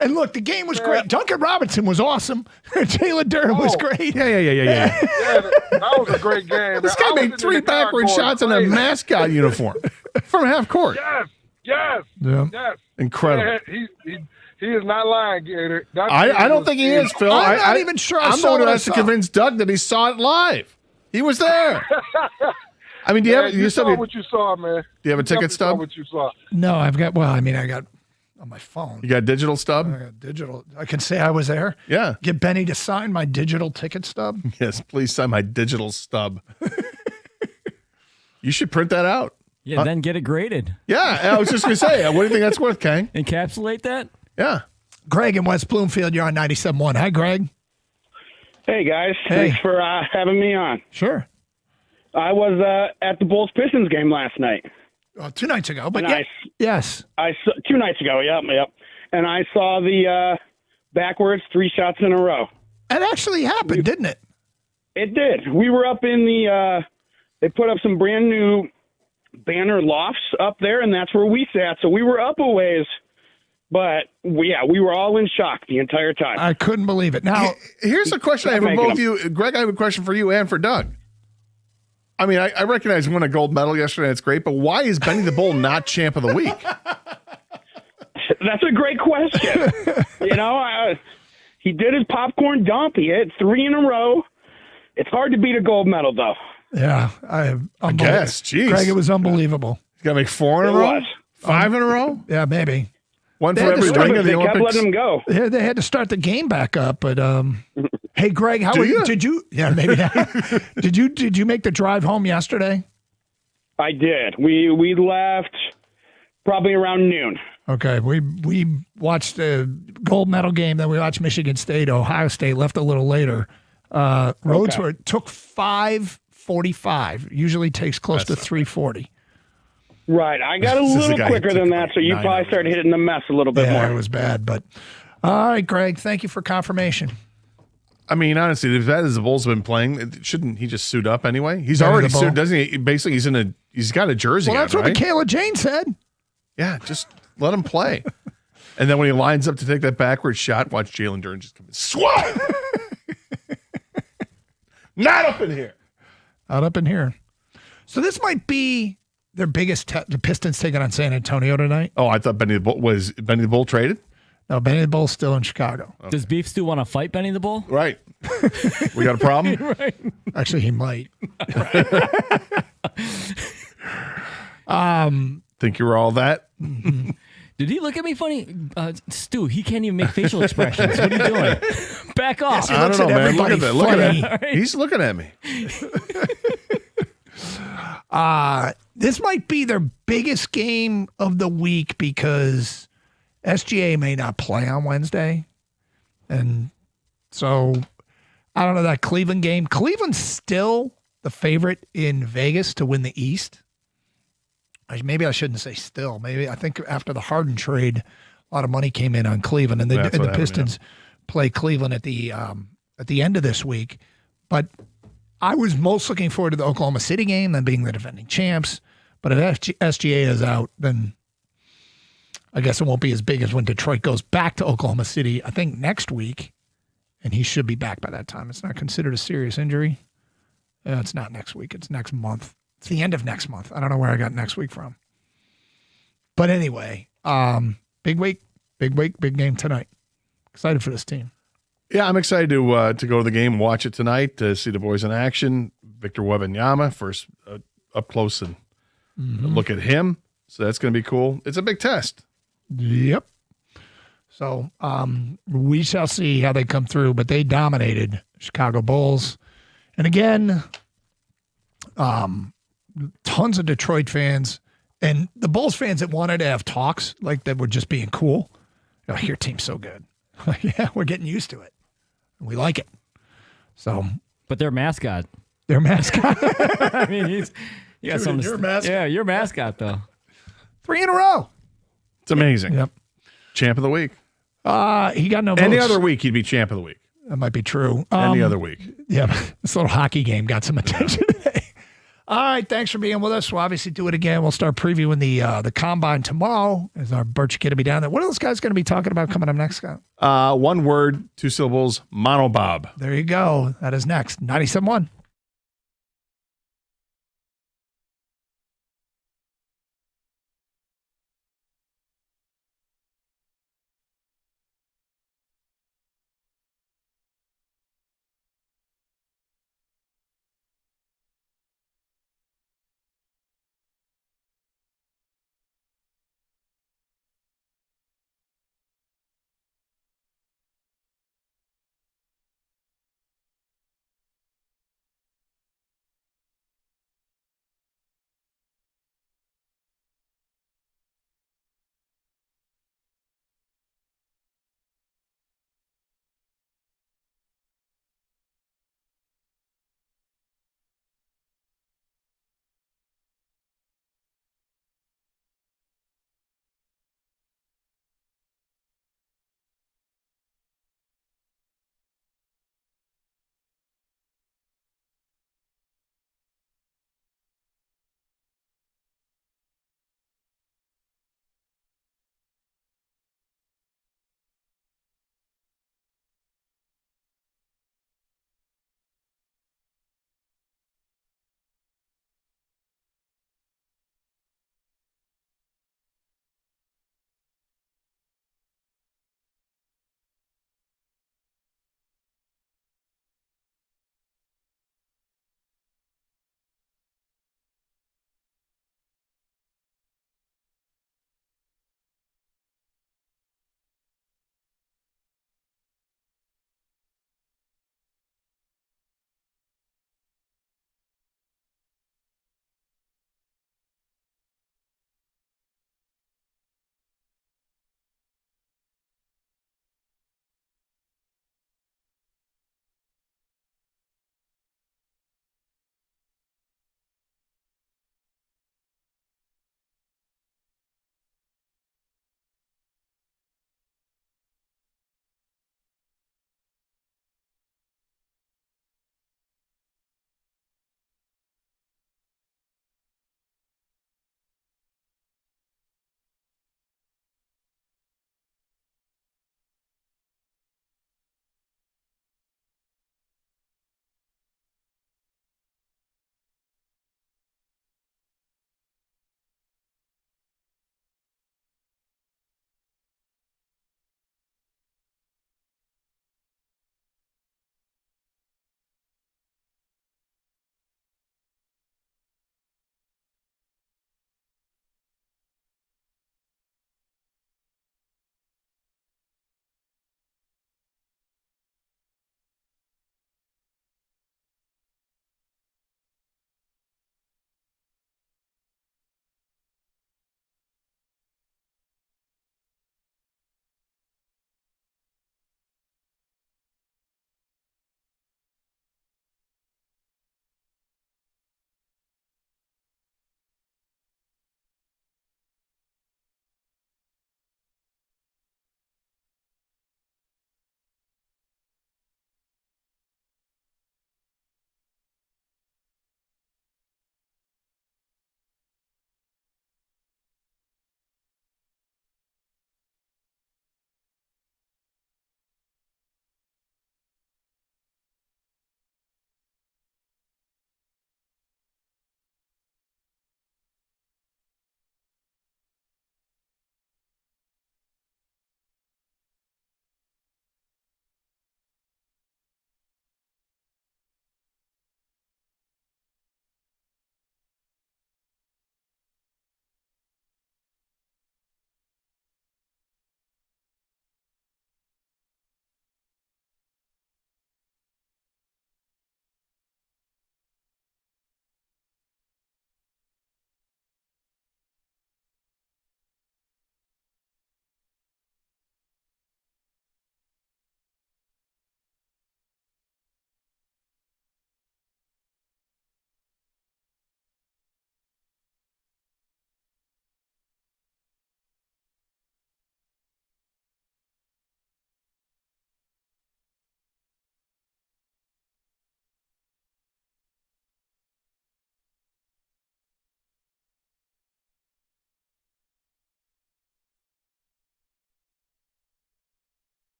And look, the game was great. Duncan Robinson was awesome. Jalen Durham was great. Yeah. Yeah, that was a great game. This guy made 3 backward shots in a mascot uniform from half court. Yes. Yeah. Yes. Incredible. Yeah, he is not lying, Gator. I don't think he is, Phil. I'm not even sure I I'm saw the one who what I has to saw. convince Doug that he saw it live. He was there. I mean, you saw what you saw, man. Do you have a ticket definitely saw stub? what you saw. No, I got on my phone. You got a digital stub? I got digital. I can say I was there. Yeah. Get Benny to sign my digital ticket stub. Yes, please sign my digital stub. You should print that out. Yeah, then get it graded. Yeah, I was just going to say, what do you think that's worth, Kang? Encapsulate that? Yeah. Greg in West Bloomfield, you're on 97.1. Hi, Greg. Hey, guys. Hey. Thanks for having me on. Sure. I was at the Bulls-Pistons game last night. 2 nights ago, but And yes. I saw, 2 nights ago, yep. And I saw the backwards 3 shots in a row. It actually happened, didn't it? It did. We were up in the they put up some brand new Banner Lofts up there, and that's where we sat. So we were up a ways, but we were all in shock the entire time. I couldn't believe it. Now, here's a question I have for both of you. Greg, I have a question for you and for Doug. I mean, I recognize we won a gold medal yesterday. It's great, but why is Benny the Bull not champ of the week? That's a great question. He did his popcorn dump. He hit 3 in a row. It's hard to beat a gold medal, though. Yeah, I guess. Jeez. Greg, it was unbelievable. He's got to make 4 in a row? 5 in a row? Yeah, maybe. One for every ring of the Olympics. Kept letting him go. Yeah, they had to start the game back up, but hey, Greg, did you? Yeah, maybe not. Did you make the drive home yesterday? I did. We left probably around noon. Okay, we watched the gold medal game, then we watched Michigan State, Ohio State. Left a little later. Roads took 5:45. Usually takes close to 3:40. Right. I got a little quicker than that, so you probably started hitting the mess a little bit more. Yeah, it was bad. But all right, Greg, thank you for confirmation. I mean, honestly, as bad as the Bulls have been playing, shouldn't he just suit up anyway? He's already suited, doesn't he? Basically, he's got a jersey on, Well, that's what Michaela Jane said. Yeah, just let him play. And then when he lines up to take that backward shot, watch Jalen Duren just come in. Swat! Not up in here. Not up in here. So this might be their biggest the Pistons taking on San Antonio tonight. Oh, I thought Benny the Bull traded? No, Benny the Bull's still in Chicago. Okay. Does Beef still want to fight Benny the Bull? Right. We got a problem? Right. Actually, he might. Think you were all that? Did he look at me funny? Stu, he can't even make facial expressions. What are you doing? Back off. I don't know, man. Look at that. Look at that. He's looking at me. This might be their biggest game of the week because SGA may not play on Wednesday. And so I don't know that Cleveland game. Cleveland's still the favorite in Vegas to win the East. Maybe I shouldn't say still. Maybe I think after the Harden trade, a lot of money came in on Cleveland, and the Pistons play Cleveland at the end of this week. But I was most looking forward to the Oklahoma City game, them being the defending champs. But if SGA is out, then I guess it won't be as big as when Detroit goes back to Oklahoma City, I think next week, and he should be back by that time. It's not considered a serious injury. It's not next week. It's next month. It's the end of next month. I don't know where I got next week from. But anyway, big week, big game tonight. Excited for this team. Yeah, I'm excited to go to the game and watch it tonight, to see the boys in action. Victor Wembanyama, first up close and look at him. So that's going to be cool. It's a big test. Yep. So we shall see how they come through, but they dominated Chicago Bulls. And again, tons of Detroit fans and the Bulls fans that wanted to have talks like that were just being cool. Oh, your team's so good. Yeah, we're getting used to it. We like it. So, but their mascot. I mean, you got Dude, something. your mascot. Yeah, your mascot though. 3 in a row. It's amazing. Yep. Champ of the week. He got no votes. Any other week, he'd be champ of the week. That might be true. Any other week. Yeah, this little hockey game got some attention today. All right, thanks for being with us. We'll obviously do it again. We'll start previewing the Combine tomorrow as our Birch kid will be down there. What are those guys going to be talking about coming up next, Scott? One word, 2 syllables, monobob. There you go. That is next. 97.1.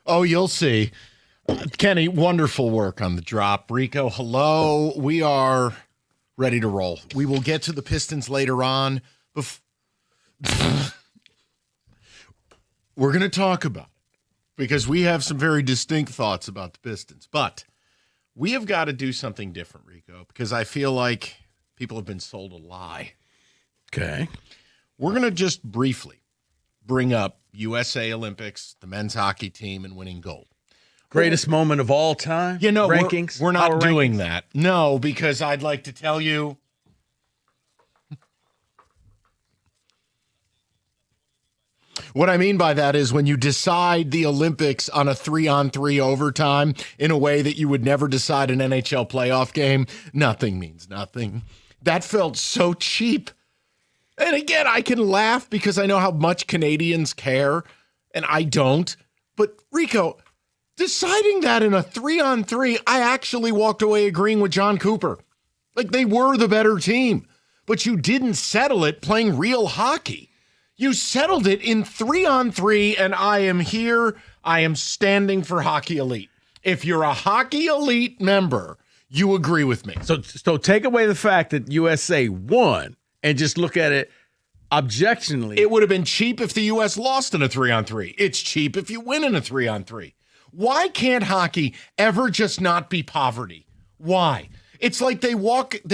Oh, you'll see. Kenny, wonderful work on the drop. Rico, hello. We are ready to roll. We will get to the Pistons later on. We're going to talk about it because we have some very distinct thoughts about the Pistons. But we have got to do something different, Rico, because I feel like people have been sold a lie. Okay. We're going to just briefly bring up USA Olympics, the men's hockey team, and winning gold. Greatest moment of all time? You know, rankings? We're not Power doing rankings? that. No, because I'd like to tell you. What I mean by that is when you decide the Olympics on a 3-on-3 overtime in a way that you would never decide an NHL playoff game, nothing means nothing. That felt so cheap. And again, I can laugh because I know how much Canadians care, and I don't. But Rico, deciding that in a 3-on-3, I actually walked away agreeing with John Cooper. Like, they were the better team, but you didn't settle it playing real hockey. You settled it in 3-on-3, and I am here. I am standing for Hockey Elite. If you're a Hockey Elite member, you agree with me. So take away the fact that USA won and just look at it objectively. It would have been cheap if the U.S. lost in a 3-on-3. It's cheap if you win in a 3-on-3. Why can't hockey ever just not be poverty? Why? It's like they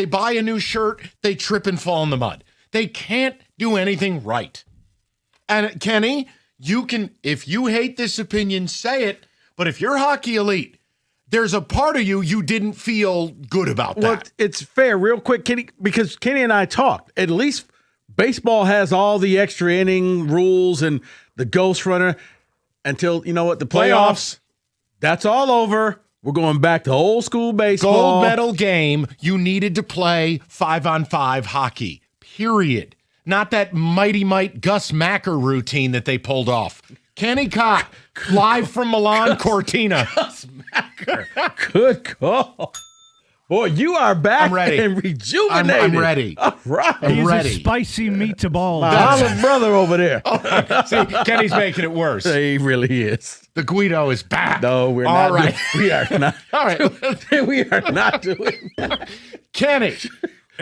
buy a new shirt, they trip and fall in the mud. They can't do anything right. And Kenny, you can, if you hate this opinion, say it. But if you're Hockey Elite, there's a part of you didn't feel good about that. Well, it's fair, real quick, Kenny, because Kenny and I talked. At least baseball has all the extra inning rules and the ghost runner until, you know what, the playoffs. That's all over. We're going back to old school baseball. Gold medal game, you needed to play 5-on-5 hockey, period. Not that Mighty Might Gus Macker routine that they pulled off. Kenny Cott, live from Milan Cortina. Gus Macker. Good call. Boy, you are back I'm ready. and rejuvenated. I'm ready. All right. He's ready. a spicy meatball. My olive brother over there. See, Kenny's making it worse. He really is. The Guido is back. No, we're All not. right. We are not. All right. We are not doing that. Kenny,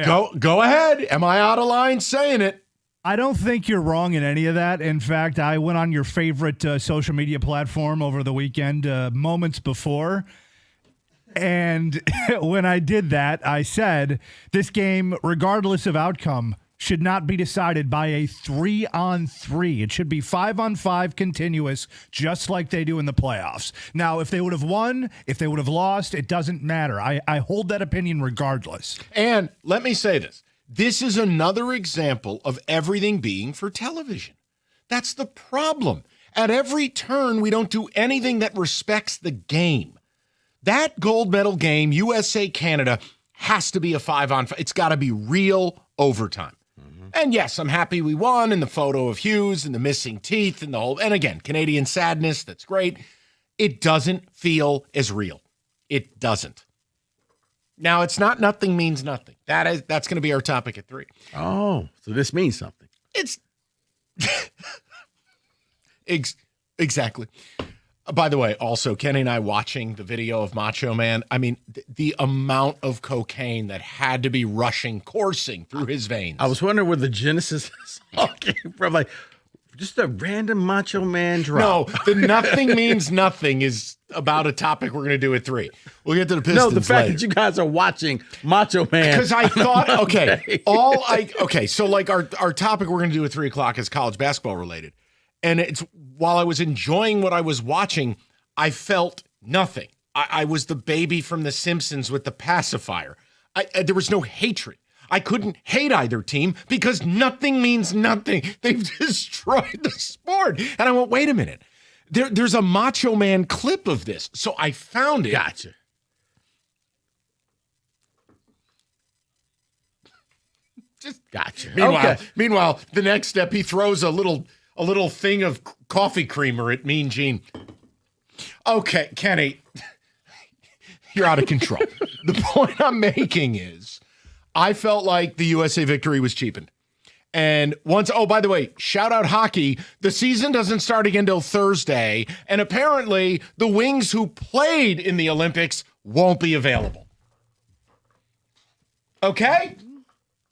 go ahead. Am I out of line saying it? I don't think you're wrong in any of that. In fact, I went on your favorite social media platform over the weekend, moments before. And when I did that, I said this game, regardless of outcome, should not be decided by a 3-on-3. It should be 5-on-5 continuous, just like they do in the playoffs. Now, if they would have won, if they would have lost, it doesn't matter. I hold that opinion regardless. And let me say this. This is another example of everything being for television. That's the problem. At every turn, we don't do anything that respects the game. That gold medal game, USA-Canada, has to be a 5-on-5. It's got to be real overtime. And yes, I'm happy we won, and the photo of Hughes and the missing teeth and the whole, and again, Canadian sadness, that's great. It doesn't feel as real. It doesn't. Now, it's not nothing means nothing. That's going to be our topic at 3. Oh, so this means something. It's exactly. By the way, also, Kenny and I watching the video of Macho Man, I mean, the amount of cocaine that had to be coursing through his veins. I was wondering where the genesis all came from. Like, just a random Macho Man drop. No, the nothing means nothing is about a topic we're going to do at 3. We'll get to the Pistons No, the fact later. that you guys are watching Macho Man. Because I thought, so like our topic we're going to do at 3 o'clock is college basketball related. And it's while I was enjoying what I was watching, I felt nothing. I was the baby from The Simpsons with the pacifier. There was no hatred. I couldn't hate either team because nothing means nothing. They've destroyed the sport. And I went, wait a minute. There's a Macho Man clip of this. So I found it. Gotcha. Just gotcha. Meanwhile, the next step, he throws a little thing of coffee creamer at Mean Gene. Okay, Kenny, you're out of control. The point I'm making is I felt like the USA victory was cheapened. And by the way, shout out hockey. The season doesn't start again until Thursday. And apparently the Wings who played in the Olympics won't be available. Okay?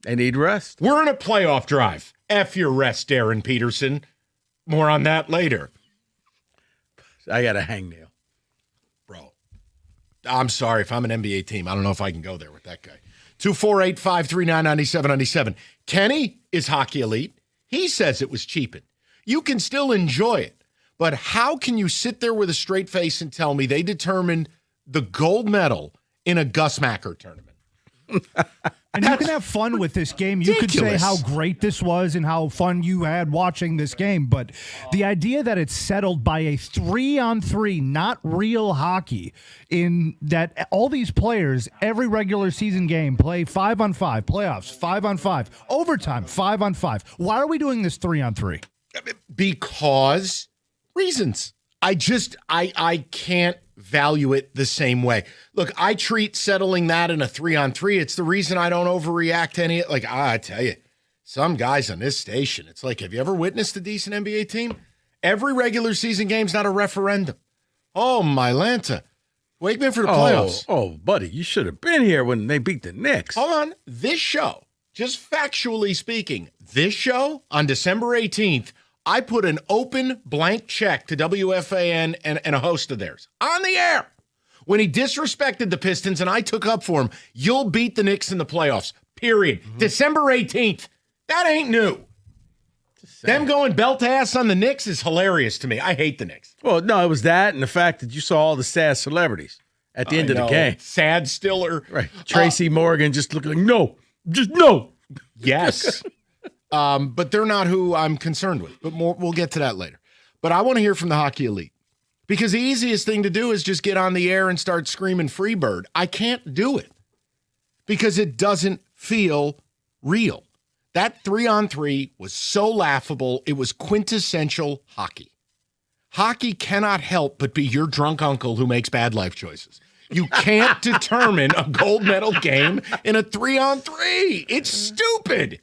They need rest. We're in a playoff drive. F your rest, Darren Peterson. More on that later. I got a hangnail. Bro, I'm sorry if I'm an NBA team. I don't know if I can go there with that guy. 248-539-9797. Kenny is hockey elite. He says it was cheapened. You can still enjoy it. But how can you sit there with a straight face and tell me they determined the gold medal in a Gus Macker tournament? And you can have fun with this game. You could say how great this was and how fun you had watching this game, but the idea that it's settled by a 3-on-3, not real hockey, in that all these players, every regular season game, play 5-on-5, playoffs, 5-on-5, overtime, 5-on-5. Why are we doing this 3-on-3? Because reasons. I can't value it the same way. Look, I treat settling that in a 3-on-3. It's the reason I don't overreact to any. Like, I tell you, some guys on this station, it's like, have you ever witnessed a decent NBA team? Every regular season game's not a referendum. Oh, my Lanta. Wake me for the playoffs. Oh, buddy, you should have been here when they beat the Knicks. Hold on. This show, just factually speaking, this show on December 18th, I put an open blank check to WFAN and a host of theirs on the air when he disrespected the Pistons, and I took up for him. You'll beat the Knicks in the playoffs, period. December 18th. That ain't new. Them going belt ass on the Knicks is hilarious to me. I hate the Knicks. Well, no, it was that and the fact that you saw all the sad celebrities at the end of the game. Sad Stiller. Right. Tracy Morgan just looking like, no. Yes. But they're not who I'm concerned with. But we'll get to that later. But I want to hear from the hockey elite. Because the easiest thing to do is just get on the air and start screaming Freebird. I can't do it. Because it doesn't feel real. That 3-on-3 was so laughable. It was quintessential hockey. Hockey cannot help but be your drunk uncle who makes bad life choices. You can't determine a gold medal game in a 3-on-3. It's stupid.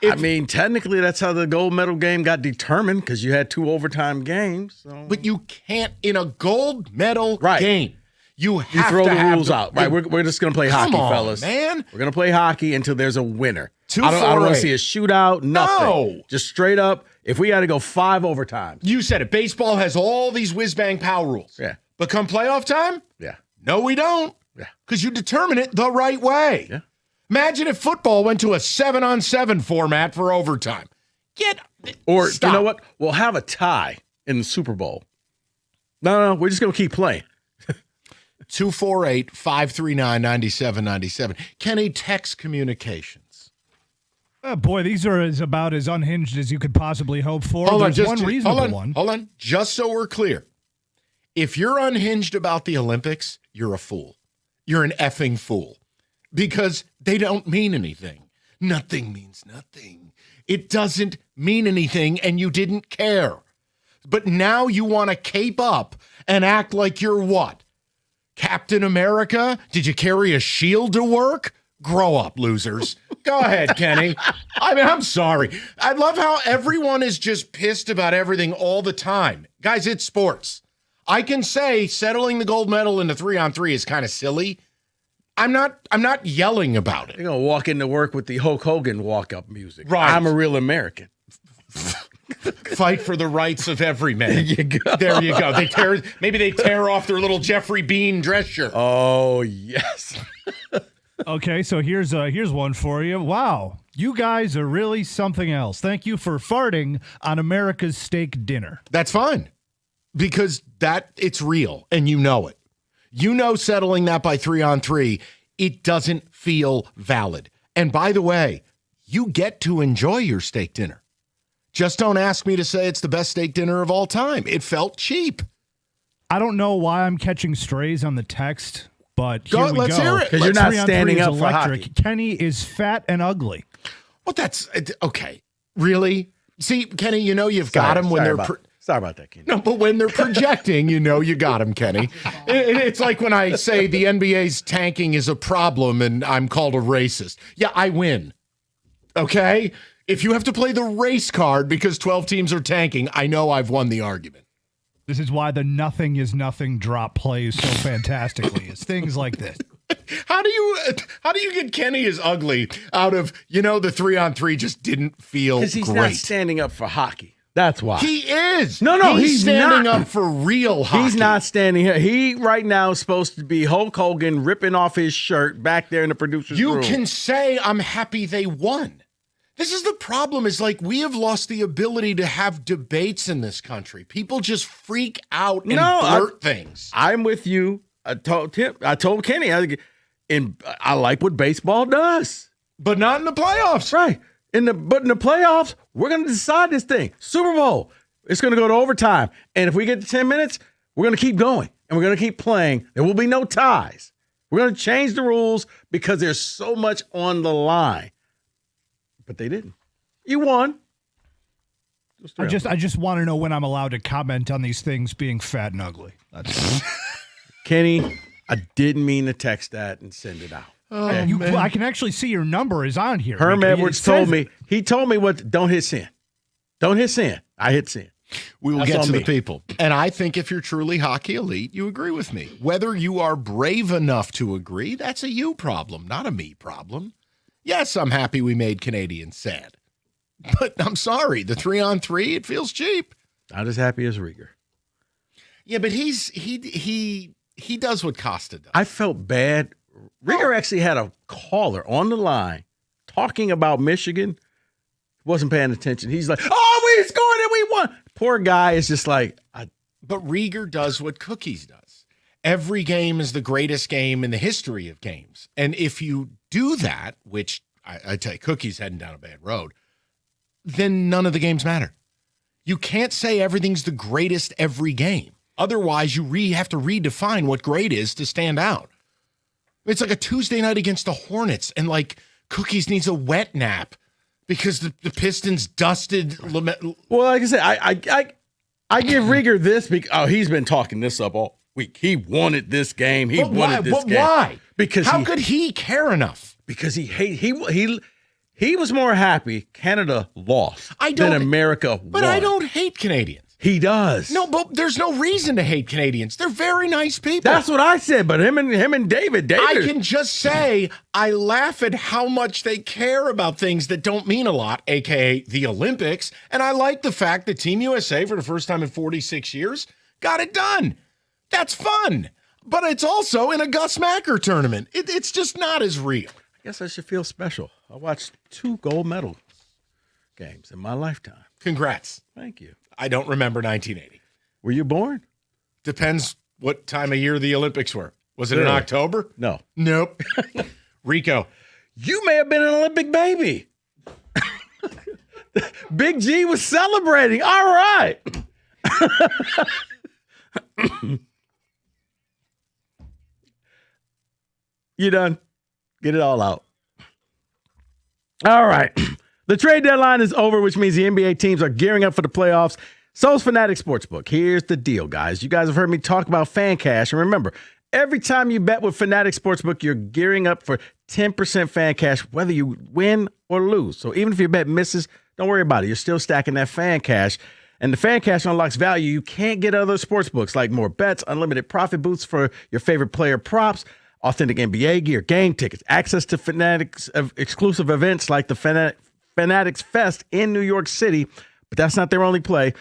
I mean, technically, that's how the gold medal game got determined because you had 2 overtime games. So. But you can't in a gold medal game. You throw the rules out. Right, we're just going to play hockey, fellas. Man. We're going to play hockey until there's a winner. I 2 don't want to see a shootout, nothing. No. Just straight up, if we had to go 5 overtime. You said it. Baseball has all these whiz-bang power rules. Yeah. But come playoff time? Yeah. No, we don't. Yeah. Because you determine it the right way. Yeah. Imagine if football went to a 7-on-7 format for overtime. Stop. You know what? We'll have a tie in the Super Bowl. No, we're just going to keep playing. 248-539-9797. Kenny, text communications. Boy, these are about as unhinged as you could possibly hope for. Hold on, There's one reasonable one. Hold on. Just so we're clear. If you're unhinged about the Olympics, you're a fool. You're an effing fool. Because they don't mean anything. Nothing means nothing. It doesn't mean anything, and you didn't care. But now you want to cape up and act like you're what? Captain America? Did you carry a shield to work? Grow up, losers. Go ahead, Kenny. I mean, I'm sorry. I love how everyone is just pissed about everything all the time. Guys, it's sports. I can say settling the gold medal in the 3-on-3 is kind of silly. I'm not yelling about it. You're going to walk into work with the Hulk Hogan walk-up music. Right. I'm a real American. Fight for the rights of every man. There you go. There you go. Maybe they tear off their little Jeffrey Bean dress shirt. Oh, yes. Okay, so here's one for you. Wow, you guys are really something else. Thank you for farting on America's steak dinner. That's fine. Because it's real, and you know it. You know settling that by 3-on-3, it doesn't feel valid. And by the way, you get to enjoy your steak dinner. Just don't ask me to say it's the best steak dinner of all time. It felt cheap. I don't know why I'm catching strays on the text, but here we go. Let's hear it. Because you're not standing up for hockey. Kenny is fat and ugly. Well, that's okay. Really? See, Kenny, you know you've got him when they're... Sorry about that, Kenny. No, but when they're projecting, you know you got him, Kenny. It's like when I say the NBA's tanking is a problem and I'm called a racist. Yeah, I win. Okay? If you have to play the race card because 12 teams are tanking, I know I've won the argument. This is why the nothing is nothing drop plays so fantastically. It's things like this. How do you get Kenny is ugly out of, the 3-on-3 just didn't feel great? Because he's not standing up for hockey. That's why. He is. No, he's standing not. up for real hockey. He's not standing here. He right now is supposed to be Hulk Hogan ripping off his shirt back there in the producer's room. You can say, I'm happy they won. This is the problem, is like we have lost the ability to have debates in this country. People just freak out and blurt things. I'm with you. I told Kenny, I like what baseball does. But not in the playoffs. Right. But in the playoffs, we're going to decide this thing. Super Bowl, it's going to go to overtime. And if we get to 10 minutes, we're going to keep going. And we're going to keep playing. There will be no ties. We're going to change the rules because there's so much on the line. But they didn't. You won. I just want to know when I'm allowed to comment on these things being fat and ugly. That's Kenny, I didn't mean to text that and send it out. I can actually see your number is on here. Herm Edwards told me. He told me don't hit send. Don't hit send. I hit send. We will get to the people. And I think if you're truly hockey elite, you agree with me. Whether you are brave enough to agree, that's a you problem, not a me problem. Yes, I'm happy we made Canadians sad. But I'm sorry, the 3-on-3, it feels cheap. Not as happy as Rieger. Yeah, but he does what Costa does. I felt bad. Rieger actually had a caller on the line talking about Michigan. Wasn't paying attention. He's like, "Oh, we scored and we won." Poor guy is just like. But Rieger does what Cookies does. Every game is the greatest game in the history of games. And if you do that, which I tell you, Cookie's heading down a bad road, then none of the games matter. You can't say everything's the greatest every game. Otherwise, you have to redefine what great is to stand out. It's like a Tuesday night against the Hornets, and like Cookies needs a wet nap because the Pistons dusted. Well, like I said, I give Rieger this because he's been talking this up all week. He wanted this game. He wanted this game. Why? Because how could he care enough? Because he was more happy Canada lost than America won. But I don't hate Canadians. He does. No, but there's no reason to hate Canadians. They're very nice people. That's what I said. But him and David. I can just say I laugh at how much they care about things that don't mean a lot, aka the Olympics. And I like the fact that Team USA, for the first time in 46 years, got it done. That's fun. But it's also in a Gus Macker tournament. It's just not as real. I guess I should feel special. I watched 2 gold medal games in my lifetime. Congrats. Thank you. I don't remember 1980. Were you born? Depends what time of year the Olympics were. Was it in October? No. Nope. Rico. You may have been an Olympic baby. Big G was celebrating. All right. You done? Get it all out. All right. The trade deadline is over, which means the NBA teams are gearing up for the playoffs. So is Fanatics Sportsbook. Here's the deal, guys. You guys have heard me talk about Fan Cash. And remember, every time you bet with Fanatics Sportsbook, you're gearing up for 10% Fan Cash, whether you win or lose. So even if your bet misses, don't worry about it. You're still stacking that Fan Cash. And the Fan Cash unlocks value you can't get at other sportsbooks, like more bets, unlimited profit boosts for your favorite player props, authentic NBA gear, game tickets, access to Fanatics exclusive events like the Fanatics Fest in New York City. But that's not their only play.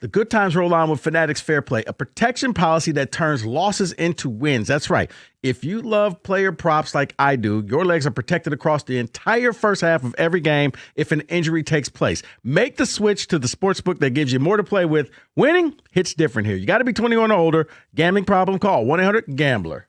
The good times roll on with Fanatics Fair Play, a protection policy that turns losses into wins. That's right. If you love player props like I do, your legs are protected across the entire first half of every game if an injury takes place. Make the switch to the sportsbook that gives you more to play with. Winning hits different here. You got to be 21 or older. Gambling problem? Call 1-800-GAMBLER.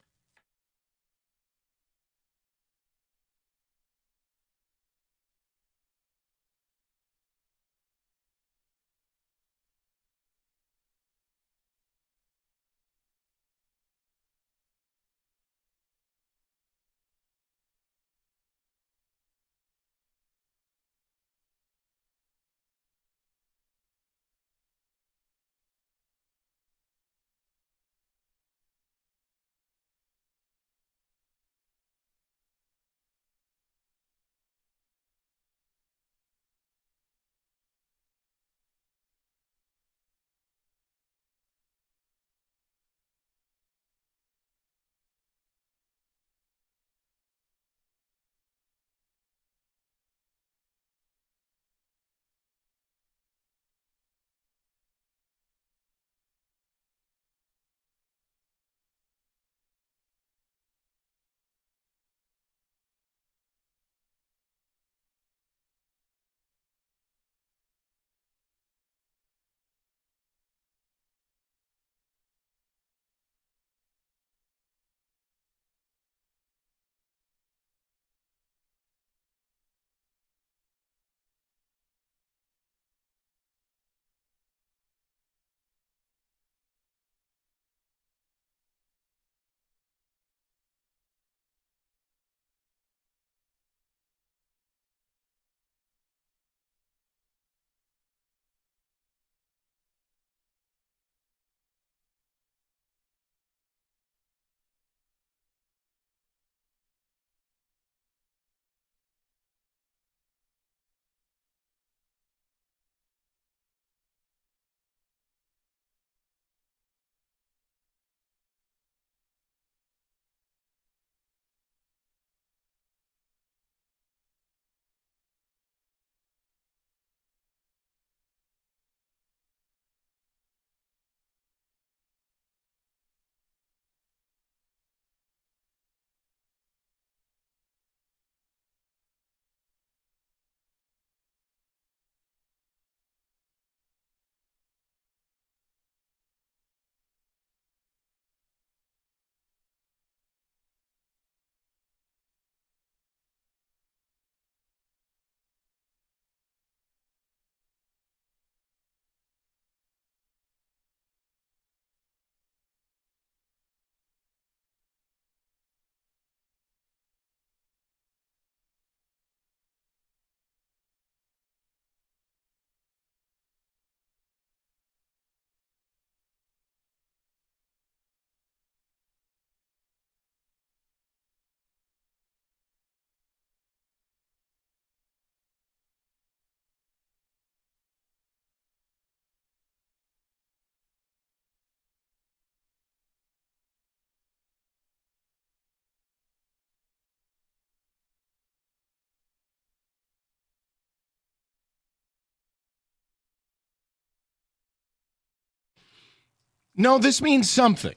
No, this means something.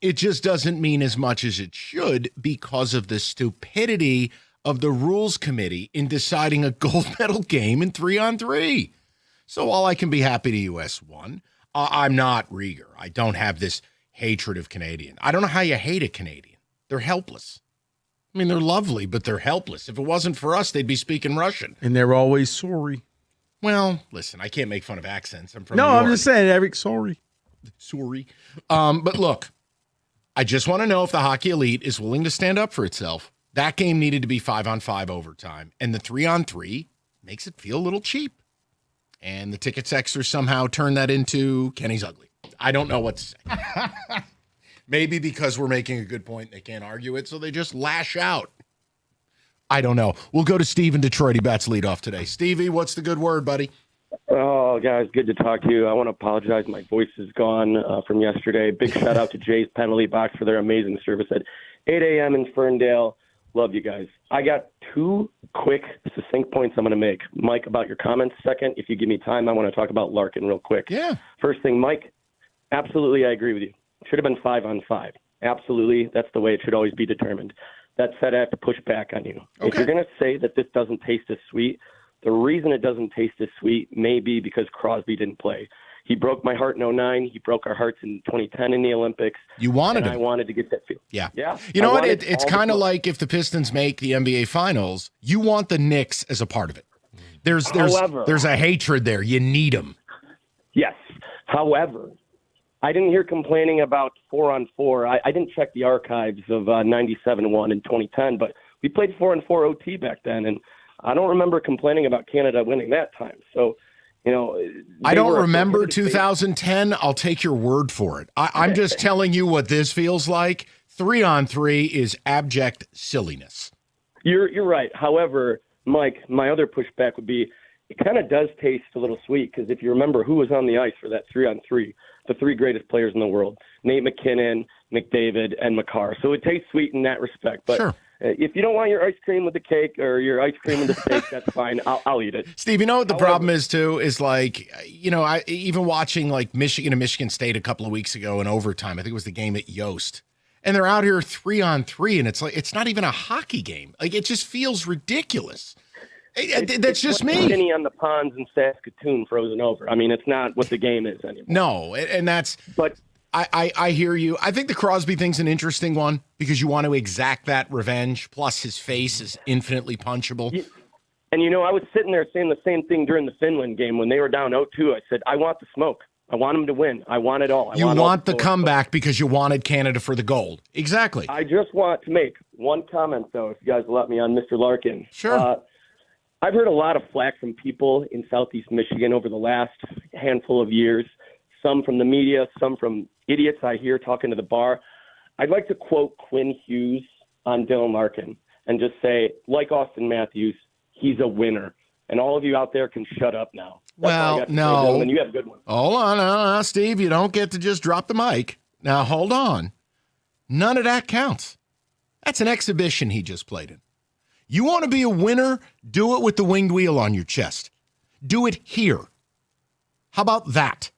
It just doesn't mean as much as it should because of the stupidity of the rules committee in deciding a gold medal game in 3-on-3. So while I can be happy the U.S. won, I'm not Rieger. I don't have this hatred of Canadian. I don't know how you hate a Canadian. They're helpless. I mean, they're lovely, but they're helpless. If it wasn't for us, they'd be speaking Russian. And they're always sorry. Well, listen, I can't make fun of accents. I'm from New No, I'm York. just saying, Eric, sorry. Sorry. But look, I just want to know if the Hockey Elite is willing to stand up for itself. That game needed to be 5-on-5 overtime, and the 3-on-3 makes it feel a little cheap. And the ticket sexers somehow turned that into Kenny's ugly. I don't know what to say. Maybe because we're making a good point, they can't argue it, so they just lash out. I don't know. We'll go to Steve in Detroit. He bats leadoff today. Stevie, what's the good word, buddy? Oh, guys, good to talk to you. I want to apologize. My voice is gone from yesterday. Big shout out to Jay's Penalty Box for their amazing service at 8 a.m. in Ferndale. Love you guys. I got two quick, succinct points I'm going to make. Mike, about your comments. Second, if you give me time, I want to talk about Larkin real quick. Yeah. First thing, Mike, absolutely I agree with you. Should have been 5-on-5. Absolutely. That's the way it should always be determined. That said, I have to push back on you. Okay. If you're going to say that this doesn't taste as sweet, the reason it doesn't taste as sweet may be because Crosby didn't play. He broke my heart in 2009. He broke our hearts in 2010 in the Olympics. You wanted him. I wanted to get that feel. Yeah. Yeah. You know what? It's kind of like if the Pistons make the NBA Finals, you want the Knicks as a part of it. There's a hatred there. You need them. Yes. However, I didn't hear complaining about 4-on-4. I didn't check the archives of 97-1 in 2010, but we played 4-on-4 OT back then, and I don't remember complaining about Canada winning that time. So, you know, I don't remember 2010. I'll take your word for it. I'm just telling you what this feels like. 3-on-3 is abject silliness. You're right. However, Mike, my other pushback would be it kind of does taste a little sweet because if you remember who was on the ice for that 3-on-3, the three greatest players in the world, Nate McKinnon, McDavid, and Makar. So it tastes sweet in that respect. But sure. If you don't want your ice cream with the cake or your ice cream with the steak, that's fine. I'll eat it. Steve, you know what the problem is, too, is like, you know, I even watching like Michigan and Michigan State a couple of weeks ago in overtime, I think it was the game at Yost, and they're out here 3-on-3, and it's like, it's not even a hockey game. Like, it just feels ridiculous. That's just me. Skinny on the ponds in Saskatoon frozen over. I mean, it's not what the game is anymore. No, and that's. But I hear you. I think the Crosby thing's an interesting one because you want to exact that revenge. Plus, his face is infinitely punchable. And you know, I was sitting there saying the same thing during the Finland game when they were down 0-2. I said, I want the smoke. I want them to win. I want it all. You want the comeback because you wanted Canada for the gold. Exactly. I just want to make one comment, though, if you guys will let me, on Mr. Larkin. Sure. I've heard a lot of flack from people in Southeast Michigan over the last handful of years, some from the media, some from idiots I hear talking to the bar. I'd like to quote Quinn Hughes on Dylan Larkin and just say, like Austin Matthews, he's a winner. And all of you out there can shut up now. Well, no. You have a good one. Hold on, Steve. You don't get to just drop the mic. Now, hold on. None of that counts. That's an exhibition he just played in. You want to be a winner? Do it with the winged wheel on your chest. Do it here. How about that?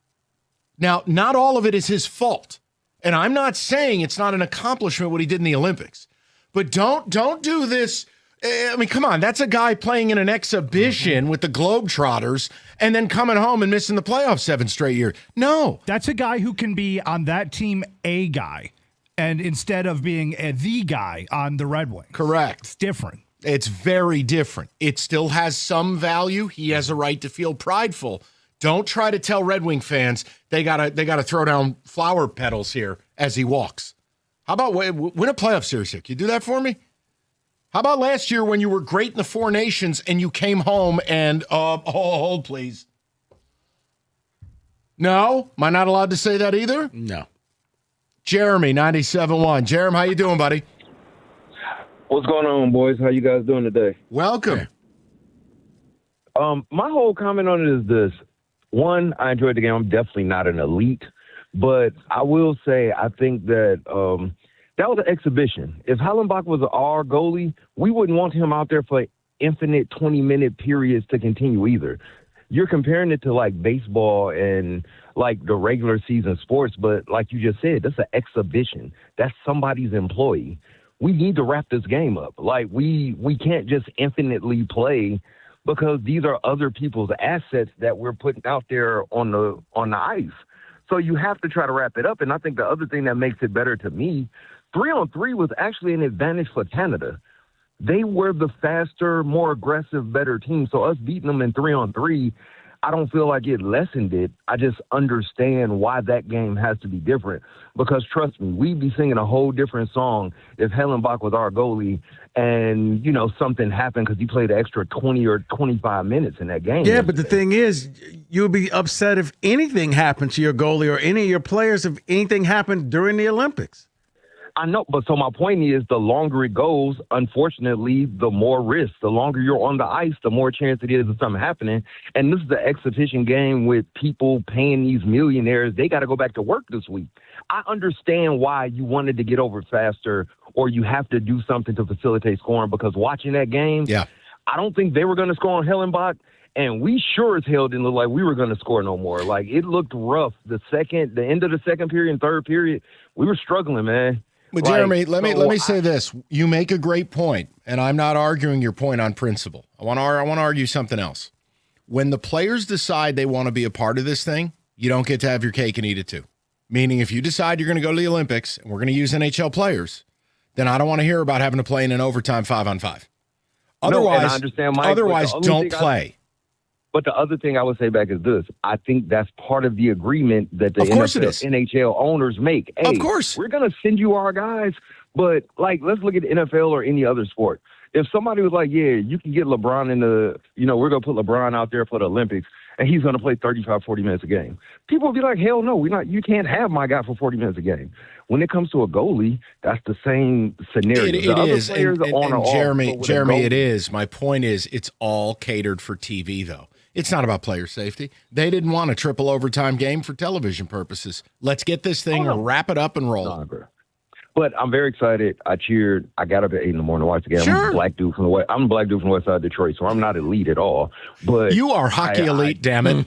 Now, not all of it is his fault. And I'm not saying it's not an accomplishment what he did in the Olympics. But don't do this. I mean, come on. That's a guy playing in an exhibition with the Globetrotters and then coming home and missing the playoffs 7 straight years. No. That's a guy who can be on that team a guy and instead of being the guy on the Red Wings. Correct. It's different. It's very different. It still has some value. He has a right to feel prideful. Don't try to tell Red Wing fans they gotta throw down flower petals here as he walks. How about win a playoff series here? Can you do that for me? How about last year when you were great in the Four Nations and you came home and hold please. No? Am I not allowed to say that either? No. Jeremy, 97.1. Jeremy, how you doing, buddy? What's going on, boys? How you guys doing today? Welcome. My whole comment on it is this. One, I enjoyed the game. I'm definitely not an elite, but I will say I think that that was an exhibition. If Hallenbach was our goalie, we wouldn't want him out there for infinite 20-minute periods to continue either. you're comparing it to like baseball and like the regular season sports, but like you just said, that's an exhibition. That's somebody's employee. We need to wrap this game up. Like we can't just infinitely play because these are other people's assets that we're putting out there on the ice. So you have to try to wrap it up. And I think the other thing that makes it better to me, 3-on-3 was actually an advantage for Canada. They were the faster, more aggressive, better team. So us beating them in 3-on-3, I don't feel like it lessened it. I just understand why that game has to be different. Because trust me, we'd be singing a whole different song if Hellenbach was our goalie and, you know, something happened because he played an extra 20 or 25 minutes in that game. Yeah, but the thing is, you would be upset if anything happened to your goalie or any of your players if anything happened during the Olympics. I know, but so my point is the longer it goes, unfortunately, the more risk. The longer you're on the ice, the more chance it is of something happening. And this is the exhibition game with people paying these millionaires. They got to go back to work this week. I understand why you wanted to get over faster or you have to do something to facilitate scoring because watching that game, I don't think they were going to score on Hellenbach. And we sure as hell didn't look like we were going to score no more. Like, it looked rough. The end of the second period and third period, we were struggling, man. But Jeremy, let me say this. You make a great point, and I'm not arguing your point on principle. I want to argue something else. When the players decide they want to be a part of this thing, you don't get to have your cake and eat it too. Meaning if you decide you're going to go to the Olympics and we're going to use NHL players, then I don't want to hear about having to play in an overtime 5-on-5. Otherwise, no, I understand, Mike, otherwise don't play. But the other thing I would say back is this. I think that's part of the agreement that the NHL owners make. Hey, of course. We're going to send you our guys, but, like, let's look at the NFL or any other sport. If somebody was like, yeah, you can get LeBron in the, we're going to put LeBron out there for the Olympics, and he's going to play 35, 40 minutes a game. People would be like, hell no, you can't have my guy for 40 minutes a game. When it comes to a goalie, that's the same scenario. It is. And Jeremy, it is. My point is it's all catered for TV, though. It's not about player safety. They didn't want a triple overtime game for television purposes. Let's get this thing, wrap it up, and roll. But I'm very excited. I cheered. I got up at 8 in the morning to watch the game. Sure. I'm a black dude from the west side of Detroit, so I'm not elite at all. But you are hockey elite, damn it.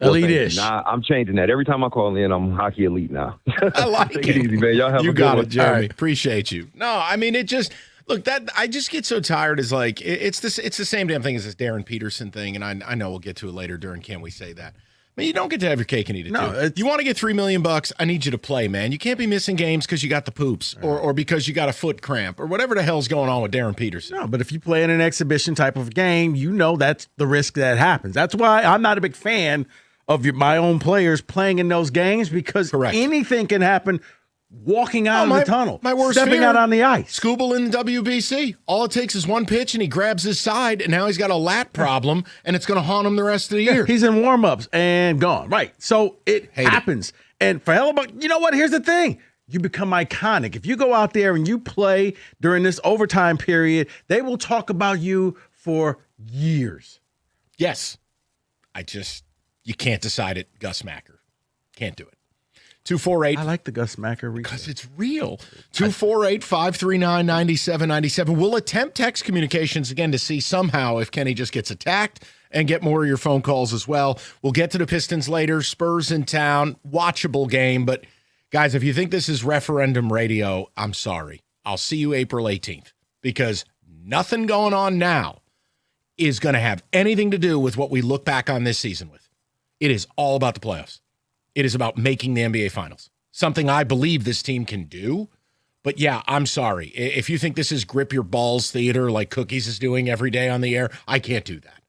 Elite-ish. Nah, I'm changing that. Every time I call in, I'm hockey elite now. I like Take it easy, man. Y'all have you a good got one. it, Jeremy. Appreciate you. No, I mean, it just look that I just get so tired. Is like it's the same damn thing as this Darren Peterson thing, and I know we'll get to it later during Can We Say That. I mean, you don't get to have your cake and eat it too. You want to get $3 million? I need you to play, man. You can't be missing games because you got the poops or because you got a foot cramp or whatever the hell's going on with Darren Peterson. No, but if you play in an exhibition type of game, you know that's the risk that happens. That's why I'm not a big fan of my own players playing in those games because anything can happen walking out of the tunnel, my worst stepping fear, out on the ice. Skubal in the WBC. All it takes is one pitch and he grabs his side and now he's got a lat problem and it's going to haunt him the rest of the year. He's in warm-ups and gone. Right. So it happens. And for Hellenbach, you know what? Here's the thing. You become iconic. If you go out there and you play during this overtime period, they will talk about you for years. Yes. You can't decide it, Gus Macker. Can't do it. 248. I like the Gus Macker because it's real. 248-539-9797. We'll attempt text communications again to see somehow if Kenny just gets attacked and get more of your phone calls as well. We'll get to the Pistons later. Spurs in town. Watchable game. But, guys, if you think this is referendum radio, I'm sorry. I'll see you April 18th because nothing going on now is going to have anything to do with what we look back on this season with. It is all about the playoffs. It is about making the NBA Finals, something I believe this team can do. But, yeah, I'm sorry. If you think this is grip your balls theater like Cookies is doing every day on the air, I can't do that.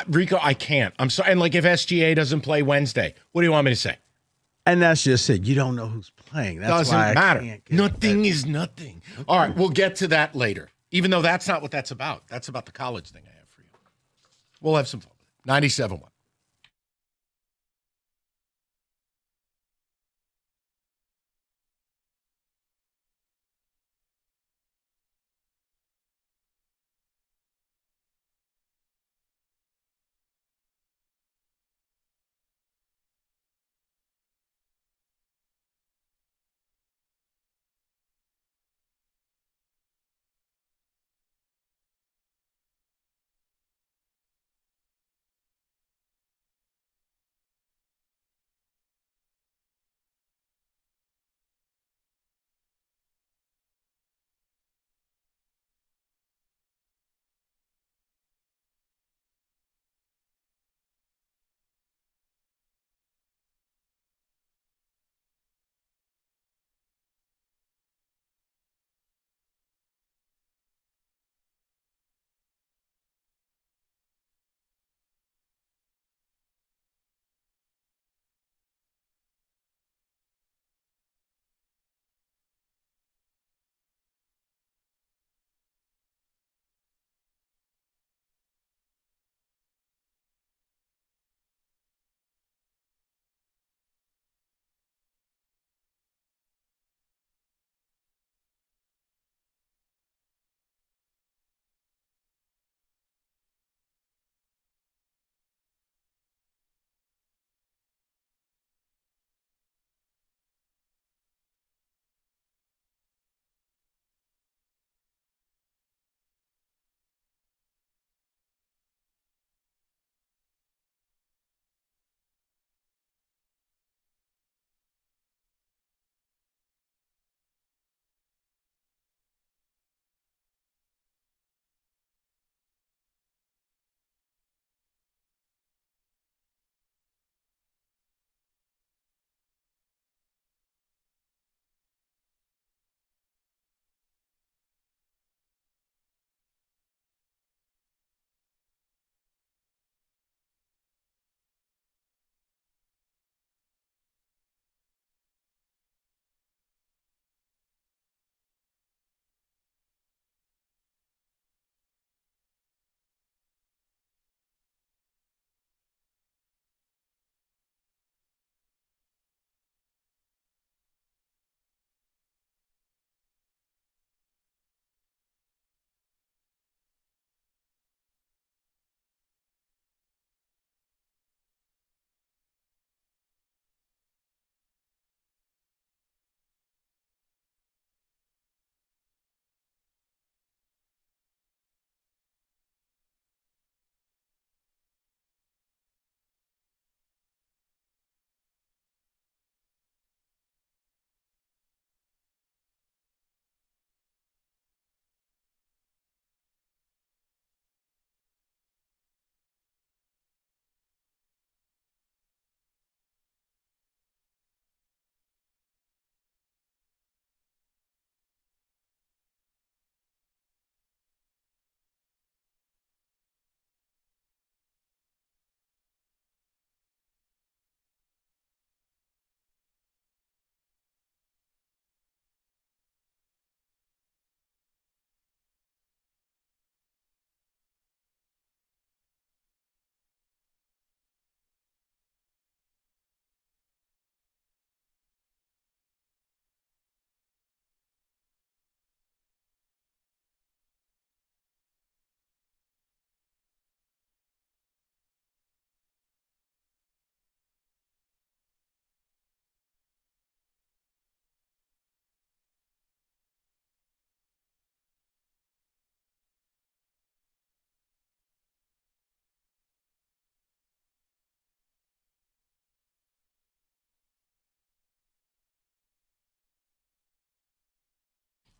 Rico, I can't. I'm sorry. And, like, if SGA doesn't play Wednesday, what do you want me to say? And that's just it. You don't know who's playing. That's doesn't why matter. Nothing is nothing. All right, we'll get to that later, even though that's not what that's about. That's about the college thing I have for you. We'll have some fun with it. 97.1.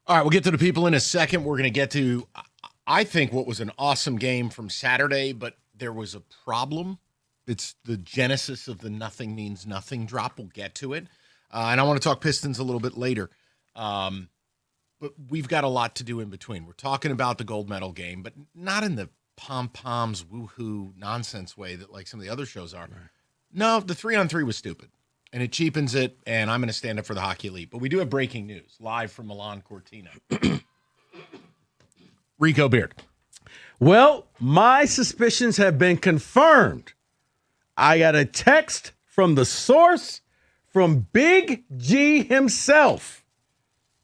All right, we'll get to the people in a second. We're going to get to, I think, what was an awesome game from Saturday, but there was a problem. It's the genesis of the nothing means nothing drop. We'll get to it. And I want to talk Pistons a little bit later. But we've got a lot to do in between. We're talking about the gold medal game, but not in the pom-poms, woohoo, nonsense way that like some of the other shows are. Right. No, the 3-on-3 was stupid, and it cheapens it, and I'm going to stand up for the Hockey Elite. But we do have breaking news, live from Milan Cortina. Rico Beard. Well, my suspicions have been confirmed. I got a text from the source, from Big G himself.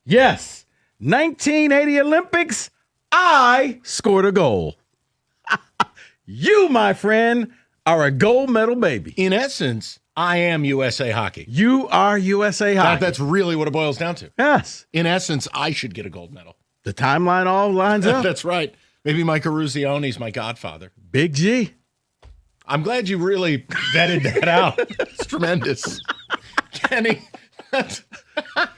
Yes, 1980 Olympics, I scored a goal. You, my friend, are a gold medal baby. In essence, I am USA Hockey. You are USA Hockey. That's really what it boils down to. Yes. In essence, I should get a gold medal. The timeline all lines up. That's right. Maybe Mike Eruzione's my godfather. Big G. I'm glad you really vetted that out. It's tremendous. Kenny.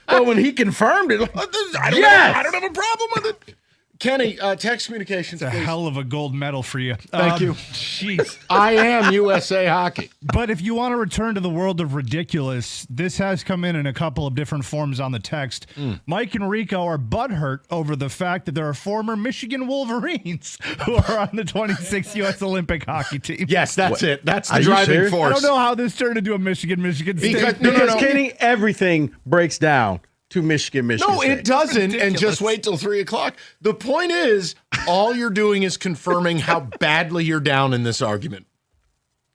Well, when he confirmed it, I don't have a problem with it. Kenny, text communications. It's a hell of a gold medal for you. Thank you. Jeez. I am USA Hockey. But if you want to return to the world of ridiculous, this has come in a couple of different forms on the text. Mike and Rico are butthurt over the fact that there are former Michigan Wolverines who are on the 26th U.S. Olympic hockey team. Yes, that's it. That's the driving force. I don't know how this turned into a Michigan because Kenny, everything breaks down to Michigan. No, State. it doesn't. Ridiculous. And just wait till 3:00. The point is, all you're doing is confirming how badly you're down in this argument.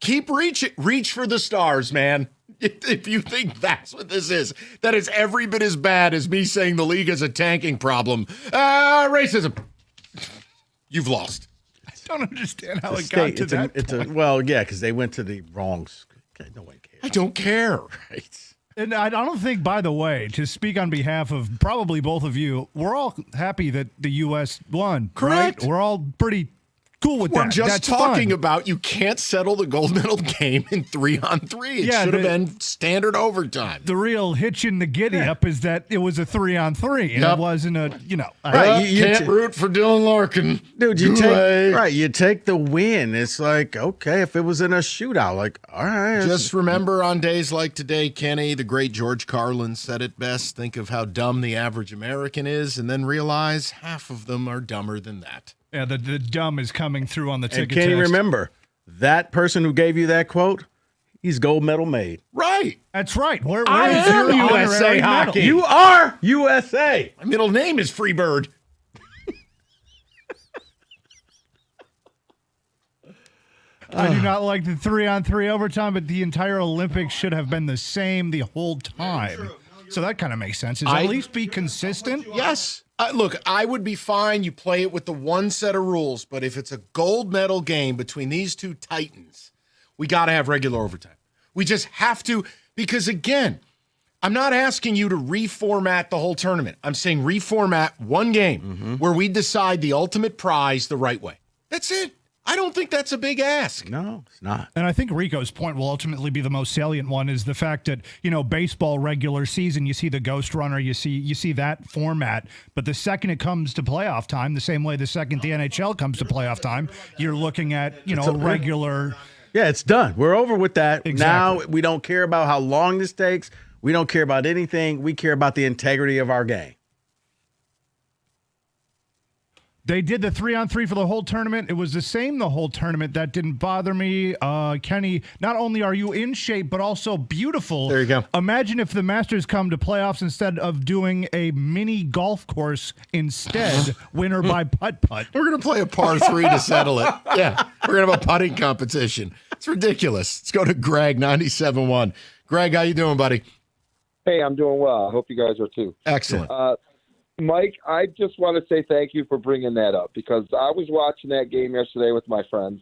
Keep reach for the stars, man. If you think that's what this is, that is every bit as bad as me saying the league is a tanking problem. Racism. You've lost. I don't understand how it got to that. Well, yeah, because they went to the wrong. Okay, no one cares. I don't care. Right. And I don't think, by the way, to speak on behalf of probably both of you, we're all happy that the U.S. won. Correct. Right? We're all pretty cool with that. We're just That's talking fun. about you can't settle the gold medal game in 3-on-3. It should have been standard overtime. The real hitch in the giddy up is that it was a 3-on-3, and it wasn't a, Right, you can't root for Dylan Larkin. Dude, you take the win. It's like, okay, if it was in a shootout, like, all right. Just remember on days like today, Kenny, the great George Carlin said it best. Think of how dumb the average American is, and then realize half of them are dumber than that. Yeah, the dumb is coming through on the ticket. And can you remember that person who gave you that quote? He's gold medal made. Right. That's right. Where I is am your USA Hockey. You are USA. My middle name is Freebird. I do not like the 3-on-3 overtime, but the entire Olympics should have been the same the whole time. So that kind of makes sense. At least be consistent. Yes. Look, I would be fine. You play it with the one set of rules, but if it's a gold medal game between these two titans, we got to have regular overtime. We just have to, because again, I'm not asking you to reformat the whole tournament. I'm saying reformat one game where we decide the ultimate prize the right way. That's it. I don't think that's a big ask. No, it's not. And I think Rico's point will ultimately be the most salient one, is the fact that, baseball regular season, you see the ghost runner, you see that format, but the second it comes to playoff time, the same way the second the NHL comes to playoff time, you're looking at, a regular. Yeah, it's done. We're over with that. Exactly. Now we don't care about how long this takes. We don't care about anything. We care about the integrity of our game. They did the 3-on-3 for the whole tournament. It was the same the whole tournament. That didn't bother me. Kenny, not only are you in shape, but also beautiful. There you go. Imagine if the Masters come to playoffs instead of doing a mini golf course instead, winner by putt-putt. We're going to play a par 3 to settle it. Yeah, we're going to have a putting competition. It's ridiculous. Let's go to Greg, 97.1. Greg, how you doing, buddy? Hey, I'm doing well. I hope you guys are too. Excellent. Mike, I just want to say thank you for bringing that up, because I was watching that game yesterday with my friends,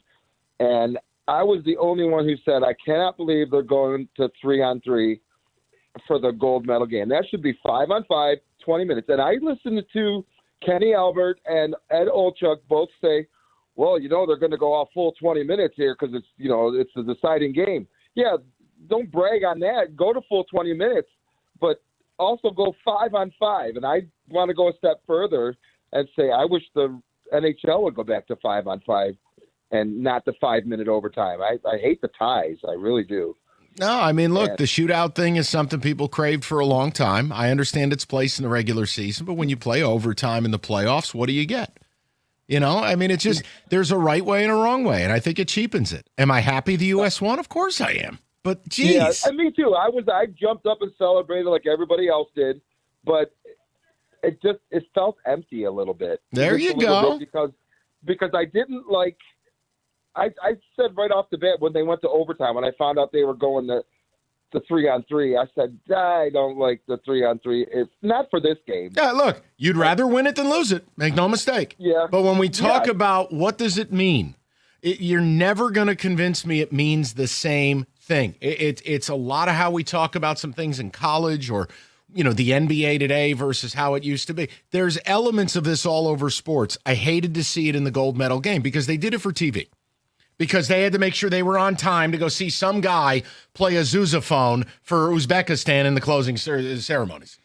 and I was the only one who said, I cannot believe they're going to 3-on-3 for the gold medal game. That should be 5-on-5, 20 minutes. And I listened to Kenny Albert and Ed Olchuk both say, well, they're going to go off full 20 minutes here because it's, it's a deciding game. Yeah, don't brag on that. Go to full 20 minutes. But also go 5-on-5. And I want to go a step further and say I wish the NHL would go back to 5-on-5 and not the 5-minute overtime. I hate the ties. I really do. No, I mean, look, the shootout thing is something people craved for a long time. I understand its place in the regular season, but when you play overtime in the playoffs, what do you get? You know, I mean, it's just there's a right way and a wrong way, and I think it cheapens it. Am I happy the U.S. won? Of course I am. But, geez. Yeah, and me too. I jumped up and celebrated like everybody else did, but it felt empty a little bit. There you go. Because I didn't like – I said right off the bat when they went to overtime, when I found out they were going to 3-on-3, I said, I don't like the 3-on-3. It's not for this game. Yeah, look, you'd rather win it than lose it. Make no mistake. Yeah. But when we talk about what does it mean, you're never going to convince me it means the same thing. It's a lot of how we talk about some things in college or, you know, the NBA today versus how it used to be. There's elements of this all over sports. I hated to see it in the gold medal game because they did it for TV. Because they had to make sure they were on time to go see some guy play a sousaphone for Uzbekistan in the closing ceremonies.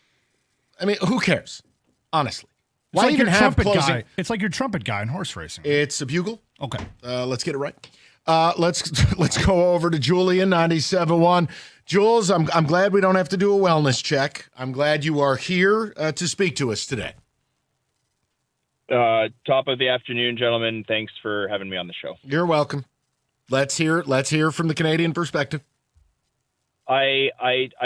I mean, who cares? Honestly. Why even have closing? Guy. It's like your trumpet guy in horse racing. It's a bugle. Okay. Let's get it right. Let's go over to Julian, 97.1. Jules, I'm glad we don't have to do a wellness check. I'm glad you are here to speak to us today. Top of the afternoon, gentlemen. Thanks for having me on the show. You're welcome. Let's hear from the Canadian perspective. I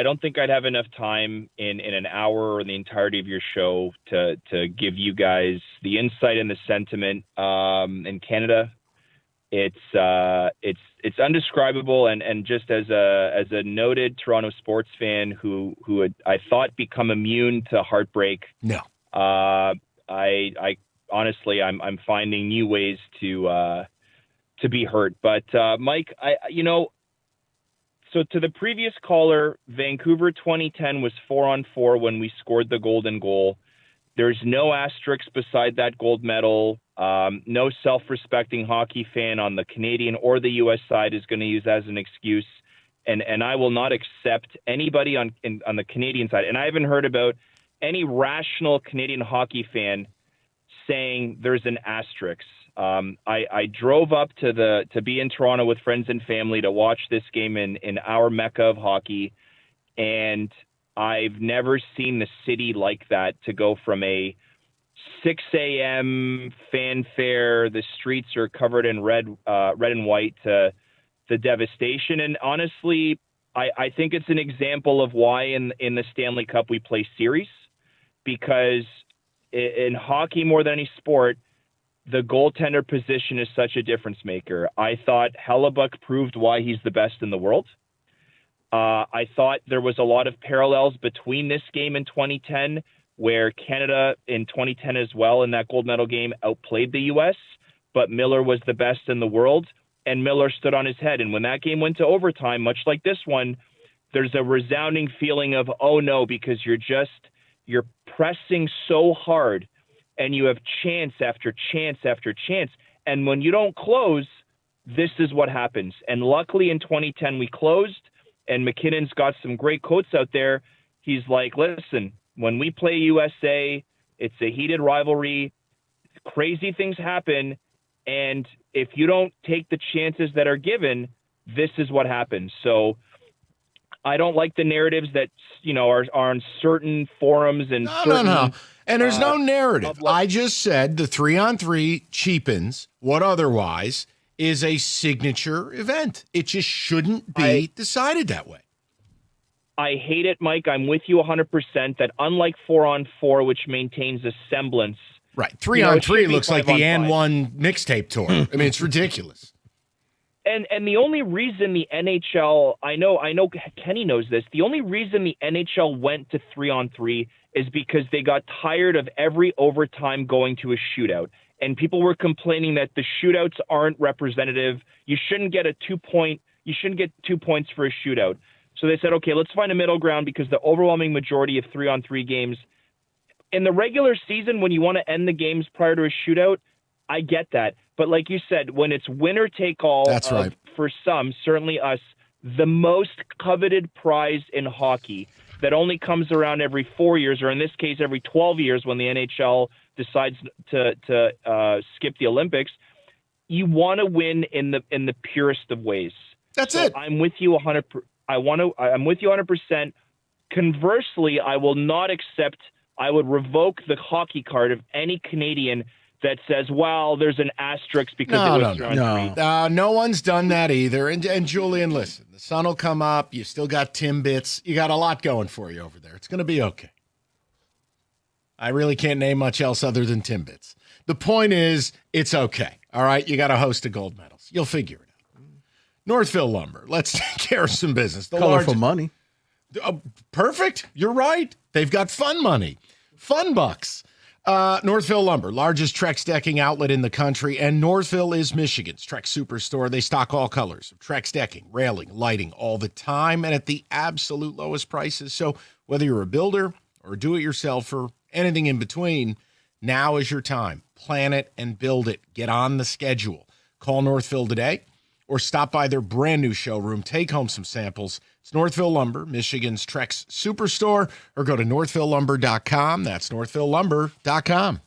don't think I'd have enough time in an hour or the entirety of your show to give you guys the insight and the sentiment in Canada. It's undescribable, and just as a noted Toronto sports fan who had, I thought, become immune to heartbreak. No. I honestly, I'm finding new ways to be hurt. But Mike, so to the previous caller, Vancouver 2010 was 4-on-4 when we scored the golden goal. There's no asterisk beside that gold medal. No self-respecting hockey fan on the Canadian or the U.S. side is going to use that as an excuse. And I will not accept anybody on the Canadian side. And I haven't heard about any rational Canadian hockey fan saying there's an asterisk. I drove up to be in Toronto with friends and family to watch this game in our mecca of hockey, and I've never seen the city like that, to go from a 6 a.m. fanfare, the streets are covered in red and white, to the devastation. And honestly, I think it's an example of why in the Stanley Cup we play series, because in hockey, more than any sport, the goaltender position is such a difference maker. I thought Hellebuyck proved why he's the best in the world. I thought there was a lot of parallels between this game and 2010, where Canada in 2010 as well in that gold medal game outplayed the U.S., but Miller was the best in the world, and Miller stood on his head. And when that game went to overtime, much like this one, there's a resounding feeling of, oh no, because you're pressing so hard and you have chance after chance after chance. And when you don't close, this is what happens. And luckily in 2010, we closed, and McKinnon's got some great quotes out there. He's like, listen, when we play USA, it's a heated rivalry. Crazy things happen. And if you don't take the chances that are given, this is what happens. So I don't like the narratives that, are on certain forums and No. And there's no narrative. I just said the 3-on-3 cheapens what otherwise is a signature event. It just shouldn't be decided that way. I hate it, Mike. I'm with you 100% that unlike 4-on-4, which maintains a semblance. Right. 3-on-3 looks like the N1 mixtape tour. I mean, it's ridiculous. And the only reason the NHL, I know Kenny knows this, the only reason the NHL went to 3-on-3 is because they got tired of every overtime going to a shootout. And people were complaining that the shootouts aren't representative. You shouldn't get 2 points for a shootout. So they said, okay, let's find a middle ground, because the overwhelming majority of 3-on-3 games in the regular season, when you want to end the games prior to a shootout, I get that. But like you said, when it's winner take all, that's right. For some, certainly us, the most coveted prize in hockey, that only comes around every 4 years, or in this case, every 12 years when the NHL decides to skip the Olympics. You want to win in the purest of ways. That's it. I'm with you 100%. I'm with you 100%. Conversely, I will not accept. I would revoke the hockey card of any Canadian that says, "Well, there's an asterisk because it was No one's done that either. And Julian, listen, the sun will come up. You still got Timbits. You got a lot going for you over there. It's going to be okay. I really can't name much else other than Timbits. The point is, it's okay. All right, you got a host of gold medals. You'll figure it out. Northville Lumber. Let's take care of some business. The Colorful money. Perfect. You're right. They've got fun money. Fun bucks. Northville Lumber, largest Trex decking outlet in the country, and Northville is Michigan's Trex Superstore. They stock all colors of Trex decking, railing, lighting all the time, and at the absolute lowest prices. So whether you're a builder or a do-it-yourselfer, anything in between, now is your time. Plan it and build it. Get on the schedule. Call Northville today or stop by their brand new showroom. Take home some samples. It's Northville Lumber, Michigan's Trex Superstore, or go to northvillelumber.com. That's northvillelumber.com.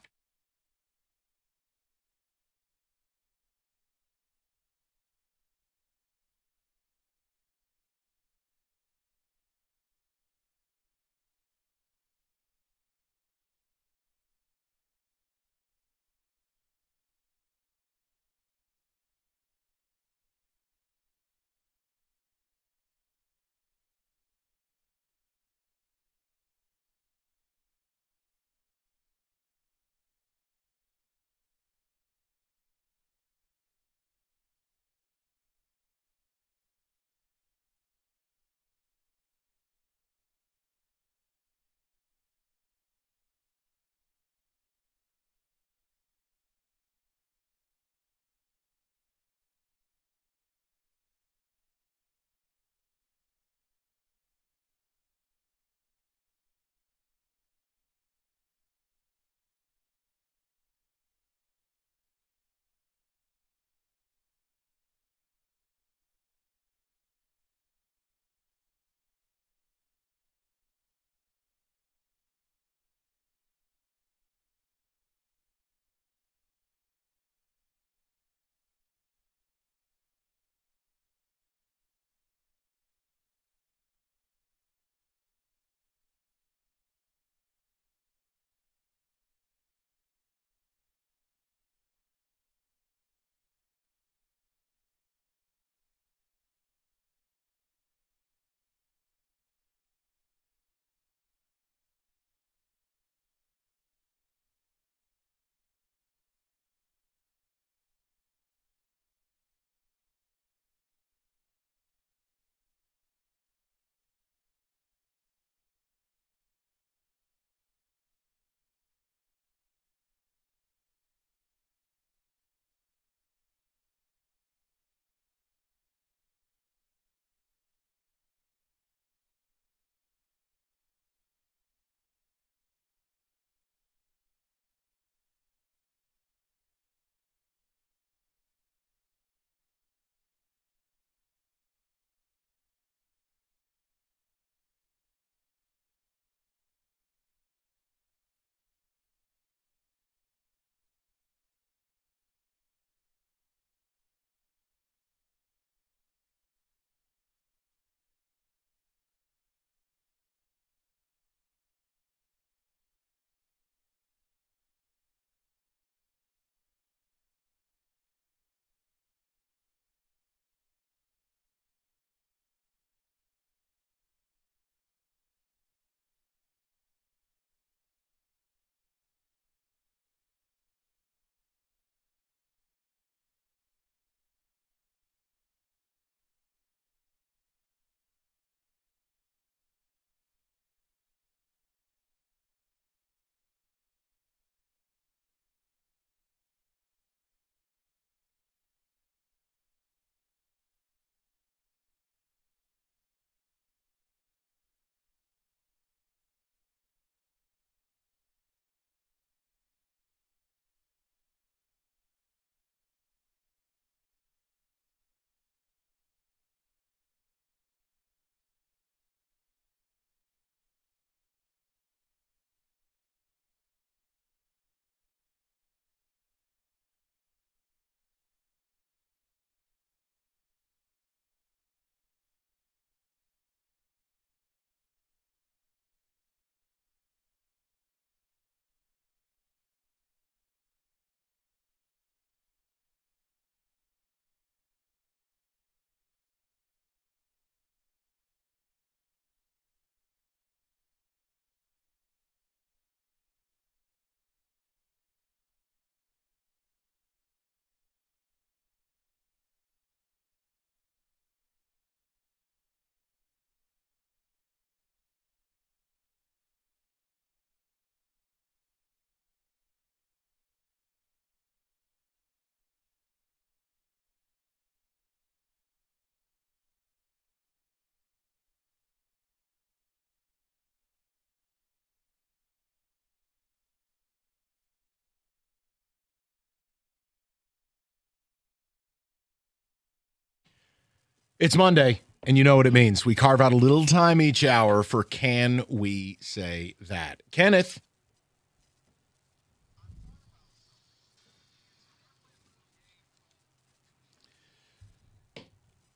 It's Monday, and you know what it means. We carve out a little time each hour for Can We Say That? Kenneth.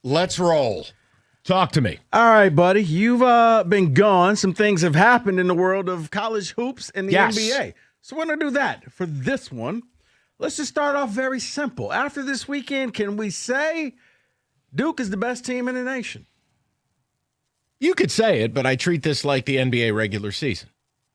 Let's roll. Talk to me. All right, buddy. You've been gone. Some things have happened in the world of college hoops and the NBA. So we're going to do that for this one. Let's just start off very simple. After this weekend, can we say Duke is the best team in the nation? You could say it, but I treat this like the NBA regular season.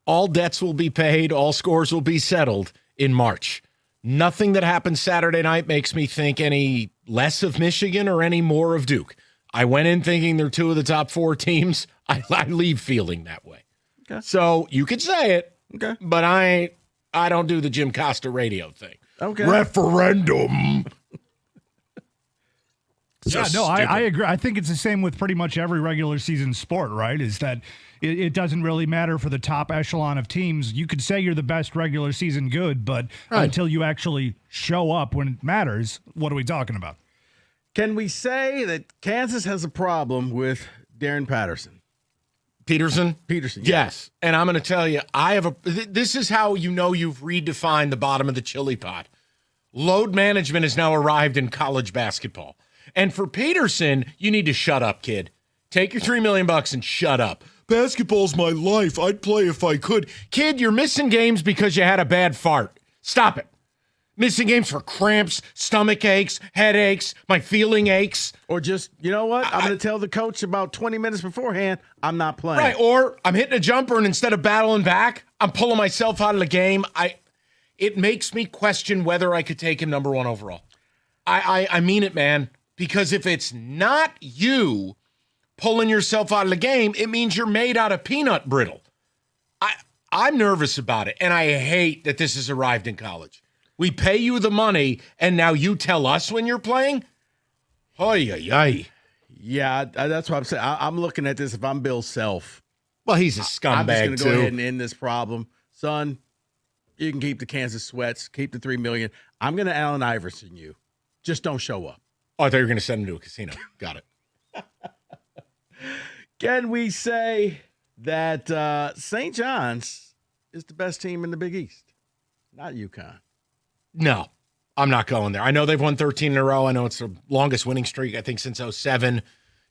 All debts will be paid. All scores will be settled in March. Nothing that happens Saturday night makes me think any less of Michigan or any more of Duke. I went in thinking they're two of the top 4 teams. I leave feeling that way. Okay. So you could say it, okay, but I don't do the Jim Costa radio thing. Okay. Referendum. Yeah, no, I agree. I think it's the same with pretty much every regular season sport, right? Is that it doesn't really matter for the top echelon of teams. You could say you're the best regular season good, but until you actually show up when it matters, what are we talking about? Can we say that Kansas has a problem with Darren Peterson? Peterson, yes. And I'm going to tell you, this is how you know you've redefined the bottom of the chili pot. Load management has now arrived in college basketball. And for Peterson, you need to shut up, kid. Take your $3 million and shut up. Basketball's my life. I'd play if I could. Kid, you're missing games because you had a bad fart. Stop it. Missing games for cramps, stomach aches, headaches, my feeling aches. Or just, you know what? I'm going to tell the coach about 20 minutes beforehand, I'm not playing. Right, or I'm hitting a jumper and instead of battling back, I'm pulling myself out of the game. It makes me question whether I could take him number 1 overall. I mean it, man. Because if it's not you pulling yourself out of the game, it means you're made out of peanut brittle. I'm nervous about it, and I hate that this has arrived in college. We pay you the money, and now you tell us when you're playing? Oy. Yeah, that's what I'm saying. I'm looking at this if I'm Bill Self. Well, he's a scumbag, I'm just going to too. go ahead and end this problem. Son, you can keep the Kansas Sweats, keep the $3 million. I'm going to Allen Iverson you. Just don't show up. Oh, I thought you were going to send him to a casino. Got it. Can we say that St. John's is the best team in the Big East? Not UConn. No, I'm not going there. I know they've won 13 in a row. I know it's the longest winning streak, I think, since 2007.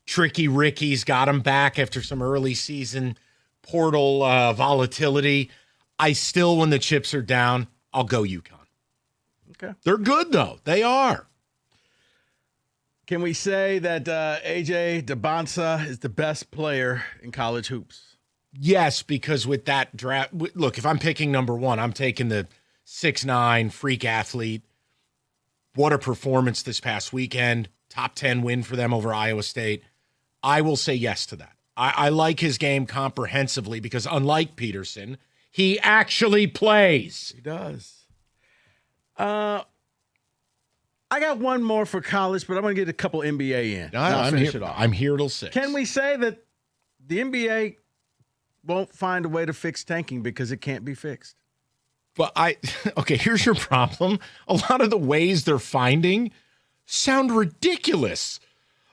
Tricky Ricky's got them back after some early season portal volatility. I still, when the chips are down, I'll go UConn. Okay. They're good, though. They are. Can we say that AJ DeBonsa is the best player in college hoops? Yes, because with that draft, look, if I'm picking number 1, I'm taking the 6'9" freak athlete. What a performance this past weekend. Top 10 win for them over Iowa State. I will say yes to that. I like his game comprehensively because unlike Peterson, he actually plays. He does. I got one more for college, but I'm going to get a couple NBA in. I'm finish here, it off. I'm here till 6. Can we say that the NBA won't find a way to fix tanking because it can't be fixed? But okay, here's your problem. A lot of the ways they're finding sound ridiculous.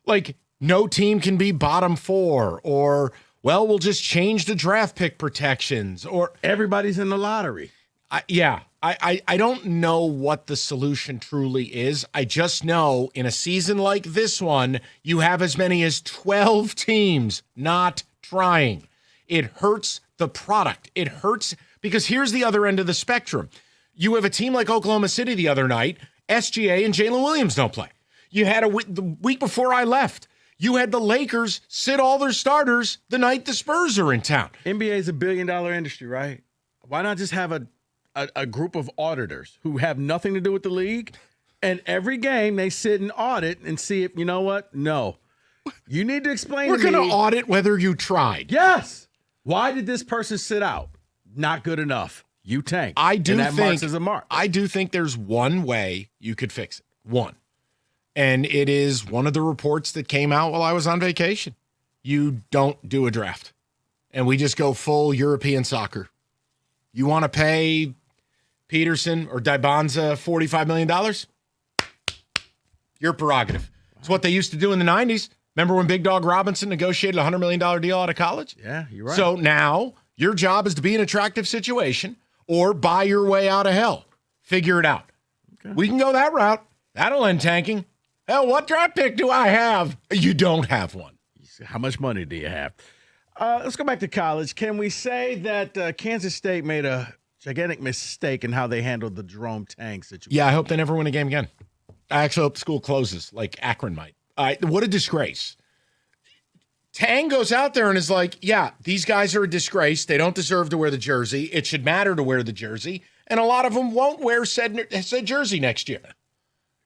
Like, no team can be bottom 4, or, well, we'll just change the draft pick protections, or everybody's in the lottery. I don't know what the solution truly is. I just know in a season like this one, you have as many as 12 teams not trying. It hurts the product. It hurts because here's the other end of the spectrum. You have a team like Oklahoma City the other night, SGA and Jalen Williams don't play. You had the week before I left, you had the Lakers sit all their starters the night the Spurs are in town. NBA is $1 billion industry, right? Why not just have a group of auditors who have nothing to do with the league, and every game they sit and audit and see if, you know what? No. You need to explain We're to me. going to audit whether you tried. Yes. Why did this person sit out? Not good enough. You tank. I do and that think marks as a mark. I do think there's one way you could fix it. One. And it is one of the reports that came out while I was on vacation. You don't do a draft. And we just go full European soccer. You want to pay Peterson or DiBonza $45 million? Your prerogative. It's what they used to do in the 90s. Remember when Big Dog Robinson negotiated a $100 million deal out of college? Yeah, you're right. So now your job is to be in an attractive situation or buy your way out of hell. Figure it out. Okay. We can go that route. That'll end tanking. Hell, what draft pick do I have? You don't have one. How much money do you have? Let's go back to college. Can we say that Kansas State made a gigantic mistake in how they handled the Jerome Tang situation? Yeah, I hope they never win a game again. I actually hope the school closes like Akron might. What a disgrace. Tang goes out there and is like, yeah, these guys are a disgrace. They don't deserve to wear the jersey. It should matter to wear the jersey. And a lot of them won't wear said jersey next year.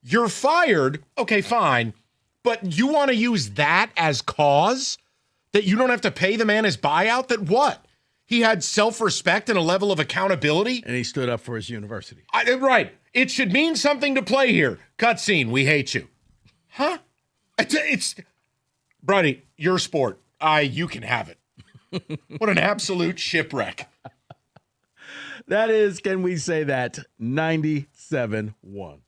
You're fired. Okay, fine. But you want to use that as cause that you don't have to pay the man his buyout? That what? He had self-respect and a level of accountability. And he stood up for his university. Right. It should mean something to play here. Cutscene. We hate you. Huh? It's Brody, your sport. You can have it. What an absolute shipwreck. That is, can we say that, 97-1.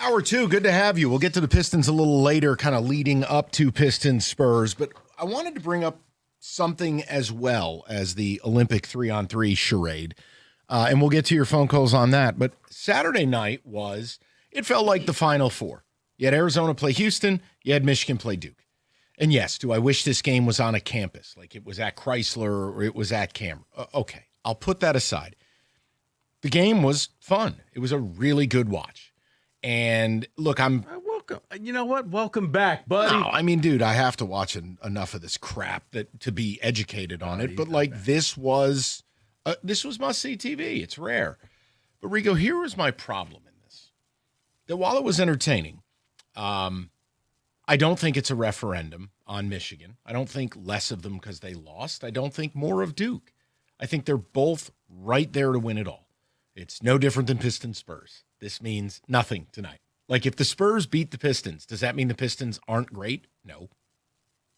Hour 2, good to have you. We'll get to the Pistons a little later, kind of leading up to Pistons Spurs, but I wanted to bring up something as well as the Olympic 3-on-3 charade, and we'll get to your phone calls on that. But Saturday night it felt like the Final Four. You had Arizona play Houston, you had Michigan play Duke. And yes, do I wish this game was on a campus, like it was at Chrysler or it was at Cameron? Okay, I'll put that aside. The game was fun. It was a really good watch. And look, welcome. You know what? Welcome back, buddy. No, I mean, dude, I have to watch enough of this crap to be educated on it. But like, this was must-see TV. It's rare. But Rico, here was my problem in this: that while it was entertaining, I don't think it's a referendum on Michigan. I don't think less of them because they lost. I don't think more of Duke. I think they're both right there to win it all. It's no different than Pistons Spurs. This means nothing tonight. Like, if the Spurs beat the Pistons, does that mean the Pistons aren't great? No.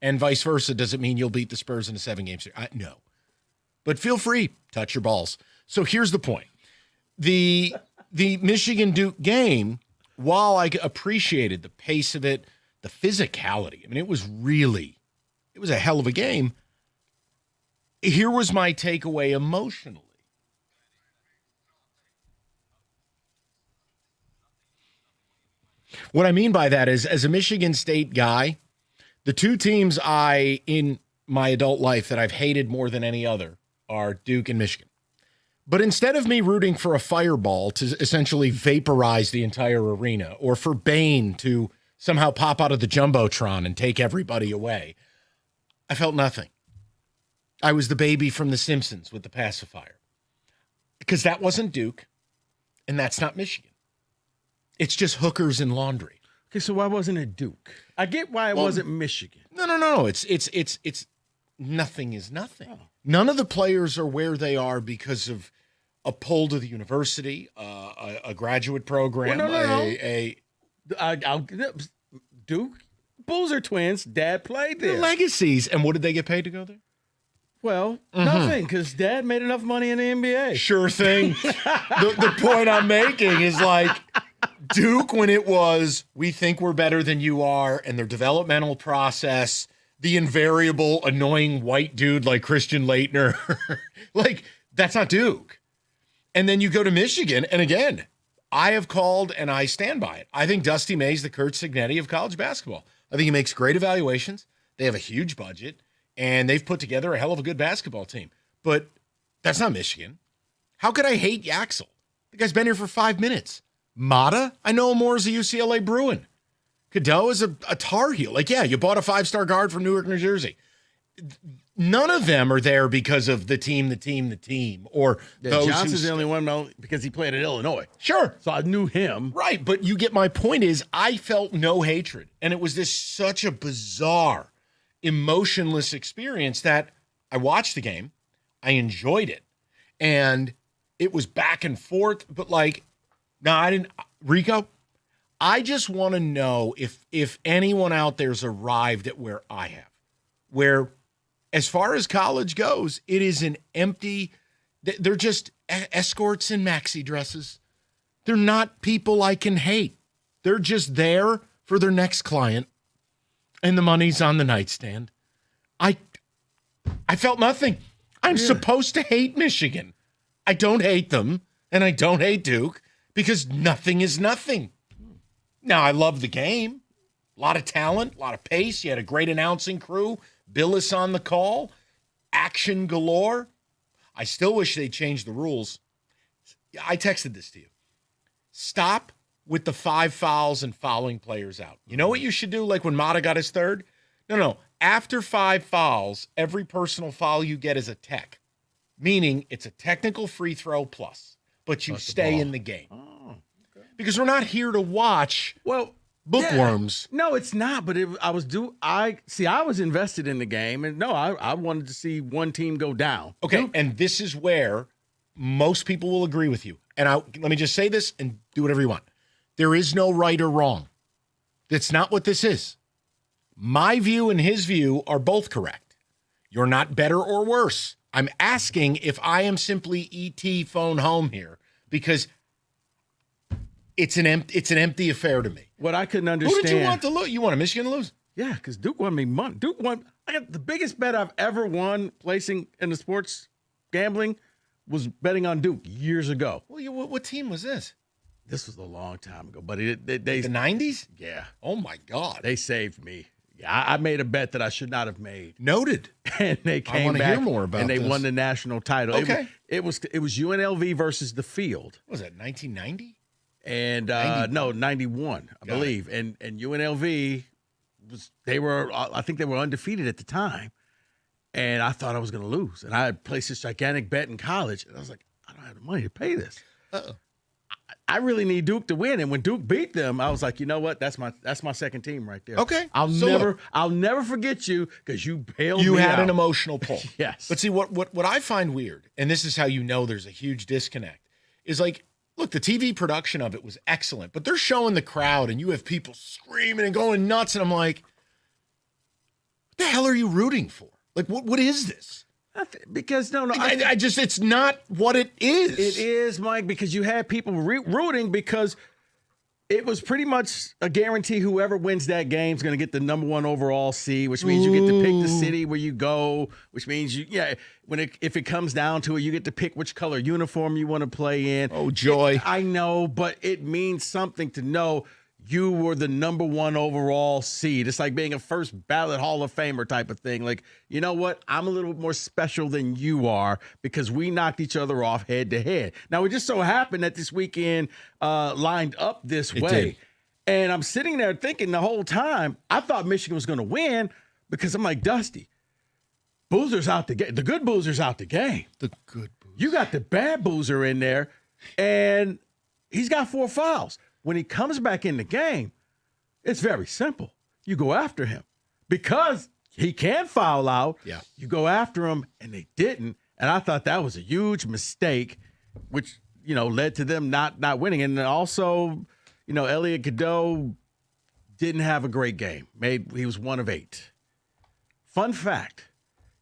And vice versa, does it mean you'll beat the Spurs in a 7-game series? No. But feel free, touch your balls. So here's the point. The Michigan-Duke game, while I appreciated the pace of it, the physicality, I mean, it was a hell of a game. Here was my takeaway emotionally. What I mean by that is, as a Michigan State guy, the two teams in my adult life that I've hated more than any other are Duke and Michigan. But instead of me rooting for a fireball to essentially vaporize the entire arena, or for Bane to somehow pop out of the Jumbotron and take everybody away, I felt nothing. I was the baby from The Simpsons with the pacifier. Because that wasn't Duke, and that's not Michigan. It's just hookers and laundry. Okay, so why wasn't it Duke? I get why it wasn't Michigan. No. It's nothing is nothing. Oh. None of the players are where they are because of a pull to the university, a graduate program, Duke, Bulls are twins. Dad played there. The legacies. And what did they get paid to go there? Well, nothing, because Dad made enough money in the NBA. Sure thing. the point I'm making is, like, Duke, when it was, we think we're better than you are, and their developmental process, the invariable annoying white dude like Christian Laettner, like, that's not Duke. And then you go to Michigan, and again, I have called and I stand by it. I think Dusty May's the Curt Cignetti of college basketball. I think he makes great evaluations. They have a huge budget, and they've put together a hell of a good basketball team. But that's not Michigan. How could I hate Yaxel? The guy's been here for 5 minutes. Mata, I know him more as a UCLA Bruin. Cadeau is a Tar Heel. Like, yeah, you bought a 5-star guard from Newark, New Jersey. None of them are there because of the team, or those Johnson's the only one because he played at Illinois. Sure. So I knew him. Right, but you get my point is I felt no hatred. And it was such a bizarre, emotionless experience that I watched the game. I enjoyed it. And it was back and forth. But I didn't. Rico, I just want to know if anyone out there's arrived at where I have. Where, as far as college goes, it is an empty, they're just escorts in maxi dresses. They're not people I can hate. They're just there for their next client, and the money's on the nightstand. I felt nothing. I'm supposed to hate Michigan. I don't hate them, and I don't hate Duke, because nothing is nothing. Now, I love the game. A lot of talent, a lot of pace. You had a great announcing crew. Billis on the call. Action galore. I still wish they changed the rules. I texted this to you. Stop with the 5 fouls and fouling players out. You know what you should do, like when Mata got his third? No. After 5 fouls, every personal foul you get is a tech, meaning it's a technical free throw plus, but you stay in the game. Oh, okay. Because we're not here to watch bookworms. Yeah. No, it's not. But I was invested in the game, and I wanted to see one team go down. Okay, and this is where most people will agree with you. And let me just say this and do whatever you want. There is no right or wrong. That's not what this is. My view and his view are both correct. You're not better or worse. I'm asking if I am simply ET phone home here, because it's an empty affair to me. What I couldn't understand. Who did you want to lose? You wanted Michigan to lose? Yeah, because Duke won me money. Duke won. I got the biggest bet I've ever won placing in the sports gambling was betting on Duke years ago. Well, what team was this? This was a long time ago, but they the 90s? Yeah. Oh my God. They saved me. Yeah, I made a bet that I should not have made. Noted. And they came I want to back hear more about and they this. won the national title. Okay. It was UNLV versus the Field. What was that, 1990? And 91, I believe. And UNLV I think they were undefeated at the time. And I thought I was going to lose. And I had placed this gigantic bet in college. And I was like, I don't have the money to pay this. I really need Duke to win. And when Duke beat them, I was like, you know what? That's my second team right there. Okay. I'll never forget you because you bailed me out. You had an emotional pull. Yes. But see, what I find weird, and this is how you know there's a huge disconnect, is like, look, the TV production of it was excellent, but they're showing the crowd and you have people screaming and going nuts. And I'm like, what the hell are you rooting for? Like, what is this? Because I just, it's not what it is. It is, Mike, because you had people rooting because it was pretty much a guarantee whoever wins that game is going to get the number 1 overall seed, which means you get to pick the city where you go, which means if it comes down to it, you get to pick which color uniform you want to play in. Oh, joy. I know, but it means something to know you were the number 1 overall seed. It's like being a first ballot Hall of Famer type of thing. Like, you know what? I'm a little bit more special than you are because we knocked each other off head to head. Now, it just so happened that this weekend lined up this way. Did. And I'm sitting there thinking the whole time, I thought Michigan was going to win because I'm like, Dusty, Boozer's out the game. The good Boozer's out the game. The good Boozer. You got the bad Boozer in there, and he's got 4 fouls. When he comes back in the game, it's very simple. You go after him because he can foul out. Yeah. You go after him, and they didn't. And I thought that was a huge mistake, which, led to them not winning. And then also, Elliot Cadeau didn't have a great game. He was 1 of 8. Fun fact,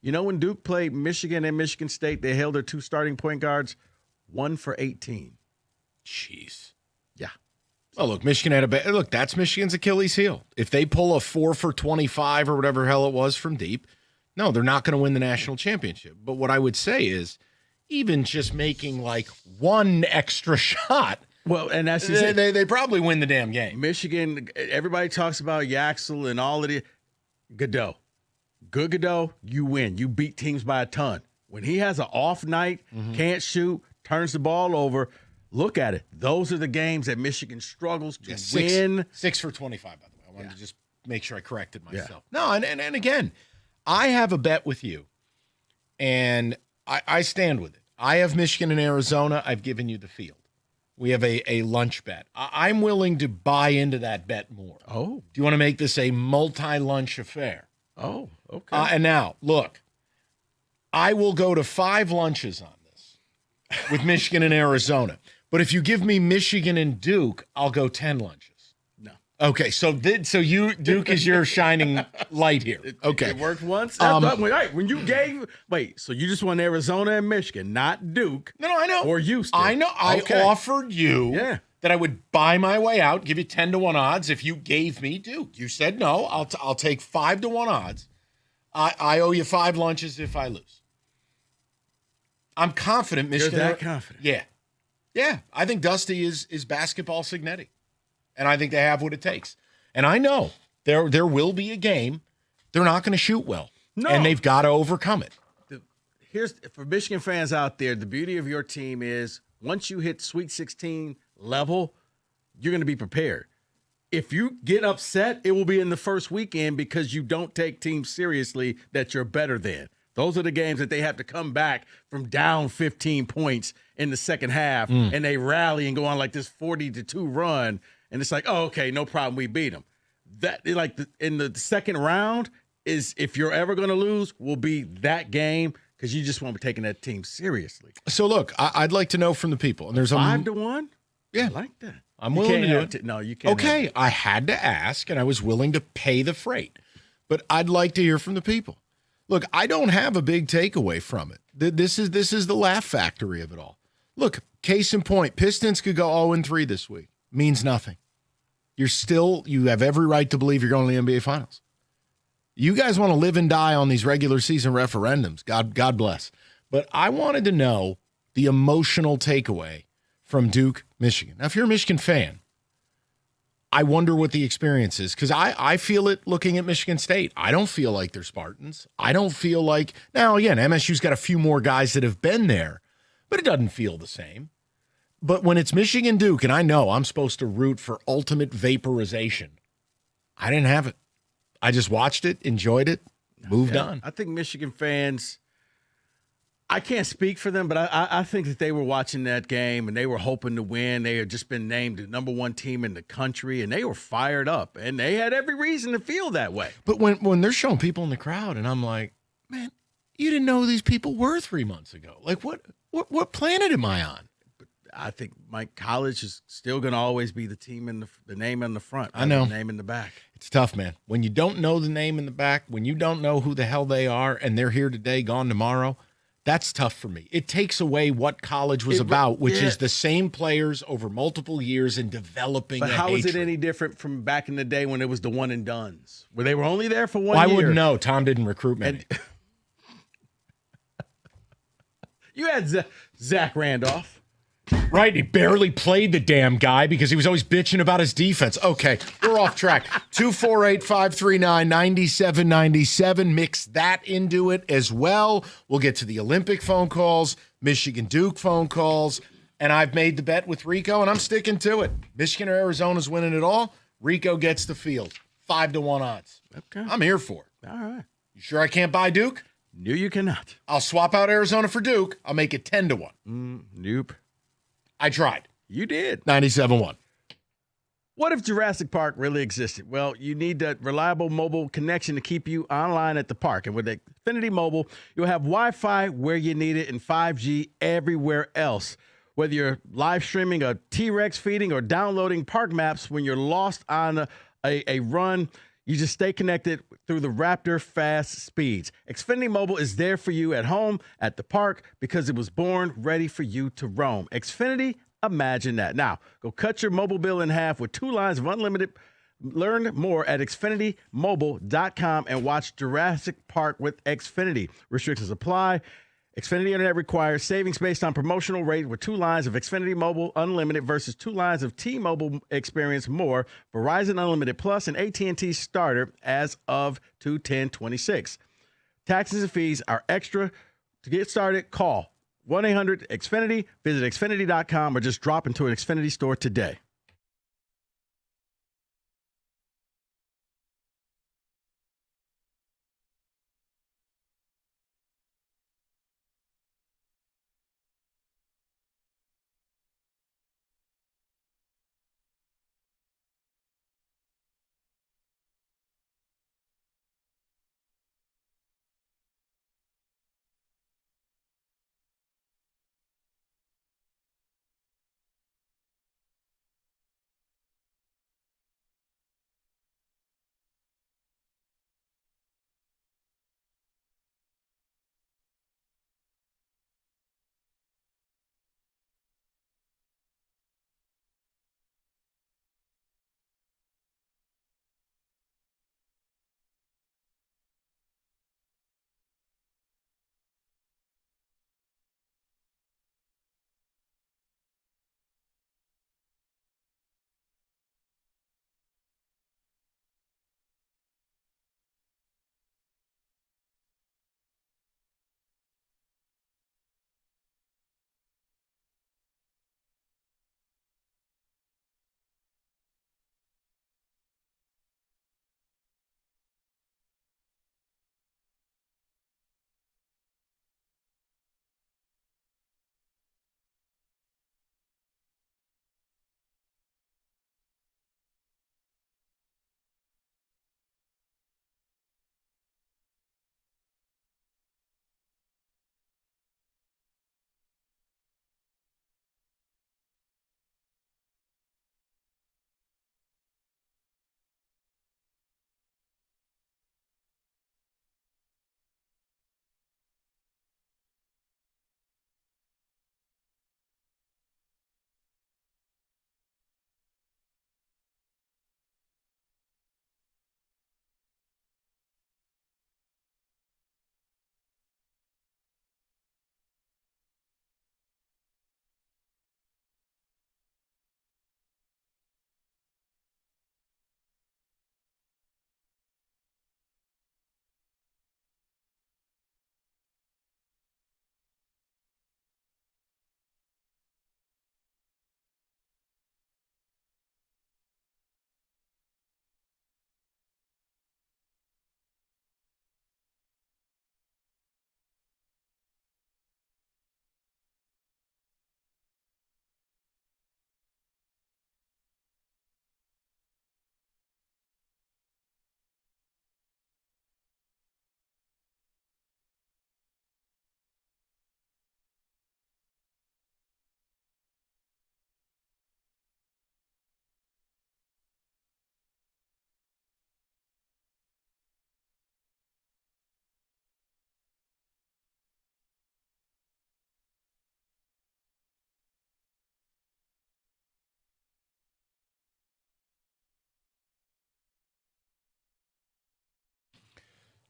when Duke played Michigan and Michigan State, they held their 2 starting point guards 1 for 18. Jeez. Yeah. Oh, look, Michigan had that's Michigan's Achilles heel. If they pull a 4 for 25 or whatever hell it was from deep, no, they're not going to win the national championship. But what I would say is even just making like 1 extra shot, well, and that's they probably win the damn game. Michigan, everybody talks about Yaxel and all of the Godot. Good Godot, you win. You beat teams by a ton. When he has an off night, can't shoot, turns the ball over, look at it. Those are the games that Michigan struggles to win. 6 for 25, by the way. I wanted to just make sure I corrected myself. Yeah. No, and again, I have a bet with you, and I stand with it. I have Michigan and Arizona. I've given you the field. We have a lunch bet. I'm willing to buy into that bet more. Oh. Do you want to make this a multi-lunch affair? Oh, okay. And now, look, I will go to 5 lunches on this with Michigan and Arizona. But if you give me Michigan and Duke, I'll go 10 lunches. No. Okay, so Duke is your shining light here. Okay. It worked once. When you gave – so you just won Arizona and Michigan, not Duke. No, I know. Or Houston. I know. Okay. I offered you that I would buy my way out, give you 10-1 odds if you gave me Duke. You said no. I'll take 5-1 odds. I owe you 5 lunches if I lose. I'm confident Michigan. You're that confident? Yeah. Yeah. I think Dusty is basketball Signetti. And I think they have what it takes. And I know there will be a game. They're not going to shoot well. No. And they've got to overcome it. Here's for Michigan fans out there, the beauty of your team is once you hit Sweet 16 level, you're going to be prepared. If you get upset, it will be in the first weekend because you don't take teams seriously that you're better than. Those are the games that they have to come back from down 15 points in the second half, and they rally and go on like this 40-2 run, and it's like, oh, okay, no problem, we beat them. That in the second round is if you're ever going to lose, will be that game because you just won't be taking that team seriously. So look, I'd like to know from the people, and there's 5-1. Yeah, I like that. I'm willing to do it. No, you can't. Okay, I had to ask, and I was willing to pay the freight, but I'd like to hear from the people. Look, I don't have a big takeaway from it. This is the laugh factory of it all. Look, case in point, Pistons could go 0-3 this week. means nothing. You have every right to believe you're going to the NBA Finals. You guys want to live and die on these regular season referendums. God bless. But I wanted to know the emotional takeaway from Duke, Michigan. Now, if you're a Michigan fan, I wonder what the experience is, because I feel it looking at Michigan State. I don't feel like they're Spartans. I don't feel like, now again, MSU's got a few more guys that have been there, but it doesn't feel the same. But when it's Michigan Duke, and I know I'm supposed to root for ultimate vaporization, I didn't have it. I just watched it, enjoyed it, moved on. I think Michigan fans, I can't speak for them, but I think that they were watching that game and they were hoping to win. They had just been named the number one team in the country, and they were fired up, and they had every reason to feel that way. But when they're showing people in the crowd, and I'm like, man, you didn't know who these people were 3 months ago. Like, what planet am I on? I think Mike College is still going to always be the team in the name in the front. I know. The name in the back. It's tough, man. When you don't know the name in the back, when you don't know who the hell they are, and they're here today, gone tomorrow, that's tough for me. It takes away what college was about, which is the same players over multiple years and developing. But how is it any different from back in the day when it was the one and dones, where they were only there for 1 year? I wouldn't know. Tom didn't recruit many. You had Zach Randolph. Right, he barely played the damn guy because he was always bitching about his defense. Okay, we're off track. 248-539-9797. Mix that into it as well. We'll get to the Olympic phone calls, Michigan Duke phone calls, and I've made the bet with Rico, and I'm sticking to it. Michigan or Arizona's winning it all. Rico gets the field. 5-1 odds. Okay. I'm here for it. All right. You sure I can't buy Duke? No, you cannot. I'll swap out Arizona for Duke. I'll make it 10-1. Nope. I tried. You did. 97-1. What if Jurassic Park really existed? Well, you need that reliable mobile connection to keep you online at the park. And with Xfinity Mobile, you'll have Wi-Fi where you need it and 5G everywhere else. Whether you're live streaming a T-Rex feeding or downloading park maps when you're lost on a run, you just stay connected through the Raptor fast speeds. Xfinity Mobile is there for you at home, at the park, because it was born ready for you to roam. Xfinity, imagine that. Now, go cut your mobile bill in half with 2 lines of unlimited. Learn more at xfinitymobile.com and watch Jurassic Park with Xfinity. Restrictions apply. Xfinity Internet requires savings based on promotional rate with 2 lines of Xfinity Mobile Unlimited versus 2 lines of T-Mobile Experience More, Verizon Unlimited Plus, and AT&T Starter as of 2/10/26. Taxes and fees are extra. To get started, call 1-800-XFINITY, visit Xfinity.com, or just drop into an Xfinity store today.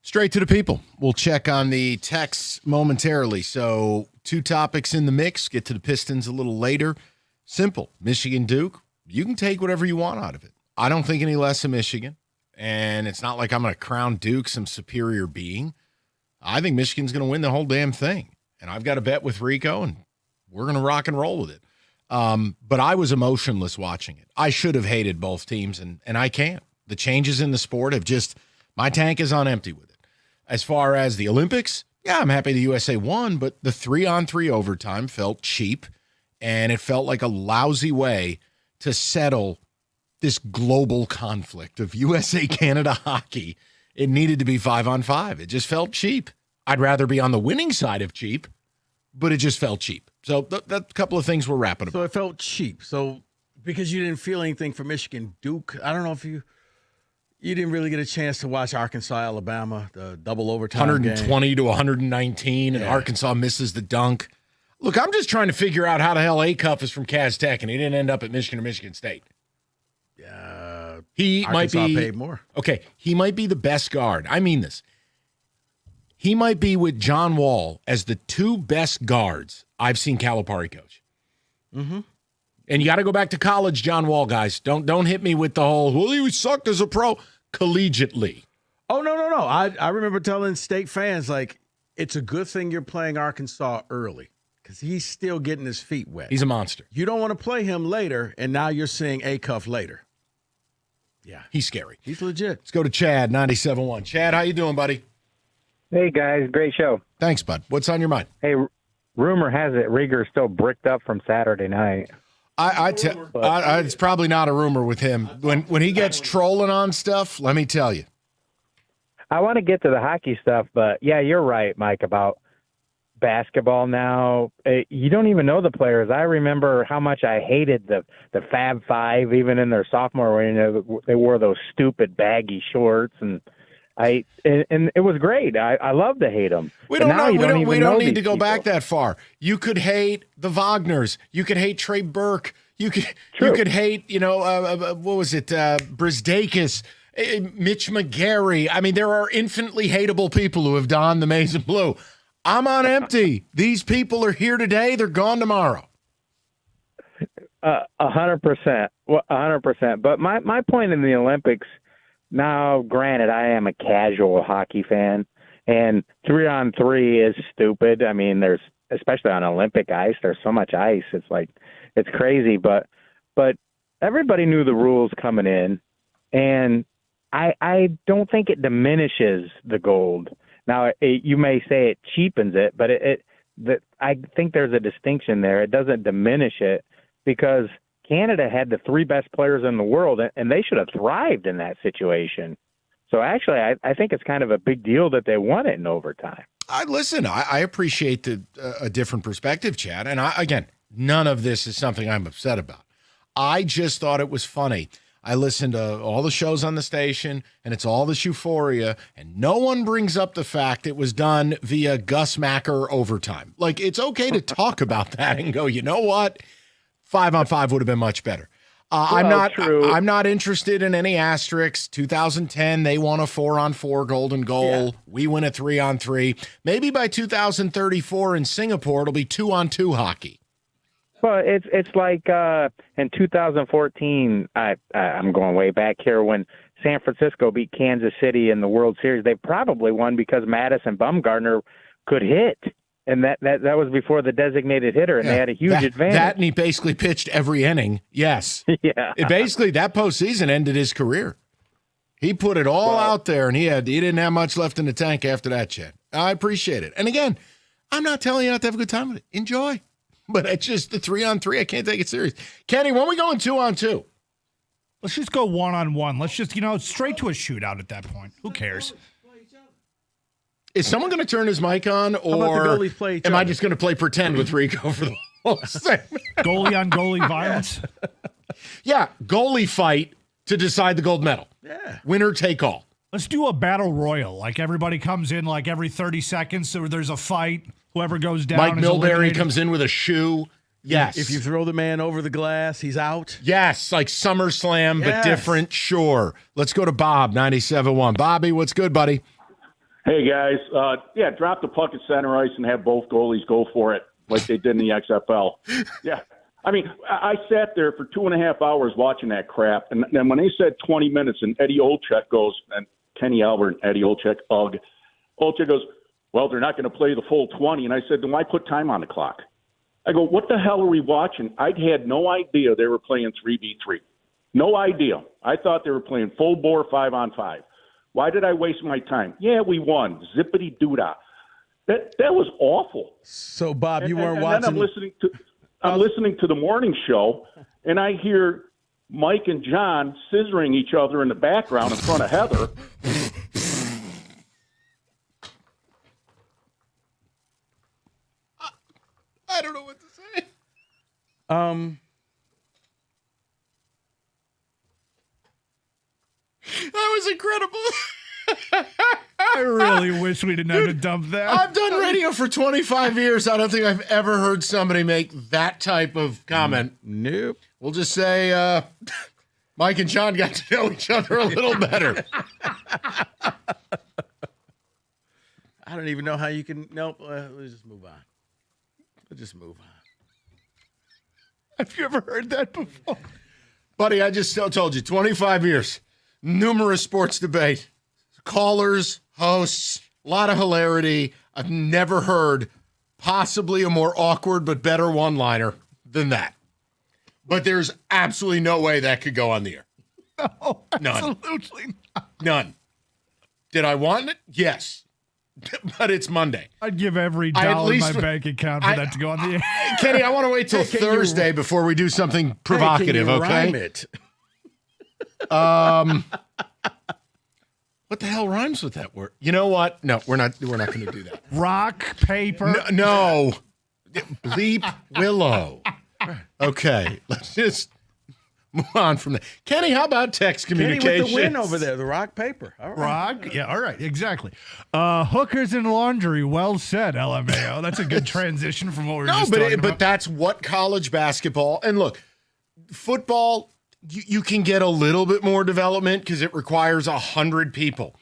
Straight to the people. We'll check on the texts momentarily. So 2 topics in the mix. Get to the Pistons a little later. Simple. Michigan, Duke. You can take whatever you want out of it. I don't think any less of Michigan. And it's not like I'm going to crown Duke some superior being. I think Michigan's going to win the whole damn thing. And I've got a bet with Rico, and we're going to rock and roll with it. But I was emotionless watching it. I should have hated both teams, and I can't. The changes in the sport have just – my tank is on empty with it. As far as the Olympics, yeah, I'm happy the USA won, but the 3-on-3 overtime felt cheap, and it felt like a lousy way to settle this global conflict of USA-Canada hockey. It needed to be 5-on-5. It just felt cheap. I'd rather be on the winning side of cheap, but it just felt cheap. So that's a couple of things we're wrapping up. So it felt cheap. So because you didn't feel anything for Michigan, Duke, I don't know if you didn't really get a chance to watch Arkansas, Alabama, the double overtime 120 game. to 119, and Arkansas misses the dunk. Look, I'm just trying to figure out how the hell Acuff is from Cass Tech, and he didn't end up at Michigan or Michigan State. He Arkansas might be paid more. Okay, he might be the best guard. I mean this. He might be with John Wall as the 2 best guards I've seen Calipari coach. Mm-hmm. And you got to go back to college, John Wall, guys. Don't hit me with the whole, well, he sucked as a pro. Collegiately. Oh, no. I remember telling state fans, like, it's a good thing you're playing Arkansas early because he's still getting his feet wet. He's a monster. You don't want to play him later, and now you're seeing Acuff later. Yeah, he's scary. He's legit. Let's go to Chad, 97.1. Chad, how you doing, buddy? Hey, guys. Great show. Thanks, bud. What's on your mind? Hey, rumor has it Rieger's still bricked up from Saturday night. It's probably not a rumor with him. When he gets trolling on stuff, let me tell you. I want to get to the hockey stuff, but yeah, you're right, Mike, about basketball now. You don't even know the players. I remember how much I hated the Fab Five, even in their sophomore year. They wore those stupid baggy shorts, and it was great. I love to hate them. We don't need to go back that far. You could hate the Wagners. You could hate Trey Burke. You could hate, what was it? Brisdakis, Mitch McGarry. I mean, there are infinitely hateable people who have donned the maize and blue. I'm on empty. These people are here today. They're gone tomorrow. 100%. 100%. But my point in the Olympics. Now, granted, I am a casual hockey fan, and 3-on-3 is stupid. I mean, especially on Olympic ice, there's so much ice. It's crazy, but everybody knew the rules coming in, and I don't think it diminishes the gold. Now, you may say it cheapens it, but I think there's a distinction there. It doesn't diminish it because Canada had the 3 best players in the world, and they should have thrived in that situation. So actually, I think it's kind of a big deal that they won it in overtime. I appreciate a different perspective, Chad. And again, none of this is something I'm upset about. I just thought it was funny. I listened to all the shows on the station, and it's all this euphoria, and no one brings up the fact it was done via Gus Macker overtime. Like, it's okay to talk about that and go, you know what? 5-on-5 would have been much better. I'm not interested in any asterisks. 2010, they won a 4-on-4 golden goal. Yeah. We win a 3-on-3. Maybe by 2034 in Singapore, it'll be 2-on-2 hockey. Well, it's like in 2014, I'm going way back here, when San Francisco beat Kansas City in the World Series. They probably won because Madison Bumgarner could hit. And that was before the designated hitter, and they had a huge advantage. That, and he basically pitched every inning. Yes. Yeah. That postseason ended his career. He put it all out there, and he didn't have much left in the tank after that, Chad. I appreciate it. And again, I'm not telling you not to have a good time with it. Enjoy. But it's just the 3-on-3. I can't take it serious. Kenny, when are we going 2-on-2? Let's just go 1-on-1. Let's just, straight to a shootout at that point. Who cares? Is someone going to turn his mic on, or am I just going to play pretend with Rico for the whole segment? Goalie on goalie violence? Yeah, goalie fight to decide the gold medal. Yeah. Winner take all. Let's do a battle royal. Like, everybody comes in like every 30 seconds, so there's a fight. Whoever goes down Mike is Milbury eliminated. comes in with a shoe. Yes. If you throw the man over the glass, he's out. Yes, like SummerSlam, but different. Sure. Let's go to Bob, 97.1. Bobby, what's good, buddy? Hey, guys. Drop the puck at center ice and have both goalies go for it like they did in the XFL. Yeah. I mean, I sat there for 2.5 hours watching that crap. And then when they said 20 minutes and Eddie Olczyk goes, and Kenny Albert and Eddie Olczyk, Olczyk goes, well, they're not going to play the full 20. And I said, then why put time on the clock? I go, what the hell are we watching? I had no idea they were playing 3v3. No idea. I thought they were playing full bore 5-on-5. Why did I waste my time? Yeah, we won. Zippity doodah. That was awful. So, Bob, you weren't and watching. Then I'm listening to the morning show, and I hear Mike and John scissoring each other in the background in front of Heather. I don't know what to say. That was incredible. I really wish we didn't have to dump that. I've done radio for 25 years. I don't think I've ever heard somebody make that type of comment. Nope. We'll just say Mike and John got to know each other a little better. I don't even know how you can. Nope. Let's just move on. Have you ever heard that before? Buddy, I just told you, 25 years, numerous sports debate, callers, hosts, a lot of hilarity. I've never heard possibly a more awkward but better one-liner than that. But there's absolutely no way that could go on the air. No, None. absolutely not. None. Did I want it? Yes. But it's Monday. I'd give every dollar in my bank account for that to go on the air. Kenny, I want to wait till Hey, Thursday before we do something provocative, Hey, can you okay? rhyme it? What the hell rhymes with that word? You know what? No, we're not going to do that. Rock, paper. No. Bleep Willow. Okay, let's just move on from that. Kenny, how about text communications? Kenny with the win over there, the rock paper. All right. Rock? Yeah, all right, exactly. Hookers and laundry, well said, LMAO. That's a good transition from what we were just talking about. But that's what college basketball, and look, football, you can get a little bit more development because it requires 100 people.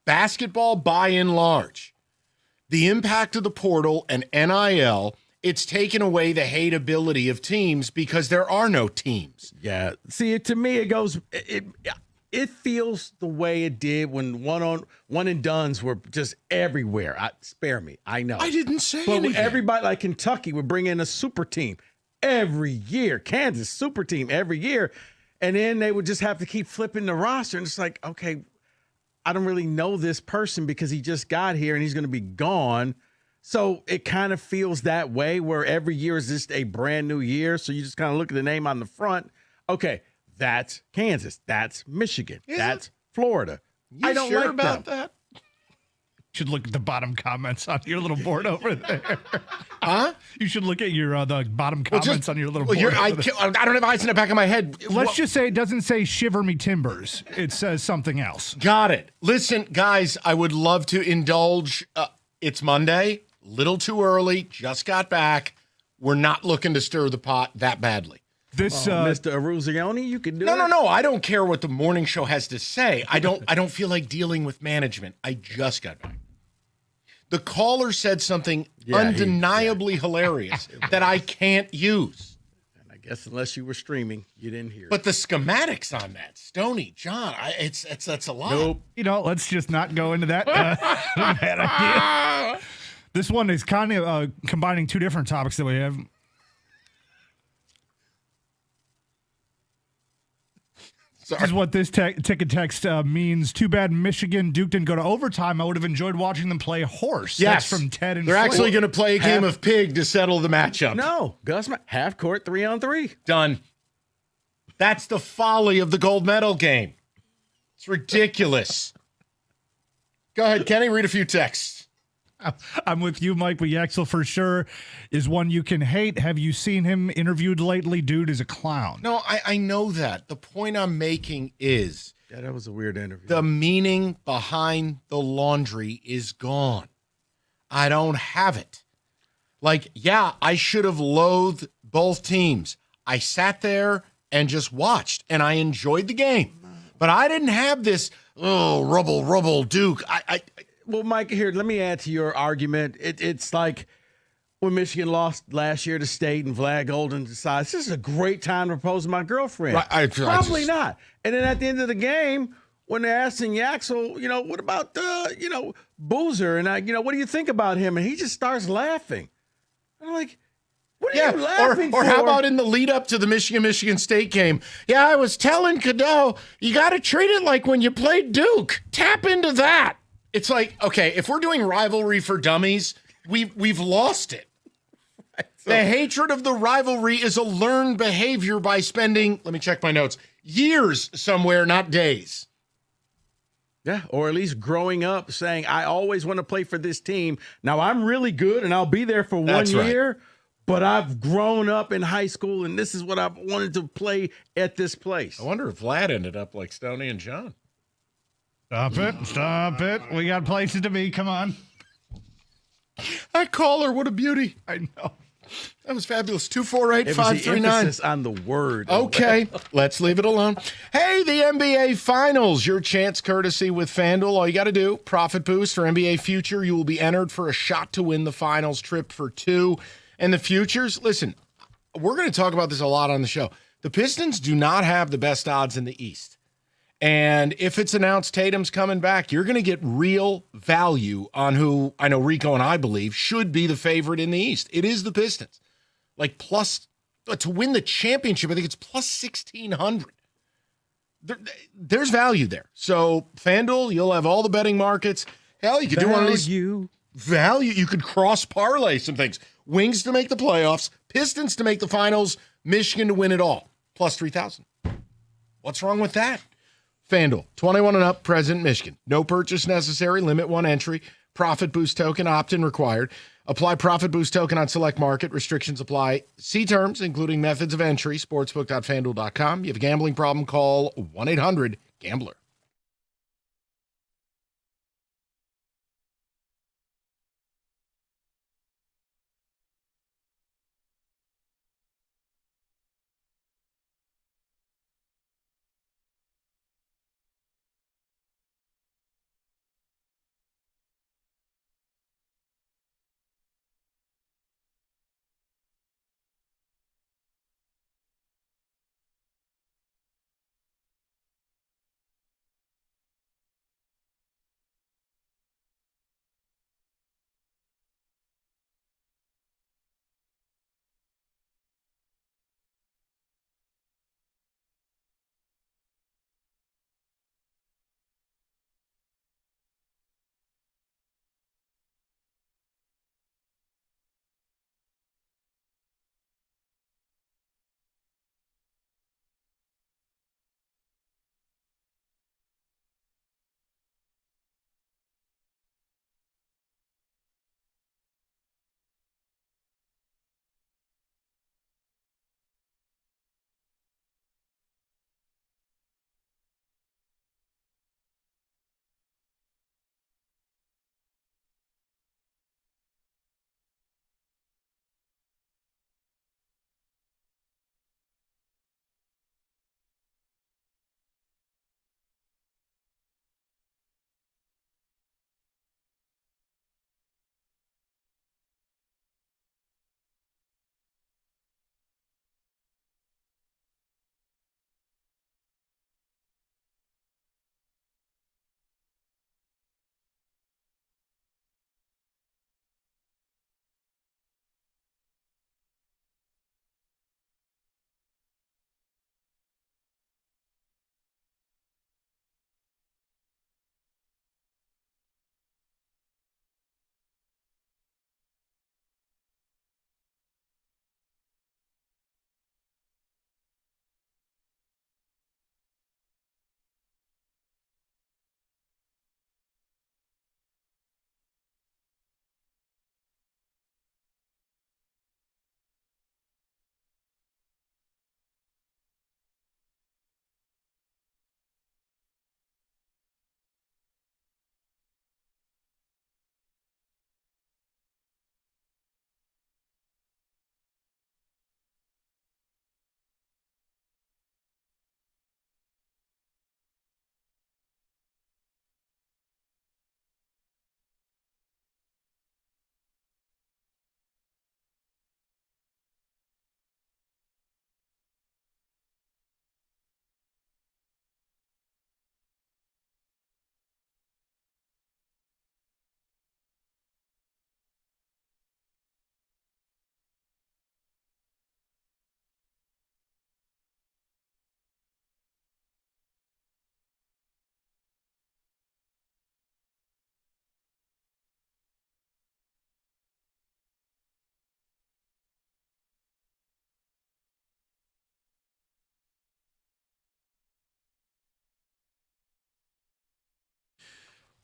Basketball, by and large, the impact of the portal and NIL, it's taken away the hateability of teams because there are no teams. Yeah. See, to me, it goes. It feels the way it did when one and dones were just everywhere. Spare me. I know. I didn't say but anything. Everybody, like Kentucky, would bring in a super team every year. Kansas super team every year, and then they would just have to keep flipping the roster. And it's like, okay, I don't really know this person because he just got here and he's going to be gone. So it kind of feels that way where every year is just a brand new year. So you just kind of look at the name on the front. Okay, that's Kansas. That's Michigan. That's Florida. You I don't sure like about them. that? Should look at the bottom comments on your little board over there. Huh? You should look at your the bottom comments on your little board. I over there. don't have eyes in the back of my head. Let's just say it doesn't say shiver me timbers. It says something else. Got it. Listen, guys, I would love to indulge. It's Monday. Little too early. Just got back. We're not looking to stir the pot that badly. This Mr. Aruzioni, you can do it. No. I don't care what the morning show has to say. I don't feel like dealing with management. I just got back. The caller said something undeniably hilarious that I can't use. And I guess unless you were streaming, you didn't hear But the schematics on that, Stoney, John, that's a lot. Nope. You know, let's just not go into that bad idea. This one is kind of combining two different topics that we have. This is what this ticket text means. Too bad Michigan Duke didn't go to overtime. I would have enjoyed watching them play horse. Yes. That's from Ted and They're Flint. actually going to play a game of pig to settle the matchup. No, Gus, half court, 3-on-3. Done. That's the folly of the gold medal game. It's ridiculous. Go ahead, Kenny, read a few texts. I'm with you, Mike, but Yaxel for sure is one you can hate. Have you seen him interviewed lately? Dude is a clown. No, I know that. The point I'm making is Yeah, that was a weird interview. the meaning behind the laundry is gone. I don't have it. Like, yeah, I should have loathed both teams. I sat there and just watched, and I enjoyed the game. But I didn't have this, rubble, Duke. Well, Mike, here, let me add to your argument. It's like when Michigan lost last year to State and Vlad Golden decides this is a great time to propose to my girlfriend. Probably not. And then at the end of the game, when they're asking Yaxel, what about, Boozer? And, what do you think about him? And he just starts laughing. I'm like, what are you laughing or for? how about in the lead up to the Michigan State game? Yeah, I was telling Cadeau, you got to treat it like when you played Duke. Tap into that. It's like, okay, if we're doing rivalry for dummies, we've lost it. The hatred of the rivalry is a learned behavior by spending, let me check my notes, years somewhere, not days. Yeah, or at least growing up saying, I always want to play for this team. Now, I'm really good, and I'll be there for one year, but I've grown up in high school, and this is what I wanted to play at this place. I wonder if Vlad ended up like Stoney and John. Stop it. We got places to be. Come on. That caller, what a beauty. I know. That was fabulous. 248-539. It was the emphasis on the word. Okay, let's leave it alone. Hey, the NBA Finals, your chance courtesy with FanDuel. All you got to do, profit boost for NBA Future. You will be entered for a shot to win the finals trip for two. And the futures, listen, we're going to talk about this a lot on the show. The Pistons do not have the best odds in the East. And if it's announced Tatum's coming back, you're going to get real value on who I know Rico and I believe should be the favorite in the East. It is the Pistons. Like plus, to win the championship, I think it's plus 1,600. There's value there. So FanDuel, you'll have all the betting markets. Hell, you could do one of these. Value. You could cross parlay some things. Wings to make the playoffs, Pistons to make the finals, Michigan to win it all. Plus 3,000. What's wrong with that? FanDuel, 21 and up, present Michigan. No purchase necessary, limit one entry. Profit boost token, opt-in required. Apply profit boost token on select market. Restrictions apply. See terms, including methods of entry, sportsbook.fanduel.com. You have a gambling problem, call 1-800-GAMBLER.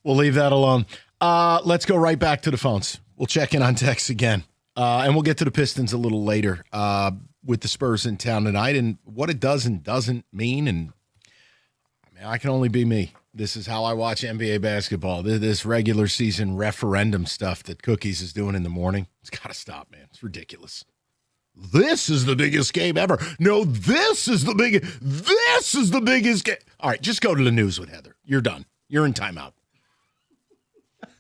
We'll leave that alone. Let's go right back to the phones. We'll check in on text again. And we'll get to the Pistons a little later with the Spurs in town tonight and what it does and doesn't mean. And I mean, I can only be me. This is how I watch NBA basketball. This regular season referendum stuff that Cookies is doing in the morning. It's got to stop, man. It's ridiculous. This is the biggest game ever. No, this is the biggest game. All right, just go to the news with Heather. You're done. You're in timeout.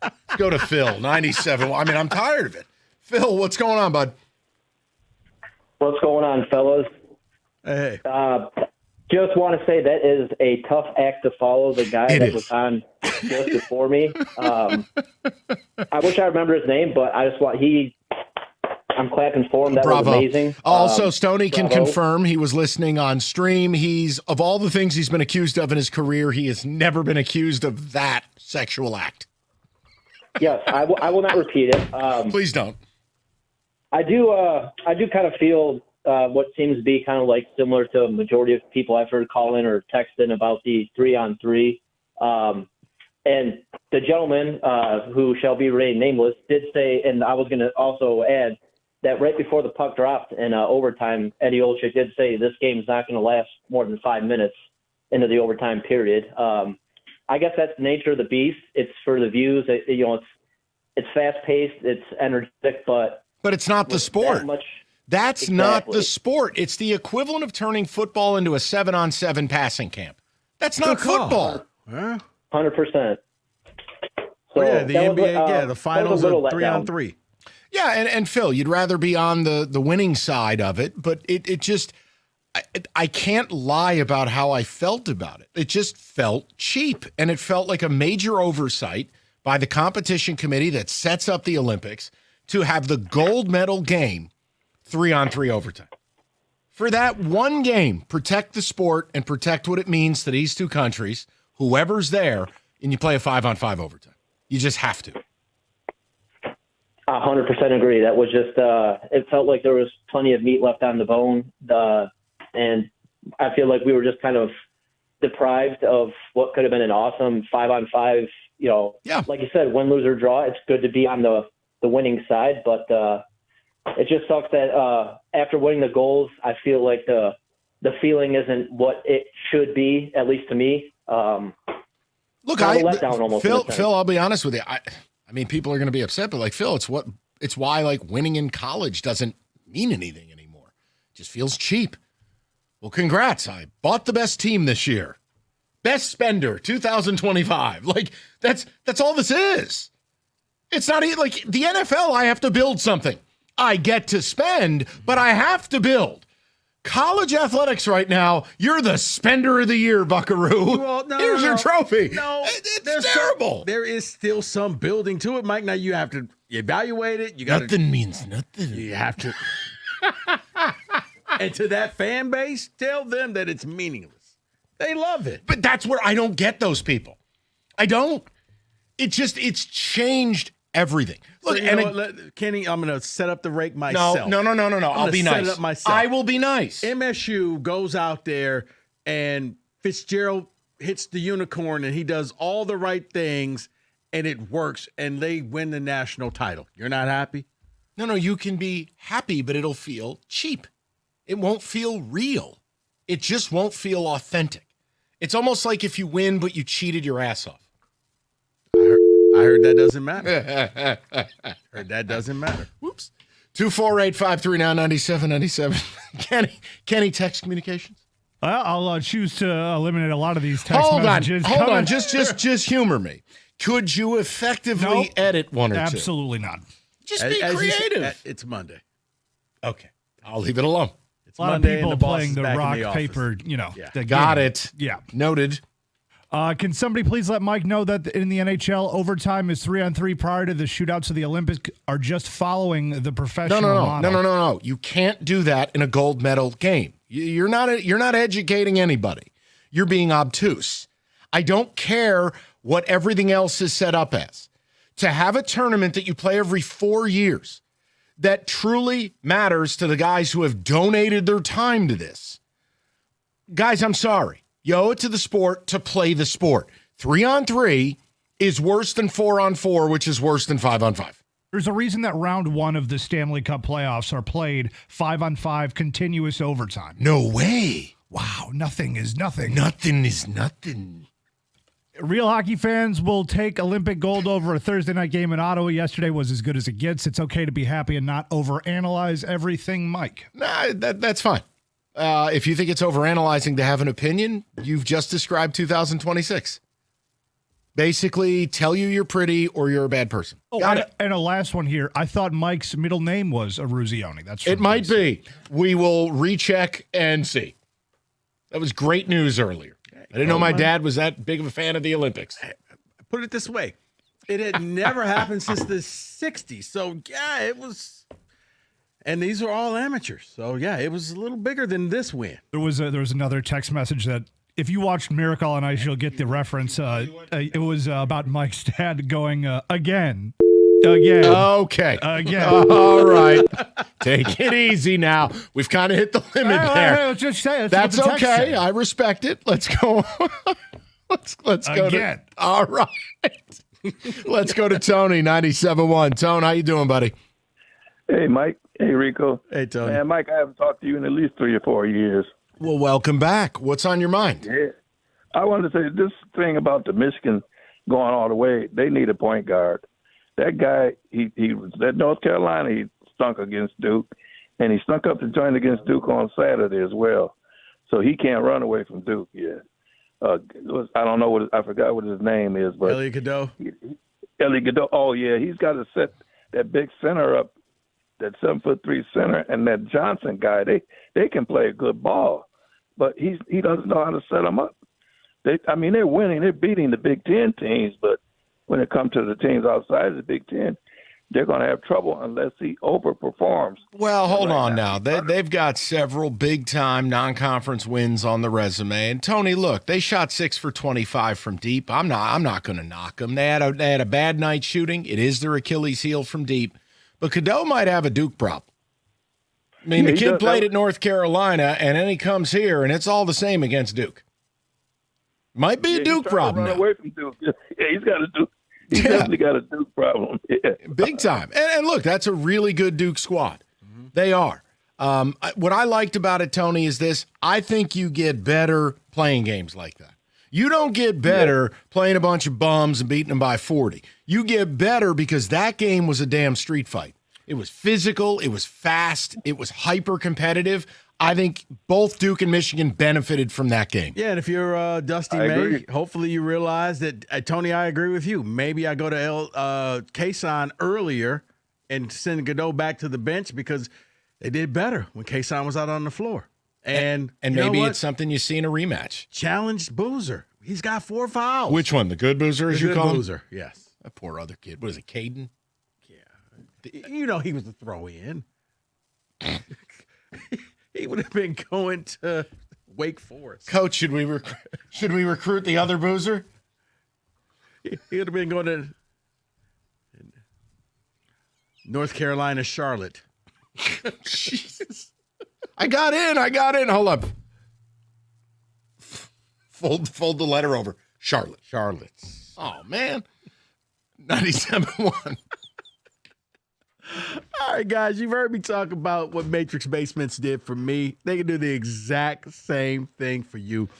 Let's go to Phil, 97. I mean, I'm tired of it. Phil, what's going on, bud? What's going on, fellas? Hey. Just want to say that is a tough act to follow. The guy was on just before me. I wish I remember his name, but I just want I'm clapping for him. That was amazing. Also, Stoney can confirm he was listening on stream. He's, of all the things he's been accused of in his career, he has never been accused of that sexual act. Yes, I will not repeat it. Please don't. I do kind of feel what seems to be kind of like similar to a majority of people I've heard call in or text in about the 3-on-3. And the gentleman who shall be remain nameless did say, and I was going to also add, that right before the puck dropped in overtime, Eddie Olczyk did say this game is not going to last more than 5 minutes into the overtime period. I guess that's the nature of the beast. It's for the views. It's fast paced. It's energetic, but it's not the sport. That's not the sport. It's the equivalent of turning football into a 7-on-7 passing camp. That's not football. 100%. So yeah, the NBA, the finals are 3-on-3. Yeah, and Phil, you'd rather be on the winning side of it, but it just I can't lie about how I felt about it. It just felt cheap, and it felt like a major oversight by the competition committee that sets up the Olympics to have the gold medal game 3-on-3 overtime. For that one game, protect the sport and protect what it means to these two countries, whoever's there, and you play a 5-on-5 overtime. You just have to. 100% agree. That was just, it felt like there was plenty of meat left on the bone. And I feel like we were just kind of deprived of what could have been an awesome 5-on-5, like you said, win, lose, or draw. It's good to be on the winning side, but it just sucks that after winning the goals, I feel like the feeling isn't what it should be, at least to me. Look, letdown almost. Phil, I'll be honest with you. I mean, people are going to be upset, but like Phil, it's why like winning in college doesn't mean anything anymore. It just feels cheap. Well, congrats. I bought the best team this year. Best spender 2025. Like that's all this is. It's not like the NFL. I have to build something. I get to spend, but I have to build. College athletics right now, you're the spender of the year, Buckaroo. Well, Here's your trophy. No, it's terrible. There is still some building to it, Mike. Now you have to evaluate it. Nothing means nothing. You have to. And to that fan base, tell them that it's meaningless. They love it. But that's where I don't get those people. I don't. It's changed everything. Look, so Kenny, I'm going to set up the rake myself. No. I'll be nice. Set it up myself. I will be nice. MSU goes out there and Fitzgerald hits the unicorn and he does all the right things and it works and they win the national title. You're not happy? No, you can be happy, but it'll feel cheap. It won't feel real. It just won't feel authentic. It's almost like if you win, but you cheated your ass off. I heard that doesn't matter. Whoops. 248-539-9797. Kenny, text communications? Well, I'll choose to eliminate a lot of these text messages. Hold on. Just humor me. Could you effectively edit one or two? Absolutely not. Just be creative. It's Monday. Okay. I'll leave it alone. It's a lot Monday of people and the boss playing is the back in rock, the office. paper, the Got game. it. Yeah. Noted. Can somebody please let Mike know that in the NHL, overtime is 3-on-3 prior to the shootouts of the Olympics are just following the professional model? No. You can't do that in a gold medal game. You're not educating anybody. You're being obtuse. I don't care what everything else is set up as. To have a tournament that you play every 4 years that truly matters to the guys who have donated their time to this. Guys, I'm sorry. You owe it to the sport to play the sport. 3-on-3 is worse than 4-on-4, which is worse than 5-on-5. There's a reason that round one of the Stanley Cup playoffs are played 5-on-5 continuous overtime. No way. Wow, nothing is nothing. Nothing is nothing. Real hockey fans will take Olympic gold over a Thursday night game in Ottawa. Yesterday was as good as it gets. It's okay to be happy and not overanalyze everything, Mike. Nah, that's fine. If you think it's overanalyzing to have an opinion, you've just described 2026. Basically, tell you you're pretty or you're a bad person. Got it. And a last one here. I thought Mike's middle name was Aruzioni. That's it. Might be. We will recheck and see. That was great news earlier. I didn't know my dad was that big of a fan of the Olympics. Put it this way. It had never happened since the 60s. So, yeah, it was. And these are all amateurs. So, yeah, it was a little bigger than this win. There was another text message that if you watched Miracle on Ice, you'll get the reference. It was about Mike's dad going, again. Okay. Again. All right. Take it easy now. We've kind of hit the limit there. Just say it. That's okay. I respect it. Let's go. let's go again. All right. Let's go to Tony, 97.1. Tone, how you doing, buddy? Hey, Mike. Hey, Rico. Hey, Tony. Man, Mike, I haven't talked to you in at least 3 or 4 years. Well, welcome back. What's on your mind? Yeah. I wanted to say this thing about the Michigan going all the way. They need a point guard. That guy, he was at North Carolina. He stunk against Duke, and he stunk up the joint against Duke on Saturday as well. So he can't run away from Duke yet. I don't know I forgot what his name is, but Elliot Cadeau. Elliot Cadeau. Oh yeah, he's got to set that big center up, that 7'3" center, and that Johnson guy. They can play a good ball, but he doesn't know how to set them up. They're winning. They're beating the Big Ten teams, but when it comes to the teams outside of the Big Ten, they're going to have trouble unless he overperforms. Well, hold on now. They've got several big-time non-conference wins on the resume. And, Tony, look, they shot 6 for 25 from deep. I'm not going to knock them. They had a bad night shooting. It is their Achilles heel from deep. But Cadeau might have a Duke problem. I mean, the kid played at North Carolina, and then he comes here, and it's all the same against Duke. Might be a Duke problem now. Away from Duke. Yeah, he's got a Duke. He's definitely got a Duke problem. Yeah. Big time. And look, that's a really good Duke squad. Mm-hmm. They are. What I liked about it, Tony, is this. I think you get better playing games like that. You don't get better playing a bunch of bums and beating them by 40. You get better because that game was a damn street fight. It was physical. It was fast. It was hyper competitive. I think both Duke and Michigan benefited from that game. Yeah, and if you're Dusty May, hopefully you realize that, Tony, I agree with you. Maybe I go to Kason earlier and send Godot back to the bench because they did better when Kason was out on the floor. And maybe it's something you see in a rematch. Challenged Boozer. He's got 4 fouls. Which one? The good Boozer, as you call him? Boozer, yes. That poor other kid. What is it, Caden? Yeah. You know he was the throw-in. He would have been going to Wake Forest. Coach, should we recruit the other Boozer? He would have been going to North Carolina, Charlotte. Jesus. I got in. Hold up. Fold the letter over. Charlotte. Oh, man. 97.1. All right, guys, you've heard me talk about what Matrix Basements did for me. They can do the exact same thing for you.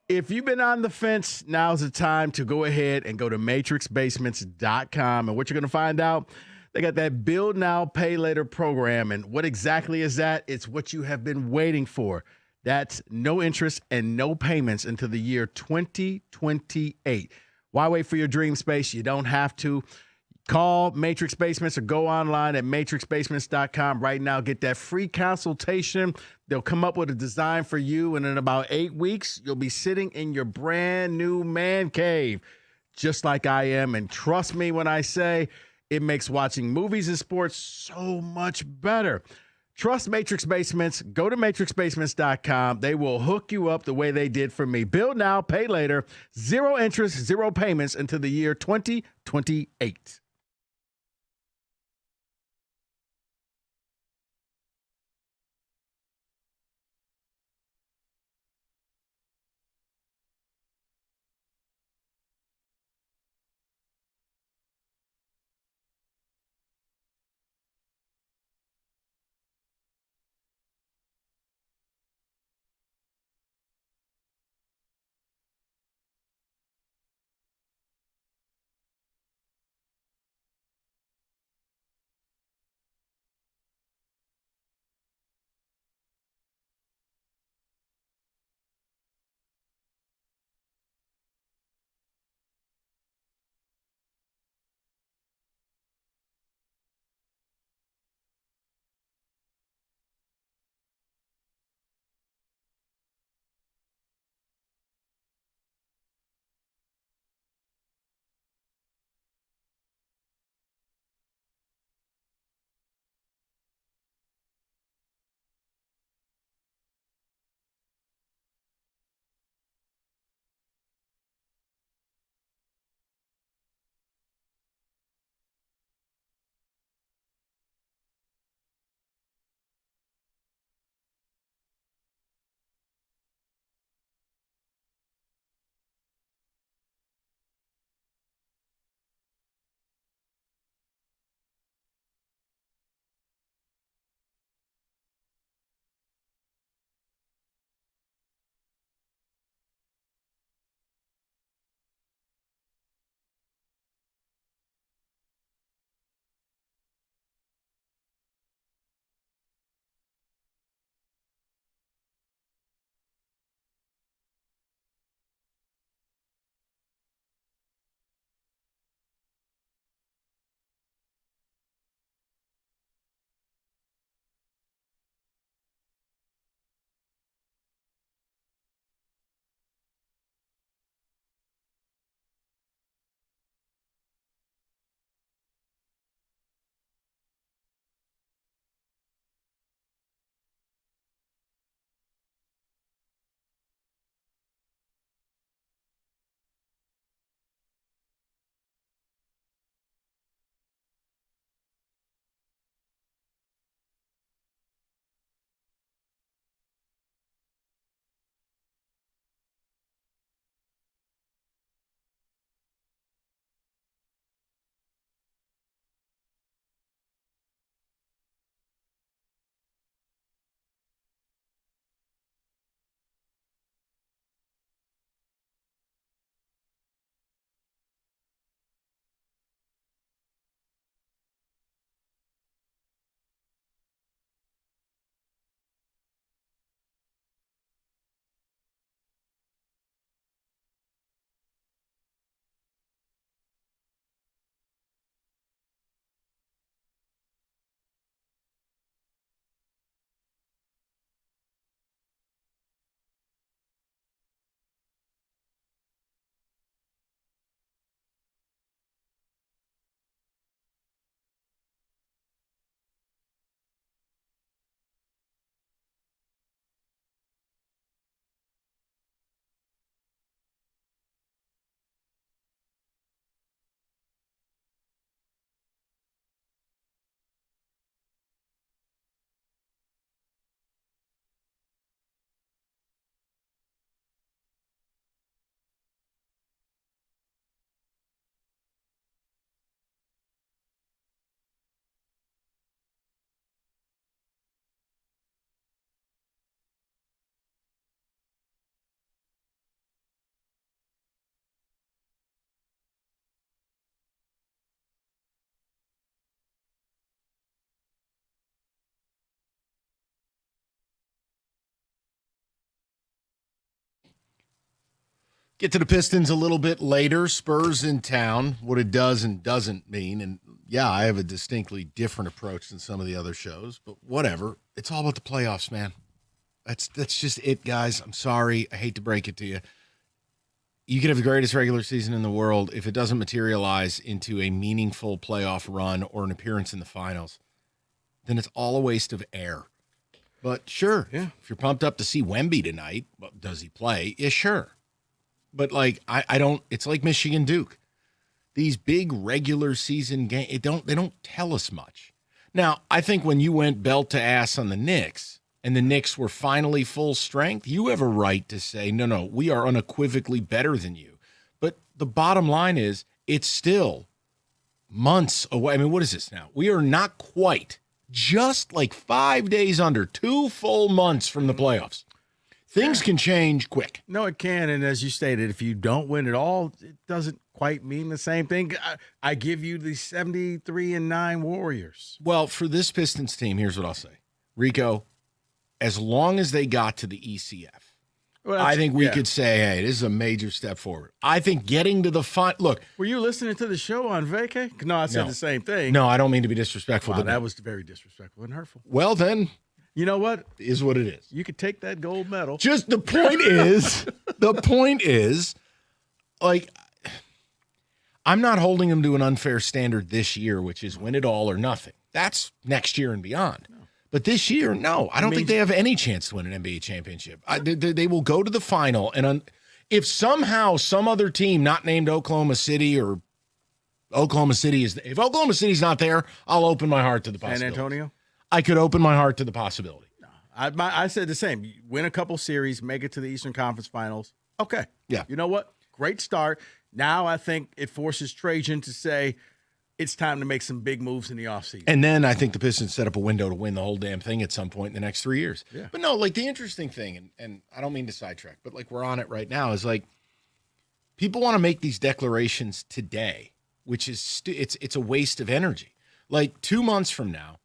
If you've been on the fence, now's the time to go ahead and go to matrixbasements.com. And what you're going to find out, they got that Build Now, Pay Later program. And what exactly is that? It's what you have been waiting for. That's no interest and no payments until the year 2028. Why wait for your dream space? You don't have to. Call Matrix Basements or go online at matrixbasements.com right now. Get that free consultation. They'll come up with a design for you, and in about 8 weeks, you'll be sitting in your brand new man cave, just like I am. And trust me when I say it makes watching movies and sports so much better. Trust Matrix Basements. Go to matrixbasements.com. They will hook you up the way they did for me. Build now, pay later. 0 interest, 0 payments until the year 2028. Get to the Pistons a little bit later. Spurs in town, what it does and doesn't mean. And yeah, I have a distinctly different approach than some of the other shows, but whatever. It's all about the playoffs, man. That's just it, guys. I'm sorry. I hate to break it to you. You could have the greatest regular season in the world. If it doesn't materialize into a meaningful playoff run or an appearance in the finals, then it's all a waste of air. But sure, if you're pumped up to see Wemby tonight, well, does he play? Yeah, sure. But like I don't. It's like Michigan Duke. These big regular season games, they don't tell us much. Now, I think when you went belt to ass on the Knicks and the Knicks were finally full strength, you have a right to say, no, we are unequivocally better than you. But the bottom line is, it's still months away. I mean, what is this now? We are not quite, just like 5 days under, 2 full months from the playoffs. Things can change quick. No, it can. And as you stated, if you don't win at all, it doesn't quite mean the same thing. I give you the 73-9 Warriors. Well, for this Pistons team, here's what I'll say. Rico, as long as they got to the ECF, I think we could say, hey, this is a major step forward. I think getting to the final. Look. Were you listening to the show on vacay? No, I said the same thing. No, I don't mean to be disrespectful. Wow, that was very disrespectful and hurtful. Well, then. You know what? Is what it is. You could take that gold medal. Just the point is, like, I'm not holding them to an unfair standard this year, which is win it all or nothing. That's next year and beyond. No. But this year, no, I don't think they have any chance to win an NBA championship. They will go to the final. And if somehow some other team not named Oklahoma City or Oklahoma City if Oklahoma City's not there, I'll open my heart to the possibility. San Antonio? I could open my heart to the possibility. No, I said the same. You win a couple series, make it to the Eastern Conference Finals. Okay. Yeah. You know what? Great start. Now I think it forces Trajan to say it's time to make some big moves in the offseason. And then I think the Pistons set up a window to win the whole damn thing at some point in the next 3 years. Yeah. But no, like the interesting thing, and I don't mean to sidetrack, but like we're on it right now, is like people want to make these declarations today, which is it's a waste of energy. Like 2 months from now,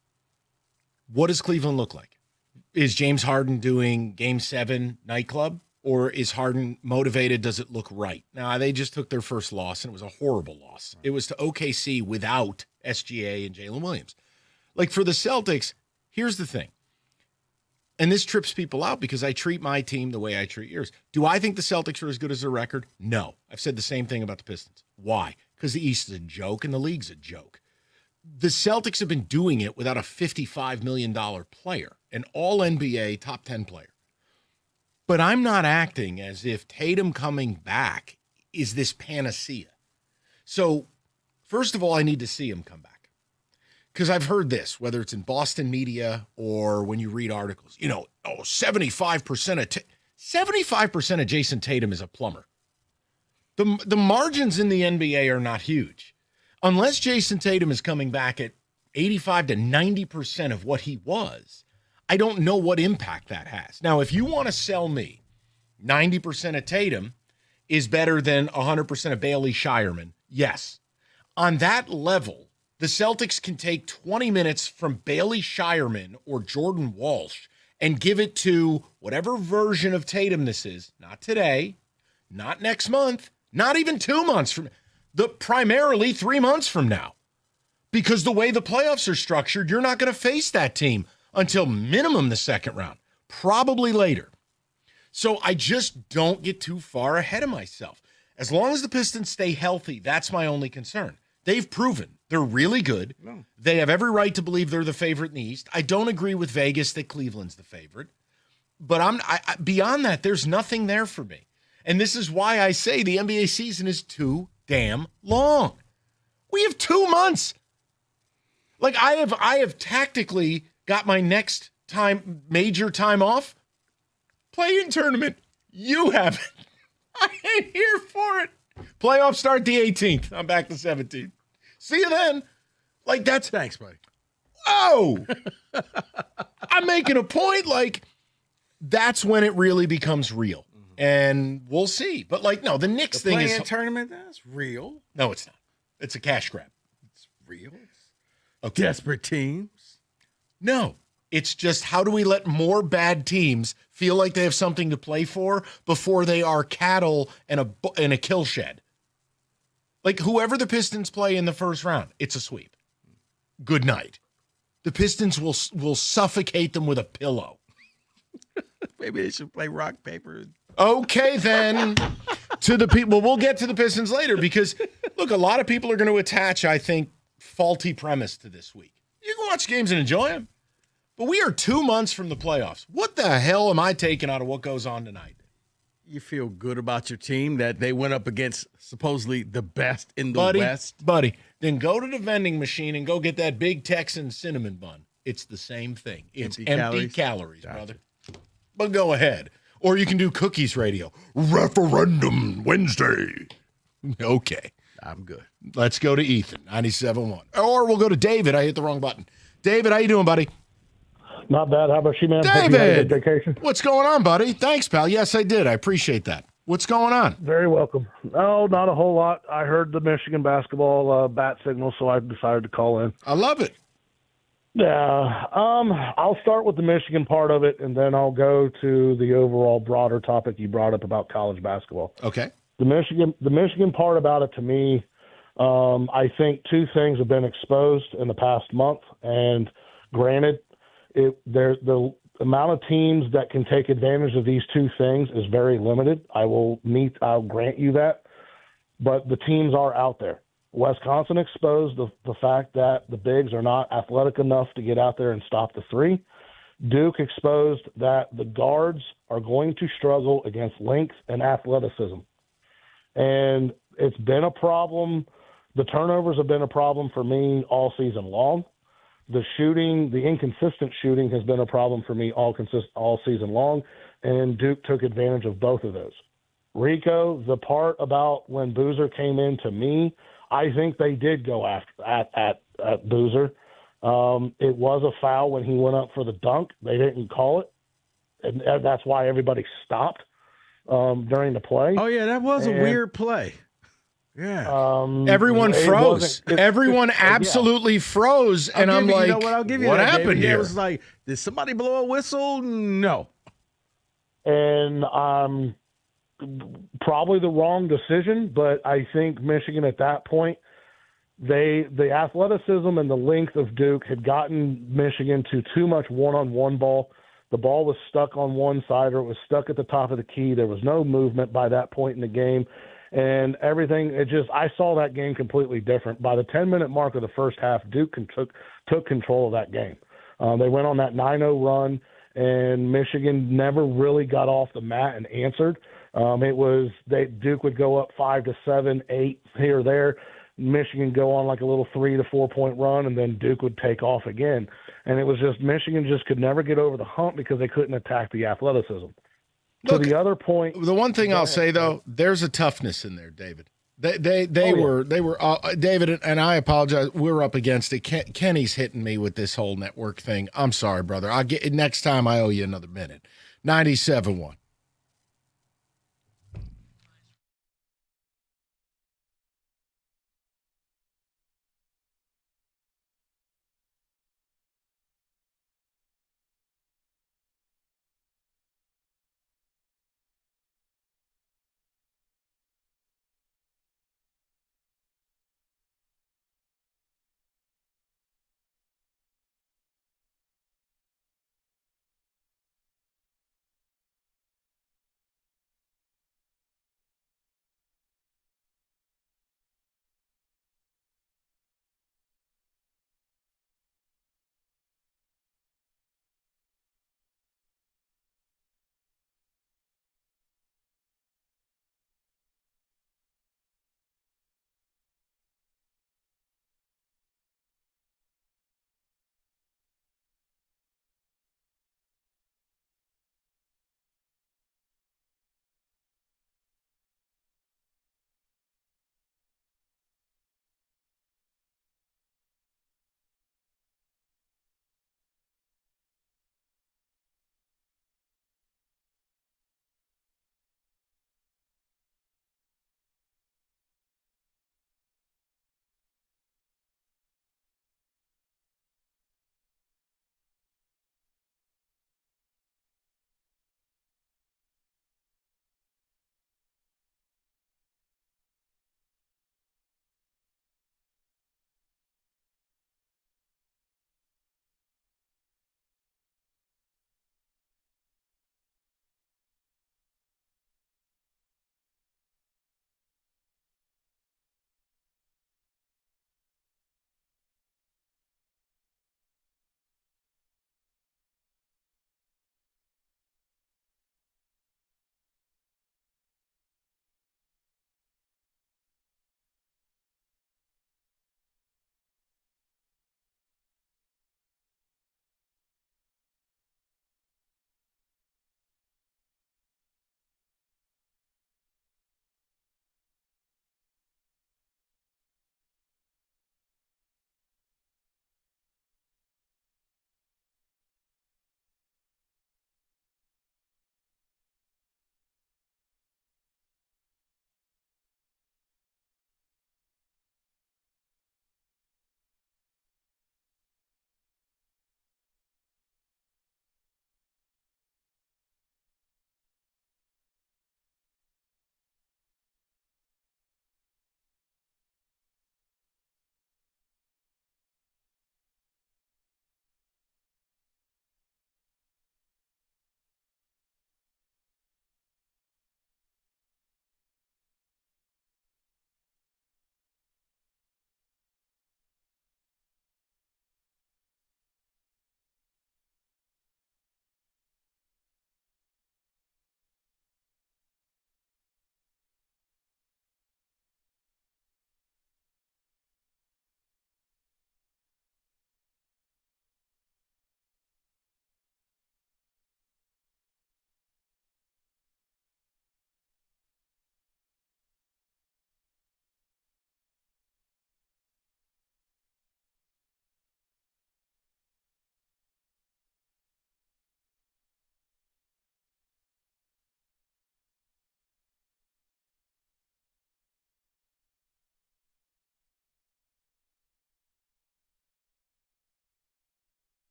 what does Cleveland look like? Is James Harden doing Game 7 nightclub? Or is Harden motivated? Does it look right? Now, they just took their first loss, and it was a horrible loss. It was to OKC without SGA and Jalen Williams. Like, for the Celtics, here's the thing. And this trips people out because I treat my team the way I treat yours. Do I think the Celtics are as good as their record? No. I've said the same thing about the Pistons. Why? Because the East is a joke and the league's a joke. The Celtics have been doing it without a $55 million player, an all-NBA top 10 player. But I'm not acting as if Tatum coming back is this panacea. So, first of all, I need to see him come back. Because I've heard this, whether it's in Boston media or when you read articles, 75% of Jason Tatum is a plumber. The margins in the NBA are not huge. Unless Jason Tatum is coming back at 85 to 90% of what he was, I don't know what impact that has. Now, if you want to sell me 90% of Tatum is better than 100% of Bailey Shireman, yes. On that level, the Celtics can take 20 minutes from Bailey Shireman or Jordan Walsh and give it to whatever version of Tatum this is. Not today, not next month, not even 2 months from primarily 3 months from now. Because the way the playoffs are structured, you're not going to face that team until minimum the second round, probably later. So I just don't get too far ahead of myself. As long as the Pistons stay healthy, that's my only concern. They've proven they're really good. No. They have every right to believe they're the favorite in the East. I don't agree with Vegas that Cleveland's the favorite. But beyond that, there's nothing there for me. And this is why I say the NBA season is too damn long. We have 2 months. Like I have tactically got my next major time off. Play-in tournament. You haven't. I ain't here for it. Playoffs start the 18th. I'm back the 17th. See you then. Like that's. Thanks, buddy. Oh, I'm making a point. Like that's when it really becomes real, and we'll see. But like, no, the Knicks thing is tournament. That's real. No, it's not. It's a cash grab. It's real. Okay. Desperate teams. No, It's just how do we let more bad teams feel like they have something to play for before they are cattle in a kill shed? Like whoever the Pistons play in the first round, it's a sweep. Good night. The Pistons will suffocate them with a pillow. Maybe they should play rock, paper. Okay, then. To the people, we'll get to the Pistons later because, look, a lot of people are going to attach, I think, faulty premise to this week. You can watch games and enjoy them, but we are 2 months from the playoffs. What the hell am I taking out of what goes on tonight? You feel good about your team that they went up against supposedly the best in the West? Buddy, then go to the vending machine and go get that big Texan cinnamon bun. It's the same thing. It's empty calories, Gotcha. brother. But go ahead. Or you can do Cookies Radio. Referendum Wednesday. Okay. I'm good. Let's go to Ethan, 97.1. Or we'll go to David. I hit the wrong button. David, how you doing, buddy? Not bad. How about you, man? Hope you had a David, good vacation. what's going on, buddy? Thanks, pal. Yes, I did. I appreciate that. What's going on? Very welcome. Oh, not a whole lot. I heard the Michigan basketball bat signal, so I decided to call in. I love it. Yeah. I'll start with the Michigan part of it, and then I'll go to the overall broader topic you brought up about college basketball. Okay. The Michigan part about it, to me, I think two things have been exposed in the past month, and granted, the amount of teams that can take advantage of these two things is very limited. I'll grant you that, but the teams are out there. Wisconsin exposed the fact that the bigs are not athletic enough to get out there and stop the three. Duke exposed that the guards are going to struggle against length and athleticism. And it's been a problem. The turnovers have been a problem for me all season long. The shooting, the inconsistent shooting has been a problem for me all season long, and Duke took advantage of both of those. Rico, the part about when Boozer came in, to me, I think they did go after at Boozer. It was a foul when he went up for the dunk. They didn't call it, and that's why everybody stopped during the play. Oh, yeah, that was a weird play. Yeah. Everyone froze. Everyone absolutely froze. And I'm like, I'll give you what that, happened David. here? It was like, did somebody blow a whistle? No. And probably the wrong decision, but I think Michigan at that point, the athleticism and the length of Duke had gotten Michigan to too much one-on-one ball. The ball was stuck on one side, or it was stuck at the top of the key. There was no movement by that point in the game. And everything, I saw that game completely different. By the 10-minute mark of the first half, Duke took control of that game. They went on that 9-0 run, and Michigan never really got off the mat and answered. Duke would go up 5-7, 8 here or there. Michigan go on like a little 3 to 4 point run, and then Duke would take off again. And it was just Michigan just could never get over the hump because they couldn't attack the athleticism. Look, to the other point, the one thing I'll say though, there's a toughness in there, David. They were David, and I apologize. We're up against it. Kenny's hitting me with this whole network thing. I'm sorry, brother. I'll get next time. I owe you another minute. 97.1.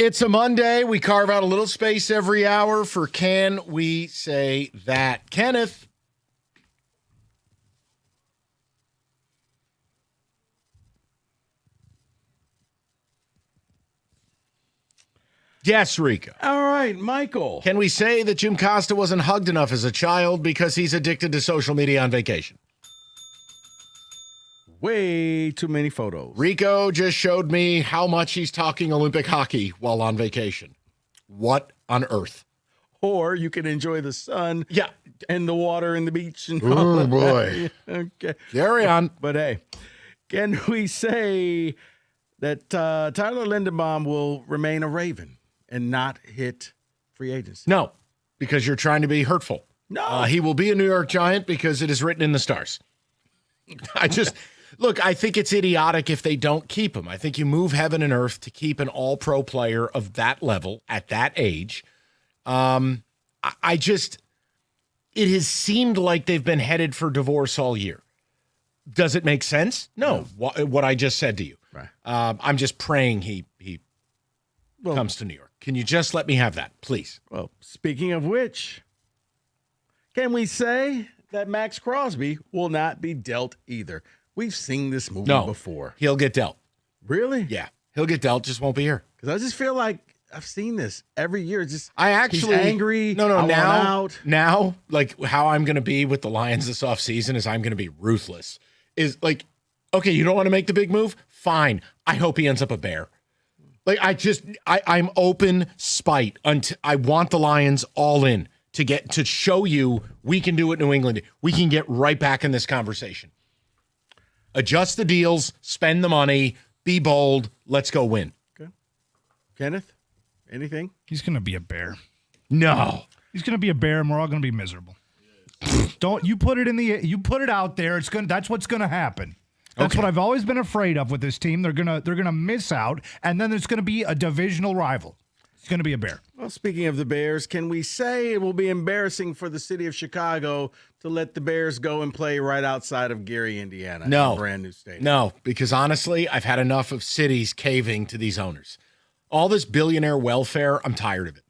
It's a Monday. We carve out a little space every hour for Can We Say That? Kenneth. Yes, Rico. All right, Michael. Can we say that Jim Costa wasn't hugged enough as a child because he's addicted to social media on vacation? Way too many photos. Rico just showed me how much he's talking Olympic hockey while on vacation. What on earth? Or you can enjoy the sun and the water and the beach. And oh, boy. Okay. Carry on. But, hey, can we say that Tyler Linderbaum will remain a Raven and not hit free agency? No, because you're trying to be hurtful. No. He will be a New York Giant because it is written in the stars. Look, I think it's idiotic if they don't keep him. I think you move heaven and earth to keep an all-pro player of that level at that age. It has seemed like they've been headed for divorce all year. Does it make sense? No. What I just said to you. Right. I'm just praying he comes to New York. Can you just let me have that, please? Well, speaking of which, can we say that Max Crosby will not be dealt either? We've seen this movie before. He'll get dealt. Really? Yeah. He'll get dealt, just won't be here. Because I just feel like I've seen this every year. He's angry. Now, like how I'm going to be with the Lions this offseason is I'm going to be ruthless. Is like, okay, you don't want to make the big move? Fine. I hope he ends up a Bear. Like I'm open spite. I want the Lions all in to show you we can do it in New England. We can get right back in this conversation. Adjust the deals, spend the money, be bold. Let's go win. Okay. Kenneth, anything? He's going to be a Bear. No. He's going to be a Bear, and we're all going to be miserable. Don't you put it you put it out there. That's what's going to happen. That's what I've always been afraid of with this team. They're gonna miss out, and then there's going to be a divisional rival. It's going to be a Bear. Well, speaking of the Bears, can we say it will be embarrassing for the city of Chicago to let the Bears go and play right outside of Gary, Indiana? No. A brand new stadium. No, because honestly, I've had enough of cities caving to these owners. All this billionaire welfare, I'm tired of it.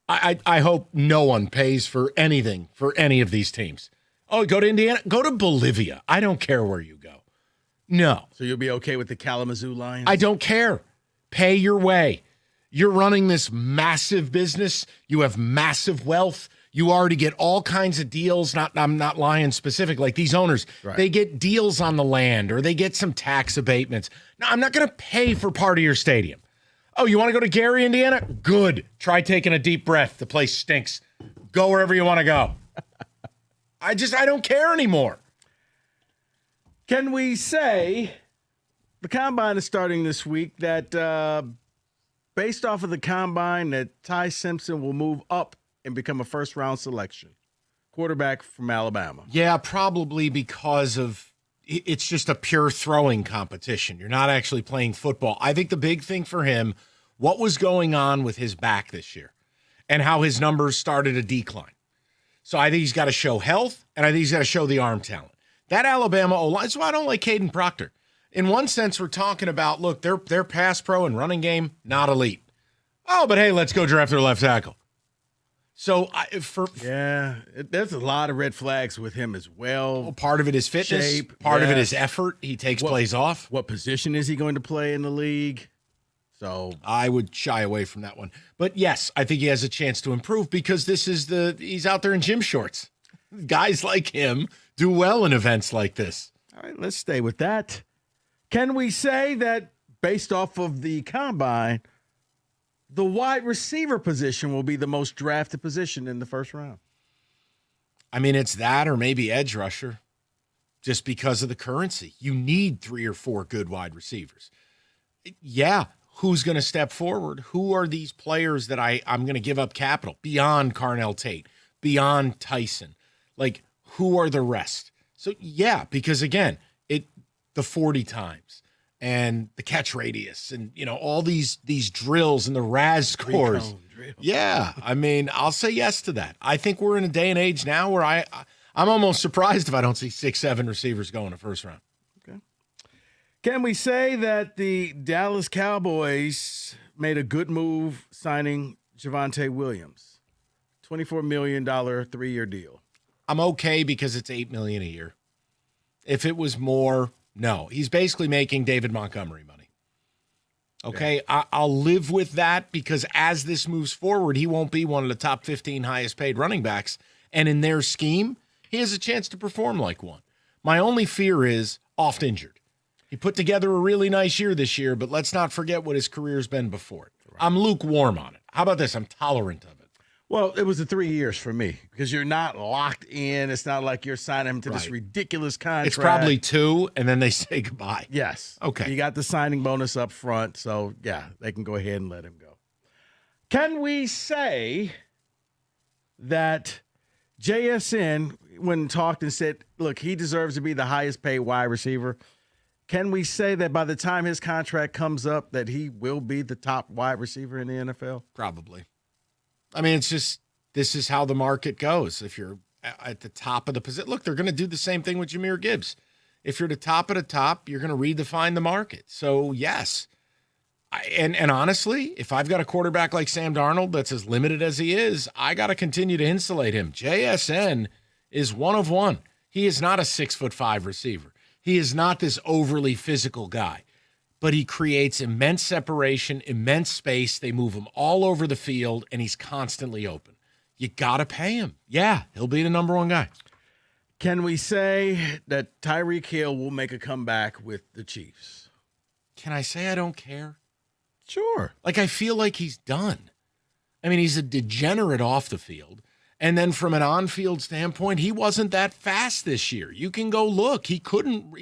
I hope no one pays for anything for any of these teams. Oh, go to Indiana? Go to Bolivia. I don't care where you go. No. So you'll be okay with the Kalamazoo Lions? I don't care. Pay your way. You're running this massive business. You have massive wealth. You already get all kinds of deals. I'm not Lions specific. Like these owners, They get deals on the land or they get some tax abatements. No, I'm not going to pay for part of your stadium. Oh, you want to go to Gary, Indiana? Good. Try taking a deep breath. The place stinks. Go wherever you want to go. I don't care anymore. Can we say the Combine is starting this week that based off of the Combine that Ty Simpson will move up and become a first-round selection, quarterback from Alabama? Yeah, probably because of it's just a pure throwing competition. You're not actually playing football. I think the big thing for him, what was going on with his back this year and how his numbers started to decline. So I think he's got to show health, and I think he's got to show the arm talent. That Alabama O-line, that's why I don't like Caden Proctor. In one sense, we're talking about, look, their pass pro and running game, not elite. Oh, but hey, let's go draft their left tackle. So there's a lot of red flags with him as well. Part of it is fitness. Shape, part of it is effort. He takes plays off. What position is he going to play in the league? So I would shy away from that one. But yes, I think he has a chance to improve because he's out there in gym shorts. Guys like him do well in events like this. All right, let's stay with that. Can we say that based off of the Combine, the wide receiver position will be the most drafted position in the first round? I mean, it's that or maybe edge rusher just because of the currency. You need 3 or 4 good wide receivers. Yeah, who's going to step forward? Who are these players that I'm going to give up capital beyond Carnell Tate, beyond Tyson? Like, who are the rest? So, yeah, because, again, the 40 times and the catch radius and, all these drills and the RAS scores. Yeah, I mean, I'll say yes to that. I think we're in a day and age now where I'm almost surprised if I don't see 6-7 receivers go in the first round. Okay. Can we say that the Dallas Cowboys made a good move signing Javonte Williams. $24 million 3-year deal. I'm okay because it's $8 million a year. If it was more, no. He's basically making David Montgomery money. Okay, yeah. I'll live with that because as this moves forward, he won't be one of the top 15 highest paid running backs. And in their scheme, he has a chance to perform like one. My only fear is oft injured. He put together a really nice year this year, but let's not forget what his career's been before it. Right. I'm lukewarm on it. How about this? I'm tolerant of it. Well, it was the 3 years for me because you're not locked in. It's not like you're signing him to this ridiculous contract. It's probably 2, and then they say goodbye. Yes. Okay. You got the signing bonus up front, so, yeah, they can go ahead and let him go. Can we say that JSN, when talked and said, look, he deserves to be the highest paid wide receiver, can we say that by the time his contract comes up that he will be the top wide receiver in the NFL? Probably. I mean, it's just, this is how the market goes. If you're at the top of the position, look, they're going to do the same thing with Jahmyr Gibbs. If you're the top of the top, you're going to redefine the market. So, yes. And honestly, if I've got a quarterback like Sam Darnold that's as limited as he is, I got to continue to insulate him. JSN is one of one. He is not a 6'5" receiver. He is not this overly physical guy. But he creates immense separation, immense space. They move him all over the field, and he's constantly open. You got to pay him. Yeah, he'll be the number one guy. Can we say that Tyreek Hill will make a comeback with the Chiefs? Can I say I don't care? Sure. Like, I feel like he's done. I mean, he's a degenerate off the field. And then from an on-field standpoint, he wasn't that fast this year. You can go look. He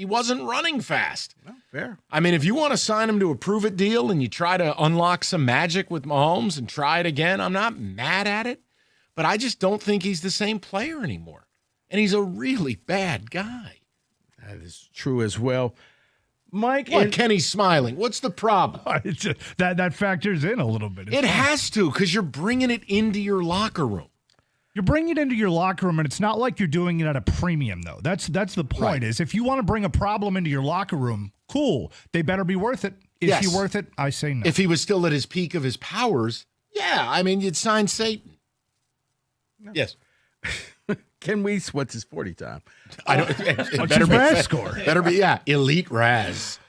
wasn't running fast. No, fair. I mean, if you want to sign him to a prove-it deal and you try to unlock some magic with Mahomes and try it again, I'm not mad at it. But I just don't think he's the same player anymore. And he's a really bad guy. That is true as well. Mike, what? Kenny's smiling. What's the problem? That factors in a little bit. It has to, because you're bringing it into your locker room. You're bringing it into your locker room, and it's not like you're doing it at a premium, though. That's the point. Right. Is if you want to bring a problem into your locker room, cool. They better be worth it. Is he worth it? I say no. If he was still at his peak of his powers, yeah. I mean, you'd sign Satan. No. Yes. Can we? What's his 40 time? I don't. What's his RAS score? Better be elite RAS.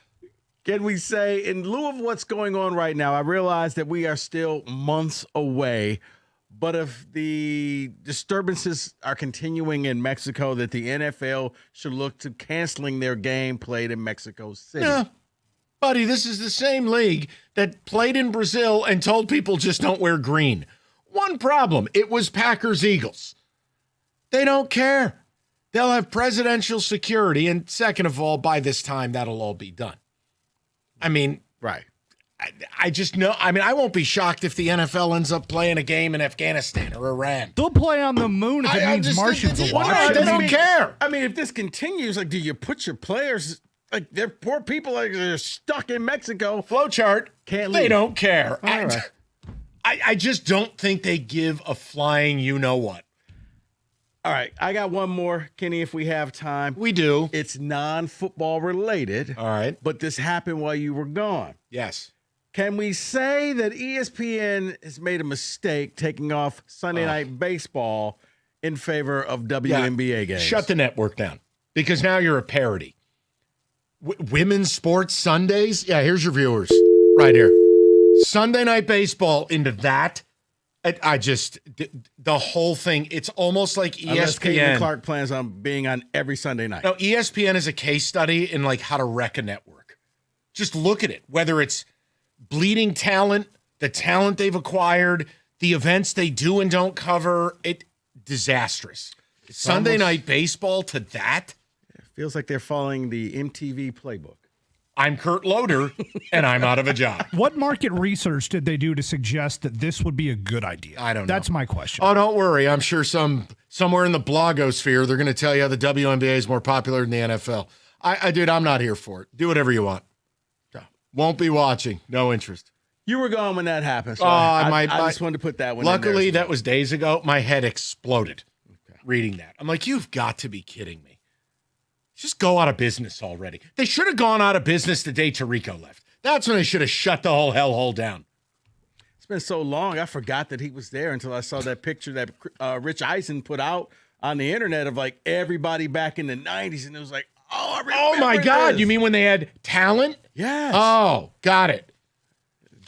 Can we say, in lieu of what's going on right now, I realize that we are still months away. But if the disturbances are continuing in Mexico, that the NFL should look to canceling their game played in Mexico City. Yeah. Buddy, this is the same league that played in Brazil and told people just don't wear green. One problem, it was Packers-Eagles. They don't care. They'll have presidential security, and second of all, by this time, that'll all be done. I mean, right. I just know. I mean, I won't be shocked if the NFL ends up playing a game in Afghanistan or Iran. They'll play on the moon if it means Martians will watch. They don't care. I mean, if this continues, like, do you put your players, like, they're poor people, like, they're stuck in Mexico? Flowchart. Can't leave. They don't care. Right. I just don't think they give a flying you-know-what. All right, I got one more, Kenny, if we have time. We do. It's non-football related. All right. But this happened while you were gone. Yes. Can we say that ESPN has made a mistake taking off Sunday Night Baseball in favor of WNBA games? Shut the network down, because now you're a parody. Women's sports Sundays? Yeah, here's your viewers right here. Sunday Night Baseball into that. I just, the whole thing, it's almost like ESPN. Unless Caitlin Clark plans on being on every Sunday night. No, ESPN is a case study in like how to wreck a network. Just look at it, whether it's bleeding talent, the talent they've acquired, the events they do and don't cover, disastrous. Sunday Night Baseball to that? It feels like they're following the MTV playbook. I'm Kurt Loder, and I'm out of a job. What market research did they do to suggest that this would be a good idea? I don't know. That's my question. Oh, don't worry. I'm sure somewhere in the blogosphere, they're going to tell you how the WNBA is more popular than the NFL. Dude, I'm not here for it. Do whatever you want. Won't be watching. No interest. You were gone when that happened. So I just wanted to put that one luckily, in there. That was days ago. My head exploded reading that. I'm like, you've got to be kidding me. Just go out of business already. They should have gone out of business the day Tirico left. That's when they should have shut the whole hellhole down. been so long, I forgot that he was there until I saw that picture that Rich Eisen put out on the internet of like everybody back in the 90s. And it was like, oh, I remember Oh, my God. this. You mean when they had talent? Yes. Oh, got it.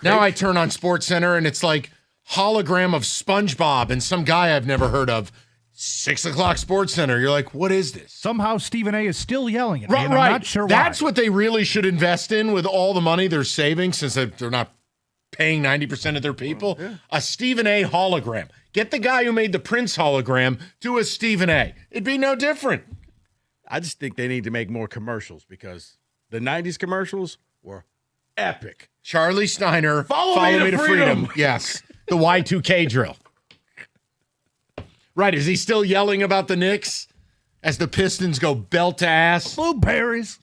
Now I turn on SportsCenter and it's like hologram of SpongeBob and some guy I've never heard of. 6 o'clock SportsCenter. You're like, what is this? Somehow Stephen A. is still yelling at me, Right, and I'm not sure why. That's what they really should invest in with all the money they're saving since they're not paying 90% of their people. Yeah. A Stephen A. hologram. Get the guy who made the Prince hologram to a Stephen A. It'd be no different. I just think they need to make more commercials because the 90s commercials were epic. Charlie Steiner, follow me to freedom. Yes, the Y2K drill. Right, is he still yelling about the Knicks as the Pistons go belt to ass? Blueberries.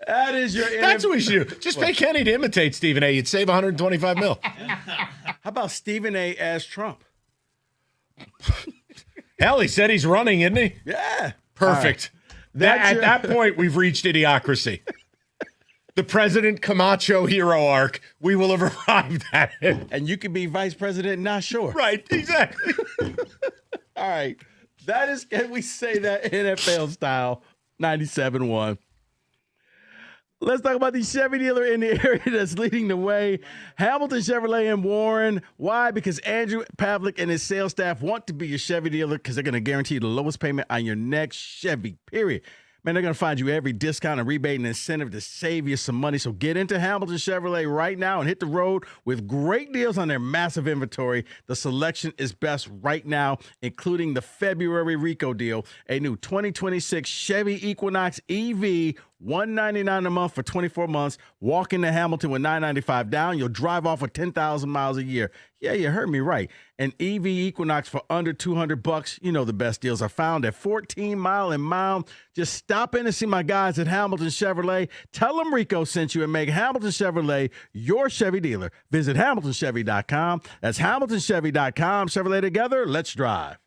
That is your. That's what we should do. Just pay Kenny to imitate Stephen A. You'd save $125 million. How about Stephen A. as Trump? Hell, he said he's running, isn't he? Yeah. Perfect. At that point, we've reached idiocracy. The President Camacho hero arc, we will have arrived at it. And you could be vice president, not sure. Right, exactly. All right. That is, can we say that NFL style 97-1? Let's talk about the Chevy dealer in the area that's leading the way. Hamilton Chevrolet in Warren. Why? Because Andrew Pavlik and his sales staff want to be your Chevy dealer because they're going to guarantee you the lowest payment on your next Chevy, period. Man, they're going to find you every discount and rebate and incentive to save you some money. So get into Hamilton Chevrolet right now and hit the road with great deals on their massive inventory. The selection is best right now, including the February Rico deal, a new 2026 Chevy Equinox EV, $199 a month for 24 months. Walk into Hamilton with $995 down. You'll drive off with 10,000 miles a year. Yeah, you heard me right. An EV Equinox for under $200. You know the best deals are found at 14 Mile and Mile. Just stop in and see my guys at Hamilton Chevrolet. Tell them Rico sent you and make Hamilton Chevrolet your Chevy dealer. Visit HamiltonChevy.com. That's HamiltonChevy.com. Chevrolet together. Let's drive.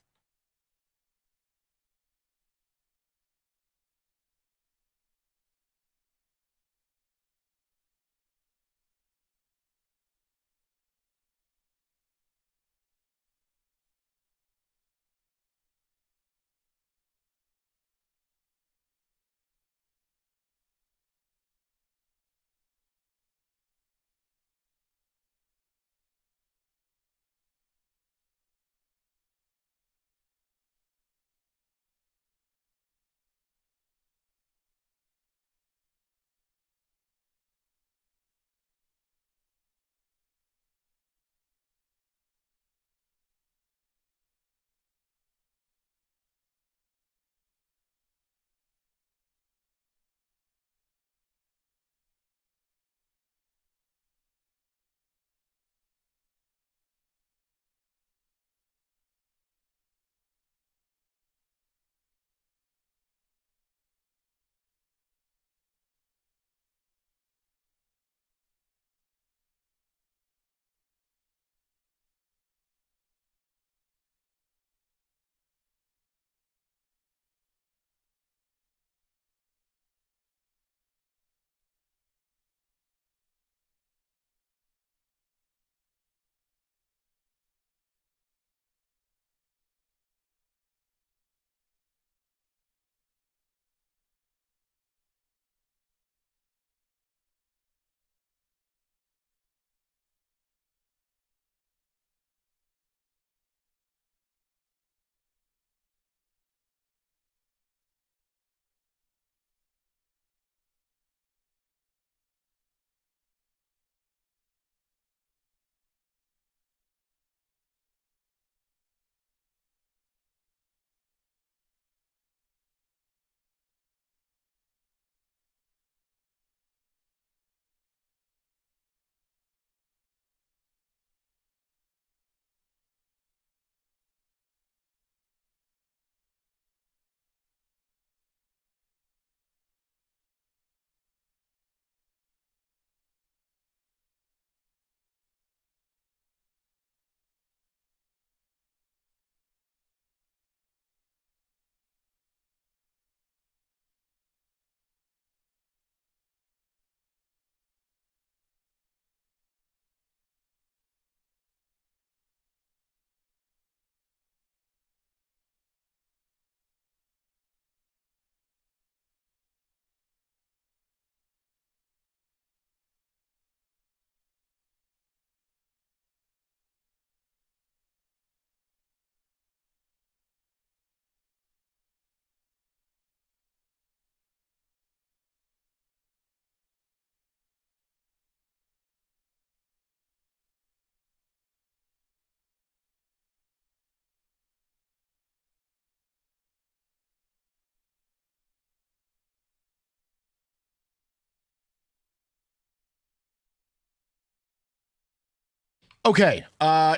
Okay,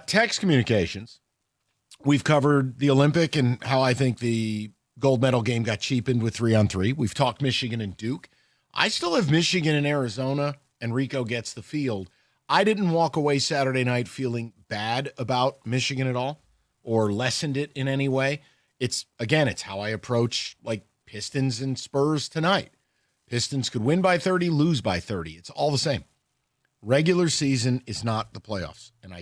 text communications. We've covered the Olympic and how I think the gold medal game got cheapened with 3-on-3. We've talked Michigan and Duke. I still have Michigan and Arizona, and Rico gets the field. I didn't walk away Saturday night feeling bad about Michigan at all or lessened it in any way. It's how I approach like Pistons and Spurs tonight. Pistons could win by 30, lose by 30. It's all the same. Regular season is not the playoffs. And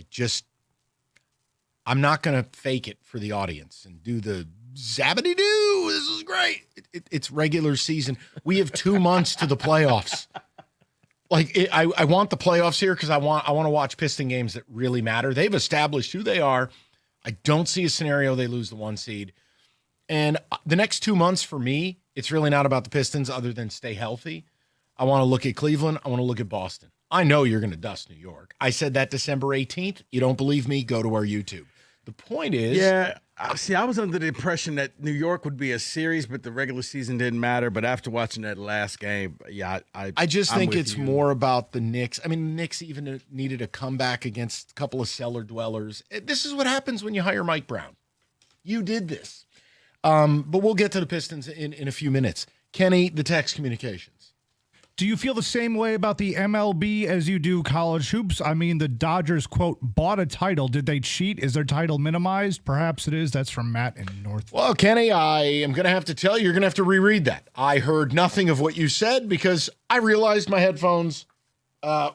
I'm not going to fake it for the audience and do the zabbity-doo. This is great. It's regular season. We have 2 months to the playoffs. I want the playoffs here because I want to watch Piston games that really matter. They've established who they are. I don't see a scenario they lose the 1 seed. And the next 2 months for me, it's really not about the Pistons other than stay healthy. I want to look at Cleveland. I want to look at Boston. I know you're going to dust New York. I said that December 18th. You don't believe me? Go to our YouTube. The point is... Yeah, see, I was under the impression that New York would be a series, but the regular season didn't matter. But after watching that last game, yeah, I just think it's more about the Knicks. I mean, the Knicks even needed a comeback against a couple of cellar dwellers. This is what happens when you hire Mike Brown. You did this. But we'll get to the Pistons in a few minutes. Kenny, the text communications. Do you feel the same way about the MLB as you do college hoops? I mean, the Dodgers, quote, bought a title. Did they cheat? Is their title minimized? Perhaps it is. That's from Matt in North. Well, Kenny, I am going to have to tell you, you're going to have to reread that. I heard nothing of what you said because I realized my headphones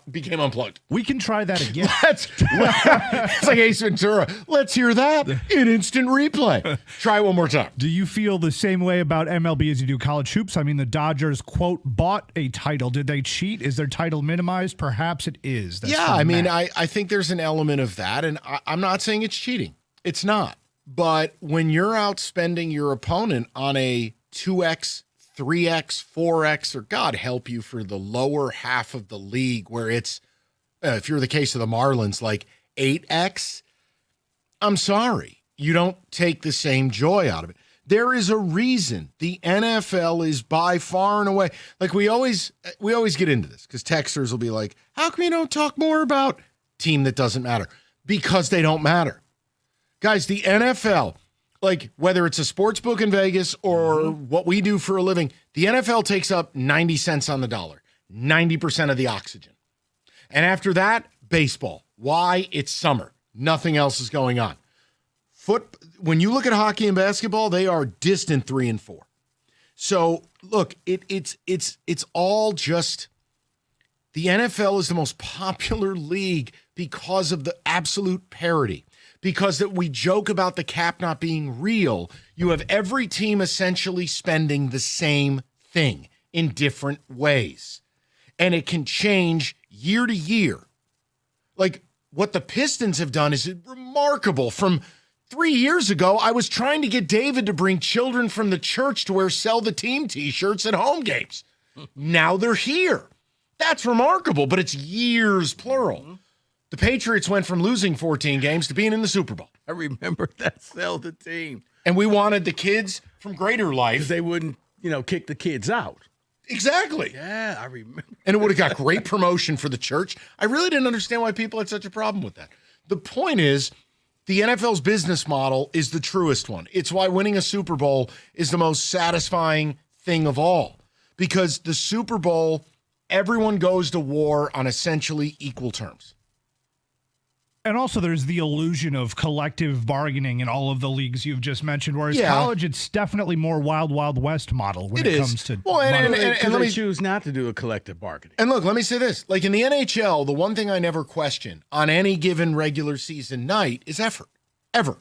became unplugged. We can try that again. It's like Ace Ventura. Let's hear that in instant replay. Try one more time. Do you feel the same way about MLB as you do college hoops? I mean, the Dodgers, quote, bought a title. Did they cheat? Is their title minimized? Perhaps it is. That's I mean, I think there's an element of that, and I'm not saying it's cheating. It's not. But when you're outspending your opponent on a 2x, 3x, 4x, or God help you for the lower half of the league where it's, if you're the case of the Marlins, like 8x, I'm sorry. You don't take the same joy out of it. There is a reason the NFL is by far and away, like we always get into this because texters will be like, how come you don't talk more about team that doesn't matter? Because they don't matter. Guys, the NFL, like whether it's a sports book in Vegas or what we do for a living, the NFL takes up 90 cents on the dollar, 90% of the oxygen. And after that, baseball. Why? It's summer. Nothing else is going on. When you look at hockey and basketball, they are distant 3 and 4. So look, it's all just the NFL is the most popular league because of the absolute parity. Because that we joke about the cap not being real, you have every team essentially spending the same thing in different ways. And it can change year to year. Like what the Pistons have done is remarkable. From 3 years ago, I was trying to get David to bring children from the church to wear Sell the Team t-shirts at home games. Now they're here. That's remarkable, but it's years plural. The Patriots went from losing 14 games to being in the Super Bowl. I remember that Sell the Team. And we wanted the kids from Greater Life. They wouldn't, kick the kids out. Exactly. Yeah, I remember. And it would have got great promotion for the church. I really didn't understand why people had such a problem with that. The point is, the NFL's business model is the truest one. It's why winning a Super Bowl is the most satisfying thing of all. Because the Super Bowl, everyone goes to war on essentially equal terms. And also there's the illusion of collective bargaining in all of the leagues you've just mentioned, whereas college, it's definitely more wild, wild west model when it comes to and let me choose not to do a collective bargaining. And look, let me say this. Like in the NHL, the one thing I never question on any given regular season night is effort. Ever.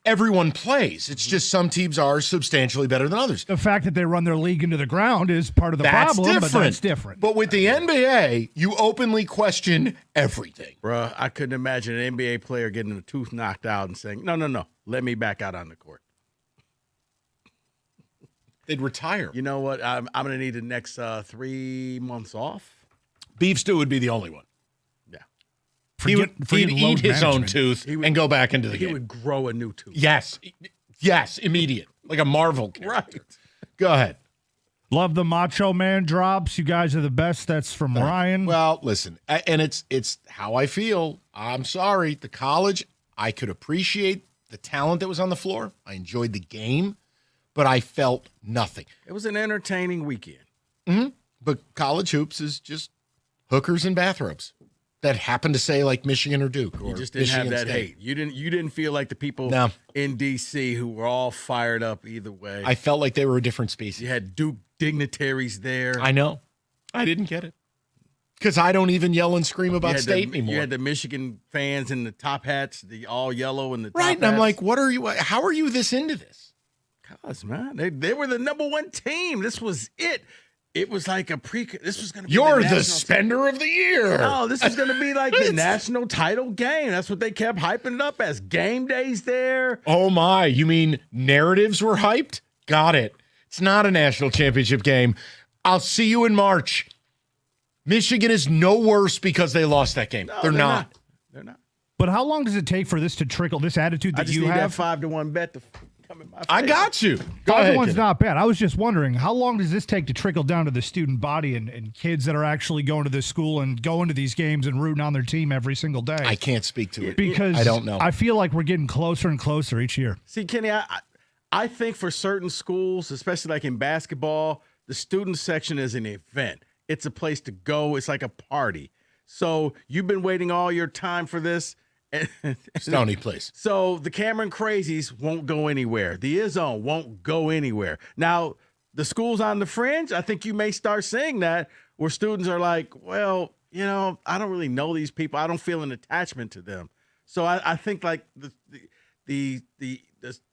Everyone plays. It's just some teams are substantially better than others. The fact that they run their league into the ground is part of the problem, but that's different. But with the NBA, you openly question everything. Bruh, I couldn't imagine an NBA player getting a tooth knocked out and saying, no, let me back out on the court. They'd retire. You know what? I'm going to need the next 3 months off. Beef stew would be the only one. He'd eat his own tooth and go back into the game. He would grow a new tooth. Yes, immediate, like a Marvel character. Right. Go ahead. Love the Macho Man drops. You guys are the best. That's from Ryan. Well, listen, and it's how I feel. I'm sorry. The college, I could appreciate the talent that was on the floor. I enjoyed the game, but I felt nothing. It was an entertaining weekend. Mm-hmm. But college hoops is just hookers and bathrobes that happen to say like Michigan or Duke. Or You just didn't Michigan have that State. hate. You didn't feel like the people No. in D.C. who were all fired up either way. I felt like they were a different species. You had Duke dignitaries there. I know. I didn't get it. Because I don't even yell and scream about state anymore. You had the Michigan fans in the top hats, the all yellow and the top Right, and I'm hats. like, what are you? How are you this into this? Cause man, they were the number one team. This was it. It was like this was going to be You're the national spender of the year. No, this was going to be like the national title game. That's what they kept hyping it up as. Game days there. Oh my, you mean narratives were hyped? Got it. It's not a national championship game. I'll see you in March. Michigan is no worse because they lost that game. No, they're not. They're not. But how long does it take for this to trickle, this attitude I that just you need have? that 5-1 bet to come in my face. I got you. Go 5 ahead. to 1's kid. not bad. I was just wondering, how long does this take to trickle down to the student body and kids that are actually going to this school and going to these games and rooting on their team every single day? I can't speak to it. Because I don't know. I feel like we're getting closer and closer each year. See, Kenny, I think for certain schools, especially like in basketball, the student section is an event. It's a place to go. It's like a party. So you've been waiting all your time for this. Stony place. So the Cameron Crazies won't go anywhere. The Izzone won't go anywhere. Now, the schools on the fringe, I think you may start seeing that where students are like, well, you know, I don't really know these people. I don't feel an attachment to them. So I think like the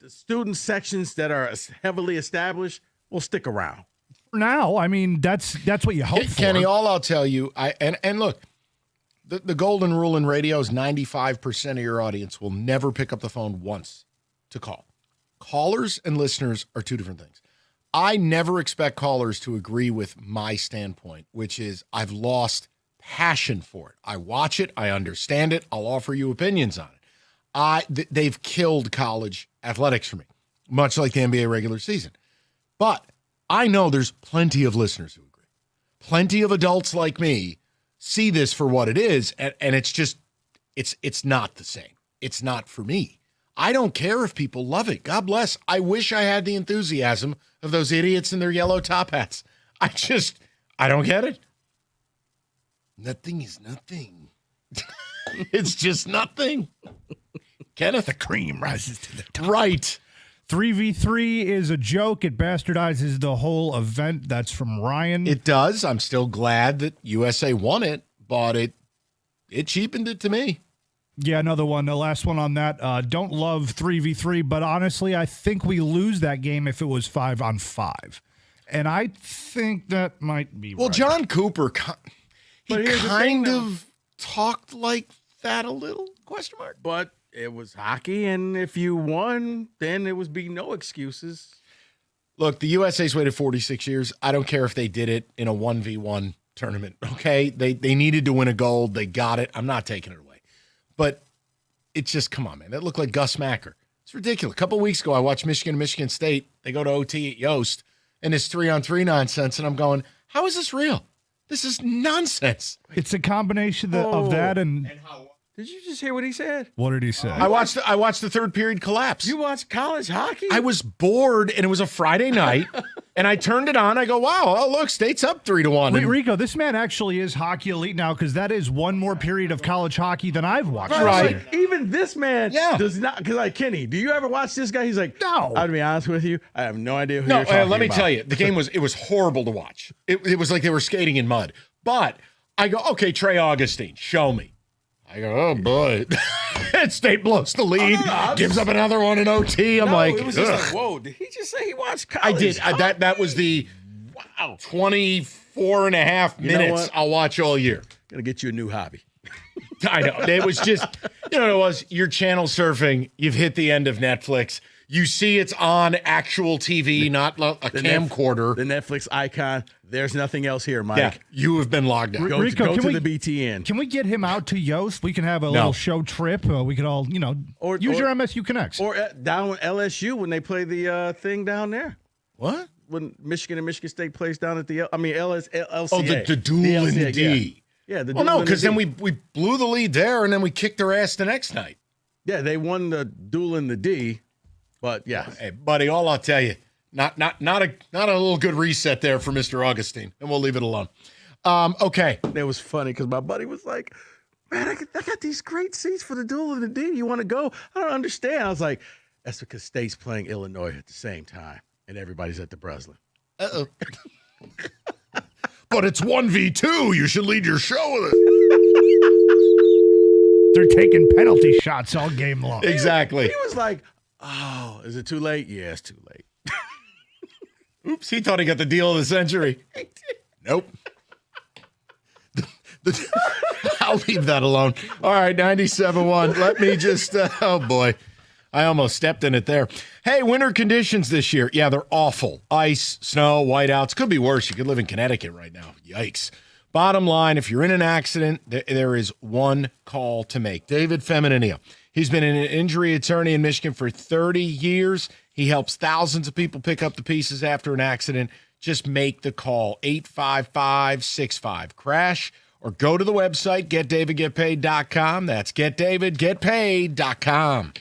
student sections that are heavily established will stick around. For now, I mean, that's what you hope for. Kenny, all I'll tell you, and look, the golden rule in radio is 95% of your audience will never pick up the phone once to call. Callers and listeners are two different things. I never expect callers to agree with my standpoint, which is I've lost passion for it. I watch it. I understand it. I'll offer you opinions on it. They've killed college athletics for me, much like the NBA regular season. But I know there's plenty of listeners who agree. Plenty of adults like me see this for what it is, and it's just, it's not the same. It's not for me. I don't care if people love it. God bless. I wish I had the enthusiasm of those idiots in their yellow top hats. I don't get it. Nothing is nothing. It's just nothing. Kenneth, the cream rises to the top. Right. 3v3 is a joke. It bastardizes the whole event. That's from Ryan. It does. I'm still glad that USA won it, but it cheapened it to me. Yeah, another one. The last one on that. Don't love 3v3, but honestly, I think we lose that game if it was 5-on-5. And I think that might be Well, right. John Cooper, he But here's the kind thing, of talked like that a little, question mark. But it was hockey, and if you won, then there would be no excuses. Look, the USA's waited 46 years. I don't care if they did it in a 1v1 tournament, okay? They needed to win a gold. They got it. I'm not taking it away. But it's just, come on, man. That looked like Gus Macker. It's ridiculous. A couple of weeks ago, I watched Michigan and Michigan State. They go to OT at Yost, and it's 3-on-3 nonsense, and I'm going, how is this real? This is nonsense. It's a combination of that and Did you just hear what he said? what did he say? I watched the third period collapse. You watch college hockey? I was bored, and it was a Friday night, and I turned it on. I go, wow, oh, look, State's up 3-1. Wait, And- Rico, this man actually is hockey elite now because that is one more period of college hockey than I've watched. Right. Like, even this man does not, because like Kenny, do you ever watch this guy? He's like, no. I'll be honest with you, I have no idea who No, you're talking let me about. tell you, the game was horrible to watch. It was like they were skating in mud. But I go, okay, Trey Augustine, show me. I go, oh boy. State blows the lead, gives up another one in OT. I'm like, it was just ugh. like, whoa, did he just say he watched I college did. hockey? That was the 24 and a half You know minutes what? I'll watch all year. Gonna get you a new hobby. I know. It was just, you know what it was? You're channel surfing. You've hit the end of Netflix. You see it's on actual TV, not a camcorder. The Netflix icon. There's nothing else here, Mike. Yeah, you have been logged out. Go Rico, to can the BTN. Can we get him out to Yost? We can have a little show trip. We could all, use your MSU Connects. Or down with LSU when they play the thing down there. What? when Michigan and Michigan State plays down at the LCA. Oh, the duel in the D. Yeah, well, no, because then we blew the lead there, and then we kicked their ass the next night. Yeah, they won the duel in the D, but yeah. Hey, buddy, all I'll tell you, not a little good reset there for Mr. Augustine, and we'll leave it alone. Okay. It was funny because my buddy was like, man, I got these great seats for the duel in the D. You want to go? I don't understand. I was like, that's because State's playing Illinois at the same time, and everybody's at the Breslin. Uh-oh. But it's 1v2. You should lead your show with it. They're taking penalty shots all game long. Exactly. He was like, oh, is it too late? Yeah, it's too late. Oops, he thought he got the deal of the century. Nope. I'll leave that alone. All right, 97.1. Let me just, oh boy. I almost stepped in it there. Hey, winter conditions this year. Yeah, they're awful. Ice, snow, whiteouts. Could be worse. You could live in Connecticut right now. Yikes. Bottom line, if you're in an accident, there is one call to make. David Feminino. He's been an injury attorney in Michigan for 30 years. He helps thousands of people pick up the pieces after an accident. Just make the call, 855-65-CRASH, or go to the website, getdavidgetpaid.com. That's getdavidgetpaid.com.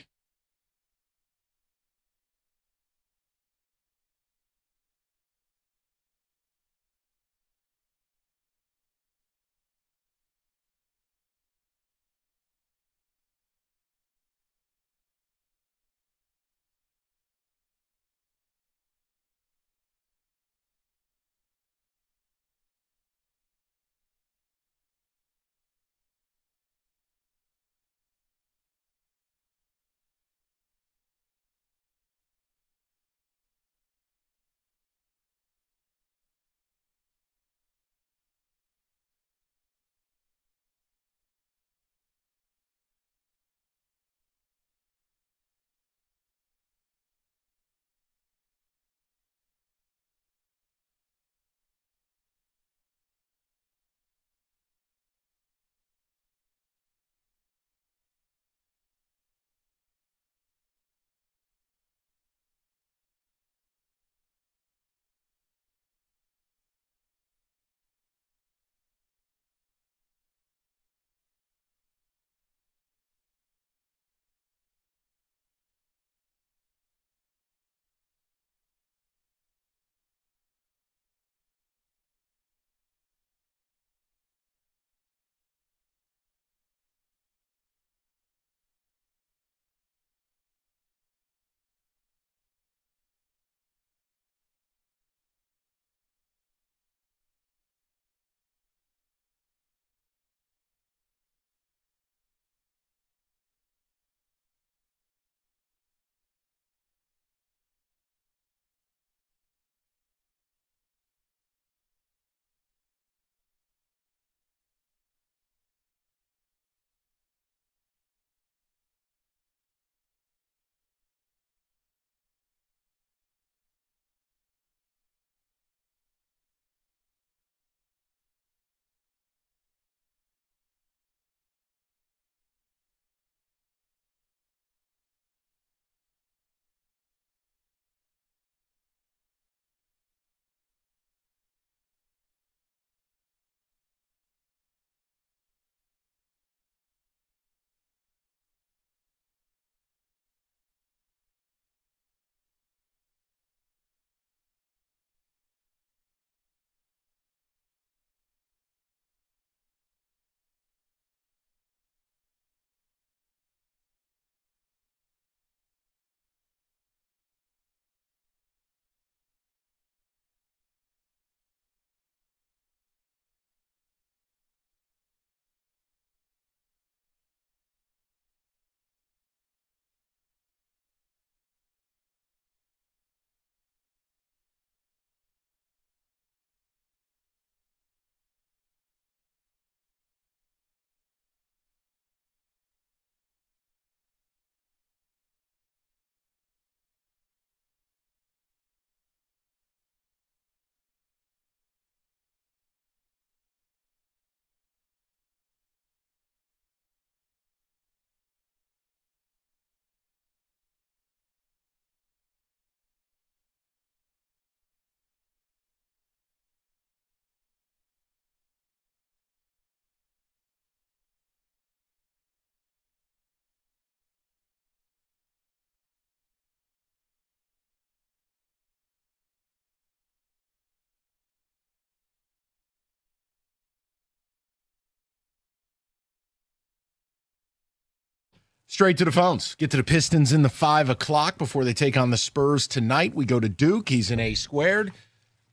Straight to the phones. Get to the Pistons in the 5 o'clock before they take on the Spurs tonight. We go to Duke. He's in A squared.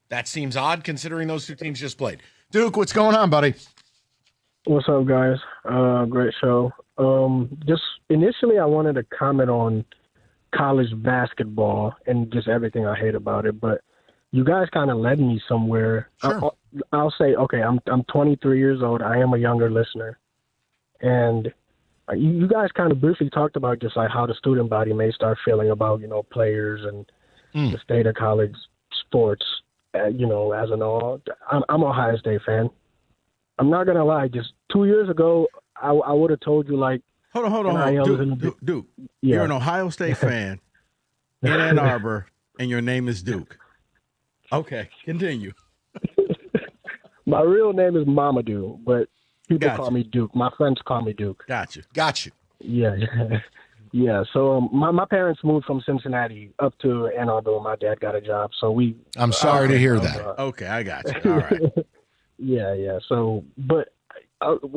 That seems odd considering those two teams just played. Duke, what's going on, buddy? What's up, guys? Great show. Just initially, I wanted to comment on college basketball and just everything I hate about it, but you guys kind of led me somewhere. Sure. I'll say, okay, I'm 23 years old. I am a younger listener, and you guys kind of briefly talked about just like how the student body may start feeling about, players and the state of college sports, as an all. I'm an Ohio State fan. I'm not going to lie. Just 2 years ago, I would have told you, like, Hold on. Duke, Yeah. you're an Ohio State fan in Ann Arbor, and your name is Duke. Okay, continue. My real name is Mamadou, but people Gotcha. call me Duke. My friends call me Duke. Got you. Yeah. Yeah. So my parents moved from Cincinnati up to Ann Arbor when my dad got a job. So I'm sorry to hear that. Okay, I got you. All right. Yeah. So, but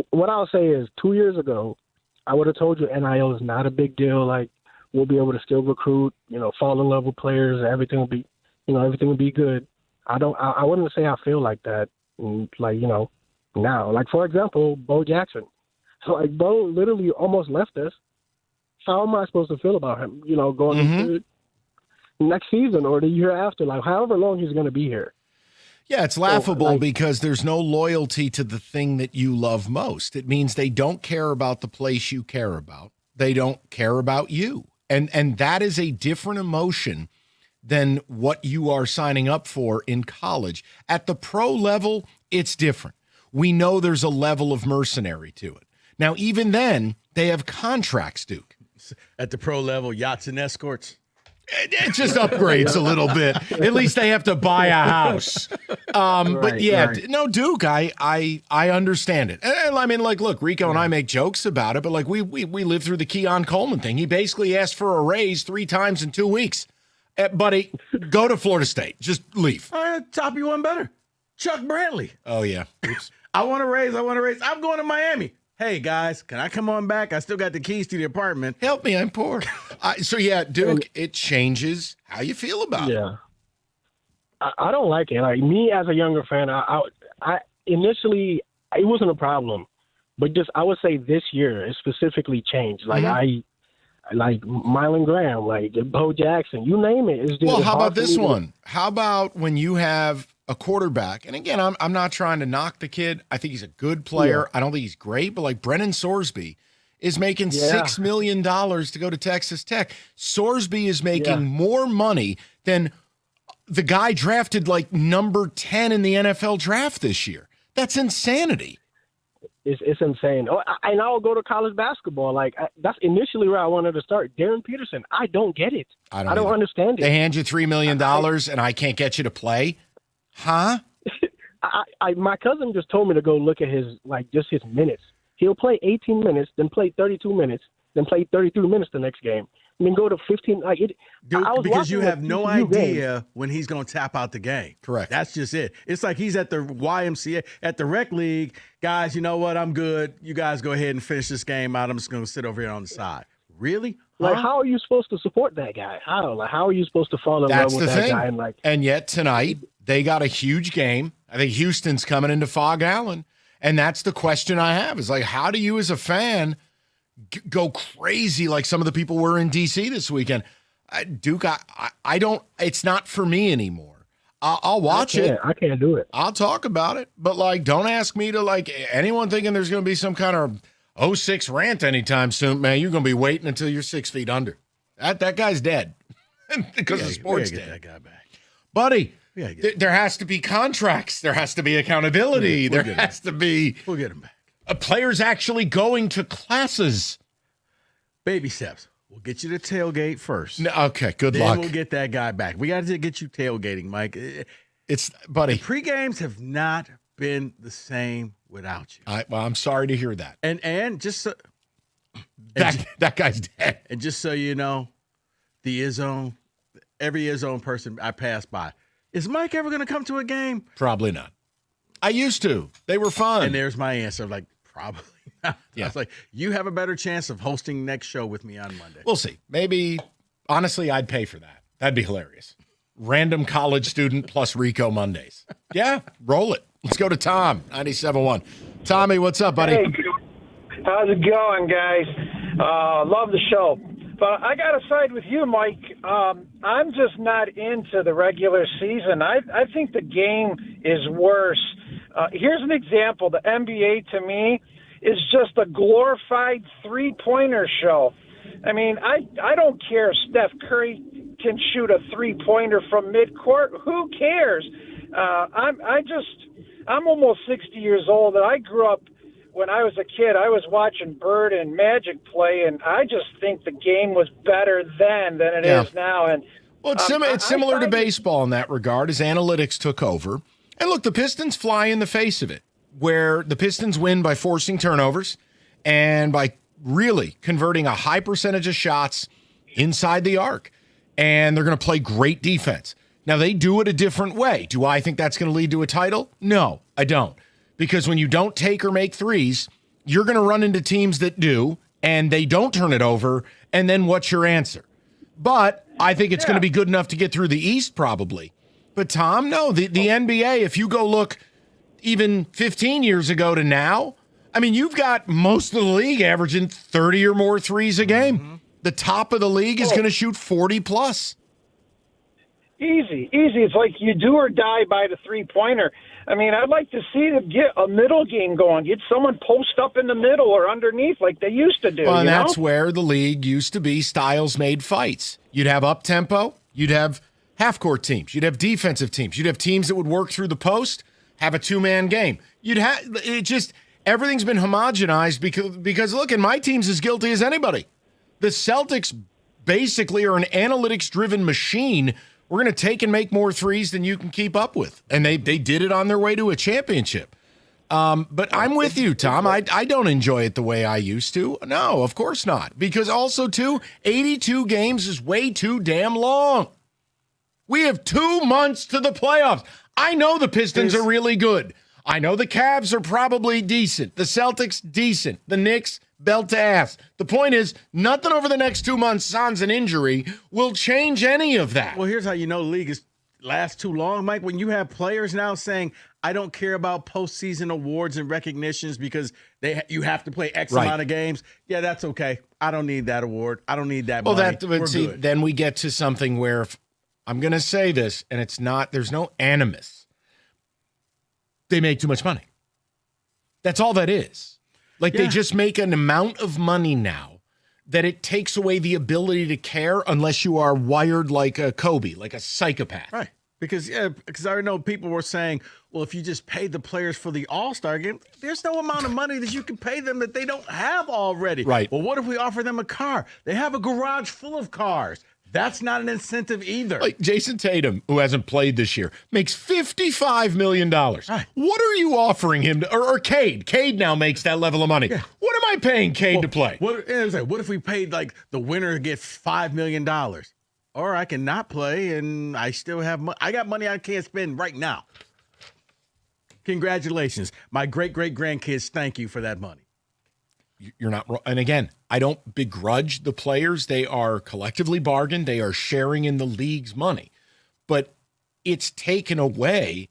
what I'll say is 2 years ago, I would have told you NIL is not a big deal. Like, we'll be able to still recruit, fall in love with players. Everything will be, everything will be good. I wouldn't say I feel like that. Like, now, like, for example, Bo Jackson. So, like, Bo literally almost left us. How am I supposed to feel about him, going into next season or the year after, like, however long he's going to be here? Yeah, it's laughable because there's no loyalty to the thing that you love most. It means they don't care about the place you care about. They don't care about you. And that is a different emotion than what you are signing up for in college. At the pro level, it's different. We know there's a level of mercenary to it. Now, even then, they have contracts, Duke. At the pro level, yachts and escorts. It just upgrades a little bit. At least they have to buy a house. But yeah, no, Duke, I understand it. And I mean, like, look, Rico and I make jokes about it, but like we lived through the Keon Coleman thing. He basically asked for a raise 3 times in 2 weeks. Buddy, go to Florida State. Just leave. I'll top you one better. Chuck Brantley. Oh, yeah. Oops. I want to raise. I'm going to Miami. Hey, guys, can I come on back? I still got the keys to the apartment. Help me, I'm poor. So, yeah, Duke, it changes how you feel about it. Yeah. I don't like it. Like, me as a younger fan, I initially, it wasn't a problem. But just, I would say this year, it specifically changed. Like, like Mylan Graham, like Bo Jackson, you name it. It's just, well, how about this one? How about when you have a quarterback, and again, I'm not trying to knock the kid. I think he's a good player. Yeah. I don't think he's great, but like Brennan Sorsby is making $6 million to go to Texas Tech. Sorsby is making more money than the guy drafted like number 10 in the NFL draft this year. That's insanity. It's insane. Oh, and I'll go to college basketball. Like, that's initially where I wanted to start. Darren Peterson, I don't get it. I don't understand it. They hand you $3 million and I can't get you to play? Huh? My cousin just told me to go look at his minutes. He'll play 18 minutes, then play 32 minutes, then play 33 minutes the next game, and then go to 15. Because you have no idea when he's going to tap out the game. Correct. That's just it. It's like he's at the YMCA, at the rec league. Guys, you know what? I'm good. You guys go ahead and finish this game out. I'm just going to sit over here on the side. Really? Like, how are you supposed to support that guy? How are you supposed to fall in love with that guy? And yet tonight, they got a huge game. I think Houston's coming into Fog Allen. And that's the question I have is like, how do you as a fan go crazy like some of the people were in D.C. this weekend? Duke, I don't, it's not for me anymore. I'll watch it. I can't do it. I'll talk about it. But like, don't ask me to like anyone thinking there's going to be some kind of 06 rant anytime soon, man. You're going to be waiting until you're 6 feet under. That guy's dead because the sport's dead. That guy back. Buddy. There has to be contracts. There has to be accountability. We'll has to be. We'll get him back. Players actually going to classes. Baby steps. We'll get you to tailgate first. No, okay, good then luck. Then we'll get that guy back. We got to get you tailgating, Mike. It's, buddy. The pre-games have not been the same without you. Well, I'm sorry to hear that. And just so, that guy's dead. And just so you know, every Izzone person I pass by, is Mike ever going to come to a game? Probably not. I used to. They were fun. And there's my answer. I'm like, probably Yeah. It's like, you have a better chance of hosting next show with me on Monday. We'll see. Maybe, honestly, I'd pay for that. That'd be hilarious. Random college student plus Rico Mondays. Yeah, roll it. Let's go to Tom, 97.1. Tommy, what's up, buddy? Hey, how's it going, guys? Love the show. But I got to side with you, Mike. I'm just not into the regular season. I think the game is worse. Here's an example. The NBA, to me, is just a glorified three-pointer show. I mean, I don't care if Steph Curry can shoot a three-pointer from midcourt. Who cares? I'm almost 60 years old, and I grew up when I was a kid. I was watching Bird and Magic play, and I just think the game was better then than it is now. And well, it's similar to baseball in that regard, as analytics took over. And look, the Pistons fly in the face of it, where the Pistons win by forcing turnovers and by really converting a high percentage of shots inside the arc. And they're going to play great defense. Now, they do it a different way. Do I think that's going to lead to a title? No, I don't. Because when you don't take or make threes, you're going to run into teams that do, and they don't turn it over, and then what's your answer? But I think it's going to be good enough to get through the East probably. But, Tom, no, the NBA, if you go look even 15 years ago to now, I mean, you've got most of the league averaging 30 or more threes a game. Mm-hmm. The top of the league is going to shoot 40+. Easy. It's like you do or die by the three-pointer. I mean, I'd like to see them get a middle game going. Get someone post up in the middle or underneath like they used to do. Well, and that's where the league used to be styles-made fights. You'd have up-tempo. You'd have half-court teams. You'd have defensive teams. You'd have teams that would work through the post, have a two-man game. Everything's been homogenized because look, and my team's as guilty as anybody. The Celtics basically are an analytics-driven machine. We're going to take and make more threes than you can keep up with. And they did it on their way to a championship. But I'm with you, Tom. I don't enjoy it the way I used to. No, of course not. Because also, too, 82 games is way too damn long. We have 2 months to the playoffs. I know the Pistons are really good. I know the Cavs are probably decent. The Celtics, decent. The Knicks, belt to ass. The point is, nothing over the next 2 months, sans an injury, will change any of that. Well, here's how you know the league lasts too long, Mike. When you have players now saying, I don't care about postseason awards and recognitions because you have to play X amount of games. Yeah, that's okay. I don't need that award. I don't need that money. Good. Then we get to something where I'm going to say this, and it's not, there's no animus. They make too much money. That's all that is. They just make an amount of money now that it takes away the ability to care unless you are wired like a Kobe, like a psychopath. Right. Because I know people were saying, well, if you just pay the players for the All-Star game, there's no amount of money that you can pay them that they don't have already. Right. Well, what if we offer them a car? They have a garage full of cars. That's not an incentive either. Like Jason Tatum, who hasn't played this year, makes $55 million. Right. What are you offering him? Or Cade? Cade now makes that level of money. Yeah. What am I paying Cade to play? What if we paid the winner gets $5 million? Or I can not play and I still have money. I got money I can't spend right now. Congratulations. My great-great-grandkids, thank you for that money. You're not wrong. And again, I don't begrudge the players. They are collectively bargained. They are sharing in the league's money. But it's taken away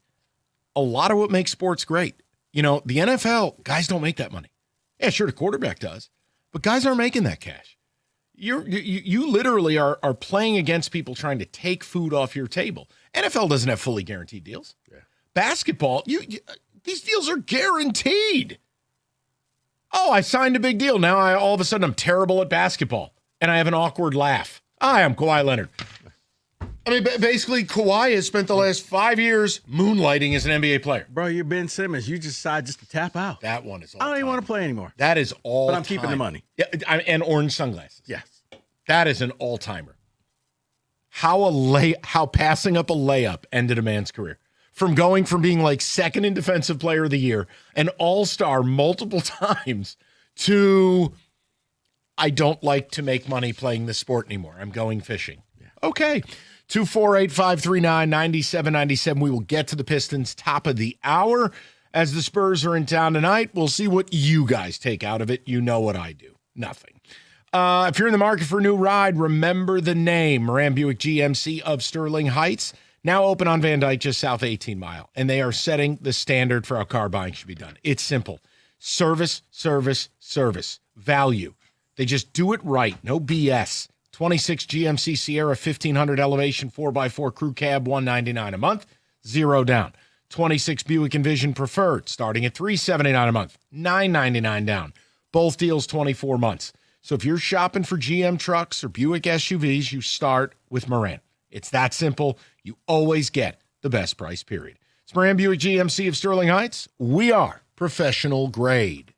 a lot of what makes sports great. The NFL, guys don't make that money. Yeah, sure, the quarterback does. But guys aren't making that cash. You literally are playing against people trying to take food off your table. NFL doesn't have fully guaranteed deals. Yeah. Basketball, these deals are guaranteed. Oh, I signed a big deal. Now all of a sudden I'm terrible at basketball, and I have an awkward laugh. Hi, I'm Kawhi Leonard. I mean, basically, Kawhi has spent the last 5 years moonlighting as an NBA player. Bro, you're Ben Simmons. You just decide just to tap out. That one is all I don't even want to play anymore. That is all But I'm keeping the money. Yeah, and orange sunglasses. Yes. That is an all-timer. How passing up a layup ended a man's career. From going from being like second in defensive player of the year, an all-star multiple times, to I don't like to make money playing this sport anymore. I'm going fishing. Yeah. Okay. 248-539-9797. We will get to the Pistons top of the hour as the Spurs are in town tonight. We'll see what you guys take out of it. You know what I do. Nothing. If you're in the market for a new ride, remember the name. Moran Buick GMC of Sterling Heights. Now open on Van Dyke, just south of 18 Mile. And they are setting the standard for how car buying should be done. It's simple. Service, service, service. Value. They just do it right. No BS. 26 GMC Sierra 1500 elevation 4x4 crew cab, $199 a month, 0 down. 26 Buick Envision Preferred, starting at $379 a month, $999 down. Both deals 24 months. So if you're shopping for GM trucks or Buick SUVs, you start with Moran. It's that simple. You always get the best price, period. It's Moran Buick GMC of Sterling Heights. We are professional grade.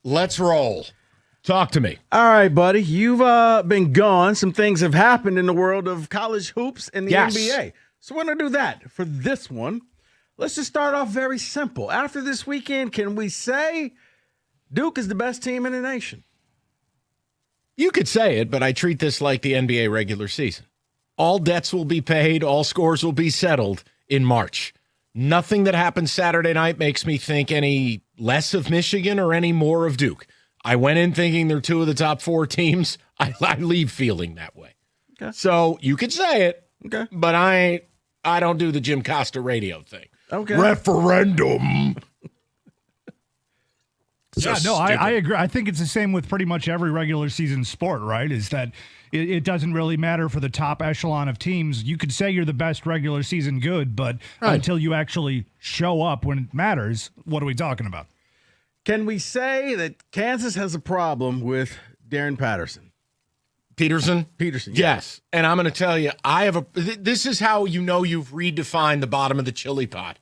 Let's roll. Talk to me. All right, buddy. You've been gone. Some things have happened in the world of college hoops and the NBA. So we're going to do that for this one. Let's just start off very simple. After this weekend, can we say Duke is the best team in the nation? You could say it, but I treat this like the NBA regular season. All debts will be paid. All scores will be settled in March. Nothing that happened Saturday night makes me think any less of Michigan or any more of Duke. I went in thinking they're two of the top 4 teams. I leave feeling that way. Okay. So you could say it, okay, but I don't do the Jim Costa radio thing. Okay. Referendum. Yeah, no, I agree. I think it's the same with pretty much every regular season sport, right? Is that it doesn't really matter for the top echelon of teams. You could say you're the best regular season good, but until you actually show up when it matters, what are we talking about? Can we say that Kansas has a problem with Darren Peterson? Peterson, yes. And I'm going to tell you, this is how you know you've redefined the bottom of the chili pot.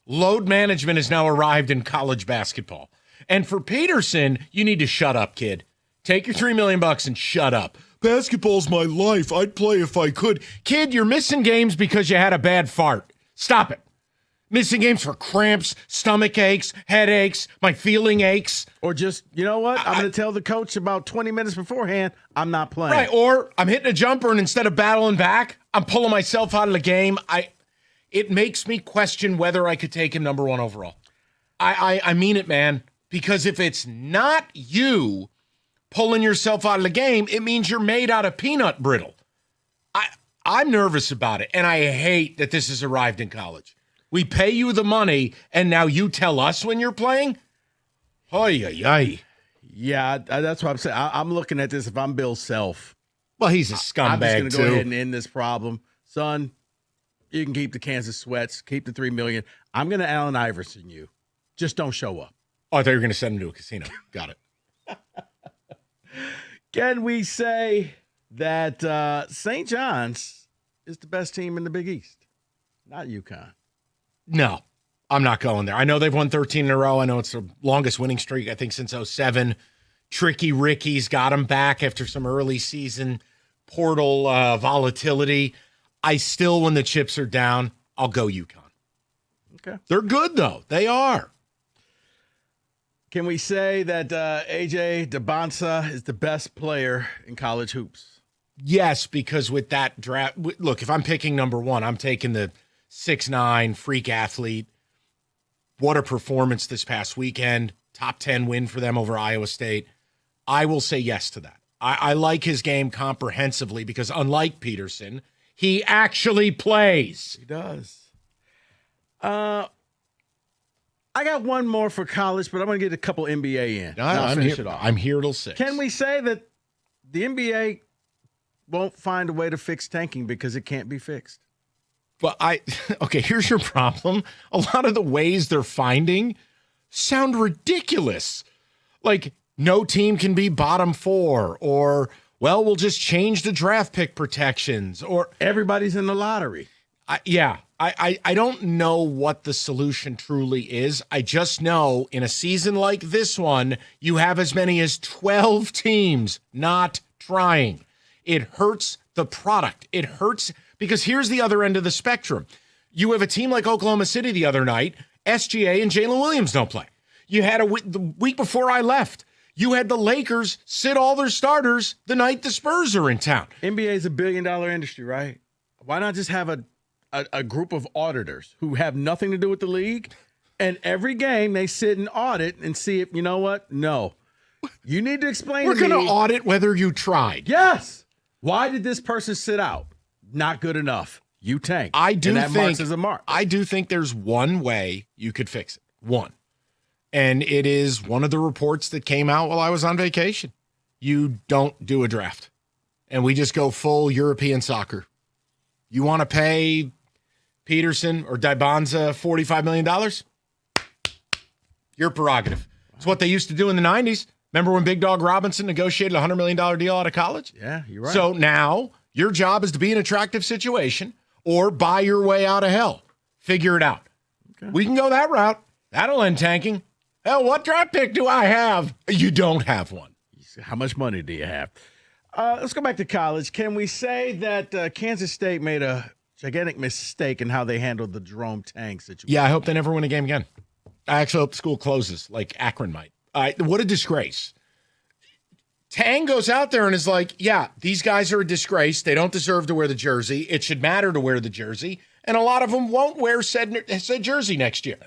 Load management has now arrived in college basketball. And for Peterson, you need to shut up, kid. Take your $3 million and shut up. Basketball's my life. I'd play if I could. Kid, you're missing games because you had a bad fart. Stop it. Missing games for cramps, stomach aches, headaches, my feeling aches. Or just, you know what? I'm going to tell the coach about 20 minutes beforehand, I'm not playing. Right, or I'm hitting a jumper and instead of battling back, I'm pulling myself out of the game. It makes me question whether I could take him number 1 overall. I mean it, man. Because if it's not you pulling yourself out of the game, it means you're made out of peanut brittle. I'm nervous about it, and I hate that this has arrived in college. We pay you the money, and now you tell us when you're playing? Oy. Yeah, that's what I'm saying. I'm looking at this if I'm Bill Self. Well, he's a scumbag, I'm just going to too. go ahead and end this problem. Son, you can keep the Kansas Sweats, keep the $3 million. I'm going to Allen Iverson you. Just don't show up. Oh, I thought you were going to send him to a casino. Got it. Can we say that St. John's is the best team in the Big East? Not UConn. No, I'm not going there. I know they've won 13 in a row. I know it's the longest winning streak, I think, since 2007. Tricky Ricky's got them back after some early season portal volatility. I still, when the chips are down, I'll go UConn. Okay. They're good, though. They are. Can we say that A.J. DeBonsa is the best player in college hoops? Yes, because with that draft, look, if I'm picking number 1, I'm taking the 6'9" freak athlete. What a performance this past weekend. Top 10 win for them over Iowa State. I will say yes to that. I like his game comprehensively because unlike Peterson, he actually plays. He does. I got one more for college, but I'm going to get a couple NBA in. I'm here till 6. Can we say that the NBA won't find a way to fix tanking because it can't be fixed? But okay, here's your problem. A lot of the ways they're finding sound ridiculous. Like, no team can be bottom 4, or, well, we'll just change the draft pick protections, or everybody's in the lottery. I don't know what the solution truly is. I just know in a season like this one, you have as many as 12 teams not trying. It hurts the product. It hurts because here's the other end of the spectrum. You have a team like Oklahoma City the other night, SGA and Jalen Williams don't play. You had the week before I left, you had the Lakers sit all their starters the night the Spurs are in town. NBA is $1 billion industry, right? Why not just have a group of auditors who have nothing to do with the league, and every game they sit and audit and see if, you know what? No. You need to explain We're to me. going to audit whether you tried. Yes. Why did this person sit out? Not good enough. You tank. I do and that think marks as a mark. I do think there's one way you could fix it. One. And it is one of the reports that came out while I was on vacation. You don't do a draft. And we just go full European soccer. You want to pay Peterson or DeBonsa $45 million? Your prerogative. It's what they used to do in the 90s. Remember when Big Dog Robinson negotiated a $100 million deal out of college? Yeah, you're right. So now your job is to be in an attractive situation or buy your way out of hell. Figure it out. Okay. We can go that route. That'll end tanking. Hell, what draft pick do I have? You don't have one. How much money do you have? Let's go back to college. Can we say that Kansas State made a gigantic mistake in how they handled the Jerome Tang situation? Yeah, I hope they never win a game again. I actually hope the school closes like Akron might. What a disgrace. Tang goes out there and is like, yeah, these guys are a disgrace. They don't deserve to wear the jersey. It should matter to wear the jersey. and a lot of them won't wear said jersey next year.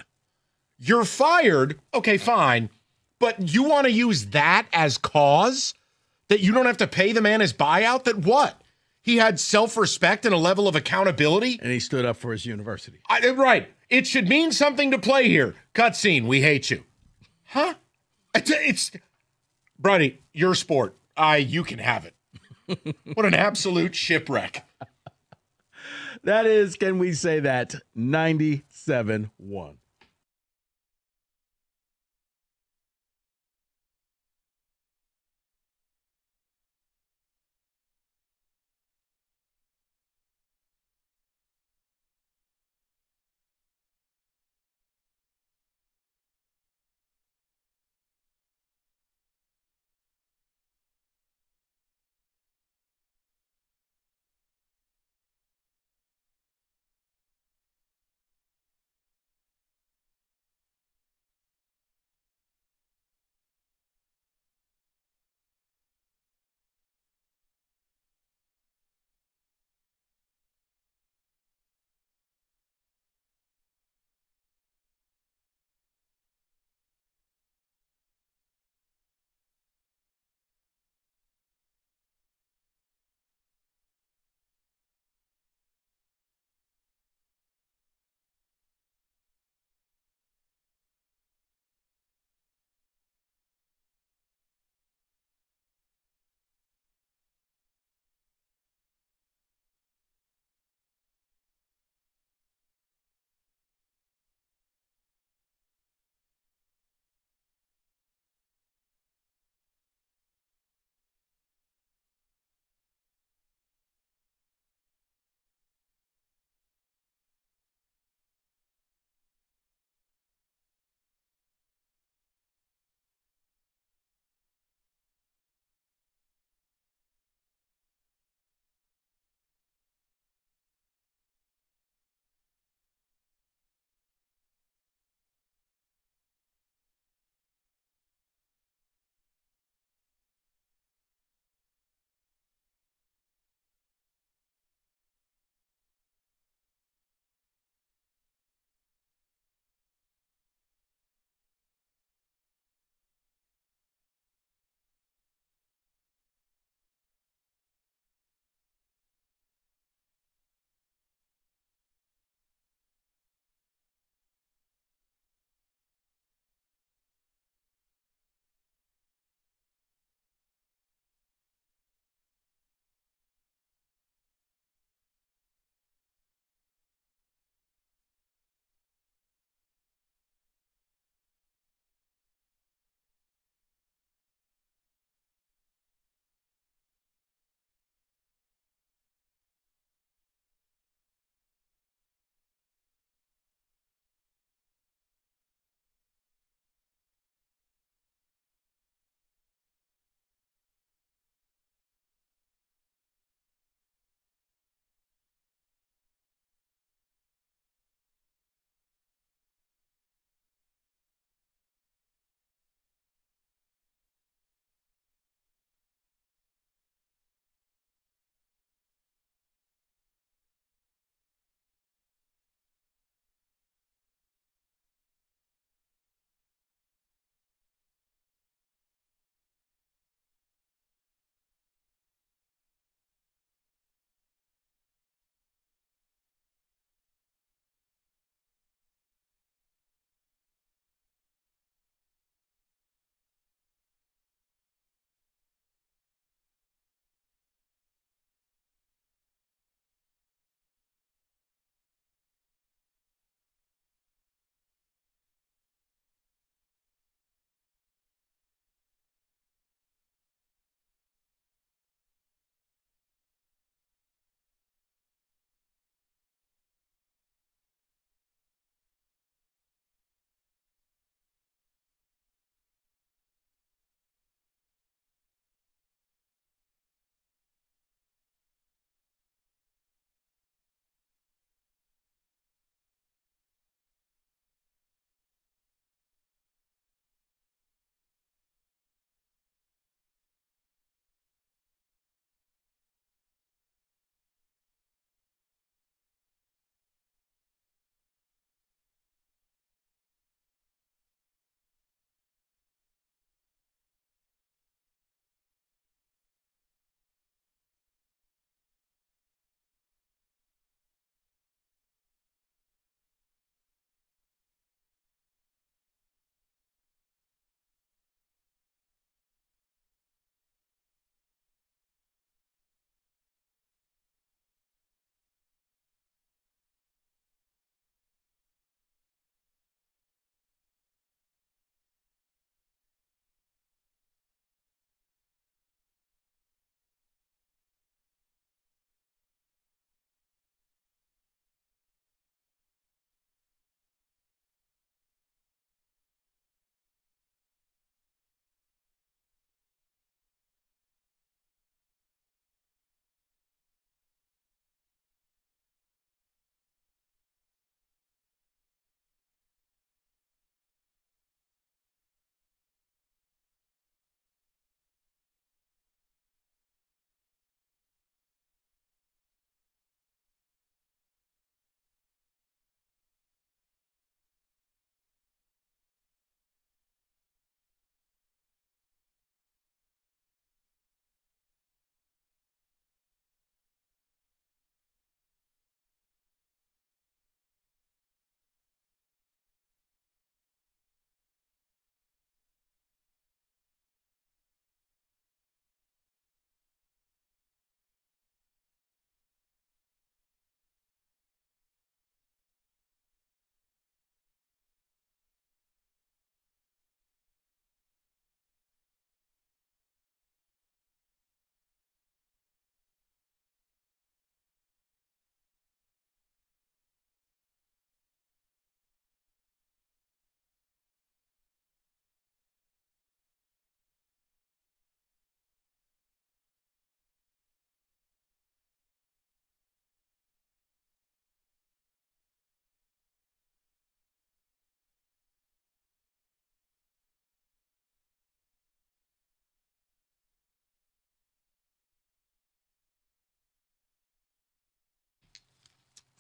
You're fired. Okay, fine. But you want to use that as cause that you don't have to pay the man his buyout? That what? He had self-respect and a level of accountability? And he stood up for his university. Right. It should mean something to play here. Cutscene, we hate you. Huh? It's Brody, your sport. You can have it. What an absolute shipwreck. That is, can we say that, 97-1.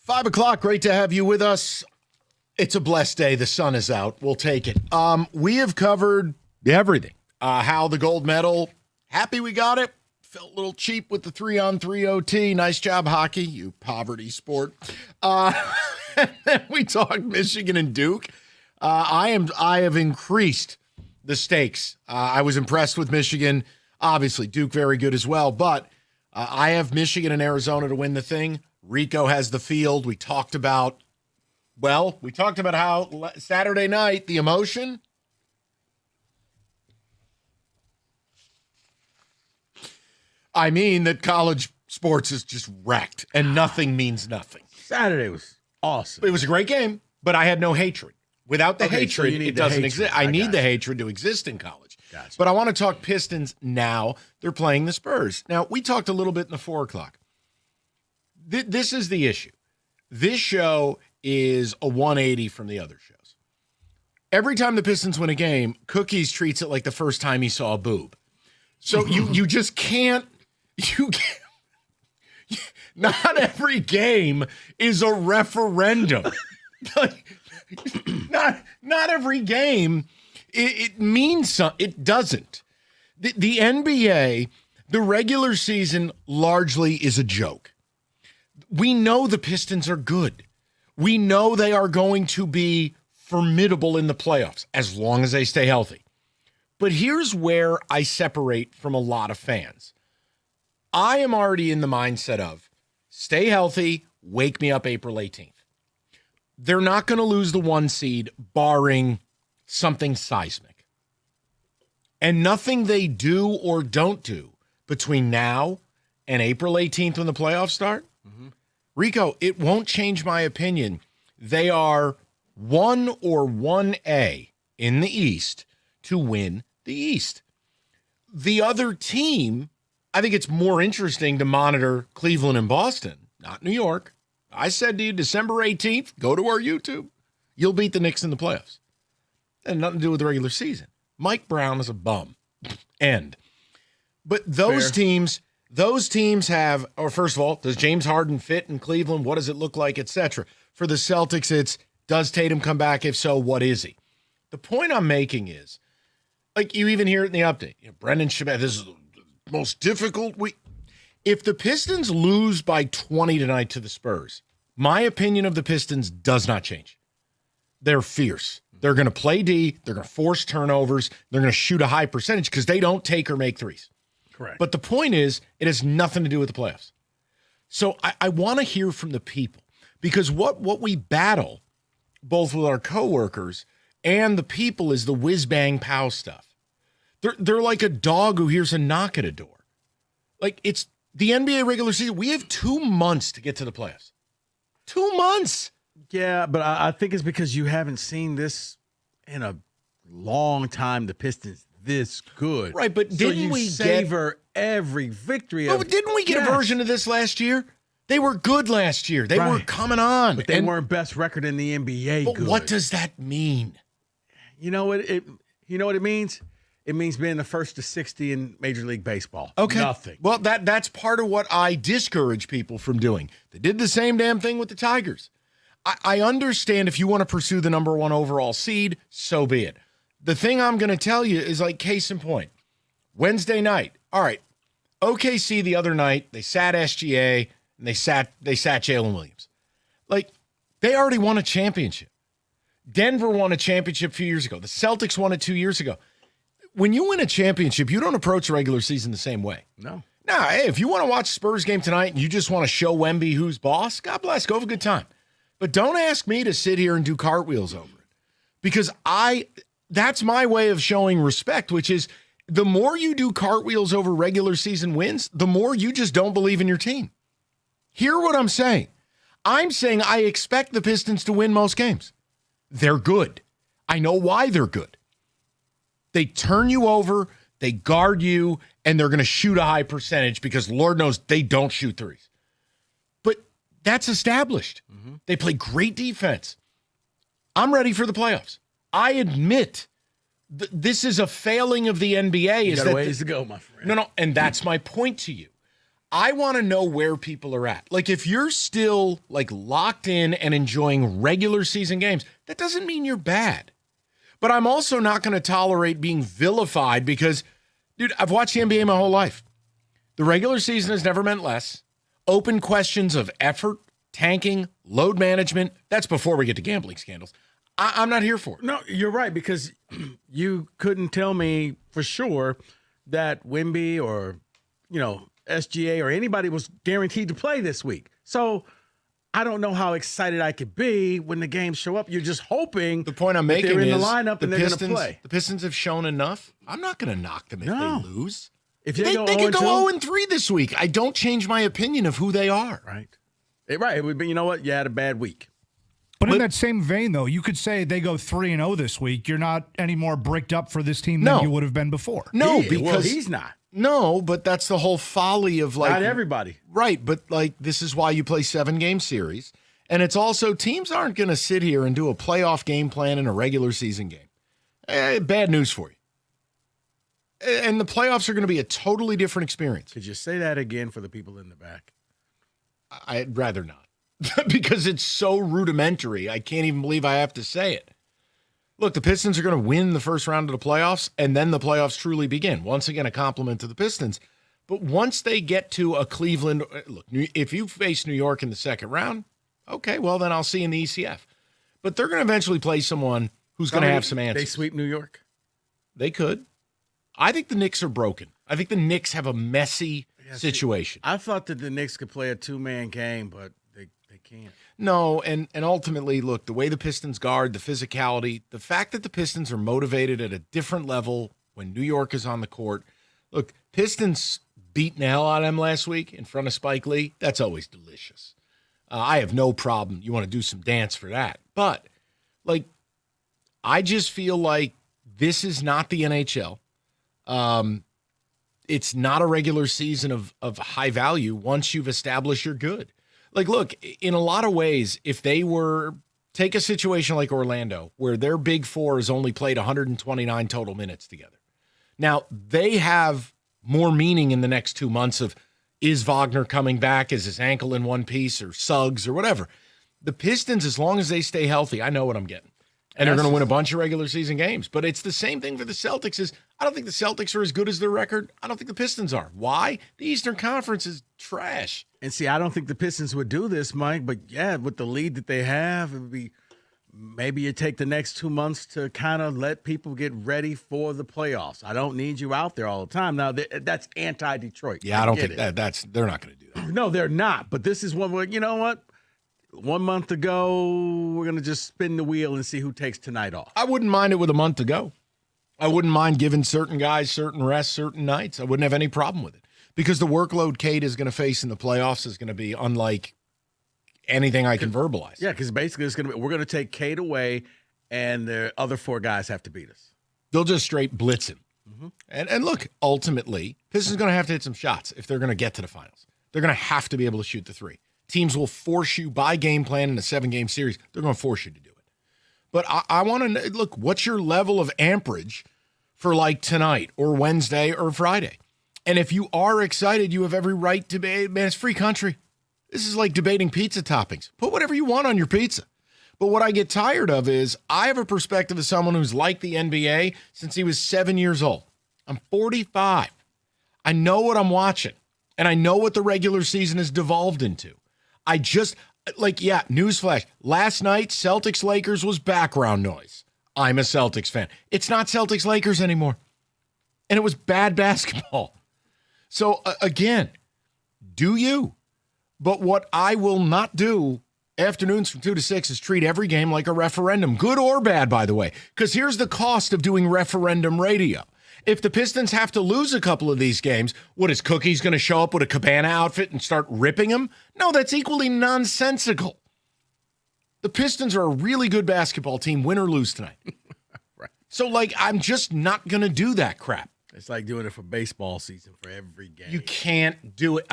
5 o'clock. Great to have you with us. It's a blessed day. The sun is out. We'll take it. We have covered everything. How the gold medal, happy we got it. Felt a little cheap with the 3-on-3 OT. Nice job, hockey, you poverty sport. We talked Michigan and Duke. I have increased the stakes. I was impressed with Michigan. Obviously, Duke very good as well. But I have Michigan and Arizona to win the thing. Rico has the field. We talked about how Saturday night, the emotion. I mean that college sports is just wrecked and nothing means nothing. Saturday was awesome. It was a great game, but I had no hatred. Without the hatred, it doesn't exist. I need the hatred to exist in college. Gotcha. But I want to talk Pistons now. They're playing the Spurs. Now, we talked a little bit in the 4 o'clock. This is the issue. This show is a 180 from the other shows. Every time the Pistons win a game, Cookies treats it like the first time he saw a boob. So you just can't. Not every game is a referendum. Not every game. It means something. It doesn't. The NBA, the regular season largely is a joke. We know the Pistons are good. We know they are going to be formidable in the playoffs as long as they stay healthy. But here's where I separate from a lot of fans. I am already in the mindset of stay healthy, wake me up April 18th. They're not going to lose the 1 seed barring something seismic. And nothing they do or don't do between now and April 18th when the playoffs start, Rico, it won't change my opinion. They are 1 or 1A in the East to win the East. The other team, I think it's more interesting to monitor Cleveland and Boston, not New York. I said to you, December 18th, go to our YouTube. You'll beat the Knicks in the playoffs. And nothing to do with the regular season. Mike Brown is a bum. End. But those teams have, or first of all, does James Harden fit in Cleveland? What does it look like, etc.? For the Celtics, it's, does Tatum come back? If so, what is he? The point I'm making is, like you even hear it in the update, Brendan Schmidt, this is the most difficult week. If the Pistons lose by 20 tonight to the Spurs, my opinion of the Pistons does not change. They're fierce. They're going to play D. They're going to force turnovers. They're going to shoot a high percentage because they don't take or make threes. Correct. But the point is, it has nothing to do with the playoffs. So I want to hear from the people because what we battle, both with our coworkers and the people, is the whiz-bang pow stuff. They're like a dog who hears a knock at a door. Like, it's the NBA regular season. We have 2 months to get to the playoffs. 2 months. Yeah, but I think it's because you haven't seen this in a long time, the Pistons this good. Right, but didn't we savor every victory? But didn't we get a version of this last year? They were good last year. They were coming on. But they weren't best record in the NBA. But good. what does that mean? You know what it means? It means being the first to 60 in Major League Baseball. Okay. Nothing. Well, that's part of what I discourage people from doing. They did the same damn thing with the Tigers. I understand if you want to pursue the number 1 overall seed, so be it. The thing I'm going to tell you is like case in point. Wednesday night. All right. OKC the other night, they sat SGA and they sat Jalen Williams. Like, they already won a championship. Denver won a championship a few years ago. The Celtics won it 2 years ago. When you win a championship, you don't approach the regular season the same way. No. Now, hey, if you want to watch Spurs game tonight and you just want to show Wemby who's boss, God bless, go have a good time. But don't ask me to sit here and do cartwheels over it. Because that's my way of showing respect, which is the more you do cartwheels over regular season wins, the more you just don't believe in your team. Hear what I'm saying. I'm saying I expect the Pistons to win most games. They're good. I know why they're good. They turn you over, they guard you, and they're going to shoot a high percentage because Lord knows they don't shoot threes. But that's established. Mm-hmm. They play great defense. I'm ready for the playoffs. I admit this is a failing of the NBA. You got a ways to go, my friend. No, and that's my point to you. I want to know where people are at. Like, if you're still like locked in and enjoying regular season games, that doesn't mean you're bad. But I'm also not going to tolerate being vilified because, dude, I've watched the NBA my whole life. The regular season has never meant less. Open questions of effort, tanking, load management. That's before we get to gambling scandals. I'm not here for it. No, you're right, because you couldn't tell me for sure that Wemby or, SGA or anybody was guaranteed to play this week. So I don't know how excited I could be when the games show up. You're just hoping the point I'm making they're in is the lineup and they're going to play. The Pistons have shown enough. I'm not going to knock them if they lose. If they could go 0-3 this week. I don't change my opinion of who they are. Right. Right. It would be, you know what? You had a bad week. But in that same vein, though, you could say they go 3-0 this week. You're not any more bricked up for this team than you would have been before. No, because he's not. No, but that's the whole folly of Not everybody. Right, but this is why you play 7-game series. And it's also teams aren't going to sit here and do a playoff game plan in a regular season game. Bad news for you. And the playoffs are going to be a totally different experience. Could you say that again for the people in the back? I'd rather not. Because it's so rudimentary. I can't even believe I have to say it. Look, the Pistons are going to win the first round of the playoffs, and then the playoffs truly begin. Once again, a compliment to the Pistons. But once they get to a Cleveland, look, if you face New York in the second round, okay, well, then I'll see you in the ECF. But they're going to eventually play someone who's going to have some answers. They sweep New York? They could. I think the Knicks are broken. I think the Knicks have a messy situation. I thought that the Knicks could play a two-man game, but they can't. No, and ultimately, look, the way the Pistons guard, the physicality, the fact that the Pistons are motivated at a different level when New York is on the court. Look, Pistons beating the hell out of them last week in front of Spike Lee. That's always delicious. I have no problem. You want to do some dance for that. But, I just feel like this is not the NHL. It's not a regular season of high value once you've established you're good. Look, in a lot of ways, if they were take a situation like Orlando, where their big four has only played 129 total minutes together. Now, they have more meaning in the next 2 months of, is Wagner coming back? Is his ankle in one piece, or Suggs or whatever? The Pistons, as long as they stay healthy, I know what I'm getting. And they're going to win a bunch of regular season games. But it's the same thing for the Celtics. I don't think the Celtics are as good as their record. I don't think the Pistons are. Why? The Eastern Conference is trash. And see, I don't think the Pistons would do this, Mike. But, yeah, with the lead that they have, it would be maybe you take the next 2 months to kind of let people get ready for the playoffs. I don't need you out there all the time. Now, that's anti-Detroit. Yeah, I don't think they're not going to do that. No, they're not. But this is one where, you know what? 1 month to go, we're going to just spin the wheel and see who takes tonight off. I wouldn't mind it with a month to go. I wouldn't mind giving certain guys certain rests, certain nights. I wouldn't have any problem with it. Because the workload Cade is going to face in the playoffs is going to be unlike anything I can verbalize. Yeah, because basically we're going to take Cade away, and the other four guys have to beat us. They'll just straight blitz him. Mm-hmm. And look, ultimately, Pistons going to have to hit some shots if they're going to get to the finals. They're going to have to be able to shoot the three. Teams will force you by game plan in a 7-game series. They're going to force you to do it. But I want to know, look, what's your level of amperage for tonight or Wednesday or Friday? And if you are excited, you have every right to be. Man, it's free country. This is like debating pizza toppings. Put whatever you want on your pizza. But what I get tired of is I have a perspective of someone who's liked the NBA since he was 7 years old. I'm 45. I know what I'm watching. And I know what the regular season has devolved into. I just, newsflash. Last night, Celtics-Lakers was background noise. I'm a Celtics fan. It's not Celtics-Lakers anymore. And it was bad basketball. So, again, do you? But what I will not do afternoons from 2 to 6 is treat every game like a referendum, good or bad, by the way. Because here's the cost of doing referendum radio. If the Pistons have to lose a couple of these games, what is Cookie's going to show up with a Cabana outfit and start ripping them? No, that's equally nonsensical. The Pistons are a really good basketball team, win or lose tonight. Right. So, I'm just not going to do that crap. It's like doing it for baseball season for every game. You can't do it.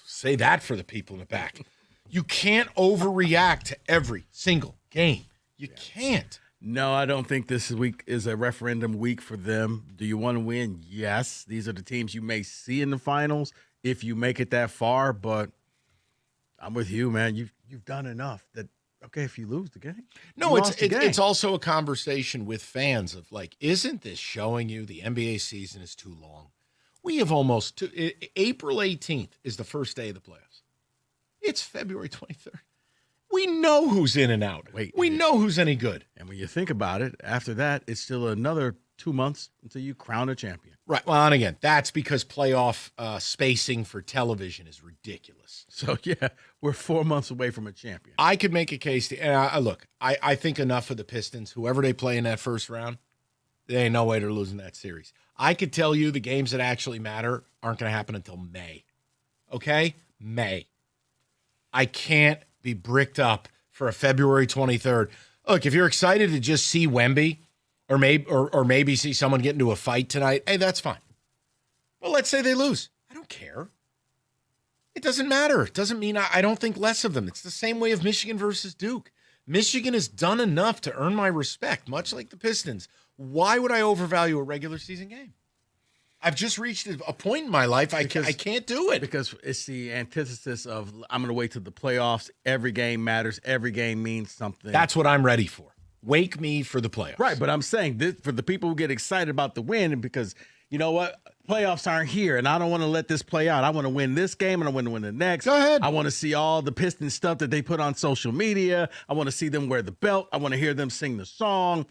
Say that for the people in the back. You can't overreact to every single game. You can't. No, I don't think this week is a referendum week for them. Do you want to win? Yes. These are the teams you may see in the finals. if you make it that far. But I'm with you, man. You've done enough that. Okay, if you lose the game. No, it's also a conversation with fans of like, isn't this showing you the NBA season is too long? We have April 18th is the first day of the playoffs. It's February 23rd. We know who's in and out. We know who's any good. And when you think about it, after that, it's still another 2 months until you crown a champion. Right. Well, and again, that's because playoff spacing for television is ridiculous. So, yeah, we're 4 months away from a champion. I could make a case and I think enough of the Pistons, whoever they play in that first round, there ain't no way they're losing that series. I could tell you the games that actually matter aren't going to happen until May. Okay? May. I can't be bricked up for a February 23rd. Look, if you're excited to just see Wemby or maybe see someone get into a fight tonight, hey, that's fine. Well, let's say they lose. I don't care. It doesn't matter. It doesn't mean I don't think less of them. It's the same way of Michigan versus Duke. Michigan has done enough to earn my respect, much like the Pistons. Why would I overvalue a regular season game? I've just reached a point in my life I can't do it. Because it's the antithesis of I'm going to wait till the playoffs. Every game matters. Every game means something. That's what I'm ready for. Wake me for the playoffs. Right, but I'm saying this for the people who get excited about the win because, you know what, playoffs aren't here, and I don't want to let this play out. I want to win this game, and I want to win the next. Go ahead. I want to see all the Pistons stuff that they put on social media. I want to see them wear the belt. I want to hear them sing the song.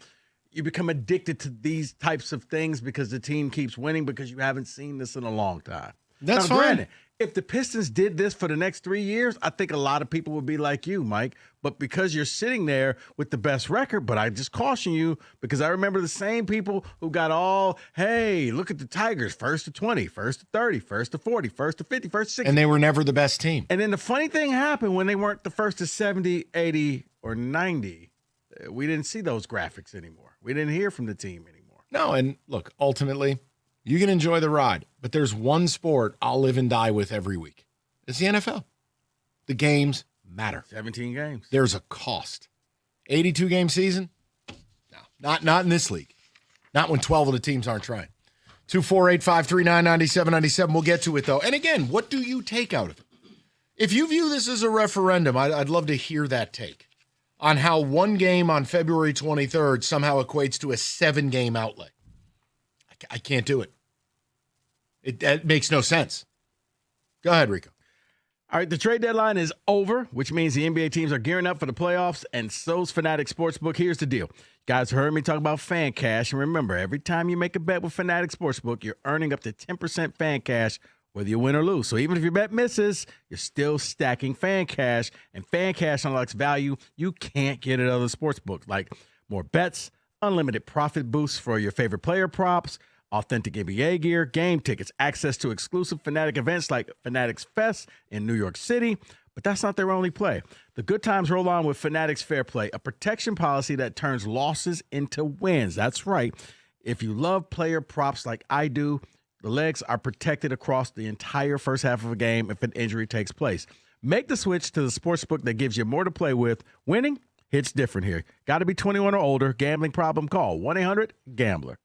You become addicted to these types of things because the team keeps winning because you haven't seen this in a long time. That's now, fine. Granted, if the Pistons did this for the next 3 years, I think a lot of people would be like you, Mike. But because you're sitting there with the best record, but I just caution you because I remember the same people who got all, hey, look at the Tigers, first to 20, first to 30, first to 40, first to 50, first to 60. And they were never the best team. And then the funny thing happened when they weren't the first to 70, 80, or 90. We didn't see those graphics anymore. We didn't hear from the team anymore. No, and look, ultimately, you can enjoy the ride, but there's one sport I'll live and die with every week. It's the NFL. The games matter. 17 games. There's a cost. 82-game season? No, not in this league. Not when 12 of the teams aren't trying. 248-539-9797. We'll get to it, though. And again, what do you take out of it? If you view this as a referendum, I'd love to hear that take on how one game on February 23rd somehow equates to a 7-game outlay. I can't do it. That makes no sense. Go ahead, Rico. All right, the trade deadline is over, which means the NBA teams are gearing up for the playoffs, and so's Fanatics Sportsbook. Here's the deal. You guys heard me talk about fan cash, and remember, every time you make a bet with Fanatics Sportsbook, you're earning up to 10% fan cash, whether you win or lose. So even if your bet misses, you're still stacking fan cash, and fan cash unlocks value you can't get at other sportsbooks, like more bets, unlimited profit boosts for your favorite player props, authentic NBA gear, game tickets, access to exclusive Fanatic events like Fanatics Fest in New York City. But that's not their only play. The good times roll on with Fanatics Fair Play, a protection policy that turns losses into wins. That's right. If you love player props like I do, the legs are protected across the entire first half of a game if an injury takes place. Make the switch to the sportsbook that gives you more to play with. Winning hits different here. Got to be 21 or older. Gambling problem? Call 1-800-GAMBLER.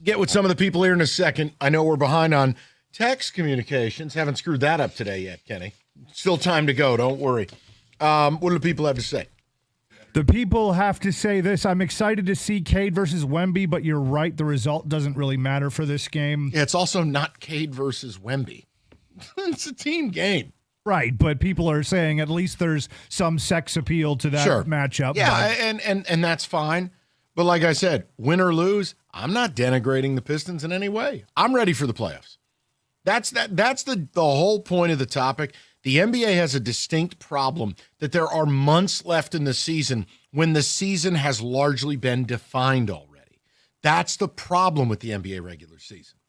get with some of the people here in a second. I know we're behind on text communications. Haven't screwed that up today yet, Kenny. Still time to go. Don't worry. What do the people have to say? The people have to say this. I'm excited to see Cade versus Wemby, but you're right. The result doesn't really matter for this game. Yeah, it's also not Cade versus Wemby. It's a team game. Right, but people are saying at least there's some sex appeal to that matchup. Yeah, and that's fine. But like I said, win or lose, I'm not denigrating the Pistons in any way. I'm ready for the playoffs. That's the whole point of the topic. The NBA has a distinct problem that there are months left in the season when the season has largely been defined already. That's the problem with the NBA regular season.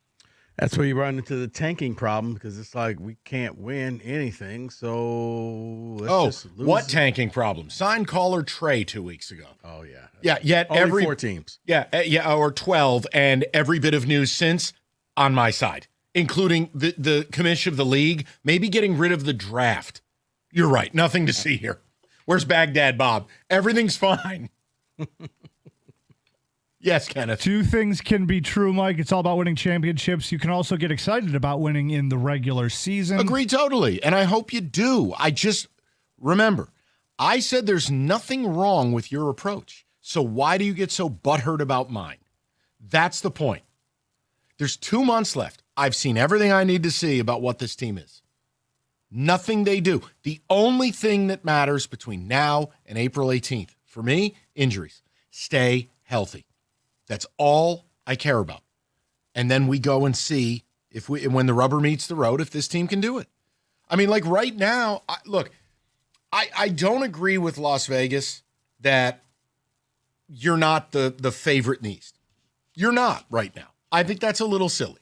That's where you run into the tanking problem because it's like we can't win anything, so let's just lose. What tanking problem? Signed caller Trey 2 weeks ago. Oh, yeah. Yeah, yet Only 4 teams. Yeah, or 12, and every bit of news since on my side, including the commission of the league, maybe getting rid of the draft. You're right. Nothing to see here. Where's Baghdad Bob? Everything's fine. Yes, Kenneth. 2 things can be true, Mike. It's all about winning championships. You can also get excited about winning in the regular season. Agree totally, and I hope you do. I just remember, I said there's nothing wrong with your approach. So why do you get so butthurt about mine? That's the point. There's 2 months left. I've seen everything I need to see about what this team is. Nothing they do. The only thing that matters between now and April 18th, for me, injuries. Stay healthy. That's all I care about. And then we go and see when the rubber meets the road, if this team can do it. I mean, like right now, I don't agree with Las Vegas that you're not the favorite in the East. You're not right now. I think that's a little silly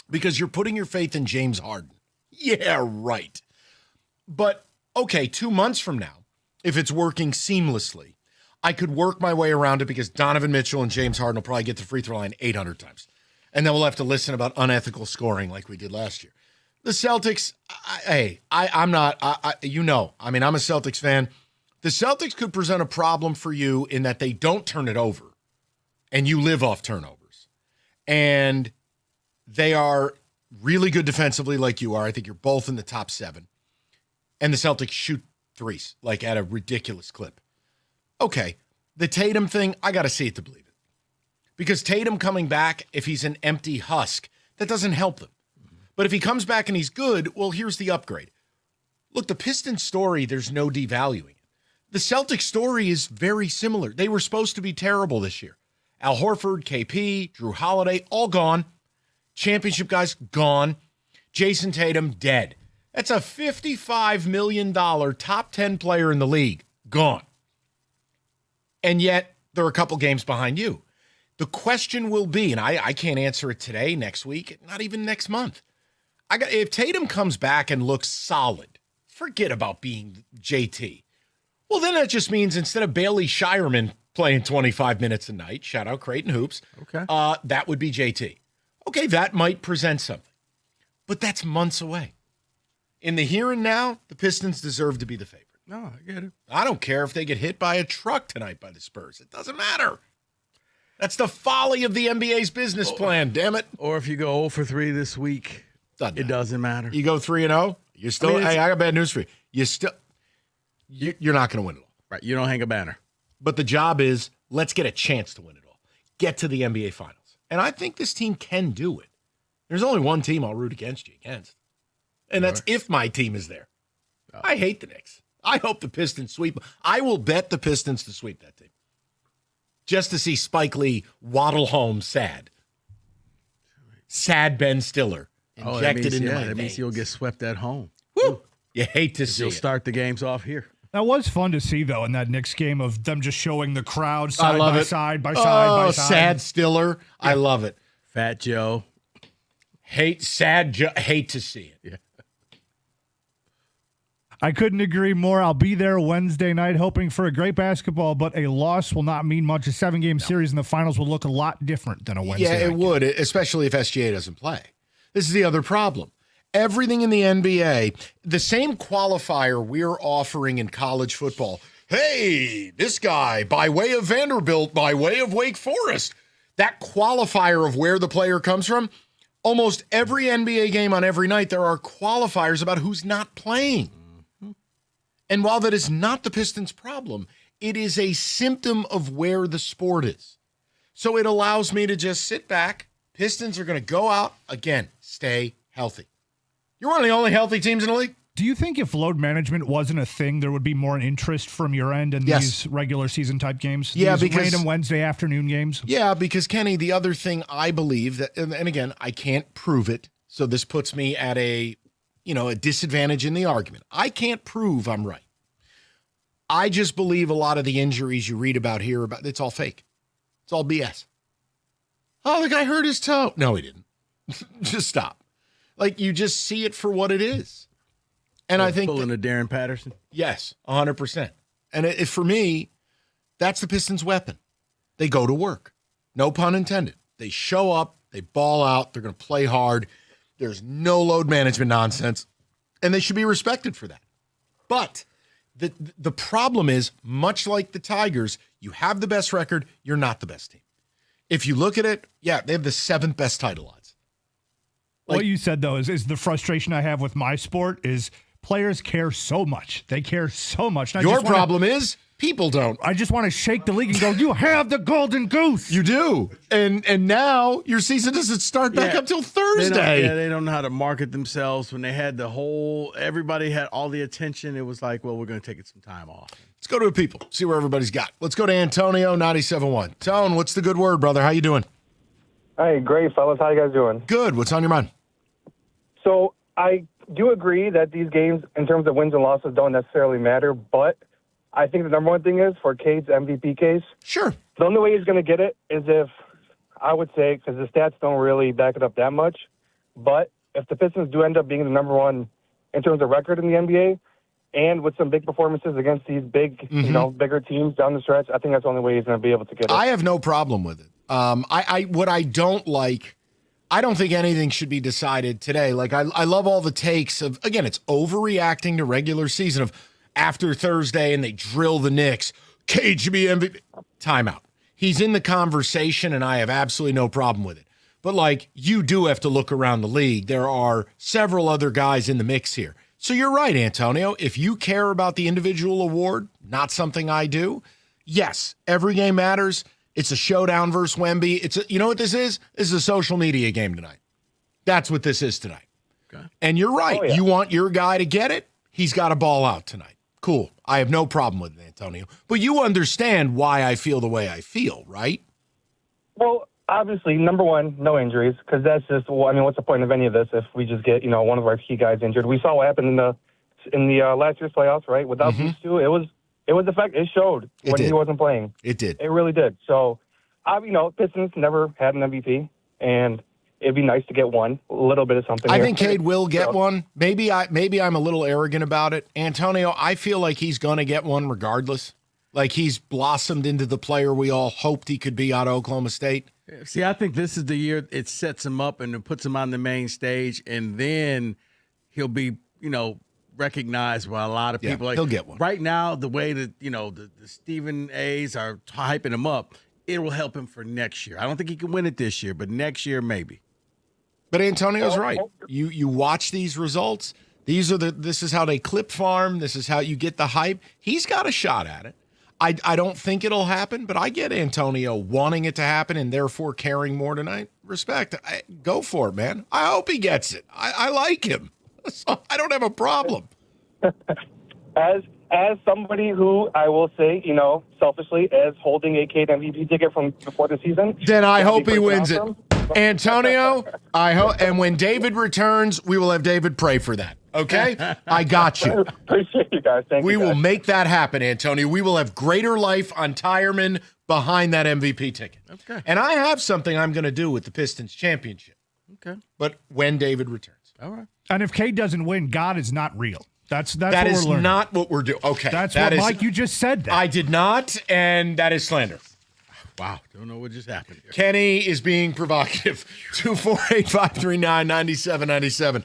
because you're putting your faith in James Harden. Yeah, right. But, okay, 2 months from now, if it's working seamlessly, I could work my way around it because Donovan Mitchell and James Harden will probably get the free throw line 800 times. And then we'll have to listen about unethical scoring like we did last year. The Celtics, I'm not, I'm a Celtics fan. The Celtics could present a problem for you in that they don't turn it over and you live off turnovers. And they are really good defensively like you are. I think you're both in the top 7. And the Celtics shoot threes like at a ridiculous clip. Okay, the Tatum thing, I got to see it to believe it. Because Tatum coming back, if he's an empty husk, that doesn't help them. But if he comes back and he's good, well, here's the upgrade. Look, the Pistons story, there's no devaluing it. The Celtics story is very similar. They were supposed to be terrible this year. Al Horford, KP, Drew Holiday, all gone. Championship guys, gone. Jason Tatum, dead. That's a $55 million top 10 player in the league, gone. And yet, they're a couple games behind you. The question will be, and I can't answer it today, next week, not even next month. If Tatum comes back and looks solid, forget about being JT. Well, then that just means instead of Bailey Shireman playing 25 minutes a night, shout out Creighton Hoops, okay, that would be JT. Okay, that might present something. But that's months away. In the here and now, the Pistons deserve to be the favorite. No, I get it. I don't care if they get hit by a truck tonight by the Spurs. It doesn't matter. That's the folly of the NBA's business plan, damn it. Or if you go 0 for 3 this week, it doesn't matter. You go 3-0, you're still. I got bad news for you. You're not going to win it all. Right. You don't hang a banner. But the job is, let's get a chance to win it all. Get to the NBA Finals. And I think this team can do it. There's only one team I'll root against you against. And that's if my team is there. Oh. I hate the Knicks. I hope the Pistons sweep. I will bet the Pistons to sweep that team. Just to see Spike Lee waddle home sad. Sad Ben Stiller injected into my veins. That means he'll get swept at home. Woo! You hate to see it. He'll start the games off here. That was fun to see, though, in that Knicks game of them just showing the crowd side by side by side. Sad Stiller. Yeah. I love it. Fat Joe. Hate to see it. Yeah. I couldn't agree more. I'll be there Wednesday night hoping for a great basketball, but a loss will not mean much. A 7-game series in the finals will look a lot different than a Wednesday night. Yeah, it would, especially if SGA doesn't play. This is the other problem. Everything in the NBA, the same qualifier we're offering in college football. Hey, this guy, by way of Vanderbilt, by way of Wake Forest. that qualifier of where the player comes from, almost every NBA game on every night, there are qualifiers about who's not playing. And while that is not the Pistons' problem, it is a symptom of where the sport is. So it allows me to just sit back. Pistons are going to go out, again, stay healthy. You're one of the only healthy teams in the league. Do you think if load management wasn't a thing, there would be more interest from your end in these regular season type games? Yeah, these because random Wednesday afternoon games? Yeah, because Kenny, the other thing I believe that, and again, I can't prove it, so this puts me at a disadvantage in the argument. I can't prove I'm right. I just believe a lot of the injuries you read about here, it's all fake. It's all BS. Oh, the guy hurt his toe. No, he didn't. Just stop. Like, you just see it for what it is. And I think pulling a Darren Patterson. Yes, 100%. And for me, that's the Pistons' weapon. They go to work. No pun intended. They show up, they ball out, they're going to play hard. There's no load management nonsense, and they should be respected for that. But the problem is, much like the Tigers, you have the best record, you're not the best team. If you look at it, yeah, they have the 7th best title odds. What you said, though, is the frustration I have with my sport is players care so much. They care so much. Your problem is people don't. I just want to shake the league and go, you have the golden goose. You do. And now your season doesn't start back up till Thursday. They don't know how to market themselves. When they had everybody had all the attention, it was like, well, we're going to take it some time off. Let's go to the people, see where everybody's got. Let's go to Antonio, 97.1. Tone, what's the good word, brother? How you doing? Hey, great, fellas. How you guys doing? Good. What's on your mind? So I do agree that these games, in terms of wins and losses, don't necessarily matter, but I think the number one thing is for Cade's MVP case. Sure. The only way he's going to get it is if, I would say, because the stats don't really back it up that much, but if the Pistons do end up being the number one in terms of record in the NBA, and with some big performances against these big, bigger teams down the stretch, I think that's the only way he's going to be able to get it. I have no problem with it. What I don't like, I don't think anything should be decided today. Like, I love all the takes of, again, it's overreacting to regular season of after Thursday and they drill the Knicks. Cade should be MVP. Timeout. He's in the conversation, and I have absolutely no problem with it. But, like, you do have to look around the league. There are several other guys in the mix here. So you're right, Antonio. If you care about the individual award, not something I do, yes, every game matters. It's a showdown versus Wemby. You know what this is? This is a social media game tonight. That's what this is tonight. Okay. And you're right. Oh, yeah. You want your guy to get it? He's got to ball out tonight. Cool. I have no problem with it, Antonio. But you understand why I feel the way I feel, right? Well, obviously, number one, no injuries, because that's just, what's the point of any of this if we just get, one of our key guys injured? We saw what happened in the last year's playoffs, right? Without these two, it was the fact it showed when he wasn't playing. It did. It really did. So, Pistons never had an MVP, and it'd be nice to get one, a little bit of something. I think Cade will get one. Maybe I'm a little arrogant about it. Antonio, I feel like he's going to get one regardless. Like, he's blossomed into the player we all hoped he could be out of Oklahoma State. See, I think this is the year it sets him up and it puts him on the main stage, and then he'll be, recognized by a lot of people. Yeah, he'll get one. Right now, the way that, the Stephen A's are hyping him up, it will help him for next year. I don't think he can win it this year, but next year, maybe. But Antonio's right. You watch these results. This is how they clip farm. This is how you get the hype. He's got a shot at it. I don't think it'll happen, but I get Antonio wanting it to happen and therefore caring more tonight. Respect. Go for it, man. I hope he gets it. I like him. So I don't have a problem. As somebody who I will say, selfishly, is holding a Cade MVP ticket from before the season, then I hope he wins it. Antonio, I hope, and when David returns, we will have David pray for that. Okay? I got you. Appreciate you guys. Thank you. We will make that happen, Antonio. We will have greater life on Tireman behind that MVP ticket. Okay. And I have something I'm going to do with the Pistons championship. Okay. But when David returns. All right. And if Cade doesn't win, God is not real. That's that what is we're learning. not what we're doing. Okay. That's what, Mike, you just said that. I did not, and that is slander. Wow. Don't know what just happened here. Kenny is being provocative. 248-539-9797.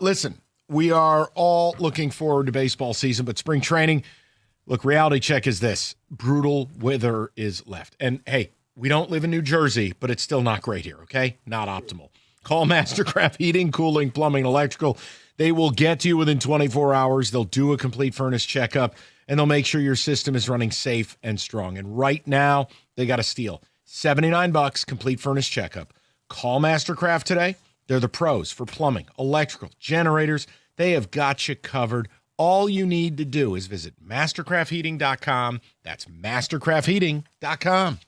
Listen, we are all looking forward to baseball season, but spring training, look, reality check is this. Brutal weather is left. And, hey, We don't live in New Jersey, but it's still not great here, okay? Not optimal. Call Mastercraft Heating, Cooling, Plumbing, Electrical. They will get to you within 24 hours. They'll do a complete furnace checkup, and they'll make sure your system is running safe and strong. And right now, they got a steal. $79, complete furnace checkup. Call Mastercraft today. They're the pros for plumbing, electrical, generators. They have got you covered. All you need to do is visit mastercraftheating.com. That's mastercraftheating.com.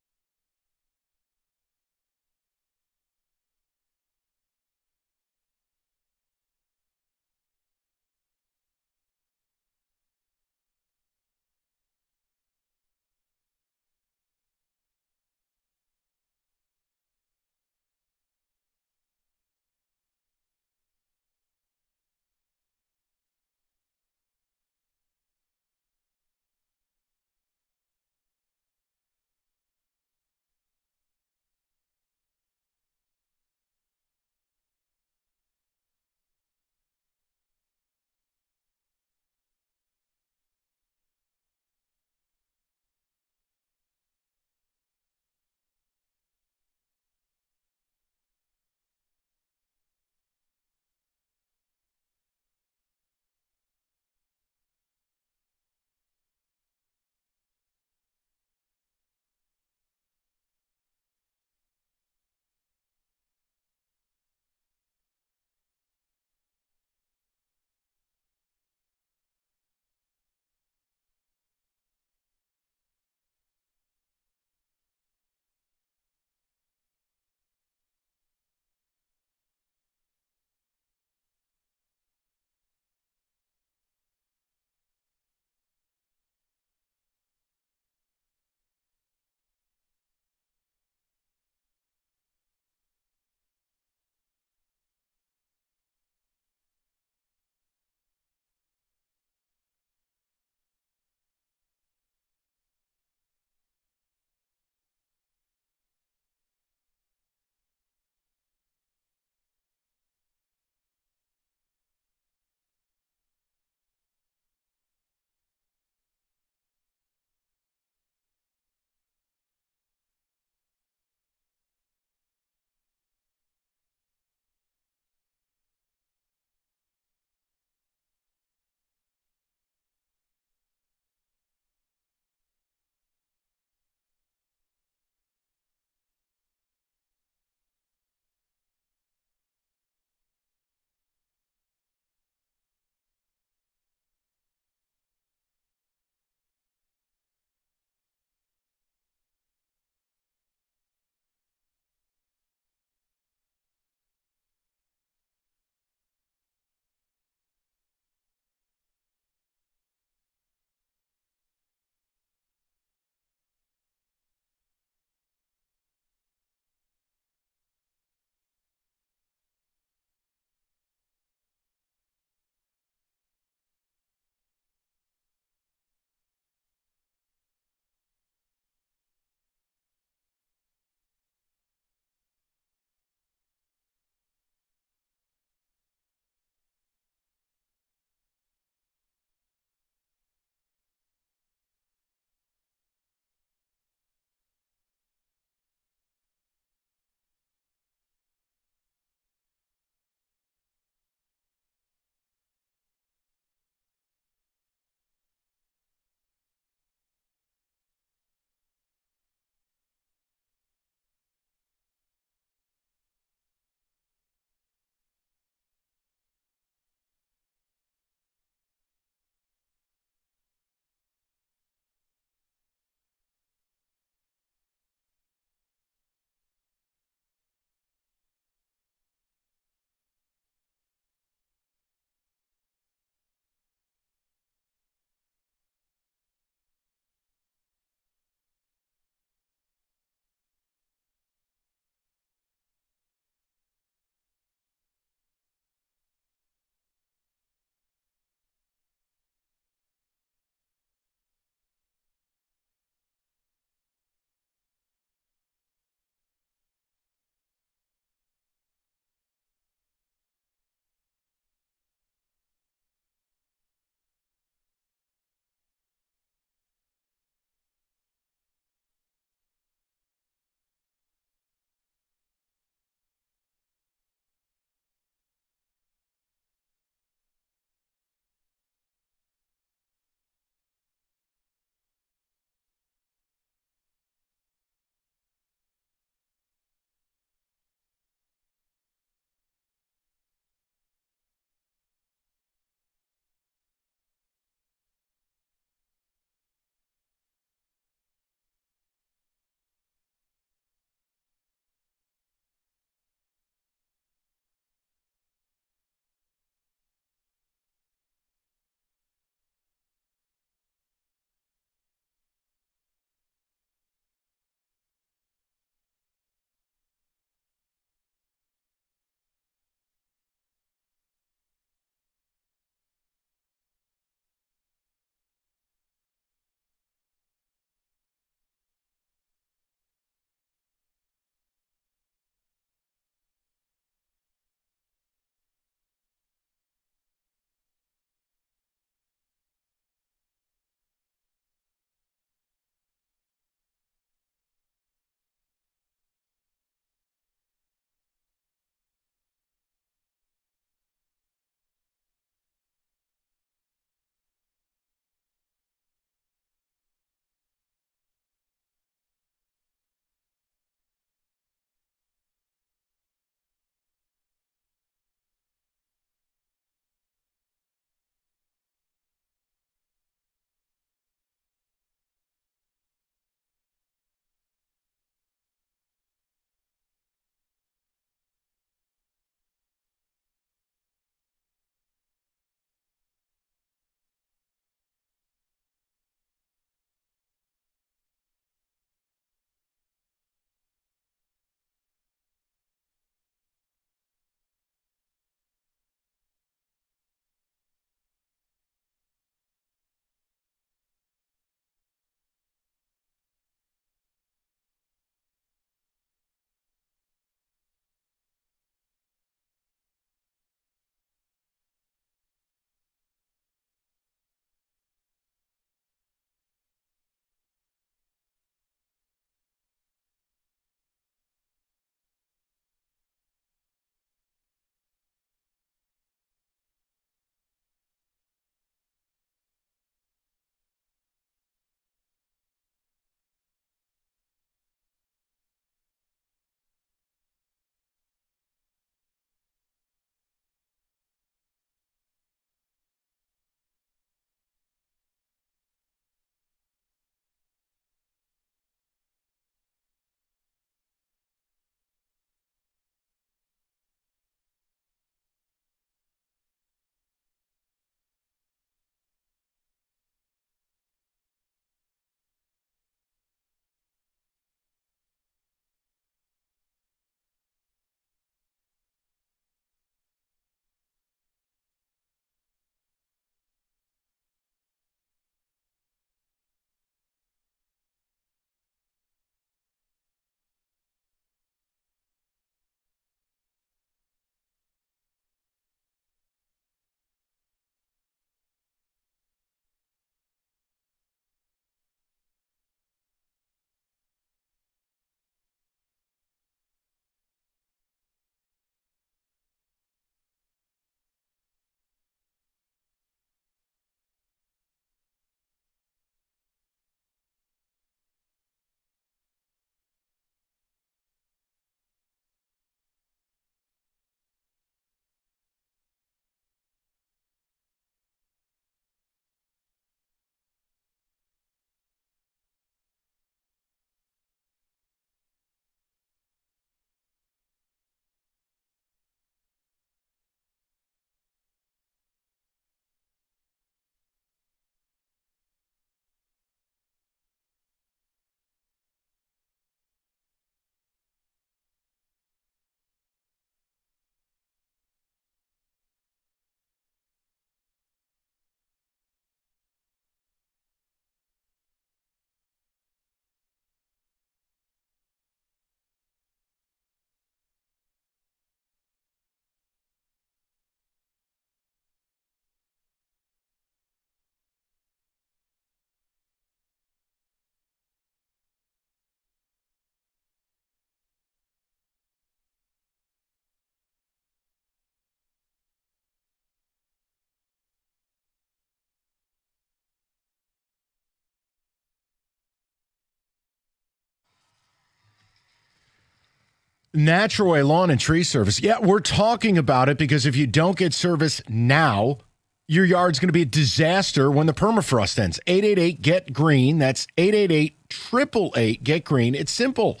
Natural Way Lawn and Tree Service. Yeah, we're talking about it because if you don't get service now, your yard's going to be a disaster when the permafrost ends. 888-GET-GREEN. That's 888-888-GET-GREEN. It's simple.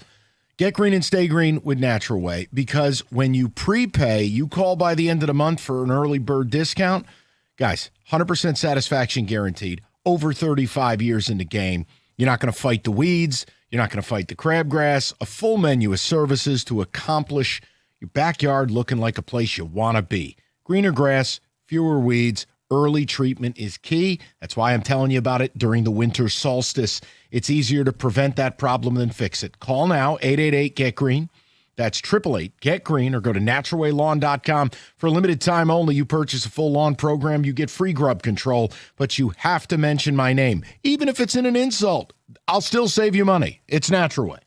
Get green and stay green with Natural Way, because when you prepay, you call by the end of the month for an early bird discount. Guys, 100% satisfaction guaranteed. Over 35 years in the game. You're not going to fight the weeds. You're not going to fight the crabgrass. A full menu of services to accomplish your backyard looking like a place you want to be. Greener grass, fewer weeds. Early treatment is key. That's why I'm telling you about it during the winter solstice. It's easier to prevent that problem than fix it. Call now, 888-GET-GREEN. That's 888-GET-GREEN, or go to naturalwaylawn.com. For a limited time only, you purchase a full lawn program, you get free grub control, but you have to mention my name. Even if it's in an insult, I'll still save you money. It's Natural Way.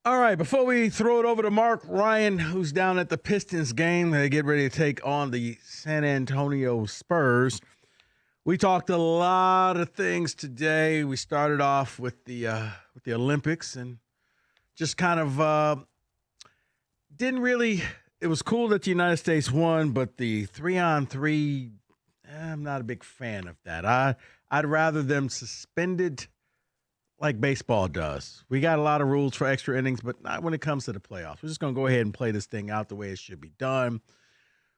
All right, before we throw it over to Mark Ryan, who's down at the Pistons game, they get ready to take on the San Antonio Spurs. We talked a lot of things today. We started off with the Olympics and just kind of didn't really. It was cool that the United States won, but the 3-on-3, I'm not a big fan of that. I'd rather them suspended like baseball does. We got a lot of rules for extra innings, but not when it comes to the playoffs. We're just going to go ahead and play this thing out the way it should be done.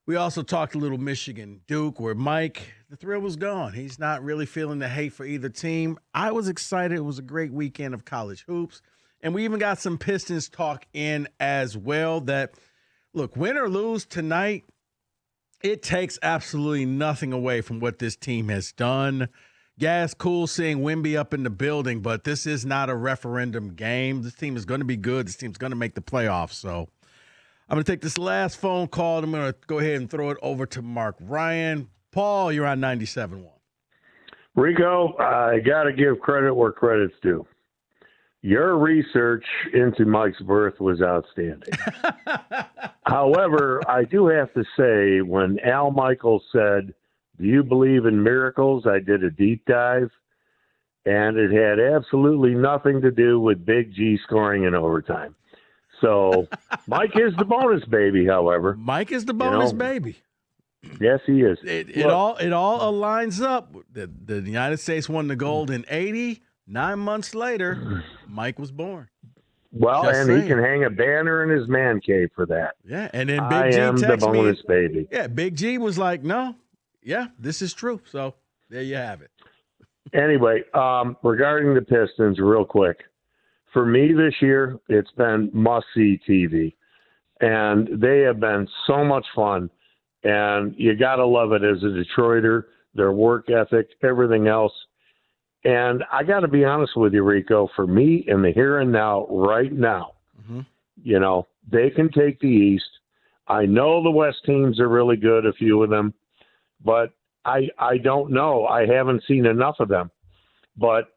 We also talked a little Michigan Duke, where Mike, the thrill was gone. He's not really feeling the hate for either team. I was excited. It was a great weekend of college hoops. And we even got some Pistons talk in as well that, look, win or lose tonight, it takes absolutely nothing away from what this team has done. Yeah, it's cool seeing Wemby up in the building, but this is not a referendum game. This team is going to be good. This team's going to make the playoffs. So I'm going to take this last phone call, and I'm going to go ahead and throw it over to Mark Ryan. Paul, you're on 97.1. Rico, I got to give credit where credit's due. Your research into Mike's birth was outstanding. However, I do have to say, when Al Michaels said, "Do you believe in miracles?" I did a deep dive, and it had absolutely nothing to do with Big G scoring in overtime. So Mike is the bonus baby, however. Mike is the bonus baby. Yes, he is. It all aligns up. The United States won the gold in 80. 9 months later, Mike was born. Well, Just and saying. he can hang a banner in his man cave for that. Yeah, and then Big I G am the texted me. bonus baby. Yeah, Big G was like, "No, yeah, this is true." So there you have it. Anyway, regarding the Pistons, real quick. For me this year, it's been must-see TV. And they have been so much fun. And you got to love it as a Detroiter, their work ethic, everything else. And I got to be honest with you, Rico, for me in the here and now, right now, they can take the East. I know the West teams are really good, a few of them, but I don't know. I haven't seen enough of them. But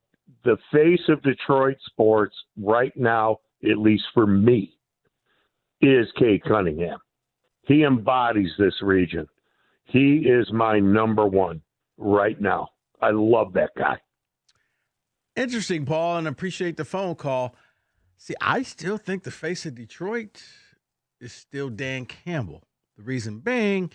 the face of Detroit sports right now, at least for me, is Cade Cunningham. He embodies this region. He is my number one right now. I love that guy. Interesting, Paul, and appreciate the phone call. See, I still think the face of Detroit is still Dan Campbell. The reason being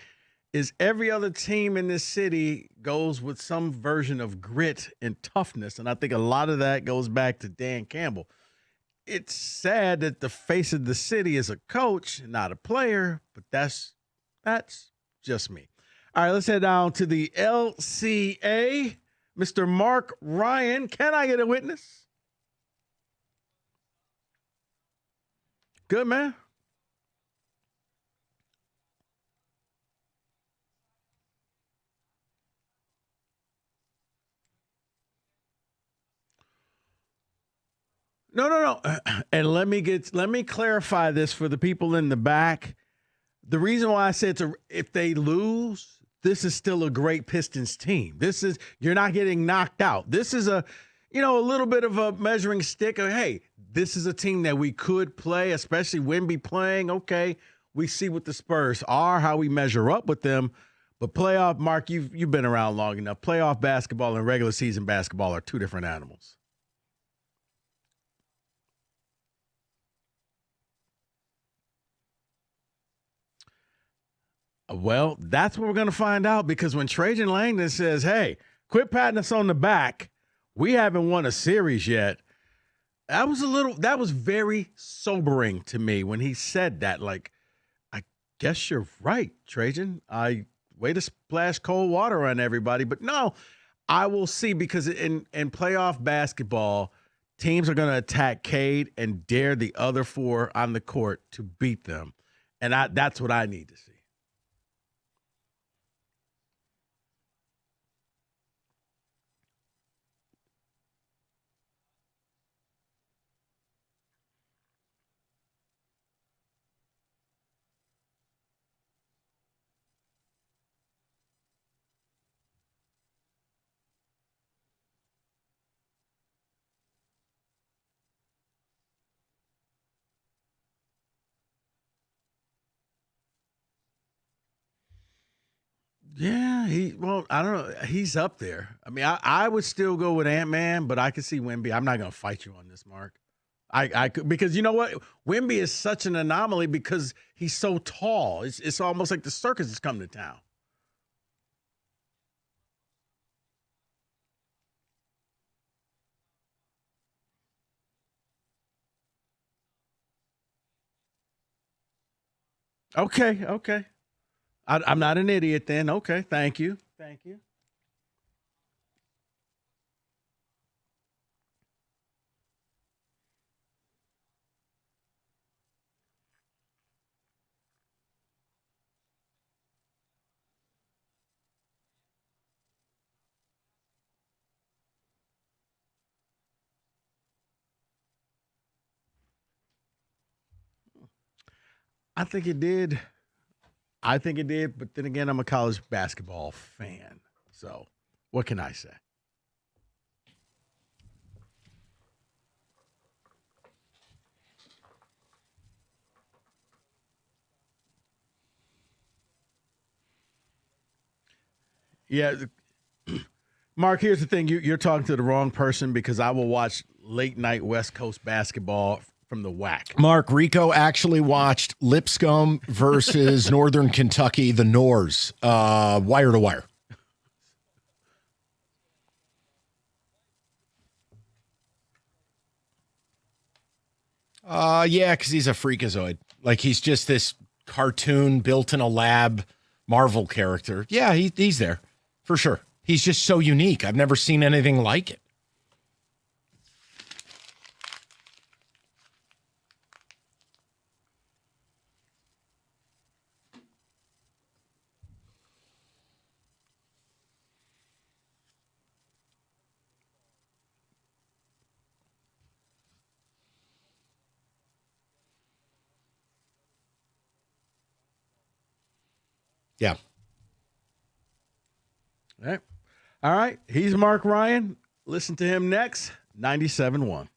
is every other team in this city goes with some version of grit and toughness, and I think a lot of that goes back to Dan Campbell. It's sad that the face of the city is a coach, not a player, but that's just me. All right, let's head down to the LCA. Mr. Mark Ryan, can I get a witness? Good, man. No. And let me clarify this for the people in the back. The reason why I said if they lose, this is still a great Pistons team. You're not getting knocked out. This is a little bit of a measuring stick of, hey, this is a team that we could play, especially Wemby playing. Okay, we see what the Spurs are, how we measure up with them. But playoff, Mark, you've been around long enough. Playoff basketball and regular season basketball are two different animals. Well, that's what we're going to find out, because when Trajan Langdon says, hey, quit patting us on the back, we haven't won a series yet, that was very sobering to me when he said that. Like, I guess you're right, Trajan. Way to splash cold water on everybody. But no, I will see, because in playoff basketball, teams are going to attack Cade and dare the other four on the court to beat them. And that's what I need to see. Yeah, I don't know. He's up there. I mean, I would still go with Ant-Man, but I could see Wemby. I'm not going to fight you on this, Mark. I could, because you know what? Wemby is such an anomaly because he's so tall. It's almost like the circus is coming to town. Okay. I'm not an idiot then. Okay, thank you. I think it did. But then again, I'm a college basketball fan. So what can I say? Yeah. Mark, here's the thing. You're talking to the wrong person because I will watch late night West Coast basketball from the WAC. Mark, Rico actually watched Lipscomb versus Northern Kentucky, the Nors, wire to wire. Yeah, because he's a freakazoid. Like, he's just this cartoon built in a lab Marvel character. Yeah, he's there for sure. He's just so unique. I've never seen anything like it. Yeah. All right. He's Mark Ryan. Listen to him next. 97.1.